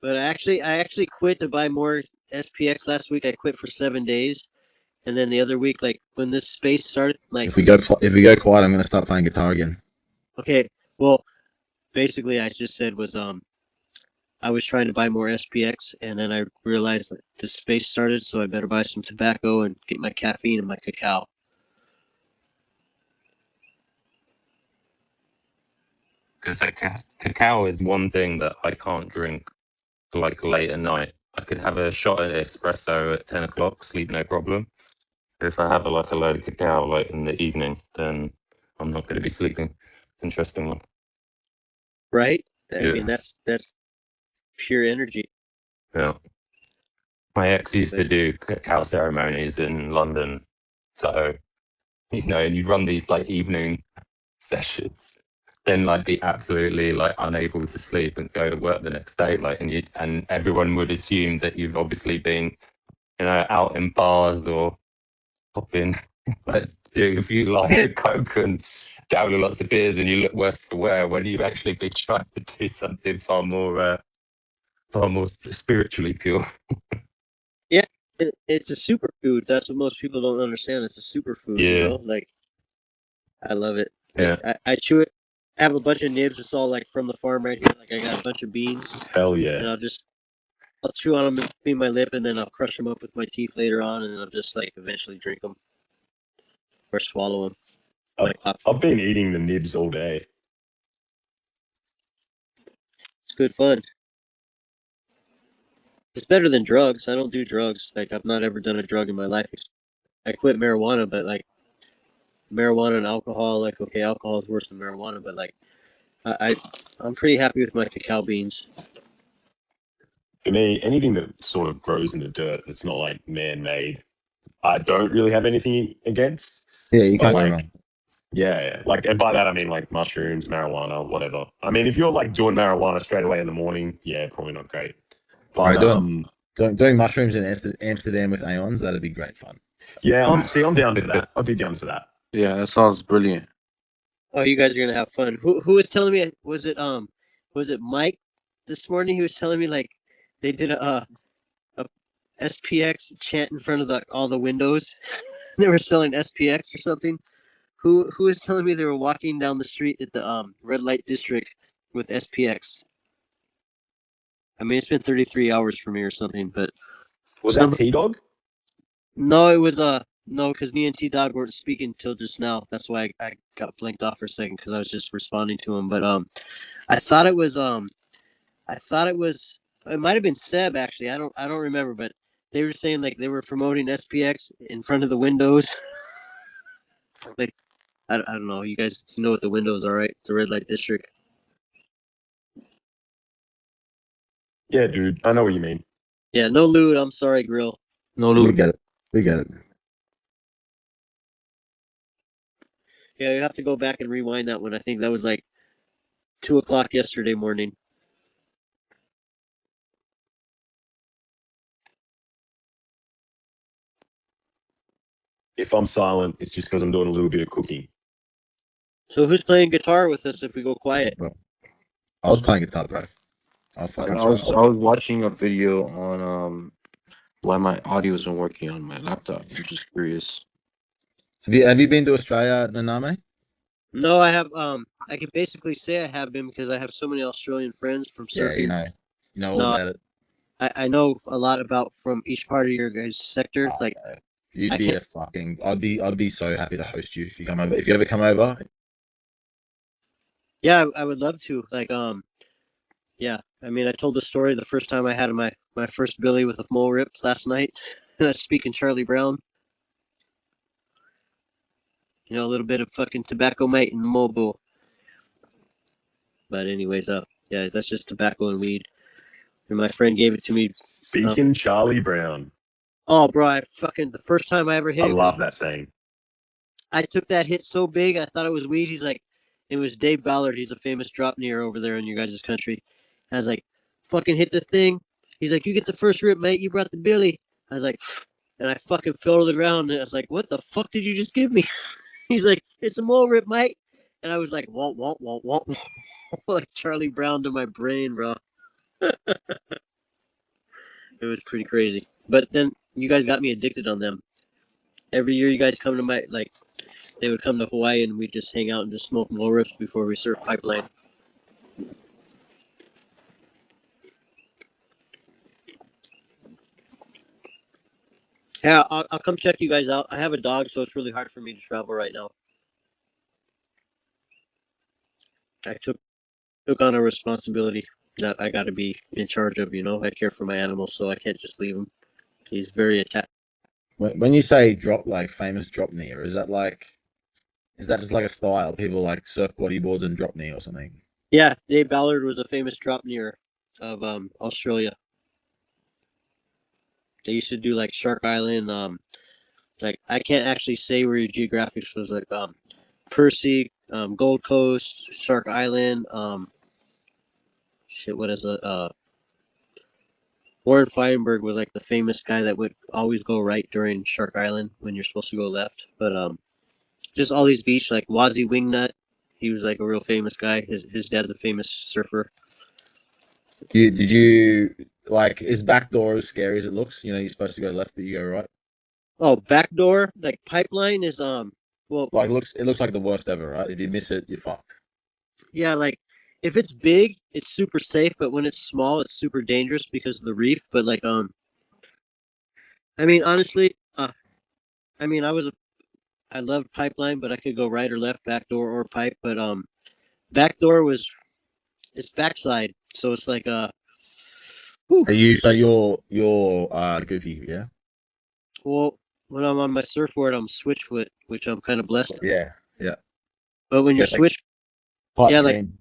But I actually quit to buy more SPX last week. I quit for 7 days, and then the other week, like when this space started, like If we go quiet, I'm gonna start playing guitar again. okay, well, basically, I just said was I was trying to buy more SPX, and then I realized that the space started, so I better buy some tobacco and get my caffeine and my cacao. Because cacao is one thing that I can't drink like late at night. I could have a shot of espresso at 10 o'clock, sleep no problem. If I have like a load of cacao like in the evening, then I'm not going to be sleeping. Interesting one. Right? I mean, Yeah, that's pure energy. yeah. My ex used to do cacao ceremonies in London, so and you run these like evening sessions, then like be absolutely like unable to sleep and go to work the next day, like and everyone would assume that you've obviously been out in bars or popping like doing a few lines of coke and downing lots of beers, and you look worse for wear when you've actually been trying to do something far more spiritually pure. Yeah, it's a superfood. That's what most people don't understand. It's a superfood. Yeah, Like I love it. yeah, I chew it. I have a bunch of nibs. It's all like from the farm right here. Like I got a bunch of beans, hell and yeah. I'll chew on them between my lip, and then I'll crush them up with my teeth later on, and then I'll just like eventually drink them or swallow them I've, like pop. I've been eating the nibs all day. It's good fun. It's better than drugs. I don't do drugs. Like I've not ever done a drug in my life. I quit marijuana, but like marijuana and alcohol, like okay, alcohol is worse than marijuana, but like I, I I'm pretty happy with my cacao beans. For me, anything that sort of grows in the dirt that's not like man-made, I don't really have anything against. Yeah, you But can't go like, wrong. yeah, like, and by that I mean like mushrooms, marijuana, whatever. I mean, if you're like doing marijuana straight away in the morning, yeah, probably not great. But Right, doing mushrooms in Amsterdam with Aeons, that'd be great fun. yeah, I'm down for that. I'd be down for that. yeah, that sounds brilliant. Oh, you guys are gonna have fun. Who was telling me? Was it Mike this morning? He was telling me like they did a SPX chant in front of all the windows. They were selling SPX or something. Who was telling me they were walking down the street at the red light district with SPX? I mean, it's been 33 hours for me or something, but Was that T-Dog? no, it was no, because me and T Dog weren't speaking till just now. That's why I got blinked off for a second because I was just responding to him. But I thought it was I thought it was it might have been Seb actually. I don't remember, but they were saying like they were promoting SPX in front of the windows. Like I don't know. You guys know what the windows are, right? The red light district. Yeah, dude, I know what you mean. Yeah, no lewd. I'm sorry, Grill. No We loot. get it. We get it. Yeah, you have to go back and rewind that one. I think that was like 2 o'clock yesterday morning. If I'm silent, it's just because I'm doing a little bit of cooking. So who's playing guitar with us if we go quiet? I was playing guitar, bro. I'll I fucking was try. I was watching a video on why my audio isn't working on my laptop. I'm just curious. Have you been to Australia, Naname? No, I have. I can basically say I have been because I have so many Australian friends from Yeah, surfing. you know all No, about it. I know a lot about from each part of your guys' sector. Oh, Like bro. You'd I be can't. a fucking. I'd be so happy to host you if you come over. If you ever come over, Yeah, I would love to. Like yeah. I mean, I told the story the first time I had my first billy with a mole rip last night. And I speaking Charlie Brown. You know, a little bit of fucking tobacco mate in the mobile. But anyways, yeah, that's just tobacco and weed. And my friend gave it to me. Speaking Charlie Brown. Oh, bro, I fucking the first time I ever hit I it was love that saying. I took that hit so big I thought it was weed. He's like, it was Dave Ballard. He's a famous drop near over there in your guys' country. I was like, fucking hit the thing. He's like, you get the first rip, mate. You brought the billy. I was like, and I fucking fell to the ground. And I was like, what the fuck did you just give me? He's like, it's a mole rip, mate. And I was like, won't, won't, won't, won't, like Charlie Brown to my brain, bro. It was pretty crazy. But then you guys got me addicted on them. Every year you guys come to my like they would come to Hawaii and we'd just hang out and just smoke more rips before we surf pipeline. Yeah, I'll come check you guys out. I have a dog, so it's really hard for me to travel right now. I took on a responsibility that I got to be in charge of. You know, I care for my animals, so I can't just leave him. He's very attached. when you say drop like famous drop knee, or is that just like a style? People like surf bodyboards and drop knee or something. Yeah, Dave Ballard was a famous drop near of Australia. They used to do like Shark Island. Like I can't actually say where your geographics was like Percy, Gold Coast, Shark Island. Shit, what is it? Warren Feinberg was like the famous guy that would always go right during Shark Island when you're supposed to go left. But just all these beaches like Wazzy Wingnut. He was like a real famous guy. His dad's a famous surfer. Did you like is backdoor as scary as it looks? You know, you're supposed to go left, but you go right. Oh, backdoor like pipeline is well Like it looks like the worst ever, right? If you miss it, you're fucked. yeah, like if it's big, it's super safe, but when it's small, it's super dangerous because of the reef. But like I mean honestly, I mean I loved pipeline, but I could go right or left, backdoor or pipe. But backdoor was it's backside, so it's like whew. Are you so you're goofy, yeah? Well, when I'm on my surfboard, I'm switchfoot, which I'm kind of blessed. Yeah, yeah. But when you're Just like switch, pipe yeah, like dream.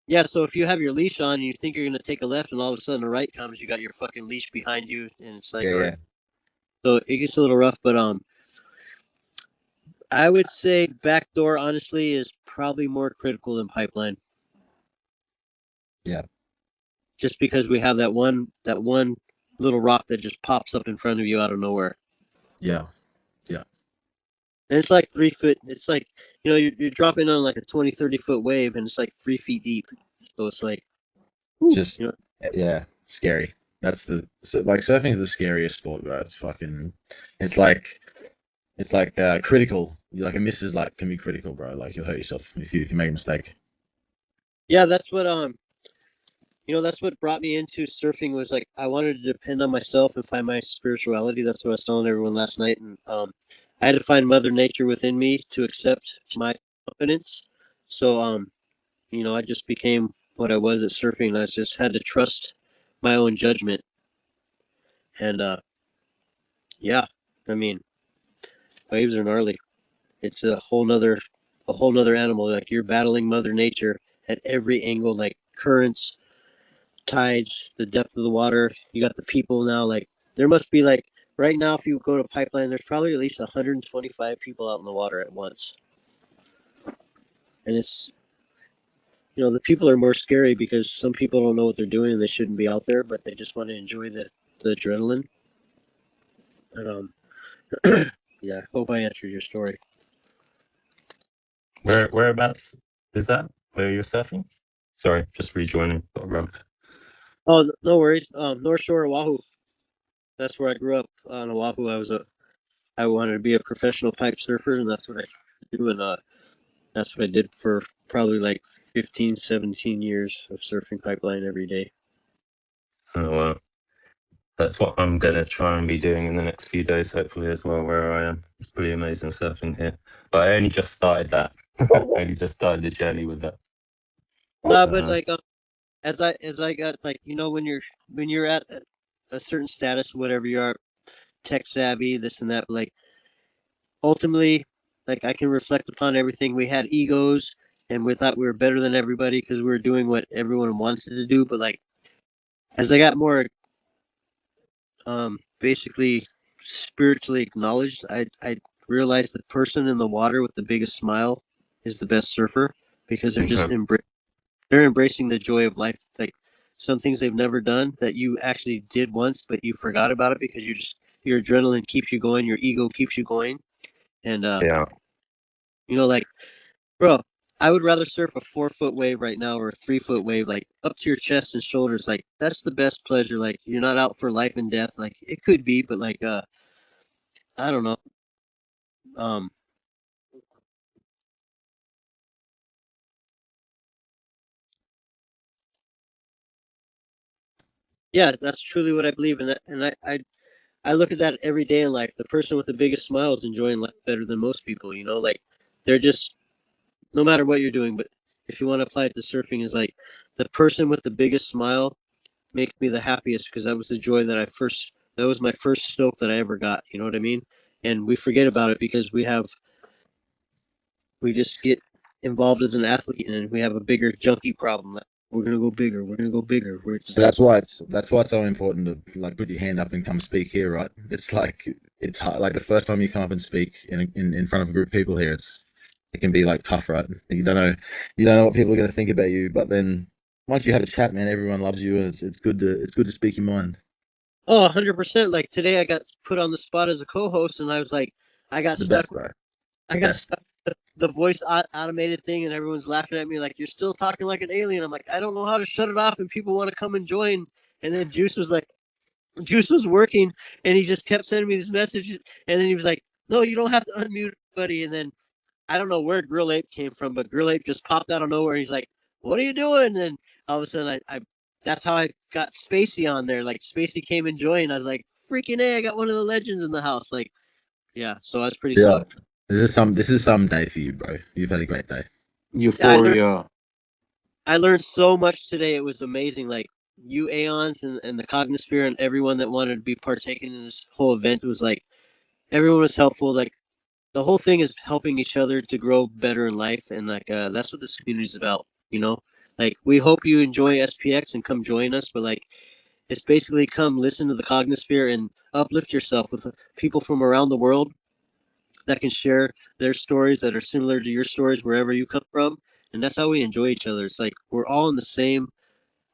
yeah. So if you have your leash on and you think you're gonna take a left, and all of a sudden the right comes, you got your fucking leash behind you, and it's like, Yeah, or yeah, so it gets a little rough. But I would say backdoor honestly is probably more critical than pipeline, yeah, just because we have that one little rock that just pops up in front of you out of nowhere. yeah, yeah. And it's like 3 foot. It's like, you're dropping on like a 20, 30 foot wave and it's like 3 feet deep. So it's like, whew, Just yeah, scary. Like surfing is the scariest sport, bro. It's fucking. It's like critical. Like a miss is like can be critical, bro. Like you'll hurt yourself if you make a mistake. yeah, that's what brought me into surfing was like, I wanted to depend on myself and find my spirituality. That's what I was telling everyone last night. And I had to find Mother Nature within me to accept my confidence. So, I just became what I was at surfing. I just had to trust my own judgment. And yeah, I mean, waves are gnarly. It's a whole nother animal. Like you're battling Mother Nature at every angle, like currents, tides, the depth of the water. You got the people now. Like there must be like right now, if you go to Pipeline, there's probably at least 125 people out in the water at once, and it's the people are more scary because some people don't know what they're doing and they shouldn't be out there, but they just want to enjoy the adrenaline. And yeah, hope I answered your story. Whereabouts is that? Where you're surfing? Sorry, just rejoining. Got rubbed. Oh, no worries. North Shore, Oahu. That's where I grew up on Oahu. I wanted to be a professional pipe surfer, and that's what I do. And that's what I did for probably like 15, 17 years of surfing pipeline every day. Oh, well, that's what I'm gonna try and be doing in the next few days, hopefully as well. Where I am, it's pretty amazing surfing here. But I only just started that. I only just started the journey with that. But like as I got like when you're at a certain status, whatever you are, tech savvy, this and that. Like ultimately, like I can reflect upon everything. We had egos, and we thought we were better than everybody because we were doing what everyone wanted to do. But like as I got more basically spiritually acknowledged, I realized the person in the water with the biggest smile is the best surfer because Okay. they're embracing the joy of life. Like some things they've never done that you actually did once, but you forgot about it because your adrenaline keeps you going, your ego keeps you going, and Yeah. like bro, I would rather surf a 4 foot wave right now or a 3 foot wave, like up to your chest and shoulders. Like that's the best pleasure. Like you're not out for life and death. Like it could be, but like I don't know. Um, yeah, that's truly what I believe in. That, and I look at that every day in life. The person with the biggest smile is enjoying life better than most people. Like they're just no matter what you're doing. But if you want to apply it to surfing, is like the person with the biggest smile makes me the happiest because that was the joy that was my first stoke that I ever got. You know what I mean? And we forget about it because we just get involved as an athlete and we have a bigger junkie problem. Like, we're gonna go bigger. We're gonna go bigger. We're just like, That's why it's so important to like put your hand up and come speak here, right? It's like it's hard. Like the first time you come up and speak in front of a group of people here, it can be like tough, right? You don't know what people are going to think about you, but then once you have a chat, man, everyone loves you, and it's good to speak your mind. oh, 100%. Like today, I got put on the spot as a co-host, and I was like, I got The stuck. best, bro. I The got best. stuck. With the voice automated thing, and everyone's laughing at me like you're still talking like an alien. I'm like, I don't know how to shut it off, and people want to come and join. And then Juice was working, and he just kept sending me these messages, and then he was like, "No, you don't have to unmute everybody." And then I don't know where Grill Ape came from, but Grill Ape just popped out of nowhere. He's like, "What are you doing?" And then all of a sudden, I that's how I got Spacey on there. Like Spacey came and joined. I was like, "Freaking a! I got one of the legends in the house." Like, yeah. So I was pretty Yeah. stoked. This is some day for you, bro. You've had a great day. Yeah, Euphoria. I learned so much today. It was amazing. Like you Aeons and the Cognosphere and everyone that wanted to be partaking in this whole event was like everyone was helpful. Like the whole thing is helping each other to grow better in life, and like that's what this community is about. Like we hope you enjoy SPX and come join us, but like it's basically come listen to the Cognosphere and uplift yourself with people from around the world that can share their stories that are similar to your stories wherever you come from, and that's how we enjoy each other. It's like we're all in the same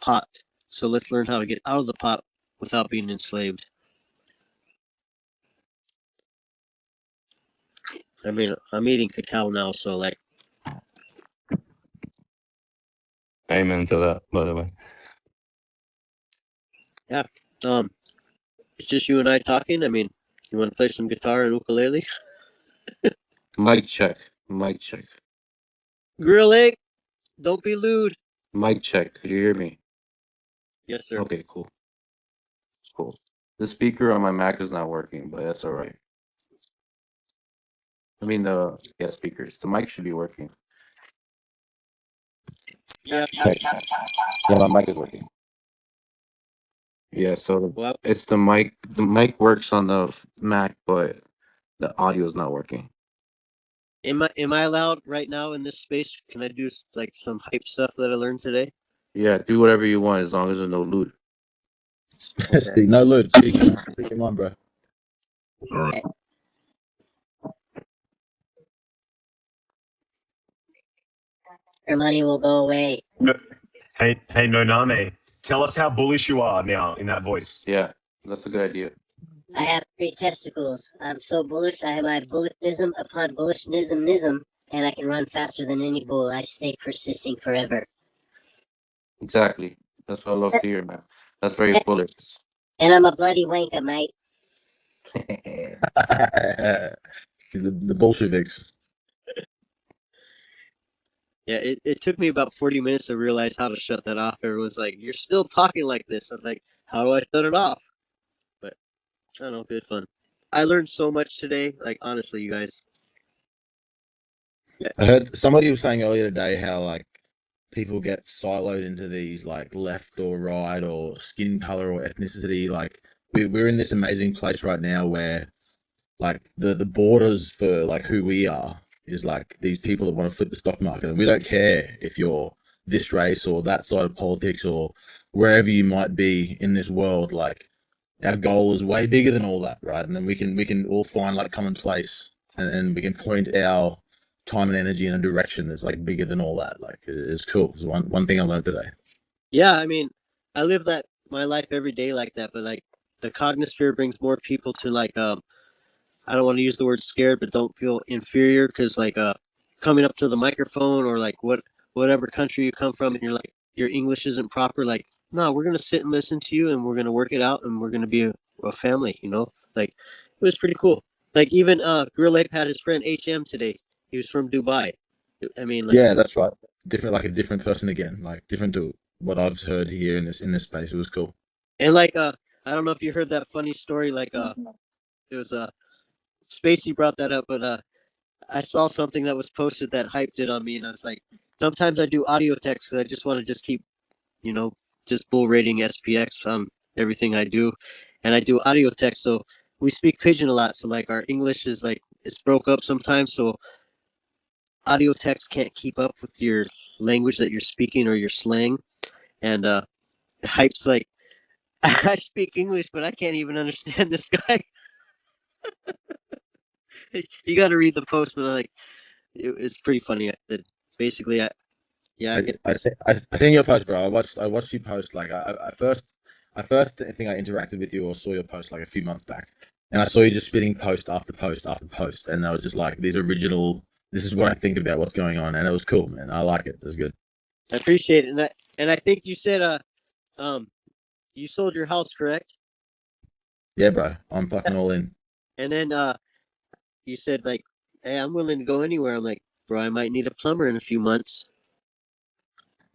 pot, so let's learn how to get out of the pot without being enslaved. I mean, I'm eating cacao now, so like, Amen to that, by the way. yeah. Um, it's just you and I talking. I mean, you want to play some guitar and ukulele? Mic check. Mic check. Grill egg, don't be lewd. Mic check. Could you hear me? Yes, sir. Okay, cool. Cool. The speaker on my Mac is not working, but that's all right. I mean, speakers. The mic should be working. Yeah. Check. Yeah, my mic is working. Yeah, so Well, it's the mic. The mic works on the Mac, but the audio is not working. am I allowed right now in this space? Can I do like some hype stuff that I learned today? Yeah, do whatever you want as long as there's no loot. Okay. Speak no loot. Speak, man. Speak your mind, bro. All right. Your money will go away. Hey, Noname, tell us how bullish you are now in that voice. Yeah, that's a good idea. I have 3 testicles. I'm so bullish. I have my bullishism upon bullishism, and I can run faster than any bull. I stay persisting forever. Exactly. That's what I love to hear, man. That's very bullish. And I'm a bloody wanker, mate. The Bolsheviks. Yeah, it took me about 40 minutes to realize how to shut that off. Everyone's like, "You're still talking like this." I was like, "How do I shut it off?" But I don't know, good fun. I learned so much today. Like honestly, you guys. Yeah, I heard somebody was saying earlier today how like people get siloed into these like left or right or skin color or ethnicity. Like we're in this amazing place right now where like the borders for like who we are is like these people that want to flip the stock market, and we don't care if you're this race or that side of politics or wherever you might be in this world. Like our goal is way bigger than all that, right? And then we can all find like common place, and we can point our time and energy in a direction that's like bigger than all that. Like it's cool. It's one thing I learned today. yeah. I mean, I live that my life every day like that. But like the cognosphere brings more people to like I don't want to use the word scared, but don't feel inferior because like coming up to the microphone or like whatever country you come from and you're like your English isn't proper. Like no, we're gonna sit and listen to you and we're gonna work it out and we're gonna be a family. You know, like it was pretty cool. Like even Grill Ape had his friend HM today. He was from Dubai. I mean, like Yeah, that's right. Different, like a different person again, like different to what I've heard here in this space. It was cool. and like I don't know if you heard that funny story. Like it was Spacey brought that up, but I saw something that was posted that hyped it on me, and I was like, sometimes I do audio text because I just want to just keep, you know, just bull rating SPX on everything I do, and I do audio text. So we speak pigeon a lot, so like our English is like it's broke up sometimes, so audio text can't keep up with your language that you're speaking or your slang, and hype's like I speak English, but I can't even understand this guy. You got to read the post, but like it's pretty funny. I said basically, yeah, I get. I seen your post, bro. I watched you post. Like I first think I interacted with you or saw your post like a few months back, and I saw you just spitting post after post after post, and I was just like, these original. This is what I think about what's going on, and it was cool, man. I like it. It was good. I appreciate it, and I think you said um you sold your house, correct? Yeah, bro. I'm fucking all in. And then you said like, hey, I'm willing to go anywhere. I'm like, bro, I might need a plumber in a few months.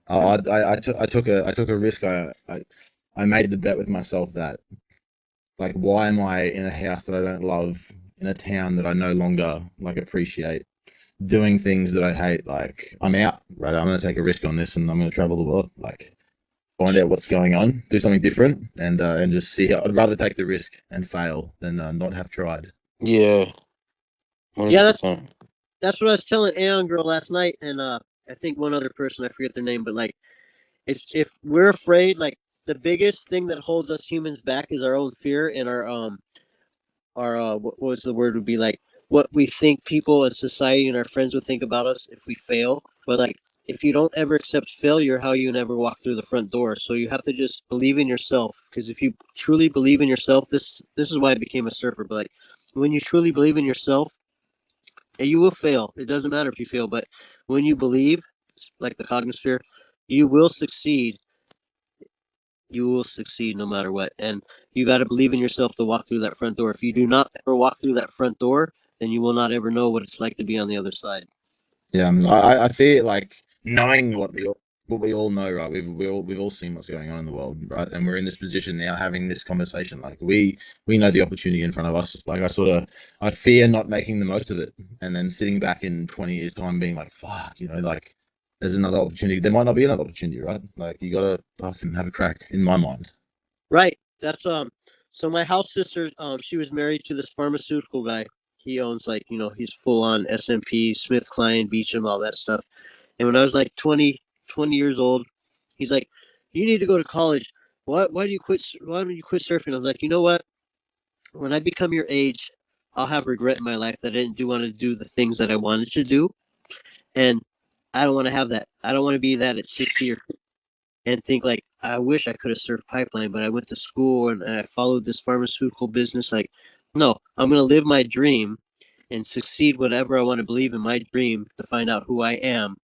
I took a risk. I made the bet with myself that like, why am I in a house that I don't love, in a town that I no longer like appreciate, doing things that I hate? Like, I'm out, right? I'm gonna take a risk on this, and I'm gonna travel the world, like, find out what's going on, do something different, and just see how. I'd rather take the risk and fail than not have tried. Yeah, Yeah, 100%. that's what I was telling Aeon Girl last night, and I think one other person, I forget their name, but like, it's if we're afraid, like the biggest thing that holds us humans back is our own fear and our what was the word would be like what we think people and society and our friends would think about us if we fail. But like if you don't ever accept failure, how you never walk through the front door. So you have to just believe in yourself. Because if you truly believe in yourself, this is why I became a surfer. But like when you truly believe in yourself, and you will fail. It doesn't matter if you fail, but when you believe, like the cognosphere, you will succeed. You will succeed no matter what. And you got to believe in yourself to walk through that front door. If you do not ever walk through that front door, then you will not ever know what it's like to be on the other side. Yeah, I feel like knowing what we all know, right? We've all seen what's going on in the world, right? And we're in this position now, having this conversation. Like we know the opportunity in front of us. Like I fear not making the most of it, and then sitting back in 20 years' time, being like, "Fuck," like there's another opportunity. There might not be another opportunity, right? Like you gotta fucking have a crack. In my mind. Right. That's so my house sister, she was married to this pharmaceutical guy. He owns like, he's full on SMP, Smith Klein, Beecham, all that stuff. And when I was like 20 years old, he's like, "You need to go to college. Why don't you quit surfing?" I was like, "You know what? When I become your age, I'll have regret in my life that I didn't do want to do the things that I wanted to do, and I don't want to have that. I don't want to be that at 60 or and think like I wish I could have surfed pipeline, but I went to school and I followed this pharmaceutical business. Like, no, I'm gonna live my dream and succeed whatever I want to believe in my dream to find out who I am.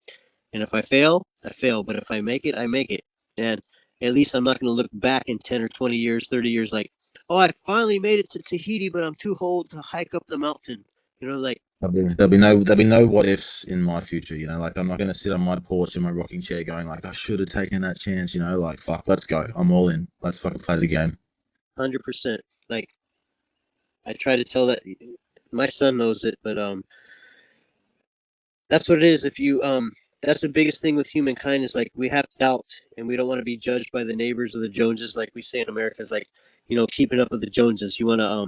And if I fail, I fail. But if I make it, I make it. And at least I'm not gonna look back in 10 or 20 years, 30 years like, oh, I finally made it to Tahiti, but I'm too old to hike up the mountain. You know, like There'll be no what ifs in my future. Like I'm not gonna sit on my porch in my rocking chair going like I should have taken that chance. Like fuck, let's go. I'm all in. Let's fucking play the game. 100%. Like I try to tell that my son knows it, but that's what it is. If you that's the biggest thing with humankind is like we have doubt and we don't want to be judged by the neighbors or the Joneses, like we say in America. Is like keeping up with the Joneses. You want to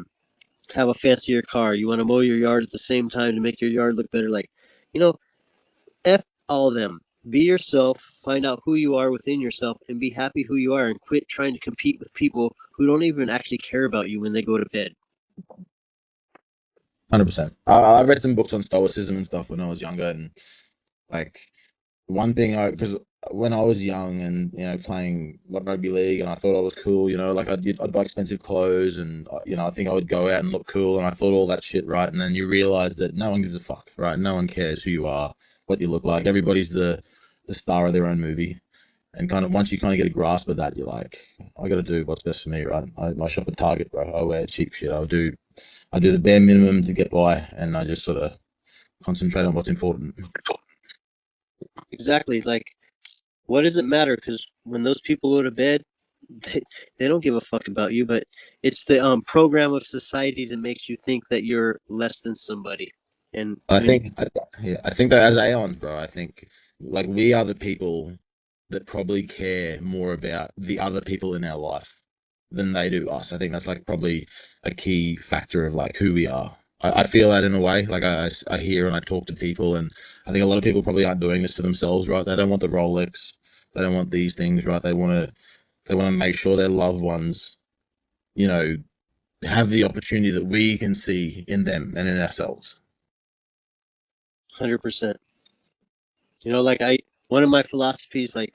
have a fancier car. You want to mow your yard at the same time to make your yard look better. Like you know, f all of them. Be yourself. Find out who you are within yourself, and be happy who you are. And quit trying to compete with people who don't even actually care about you when they go to bed. 100%. I read some books on stoicism and stuff when I was younger, and like one thing because when I was young and playing rugby league and I thought I was cool, like I'd buy expensive clothes and I think I would go out and look cool and I thought all that shit, right? And then you realize that no one gives a fuck, right? No one cares who you are, what you look like. Everybody's the star of their own movie. And kind of once you kind of get a grasp of that, you're like, I got to do what's best for me, right? I shop at Target, bro. I wear cheap shit. I do the bare minimum to get by, and I just sort of concentrate on what's important. Exactly. Like, what does it matter? Because when those people go to bed, they, they don't give a fuck about you. But it's the program of society that makes you think that you're less than somebody. And I when think, yeah, I think that as Aeons, bro, I think like we are the people that probably care more about the other people in our life than they do us. I think that's like probably a key factor of like who we are. I feel that in a way. Like I hear and I talk to people, and I think a lot of people probably aren't doing this to themselves, right? They don't want the Rolex, they don't want these things, right? They want to make sure their loved ones, you know, have the opportunity that we can see in them and in ourselves. 100%, like one of my philosophies, like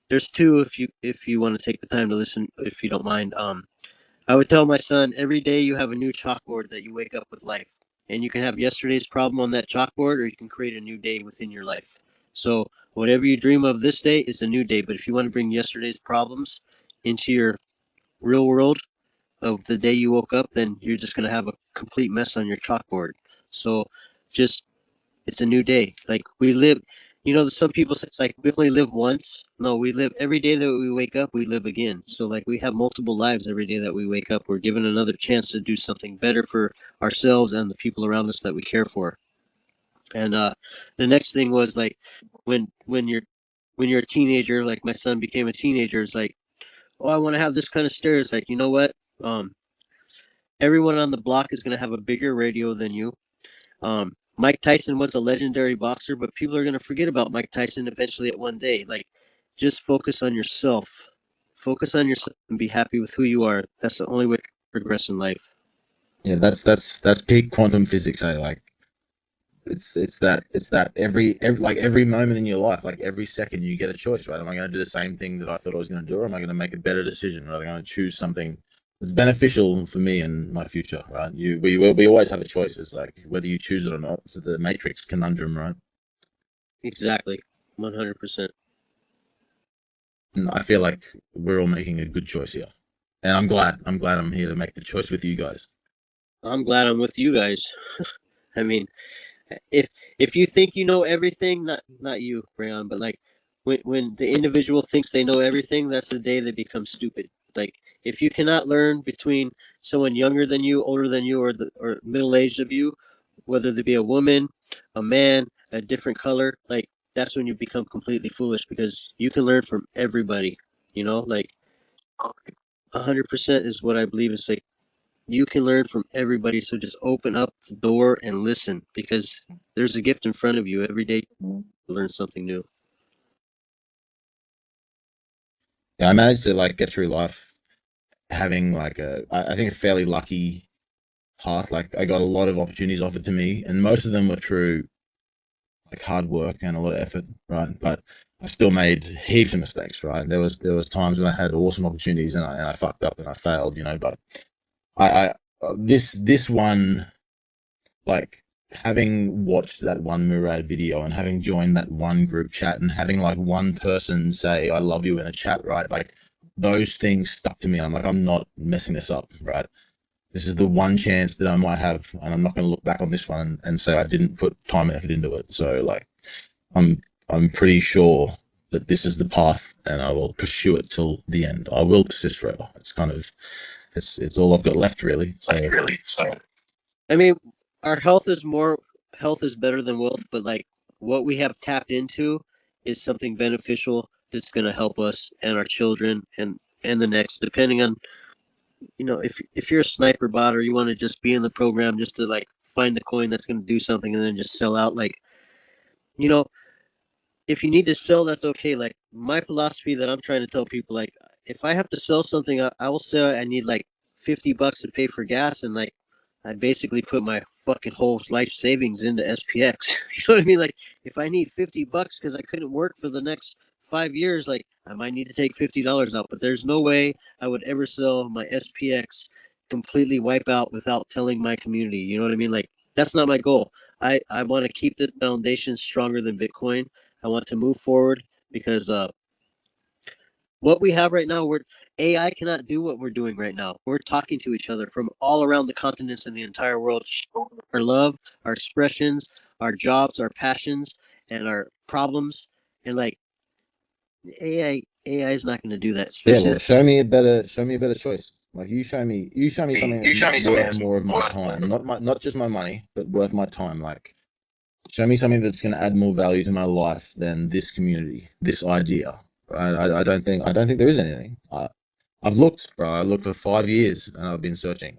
there's two. If you want to take the time to listen, if you don't mind, I would tell my son every day you have a new chalkboard that you wake up with life. And you can have yesterday's problem on that chalkboard, or you can create a new day within your life. So, whatever you dream of this day is a new day. But if you want to bring yesterday's problems into your real world of the day you woke up, then you're just going to have a complete mess on your chalkboard. So, just it's a new day. Like we live, some people say it's like we only live once. No, we live every day that we wake up, we live again. So like we have multiple lives every day that we wake up. We're given another chance to do something better for ourselves and the people around us that we care for. And the next thing was like when you're a teenager, like my son became a teenager, it's like, oh, I want to have this kind of stairs. Like, you know what? Everyone on the block is gonna have a bigger radio than you. Mike Tyson was a legendary boxer, but people are going to forget about Mike Tyson eventually at one day. Like, just focus on yourself. Focus on yourself and be happy with who you are. That's the only way to progress in life. Yeah, that's peak quantum physics. Like it's that every moment in your life, like every second you get a choice, right? Am I going to do the same thing that I thought I was going to do, or am I going to make a better decision? Or am I going to choose something that's beneficial for me and my future, right? We always have a choice. It's like whether you choose it or not. It's the Matrix conundrum, right? Exactly. 100%. And I feel like we're all making a good choice here, and I'm glad I'm here to make the choice with you guys. I'm glad I'm with you guys. I mean, if if you think you know everything, not you, Rayon, but like when the individual thinks they know everything, that's the day they become stupid. Like if you cannot learn between someone younger than you, older than you, or middle aged of you, whether they be a woman, a man, a different color, like that's when you become completely foolish because you can learn from everybody. Like 100% is what I believe is like you can learn from everybody. So just open up the door and listen because there's a gift in front of you every day. You learn something new. Yeah, I managed to like get through life having like I think a fairly lucky path. Like I got a lot of opportunities offered to me, and most of them were through like hard work and a lot of effort, right? But I still made heaps of mistakes, right? There was times when I had awesome opportunities and I fucked up and I failed, But this one, like having watched that one Murad video and having joined that one group chat and having like one person say I love you in a chat, right? Like those things stuck to me. I'm like, I'm not messing this up, right? This is the one chance that I might have, and I'm not going to look back on this one and say I didn't put time and effort into it. So like, I'm I'm pretty sure that this is the path, and I will pursue it till the end. I will persist forever. It's kind of it's all I've got left, really. So I mean, our health is better than wealth, but like what we have tapped into is something beneficial that's going to help us and our children and the next, depending on, if you're a sniper bot or you want to just be in the program just to like find the coin that's going to do something and then just sell out, like, you know if you need to sell, that's okay. Like my philosophy that I'm trying to tell people, like if I have to sell something, I will sell. I need like $50 to pay for gas, and like I basically put my fucking whole life savings into SPX. You know what I mean? Like if I need $50 because I couldn't work for the next 5 years, like I might need to take $50 out. But there's no way I would ever sell my SPX completely wipe out without telling my community. You know what I mean? Like that's not my goal. I want to keep the foundation stronger than Bitcoin. I want to move forward because what we have right now, AI cannot do what we're doing right now. We're talking to each other from all around the continents and the entire world. Our love, our expressions, our jobs, our passions, and our problems. And like AI is not going to do that. yeah, Especially well, show me a better choice. Like you show me something that's worth more of my time, not just my money, but worth my time. Like show me something that's going to add more value to my life than this community, this idea. I don't think there is anything. I've looked, bro. I looked for 5 years and I've been searching,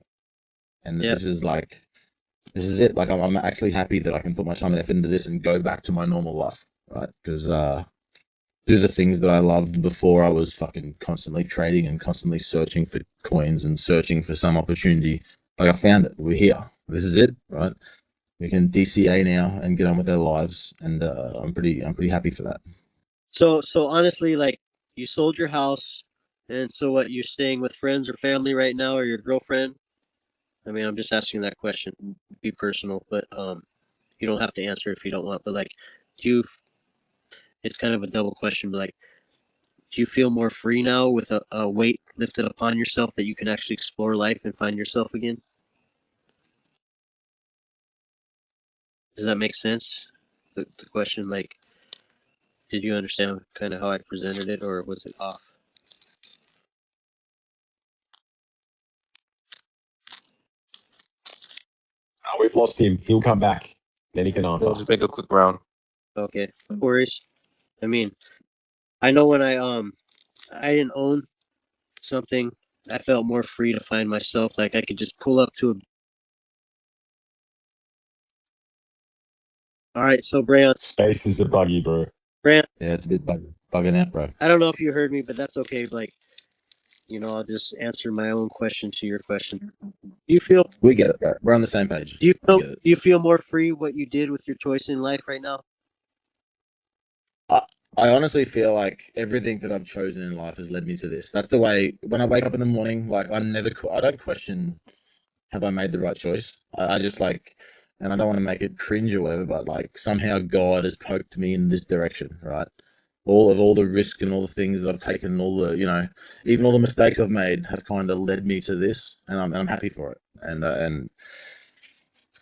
and yeah. this is it. Like I'm actually happy that I can put my time and effort into this and go back to my normal life, right? Because do the things that I loved before. I was fucking constantly trading and constantly searching for coins and searching for some opportunity. Like I found it. We're here. This is it, right? We can DCA now and get on with our lives, and I'm pretty happy for that. So honestly, like you sold your house, and so what? You're staying with friends or family right now, or your girlfriend? I mean, I'm just asking that question. Be personal, but you don't have to answer if you don't want. But like, do you? It's kind of a double question. But like, do you feel more free now with a weight lifted upon yourself that you can actually explore life and find yourself again? Does that make sense? The question, like, did you understand kind of how I presented it, or was it off? We've lost him. He'll come back. Then he can answer. We'll just make a quick round. Okay, no worries. I mean, I know when I didn't own something, I felt more free to find myself. Like I could just pull up to a. All right, so Brayon, Space is a buggy, bro. Brayon, Yeah, it's a bit bugging out, bro. I don't know if you heard me, but that's okay. Like, I'll just answer my own question to your question. Do you feel? We get it, bro. We're on the same page. Do you I feel? get it. Do you feel more free what you did with your choice in life right now? I, I honestly feel like everything that I've chosen in life has led me to this. That's the way when I wake up in the morning, like I don't question have I made the right choice. I just like, and I don't want to make it cringe or whatever, but like somehow God has poked me in this direction, right? All the risk and all the things that I've taken, all the even all the mistakes I've made have kind of led me to this, and I'm happy for it. And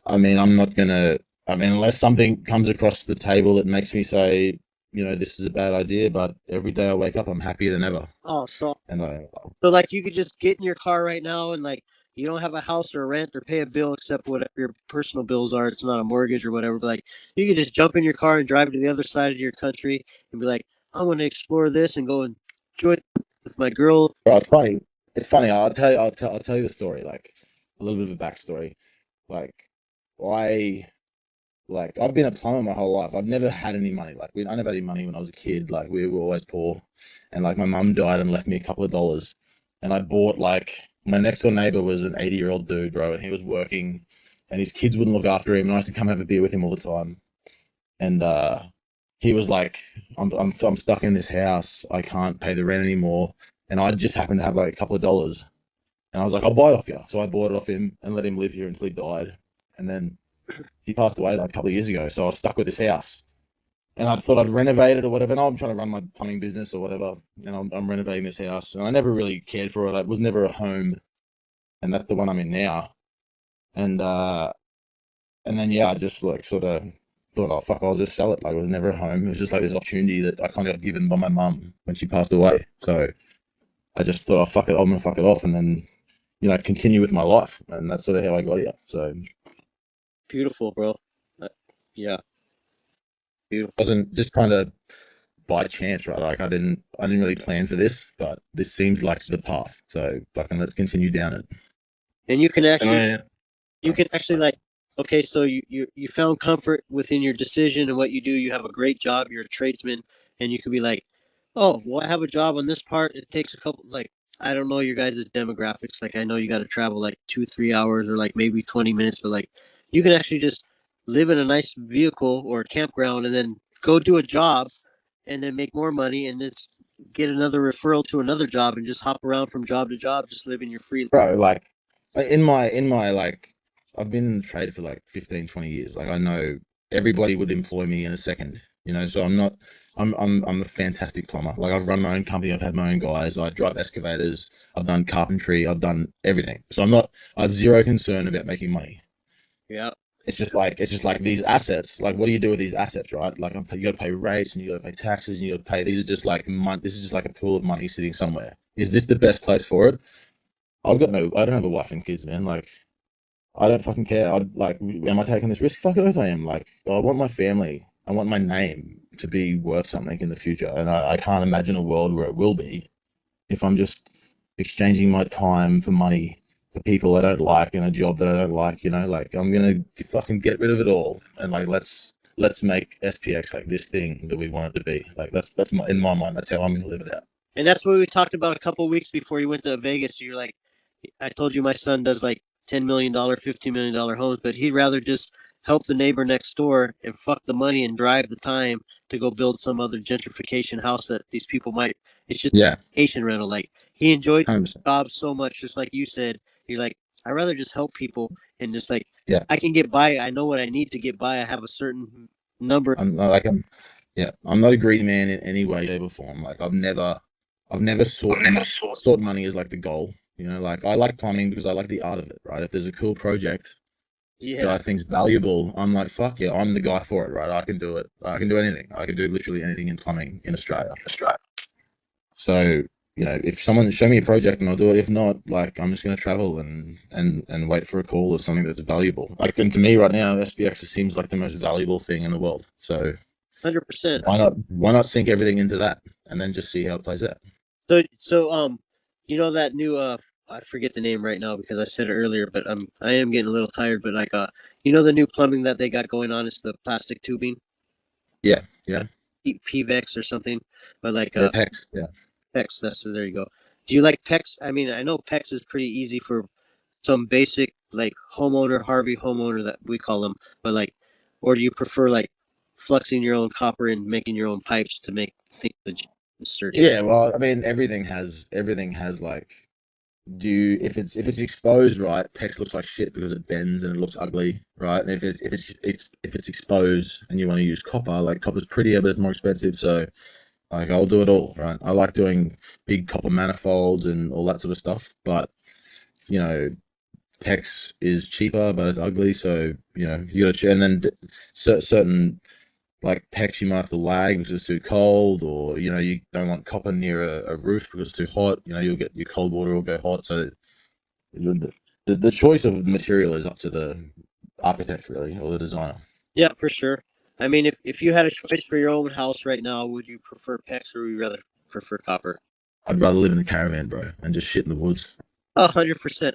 I mean, I'm not gonna. I mean, unless something comes across the table that makes me say, this is a bad idea, but every day I wake up, I'm happier than ever. Oh, And so like you could just get in your car right now and like you don't have a house or rent or pay a bill except whatever your personal bills are. It's not a mortgage or whatever. But like you could just jump in your car and drive to the other side of your country and be like, I want to explore this and go and enjoy it with my girl. well, it's funny. It's funny. I'll tell you the story, like a little bit of a backstory. Like, I I've been a plumber my whole life. I've never had any money. I never had any money when I was a kid. Like we were always poor, and like my mum died and left me a couple of dollars, and I bought like my next door neighbor was an 80-year-old dude, bro, and he was working, and his kids wouldn't look after him, and I used to come have a beer with him all the time, and he was like, I'm stuck in this house. I can't pay the rent anymore, and I just happened to have like a couple of dollars, and I was like, I'll buy it off you. So I bought it off him and let him live here until he died, and then he passed away like a couple of years ago, so I was stuck with this house. and I thought I'd renovate it or whatever. And I'm trying to run my plumbing business or whatever, and I'm renovating this house, and I never really cared for it. It was never a home, and that's the one I'm in now. And and then yeah, I just like sort of thought, oh fuck, I'll just sell it. Like it was never a home. It was just like this opportunity that I kind of got given by my mum when she passed away. So I just thought, oh fuck it, I'm gonna fuck it off, and then continue with my life, and that's sort of how I got here. So Beautiful, bro. Uh, yeah, beautiful. wasn't just kind of by chance, right? Like I didn't really plan for this, but this seems like the path. So fucking let's continue down it. And you can And actually I like, okay, so you found comfort within your decision and what you do. You have a great job. You're a tradesman, and you could be like, oh, well, I have a job on this part. It takes a couple, like, I don't know your guys' demographics. Like, I know you got to travel like 2-3 hours or like maybe 20 minutes, but like, you can actually just live in a nice vehicle or a campground and then go do a job and then make more money and just get another referral to another job and just hop around from job to job, just living your free. bro, like in my like I've been in the trade for like 15, 20 years. Like I know everybody would employ me in a second, so I'm not I'm a fantastic plumber. Like I've run my own company, I've had my own guys, I drive excavators, I've done carpentry, I've done everything. So I have zero concern about making money. Yeah. It's just like these assets. Like, what do you do with these assets, right? Like, you got to pay rates and you got to pay taxes and you got to pay. These are just like money. This is just like a pool of money sitting somewhere. Is this the best place for it? I don't have a wife and kids, man. Like, I don't fucking care. Am I taking this risk? Fuck it, I am. Like, I want my family. I want my name to be worth something in the future, and I can't imagine a world where it will be if I'm just exchanging my time for money for people I don't like in a job that I don't like, like I'm gonna fucking get rid of it all and like let's make SPX like this thing that we want it to be. Like in my mind, that's how I'm gonna live it out. And that's what we talked about a couple of weeks before you went to Vegas. You're like, I told you my son does like $10 million, $15 million homes, but he'd rather just help the neighbor next door and fuck the money and drive the time to go build some other gentrification house that these people might. It's just Yeah, vacation rental. Like he enjoys 100%. the job so much, just like you said. You're like, I rather just help people and just like Yeah, I can get by. I know what I need to get by. I have a certain number. I'm not like I'm yeah, I'm not a greedy man in any way, shape, or form. Like I've never sought money as like the goal. Like I like plumbing because I like the art of it, right? If there's a cool project that Yeah, I think's valuable, I'm like, fuck yeah, I'm the guy for it, right? I can do it. I can do anything. I can do literally anything in plumbing in Australia. So, if someone show me a project and I'll do it. If not, like I'm just gonna travel and wait for a call or something that's valuable. Like and to me right now, SPX seems like the most valuable thing in the world. So 100%. why not sink everything into that and then just see how it plays out? So you know that new I forget the name right now because I said it earlier, but I am getting a little tired. But like you know the new plumbing that they got going on is the plastic tubing, Yeah, yeah. PVEX or something. But like Yeah, PEX. Yeah. PEX, that's there you go. Do you like PEX? I mean, I know PEX is pretty easy for some basic like homeowner, Harvey homeowner that we call them, but like, or do you prefer like fluxing your own copper and making your own pipes to make things legit and sturdy? Yeah, well, I mean, everything has like if it's exposed right, PEX looks like shit because it bends and it looks ugly, right? And if it's exposed and you want to use copper, like copper's prettier but it's more expensive, so like I'll do it all, right? I like doing big copper manifolds and all that sort of stuff, but you know, PEX is cheaper but it's ugly, so you gotta and then certain like PEX you might have to lag because it's too cold, or you don't want copper near a roof because it's too hot. You'll get your cold water will go hot, so the choice of material is up to the architect really or the designer. Yeah, for sure. I mean, if you had a choice for your own house right now, would you prefer PEX or would you rather prefer copper? I'd rather live in a caravan, bro, and just shit in the woods. 100%.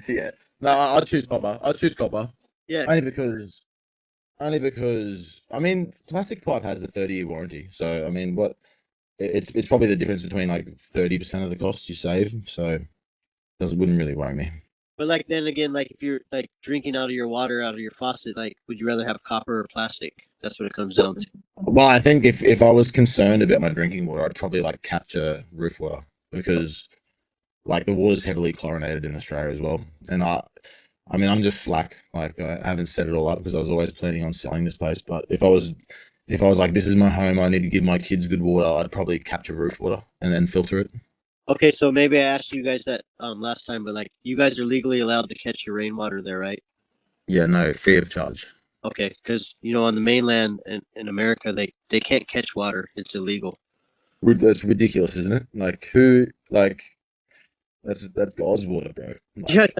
Yeah. No, I'd choose copper. I'd choose copper Yeah, only because I mean plastic pipe has a 30-year warranty. So I mean it's probably the difference between like 30% of the cost you save. So it wouldn't really worry me. but like then again, like if you're like drinking out of your water out of your faucet, like would you rather have copper or plastic? That's what it comes down to. Well, I think if I was concerned about my drinking water, I'd probably like capture roof water because like the water's heavily chlorinated in Australia as well. And I mean, I'm just slack. Like I haven't set it all up because I was always planning on selling this place. But if I was if I was like, this is my home, I need to give my kids good water, I'd probably capture roof water and then filter it. Okay, so maybe I asked you guys that last time, but like you guys are legally allowed to catch your rainwater there, right? Yeah, no, free of charge. Okay, because on the mainland in America, they can't catch water; it's illegal. That's ridiculous, isn't it? Like who like that's God's water, bro. Yeah, Like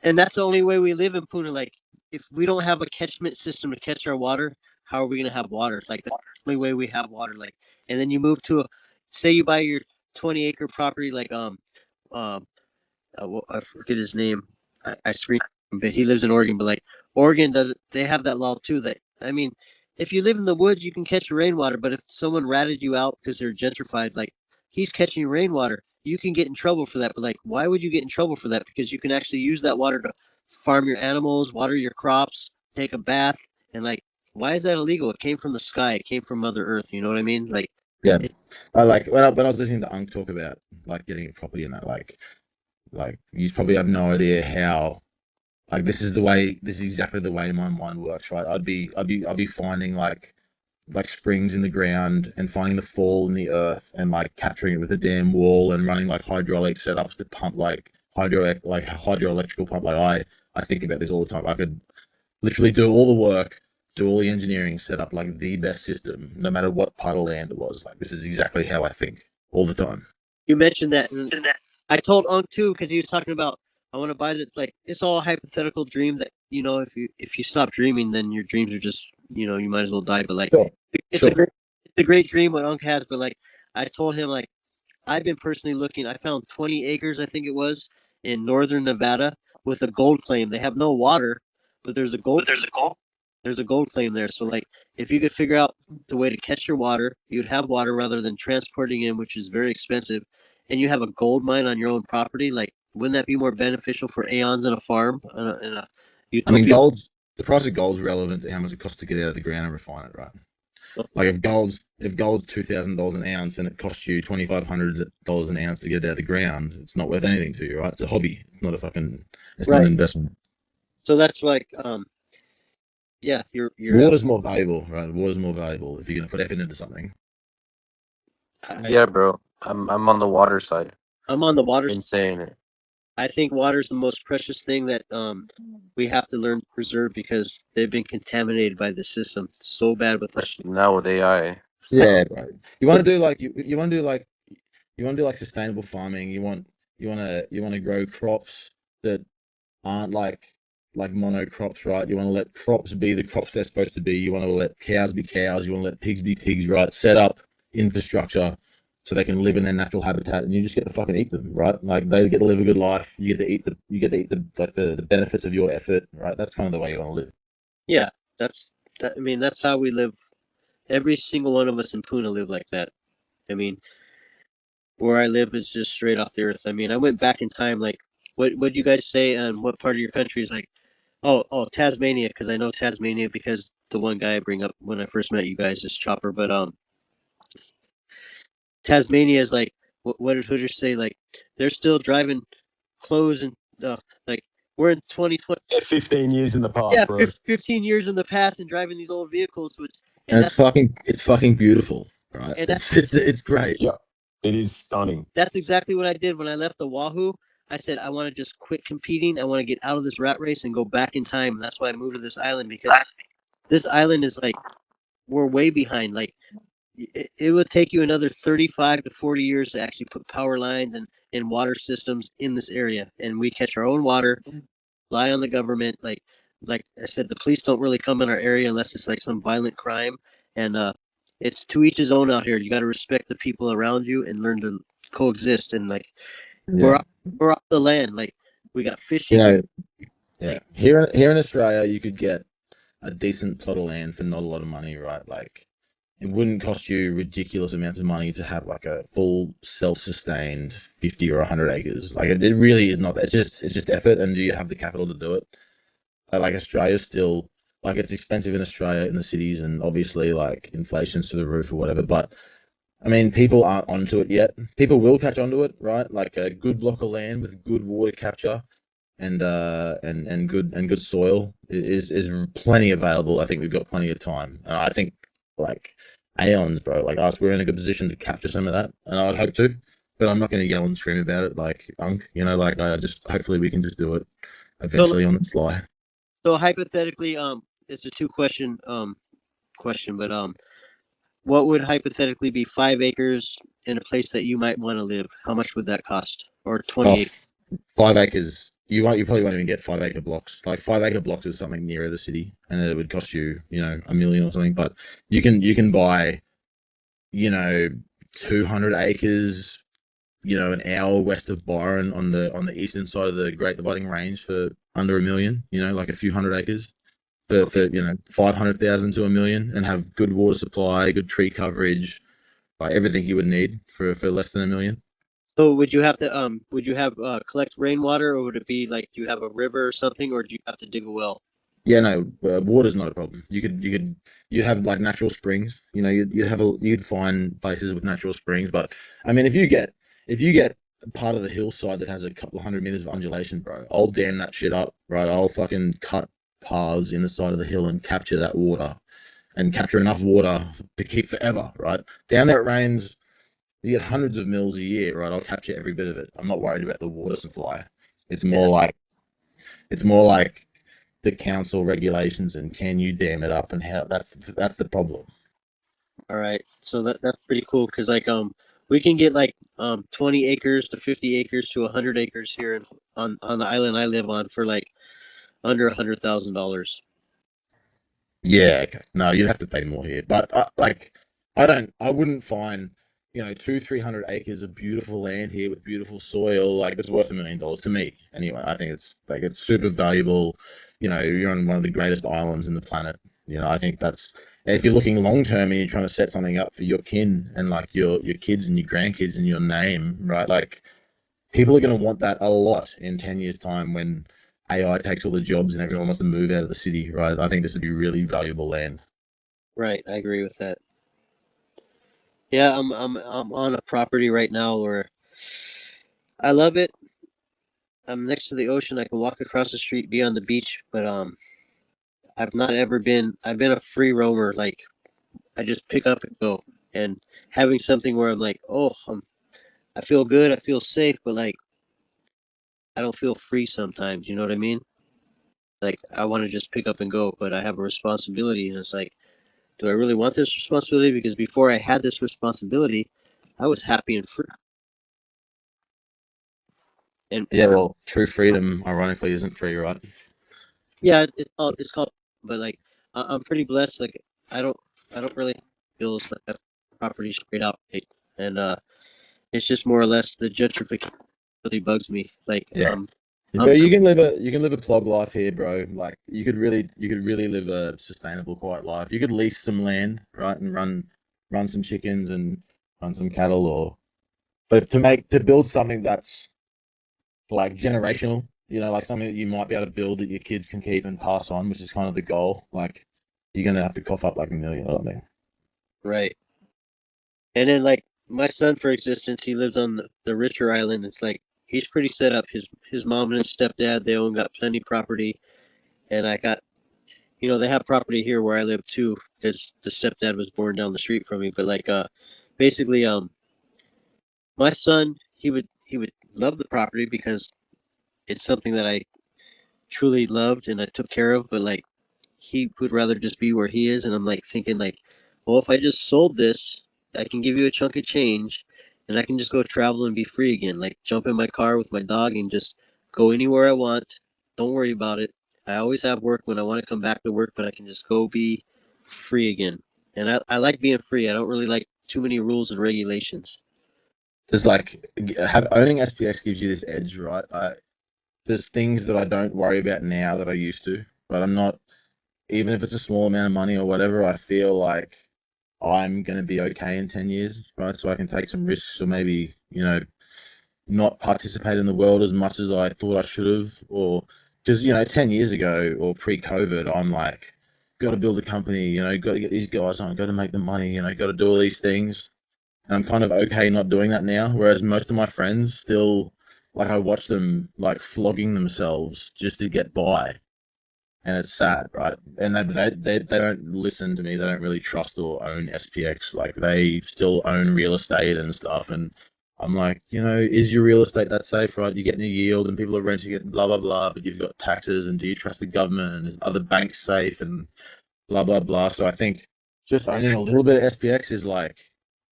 and that's the only way we live in Puna. Like, if we don't have a catchment system to catch our water, how are we gonna have water? Like, that's the only way we have water. Like, and then you move to say you buy your 20-acre property, like um I forget his name. I screen, but he lives in Oregon. But like Oregon doesn't, they have that law too. That I mean, if you live in the woods, you can catch rainwater. But if someone ratted you out because they're gentrified, like he's catching rainwater, you can get in trouble for that. But like, why would you get in trouble for that? Because you can actually use that water to farm your animals, water your crops, take a bath, and like, why is that illegal? It came from the sky. It came from Mother Earth. You know what I mean? Like, yeah. it, I like when I was listening to Unk talk about like getting a property and that, like you probably have no idea how like this is exactly the way my mind works, right? I'd be finding like springs in the ground and finding the fall in the earth and like capturing it with a damn wall and running like hydraulic setups to pump like hydroelectrical pump. Like I think about this all the time. I could literally do all the work, do all the engineering, set up like the best system, no matter what part of land it was. Like this is exactly how I think all the time. you mentioned that, and I told Unc too because he was talking about I want to buy that. Like it's all a hypothetical dream that if you stop dreaming, then your dreams are just you might as well die. But like Sure, it's a sure. great dream what Unc has. But like I told him like I've been personally looking. I found 20 acres, I think it was, in northern Nevada with a gold claim. They have no water, but there's a gold claim there. So like if you could figure out the way to catch your water, you'd have water rather than transporting in, which is very expensive, and you have a gold mine on your own property. Like, wouldn't that be more beneficial for aeons in a farm in a I mean, utopia? the price of gold's relevant to how much it costs to get it out of the ground and refine it, right? Like if gold's $2,000 an ounce and it costs you $2,500 an ounce to get it out of the ground, it's not worth anything to you, right? It's a hobby. It's not an Right. investment. So that's like yeah, you're Water's absolutely. more valuable, right? Water's more valuable if you're gonna put effort into something. I Yeah, bro. I'm on the water side. I'm on the water. Insane. I think water is the most precious thing that we have to learn to preserve because they've been contaminated by the system so bad with like Especially now with AI. Yeah, right. You want to do like you want to do like you want to do like sustainable farming. You want to grow crops that aren't like monocrops, right? You want to let crops be the crops they're supposed to be. You want to let cows be cows. You want to let pigs be pigs, right? Set up infrastructure so they can live in their natural habitat, and you just get to fucking eat them, right? Like they get to live a good life. You get to eat the benefits of your effort, right? That's kind of the way you want to live. yeah, I mean that's how we live. Every single one of us in Puna live like that. I mean, where I live is just straight off the earth. I mean, I went back in time. Like, what you guys say? And what part of your country is like? Oh, Tasmania, because I know Tasmania because the one guy I bring up when I first met you guys is Chopper. But Tasmania is like what did Hooters say? Like they're still driving clothes and like we're in 2020. Yeah, 15 years in the Yeah, past, bro. 15 years in the past and driving these old vehicles, which And and that's it's fucking beautiful, right? and that, It's great. Yeah, it is stunning. that's exactly what I did when I left Oahu. I said I want to just quit competing. I want to get out of this rat race and go back in time. And that's why I moved to this island because this island is like we're way behind. Like it would take you another 35 to 40 years to actually put power lines and water systems in this area, and we catch our own water, lie on the government. Like I said, the police don't really come in our area unless it's like some violent crime, and it's to each his own out here. You got to respect the people around you and learn to coexist. And like we're Yeah. off, we're off the land. Like we got You fishing. know, yeah. Like Here in Australia, you could get a decent plot of land for not a lot of money, right? Like it wouldn't cost you ridiculous amounts of money to have like a full self-sustained 50 or 100 acres. Like it really is not that. It's just effort, and do you have the capital to do it? Like Australia's still like it's expensive in Australia in the cities, and obviously like inflation's through the roof or whatever. But I mean, people aren't onto it yet. People will catch onto it, right? Like a good block of land with good water capture and good soil is plenty available. I think we've got plenty of time. I think like aeons, bro. Like us, we're in a good position to capture some of that, and I would hope to. But I'm not going to yell and scream about it, like Unk. Like I just hopefully we can just do it So, eventually on the sly. so hypothetically, it's a question, but what would hypothetically be 5 acres in a place that you might want to live? How much would that cost? Or Oh, 28? 5 acres. You probably won't even get 5 acre blocks. Like 5 acre blocks is something nearer the city, and it would cost you, a million or something. But you can buy, you know, 200 acres, an hour west of Byron on the eastern side of the Great Dividing Range for under a million. Like a few hundred acres for Okay. 500,000 to a million, and have good water supply, good tree coverage, like everything you would need for less than a million. So would you have collect rainwater, or would it be like, do you have a river or something, or do you have to dig a well? Yeah, no, water's not a problem. You have like natural springs. You'd find places with natural springs. But I mean, if you get part of the hillside that has a couple of 100 meters of undulation, bro, I'll dam that shit up, right? I'll fucking cut paths in the side of the hill and capture that water, and capture enough water to keep forever, right? Down there it rains, you get hundreds of mils a year, right? I'll capture every bit of it. I'm not worried about the water supply. It's Yeah. more like it's more like the council regulations and can you dam it up, and how that's the problem. All right. So that's pretty cool, because like we can get like 20 acres to 50 acres to 100 acres here on the island I live on for like under $100,000. Yeah, okay. No, you'd have to pay more here. But like, I wouldn't find, 300 acres of beautiful land here with beautiful soil. Like, it's worth $1 million to me. Anyway, I think it's super valuable. You're on one of the greatest islands in the planet. I think that's, if you're looking long term and you're trying to set something up for your kin and like your kids and your grandkids and your name, right? Like, people are going to want that a lot in 10 years' time when AI takes all the jobs and everyone wants to move out of the city, right? I think this would be really valuable land. Right. I agree with that. Yeah, I'm on a property right now where I love it. I'm next to the ocean. I can walk across the street, be on the beach, but I've been a free roamer. Like, I just pick up and go. And having something where I'm like, oh, I feel good, I feel safe, but like I don't feel free sometimes. You know what I mean? Like, I want to just pick up and go, but I have a responsibility, and it's like, do I really want this responsibility? Because before I had this responsibility, I was happy and free. And Yeah, well, true freedom, ironically, isn't free, right? yeah, it's called, but like I'm pretty blessed. Like, I don't I don't really have bills. Like, I have property straight out, right? And it's just more or less the gentrification really bugs me. Like, Yeah. I'm But you can live a plug life here, bro. Like you could really live a sustainable, quiet life. You could lease some land, right, and run some chickens and run some cattle, but to build something that's like generational, like something that you might be able to build that your kids can keep and pass on, which is kind of the goal. Like, you're gonna have to cough up like a million or something. right. And then, like, my son, for existence, he lives on the richer island. It's like he's pretty set up. His mom and his stepdad, they own got plenty property, and I got, they have property here where I live too, because the stepdad was born down the street from me. But like, basically, my son, he would love the property because it's something that I truly loved and I took care of. But like, he would rather just be where he is, and I'm like thinking like, well, if I just sold this, I can give you a chunk of change, and I can just go travel and be free again. Like, jump in my car with my dog and just go anywhere I want. Don't worry about it. I always have work when I want to come back to work, but I can just go be free again. And I like being free. I don't really like too many rules and regulations. There's like owning SPX gives you this edge, right? There's things that I don't worry about now that I used to, but I'm not, even if it's a small amount of money or whatever, I feel like I'm going to be okay in 10 years, right? So I can take some risks, or maybe, not participate in the world as much as I thought I should have. Or because, 10 years ago or pre COVID, I'm like, got to build a company, got to get these guys on, got to make the money, got to do all these things. And I'm kind of okay not doing that now. Whereas most of my friends still, like, I watch them like flogging themselves just to get by. and it's sad, right? And they don't listen to me. They don't really trust or own SPX. Like they still own real estate and stuff. And I'm like, is your real estate that safe, right? You're getting a yield and people are renting it and blah blah blah. But you've got taxes and do you trust the government and is other banks safe and blah blah blah. So I think just owning a little bit of SPX is like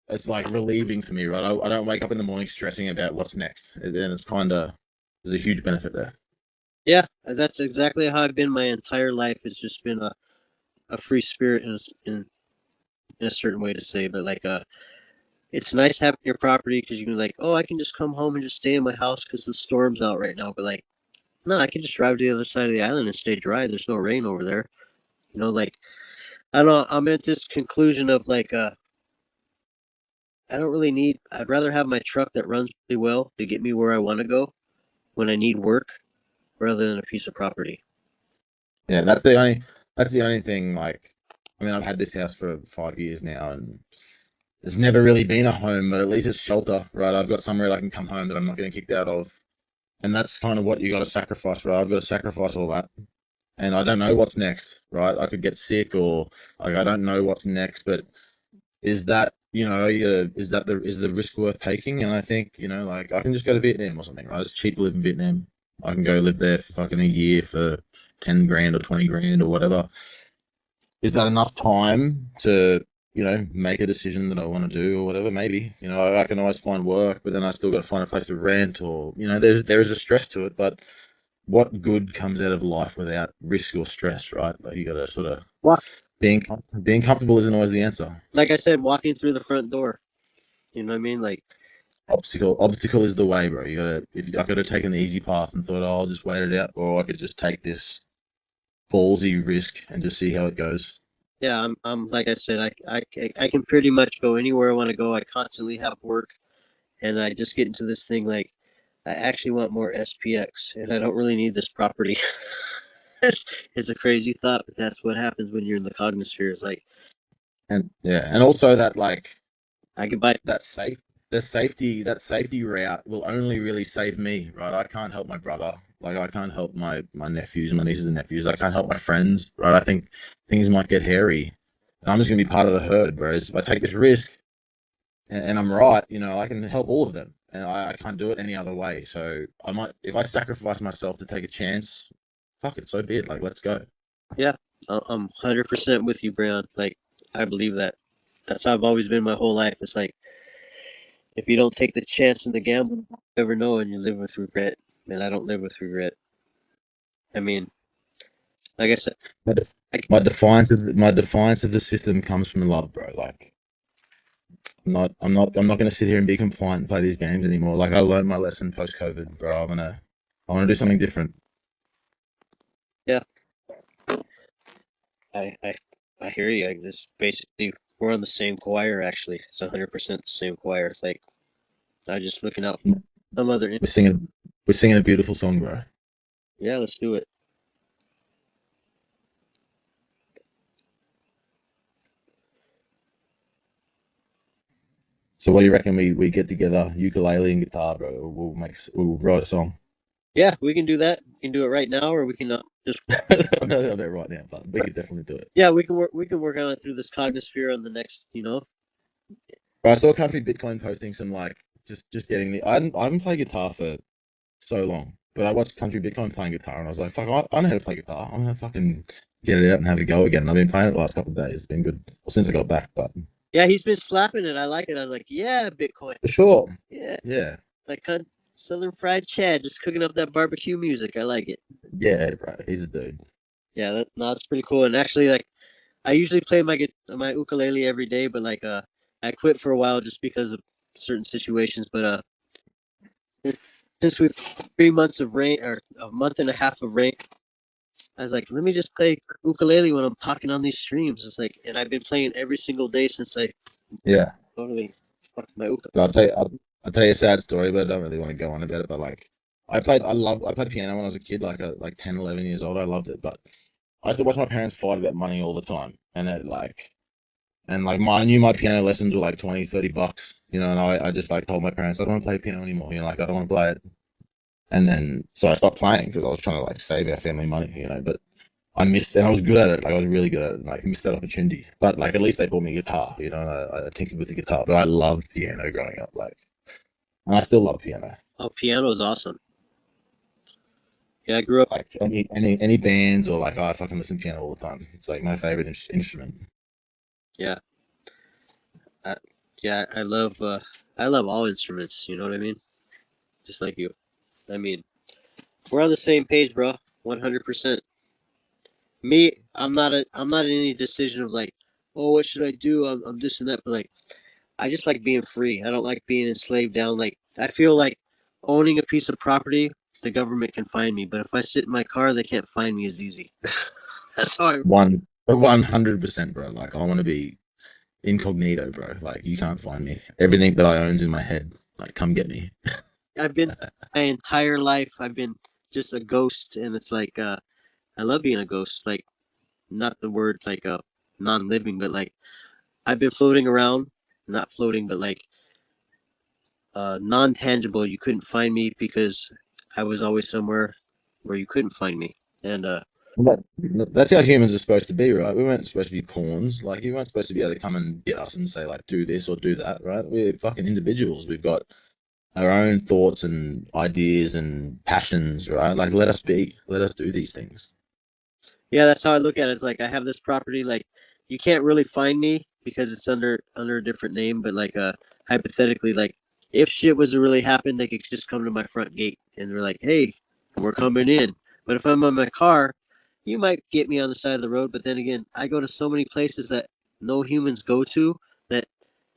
it's like relieving for me, right? I don't wake up in the morning stressing about what's next, and it's kind of there's a huge benefit there. Yeah, that's exactly how I've been my entire life. It's just been a free spirit in a certain way to say, but like it's nice having your property because you can like, oh, I can just come home and just stay in my house because the storm's out right now. But like, no, I can just drive to the other side of the island and stay dry. There's no rain over there. Like I don't know. I'm at this conclusion of like, I don't really need. I'd rather have my truck that runs really well to get me where I want to go when I need work, rather than a piece of property. Yeah, that's the only thing. Like, I mean, I've had this house for 5 years now, and there's never really been a home, but at least it's shelter, right? I've got somewhere I can come home that I'm not getting kicked out of, and that's kind of what you got to sacrifice, right? I've got to sacrifice all that, and I don't know what's next, right? I could get sick, or like I don't know what's next, but is that is the risk worth taking? And I think like I can just go to Vietnam or something, right? It's cheap to live in Vietnam. I can go live there for fucking a year for 10 grand or 20 grand or whatever. Is that enough time to make a decision that I want to do or whatever? Maybe I can always find work, but then I still got to find a place to rent, or there is a stress to it. But what good comes out of life without risk or stress, right? Like you got to sort of What? being comfortable isn't always the answer. Like I said, walking through the front door. You know what I mean? Like, Obstacle is the way, bro. You gotta if I could have taken the easy path and thought, oh, I'll just wait it out, or I could just take this ballsy risk and just see how it goes. yeah, I'm like I said, I can pretty much go anywhere I want to go. I constantly have work, and I just get into this thing like, I actually want more SPX, and I don't really need this property. It's a crazy thought, but that's what happens when you're in the cognosphere. It's like And yeah, and also that like I could buy. that safe that safety route will only really save me, right? I can't help my brother. Like I can't help my nephews, my nieces and nephews. I can't help my friends, right? I think things might get hairy, and I'm just gonna be part of the herd. Whereas if I take this risk and I'm right, I can help all of them, and I can't do it any other way. So I might, if I sacrifice myself to take a chance, fuck it, so be it. Like let's go. Yeah, I'm 100% with you, Brian. Like I believe that. That's how I've always been my whole life. It's like if you don't take the chance and the gamble, you never know, and you live with regret. And I don't live with regret. I mean, like I said, My, def- I, my defiance of the system comes from love, bro. Like I'm not gonna sit here and be compliant and play these games anymore. Like I learned my lesson post COVID, bro. I wanna do something different. yeah, I, I, I hear you. Like this, basically, we're on the same choir. Actually, it's 100% the same choir. Like I'm just looking out for some other. We're singing a beautiful song, bro. Yeah, let's do it. So what do you reckon we get together, ukulele and guitar, bro? We'll write a song. Yeah, we can do that. We can do it right now, or we can just. I'm not doing that right now, but we could definitely do it. Yeah, we can work. We can work on it through this cognosphere on the next. But I saw Country Bitcoin posting some like just getting I haven't played guitar for so long, but I watched Country Bitcoin playing guitar and I was like, fuck, I know how to play guitar. I'm gonna fucking get it out and have a go again. And I've been playing it the last couple of days. It's been good. Well, since I got back, but Yeah, he's been slapping it. I like it. I was like, yeah, Bitcoin. for sure. Yeah, Yeah. like Southern Fried Chad, just cooking up that barbecue music. I like it. Yeah, bro. He's a dude. Yeah, no, that's pretty cool. And actually, like, I usually play my ukulele every day, but like, I quit for a while just because of certain situations. But since we've 3 months of rain or a month and a half of rain, I was like, let me just play ukulele when I'm talking on these streams. It's like, and I've been playing every single day since I Yeah. totally fucked my ukulele. So I'll tell you a sad story, but I don't really want to go on about it. But like, I played piano when I was a kid, like 10, 11 years old. I loved it, but I used to watch my parents fight about money all the time, and I knew my piano lessons were like 20, $30, and I just like told my parents I don't want to play piano anymore, like I don't want to play it. And then so I stopped playing because I was trying to like save our family money, but I missed, and I was good at it. Like I was really good at it. And, like missed that opportunity. But like at least they bought me a guitar. You know, and I tinkered with the guitar. But I loved piano growing up. Like, and I still love piano. Oh, piano is awesome. Yeah, I grew up. Like any bands or like, oh, I fucking listen to piano all the time. It's like my favorite instrument. Yeah, I, yeah, I love all instruments. You know what I mean? Just like you. I mean, we're on the same page, bro. 100%. Me, I'm not in any decision of like, oh, what should I do? I'm this and that. But like, I just like being free. I don't like being enslaved down. Like, I feel like owning a piece of property, the government can find me. But if I sit in my car, they can't find me as easy. That's how I. 100%, bro. Like I want to be incognito, bro. Like you can't find me. Everything that I own's in my head. Like come get me. I've been my entire life. I've been just a ghost, and it's like I love being a ghost. Like not the word like non-living, but like I've been floating around, not floating, but like non-tangible. You couldn't find me because I was always somewhere where you couldn't find me. And But that's how humans are supposed to be, right? We weren't supposed to be pawns. Like you weren't supposed to be able to come and get us and say like do this or do that, right? We're fucking individuals. We've got our own thoughts and ideas and passions, right? Like let us be. Let us do these things. yeah, that's how I look at it. It's like I have this property. Like you can't really find me because it's under a different name. But like hypothetically, like if shit was to really happen, they could just come to my front gate and they're like, "Hey, we're coming in." But if I'm on my car, you might get me on the side of the road. But then again, I go to so many places that no humans go to that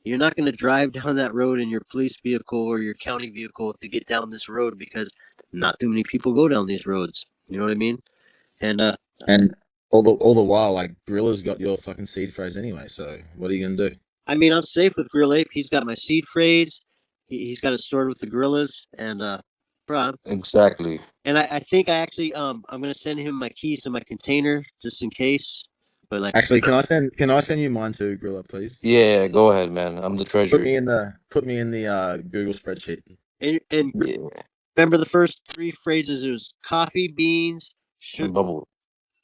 you're not going to drive down that road in your police vehicle or your county vehicle to get down this road because not too many people go down these roads. You know what I mean? And And all the while, like Gorilla's got your fucking seed phrase anyway. So what are you gonna do? I mean, I'm safe with Grill Ape. He's got my seed phrase. He's got it stored with the gorillas, and bro, Exactly. and I think I actually I'm gonna send him my keys to my container just in case. But like, Actually, can I send you mine too, Gorilla, please? Yeah, go ahead, man. I'm the Put treasury. me in the Google spreadsheet. and Yeah, remember the first three phrases? It was coffee, beans, and bubble.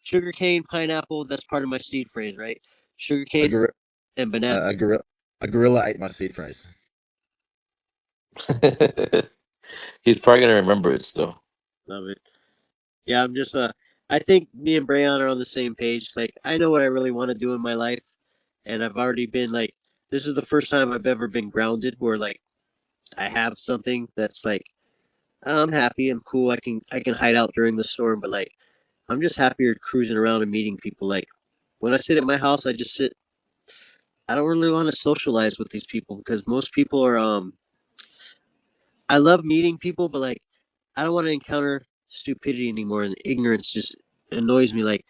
sugar cane, pineapple. That's part of my seed phrase, right? Sugar A cane gorilla, and banana. a gorilla ate my seed phrase. He's probably gonna remember it still. Love it. Yeah, I'm just I think me and Brayon are on the same page. Like I know what I really want to do in my life, and I've already been like this is the first time I've ever been grounded where like I have something that's like I'm happy, I'm cool, I can hide out during the storm, but like I'm just happier cruising around and meeting people. Like when I sit at my house, I just sit. I don't really want to socialize with these people because most people are I love meeting people, but like I don't want to encounter stupidity anymore, and ignorance just annoys me. Like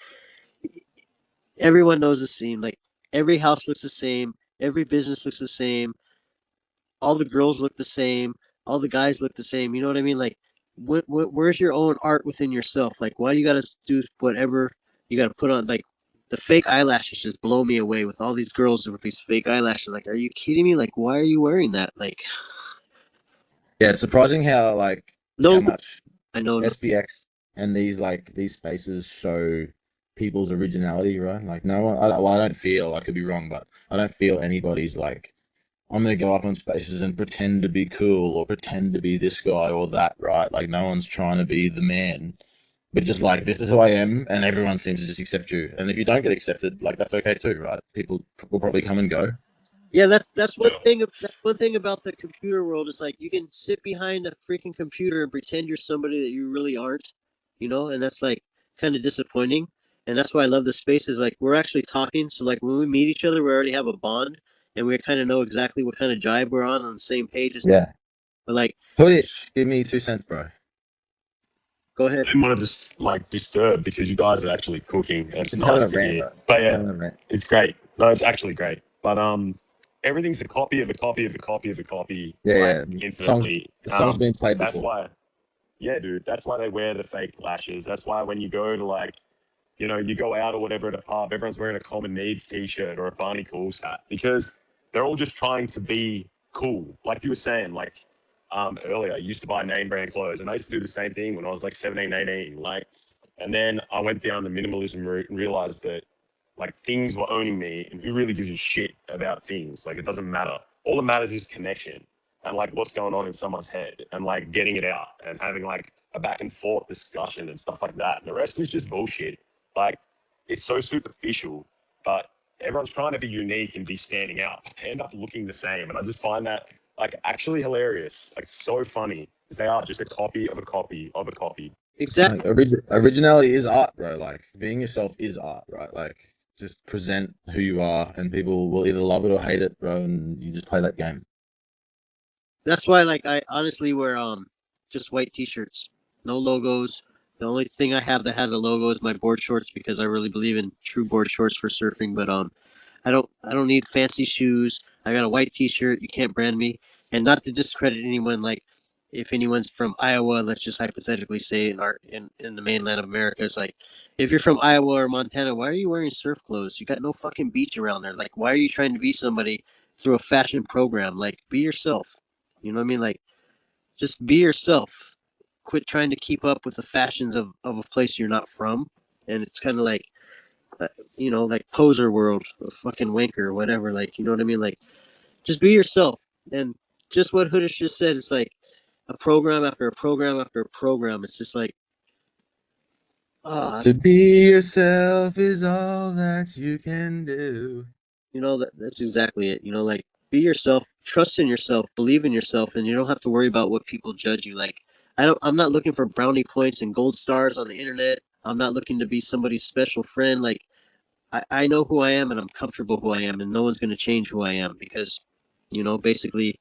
everyone knows the same. Like every house looks the same. Every business looks the same. All the girls look the same. All the guys look the same. You know what I mean? Like, where's your own art within yourself? Like, why do you got to do whatever you got to put on? Like, the fake eyelashes just blow me away with all these girls with these fake eyelashes. Like, are you kidding me? Like, why are you wearing that? Like, Yeah, it's surprising how no, much I know. No, SPX and these spaces show people's originality, right? Like no one, I don't feel, I could be wrong, but I don't feel anybody's like I'm gonna go up on spaces and pretend to be cool or pretend to be this guy or that, right? Like no one's trying to be the man, but just like this is who I am, and everyone seems to just accept you. And if you don't get accepted, like that's okay too, right? People will probably come and go. yeah, that's one thing. That's one thing about the computer world. Is like you can sit behind a freaking computer and pretend you're somebody that you really aren't, you know, and that's like kind of disappointing. And that's why I love the spaces. Like we're actually talking, so like when we meet each other, we already have a bond, and we kind of know exactly what kind of jive we're on the same page. Yeah. But like, Hoodish, give me 2 cents, bro. go ahead. I didn't want to just like disturb because you guys are actually cooking and it's Just having nice a to rant, hear. bro. But Just yeah, having a rant. it's great. No, it's actually great. But everything's a copy of a copy of a copy of a copy, Yeah, like yeah. infinitely. The song's been played That's before. why, yeah, dude. That's why they wear the fake lashes. That's why when you go to like, you go out or whatever at a pub, everyone's wearing a common needs t-shirt or a Barney Cool hat because they're all just trying to be cool. Like you were saying, like earlier, I used to buy name brand clothes and I used to do the same thing when I was like 17, 18. Like And then I went down the minimalism route and realized that like things were owning me, and who really gives a shit about things? Like it doesn't matter. All that matters is connection and like what's going on in someone's head and like getting it out and having like a back and forth discussion and stuff like that. And the rest is just bullshit. Like it's so superficial, but everyone's trying to be unique and be standing out. They end up looking the same. And I just find that like actually hilarious, like so funny, because they are just a copy of a copy of a copy. Like, originality is art, bro. Like being yourself is art, right? Like just present who you are, and people will either love it or hate it, bro. And you just play that game. That's why, like, I honestly wear just white T-shirts, no logos. The only thing I have that has a logo is my board shorts because I really believe in true board shorts for surfing. But I don't need fancy shoes. I got a white T-shirt. You can't brand me, and not to discredit anyone. Like, if anyone's from Iowa, let's just hypothetically say in the mainland of America, it's like, if you're from Iowa or Montana, why are you wearing surf clothes? You got no fucking beach around there. Like, why are you trying to be somebody through a fashion program? Like, be yourself. You know what I mean? Like, just be yourself. Quit trying to keep up with the fashions of a place you're not from. And it's kind of like, uh, like poser world, or fucking wanker, or whatever. Like, you know what I mean? Like, just be yourself. And just what Hoodish just said, it's like a program after a program after a program. It's just like, ah, To be yourself is all that you can do. that's exactly it. Like, be yourself, trust in yourself, believe in yourself, and you don't have to worry about what people judge you. Like, I'm not looking for brownie points and gold stars on the internet. I'm not looking to be somebody's special friend. Like, I know who I am and I'm comfortable who I am, and no one's going to change who I am because, basically,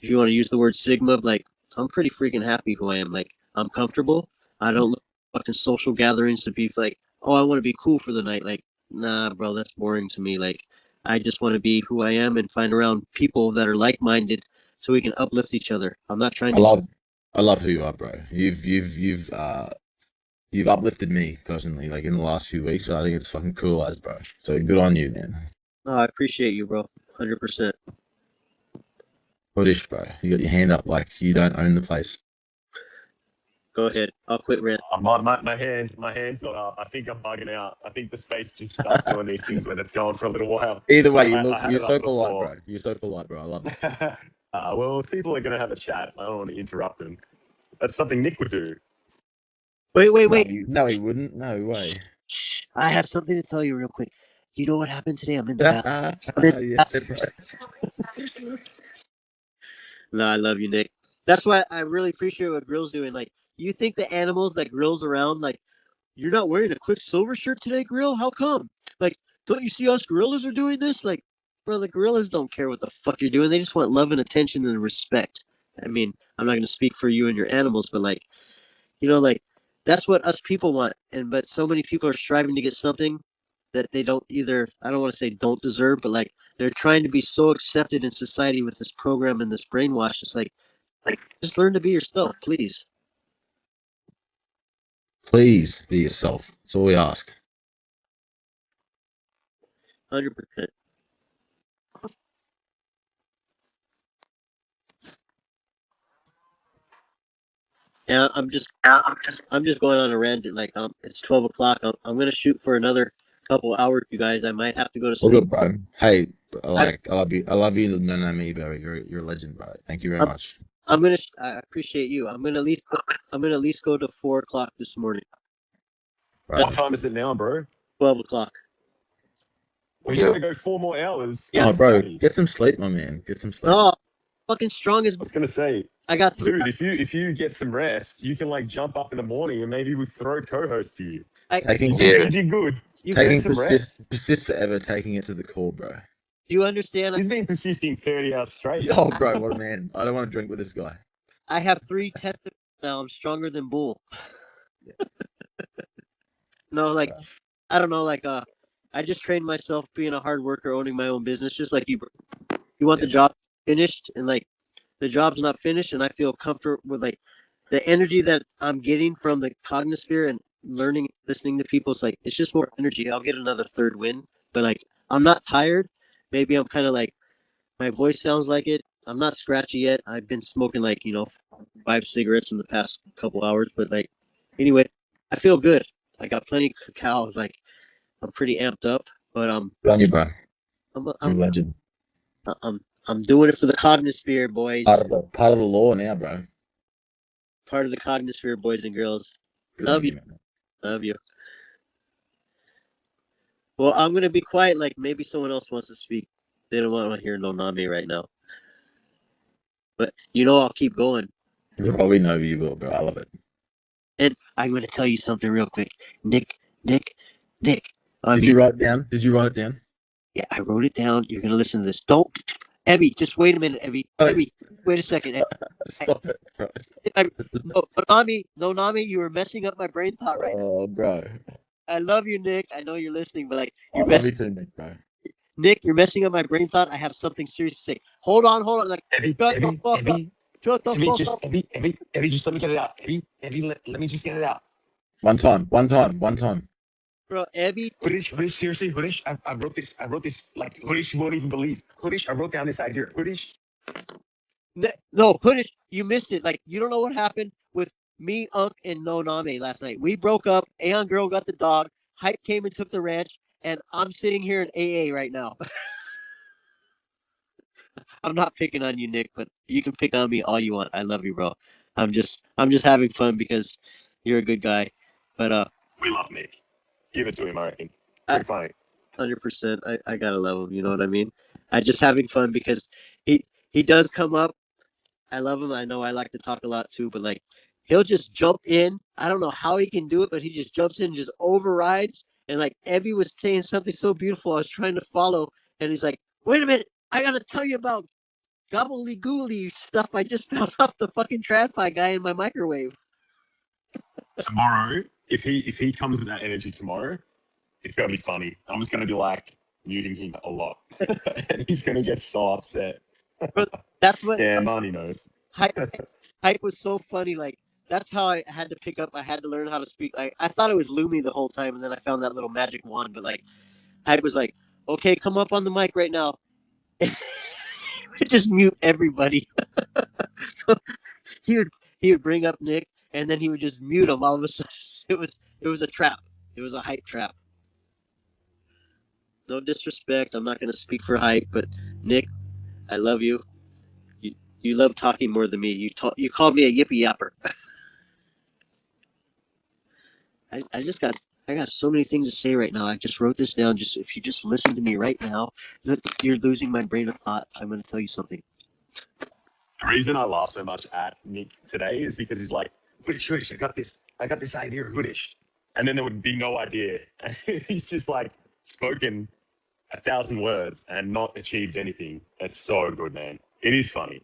if you want to use the word Sigma, like, I'm pretty freaking happy who I am. Like, I'm comfortable. I don't look at fucking social gatherings to be like, oh, I want to be cool for the night. Like, nah, bro, that's boring to me. Like, I just want to be who I am and find around people that are like minded so we can uplift each other. I'm not trying I to keep. love, I love who you are, bro. You've uplifted me personally, like in the last few weeks. So I think it's fucking cool as, bro. So good on you, man. Oh, I appreciate you, bro. 100%. Hoodish, bro. You got your hand up like you don't own the place. Go ahead. I'll quit ranting. My hand's not up. I think I'm bugging out. I think the space just starts doing these things when it's going for a little while. Either way, I had you're it up so polite, before. bro. You're so polite, bro. I love it. Well, if people are going to have a chat, I don't want to interrupt them. That's something Nick would do. Wait, wait, No, wait. no, he wouldn't. No way. I have something to tell you real quick. You know what happened today? I'm in the bathroom. Yeah, bro. No, I love you, Nick. That's why I really appreciate what Grill's doing. Like, you think the animals that Grill's around, like, you're not wearing a Quicksilver shirt today, Grill? How come? Like, don't you see us gorillas are doing this? Like, bro, the gorillas don't care what the fuck you're doing. They just want love and attention and respect. I mean, I'm not going to speak for you and your animals, but like, like, that's what us people want. But so many people are striving to get something that they don't either. I don't want to say don't deserve, but like, they're trying to be so accepted in society with this program and this brainwash. It's like, just learn to be yourself, please. Please be yourself. That's all we ask. 100%. Yeah, I'm just going on a rant. Like, it's 12 o'clock. I'm gonna shoot for another couple hours, you guys. I might have to go to All sleep. good, bro. Hey, I, like, I love you. I love you. No, no, me, bro. You're a legend, bro. Thank you very I'm, much. I appreciate you. I'm gonna at least go to 4 o'clock this morning. What Right. time is it now, bro? 12 o'clock. Well, you're going to go 4 more hours. Yeah. Oh, You bro, savage. get some sleep, my man. Get some sleep. Oh, fucking strong as. I was going to say, I got three. dude, if you get some rest, you can like jump up in the morning and maybe we throw co-host to you. I You Taking did Yeah. you did good. you Get taking some rest. persist forever, taking it to the core, bro. do you understand? He's been persisting 30 hours straight. Oh, bro, what a man. I don't want to drink with this guy. I have three testicles now. I'm stronger than Bull. Yeah, No, like, bro. I don't know. Like, I just trained myself being a hard worker, owning my own business, just like you. Bro. You want the Yeah. job finished, and like, the job's not finished, and I feel comfortable with like the energy that I'm getting from the cognosphere and learning, listening to people. It's like, it's just more energy. I'll get another third win, but like, I'm not tired. Maybe I'm kind of like, my voice sounds like it. I'm not scratchy yet. I've been smoking like 5 cigarettes in the past couple hours, but like, anyway, I feel good. I got plenty of cacao. Like I'm pretty amped up, but Good on you, bro. I'm You're a I'm legend. I'm doing it for the cognosphere, boys. Part of the law now, bro. Part of the cognosphere, boys and girls. Good on Love you, you, man. love you. Well, I'm gonna be quiet. Like maybe someone else wants to speak. They don't want to hear no Nami right now. But I'll keep going. You probably know you will, bro. I love it. And I'm gonna tell you something real quick, Nick, Nick, Nick. Did you write it down? Did you write it down? Yeah, I wrote it down. You're gonna listen to this. Don't, Evie. Just wait a minute, Evie. Oh, Evie, wait a second. stop it, bro. No, Nami, no, Nami. You are messing up my brain thought right now. Oh, bro. I love you, Nick. I know you're listening, but like I love you too, Nick, bro. Nick, you're messing up my brain thought. I have something serious to say. Hold on. Like, Evie, shut the Evie, fuck up. Evie, Shut the Evie, fuck just up, Evie, just let me get it out. Evie, let me just get it out. One time. bro. Evie, Hoodish, seriously, Hoodish, I wrote this, like, Hoodish, you won't even believe. Hoodish, I wrote down this idea. Hoodish. no, Hoodish, you missed it. Like, you don't know what happened with me, Unc, and No Name last night. We broke up. Aeon Girl got the dog. Hype came and took the ranch, and I'm sitting here in AA right now. I'm not picking on you, Nick, but you can pick on me all you want. I love you, bro. I'm just having fun because you're a good guy. But We love Nick. Give it to him, I reckon. I, Pretty funny. 100%. I gotta love him. You know what I mean? I just having fun because he does come up. I love him. I know I like to talk a lot too, but like he'll just jump in. I don't know how he can do it, but he just jumps in, and just overrides. And like Ebby was saying something so beautiful, I was trying to follow, and he's like, "Wait a minute, I gotta tell you about gobbly stuff I just found off the fucking TradFi guy in my microwave." Tomorrow, if he comes with that energy tomorrow, it's gonna be funny. I'm just gonna be like muting him a lot, and he's gonna get so upset. But that's what Yeah, Marnie knows. hype. Hype was so funny. Like that's how I had to pick up. I had to learn how to speak. Like I thought it was Lumi the whole time, and then I found that little magic wand. But like Hype was like, "Okay, come up on the mic right now." Just mute everybody. So he would he would bring up Nick, and then he would just mute him all of a sudden. It was a trap. It was a hype trap. No disrespect. I'm not going to speak for hype, but Nick, I love you. You you love talking more than me. You called me a yippy yapper. I got so many things to say right now. I just wrote this down. Just if you just listen to me right now, you're losing my brain of thought. I'm going to tell you something. The reason I laugh so much at Nick today is because he's like, Hoodish, I got this idea, Hoodish. And then there would be no idea. And he's just like spoken 1,000 words and not achieved anything. It's so good, man. It is funny.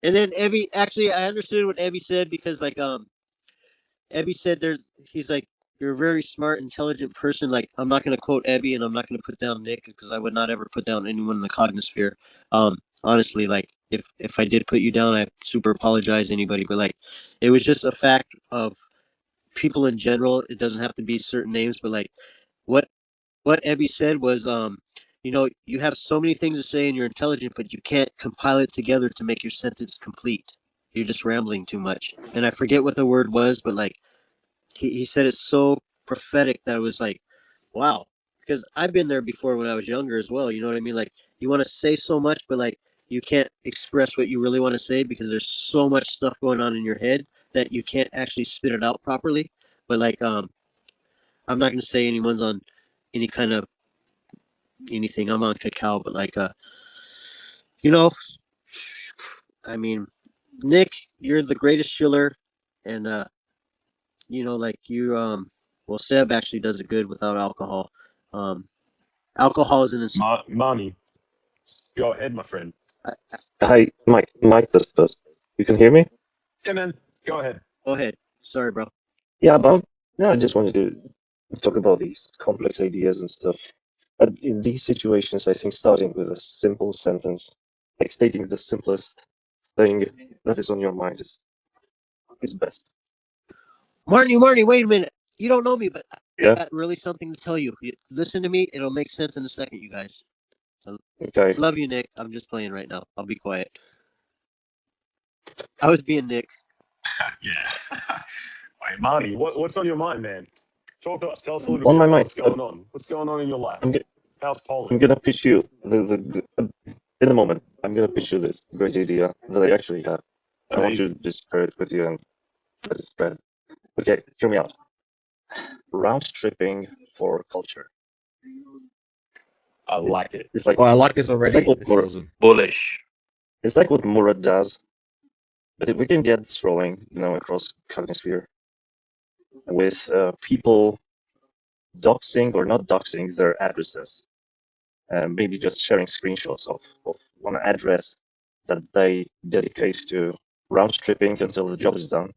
And then Evie, actually, I understood what Evie said because like Ebby said he's like, you're a very smart, intelligent person. Like, I'm not going to quote Ebby and I'm not going to put down Nick because I would not ever put down anyone in the cognosphere. Honestly, like, if I did put you down, I super apologize to anybody, but like, it was just a fact of people in general. It doesn't have to be certain names, but like, what, what Ebby said was, you have so many things to say and you're intelligent, but you can't compile it together to make your sentence complete. You're just rambling too much. And I forget what the word was, but like, he said it so prophetic that it was like, wow. Because I've been there before when I was younger as well. You know what I mean? Like you want to say so much, but like you can't express what you really want to say because there's so much stuff going on in your head that you can't actually spit it out properly. But like, I'm not gonna say anyone's on any kind of anything. I'm on cacao, but like, you know, I mean, Nick, you're the greatest chiller, and like you well Seb actually does it good without alcohol. um Alcohol is an Marnie, go ahead, my friend. I, Hi, Mike does first. You can hear me? Yeah, man, go ahead. go ahead, sorry bro. Yeah, no, I just wanted to talk about these complex ideas and stuff. But in these situations, I think starting with a simple sentence, like stating the simplest thing that is on your mind is best. Marnie, wait a minute, you don't know me, but Yeah? I got really something to tell you. Listen to me, it'll make sense in a second, you guys. I Okay. love you, Nick. I'm just playing right now, I'll be quiet. I was being Nick. Yeah. Wait, Marnie, what's on your mind, man? Talk to us. Tell us a little On bit my about mind, what's going on. What's going on in your life? How's I'm Poland? gonna pitch you in a moment. I'm gonna pitch you this great idea that I actually have. I want you Amazing. to just share it with you and let it spread. Okay, hear me out. Round tripping for culture. I like it. It's like Oh, I like this it's like already. what This is awesome. Bullish. it's like what Murad does, but if we can get this rolling, across Cognisphere with people doxing or not doxing their addresses, maybe just sharing screenshots of one address that they dedicate to round tripping until the job is done,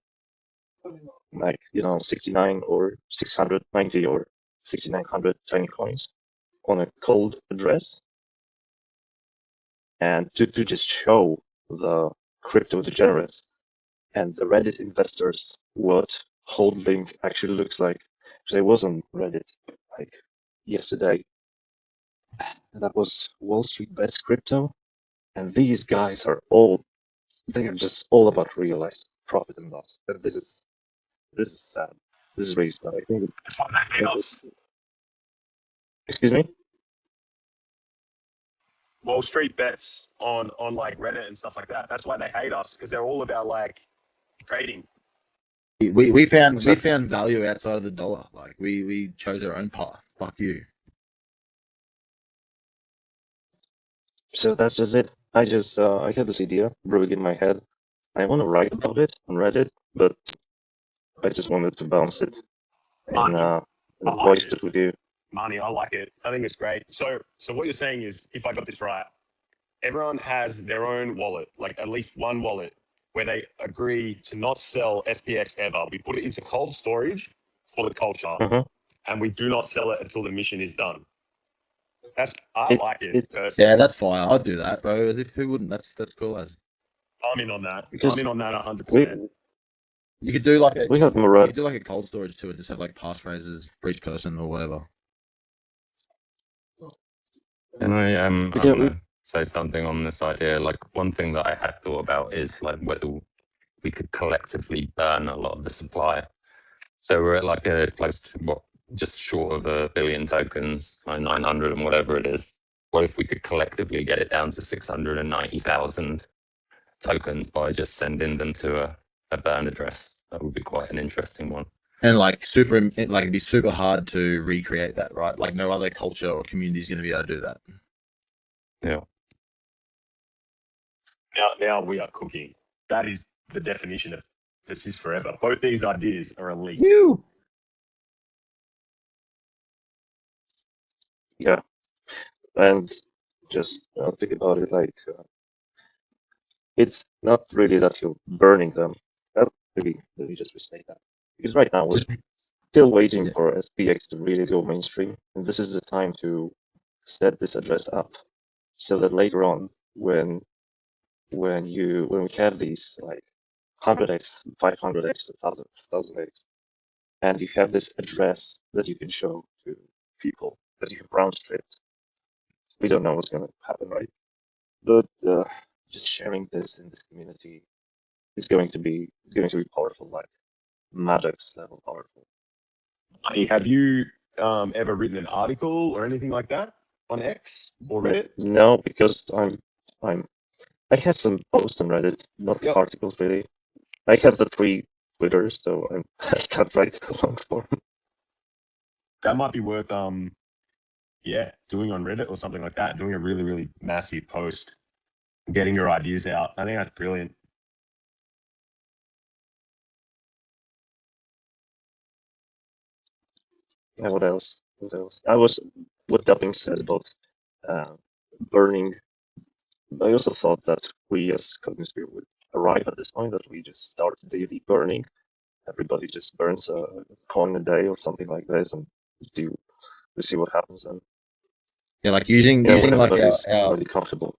like 69 or 690 or 6900 tiny coins on a cold address, and to just show the crypto degenerates and the Reddit investors what holding actually looks like. Because I was on Reddit like yesterday, and that was Wall Street Best Crypto, and these guys are they're just all about realized profit and loss. And this is sad. This is really sad. I think. That's why they hate us. Excuse me. Wall Street bets on like Reddit and stuff like that. That's why they hate us because they're all about like trading. We Exactly. found value outside of the dollar. Like we chose our own path. Fuck you. So that's just it. I had this idea brewing in my head. I want to write about it on Reddit, but I just wanted to bounce it Money. and I like voice it. it with you. Money. I like it. I think it's great. So what you're saying is, if I got this right, everyone has their own wallet, like at least one wallet, where they agree to not sell SPX ever. We put it into cold storage for the culture, Hmm. and we do not sell it until the mission is done. I It like it it Yeah, personally. that's fire. I'd do that, bro. As if who wouldn't? That's cool as. I'm in on that. I'm because in on that we 100%. You could do like a we have you Murad. could do like a cold storage too, and just have like passphrases for each person or whatever. And I Yeah, want to say something on this idea. Like one thing that I had thought about is like whether we could collectively burn a lot of the supply. So we're at like a close to what, just short of 1 billion tokens, like 900 and whatever it is. What if we could collectively get it down to 690,000 tokens by just sending them to a burn address? That would be quite an interesting one. And like it'd be super hard to recreate that, right? Like no other culture or community is going to be able to do that. Yeah. Now we are cooking. That is the definition of persist forever. Both these ideas are elite. You. yeah, and just think about it like it's not really that you're burning them. Maybe let me just restate that because right now we're Just still waiting yeah. for SPX to really go mainstream, and this is the time to set this address up so that later on, when we have these like 100x, 500x, 1000x, and you have this address that you can show to people that you have round stripped. We don't know what's going to happen, right? But just sharing this in this community is going to be powerful, like Maddox level powerful. Hey, have you ever written an article or anything like that on X or Reddit? No, because I have some posts on Reddit, not Yep. articles really. I have the free Twitter, so I can't write a long form. That might be worth doing on Reddit or something like that. Doing a really, really massive post, getting your ideas out. I think that's brilliant. Yeah, what else? What else? I was what Dubbing said about uh, burning. I also thought that we as Cognisphere would arrive at this point that we just start daily burning. Everybody just burns a coin a day or something like this, and do we see what happens. And Yeah, like using when like everybody's our already comfortable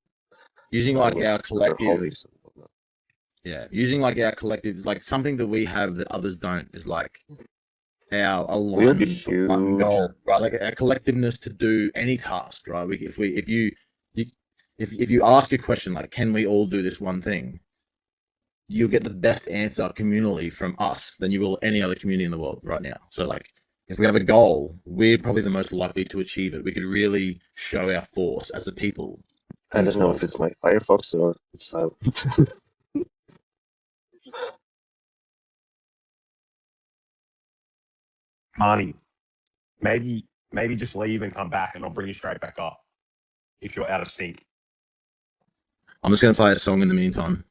using like our with their collective hobbies and whatnot. yeah, using like our collective like something that we have that others don't is like our We'll be alignment for one huge. goal, right? Like our collectiveness to do any task, right? You if you ask a question like, can we all do this one thing? You'll get the best answer communally from us than you will any other community in the world right now. So like if we have a goal, we're probably the most likely to achieve it. We could really show our force as a people I in don't this know world. if it's my Firefox or it's silent. Marnie, maybe just leave and come back, and I'll bring you straight back up if you're out of sync. I'm just going to play a song in the meantime.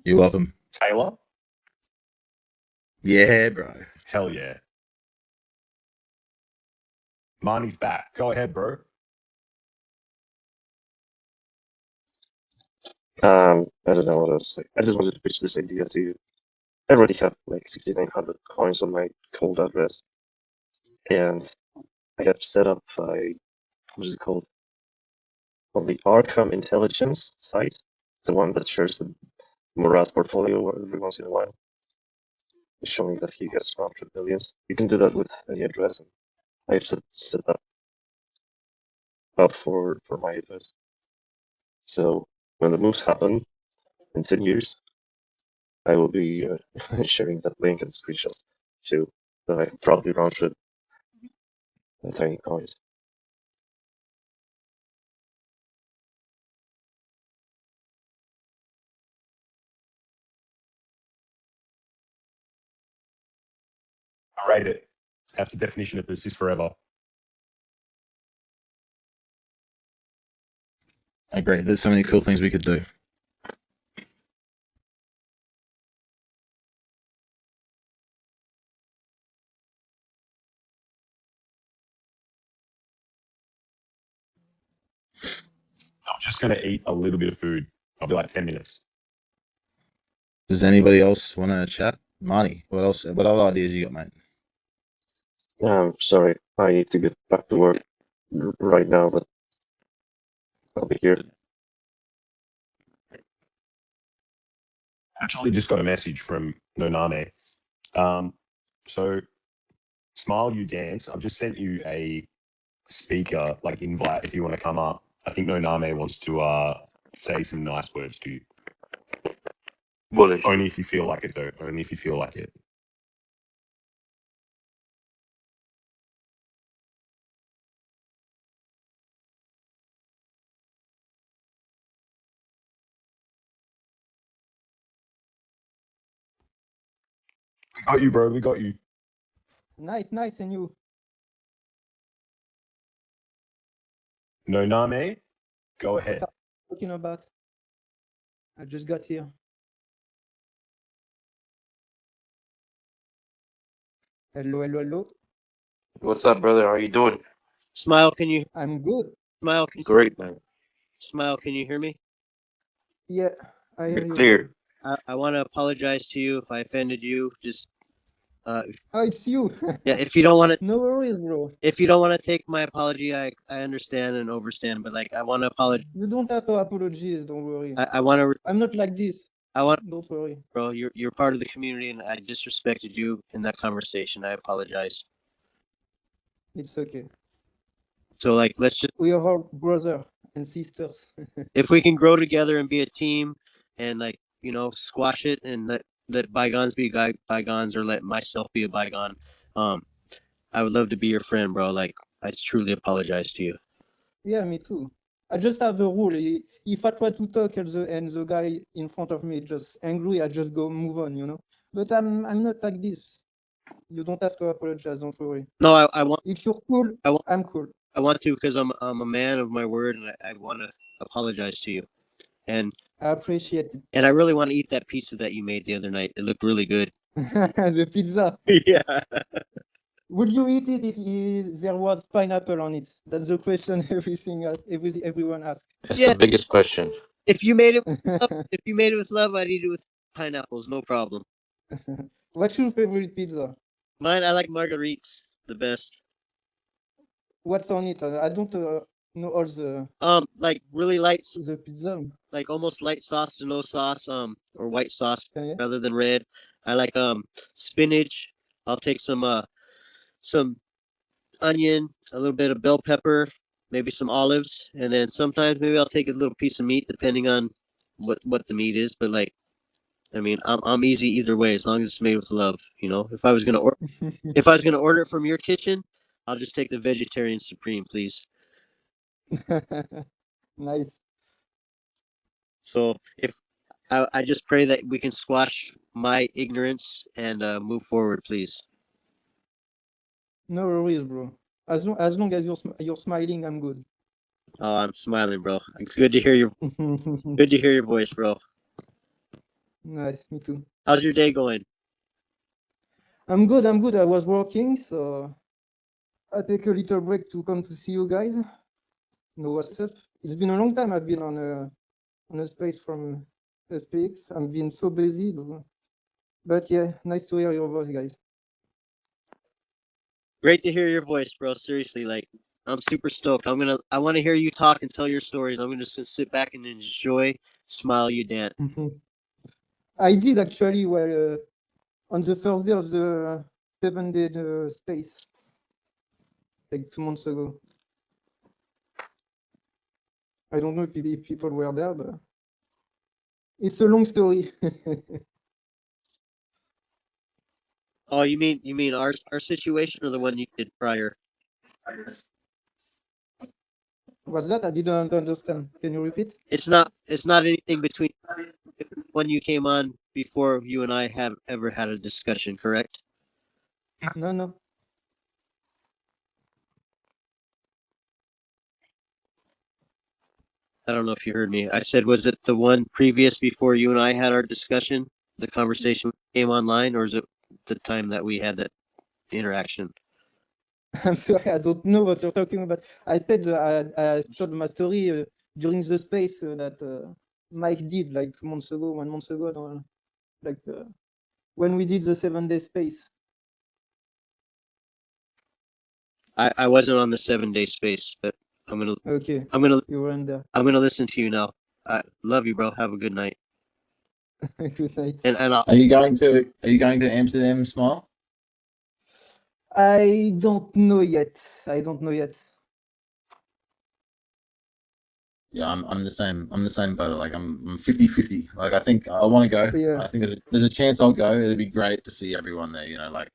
You're welcome. Taylor? Yeah, bro. Hell yeah. Marnie's back. Go ahead, bro. I don't know what else. I just wanted to pitch this idea to you. I already have like 6,900 coins on my cold address, and I have set up a, what is it called? On the Arkham Intelligence site, the one that shares the Murat portfolio every once in a while, showing that he has 100 billions. You can do that with any address. And I've set that up for my address. So when the moves happen in 10 years, I will be sharing that link and screenshots too, that I probably launched with tiny coins. I rate it. That's the definition of persist forever. I agree. There's so many cool things we could do. I'm just going to eat a little bit of food. I'll be like 10 minutes. Does anybody else want to chat? Marnie, what else? What other ideas you got, mate? Sorry, I need to get back to work right now, but I'll be here. Actually, just got a message from Noname. So, Smile You Dance, I've just sent you a speaker like invite if you want to come up. I think Noname wants to say some nice words to you. Bullish. Only if you feel like it, though. Only if you feel like it. We got you, bro. We got you. Nice, and you? Noname, go ahead. What are you talking about? I just got here. Hello. What's up, brother? How are you doing? Smile, can you I'm good. smile? Great, man. Smile, can you hear me? Yeah, I hear You're you. clear. I want to apologize to you if I offended you. Just Oh, it's you. yeah, if you don't want to, No worries, bro. if you don't want to take my apology, I understand and overstand. But like, I want to apologize. You don't have to apologize. Don't worry. I want to. I'm not like this. I want, Don't worry. bro. You're part of the community, and I disrespected you in that conversation. I apologize. It's okay. So like, let's just, We are all brothers and sisters. if we can grow together and be a team, and like, squash it and let bygones be bygones, or let myself be a bygone. I would love to be your friend, bro. Like, I truly apologize to you. Yeah, me too. I just have a rule. If I try to talk and the guy in front of me just angry, I just go move on, you know. But I'm not like this. You don't have to apologize. Don't worry. No, I want. If you're cool, I'm cool. I want to because I'm a man of my word, and I want to apologize to you. And I appreciate it. and I really want to eat that pizza that you made the other night. It looked really good. The pizza. Yeah. Would you eat it if there was pineapple on it? That's the question everyone asks. That's Yeah. the biggest question. If you made it, if you made it with love, I'd eat it with pineapples, no problem. What's your favorite pizza? Mine, I like marguerites the best. What's on it? I don't No, all the Like really light, the pizza. like almost light sauce to no sauce, or white sauce Yeah. rather than red. I like spinach. I'll take some onion, a little bit of bell pepper, maybe some olives, and then sometimes maybe I'll take a little piece of meat depending on what the meat is. But like, I mean, I'm easy either way as long as it's made with love. You know, if I was gonna order it from your kitchen, I'll just take the vegetarian supreme, please. Nice. So if I just pray that we can squash my ignorance and move forward, please. No worries, bro. As long as you're smiling, I'm good. Oh, I'm smiling, bro. It's good to hear your good to hear your voice, bro. Nice, me too. How's your day going? I'm good. I'm good. I was working, so I take a little break to come to see you guys. Know what's up? It's been a long time. I've been on a space from SPX. I've been so busy, but yeah, nice to hear your voice, guys. Great to hear your voice, bro. Seriously, like I'm super stoked. I want to hear you talk and tell your stories. I'm just gonna sit back and enjoy, smile you dance. I did actually well on the first day of the 7 day space, like 2 months ago. I don't know if people were there, but it's a long story. Oh, you mean our situation or the one you did prior? What's that? I didn't understand. Can you repeat? It's not anything between when you came on before you and I have ever had a discussion, correct? No, no. I don't know if you heard me. I said, was it the one previous before you and I had our discussion, the conversation came online, or is it the time that we had that interaction? I'm sorry, I don't know what you're talking about. I said I told my story during the space that Mike did like 2 months ago, 1 month ago, no, like when we did the 7 day space. I wasn't on the 7 day space, but I'm gonna Okay, I'm gonna you weren't there. I'm gonna listen to you now. I love you, bro. Have a good night. Good night. And I'll, Are you going to Amsterdam, Smile? I don't know yet. I don't know yet. Yeah, I'm the same. I'm the same boat. Like I'm 50-50. Like I think I want to go. Yeah. I think there's a chance I'll go. It'd be great to see everyone there. You know, like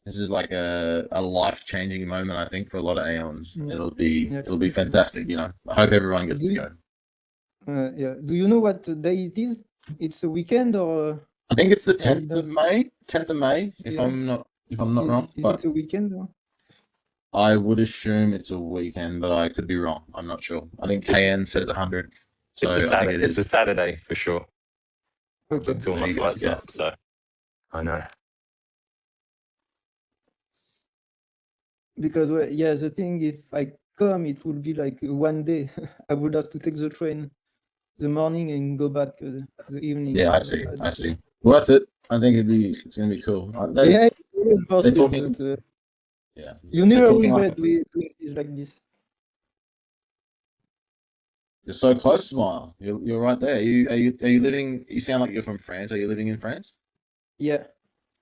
this is like a life changing moment. I think for a lot of Aeons, Yeah. it'll be fantastic. You know, I hope everyone gets Do to you, go. yeah. Do you know what day it is? It's a weekend or I think it's the I 10th of don't. May. 10th of May, Yeah. if I'm not wrong. Is But it a weekend? Or? I would assume it's a weekend, but I could be wrong. I'm not sure. I think KN says 100, so I think it It's the is. Saturday for sure. I Okay. booked all There my you go. flights Yeah. up, so I know. Because well, yeah, the thing if I come, it will be like 1 day. I would have to take the train the morning and go back the evening. Yeah, I So see. I I don't know. see. Worth it. I think it's gonna be cool. Yeah, it's They're worth it, talking. but Yeah, you they're never talking like regret doing things like this. you're so close, Smile. You're right there. Are you living? You sound like you're from France. Are you living in France? Yeah,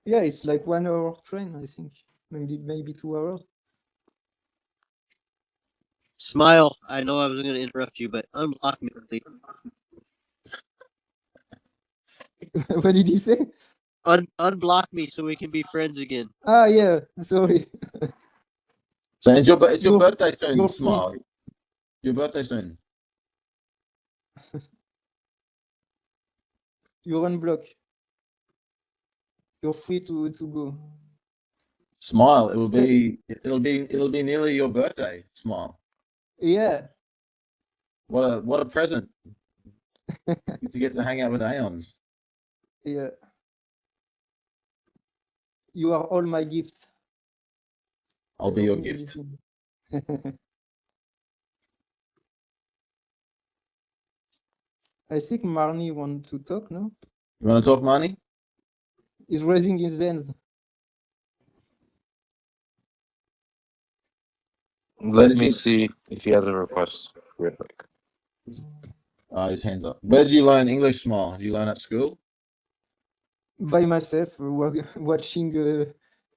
yeah, it's like 1 hour train, I think, maybe 2 hours. smile. I know I was gonna interrupt you, but unblock me, please. What did he say? Unblock me so we can be friends again. Ah, yeah, sorry. So it's your You're birthday soon, you're free. Smile. Your birthday soon. You're unblocked. You're free to go. Smile. Spe- It'll be nearly your birthday. Smile. yeah, What a present to get to hang out with Aeons. yeah. You are all my gifts. I'll be your gift. I think Marnie want to talk, no? You want to talk money? He's raising his hands. Let me see if he has a request real quick. His hands up. Where did you learn English, Small? Did you learn at school? By myself, watching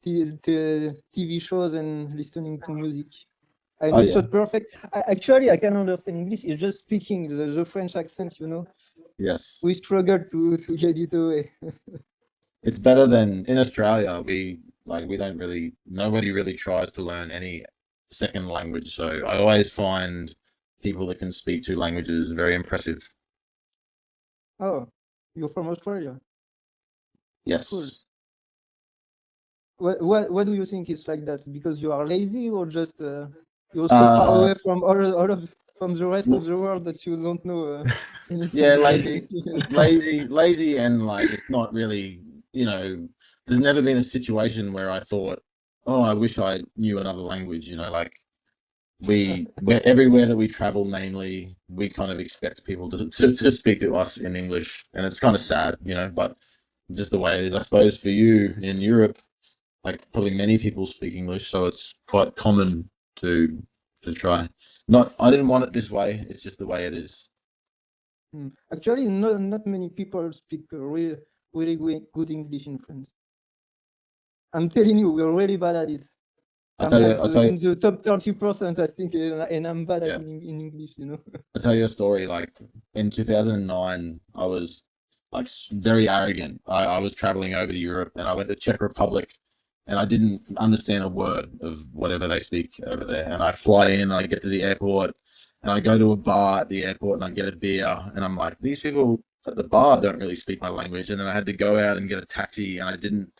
TV shows and listening to music. I know Oh, it's yeah. not perfect. Actually, I can understand English. It's just speaking the French accent, you know. Yes. We struggle to get it away. It's better than in Australia. We don't really, nobody really tries to learn any second language. So I always find people that can speak two languages very impressive. Oh, you're from Australia. Yes. Cool. What do you think is like that? Because you are lazy, or just you're so far away from from the rest of the world that you don't know anything? Yeah, anything? lazy, and like it's not really, you know, there's never been a situation where I thought, oh, I wish I knew another language, you know, like we're everywhere that we travel, mainly we kind of expect people to speak to us in English, and it's kind of sad, you know, but just the way it is. I suppose for you in Europe, like probably many people speak English, so it's quite common to try. Not, I didn't want it this way. It's just the way it is. Actually, not many people speak really good English in France. I'm telling you, we're really bad at it. I'll I'm tell you, like I'll tell you, in the top 30%, I think, and I'm bad yeah. at in English, you know. I'll tell you a story. Like in 2009, I was like very arrogant. I was traveling over to Europe, and I went to Czech Republic, and I didn't understand a word of whatever they speak over there. And I fly in, I get to the airport, and I go to a bar at the airport, and I get a beer, and I'm like, these people at the bar don't really speak my language. And then I had to go out and get a taxi, and I didn't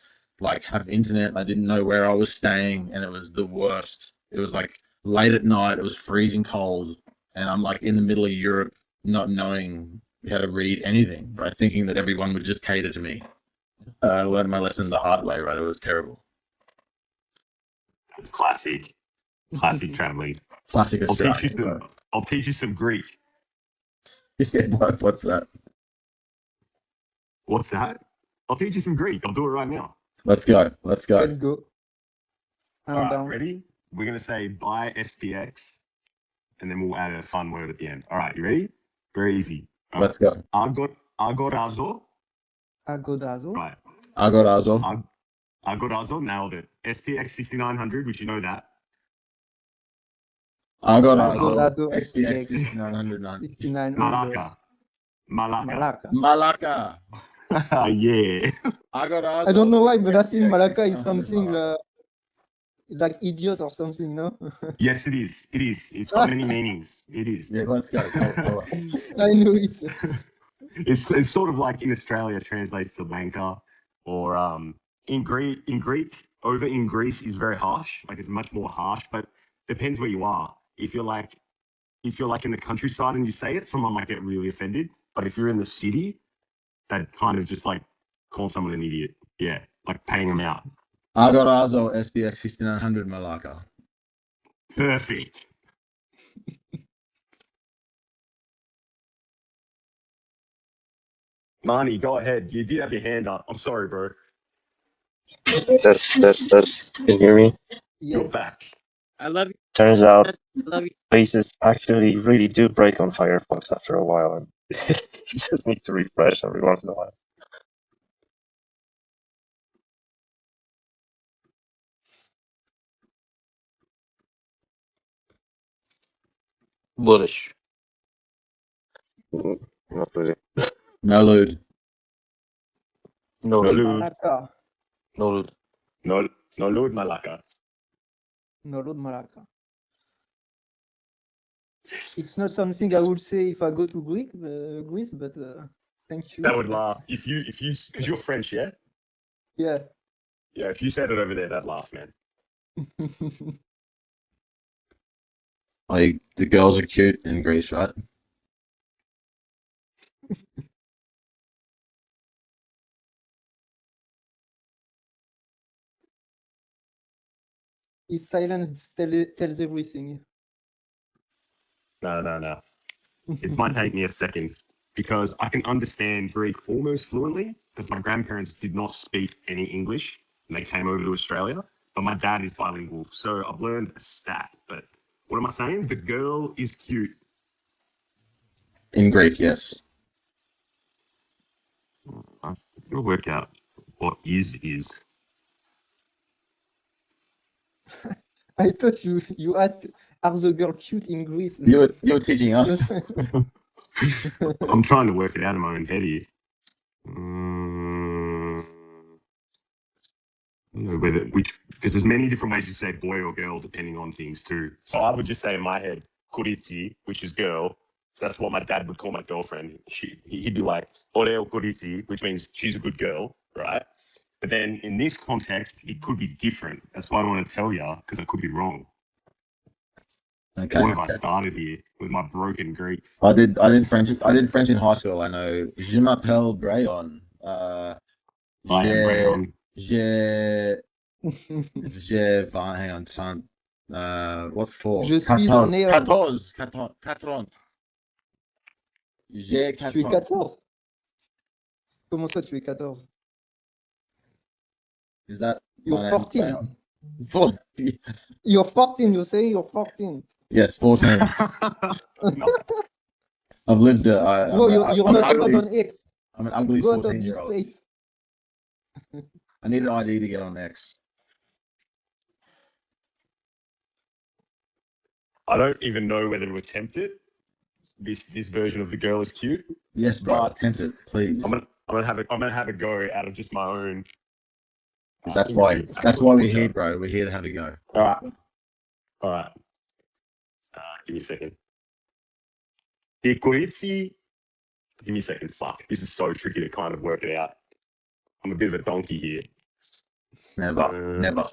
like have internet. I didn't know where I was staying, and it was the worst. It was like late at night. It was freezing cold, and I'm like in the middle of Europe, not knowing how to read anything, right? Thinking that everyone would just cater to me. I learned my lesson the hard way, right? It was terrible. It's classic. Classic traveling. Classic I'll teach you Australian. some. I'll teach you some Greek. Yeah, what's that? What's that? I'll teach you some Greek. I'll do it right now. Let's go. Let's go. Let's go. All I'm right, down. ready? We're gonna say buy SPX, and then we'll add a fun word at the end. All right, you ready? Very easy. All Let's go. Agorazo. Agodazo. Right. Agorazo. Agorazo. Nailed it. SPX6900, which you know that. Agorazo. Agodazo SPX SPX 6900. 6900. Malacca. Malacca. Malacca. Malacca. Yeah. Agorazo. I don't know why, but I think SPX Malacca is 6900 something Malacca. like idiot or something, no? Yes, it is. It is. It's got many meanings. It is. Yeah, let's go. Tell us. I knew it. It's sort of like in Australia translates to banker, or in Greek over in Greece is very harsh. Like it's much more harsh, but depends where you are. If you're like in the countryside and you say it, someone might get really offended. But if you're in the city, that kind of just like call someone an idiot. Yeah, like paying them out. Agorazo SPX 6900 Malacca. Perfect. Marnie, go ahead. You did have your hand up. I'm sorry, bro. That's. Can you hear me? You're Yes. back. I love you. Turns out I love you. spaces actually really do break on Firefox after a while, and you just need to refresh every once in a while. Bullish. Not really. No lewd. No No loot. lewd. Malacca. No loot. No lewd, Malacca. No load Malacca. It's not something I would say if I go to Greece, but thank you. That would laugh if you because you're French, yeah. Yeah. Yeah, if you said it over there, that'd laugh, man. Like the girls are cute in Greece, right? His silence tells everything. No. It might take me a second because I can understand Greek almost fluently because my grandparents did not speak any English and they came over to Australia. But my dad is bilingual, so I've learned a stat. But What am I saying? The girl is cute. In Greek, yes. We'll work out what is. I thought you asked, are the girl cute in Greece? You're teaching us. I'm trying to work it out in my own head here. I don't know because there's many different ways you say boy or girl depending on things too. So I would just say in my head, kuritsi, which is girl. So that's what my dad would call my girlfriend. He'd be like, oreo kuritsi, which means she's a good girl, right? But then in this context, it could be different. That's why I want to tell you, because I could be wrong. Okay. What have I started here with my broken Greek? I did French. I did French in high school. I know. Je m'appelle Brayon. I am Brayon. J'ai 20. Hang on, 30. What's 4? Je suis un néo. 14. J'ai 14. Tu es 14? Comment ça, tu es 14? Is that You're my 14. name? 40. You're 14. You say you're 14. Yes, 14. I've lived it. No, you're not allowed on X. I'm an ugly Go out of this 14-year-old. place. I need an ID to get on X. I don't even know whether to attempt it. This version of the girl is cute. Yes, bro. Attempt it, please. I'm gonna have a go out of just my own. That's why we're here, bro. We're here to have a go. All right. Give me a second. Decorizzi. Give me a second. Fuck. This is so tricky to kind of work it out. I'm a bit of a donkey here. Never.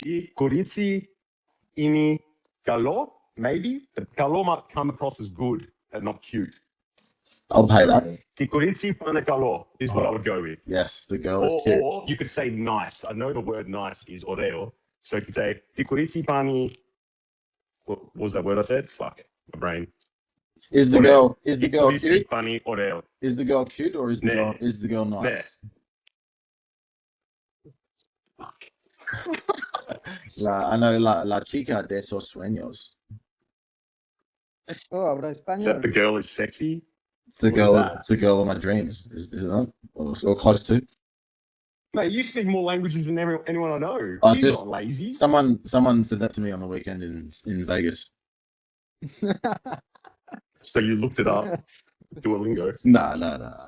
Decorizzi ini galo, maybe. But galo might come across as good and not cute. I'll pay that. Decorizzi pana galo is what I would go with. Yes, the girl is cute. Or you could say nice. I know the word nice is oreo. So you could say decorizzi pani. What was that word I said? Fuck. My brain. Is the girl cute? Pani oreo. Is the girl cute or is the girl nice? Fuck. I know la chica de esos sueños. Oh, habla español. Is that the girl is sexy? It's the girl. It's the girl of my dreams. Is it not? Or close to? Mate, you speak more languages than anyone I know. You're not lazy. Someone said that to me on the weekend in Vegas. So you looked it up. Duolingo. No, I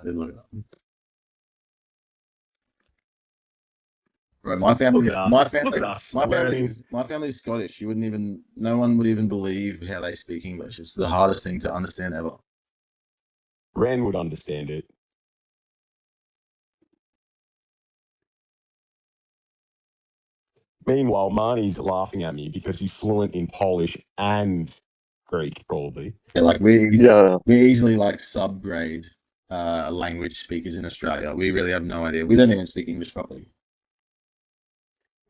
didn't look it up. Right, my family's Scottish. No one would even believe how they speak English. It's the hardest thing to understand ever. Ren would understand it. Meanwhile, Marnie's laughing at me because he's fluent in Polish and Greek, probably. Yeah, like we easily like subgrade language speakers in Australia. We really have no idea. We don't even speak English properly.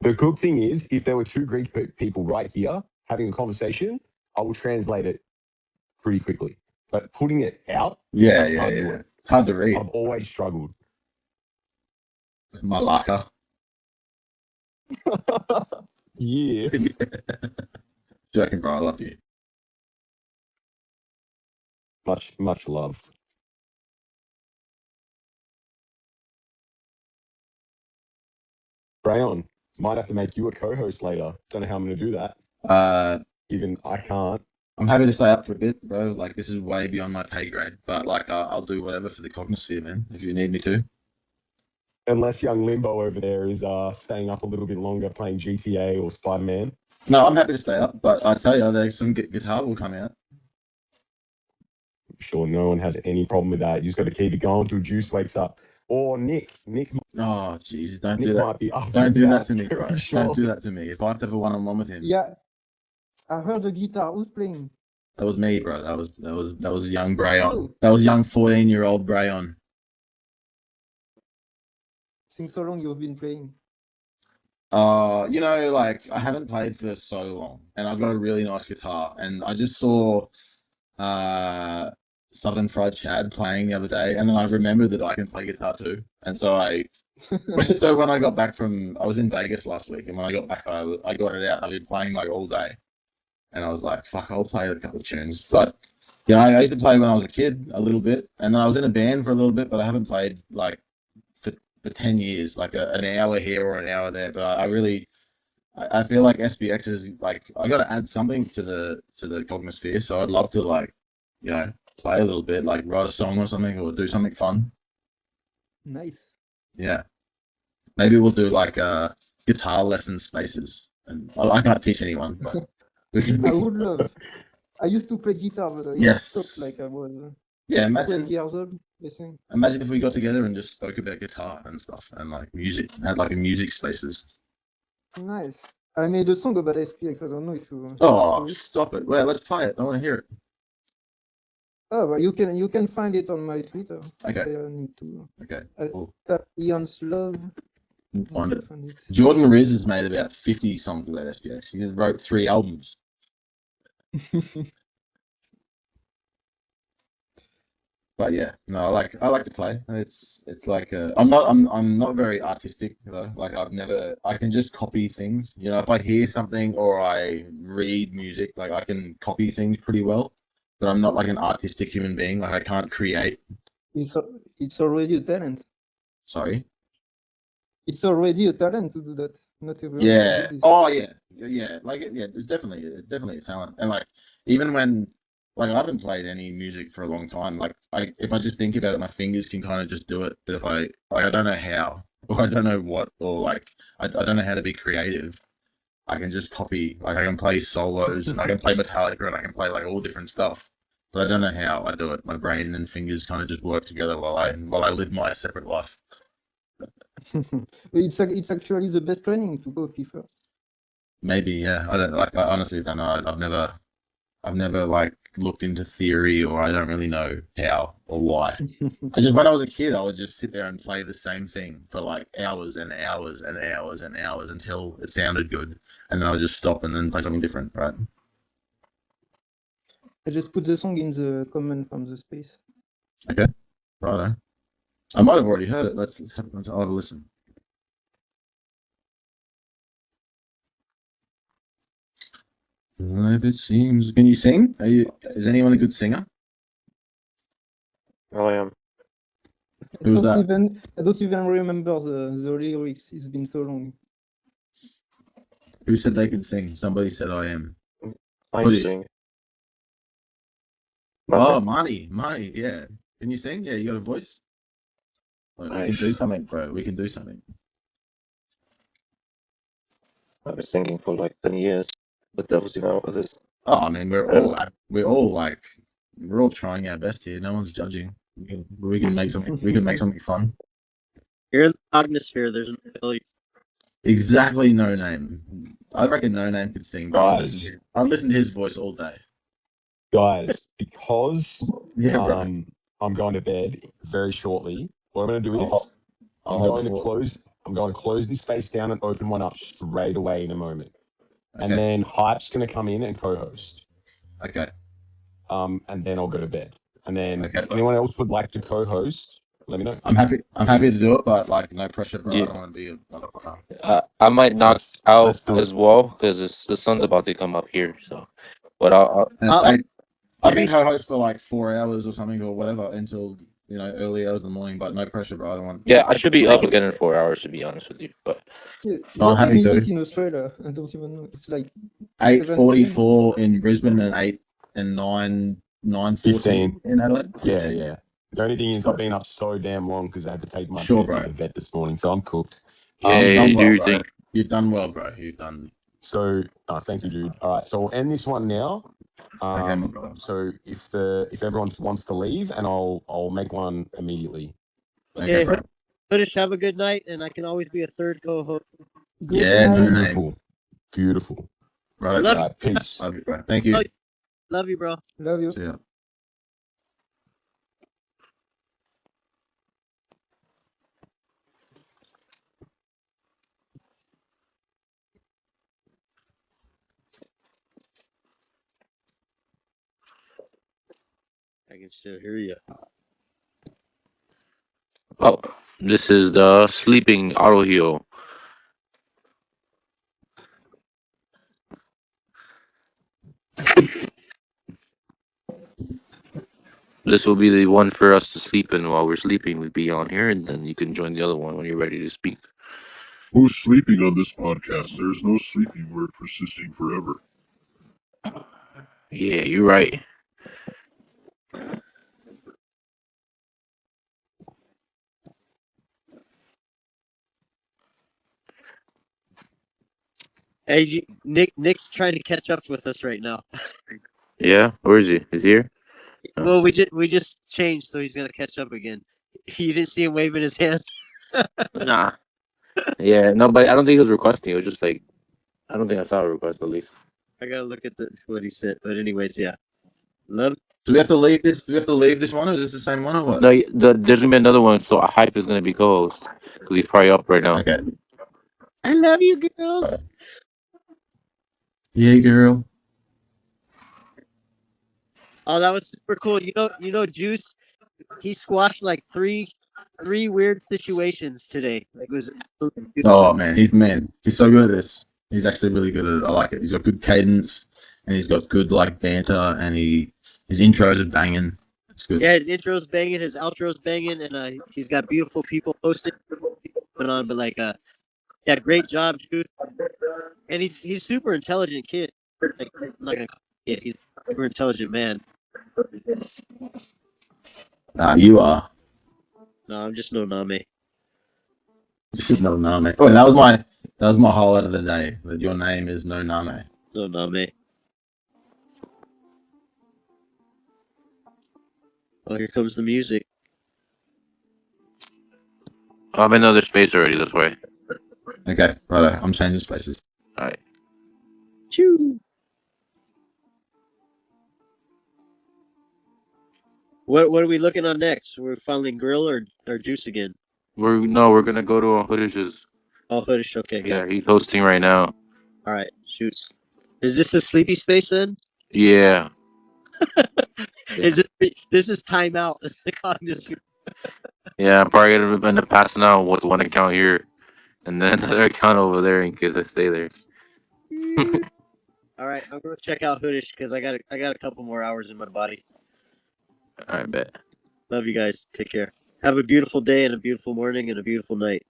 The good thing is, if there were two Greek people right here having a conversation, I will translate it pretty quickly. But putting it out, yeah. It's hard to read. I've always struggled. Malaka. Yeah. Joking, bro. I love you. Much love. Brayon, might have to make you a co-host later. Don't know how I'm going to do that. Even I can't. I'm happy to stay up for a bit, bro. Like, this is way beyond my pay grade. But, like, I'll do whatever for the cognosphere, man, if you need me to. Unless young Limbo over there is staying up a little bit longer playing GTA or Spider-Man. No, I'm happy to stay up. But I tell you, there's some guitar will come out. I'm sure no one has any problem with that. You just got to keep it going till Juice wakes up. Or Nick. Oh, Jesus, don't Nick do that. Might be up don't do that to me, bro. Sure. Don't do that to me. If I have to have a one-on-one with him. Yeah. I heard the guitar. Who's playing? That was me, bro. That was young Brayon. That was young 14-year-old Brayon. Since so long you've been playing? You know, like I haven't played for so long, and I've got a really nice guitar, and I just saw uh Southern Fried Chad playing the other day, and then I remembered that I can play guitar too, and so so when I got back I was in Vegas last week, and when I got back, I got it out. I've been playing like all day, and I was like, fuck, I'll play a couple of tunes. But you know, I used to play when I was a kid a little bit, and then I was in a band for a little bit, but I haven't played like for 10 years, like an hour here or an hour there. But I really I feel like SPX is like I got to add something to the cognosphere, so I'd love to like you know play a little bit, like write a song or something, or do something fun. Nice. Yeah, maybe we'll do like guitar lesson spaces, and I can't teach anyone, but we can. I would love. I used to play guitar, but I stopped like Yes. I was Yeah, 12 years old, I think. imagine if we got together and just spoke about guitar and stuff and like music, had like a music spaces. Nice. I made a song about SPX. I don't know if you Oh, saw it. stop it! Well, let's play it. I want to hear it. Oh, but you can find it on my Twitter. Okay. I need to. Okay. Cool. Tap Ian's Love. Find You it. find it. Jordan Riz has made about 50 songs about SPX. He wrote 3 albums. But yeah, no, I like to play. It's like I'm not very artistic though. Like I can just copy things. You know, if I hear something or I read music, like I can copy things pretty well. But I'm not like an artistic human being. Like I can't create. It's it's already a talent. Sorry. It's already a talent to do that. Not everyone can do Yeah. this. Oh yeah. Yeah. Like yeah, there's definitely a talent. And like even when like I haven't played any music for a long time. Like if I just think about it, my fingers can kind of just do it. But if I don't know how or I don't know what or like I don't know how to be creative. I can just copy. Like I can play solos and I can play Metallica and I can play like all different stuff. But I don't know how I do it. My brain and fingers kind of just work together while I live my separate life. It's actually the best training to copy first. Maybe, yeah. I don't like. I honestly don't know. I've never like looked into theory, or I don't really know how or why. I just when I was a kid, I would just sit there and play the same thing for like hours and hours and hours and hours until it sounded good, and then I would just stop and then play something different, right? I just put the song in the comment from the space. Okay, right. I might have already heard it. I'll have a listen. Life it seems. Can you sing? Is anyone a good singer? Oh, I am. Who's that? I don't even remember the lyrics. It's been so long. Who said they can sing? Somebody said I am. I What is? sing. Oh, Nothing. Marty, yeah. Can you sing? Yeah, you got a voice? Like, we I can do something, bro. We can do something. I've been singing for like 10 years, but that was this. Oh, I mean, Um, we're all trying our best here. No one's judging. We can make something. We can make something fun. You're in the cognosphere. There's no failure. Exactly. No name. I reckon No Name could sing, bro. Guys, I've listened to his voice all day. because Yeah, bro. I'm going to bed very shortly. What I'm going to do I'll, is I'll hold the fort. I'm going to close this space down and open one up straight away in a moment. Okay. And then Hype's going to come in and co-host. Okay. And then I'll go to bed. And then Okay, if anyone else would like to co-host, let me know. I'm happy to do it, but like no pressure, bro. I Yeah, don't want to be I might knock Let's out do it. as well because the sun's about to come up here. So, but And it's I'll I can be co-host for like 4 hours or something or whatever until early hours in the morning, but no pressure, bro. I don't want. yeah, I should be I up can again in 4 hours to be honest with you. But No, I'm What time happy is to. it in Australia? I don't even know. It's like 8:44 in Brisbane and 9:14 15. in Adelaide. Yeah, 15. yeah. The only thing is I've been up so damn long because I had to take my Sure, pet to bro. the vet this morning, so I'm cooked. You've hey, done do well, your bro. thing. You've done well, bro. You've done. So thank you, dude. All right, so we'll end this one now. Okay, my brother. So if everyone wants to leave, and I'll make one immediately. Okay, Hey, bro. Hoodish, have a good night, and I can always be a third co-host. good Yeah, No night. Name. Beautiful. Right, Love bro. you. Peace. Love you, bro. Thank you. Love you, bro. Love you. See ya. I can still hear you. Oh, this is the sleeping Autoheal. This will be the one for us to sleep in while we're sleeping. We'll be on here, and then you can join the other one when you're ready to speak. Who's sleeping on this podcast? There's no sleeping. We're persisting forever. Yeah, you're right. Hey, Nick's trying to catch up with us right now. Yeah, where is he? Is he here? No. Well, we just changed, so he's gonna catch up again. You didn't see him waving his hand. Nah. Yeah, no, but I don't think he was requesting. It was just like I don't think I saw a request at least. I gotta look at what he said. But anyways, yeah. Love. Do we have to leave this? Do we have to leave this one, or is this the same one, or what? No, there's gonna be another one. So Hype is gonna be co-host because he's probably up right now. Okay. I love you, girls. Yeah, girl. Oh, that was super cool. Juice. He squashed like three weird situations today. Like it was absolutely beautiful. Oh man, he's the man. He's so good at this. He's actually really good at it. I like it. He's got good cadence, and he's got good like banter, and his intros are banging. It's good. Yeah, his intro's banging, his outro's banging, and he's got beautiful people hosting going on. But yeah, great job, Juice. And he's super intelligent kid. Like I'm not gonna call him a kid. He's a super intelligent man. You are. No, I'm just no name. No Name. Oh, that was my highlight of the day. That your name is No Name. No name. Oh, here comes the music. I'm in another space already. That's why. Okay, right. I'm changing spaces. All right. Choo. What are we looking on next? We're following Grill or Juice again? We're gonna go to Hoodish's. Oh, Hoodish. Okay, Yeah, got it. he's hosting right now. All right, shoots. Is this a sleepy space then? Yeah. Is it? This is timeout. Yeah, I'm probably gonna end up passing out with one account here, and then another account over there in case I stay there. All right, I'm gonna check out Hoodish because I got a couple more hours in my body. I bet. Love you guys. Take care. Have a beautiful day and a beautiful morning and a beautiful night.